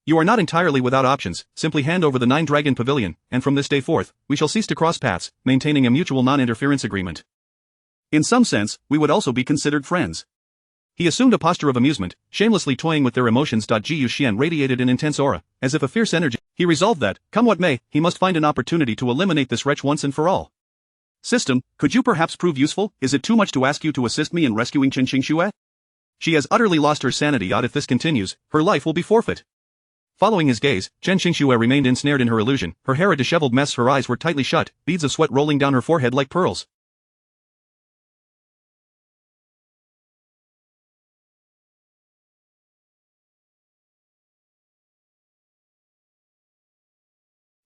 You are not entirely without options. Simply hand over the 9-dragon pavilion, and from this day forth, we shall cease to cross paths, maintaining a mutual non-interference agreement. In some sense, we would also be considered friends. He assumed a posture of amusement, shamelessly toying with their emotions. Ji Yuxian radiated an intense aura, as if a fierce energy. He resolved that, come what may, he must find an opportunity to eliminate this wretch once and for all. System, could you perhaps prove useful? Is it too much to ask you to assist me in rescuing Chen Qingxue? She has utterly lost her sanity. If this continues, her life will be forfeit. Following his gaze, Chen Qingxue remained ensnared in her illusion, her hair a disheveled mess, her eyes were tightly shut, beads of sweat rolling down her forehead like pearls.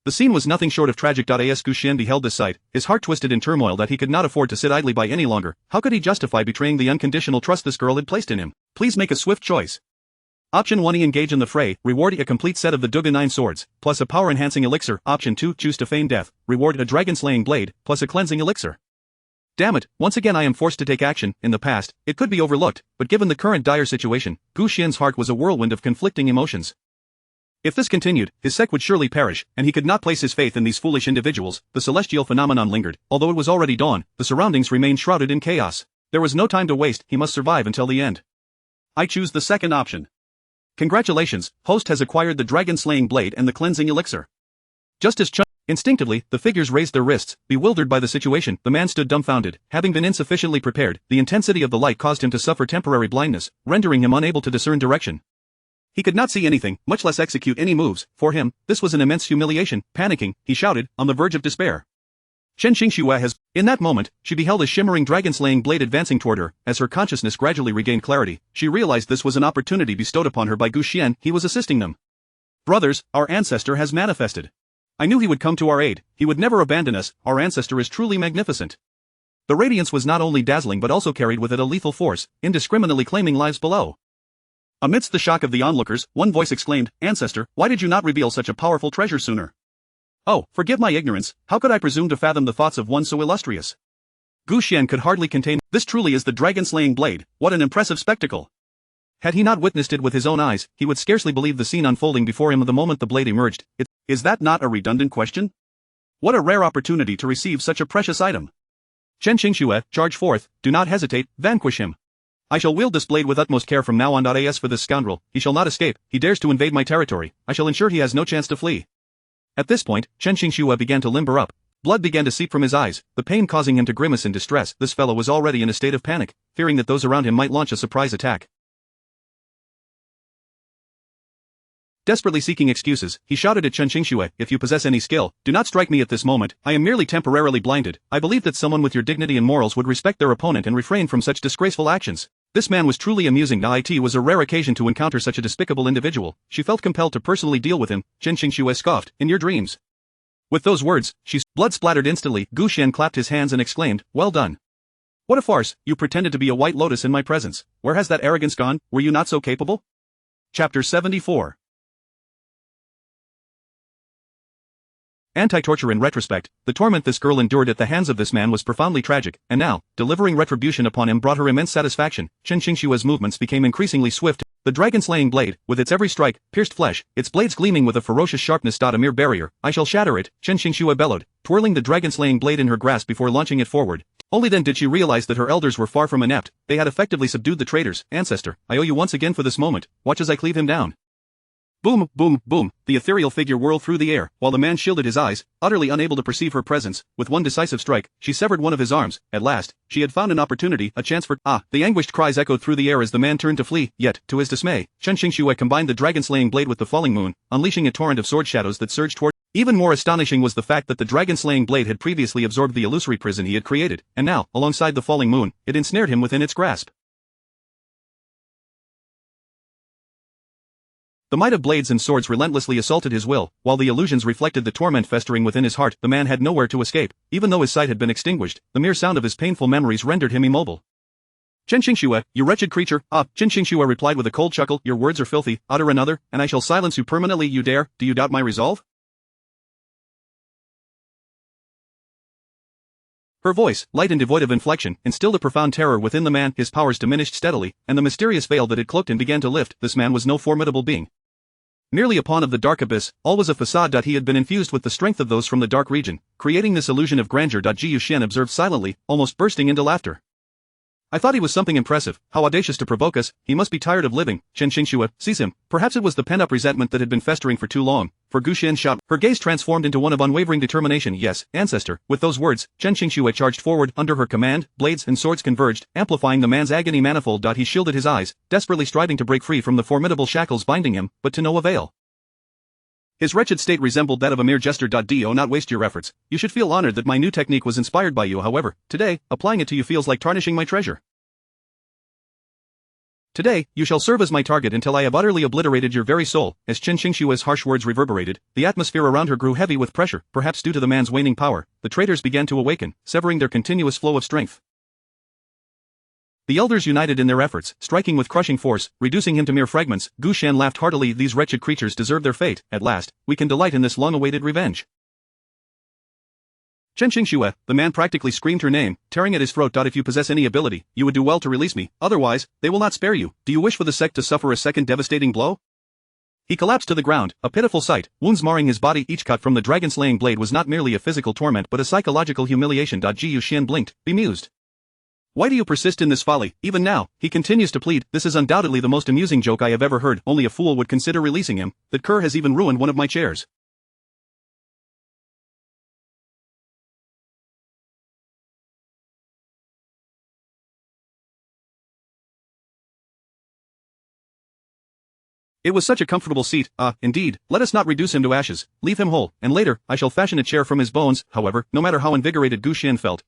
The scene was nothing short of tragic. As Gu Xian beheld this sight, his heart twisted in turmoil that he could not afford to sit idly by any longer. How could he justify betraying the unconditional trust this girl had placed in him? Please make a swift choice. Option 1, engage in the fray, reward a complete set of the Duga 9 swords, plus a power-enhancing elixir. Option 2, choose to feign death, reward a dragon-slaying blade, plus a cleansing elixir. Damn it, once again I am forced to take action. In the past, it could be overlooked, but given the current dire situation, Gu Xian's heart was a whirlwind of conflicting emotions. If this continued, his sect would surely perish, and he could not place his faith in these foolish individuals. The celestial phenomenon lingered. Although it was already dawn, the surroundings remained shrouded in chaos. There was no time to waste, he must survive until the end. I choose the second option. Congratulations, host has acquired the dragon-slaying blade and the cleansing elixir. Just as instinctively, the figures raised their wrists, bewildered by the situation. The man stood dumbfounded, having been insufficiently prepared. The intensity of the light caused him to suffer temporary blindness, rendering him unable to discern direction. He could not see anything, much less execute any moves. For him, this was an immense humiliation. Panicking, he shouted, on the verge of despair. Chen Xingxue has... In that moment, she beheld a shimmering dragon-slaying blade advancing toward her. As her consciousness gradually regained clarity, she realized this was an opportunity bestowed upon her by Gu Xian. He was assisting them. Brothers, our ancestor has manifested. I knew he would come to our aid. He would never abandon us. Our ancestor is truly magnificent. The radiance was not only dazzling but also carried with it a lethal force, indiscriminately claiming lives below. Amidst the shock of the onlookers, one voice exclaimed, Ancestor, why did you not reveal such a powerful treasure sooner? Oh, forgive my ignorance, how could I presume to fathom the thoughts of one so illustrious? Gu Xian could hardly contain. This truly is the dragon-slaying blade. What an impressive spectacle. Had he not witnessed it with his own eyes, he would scarcely believe the scene unfolding before him the moment the blade emerged. Is that not a redundant question? What a rare opportunity to receive such a precious item. Chen Xingxue, charge forth, do not hesitate, vanquish him. I shall wield this blade with utmost care from now on. As for this scoundrel, he shall not escape. He dares to invade my territory. I shall ensure he has no chance to flee. At this point, Chen Xingxue began to limber up. Blood began to seep from his eyes, the pain causing him to grimace in distress. This fellow was already in a state of panic, fearing that those around him might launch a surprise attack. Desperately seeking excuses, he shouted at Chen Xingxue, if you possess any skill, do not strike me at this moment. I am merely temporarily blinded. I believe that someone with your dignity and morals would respect their opponent and refrain from such disgraceful actions. This man was truly amusing. It was a rare occasion to encounter such a despicable individual. She felt compelled to personally deal with him. Chen Xingxue scoffed, in your dreams. With those words, blood splattered instantly. Gu Xian clapped his hands and exclaimed, well done. What a farce, you pretended to be a white lotus in my presence. Where has that arrogance gone? Were you not so capable? Chapter 74. Anti-torture. In retrospect, the torment this girl endured at the hands of this man was profoundly tragic, and now, delivering retribution upon him brought her immense satisfaction. Chen Xingxue's movements became increasingly swift. The dragon-slaying blade, with its every strike, pierced flesh, its blades gleaming with a ferocious sharpness. A mere barrier, I shall shatter it, Chen Xingxue bellowed, twirling the dragon-slaying blade in her grasp before launching it forward. Only then did she realize that her elders were far from inept. They had effectively subdued the traitors. Ancestor, I owe you once again for this moment. Watch as I cleave him down. Boom, boom, boom, the ethereal figure whirled through the air, while the man shielded his eyes, utterly unable to perceive her presence. With one decisive strike, she severed one of his arms. At last, she had found an opportunity, a chance for— The anguished cries echoed through the air as the man turned to flee, yet, to his dismay, Chen Xingxue combined the dragon-slaying blade with the falling moon, unleashing a torrent of sword shadows that surged toward— Even more astonishing was the fact that the dragon-slaying blade had previously absorbed the illusory prison he had created, and now, alongside the falling moon, it ensnared him within its grasp. The might of blades and swords relentlessly assaulted his will, while the illusions reflected the torment festering within his heart. The man had nowhere to escape, even though his sight had been extinguished. The mere sound of his painful memories rendered him immobile. Chen Xingxue, you wretched creature! Chen Xingxue replied with a cold chuckle, your words are filthy, utter another, and I shall silence you permanently. You dare? Do you doubt my resolve? Her voice, light and devoid of inflection, instilled a profound terror within the man. His powers diminished steadily, and the mysterious veil that had cloaked him began to lift. This man was no formidable being. Merely a pawn of the dark abyss, all was a facade. He had been infused with the strength of those from the dark region, creating this illusion of grandeur. Ji Yuxian observed silently, almost bursting into laughter. I thought he was something impressive. How audacious to provoke us. He must be tired of living. Chen Xingxue, seize him. Perhaps it was the pent-up resentment that had been festering for too long. For Gu Xian shot, her gaze transformed into one of unwavering determination. Yes, ancestor. With those words, Chen Xingxue charged forward. Under her command, blades and swords converged, amplifying the man's agony manifold. He shielded his eyes, desperately striving to break free from the formidable shackles binding him, but to no avail. His wretched state resembled that of a mere jester. Do not waste your efforts. You should feel honored that my new technique was inspired by you. However, today, applying it to you feels like tarnishing my treasure. Today, you shall serve as my target until I have utterly obliterated your very soul. As Chen Qingshua's harsh words reverberated, the atmosphere around her grew heavy with pressure, perhaps due to the man's waning power. The traitors began to awaken, severing their continuous flow of strength. The elders united in their efforts, striking with crushing force, reducing him to mere fragments. Gu Shan laughed heartily. These wretched creatures deserve their fate. At last, we can delight in this long-awaited revenge. Chen Qingxue, the man practically screamed her name, tearing at his throat. If you possess any ability, you would do well to release me, otherwise, they will not spare you. Do you wish for the sect to suffer a second devastating blow? He collapsed to the ground, a pitiful sight, wounds marring his body. Each cut from the dragon-slaying blade was not merely a physical torment but a psychological humiliation. Ji Yuxian blinked, bemused. Why do you persist in this folly? Even now, he continues to plead. This is undoubtedly the most amusing joke I have ever heard. Only a fool would consider releasing him. That cur has even ruined one of my chairs. It was such a comfortable seat. Indeed, let us not reduce him to ashes. Leave him whole, and later, I shall fashion a chair from his bones. However, no matter how invigorated Gu Xian felt,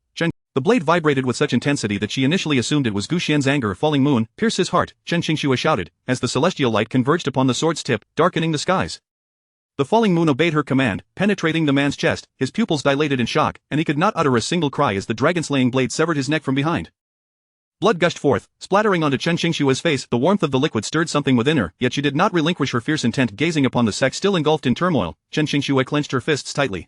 the blade vibrated with such intensity that she initially assumed it was Gu Xian's anger. A falling moon pierced his heart, Chen Qingxue shouted, as the celestial light converged upon the sword's tip, darkening the skies. The falling moon obeyed her command, penetrating the man's chest. His pupils dilated in shock, and he could not utter a single cry as the dragon-slaying blade severed his neck from behind. Blood gushed forth, splattering onto Chen Qingxue's face. The warmth of the liquid stirred something within her, yet she did not relinquish her fierce intent. Gazing upon the sect still engulfed in turmoil, Chen Qingxue clenched her fists tightly.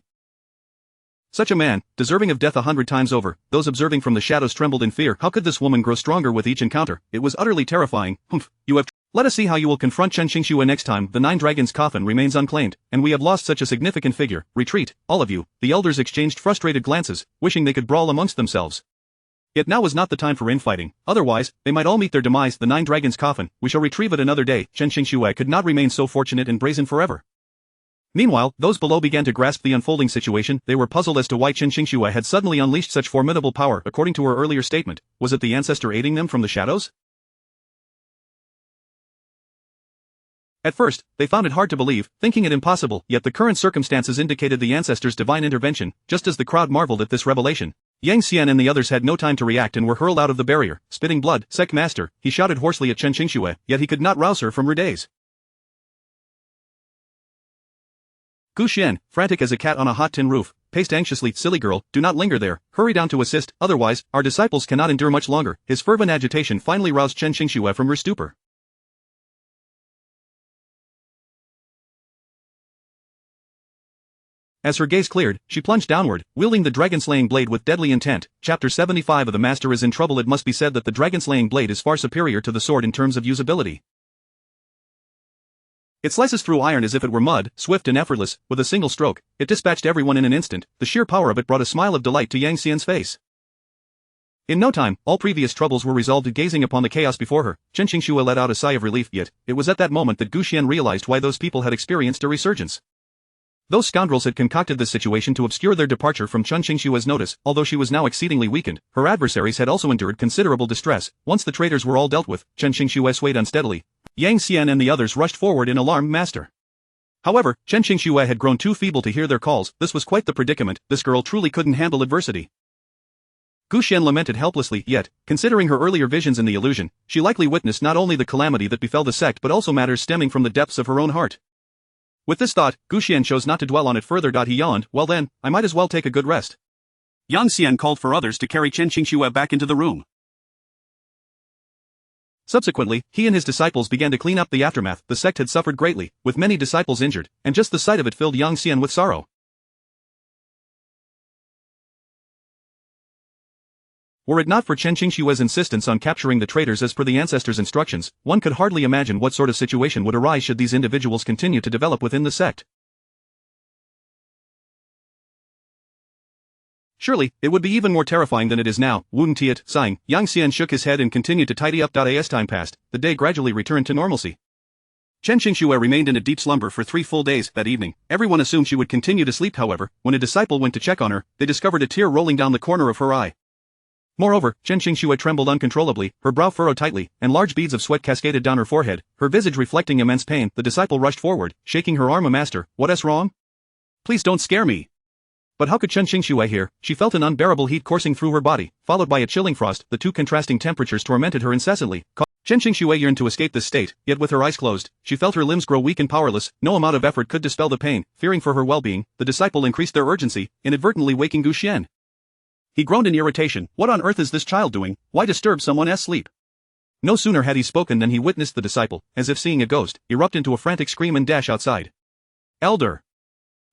Such a man, deserving of death 100 times over. Those observing from the shadows trembled in fear. How could this woman grow stronger with each encounter? It was utterly terrifying. Humph, you have... Let us see how you will confront Chen Qingxue next time. The Nine Dragons' coffin remains unclaimed, and we have lost such a significant figure. Retreat, all of you. The elders exchanged frustrated glances, wishing they could brawl amongst themselves. Yet now was not the time for infighting, otherwise, they might all meet their demise. The Nine Dragons' coffin, we shall retrieve it another day. Chen Qingxue could not remain so fortunate and brazen forever. Meanwhile, those below began to grasp the unfolding situation. They were puzzled as to why Chen Qingxue had suddenly unleashed such formidable power. According to her earlier statement, was it the ancestor aiding them from the shadows? At first, they found it hard to believe, thinking it impossible, yet the current circumstances indicated the ancestor's divine intervention. Just as the crowd marveled at this revelation, Yang Xian and the others had no time to react and were hurled out of the barrier, spitting blood. Sect Master, he shouted hoarsely at Chen Qingxue, yet he could not rouse her from her daze. Gu Xian, frantic as a cat on a hot tin roof, paced anxiously. Silly girl, do not linger there, hurry down to assist, otherwise, our disciples cannot endure much longer. His fervent agitation finally roused Chen Qingxue from her stupor. As her gaze cleared, she plunged downward, wielding the dragon-slaying blade with deadly intent. Chapter 75 of The Master is in Trouble. It must be said that the dragon-slaying blade is far superior to the sword in terms of usability. It slices through iron as if it were mud, swift and effortless. With a single stroke, it dispatched everyone in an instant. The sheer power of it brought a smile of delight to Yang Xian's face. In no time, all previous troubles were resolved. Gazing upon the chaos before her, Chen Qingxue let out a sigh of relief. Yet, it was at that moment that Gu Xian realized why those people had experienced a resurgence. Those scoundrels had concocted this situation to obscure their departure from Chen Qingxue's notice. Although she was now exceedingly weakened, her adversaries had also endured considerable distress. Once the traitors were all dealt with, Chen Qingxue swayed unsteadily. Yang Xian and the others rushed forward in alarm. Master. However, Chen Qingxue had grown too feeble to hear their calls. This was quite the predicament. This girl truly couldn't handle adversity. Gu Xian lamented helplessly, yet, considering her earlier visions in the illusion, she likely witnessed not only the calamity that befell the sect but also matters stemming from the depths of her own heart. With this thought, Gu Xian chose not to dwell on it further. He yawned. Well then, I might as well take a good rest. Yang Xian called for others to carry Chen Qingxue back into the room. Subsequently, he and his disciples began to clean up the aftermath. The sect had suffered greatly, with many disciples injured, and just the sight of it filled Yang Xian with sorrow. Were it not for Chen Qingxue's insistence on capturing the traitors as per the ancestor's instructions, one could hardly imagine what sort of situation would arise should these individuals continue to develop within the sect. Surely, it would be even more terrifying than it is now. Wu Tiet, sighing, Yang Xian shook his head and continued to tidy up. As time passed, the day gradually returned to normalcy. Chen Qingxue remained in a deep slumber for 3 full days. That evening, everyone assumed she would continue to sleep. However, when a disciple went to check on her, they discovered a tear rolling down the corner of her eye. Moreover, Chen Qingxue trembled uncontrollably, her brow furrowed tightly, and large beads of sweat cascaded down her forehead, her visage reflecting immense pain. The disciple rushed forward, shaking her arm. Master, what's wrong? Please don't scare me. But how could Chen Qingxue hear? She felt an unbearable heat coursing through her body, followed by a chilling frost. The two contrasting temperatures tormented her incessantly. Chen Qingxue yearned to escape this state, yet with her eyes closed, she felt her limbs grow weak and powerless. No amount of effort could dispel the pain. Fearing for her well-being, the disciple increased their urgency, inadvertently waking Gu Xian. He groaned in irritation. What on earth is this child doing? Why disturb someone's sleep? No sooner had he spoken than he witnessed the disciple, as if seeing a ghost, erupt into a frantic scream and dash outside. Elder!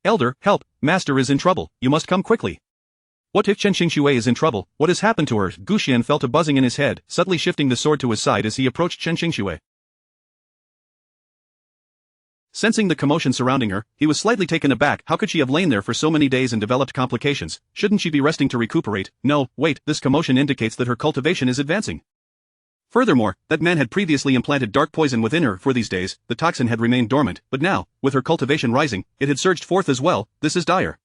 Elder, help! Master is in trouble. You must come quickly. What if Chen Qingxue is in trouble? What has happened to her? Gu Xian felt a buzzing in his head, subtly shifting the sword to his side as he approached Chen Qingxue. Sensing the commotion surrounding her, he was slightly taken aback. How could she have lain there for so many days and developed complications? Shouldn't she be resting to recuperate? No, wait, this commotion indicates that her cultivation is advancing. Furthermore, that man had previously implanted dark poison within her. For these days, the toxin had remained dormant, but now, with her cultivation rising, it had surged forth as well. This is dire.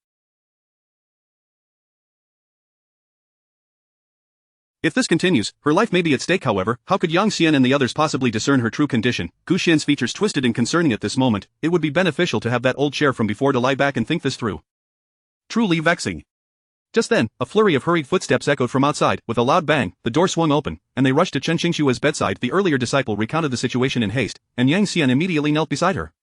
If this continues, her life may be at stake. However, how could Yang Xian and the others possibly discern her true condition? Gu Xian's features twisted in concerning at this moment. It would be beneficial to have that old chair from before to lie back and think this through. Truly vexing. Just then, a flurry of hurried footsteps echoed from outside. With a loud bang, the door swung open, and they rushed to Chen Qingxue's bedside. The earlier disciple recounted the situation in haste, and Yang Xian immediately knelt beside her.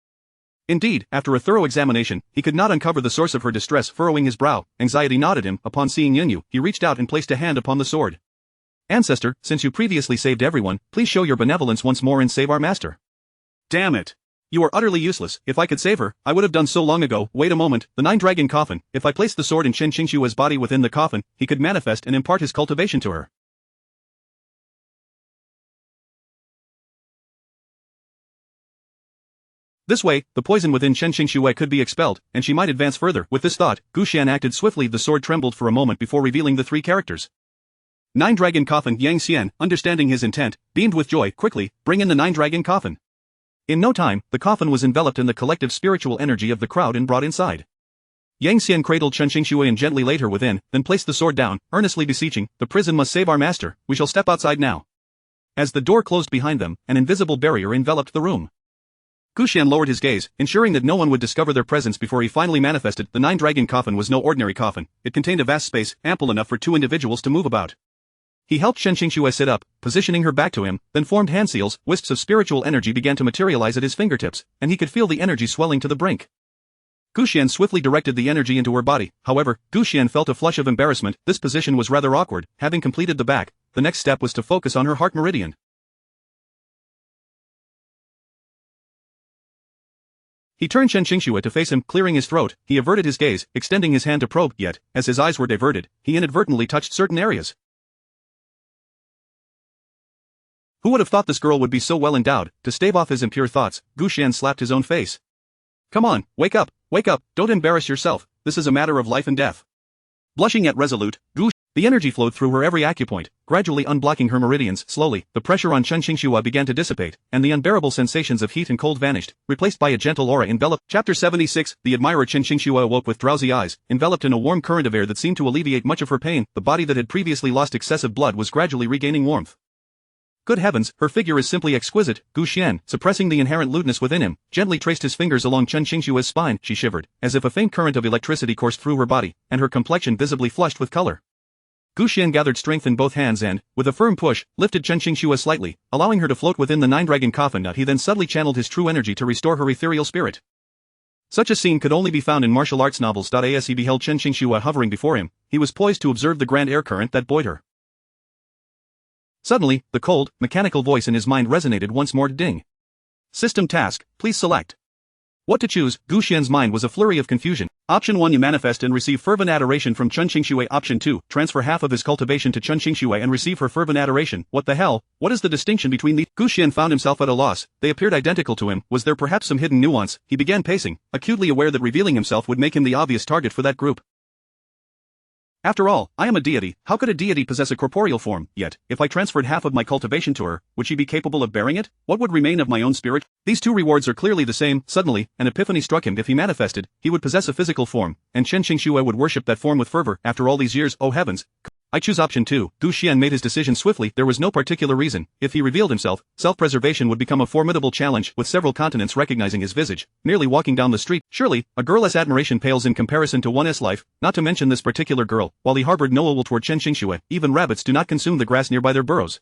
Indeed, after a thorough examination, he could not uncover the source of her distress. Furrowing his brow, anxiety gnawed at him. Upon seeing Yunyu, he reached out and placed a hand upon the sword. Ancestor, since you previously saved everyone, please show your benevolence once more and save our master. Damn it. You are utterly useless. If I could save her, I would have done so long ago. Wait a moment, the nine-dragon coffin. If I placed the sword in Chen Qingxue's body within the coffin, he could manifest and impart his cultivation to her. This way, the poison within Chen Qingxue could be expelled, and she might advance further. With this thought, Gu Xian acted swiftly. The sword trembled for a moment before revealing the three characters. Nine-dragon coffin. Yang Xian, understanding his intent, beamed with joy. Quickly, bring in the nine-dragon coffin. In no time, the coffin was enveloped in the collective spiritual energy of the crowd and brought inside. Yang Xian cradled Chen Qingxue and gently laid her within, then placed the sword down, earnestly beseeching, the prison must save our master. We shall step outside now. As the door closed behind them, an invisible barrier enveloped the room. Gu Xian lowered his gaze, ensuring that no one would discover their presence before he finally manifested. The nine-dragon coffin was no ordinary coffin. It contained a vast space, ample enough for two individuals to move about. He helped Chen Qingxue sit up, positioning her back to him, then formed hand seals. Wisps of spiritual energy began to materialize at his fingertips, and he could feel the energy swelling to the brink. Gu Xian swiftly directed the energy into her body. However, Gu Xian felt a flush of embarrassment. This position was rather awkward. Having completed the back, the next step was to focus on her heart meridian. He turned Chen Qingxue to face him, clearing his throat. He averted his gaze, extending his hand to probe, yet, as his eyes were diverted, he inadvertently touched certain areas. Who would have thought this girl would be so well endowed? To stave off his impure thoughts, Gu Xian slapped his own face. Come on, wake up, don't embarrass yourself, this is a matter of life and death. Blushing yet resolute, the energy flowed through her every acupoint, gradually unblocking her meridians. Slowly, the pressure on Chen Qingxue began to dissipate, and the unbearable sensations of heat and cold vanished, replaced by a gentle aura enveloped. Chapter 76, the admirer Chen Qingxue awoke with drowsy eyes, enveloped in a warm current of air that seemed to alleviate much of her pain. The body that had previously lost excessive blood was gradually regaining warmth. Good heavens, her figure is simply exquisite. Gu Xian, suppressing the inherent lewdness within him, gently traced his fingers along Chen Qingxue's spine. She shivered, as if a faint current of electricity coursed through her body, and her complexion visibly flushed with color. Gu Xian gathered strength in both hands and, with a firm push, lifted Chen Qingxue slightly, allowing her to float within the nine-dragon coffin. He then subtly channeled his true energy to restore her ethereal spirit. Such a scene could only be found in martial arts novels. As he beheld Chen Qingxue hovering before him, he was poised to observe the grand air current that buoyed her. Suddenly, the cold, mechanical voice in his mind resonated once more. Ding. System task, please select. What to choose? Gu Xian's mind was a flurry of confusion. Option 1, you manifest and receive fervent adoration from Chen Qingxue. Option 2, transfer half of his cultivation to Chen Qingxue and receive her fervent adoration. What the hell? What is the distinction between these? Gu Xian found himself at a loss. They appeared identical to him. Was there perhaps some hidden nuance? He began pacing, acutely aware that revealing himself would make him the obvious target for that group. After all, I am a deity. How could a deity possess a corporeal form? Yet, if I transferred half of my cultivation to her, would she be capable of bearing it? What would remain of my own spirit? These two rewards are clearly the same. Suddenly, an epiphany struck him. If he manifested, he would possess a physical form, and Chen Qingxue would worship that form with fervor. After all these years, oh heavens! I choose option 2. Gu Xian made his decision swiftly. There was no particular reason. If he revealed himself, self-preservation would become a formidable challenge. With several continents recognizing his visage, merely walking down the street, surely, a girl's admiration pales in comparison to one's life. Not to mention this particular girl, while he harbored no ill will toward Chen Qingxue, even rabbits do not consume the grass nearby their burrows.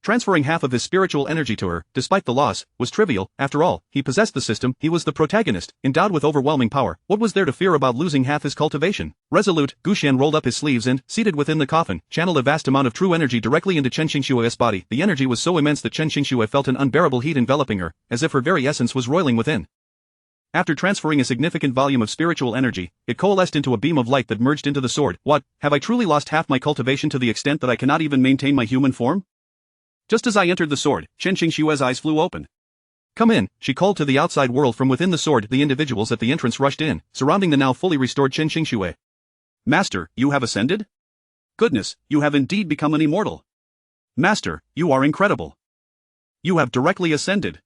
Transferring half of his spiritual energy to her, despite the loss, was trivial. After all, he possessed the system, he was the protagonist, endowed with overwhelming power. What was there to fear about losing half his cultivation? Resolute, Gu Xian rolled up his sleeves and, seated within the coffin, channeled a vast amount of true energy directly into Chen Qingshue's body. The energy was so immense that Chen Qingxue felt an unbearable heat enveloping her, as if her very essence was roiling within. After transferring a significant volume of spiritual energy, it coalesced into a beam of light that merged into the sword. What, have I truly lost half my cultivation to the extent that I cannot even maintain my human form? Just as I entered the sword, Chen Qingshue's eyes flew open. Come in, she called to the outside world from within the sword. The individuals at the entrance rushed in, surrounding the now fully restored Chen Qingxue. Master, you have ascended? Goodness, you have indeed become an immortal. Master, you are incredible. You have directly ascended.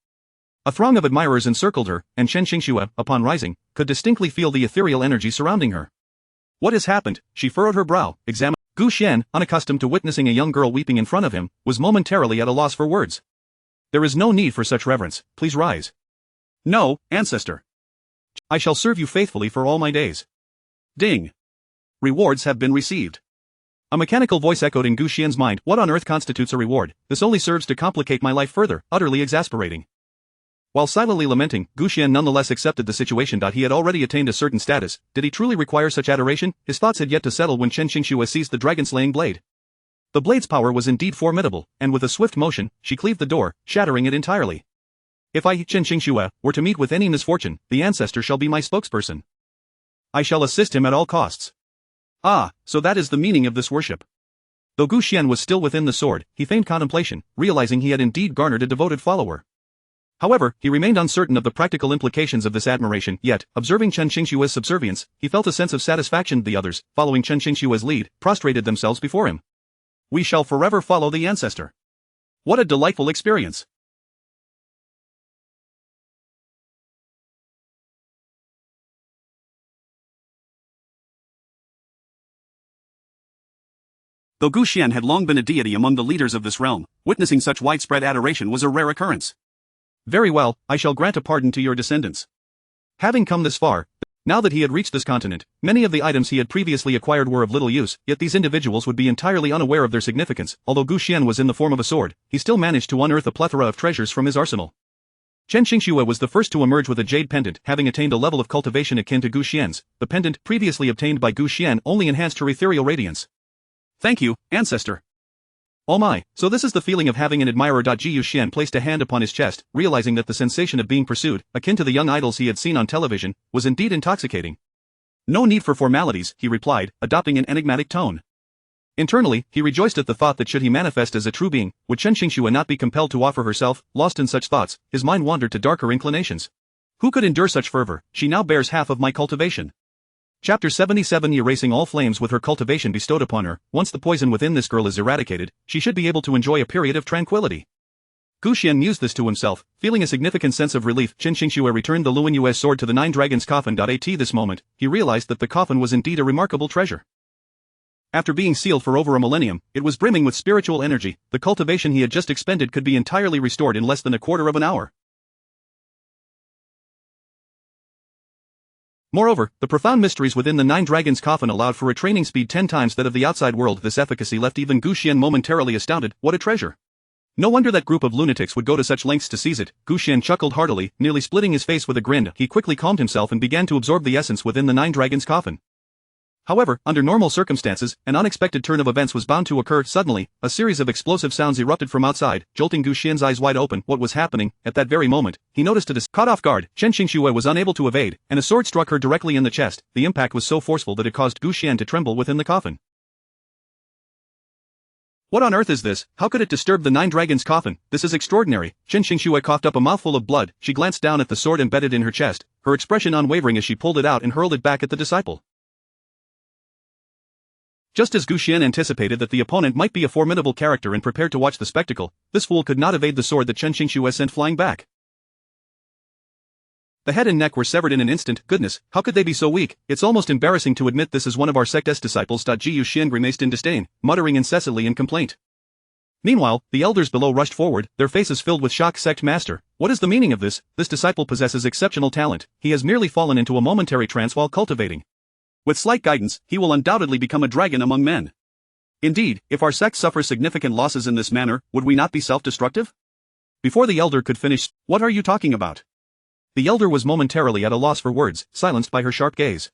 A throng of admirers encircled her, and Chen Qingxue, upon rising, could distinctly feel the ethereal energy surrounding her. What has happened? She furrowed her brow, examining. Gu Xian, unaccustomed to witnessing a young girl weeping in front of him, was momentarily at a loss for words. There is no need for such reverence, please rise. No, ancestor. I shall serve you faithfully for all my days. Ding. Rewards have been received. A mechanical voice echoed in Gu Xian's mind. What on earth constitutes a reward? This only serves to complicate my life further, utterly exasperating. While silently lamenting, Gu Xian nonetheless accepted the situation. He had already attained a certain status. Did he truly require such adoration? His thoughts had yet to settle when Chen Qingxue seized the dragon-slaying blade. The blade's power was indeed formidable, and with a swift motion, she cleaved the door, shattering it entirely. If I, Chen Qingxue, were to meet with any misfortune, the ancestor shall be my spokesperson. I shall assist him at all costs. Ah, so that is the meaning of this worship. Though Gu Xian was still within the sword, he feigned contemplation, realizing he had indeed garnered a devoted follower. However, he remained uncertain of the practical implications of this admiration, yet, observing Chen Qingxue's subservience, he felt a sense of satisfaction. The others, following Chen Qingxue's lead, prostrated themselves before him. We shall forever follow the ancestor. What a delightful experience. Though Gu Xian had long been a deity among the leaders of this realm, witnessing such widespread adoration was a rare occurrence. Very well, I shall grant a pardon to your descendants. Having come this far, now that he had reached this continent, many of the items he had previously acquired were of little use, yet these individuals would be entirely unaware of their significance. Although Gu Xian was in the form of a sword, he still managed to unearth a plethora of treasures from his arsenal. Chen Qingxue was the first to emerge with a jade pendant, having attained a level of cultivation akin to Gu Xian's. The pendant, previously obtained by Gu Xian, only enhanced her ethereal radiance. Thank you, ancestor. Oh my, so this is the feeling of having an admirer. Gu Xian placed a hand upon his chest, realizing that the sensation of being pursued, akin to the young idols he had seen on television, was indeed intoxicating. No need for formalities, he replied, adopting an enigmatic tone. Internally, he rejoiced at the thought that should he manifest as a true being, would Chen Qingxue not be compelled to offer herself. Lost in such thoughts, his mind wandered to darker inclinations. Who could endure such fervor? She now bears half of my cultivation. Chapter 77. Erasing all flames with her cultivation bestowed upon her, once the poison within this girl is eradicated, she should be able to enjoy a period of tranquility. Gu Xian mused this to himself, feeling a significant sense of relief. Chen Qingxue returned the Luan Yue's sword to the Nine Dragons coffin. At this moment, he realized that the coffin was indeed a remarkable treasure. After being sealed for over a millennium, it was brimming with spiritual energy. The cultivation he had just expended could be entirely restored in less than a quarter of an hour. Moreover, the profound mysteries within the Nine Dragons coffin allowed for a training speed 10 times that of the outside world. This efficacy left even Gu Xian momentarily astounded. What a treasure! No wonder that group of lunatics would go to such lengths to seize it. Gu Xian chuckled heartily, nearly splitting his face with a grin. He quickly calmed himself and began to absorb the essence within the Nine Dragons coffin. However, under normal circumstances, an unexpected turn of events was bound to occur. Suddenly, a series of explosive sounds erupted from outside, jolting Gu Xian's eyes wide open. What was happening? At that very moment, he noticed caught off guard, Chen Qingxue was unable to evade, and a sword struck her directly in the chest. The impact was so forceful that it caused Gu Xian to tremble within the coffin. What on earth is this? How could it disturb the Nine Dragons coffin? This is extraordinary. Chen Qingxue coughed up a mouthful of blood. She glanced down at the sword embedded in her chest, her expression unwavering as she pulled it out and hurled it back at the disciple. Just as Gu Xian anticipated that the opponent might be a formidable character and prepared to watch the spectacle, this fool could not evade the sword that Chen Qingxue sent flying back. The head and neck were severed in an instant. Goodness, how could they be so weak? It's almost embarrassing to admit this is one of our sect's disciples. Gu Xian grimaced in disdain, muttering incessantly in complaint. Meanwhile, the elders below rushed forward, their faces filled with shock. Sect Master, what is the meaning of this? This disciple possesses exceptional talent. He has merely fallen into a momentary trance while cultivating. With slight guidance, he will undoubtedly become a dragon among men. Indeed, if our sect suffers significant losses in this manner, would we not be self-destructive? Before the elder could finish, what are you talking about? The elder was momentarily at a loss for words, silenced by her sharp gaze.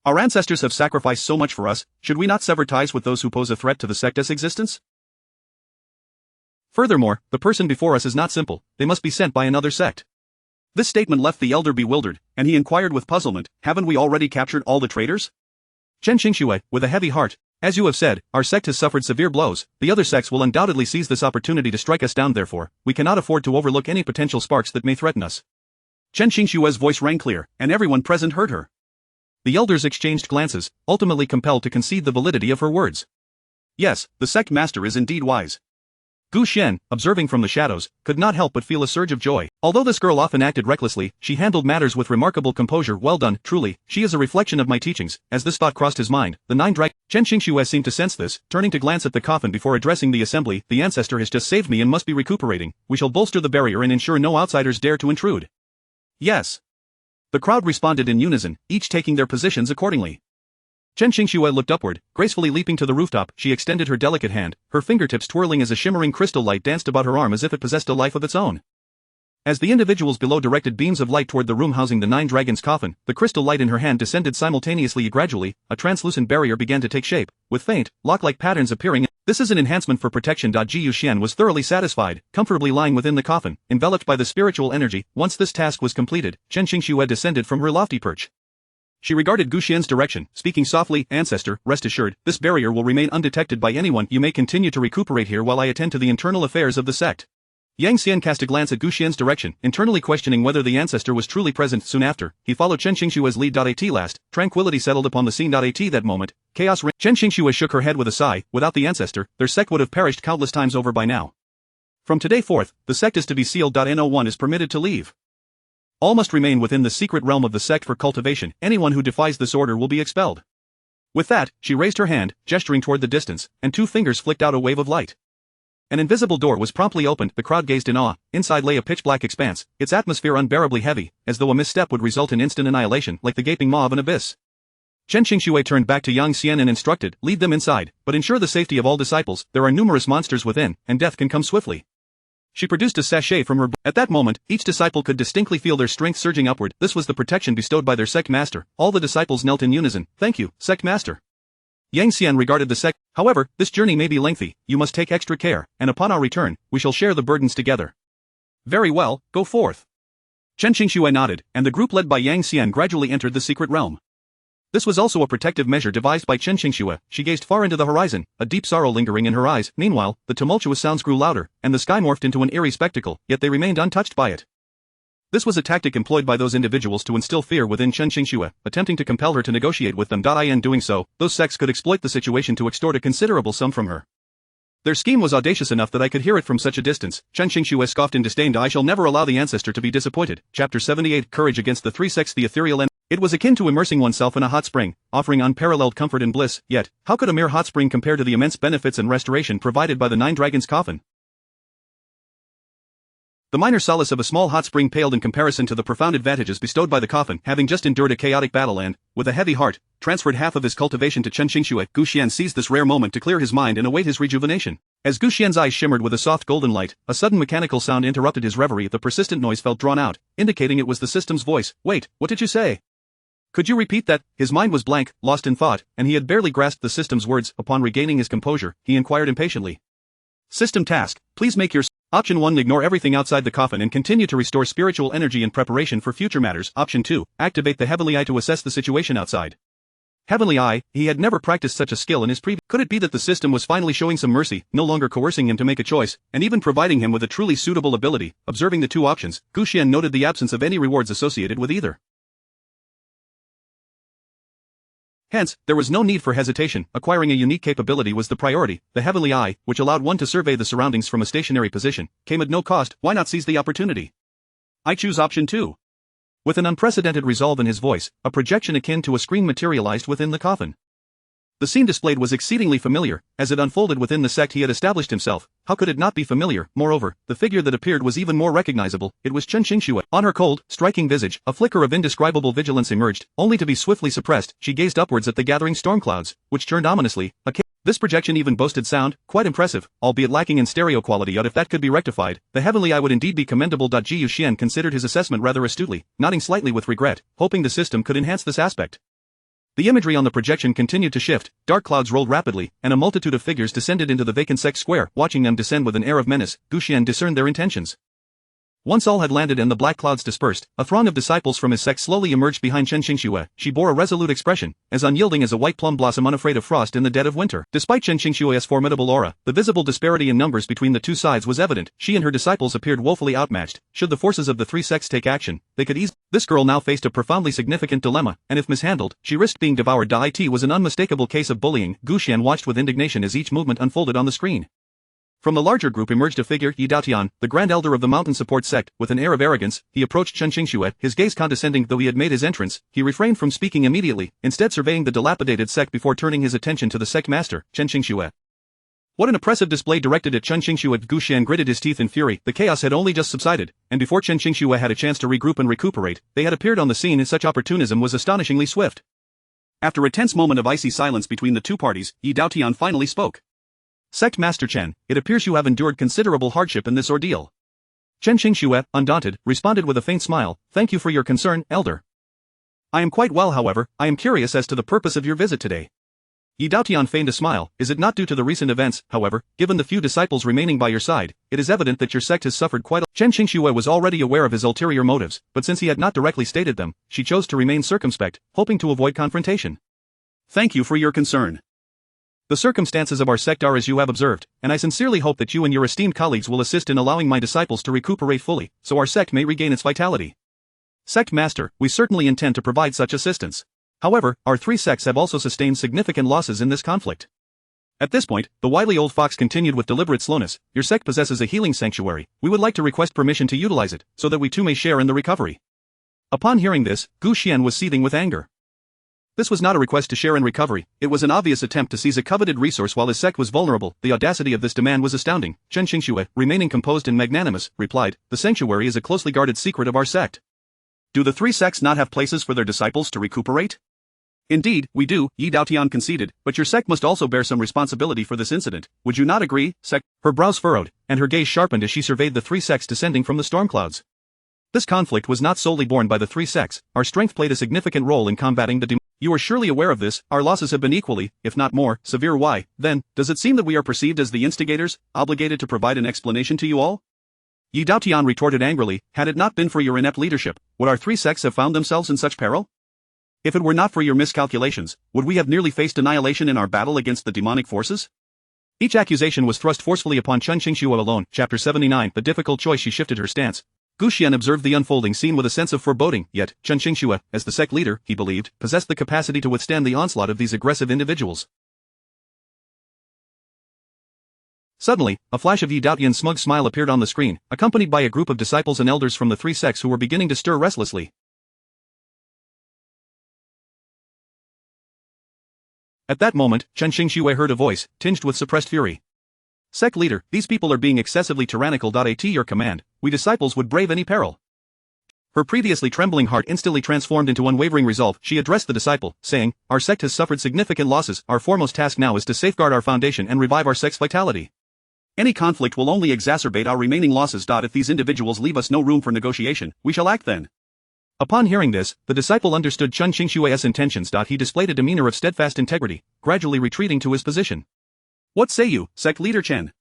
Our ancestors have sacrificed so much for us, should we not sever ties with those who pose a threat to the sect's existence? Furthermore, the person before us is not simple, they must be sent by another sect. This statement left the elder bewildered, and he inquired with puzzlement, haven't we already captured all the traitors? Chen Qingxue, with a heavy heart, as you have said, our sect has suffered severe blows, the other sects will undoubtedly seize this opportunity to strike us down therefore, we cannot afford to overlook any potential sparks that may threaten us. Chen Qingxue's voice rang clear, and everyone present heard her. The elders exchanged glances, ultimately compelled to concede the validity of her words. Yes, the sect master is indeed wise. Gu Xian, observing from the shadows, could not help but feel a surge of joy. Although this girl often acted recklessly, she handled matters with remarkable composure. Well done, truly, she is a reflection of my teachings. As this thought crossed his mind, the nine dragons. Chen Qingxue seemed to sense this, turning to glance at the coffin before addressing the assembly. The ancestor has just saved me and must be recuperating. We shall bolster the barrier and ensure no outsiders dare to intrude. Yes. The crowd responded in unison, each taking their positions accordingly. Chen Qingxue looked upward, gracefully leaping to the rooftop. She extended her delicate hand, her fingertips twirling as a shimmering crystal light danced about her arm as if it possessed a life of its own. As the individuals below directed beams of light toward the room housing the nine dragons' coffin, the crystal light in her hand descended simultaneously. Gradually, a translucent barrier began to take shape, with faint, lock-like patterns appearing. This is an enhancement for protection. Ji Yuxian was thoroughly satisfied, comfortably lying within the coffin, enveloped by the spiritual energy. Once this task was completed, Chen Qingxue descended from her lofty perch. She regarded Gu Xian's direction, speaking softly, Ancestor, rest assured, this barrier will remain undetected by anyone. You may continue to recuperate here while I attend to the internal affairs of the sect. Yang Xian cast a glance at Gu Xian's direction, internally questioning whether the ancestor was truly present. Soon after, he followed Chen Qingxue's lead. At last, tranquility settled upon the scene. At that moment, chaos reigned. Chen Qingxue shook her head with a sigh. Without the ancestor, their sect would have perished countless times over by now. From today forth, the sect is to be sealed. No one is permitted to leave. All must remain within the secret realm of the sect for cultivation. Anyone who defies this order will be expelled. With that, she raised her hand, gesturing toward the distance, and two fingers flicked out a wave of light. An invisible door was promptly opened. The crowd gazed in awe. Inside lay a pitch-black expanse, its atmosphere unbearably heavy, as though a misstep would result in instant annihilation, like the gaping maw of an abyss. Chen Qingxue turned back to Yang Xian and instructed, lead them inside, but ensure the safety of all disciples. There are numerous monsters within, and death can come swiftly. She produced a sachet from her. At that moment, each disciple could distinctly feel their strength surging upward. This was the protection bestowed by their sect master. All the disciples knelt in unison. Thank you, sect master. Yang Xian regarded the sect. However, this journey may be lengthy. You must take extra care, and upon our return, we shall share the burdens together. Very well, go forth. Chen Qingxue nodded, and the group led by Yang Xian gradually entered the secret realm. This was also a protective measure devised by Chen Qingxue. She gazed far into the horizon, a deep sorrow lingering in her eyes. Meanwhile, the tumultuous sounds grew louder, and the sky morphed into an eerie spectacle, yet they remained untouched by it. This was a tactic employed by those individuals to instill fear within Chen Qingxue, attempting to compel her to negotiate with them. In doing so, those sects could exploit the situation to extort a considerable sum from her. Their scheme was audacious enough that I could hear it from such a distance. Chen Qingxue scoffed in disdain. I shall never allow the ancestor to be disappointed. Chapter 78 Courage Against the Three Sects. The ethereal It was akin to immersing oneself in a hot spring, offering unparalleled comfort and bliss, yet, how could a mere hot spring compare to the immense benefits and restoration provided by the Nine Dragons' coffin? The minor solace of a small hot spring paled in comparison to the profound advantages bestowed by the coffin. Having just endured a chaotic battle and, with a heavy heart, transferred half of his cultivation to Chen Qingxue, Gu Xian seized this rare moment to clear his mind and await his rejuvenation. As Gu Xian's eyes shimmered with a soft golden light, a sudden mechanical sound interrupted his reverie. The persistent noise felt drawn out, indicating it was the system's voice. Wait, what did you say? Could you repeat that? His mind was blank, lost in thought, and he had barely grasped the system's words. Upon regaining his composure, he inquired impatiently. System task, please make your Option 1. Ignore everything outside the coffin and continue to restore spiritual energy in preparation for future matters. Option 2. Activate the Heavenly Eye to assess the situation outside. Heavenly Eye, he had never practiced such a skill in his previous. Could it be that the system was finally showing some mercy, no longer coercing him to make a choice, and even providing him with a truly suitable ability? Observing the two options, Gu Xian noted the absence of any rewards associated with either. Hence, there was no need for hesitation. Acquiring a unique capability was the priority. The Heavenly Eye, which allowed one to survey the surroundings from a stationary position, came at no cost. Why not seize the opportunity? I choose option 2. With an unprecedented resolve in his voice, a projection akin to a screen materialized within the coffin. The scene displayed was exceedingly familiar. As it unfolded within the sect he had established himself, how could it not be familiar? Moreover, the figure that appeared was even more recognizable. It was Chen Qingxue. On her cold, striking visage, a flicker of indescribable vigilance emerged, only to be swiftly suppressed. She gazed upwards at the gathering storm clouds, which churned ominously. This projection even boasted sound, quite impressive, albeit lacking in stereo quality. Yet if that could be rectified, the heavenly eye would indeed be commendable. Gu Xian considered his assessment rather astutely, nodding slightly with regret, hoping the system could enhance this aspect. The imagery on the projection continued to shift, dark clouds rolled rapidly, and a multitude of figures descended into the vacant sect square. Watching them descend with an air of menace, Gu Xian discerned their intentions. Once all had landed and the black clouds dispersed, a throng of disciples from his sect slowly emerged behind Chen Xingxue. She bore a resolute expression, as unyielding as a white plum blossom unafraid of frost in the dead of winter. Despite Chen Xingxue's formidable aura, the visible disparity in numbers between the two sides was evident. She and her disciples appeared woefully outmatched. Should the forces of the three sects take action, they could easily. This girl now faced a profoundly significant dilemma, and if mishandled, she risked being devoured. It was an unmistakable case of bullying. Gu Xian watched with indignation as each movement unfolded on the screen. From the larger group emerged a figure, Yi Daotian, the Grand Elder of the Mountain Support Sect. With an air of arrogance, he approached Chen Xingxue, his gaze condescending. Though he had made his entrance, he refrained from speaking immediately, instead surveying the dilapidated sect before turning his attention to the sect master, Chen Xingxue. What an oppressive display directed at Chen Xingxue! Gu Xian gritted his teeth in fury. The chaos had only just subsided, and before Chen Xingxue had a chance to regroup and recuperate, they had appeared on the scene. Such opportunism was astonishingly swift. After a tense moment of icy silence between the two parties, Yi Daotian finally spoke. Sect Master Chen, it appears you have endured considerable hardship in this ordeal. Chen Xingxue, undaunted, responded with a faint smile. Thank you for your concern, Elder. I am quite well. However, I am curious as to the purpose of your visit today. Yi Daotian feigned a smile. Is it not due to the recent events? However, given the few disciples remaining by your side, it is evident that your sect has suffered quite a. Chen Xingxue was already aware of his ulterior motives, but since he had not directly stated them, she chose to remain circumspect, hoping to avoid confrontation. Thank you for your concern. The circumstances of our sect are as you have observed, and I sincerely hope that you and your esteemed colleagues will assist in allowing my disciples to recuperate fully, so our sect may regain its vitality. Sect Master, we certainly intend to provide such assistance. However, our three sects have also sustained significant losses in this conflict. At this point, the wily old fox continued with deliberate slowness. Your sect possesses a healing sanctuary. We would like to request permission to utilize it, so that we too may share in the recovery. Upon hearing this, Gu Xian was seething with anger. This was not a request to share in recovery, it was an obvious attempt to seize a coveted resource while his sect was vulnerable. The audacity of this demand was astounding. Chen Xingxue, remaining composed and magnanimous, replied, the sanctuary is a closely guarded secret of our sect. Do the three sects not have places for their disciples to recuperate? Indeed, we do, Yi Daotian conceded, but your sect must also bear some responsibility for this incident. Would you not agree, sect? Her brows furrowed, and her gaze sharpened as she surveyed the three sects descending from the storm clouds. This conflict was not solely borne by the three sects. Our strength played a significant role in combating the demon. You are surely aware of this. Our losses have been equally, if not more, severe. Why, then, does it seem that we are perceived as the instigators, obligated to provide an explanation to you all? Yi Daotian retorted angrily, had it not been for your inept leadership, would our three sects have found themselves in such peril? If it were not for your miscalculations, would we have nearly faced annihilation in our battle against the demonic forces? Each accusation was thrust forcefully upon Chen Xingxue alone. Chapter 79. The difficult choice. She shifted her stance. Gu Xian observed the unfolding scene with a sense of foreboding, yet, Chen Xingxue, as the sect leader, he believed, possessed the capacity to withstand the onslaught of these aggressive individuals. Suddenly, a flash of Yi Daotian's smug smile appeared on the screen, accompanied by a group of disciples and elders from the three sects who were beginning to stir restlessly. At that moment, Chen Xingxue heard a voice, tinged with suppressed fury. Sect leader, these people are being excessively tyrannical. At your command, we disciples would brave any peril. Her previously trembling heart instantly transformed into unwavering resolve. She addressed the disciple, saying, our sect has suffered significant losses. Our foremost task now is to safeguard our foundation and revive our sect's vitality. Any conflict will only exacerbate our remaining losses. If these individuals leave us no room for negotiation, we shall act then. Upon hearing this, the disciple understood Chen Xingxue's intentions. He displayed a demeanor of steadfast integrity, gradually retreating to his position. What say you, sect leader Chen?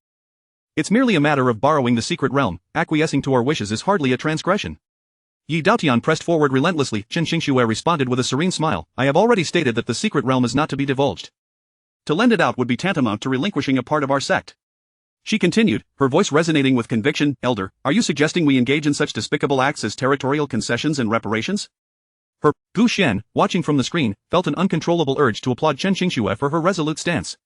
It's merely a matter of borrowing the secret realm. Acquiescing to our wishes is hardly a transgression. Yi Daotian pressed forward relentlessly. Chen Xingxue responded with a serene smile. I have already stated that the secret realm is not to be divulged. To lend it out would be tantamount to relinquishing a part of our sect. She continued, her voice resonating with conviction. Elder, are you suggesting we engage in such despicable acts as territorial concessions and reparations? Gu Xian, watching from the screen, felt an uncontrollable urge to applaud Chen Xingxue for her resolute stance.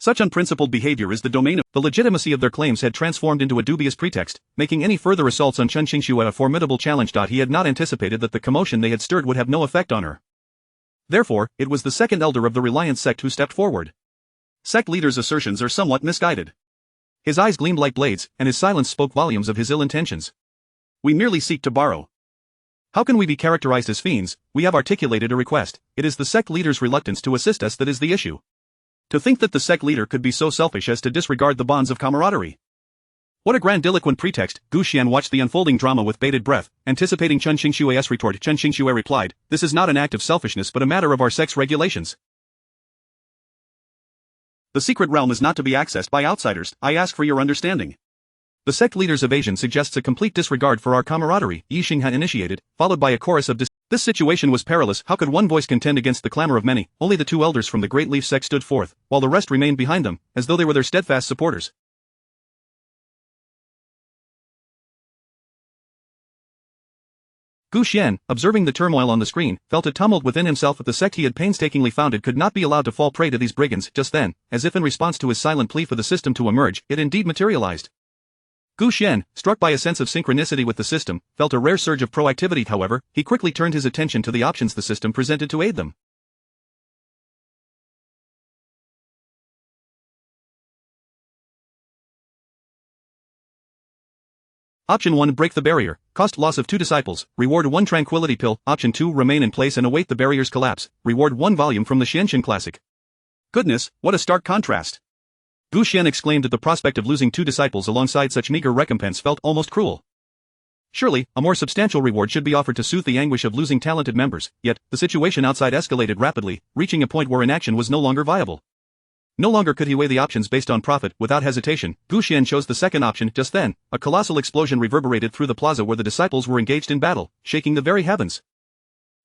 Such unprincipled behavior is the domain of. The legitimacy of their claims had transformed into a dubious pretext, making any further assaults on Chen Xingxue a formidable challenge. He had not anticipated that the commotion they had stirred would have no effect on her. Therefore, it was the second elder of the Reliance sect who stepped forward. Sect leader's assertions are somewhat misguided. His eyes gleamed like blades, and his silence spoke volumes of his ill intentions. We merely seek to borrow. How can we be characterized as fiends? We have articulated a request. It is the sect leader's reluctance to assist us that is the issue. To think that the sect leader could be so selfish as to disregard the bonds of camaraderie. What a grandiloquent pretext. Gu Xian watched the unfolding drama with bated breath, anticipating Chen Qingshue's retort. Chen Qingxue replied, "This is not an act of selfishness but a matter of our sect's regulations. The secret realm is not to be accessed by outsiders. I ask for your understanding." The sect leader's evasion suggests a complete disregard for our camaraderie, Yi Xinghan initiated, followed by a chorus of This situation was perilous. How could one voice contend against the clamor of many? Only the two elders from the Great Leaf sect stood forth, while the rest remained behind them, as though they were their steadfast supporters. Gu Xian, observing the turmoil on the screen, felt a tumult within himself. The sect he had painstakingly founded could not be allowed to fall prey to these brigands. Just then, as if in response to his silent plea for the system to emerge, it indeed materialized. Gu Xian, struck by a sense of synchronicity with the system, felt a rare surge of proactivity. However, he quickly turned his attention to the options the system presented to aid them. Option 1, break the barrier. Cost loss of 2 disciples. Reward 1 tranquility pill. Option 2, remain in place and await the barrier's collapse. Reward 1 volume from the Xianxin Classic. Goodness, what a stark contrast. Gu Xian exclaimed at the prospect of losing 2 disciples alongside such meager recompense felt almost cruel. Surely, a more substantial reward should be offered to soothe the anguish of losing talented members, yet, the situation outside escalated rapidly, reaching a point where inaction was no longer viable. No longer could he weigh the options based on profit. Without hesitation, Gu Xian chose the second option. Just then, a colossal explosion reverberated through the plaza where the disciples were engaged in battle, shaking the very heavens.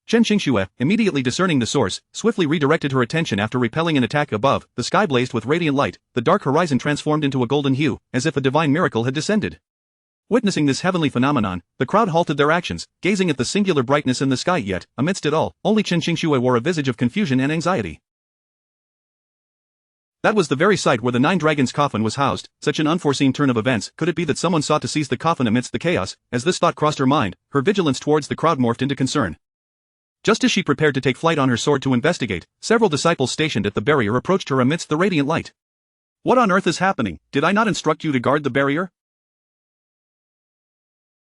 Chen Qingxue, immediately discerning the source, swiftly redirected her attention after repelling an attack above. The sky blazed with radiant light, the dark horizon transformed into a golden hue, as if a divine miracle had descended. Witnessing this heavenly phenomenon, the crowd halted their actions, gazing at the singular brightness in the sky. Yet, amidst it all, only Chen Qingxue wore a visage of confusion and anxiety. That was the very site where the Nine Dragons' coffin was housed. Such an unforeseen turn of events. Could it be that someone sought to seize the coffin amidst the chaos? As this thought crossed her mind, her vigilance towards the crowd morphed into concern. Just as she prepared to take flight on her sword to investigate, several disciples stationed at the barrier approached her amidst the radiant light. "What on earth is happening? Did I not instruct you to guard the barrier?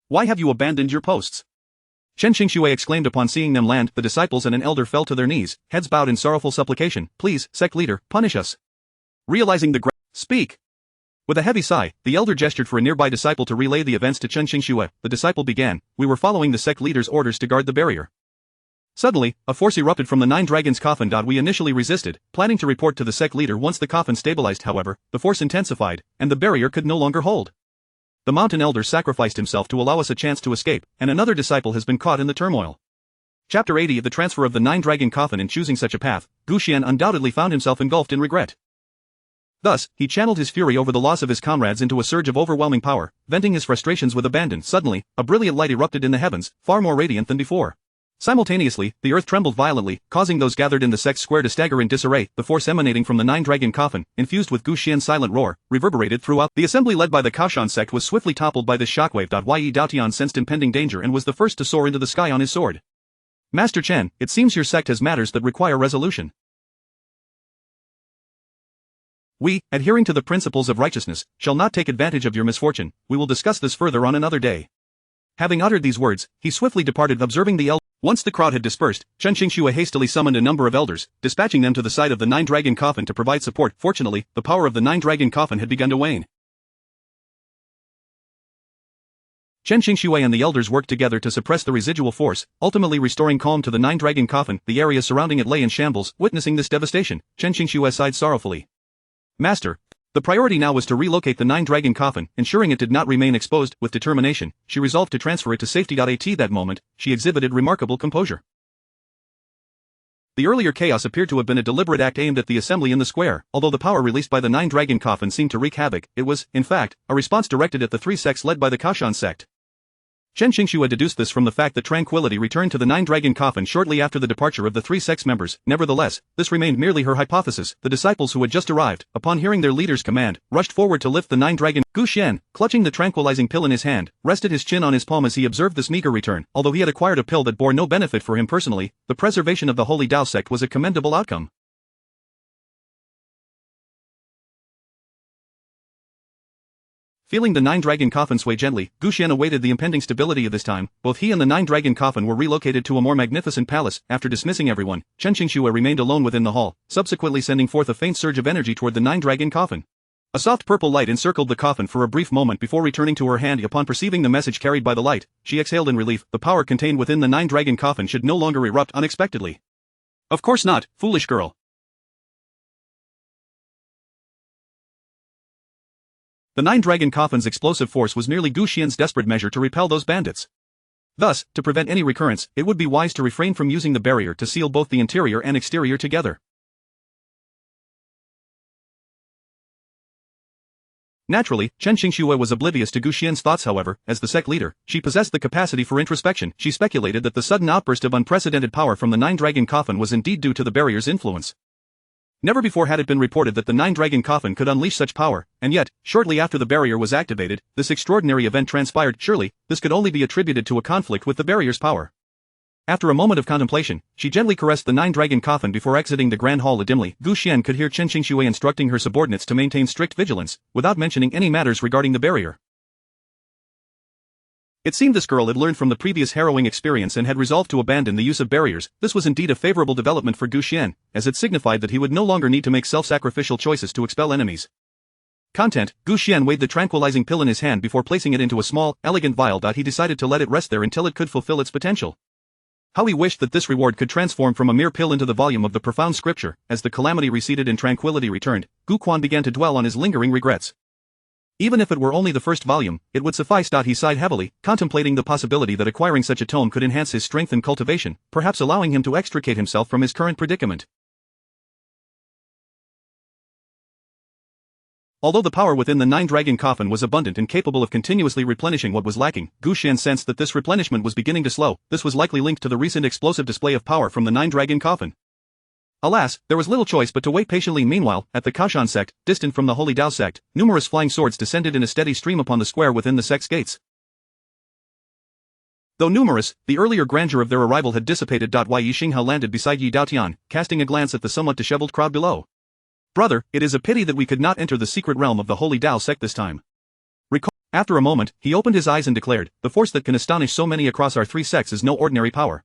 Why have you abandoned your posts?" Chen Qingxue exclaimed upon seeing them land. The disciples and an elder fell to their knees, heads bowed in sorrowful supplication. "Please, sect leader, punish us." Realizing the Speak! With a heavy sigh, the elder gestured for a nearby disciple to relay the events to Chen Qingxue. The disciple began, "We were following the sect leader's orders to guard the barrier. Suddenly, a force erupted from the Nine Dragons' coffin. We initially resisted, planning to report to the sect leader once the coffin stabilized. However, the force intensified, and the barrier could no longer hold. The mountain elder sacrificed himself to allow us a chance to escape, and another disciple has been caught in the turmoil." Chapter 80. The transfer of the Nine Dragon coffin. In choosing such a path, Gu Xian undoubtedly found himself engulfed in regret. Thus, he channeled his fury over the loss of his comrades into a surge of overwhelming power, venting his frustrations with abandon. Suddenly, a brilliant light erupted in the heavens, far more radiant than before. Simultaneously, the earth trembled violently, causing those gathered in the sect's square to stagger in disarray. The force emanating from the Nine Dragon coffin, infused with Gu Xian's silent roar, reverberated throughout. The assembly led by the Kaoshan sect was swiftly toppled by this shockwave. Yi Daotian sensed impending danger and was the first to soar into the sky on his sword. "Master Chen, it seems your sect has matters that require resolution. We, adhering to the principles of righteousness, shall not take advantage of your misfortune. We will discuss this further on another day." Having uttered these words, he swiftly departed, observing the elder. Once the crowd had dispersed, Chen Qingxue hastily summoned a number of elders, dispatching them to the side of the Nine Dragon coffin to provide support. Fortunately, the power of the Nine Dragon coffin had begun to wane. Chen Qingxue and the elders worked together to suppress the residual force, ultimately restoring calm to the Nine Dragon coffin. The area surrounding it lay in shambles. Witnessing this devastation, Chen Qingxue sighed sorrowfully. "Master, the priority now was to relocate the Nine Dragon coffin, ensuring it did not remain exposed." With determination, she resolved to transfer it to safety. At that moment, she exhibited remarkable composure. The earlier chaos appeared to have been a deliberate act aimed at the assembly in the square. Although the power released by the Nine Dragon coffin seemed to wreak havoc, it was, in fact, a response directed at the 3 sects led by the Kaoshan sect. Chen Qingxue deduced this from the fact that tranquility returned to the Nine Dragon coffin shortly after the departure of the 3 sects members. Nevertheless, this remained merely her hypothesis. The disciples who had just arrived, upon hearing their leader's command, rushed forward to lift the Nine Dragon. Gu Xian, clutching the tranquilizing pill in his hand, rested his chin on his palm as he observed this meager return. Although he had acquired a pill that bore no benefit for him personally, the preservation of the Holy Dao sect was a commendable outcome. Feeling the nine-dragon coffin sway gently, Gu Xian awaited the impending stability of this time. Both he and the nine-dragon coffin were relocated to a more magnificent palace. After dismissing everyone, Chen Qingxue remained alone within the hall, subsequently sending forth a faint surge of energy toward the nine-dragon coffin. A soft purple light encircled the coffin for a brief moment before returning to her hand. Upon perceiving the message carried by the light, she exhaled in relief. The power contained within the nine-dragon coffin should no longer erupt unexpectedly. Of course not, foolish girl. The nine-dragon coffin's explosive force was merely Gu Xian's desperate measure to repel those bandits. Thus, to prevent any recurrence, it would be wise to refrain from using the barrier to seal both the interior and exterior together. Naturally, Chen Qingxue was oblivious to Gu Xian's thoughts. However, as the sect leader, she possessed the capacity for introspection. She speculated that the sudden outburst of unprecedented power from the nine-dragon coffin was indeed due to the barrier's influence. Never before had it been reported that the nine-dragon coffin could unleash such power, and yet, shortly after the barrier was activated, this extraordinary event transpired. Surely, this could only be attributed to a conflict with the barrier's power. After a moment of contemplation, she gently caressed the nine-dragon coffin before exiting the grand hall. Dimly, Gu Xian could hear Chen Qingxue instructing her subordinates to maintain strict vigilance, without mentioning any matters regarding the barrier. It seemed this girl had learned from the previous harrowing experience and had resolved to abandon the use of barriers. This was indeed a favorable development for Gu Xian, as it signified that he would no longer need to make self-sacrificial choices to expel enemies. Content, Gu Xian weighed the tranquilizing pill in his hand before placing it into a small, elegant vial. He decided to let it rest there until it could fulfill its potential. How he wished that this reward could transform from a mere pill into the volume of the profound scripture. As the calamity receded and tranquility returned, Gu Quan began to dwell on his lingering regrets. Even if it were only the first volume, it would suffice. He sighed heavily, contemplating the possibility that acquiring such a tome could enhance his strength and cultivation, perhaps allowing him to extricate himself from his current predicament. Although the power within the nine-dragon coffin was abundant and capable of continuously replenishing what was lacking, Gu Xian sensed that this replenishment was beginning to slow. This was likely linked to the recent explosive display of power from the nine-dragon coffin. Alas, there was little choice but to wait patiently. Meanwhile, at the Kaoshan sect, distant from the Holy Dao sect, numerous flying swords descended in a steady stream upon the square within the sect's gates. Though numerous, the earlier grandeur of their arrival had dissipated. Yi Xinghe landed beside Yi Daotian, casting a glance at the somewhat disheveled crowd below. Brother, it is a pity that we could not enter the secret realm of the Holy Dao sect this time. After a moment, he opened his eyes and declared, the force that can astonish so many across our three sects is no ordinary power.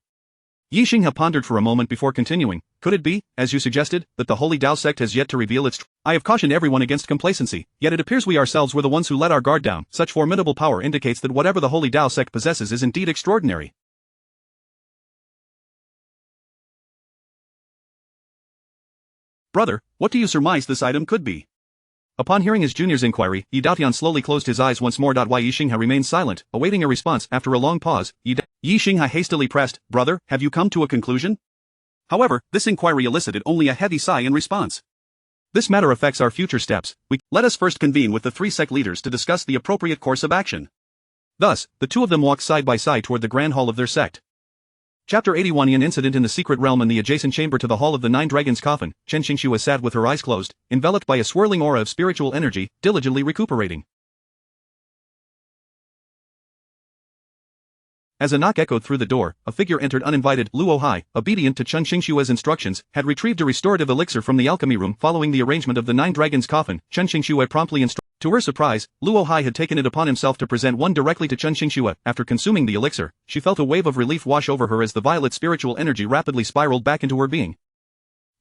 Yi Xinghe pondered for a moment before continuing. Could it be, as you suggested, that the Holy Dao sect has yet to reveal its I have cautioned everyone against complacency, yet it appears we ourselves were the ones who let our guard down. Such formidable power indicates that whatever the Holy Dao sect possesses is indeed extraordinary. Brother, what do you surmise this item could be? Upon hearing his junior's inquiry, Yi Daotian slowly closed his eyes once more. Yi Xinghe remained silent, awaiting a response. After a long pause, Yi Xinghe hastily pressed, Brother, have you come to a conclusion? However, this inquiry elicited only a heavy sigh in response. This matter affects our future steps. Let us first convene with the three sect leaders to discuss the appropriate course of action. Thus, the two of them walked side by side toward the grand hall of their sect. Chapter 81. An incident in the secret realm. In the adjacent chamber to the hall of the nine dragons coffin, Chen Qingxue sat with her eyes closed, enveloped by a swirling aura of spiritual energy, diligently recuperating. As a knock echoed through the door, a figure entered uninvited. Luo Hai, obedient to Chen Qingxue's instructions, had retrieved a restorative elixir from the alchemy room. Following the arrangement of the nine dragons coffin, Chen Qingxue promptly instructed. To her surprise, Luo Hai had taken it upon himself to present one directly to Chen Qingxue. After consuming the elixir, she felt a wave of relief wash over her as the violet spiritual energy rapidly spiraled back into her being.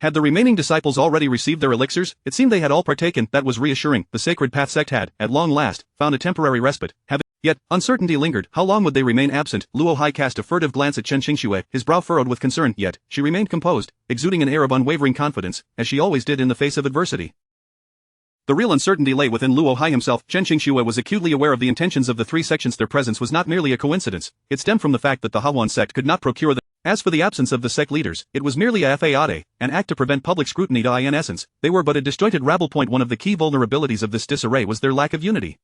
Had the remaining disciples already received their elixirs? It seemed they had all partaken. That was reassuring. The Sacred Path sect had, at long last, found a temporary respite. Yet, uncertainty lingered. How long would they remain absent? Luo Hai cast a furtive glance at Chen Qingxue, his brow furrowed with concern. Yet, she remained composed, exuding an air of unwavering confidence, as she always did in the face of adversity. The real uncertainty lay within Luo Hai himself. Chen Qingxue was acutely aware of the intentions of the three sections. Their presence was not merely a coincidence. It stemmed from the fact that the Hawan sect could not procure them. As for the absence of the sect leaders, it was merely a fade, an act to prevent public scrutiny. In essence, they were but a disjointed rabble. One of the key vulnerabilities of this disarray was their lack of unity.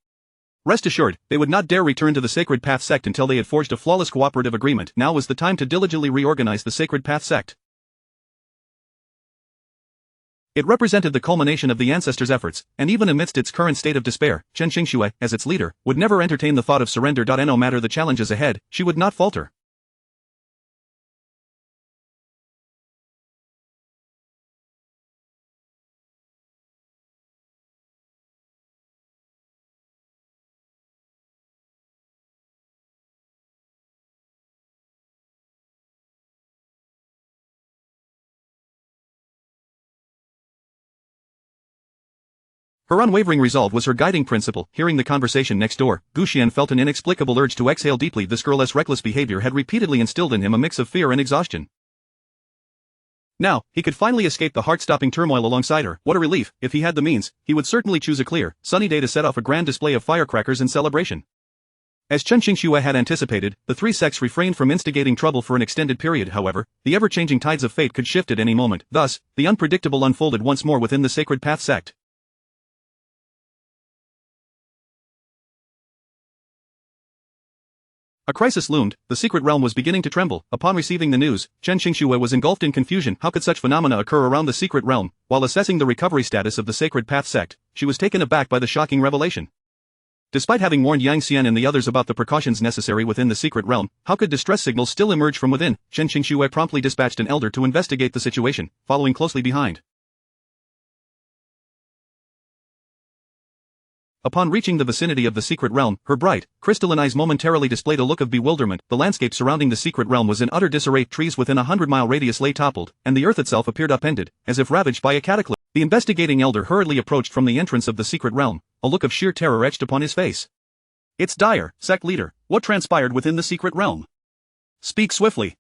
Rest assured, they would not dare return to the Sacred Path sect until they had forged a flawless cooperative agreement. Now was the time to diligently reorganize the Sacred Path sect. It represented the culmination of the ancestors' efforts, and even amidst its current state of despair, Chen Qingxue, as its leader, would never entertain the thought of surrender. No matter the challenges ahead, she would not falter. Her unwavering resolve was her guiding principle. Hearing the conversation next door, Gu Xian felt an inexplicable urge to exhale deeply. This girl's reckless behavior had repeatedly instilled in him a mix of fear and exhaustion. Now, he could finally escape the heart-stopping turmoil alongside her. What a relief! If he had the means, he would certainly choose a clear, sunny day to set off a grand display of firecrackers in celebration. As Chen Qingxue had anticipated, the three sects refrained from instigating trouble for an extended period. However, the ever-changing tides of fate could shift at any moment. Thus, the unpredictable unfolded once more within the Sacred Path sect. A crisis loomed. The secret realm was beginning to tremble. Upon receiving the news, Chen Qingxue was engulfed in confusion. How could such phenomena occur around the secret realm? While assessing the recovery status of the Sacred Path sect, she was taken aback by the shocking revelation. Despite having warned Yang Xian and the others about the precautions necessary within the secret realm, how could distress signals still emerge from within? Chen Qingxue promptly dispatched an elder to investigate the situation, following closely behind. Upon reaching the vicinity of the secret realm, her bright, crystalline eyes momentarily displayed a look of bewilderment. The landscape surrounding the secret realm was in utter disarray. Trees within 100-mile radius lay toppled, and the earth itself appeared upended, as if ravaged by a cataclysm. The investigating elder hurriedly approached from the entrance of the secret realm, a look of sheer terror etched upon his face. It's Dyer, sect leader. What transpired within the secret realm? Speak swiftly.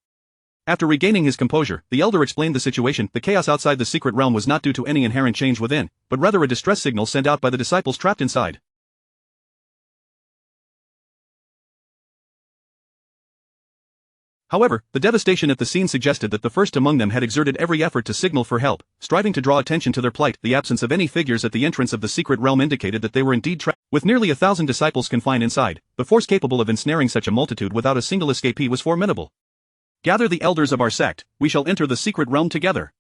After regaining his composure, the elder explained the situation. The chaos outside the secret realm was not due to any inherent change within, but rather a distress signal sent out by the disciples trapped inside. However, the devastation at the scene suggested that the first among them had exerted every effort to signal for help, striving to draw attention to their plight. The absence of any figures at the entrance of the secret realm indicated that they were indeed trapped. With nearly 1,000 disciples confined inside, the force capable of ensnaring such a multitude without a single escapee was formidable. Gather the elders of our sect, we shall enter the secret realm together.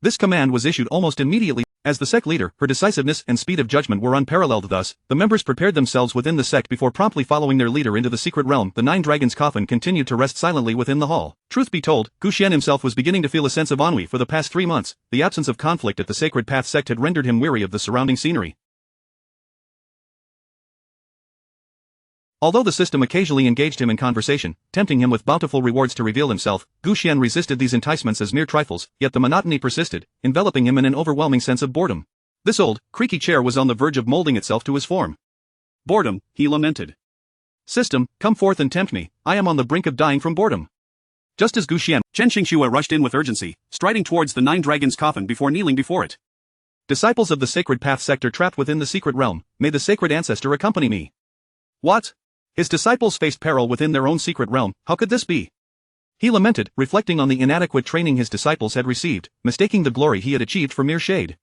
This command was issued almost immediately. As the sect leader, her decisiveness and speed of judgment were unparalleled. Thus, the members prepared themselves within the sect before promptly following their leader into the secret realm. The Nine Dragons' coffin continued to rest silently within the hall. Truth be told, Gu Xian himself was beginning to feel a sense of ennui. For the past 3 months, the absence of conflict at the Sacred Path sect had rendered him weary of the surrounding scenery. Although the system occasionally engaged him in conversation, tempting him with bountiful rewards to reveal himself, Gu Xian resisted these enticements as mere trifles, yet the monotony persisted, enveloping him in an overwhelming sense of boredom. This old, creaky chair was on the verge of molding itself to his form. Boredom, he lamented. System, come forth and tempt me, I am on the brink of dying from boredom. Just as Gu Xian, Chen Qingxue rushed in with urgency, striding towards the Nine Dragons' coffin before kneeling before it. Disciples of the Sacred Path sector trapped within the secret realm, may the sacred ancestor accompany me. What? His disciples faced peril within their own secret realm. How could this be? He lamented, reflecting on the inadequate training his disciples had received, mistaking the glory he had achieved for mere shade.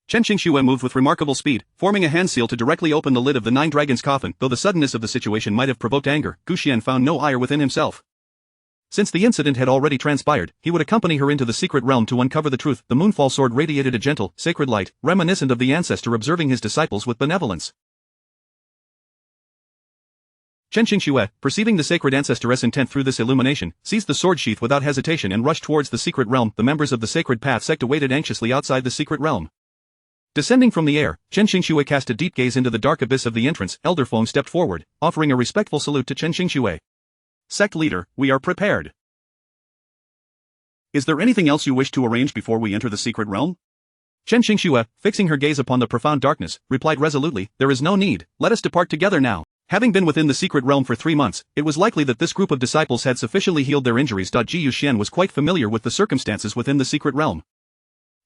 Chen Qingxue moved with remarkable speed, forming a hand seal to directly open the lid of the Nine Dragons' coffin. Though the suddenness of the situation might have provoked anger, Gu Xian found no ire within himself. Since the incident had already transpired, he would accompany her into the secret realm to uncover the truth. The Moonfall sword radiated a gentle, sacred light, reminiscent of the ancestor observing his disciples with benevolence. Chen Qingxue, perceiving the sacred ancestor's intent through this illumination, seized the sword sheath without hesitation and rushed towards the secret realm. The members of the Sacred Path sect awaited anxiously outside the secret realm. Descending from the air, Chen Qingxue cast a deep gaze into the dark abyss of the entrance. Elder Feng stepped forward, offering a respectful salute to Chen Qingxue. Sect leader, we are prepared. Is there anything else you wish to arrange before we enter the secret realm? Chen Qingxue, fixing her gaze upon the profound darkness, replied resolutely, there is no need, let us depart together now. Having been within the secret realm for 3 months, it was likely that this group of disciples had sufficiently healed their injuries. Ji Yuxian was quite familiar with the circumstances within the secret realm.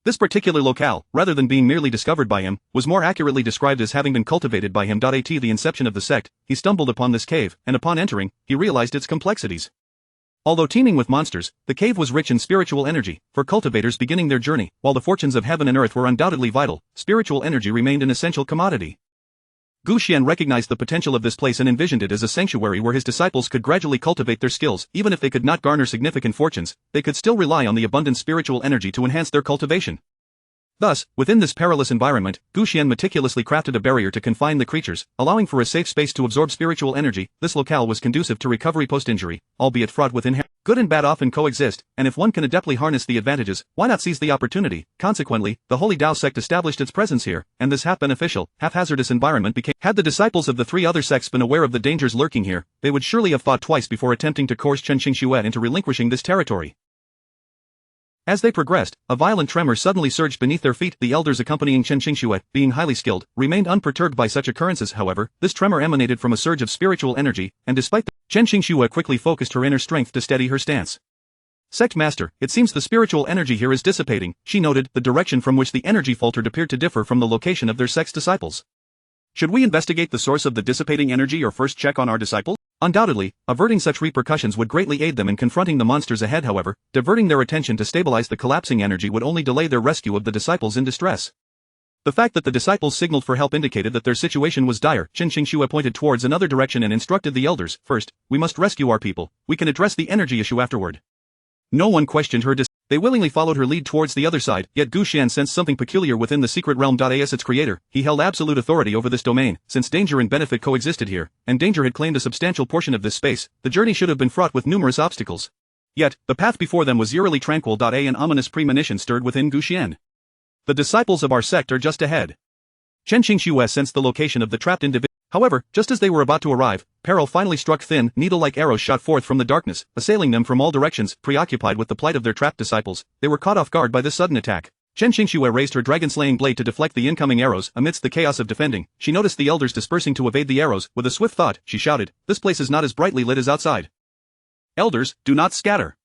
This particular locale, rather than being merely discovered by him, was more accurately described as having been cultivated by him. At the inception of the sect, he stumbled upon this cave, and upon entering, he realized its complexities. Although teeming with monsters, the cave was rich in spiritual energy. For cultivators beginning their journey, while the fortunes of heaven and earth were undoubtedly vital, spiritual energy remained an essential commodity. Gu Xian recognized the potential of this place and envisioned it as a sanctuary where his disciples could gradually cultivate their skills. Even if they could not garner significant fortunes, they could still rely on the abundant spiritual energy to enhance their cultivation. Thus, within this perilous environment, Gu Xian meticulously crafted a barrier to confine the creatures, allowing for a safe space to absorb spiritual energy. This locale was conducive to recovery post-injury, albeit fraught with inherent good and bad often coexist, and if one can adeptly harness the advantages, why not seize the opportunity? Consequently, the Holy Dao sect established its presence here, and this half-beneficial, half-hazardous environment became. Had the disciples of the 3 other sects been aware of the dangers lurking here, they would surely have thought twice before attempting to coerce Chen Qingxue into relinquishing this territory. As they progressed, a violent tremor suddenly surged beneath their feet. The elders accompanying Chen Qingxue, being highly skilled, remained unperturbed by such occurrences. However, this tremor emanated from a surge of spiritual energy, and despite Chen Qingxue quickly focused her inner strength to steady her stance. Sect Master, it seems the spiritual energy here is dissipating, she noted. The direction from which the energy faltered appeared to differ from the location of their sect's disciples. Should we investigate the source of the dissipating energy or first check on our disciples? Undoubtedly, averting such repercussions would greatly aid them in confronting the monsters ahead. However, diverting their attention to stabilize the collapsing energy would only delay their rescue of the disciples in distress. The fact that the disciples signaled for help indicated that their situation was dire. Chen Qingxue pointed towards another direction and instructed the elders, first, we must rescue our people, we can address the energy issue afterward. No one questioned her. They willingly followed her lead towards the other side, yet Gu Xian sensed something peculiar within the secret realm. As its creator, he held absolute authority over this domain. Since danger and benefit coexisted here, and danger had claimed a substantial portion of this space, the journey should have been fraught with numerous obstacles. Yet, the path before them was eerily tranquil. An ominous premonition stirred within Gu Xian. The disciples of our sect are just ahead. Chen Qingxue sensed the location of the trapped individual. However, just as they were about to arrive, peril finally struck. Thin, needle-like arrows shot forth from the darkness, assailing them from all directions. Preoccupied with the plight of their trapped disciples, they were caught off guard by this sudden attack. Chen Qingxue raised her dragon-slaying blade to deflect the incoming arrows. Amidst the chaos of defending, she noticed the elders dispersing to evade the arrows. With a swift thought, she shouted, "This place is not as brightly lit as outside. Elders, do not scatter."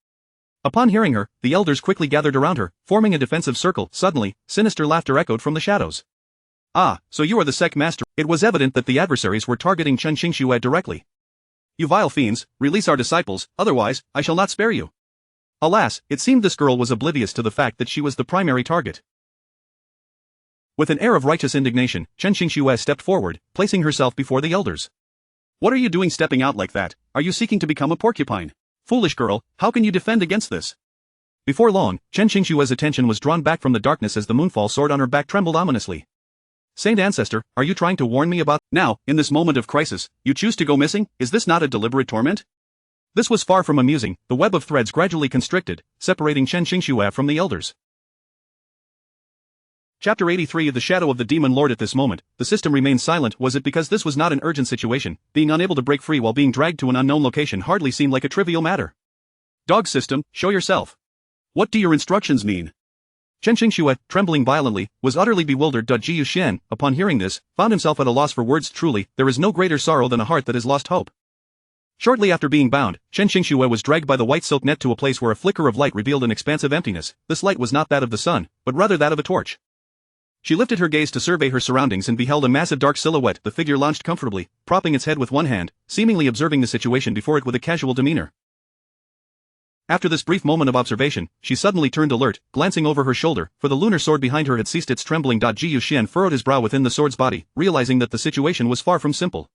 Upon hearing her, the elders quickly gathered around her, forming a defensive circle. Suddenly, sinister laughter echoed from the shadows. "Ah, so you are the sect master." It was evident that the adversaries were targeting Chen Qingxue directly. "You vile fiends, release our disciples, otherwise, I shall not spare you." Alas, it seemed this girl was oblivious to the fact that she was the primary target. With an air of righteous indignation, Chen Qingxue stepped forward, placing herself before the elders. "What are you doing stepping out like that? Are you seeking to become a porcupine? Foolish girl, how can you defend against this?" Before long, Chen Qingxue's attention was drawn back from the darkness as the moonfall sword on her back trembled ominously. "Saint Ancestor, are you trying to warn me about—" "Now, in this moment of crisis, you choose to go missing? Is this not a deliberate torment?" This was far from amusing. The web of threads gradually constricted, separating Chen Qingxue from the elders. Chapter 83 The Shadow of the Demon Lord. At this moment, the system remained silent. Was it because this was not an urgent situation? Being unable to break free while being dragged to an unknown location hardly seemed like a trivial matter. "Dog system, show yourself. What do your instructions mean?" Chen Qingxue, trembling violently, was utterly bewildered. Ji Yuxian, upon hearing this, found himself at a loss for words. Truly, there is no greater sorrow than a heart that has lost hope. Shortly after being bound, Chen Qingxue was dragged by the white silk net to a place where a flicker of light revealed an expansive emptiness. This light was not that of the sun, but rather that of a torch. She lifted her gaze to survey her surroundings and beheld a massive dark silhouette. The figure lounged comfortably, propping its head with one hand, seemingly observing the situation before it with a casual demeanor. After this brief moment of observation, she suddenly turned alert, glancing over her shoulder, for the lunar sword behind her had ceased its trembling. Ji Yuxian furrowed his brow within the sword's body, realizing that the situation was far from simple.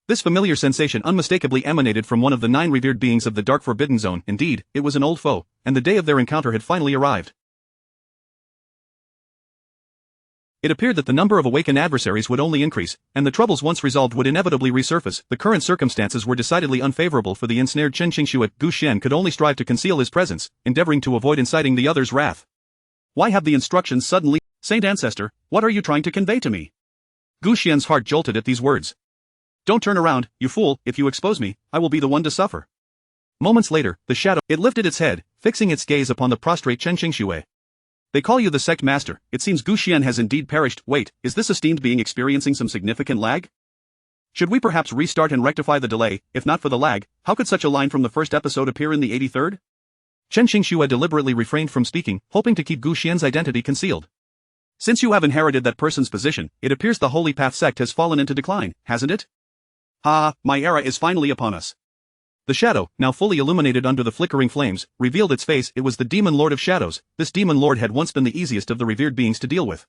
This familiar sensation unmistakably emanated from one of the 9 revered beings of the Dark Forbidden Zone. Indeed, it was an old foe, and the day of their encounter had finally arrived. It appeared that the number of awakened adversaries would only increase, and the troubles once resolved would inevitably resurface. The current circumstances were decidedly unfavorable for the ensnared Chen Qingxue. Gu Xian could only strive to conceal his presence, endeavoring to avoid inciting the others' wrath. "Why have the instructions suddenly— Saint Ancestor, what are you trying to convey to me?" Gu Xian's heart jolted at these words. "Don't turn around, you fool. If you expose me, I will be the one to suffer." Moments later, the shadow— It lifted its head, fixing its gaze upon the prostrate Chen Qingxue. "They call you the sect master. It seems Gu Xian has indeed perished. Wait, is this esteemed being experiencing some significant lag? Should we perhaps restart and rectify the delay? If not for the lag, how could such a line from the first episode appear in the 83rd? Chen Qingxue deliberately refrained from speaking, hoping to keep Gu Xian's identity concealed. "Since you have inherited that person's position, it appears the Holy Path sect has fallen into decline, hasn't it? Ah, my era is finally upon us." The shadow, now fully illuminated under the flickering flames, revealed its face. It was the Demon Lord of Shadows. This Demon Lord had once been the easiest of the revered beings to deal with.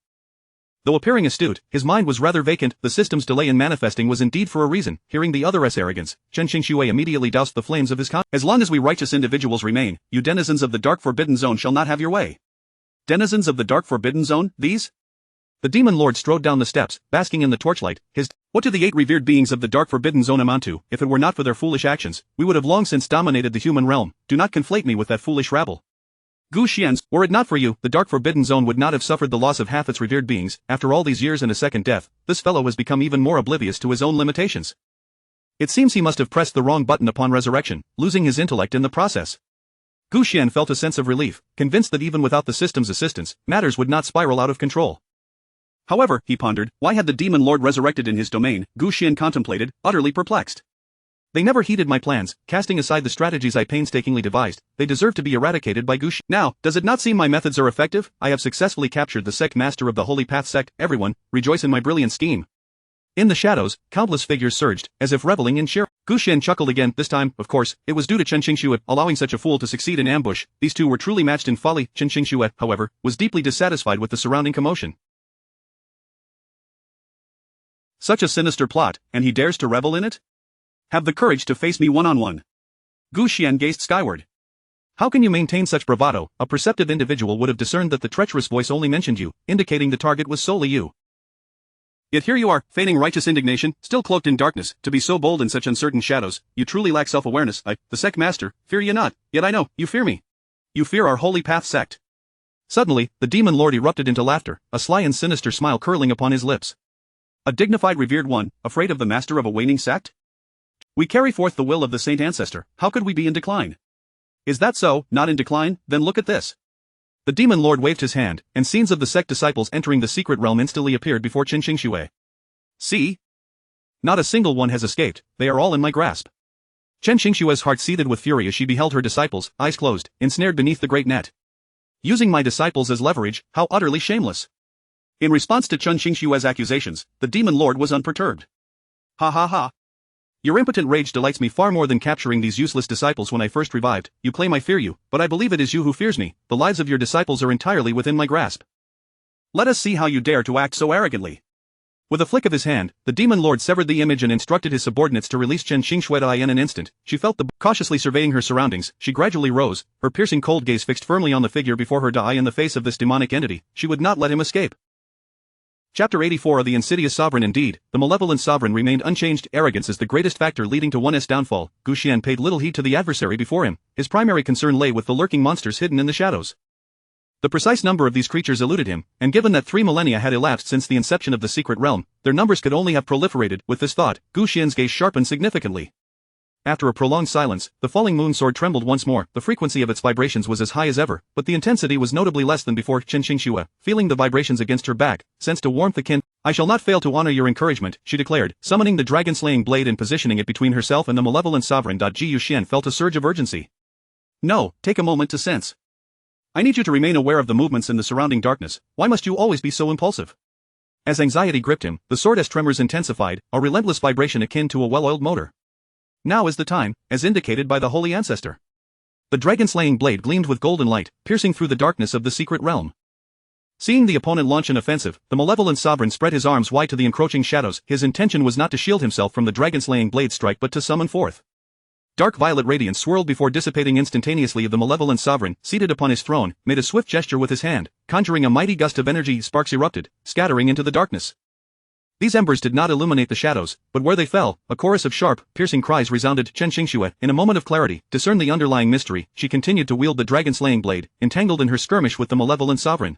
Though appearing astute, his mind was rather vacant. The system's delay in manifesting was indeed for a reason. Hearing the other's arrogance, Chen Qingxue immediately doused the flames of his "As long as we righteous individuals remain, you denizens of the Dark Forbidden Zone shall not have your way." "Denizens of the Dark Forbidden Zone, these?" The Demon Lord strode down the steps, basking in the torchlight. What do the 8 revered beings of the Dark Forbidden Zone amount to? If it were not for their foolish actions, we would have long since dominated the human realm. Do not conflate me with that foolish rabble. Gu Xian's, were it not for you, the Dark Forbidden Zone would not have suffered the loss of half its revered beings. After all these years and a second death, this fellow has become even more oblivious to his own limitations. It seems he must have pressed the wrong button upon resurrection, losing his intellect in the process. Gu Xian felt a sense of relief, convinced that even without the system's assistance, matters would not spiral out of control. However, he pondered, why had the Demon Lord resurrected in his domain? Gu Xian contemplated, utterly perplexed. They never heeded my plans, casting aside the strategies I painstakingly devised. They deserve to be eradicated by Gu Xian. Now, does it not seem my methods are effective? I have successfully captured the sect master of the Holy Path sect. Everyone, rejoice in my brilliant scheme. In the shadows, countless figures surged, as if reveling in cheer. Gu Xian chuckled again. This time, of course, it was due to Chen Qingxue allowing such a fool to succeed in ambush. These two were truly matched in folly. Chen Qingxue, however, was deeply dissatisfied with the surrounding commotion. Such a sinister plot, and he dares to revel in it? Have the courage to face me one-on-one. Gu Xian gazed skyward. How can you maintain such bravado? A perceptive individual would have discerned that the treacherous voice only mentioned you, indicating the target was solely you. Yet here you are, feigning righteous indignation, still cloaked in darkness. To be so bold in such uncertain shadows, you truly lack self-awareness. I, the sect master, fear ye not, yet I know, you fear me. You fear our Holy Path sect. Suddenly, the Demon Lord erupted into laughter, a sly and sinister smile curling upon his lips. A dignified revered one, afraid of the master of a waning sect? We carry forth the will of the saint ancestor, how could we be in decline? Is that so? Not in decline? Then look at this. The Demon Lord waved his hand, and scenes of the sect disciples entering the secret realm instantly appeared before Chen Qingxue. See? Not a single one has escaped, they are all in my grasp. Chen Qingxue's heart seethed with fury as she beheld her disciples, eyes closed, ensnared beneath the great net. Using my disciples as leverage, how utterly shameless. In response to Chen Qingxue's accusations, the Demon Lord was unperturbed. Ha ha ha. Your impotent rage delights me far more than capturing these useless disciples when I first revived. You claim I fear you, but I believe it is you who fears me. The lives of your disciples are entirely within my grasp. Let us see how you dare to act so arrogantly. With a flick of his hand, the Demon Lord severed the image and instructed his subordinates to release Chen Qingxue in an instant. She felt cautiously surveying her surroundings, she gradually rose, her piercing cold gaze fixed firmly on the figure before her. In the face of this demonic entity, she would not let him escape. Chapter 84 of The Insidious Sovereign. Indeed, the malevolent sovereign remained unchanged. Arrogance is the greatest factor leading to one's downfall. Gu Xian paid little heed to the adversary before him, his primary concern lay with the lurking monsters hidden in the shadows. The precise number of these creatures eluded him, and given that 3 millennia had elapsed since the inception of the secret realm, their numbers could only have proliferated. With this thought, Gu Xian's gaze sharpened significantly. After a prolonged silence, the falling moon sword trembled once more. The frequency of its vibrations was as high as ever, but the intensity was notably less than before. Chen Qingxue, feeling the vibrations against her back, sensed a warmth akin. I shall not fail to honor your encouragement, she declared, summoning the dragon-slaying blade and positioning it between herself and the malevolent sovereign. Gu Xian felt a surge of urgency. No, take a moment to sense. I need you to remain aware of the movements in the surrounding darkness. Why must you always be so impulsive? As anxiety gripped him, the sword's tremors intensified, a relentless vibration akin to a well-oiled motor. Now is the time, as indicated by the Holy Ancestor. The dragon-slaying blade gleamed with golden light, piercing through the darkness of the secret realm. Seeing the opponent launch an offensive, the malevolent sovereign spread his arms wide to the encroaching shadows. His intention was not to shield himself from the dragon-slaying blade's strike but to summon forth. Dark violet radiance swirled before dissipating instantaneously. The malevolent sovereign, seated upon his throne, made a swift gesture with his hand, conjuring a mighty gust of energy. Sparks erupted, scattering into the darkness. These embers did not illuminate the shadows, but where they fell, a chorus of sharp, piercing cries resounded. Chen Qingxue, in a moment of clarity, discerned the underlying mystery. She continued to wield the dragon-slaying blade, entangled in her skirmish with the malevolent sovereign.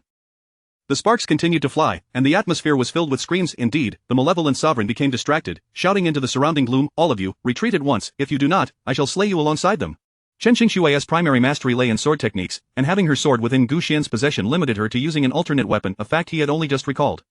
The sparks continued to fly, and the atmosphere was filled with screams. Indeed, the malevolent sovereign became distracted, shouting into the surrounding gloom, all of you, retreat at once. If you do not, I shall slay you alongside them. Chen Qingxue's primary mastery lay in sword techniques, and having her sword within Gu Xian's possession limited her to using an alternate weapon, a fact he had only just recalled.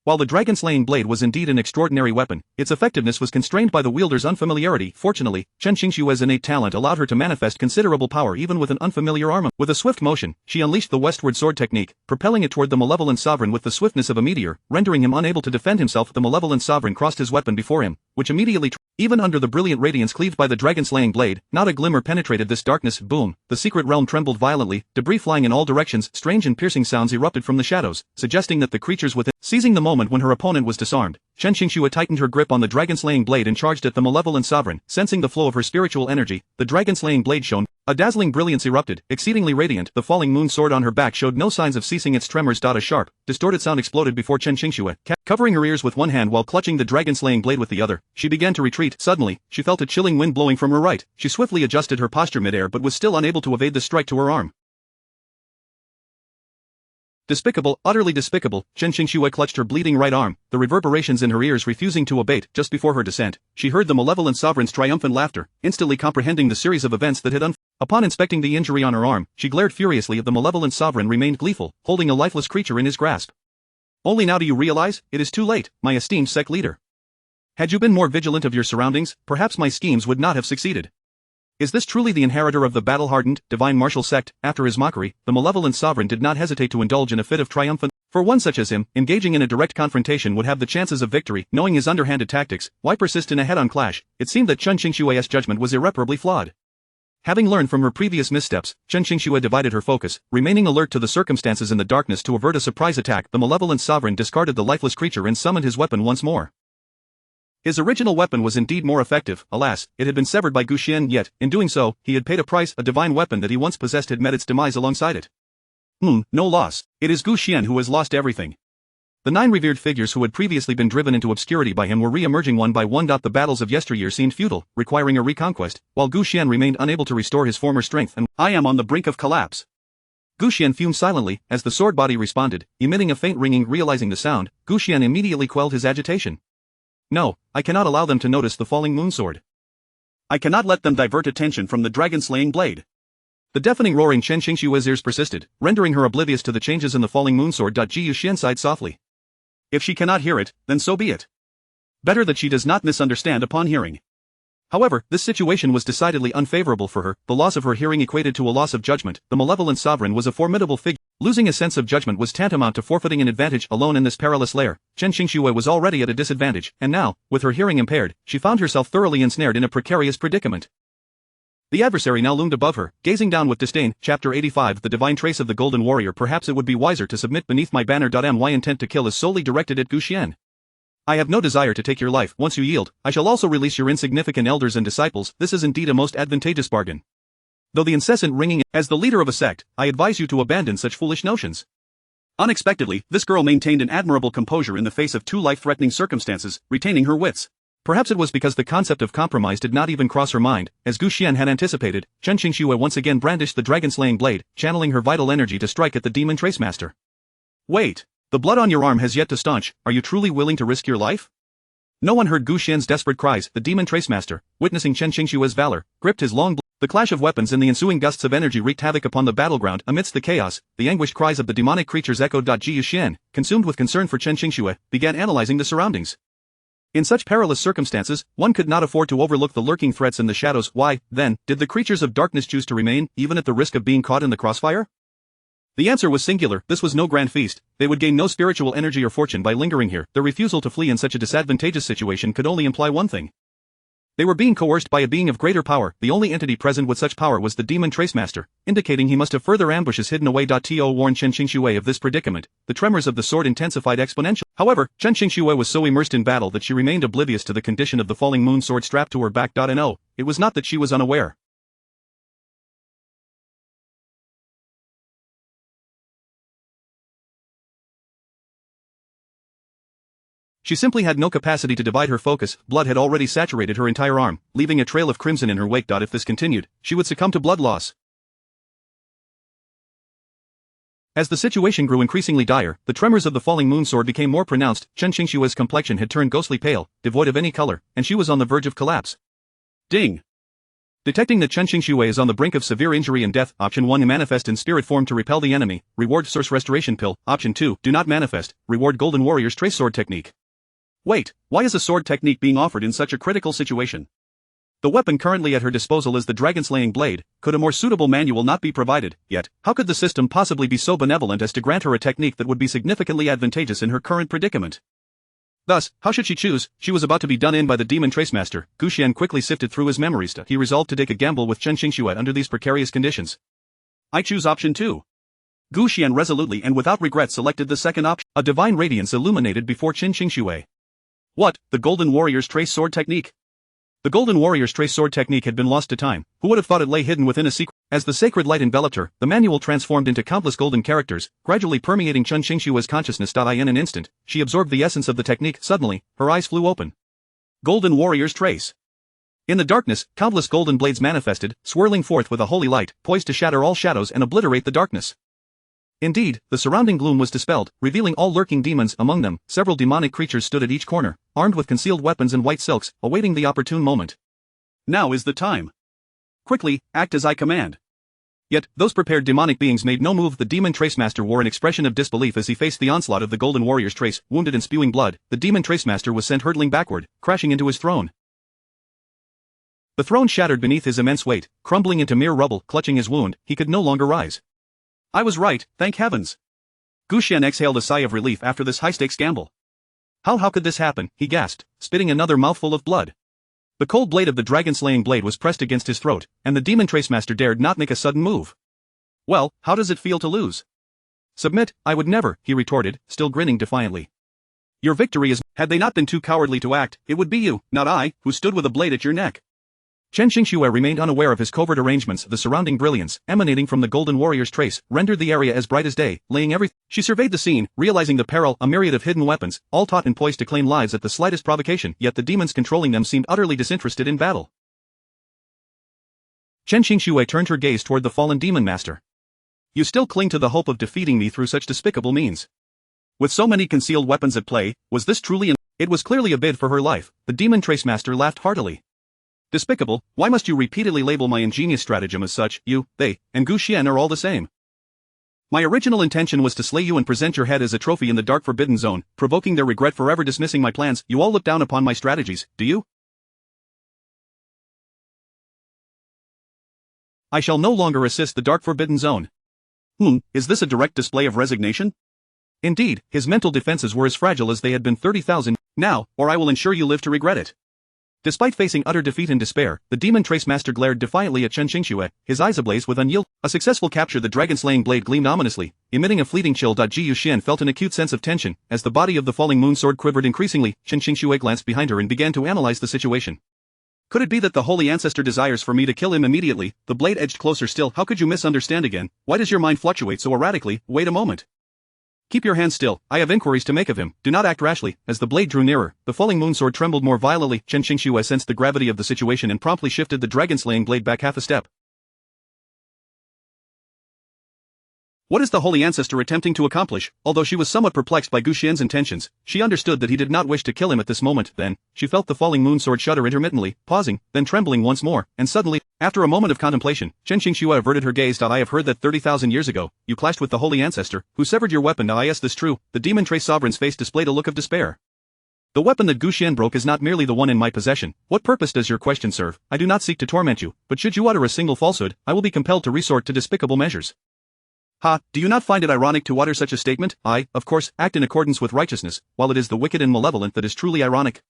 While the dragon-slaying blade was indeed an extraordinary weapon, its effectiveness was constrained by the wielder's unfamiliarity. Fortunately, Chen Qingxue's innate talent allowed her to manifest considerable power even with an unfamiliar armament. With a swift motion, she unleashed the westward sword technique, propelling it toward the malevolent sovereign with the swiftness of a meteor, rendering him unable to defend himself. The malevolent sovereign crossed his weapon before him, which immediately even under the brilliant radiance cleaved by the dragon-slaying blade, not a glimmer penetrated this darkness. Boom! The secret realm trembled violently, debris flying in all directions. Strange and piercing sounds erupted from the shadows, suggesting that the creatures within. Seizing the moment when her opponent was disarmed, Chen Qingxue tightened her grip on the dragon-slaying blade and charged at the malevolent sovereign. Sensing the flow of her spiritual energy, the dragon-slaying blade shone. A dazzling brilliance erupted, exceedingly radiant. The falling moon sword on her back showed no signs of ceasing its tremors. A sharp, distorted sound exploded before Chen Qingxue, covering her ears with one hand while clutching the dragon-slaying blade with the other. She began to retreat. Suddenly, she felt a chilling wind blowing from her right. She swiftly adjusted her posture midair but was still unable to evade the strike to her arm. Despicable, utterly despicable. Chen Qingxue clutched her bleeding right arm, the reverberations in her ears refusing to abate. Just before her descent, she heard the malevolent sovereign's triumphant laughter, instantly comprehending the series of events that had unfolded. Upon inspecting the injury on her arm, she glared furiously at the malevolent sovereign remained gleeful, holding a lifeless creature in his grasp. Only now do you realize, it is too late, my esteemed sect leader. Had you been more vigilant of your surroundings, perhaps my schemes would not have succeeded. Is this truly the inheritor of the battle-hardened, divine martial sect? After his mockery, the malevolent sovereign did not hesitate to indulge in a fit of triumphant. For one such as him, engaging in a direct confrontation would have the chances of victory. Knowing his underhanded tactics, why persist in a head-on clash? It seemed that Chen Qingshue's judgment was irreparably flawed. Having learned from her previous missteps, Chen Qingxue divided her focus, remaining alert to the circumstances in the darkness to avert a surprise attack. The malevolent sovereign discarded the lifeless creature and summoned his weapon once more. His original weapon was indeed more effective. Alas, it had been severed by Gu Xian, yet, in doing so, he had paid a price. A divine weapon that he once possessed had met its demise alongside it. No loss. It is Gu Xian who has lost everything. The 9 revered figures who had previously been driven into obscurity by him were re-emerging one by one. The battles of yesteryear seemed futile, requiring a reconquest, while Gu Xian remained unable to restore his former strength, and I am on the brink of collapse. Gu Xian fumed silently, as the sword body responded, emitting a faint ringing. Realizing the sound, Gu Xian immediately quelled his agitation. No, I cannot allow them to notice the falling moon sword. I cannot let them divert attention from the dragon-slaying blade. The deafening roaring Chen Qingshue's ears persisted, rendering her oblivious to the changes in the falling moon sword. Ji Yuxian sighed softly. If she cannot hear it, then so be it. Better that she does not misunderstand upon hearing. However, this situation was decidedly unfavorable for her. The loss of her hearing equated to a loss of judgment. The malevolent sovereign was a formidable figure. Losing a sense of judgment was tantamount to forfeiting an advantage. Alone in this perilous lair, Chen Qingxue was already at a disadvantage, and now, with her hearing impaired, she found herself thoroughly ensnared in a precarious predicament. The adversary now loomed above her, gazing down with disdain. Chapter 85 The Divine Trace of the Golden Warrior. Perhaps it would be wiser to submit beneath my banner. My intent to kill is solely directed at Gu Xian. I have no desire to take your life. Once you yield, I shall also release your insignificant elders and disciples. This is indeed a most advantageous bargain. Though the incessant ringing, as the leader of a sect, I advise you to abandon such foolish notions. Unexpectedly, this girl maintained an admirable composure in the face of 2 life-threatening circumstances, retaining her wits. Perhaps it was because the concept of compromise did not even cross her mind. As Gu Xian had anticipated, Chen Qingxue once again brandished the dragon-slaying blade, channeling her vital energy to strike at the demon tracemaster. Wait, the blood on your arm has yet to staunch. Are you truly willing to risk your life? No one heard Gu Xian's desperate cries. The demon tracemaster, witnessing Chen Qingxue's valor, gripped his long blade. The clash of weapons and the ensuing gusts of energy wreaked havoc upon the battleground. Amidst the chaos, the anguished cries of the demonic creatures echoed. Ji Yuxian, consumed with concern for Chen Qingxue, began analyzing the surroundings. In such perilous circumstances, one could not afford to overlook the lurking threats in the shadows. Why, then, did the creatures of darkness choose to remain, even at the risk of being caught in the crossfire? The answer was singular. This was no grand feast. They would gain no spiritual energy or fortune by lingering here. Their refusal to flee in such a disadvantageous situation could only imply one thing. They were being coerced by a being of greater power. The only entity present with such power was the demon tracemaster, indicating he must have further ambushes hidden away. To warn Chen Qingxue of this predicament, the tremors of the sword intensified exponentially. However, Chen Qingxue was so immersed in battle that she remained oblivious to the condition of the falling moon sword strapped to her back. No, it was not that she was unaware. She simply had no capacity to divide her focus. Blood had already saturated her entire arm, leaving a trail of crimson in her wake. If this continued, she would succumb to blood loss. As the situation grew increasingly dire, the tremors of the falling moon sword became more pronounced. Chen Qingxue's complexion had turned ghostly pale, devoid of any color, and she was on the verge of collapse. Ding! Detecting that Chen Qingxue is on the brink of severe injury and death. Option 1 Manifest in spirit form to repel the enemy. Reward Source Restoration Pill. Option 2 Do not manifest. Reward Golden Warrior's Trace Sword Technique. Wait, why is a sword technique being offered in such a critical situation? The weapon currently at her disposal is the dragon-slaying blade. Could a more suitable manual not be provided? Yet, how could the system possibly be so benevolent as to grant her a technique that would be significantly advantageous in her current predicament? Thus, how should she choose? She was about to be done in by the demon tracemaster. Gu Xian quickly sifted through his memories. He resolved to take a gamble with Chen Qingxue under these precarious conditions. I choose option 2. Gu Xian resolutely and without regret selected the second option. A divine radiance illuminated before Chen Qingxue. What, the Golden Warrior's Trace Sword Technique? The Golden Warrior's Trace Sword Technique had been lost to time. Who would have thought it lay hidden within a secret? As the sacred light enveloped her, the manual transformed into countless golden characters, gradually permeating Chen Qingxue's consciousness. In an instant, she absorbed the essence of the technique. Suddenly, her eyes flew open. Golden Warrior's Trace. In the darkness, countless golden blades manifested, swirling forth with a holy light, poised to shatter all shadows and obliterate the darkness. Indeed, the surrounding gloom was dispelled, revealing all lurking demons. Among them, several demonic creatures stood at each corner, armed with concealed weapons and white silks, awaiting the opportune moment. Now is the time. Quickly, act as I command. Yet, those prepared demonic beings made no move. The demon Trace Master wore an expression of disbelief as he faced the onslaught of the Golden Warrior's Trace. Wounded and spewing blood, the demon Trace Master was sent hurtling backward, crashing into his throne. The throne shattered beneath his immense weight, crumbling into mere rubble. Clutching his wound, he could no longer rise. I was right, thank heavens. Gu Xian exhaled a sigh of relief after this high-stakes gamble. How could this happen, he gasped, spitting another mouthful of blood. The cold blade of the dragon-slaying blade was pressed against his throat, and the demon Trace Master dared not make a sudden move. Well, how does it feel to lose? Submit, I would never, he retorted, still grinning defiantly. Your victory is, had they not been too cowardly to act, it would be you, not I, who stood with a blade at your neck. Chen Xingxue remained unaware of his covert arrangements. The surrounding brilliance, emanating from the Golden Warrior's trace, rendered the area as bright as day, laying everything. She surveyed the scene, realizing the peril, a myriad of hidden weapons, all taut and poised to claim lives at the slightest provocation, yet the demons controlling them seemed utterly disinterested in battle. Chen Xingxue turned her gaze toward the fallen demon master. You still cling to the hope of defeating me through such despicable means. With so many concealed weapons at play, was this truly an... It was clearly a bid for her life. The demon Trace Master laughed heartily. Despicable, why must you repeatedly label my ingenious stratagem as such? You, they, and Gu Xian are all the same. My original intention was to slay you and present your head as a trophy in the dark forbidden zone, provoking their regret forever dismissing my plans. You all look down upon my strategies, do you? I shall no longer assist the dark forbidden zone. Is this a direct display of resignation? Indeed, his mental defenses were as fragile as they had been 30,000, now, or I will ensure you live to regret it. Despite facing utter defeat and despair, the demon Trace Master glared defiantly at Chen Xingxue, his eyes ablaze with unyielding. A successful capture. The dragon-slaying blade gleamed ominously, emitting a fleeting chill. Ji Yuxian felt an acute sense of tension, as the body of the falling moon sword quivered increasingly. Chen Xingxue glanced behind her and began to analyze the situation. Could it be that the Holy Ancestor desires for me to kill him immediately? The blade edged closer still. How could you misunderstand again? Why does your mind fluctuate so erratically? Wait a moment. Keep your hands still, I have inquiries to make of him. Do not act rashly. As the blade drew nearer, the falling moon sword trembled more violently. Chen Xingxue sensed the gravity of the situation and promptly shifted the dragon-slaying blade back half a step. What is the Holy Ancestor attempting to accomplish? Although she was somewhat perplexed by Gu Xian's intentions, she understood that he did not wish to kill him at this moment. Then, she felt the falling moon sword shudder intermittently, pausing, then trembling once more, and suddenly, after a moment of contemplation, Chen Xingxue averted her gaze. I have heard that 30,000 years ago, you clashed with the Holy Ancestor, who severed your weapon. Is this true? The demon Trace Sovereign's face displayed a look of despair. The weapon that Gu Xian broke is not merely the one in my possession. What purpose does your question serve? I do not seek to torment you, but should you utter a single falsehood, I will be compelled to resort to despicable measures. Do you not find it ironic to utter such a statement? I, of course, act in accordance with righteousness, while it is the wicked and malevolent that is truly ironic.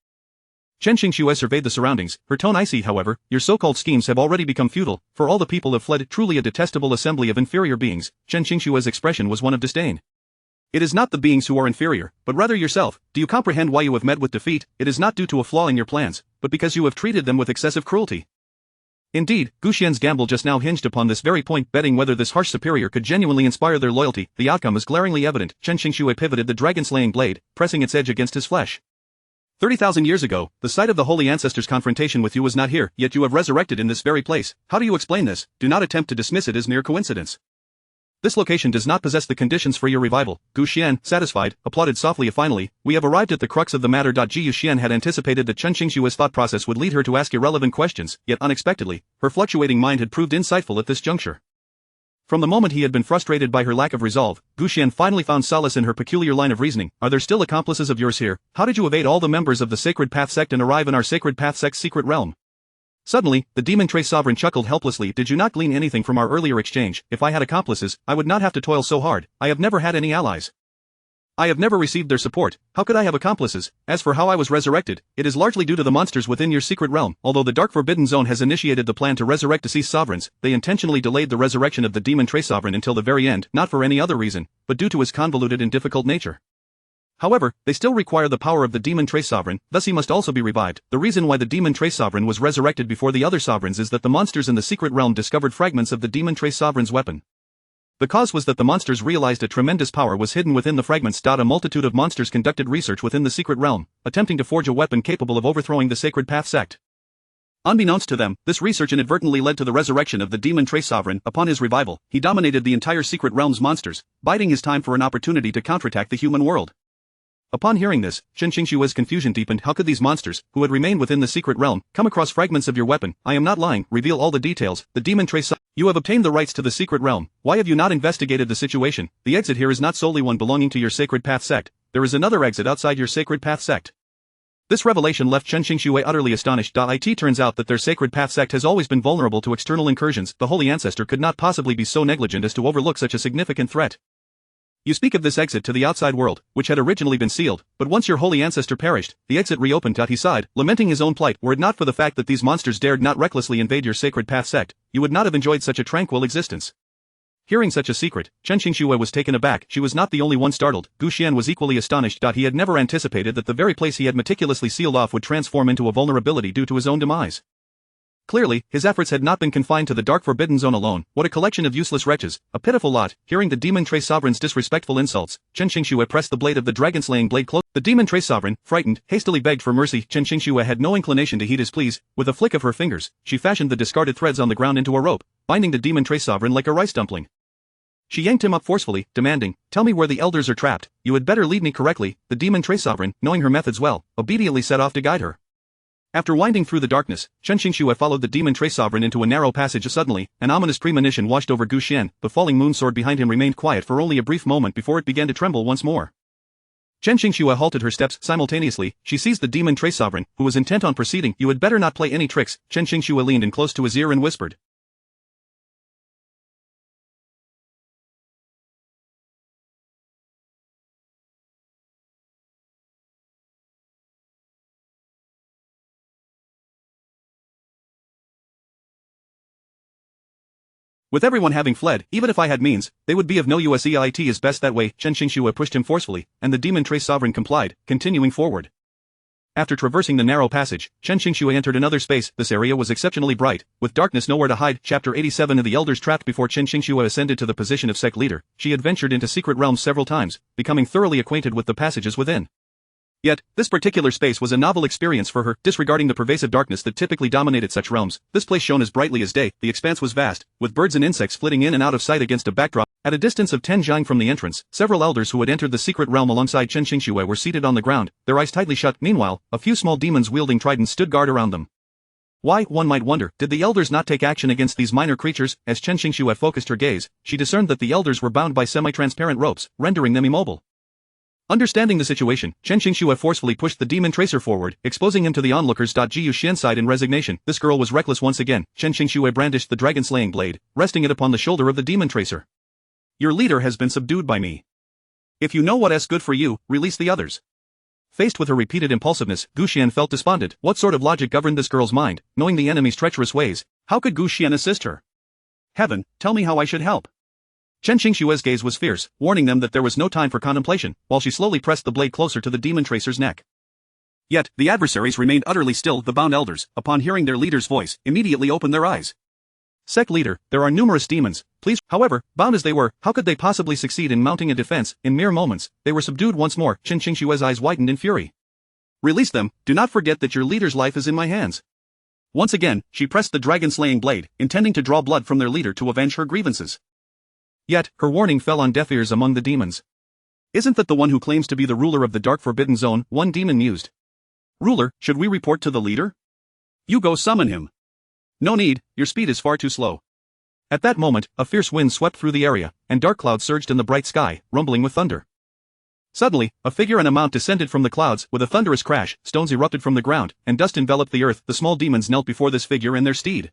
Chen Xingxue surveyed the surroundings, her tone icy. However, your so-called schemes have already become futile, for all the people have fled. Truly a detestable assembly of inferior beings. Chen Xingxue's expression was one of disdain. It is not the beings who are inferior, but rather yourself. Do you comprehend why you have met with defeat? It is not due to a flaw in your plans, but because you have treated them with excessive cruelty. Indeed, Gu Xian's gamble just now hinged upon this very point, betting whether this harsh superior could genuinely inspire their loyalty. The outcome is glaringly evident. Chen Xingxue pivoted the dragon-slaying blade, pressing its edge against his flesh. 30,000 years ago, the site of the Holy Ancestor's confrontation with you was not here, yet you have resurrected in this very place. How do you explain this? Do not attempt to dismiss it as mere coincidence. This location does not possess the conditions for your revival. Gu Xian, satisfied, applauded softly. Finally, we have arrived at the crux of the matter. Ji Yuxian had anticipated that Chen Xingxue's thought process would lead her to ask irrelevant questions, yet unexpectedly, her fluctuating mind had proved insightful at this juncture. From the moment he had been frustrated by her lack of resolve, Gu Xian finally found solace in her peculiar line of reasoning. Are there still accomplices of yours here? How did you evade all the members of the Sacred Path sect and arrive in our Sacred Path sect's secret realm? Suddenly, the demon Trace Sovereign chuckled helplessly. Did you not glean anything from our earlier exchange? If I had accomplices, I would not have to toil so hard. I have never had any allies. I have never received their support. How could I have accomplices? As for how I was resurrected, it is largely due to the monsters within your secret realm. Although the Dark Forbidden Zone has initiated the plan to resurrect deceased sovereigns, they intentionally delayed the resurrection of the demon Trace Sovereign until the very end, not for any other reason, but due to his convoluted and difficult nature. However, they still require the power of the demon Trace Sovereign, thus he must also be revived. The reason why the demon Trace Sovereign was resurrected before the other sovereigns is that the monsters in the secret realm discovered fragments of the demon Trace Sovereign's weapon. The cause was that the monsters realized a tremendous power was hidden within the fragments. A multitude of monsters conducted research within the secret realm, attempting to forge a weapon capable of overthrowing the Sacred Path sect. Unbeknownst to them, this research inadvertently led to the resurrection of the demon Trace Sovereign. Upon his revival, he dominated the entire secret realm's monsters, biding his time for an opportunity to counterattack the human world. Upon hearing this, Chen Qingshue's confusion deepened. How could these monsters, who had remained within the secret realm, come across fragments of your weapon? I am not lying, reveal all the details. The demon trace. You have obtained the rights to the secret realm. Why have you not investigated the situation? The exit here is not solely one belonging to your Sacred Path sect. There is another exit outside your Sacred Path sect. This revelation left Chen Qingxue utterly astonished. It turns out that their Sacred Path sect has always been vulnerable to external incursions. The Holy Ancestor could not possibly be so negligent as to overlook such a significant threat. You speak of this exit to the outside world, which had originally been sealed, but once your Holy Ancestor perished, the exit reopened. He sighed, lamenting his own plight. Were it not for the fact that these monsters dared not recklessly invade your Sacred Path sect, you would not have enjoyed such a tranquil existence. Hearing such a secret, Chen Qingxue was taken aback. She was not the only one startled. Gu Xian was equally astonished. He had never anticipated that the very place he had meticulously sealed off would transform into a vulnerability due to his own demise. Clearly, his efforts had not been confined to the dark forbidden zone alone. What a collection of useless wretches, a pitiful lot. Hearing the Demon Trace Sovereign's disrespectful insults, Chen Qingxue pressed the blade of the dragon-slaying blade close. The Demon Trace Sovereign, frightened, hastily begged for mercy. Chen Qingxue had no inclination to heed his pleas. With a flick of her fingers, she fashioned the discarded threads on the ground into a rope, binding the Demon Trace Sovereign like a rice dumpling. She yanked him up forcefully, demanding, "Tell me where the elders are trapped. You had better lead me correctly." The Demon Trace Sovereign, knowing her methods well, obediently set off to guide her. After winding through the darkness, Chen Qingxue followed the Demon Trace Sovereign into a narrow passage. Suddenly, an ominous premonition washed over Gu Xian. The falling moon sword behind him remained quiet for only a brief moment before it began to tremble once more. Chen Qingxue halted her steps. Simultaneously, she seized the Demon Trace Sovereign, who was intent on proceeding. "You had better not play any tricks." Chen Qingxue leaned in close to his ear and whispered. With everyone having fled, even if I had means, they would be of no use. It is best that way. Chen Qingxue pushed him forcefully, and the Demon Trace Sovereign complied, continuing forward. After traversing the narrow passage, Chen Qingxue entered another space. This area was exceptionally bright, with darkness nowhere to hide. Chapter 87 of the Elders Trapped. Before Chen Qingxue ascended to the position of sect leader, she had ventured into secret realms several times, becoming thoroughly acquainted with the passages within. Yet, this particular space was a novel experience for her. Disregarding the pervasive darkness that typically dominated such realms, this place shone as brightly as day. The expanse was vast, with birds and insects flitting in and out of sight against a backdrop. At a distance of 10 jiang from the entrance, several elders who had entered the secret realm alongside Chen Qingxue were seated on the ground, their eyes tightly shut. Meanwhile, a few small demons wielding tridents stood guard around them. Why, one might wonder, did the elders not take action against these minor creatures? As Chen Qingxue focused her gaze, she discerned that the elders were bound by semi-transparent ropes, rendering them immobile. Understanding the situation, Chen Qingxue forcefully pushed the Demon Tracer forward, exposing him to the onlookers. Jiu Xian sighed in resignation. This girl was reckless once again. Chen Qingxue brandished the dragon-slaying blade, resting it upon the shoulder of the Demon Tracer. "Your leader has been subdued by me. If you know what's good for you, release the others." Faced with her repeated impulsiveness, Gu Xian felt despondent. What sort of logic governed this girl's mind? Knowing the enemy's treacherous ways, how could Gu Xian assist her? "Heaven, tell me how I should help." Chen Qingxue's gaze was fierce, warning them that there was no time for contemplation, while she slowly pressed the blade closer to the Demon Tracer's neck. Yet, the adversaries remained utterly still. The bound elders, upon hearing their leader's voice, immediately opened their eyes. "Sect leader, there are numerous demons, please." However, bound as they were, how could they possibly succeed in mounting a defense? In mere moments, they were subdued once more. Chen Qingxue's eyes widened in fury. "Release them, do not forget that your leader's life is in my hands." Once again, she pressed the dragon-slaying blade, intending to draw blood from their leader to avenge her grievances. Yet, her warning fell on deaf ears among the demons. "Isn't that the one who claims to be the ruler of the Dark Forbidden Zone?" one demon mused. "Ruler, should we report to the leader?" "You go summon him." "No need, your speed is far too slow." At that moment, a fierce wind swept through the area, and dark clouds surged in the bright sky, rumbling with thunder. Suddenly, a figure and a mount descended from the clouds. With a thunderous crash, stones erupted from the ground, and dust enveloped the earth. The small demons knelt before this figure and their steed.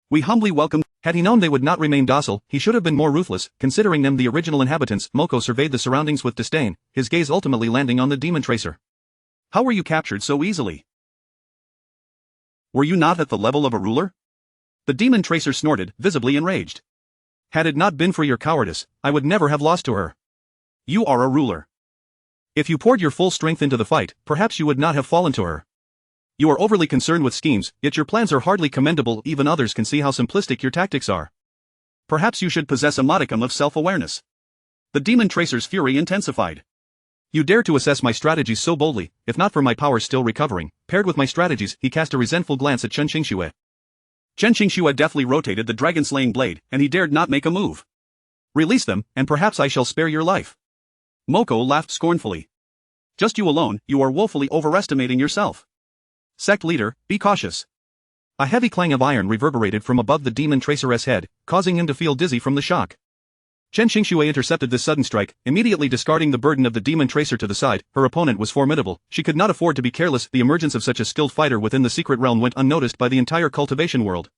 "We humbly welcome." Had he known they would not remain docile, he should have been more ruthless, considering them the original inhabitants. Moko surveyed the surroundings with disdain, his gaze ultimately landing on the Demon Tracer. "How were you captured so easily? Were you not at the level of a ruler?" The Demon Tracer snorted, visibly enraged. "Had it not been for your cowardice, I would never have lost to her. You are a ruler. If you poured your full strength into the fight, perhaps you would not have fallen to her. You are overly concerned with schemes, yet your plans are hardly commendable. Even others can see how simplistic your tactics are. Perhaps you should possess a modicum of self-awareness." The Demon Tracer's fury intensified. "You dare to assess my strategies so boldly, if not for my powers still recovering, paired with my strategies." He cast a resentful glance at Chen Qingxue. Chen Qingxue deftly rotated the dragon-slaying blade, and he dared not make a move. "Release them, and perhaps I shall spare your life." Moko laughed scornfully. Just you alone, you are woefully overestimating yourself. Sect leader, be cautious. A heavy clang of iron reverberated from above the demon traceress head, causing him to feel dizzy from the shock. Chen Qingxue intercepted this sudden strike, immediately discarding the burden of the demon tracer to the side. Her opponent was formidable. She could not afford to be careless. The emergence of such a skilled fighter within the secret realm went unnoticed by the entire cultivation world.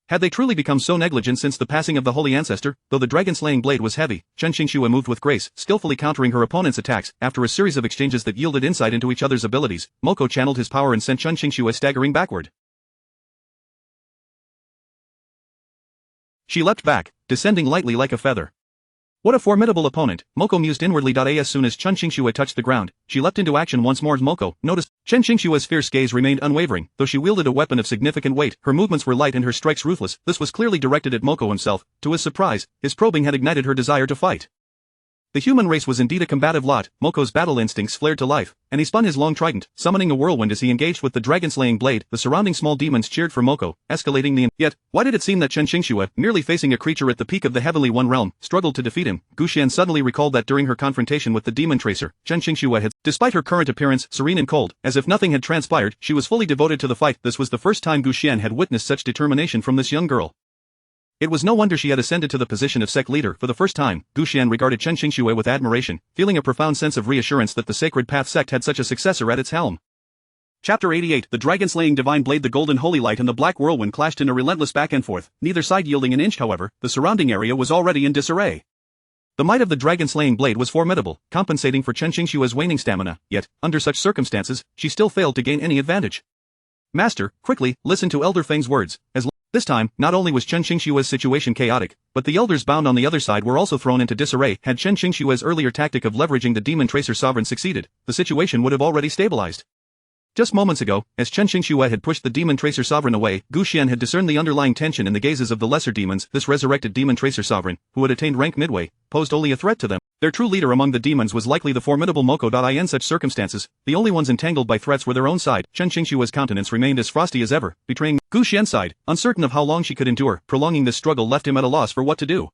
Had they truly become so negligent since the passing of the holy ancestor? Though the dragon-slaying blade was heavy, Chen Qingxue moved with grace, skillfully countering her opponent's attacks. After a series of exchanges that yielded insight into each other's abilities, Moko channeled his power and sent Chen Qingxue staggering backward. She leapt back, descending lightly like a feather. What a formidable opponent, Moko mused inwardly. As soon as Chen Qingxue touched the ground, she leapt into action once more. Moko noticed Chen Qingxue's fierce gaze remained unwavering, though she wielded a weapon of significant weight. Her movements were light and her strikes ruthless. This was clearly directed at Moko himself. To his surprise, his probing had ignited her desire to fight. The human race was indeed a combative lot. Moko's battle instincts flared to life, and he spun his long trident, summoning a whirlwind as he engaged with the dragon-slaying blade. The surrounding small demons cheered for Moko, escalating the Yet, why did it seem that Chen Qingxue, merely facing a creature at the peak of the Heavenly One realm, struggled to defeat him? Gu Xian suddenly recalled that during her confrontation with the demon tracer, Chen Qingxue had, despite her current appearance, serene and cold, as if nothing had transpired, she was fully devoted to the fight. This was the first time Gu Xian had witnessed such determination from this young girl. It was no wonder she had ascended to the position of sect leader. For the first time, Gu Xian regarded Chen Qingxue with admiration, feeling a profound sense of reassurance that the Sacred Path sect had such a successor at its helm. Chapter 88. The dragon-slaying divine blade. The golden holy light and the black whirlwind clashed in a relentless back and forth, neither side yielding an inch. However, the surrounding area was already in disarray. The might of the dragon-slaying blade was formidable, compensating for Chen Qingxue's waning stamina, yet, under such circumstances, she still failed to gain any advantage. Master, quickly, listen to Elder Feng's words. This time, not only was Chen Qingxue's situation chaotic, but the elders bound on the other side were also thrown into disarray. Had Chen Qingxue's earlier tactic of leveraging the Demon Tracer Sovereign succeeded, the situation would have already stabilized. Just moments ago, as Chen Qingxue had pushed the Demon Tracer Sovereign away, Gu Xian had discerned the underlying tension in the gazes of the lesser demons. This resurrected Demon Tracer Sovereign, who had attained rank midway, posed only a threat to them. Their true leader among the demons was likely the formidable Moko. In such circumstances, the only ones entangled by threats were their own side. Chen Qingxue's countenance remained as frosty as ever, betraying Gu Xian's side, uncertain of how long she could endure. Prolonging this struggle left him at a loss for what to do.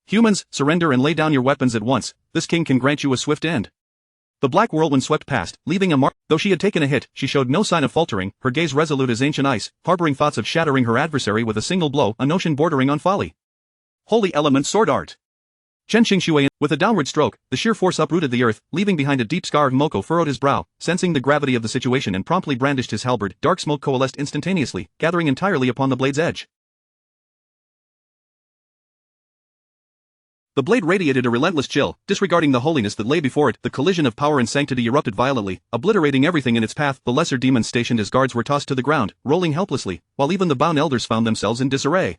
Humans, surrender and lay down your weapons at once. This king can grant you a swift end. The black whirlwind swept past, leaving a mark. Though she had taken a hit, she showed no sign of faltering, her gaze resolute as ancient ice, harboring thoughts of shattering her adversary with a single blow, a notion bordering on folly. Holy element sword art. Chen Qingxue, with a downward stroke, the sheer force uprooted the earth, leaving behind a deep scar. Moko furrowed his brow, sensing the gravity of the situation and promptly brandished his halberd. Dark smoke coalesced instantaneously, gathering entirely upon the blade's edge. The blade radiated a relentless chill, disregarding the holiness that lay before it. The collision of power and sanctity erupted violently, obliterating everything in its path. The lesser demons stationed as guards were tossed to the ground, rolling helplessly, while even the bound elders found themselves in disarray.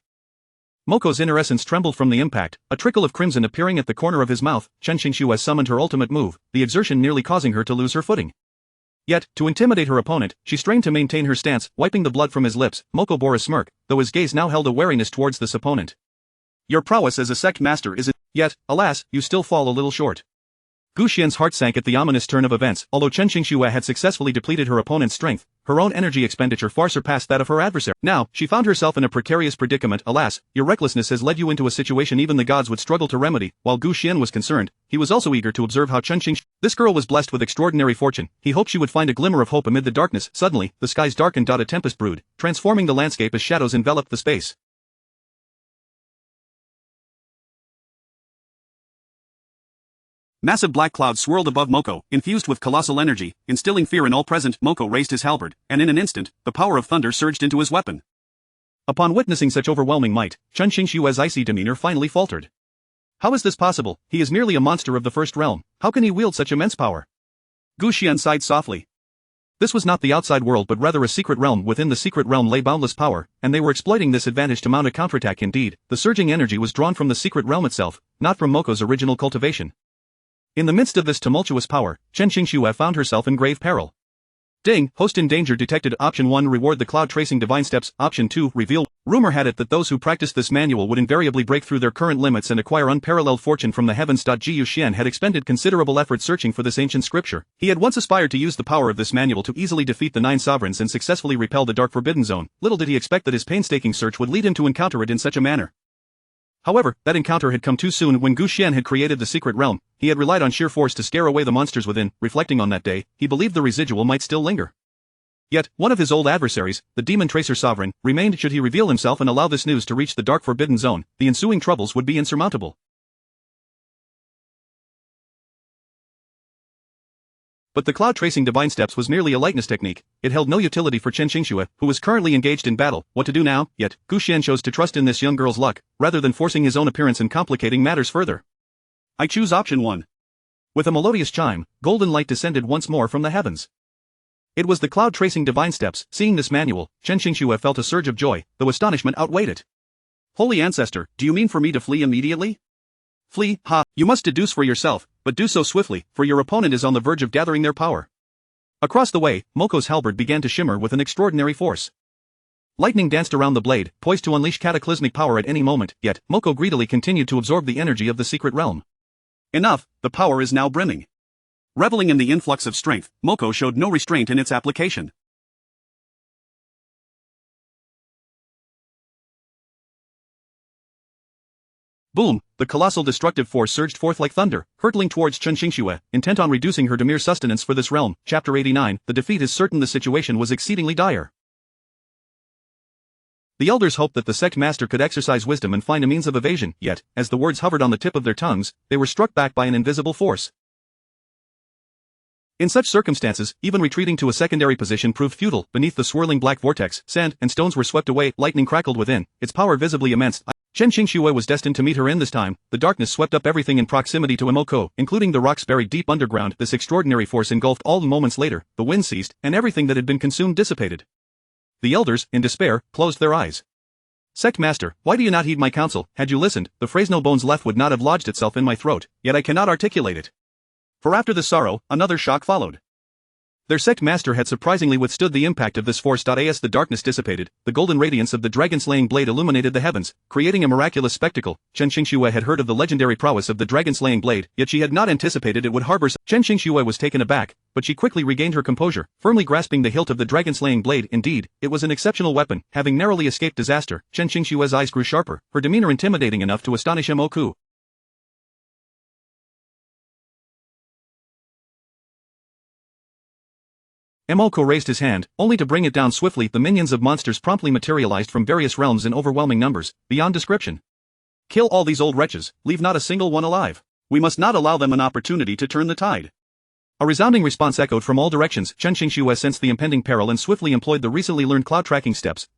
Moko's inner essence trembled from the impact, a trickle of crimson appearing at the corner of his mouth. Chen Qingxue summoned her ultimate move, the exertion nearly causing her to lose her footing. Yet, to intimidate her opponent, she strained to maintain her stance, wiping the blood from his lips. Moko bore a smirk, though his gaze now held a wariness towards this opponent. Your prowess as a sect master is Yet, alas, you still fall a little short. Gu Xian's heart sank at the ominous turn of events. Although Chen Qingxue had successfully depleted her opponent's strength, her own energy expenditure far surpassed that of her adversary. Now, she found herself in a precarious predicament. Alas, your recklessness has led you into a situation even the gods would struggle to remedy. While Gu Xian was concerned, he was also eager to observe how Chen Qingxue. This girl was blessed with extraordinary fortune. He hoped she would find a glimmer of hope amid the darkness. Suddenly, the skies darkened. A tempest brewed, transforming the landscape as shadows enveloped the space. Massive black clouds swirled above Moko, infused with colossal energy, instilling fear in all present. Moko raised his halberd, and in an instant, the power of thunder surged into his weapon. Upon witnessing such overwhelming might, Chen Qingxue's icy demeanor finally faltered. How is this possible? He is merely a monster of the first realm. How can he wield such immense power? Gu Xian sighed softly. This was not the outside world but rather a secret realm. Within the secret realm lay boundless power, and they were exploiting this advantage to mount a counterattack. Indeed, the surging energy was drawn from the secret realm itself, not from Moko's original cultivation. In the midst of this tumultuous power, Chen Qingxue found herself in grave peril. Ding, host in danger detected. Option 1 Reward the cloud tracing divine steps. Option 2 Reveal. Rumor had it that those who practiced this manual would invariably break through their current limits and acquire unparalleled fortune from the heavens. Gu Xian had expended considerable effort searching for this ancient scripture. He had once aspired to use the power of this manual to easily defeat the 9 sovereigns and successfully repel the dark forbidden zone. Little did he expect that his painstaking search would lead him to encounter it in such a manner. However, that encounter had come too soon. When Gu Xian had created the secret realm, he had relied on sheer force to scare away the monsters within. Reflecting on that day, he believed the residual might still linger. Yet, one of his old adversaries, the Demon Tracer Sovereign, remained. Should he reveal himself and allow this news to reach the dark forbidden zone, the ensuing troubles would be insurmountable. But the cloud tracing divine steps was merely a lightness technique. It held no utility for Chen Qingxue, who was currently engaged in battle. What to do now? Yet, Gu Xian chose to trust in this young girl's luck, rather than forcing his own appearance and complicating matters further. I choose option 1. With a melodious chime, golden light descended once more from the heavens. It was the cloud tracing divine steps. Seeing this manual, Chen Qingxue felt a surge of joy, though astonishment outweighed it. Holy Ancestor, do you mean for me to flee immediately? Flee, ha, you must deduce for yourself, but do so swiftly, for your opponent is on the verge of gathering their power. Across the way, Moko's halberd began to shimmer with an extraordinary force. Lightning danced around the blade, poised to unleash cataclysmic power at any moment, yet, Moko greedily continued to absorb the energy of the secret realm. Enough, the power is now brimming. Reveling in the influx of strength, Moko showed no restraint in its application. Boom! The colossal destructive force surged forth like thunder, hurtling towards Chen Qingxue, intent on reducing her to mere sustenance for this realm. Chapter 89, the defeat is certain. The situation was exceedingly dire. The elders hoped that the sect master could exercise wisdom and find a means of evasion, yet, as the words hovered on the tip of their tongues, they were struck back by an invisible force. In such circumstances, even retreating to a secondary position proved futile. Beneath the swirling black vortex, sand and stones were swept away, lightning crackled within, its power visibly immense. Chen Qingxue was destined to meet her end this time. The darkness swept up everything in proximity to Moko, including the rocks buried deep underground. This extraordinary force engulfed all. Moments later, the wind ceased, and everything that had been consumed dissipated. The elders, in despair, closed their eyes. Sect Master, why do you not heed my counsel? Had you listened, the phrase no bones left would not have lodged itself in my throat, yet I cannot articulate it. For after the sorrow, another shock followed. Their sect master had surprisingly withstood the impact of this force. As the darkness dissipated, the golden radiance of the dragon-slaying blade illuminated the heavens, creating a miraculous spectacle. Chen Qingxue had heard of the legendary prowess of the dragon-slaying blade, yet she had not anticipated it would harbor. Chen Qingxue was taken aback, but she quickly regained her composure, firmly grasping the hilt of the dragon-slaying blade. Indeed, it was an exceptional weapon. Having narrowly escaped disaster, Chen Qingxue's eyes grew sharper, her demeanor intimidating enough to astonish Moku. Moko raised his hand, only to bring it down swiftly. The minions of monsters promptly materialized from various realms in overwhelming numbers, beyond description. Kill all these old wretches, leave not a single one alive. We must not allow them an opportunity to turn the tide. A resounding response echoed from all directions. Chen Qingxue sensed the impending peril and swiftly employed the recently learned cloud tracking steps.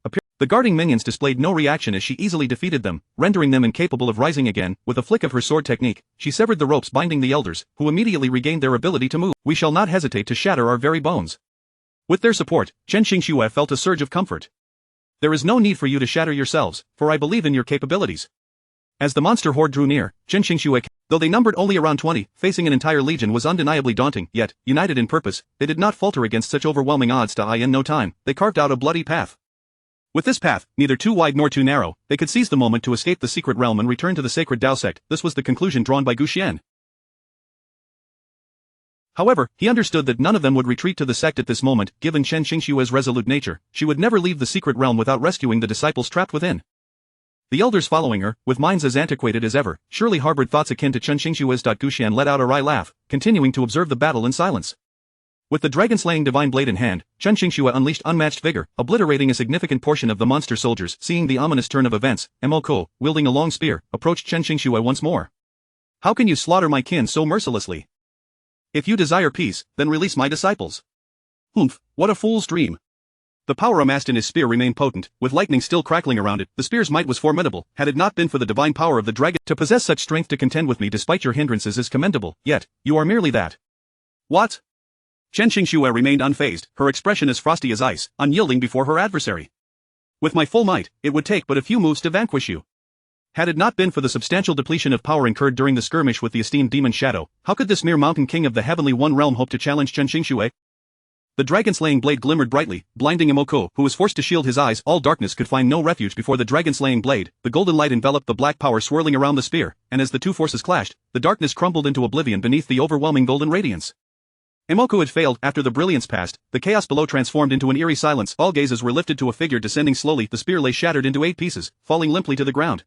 The guarding minions displayed no reaction as she easily defeated them, rendering them incapable of rising again. With a flick of her sword technique, she severed the ropes binding the elders, who immediately regained their ability to move. We shall not hesitate to shatter our very bones. With their support, Chen Qingxue felt a surge of comfort. There is no need for you to shatter yourselves, for I believe in your capabilities. As the monster horde drew near, Chen Qingxue, though they numbered only around 20, facing an entire legion was undeniably daunting, yet, united in purpose, they did not falter against such overwhelming odds. In no time, they carved out a bloody path. With this path, neither too wide nor too narrow, they could seize the moment to escape the secret realm and return to the sacred Dao sect. This was the conclusion drawn by Gu Xian. However, he understood that none of them would retreat to the sect at this moment. Given Chen Qingxue's resolute nature, she would never leave the secret realm without rescuing the disciples trapped within. The elders following her, with minds as antiquated as ever, surely harbored thoughts akin to Chen Qingxue's. Gu Xian let out a wry laugh, continuing to observe the battle in silence. With the dragon-slaying divine blade in hand, Chen Qingxue unleashed unmatched vigor, obliterating a significant portion of the monster soldiers. Seeing the ominous turn of events, Moko, wielding a long spear, approached Chen Qingxue once more. How can you slaughter my kin so mercilessly? If you desire peace, then release my disciples. Humph, what a fool's dream. The power amassed in his spear remained potent, with lightning still crackling around it. The spear's might was formidable, had it not been for the divine power of the dragon. To possess such strength to contend with me despite your hindrances is commendable, yet, you are merely that. What? Chen Qingxue remained unfazed, her expression as frosty as ice, unyielding before her adversary. With my full might, it would take but a few moves to vanquish you. Had it not been for the substantial depletion of power incurred during the skirmish with the esteemed demon Shadow, how could this mere mountain king of the Heavenly One realm hope to challenge Chen Qingxue? The dragon-slaying blade glimmered brightly, blinding Moko, who was forced to shield his eyes. All darkness could find no refuge before the dragon-slaying blade. The golden light enveloped the black power swirling around the spear, and as the two forces clashed, the darkness crumbled into oblivion beneath the overwhelming golden radiance. Moko had failed. After the brilliance passed, the chaos below transformed into an eerie silence. All gazes were lifted to a figure descending slowly. The spear lay shattered into 8 pieces, falling limply to the ground.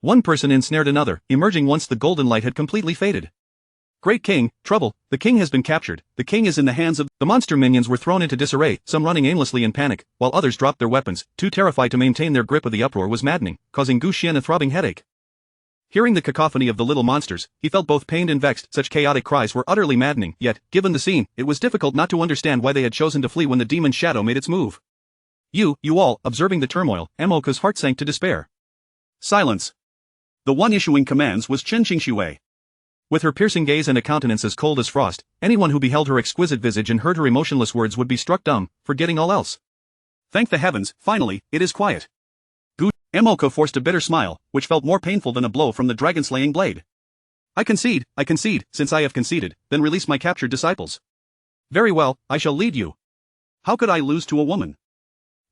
One person ensnared another, emerging once the golden light had completely faded. Great king, trouble, the king has been captured, the king is in the hands of... The monster minions were thrown into disarray, some running aimlessly in panic, while others dropped their weapons, too terrified to maintain their grip of the uproar was maddening, causing Gu Xian a throbbing headache. Hearing the cacophony of the little monsters, he felt both pained and vexed. Such chaotic cries were utterly maddening, yet, given the scene, it was difficult not to understand why they had chosen to flee when the demon shadow made its move. You all, observing the turmoil, Emolka's heart sank to despair. Silence. The one issuing commands was Chen Qingshui. With her piercing gaze and a countenance as cold as frost, anyone who beheld her exquisite visage and heard her emotionless words would be struck dumb, forgetting all else. Thank the heavens, finally, it is quiet. Emolka forced a bitter smile, which felt more painful than a blow from the dragon-slaying blade. I concede, since I have conceded, then release my captured disciples. Very well, I shall lead you. How could I lose to a woman?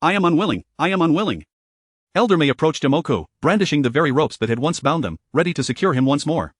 I am unwilling. Elder Mei approached Emolka, brandishing the very ropes that had once bound them, ready to secure him once more.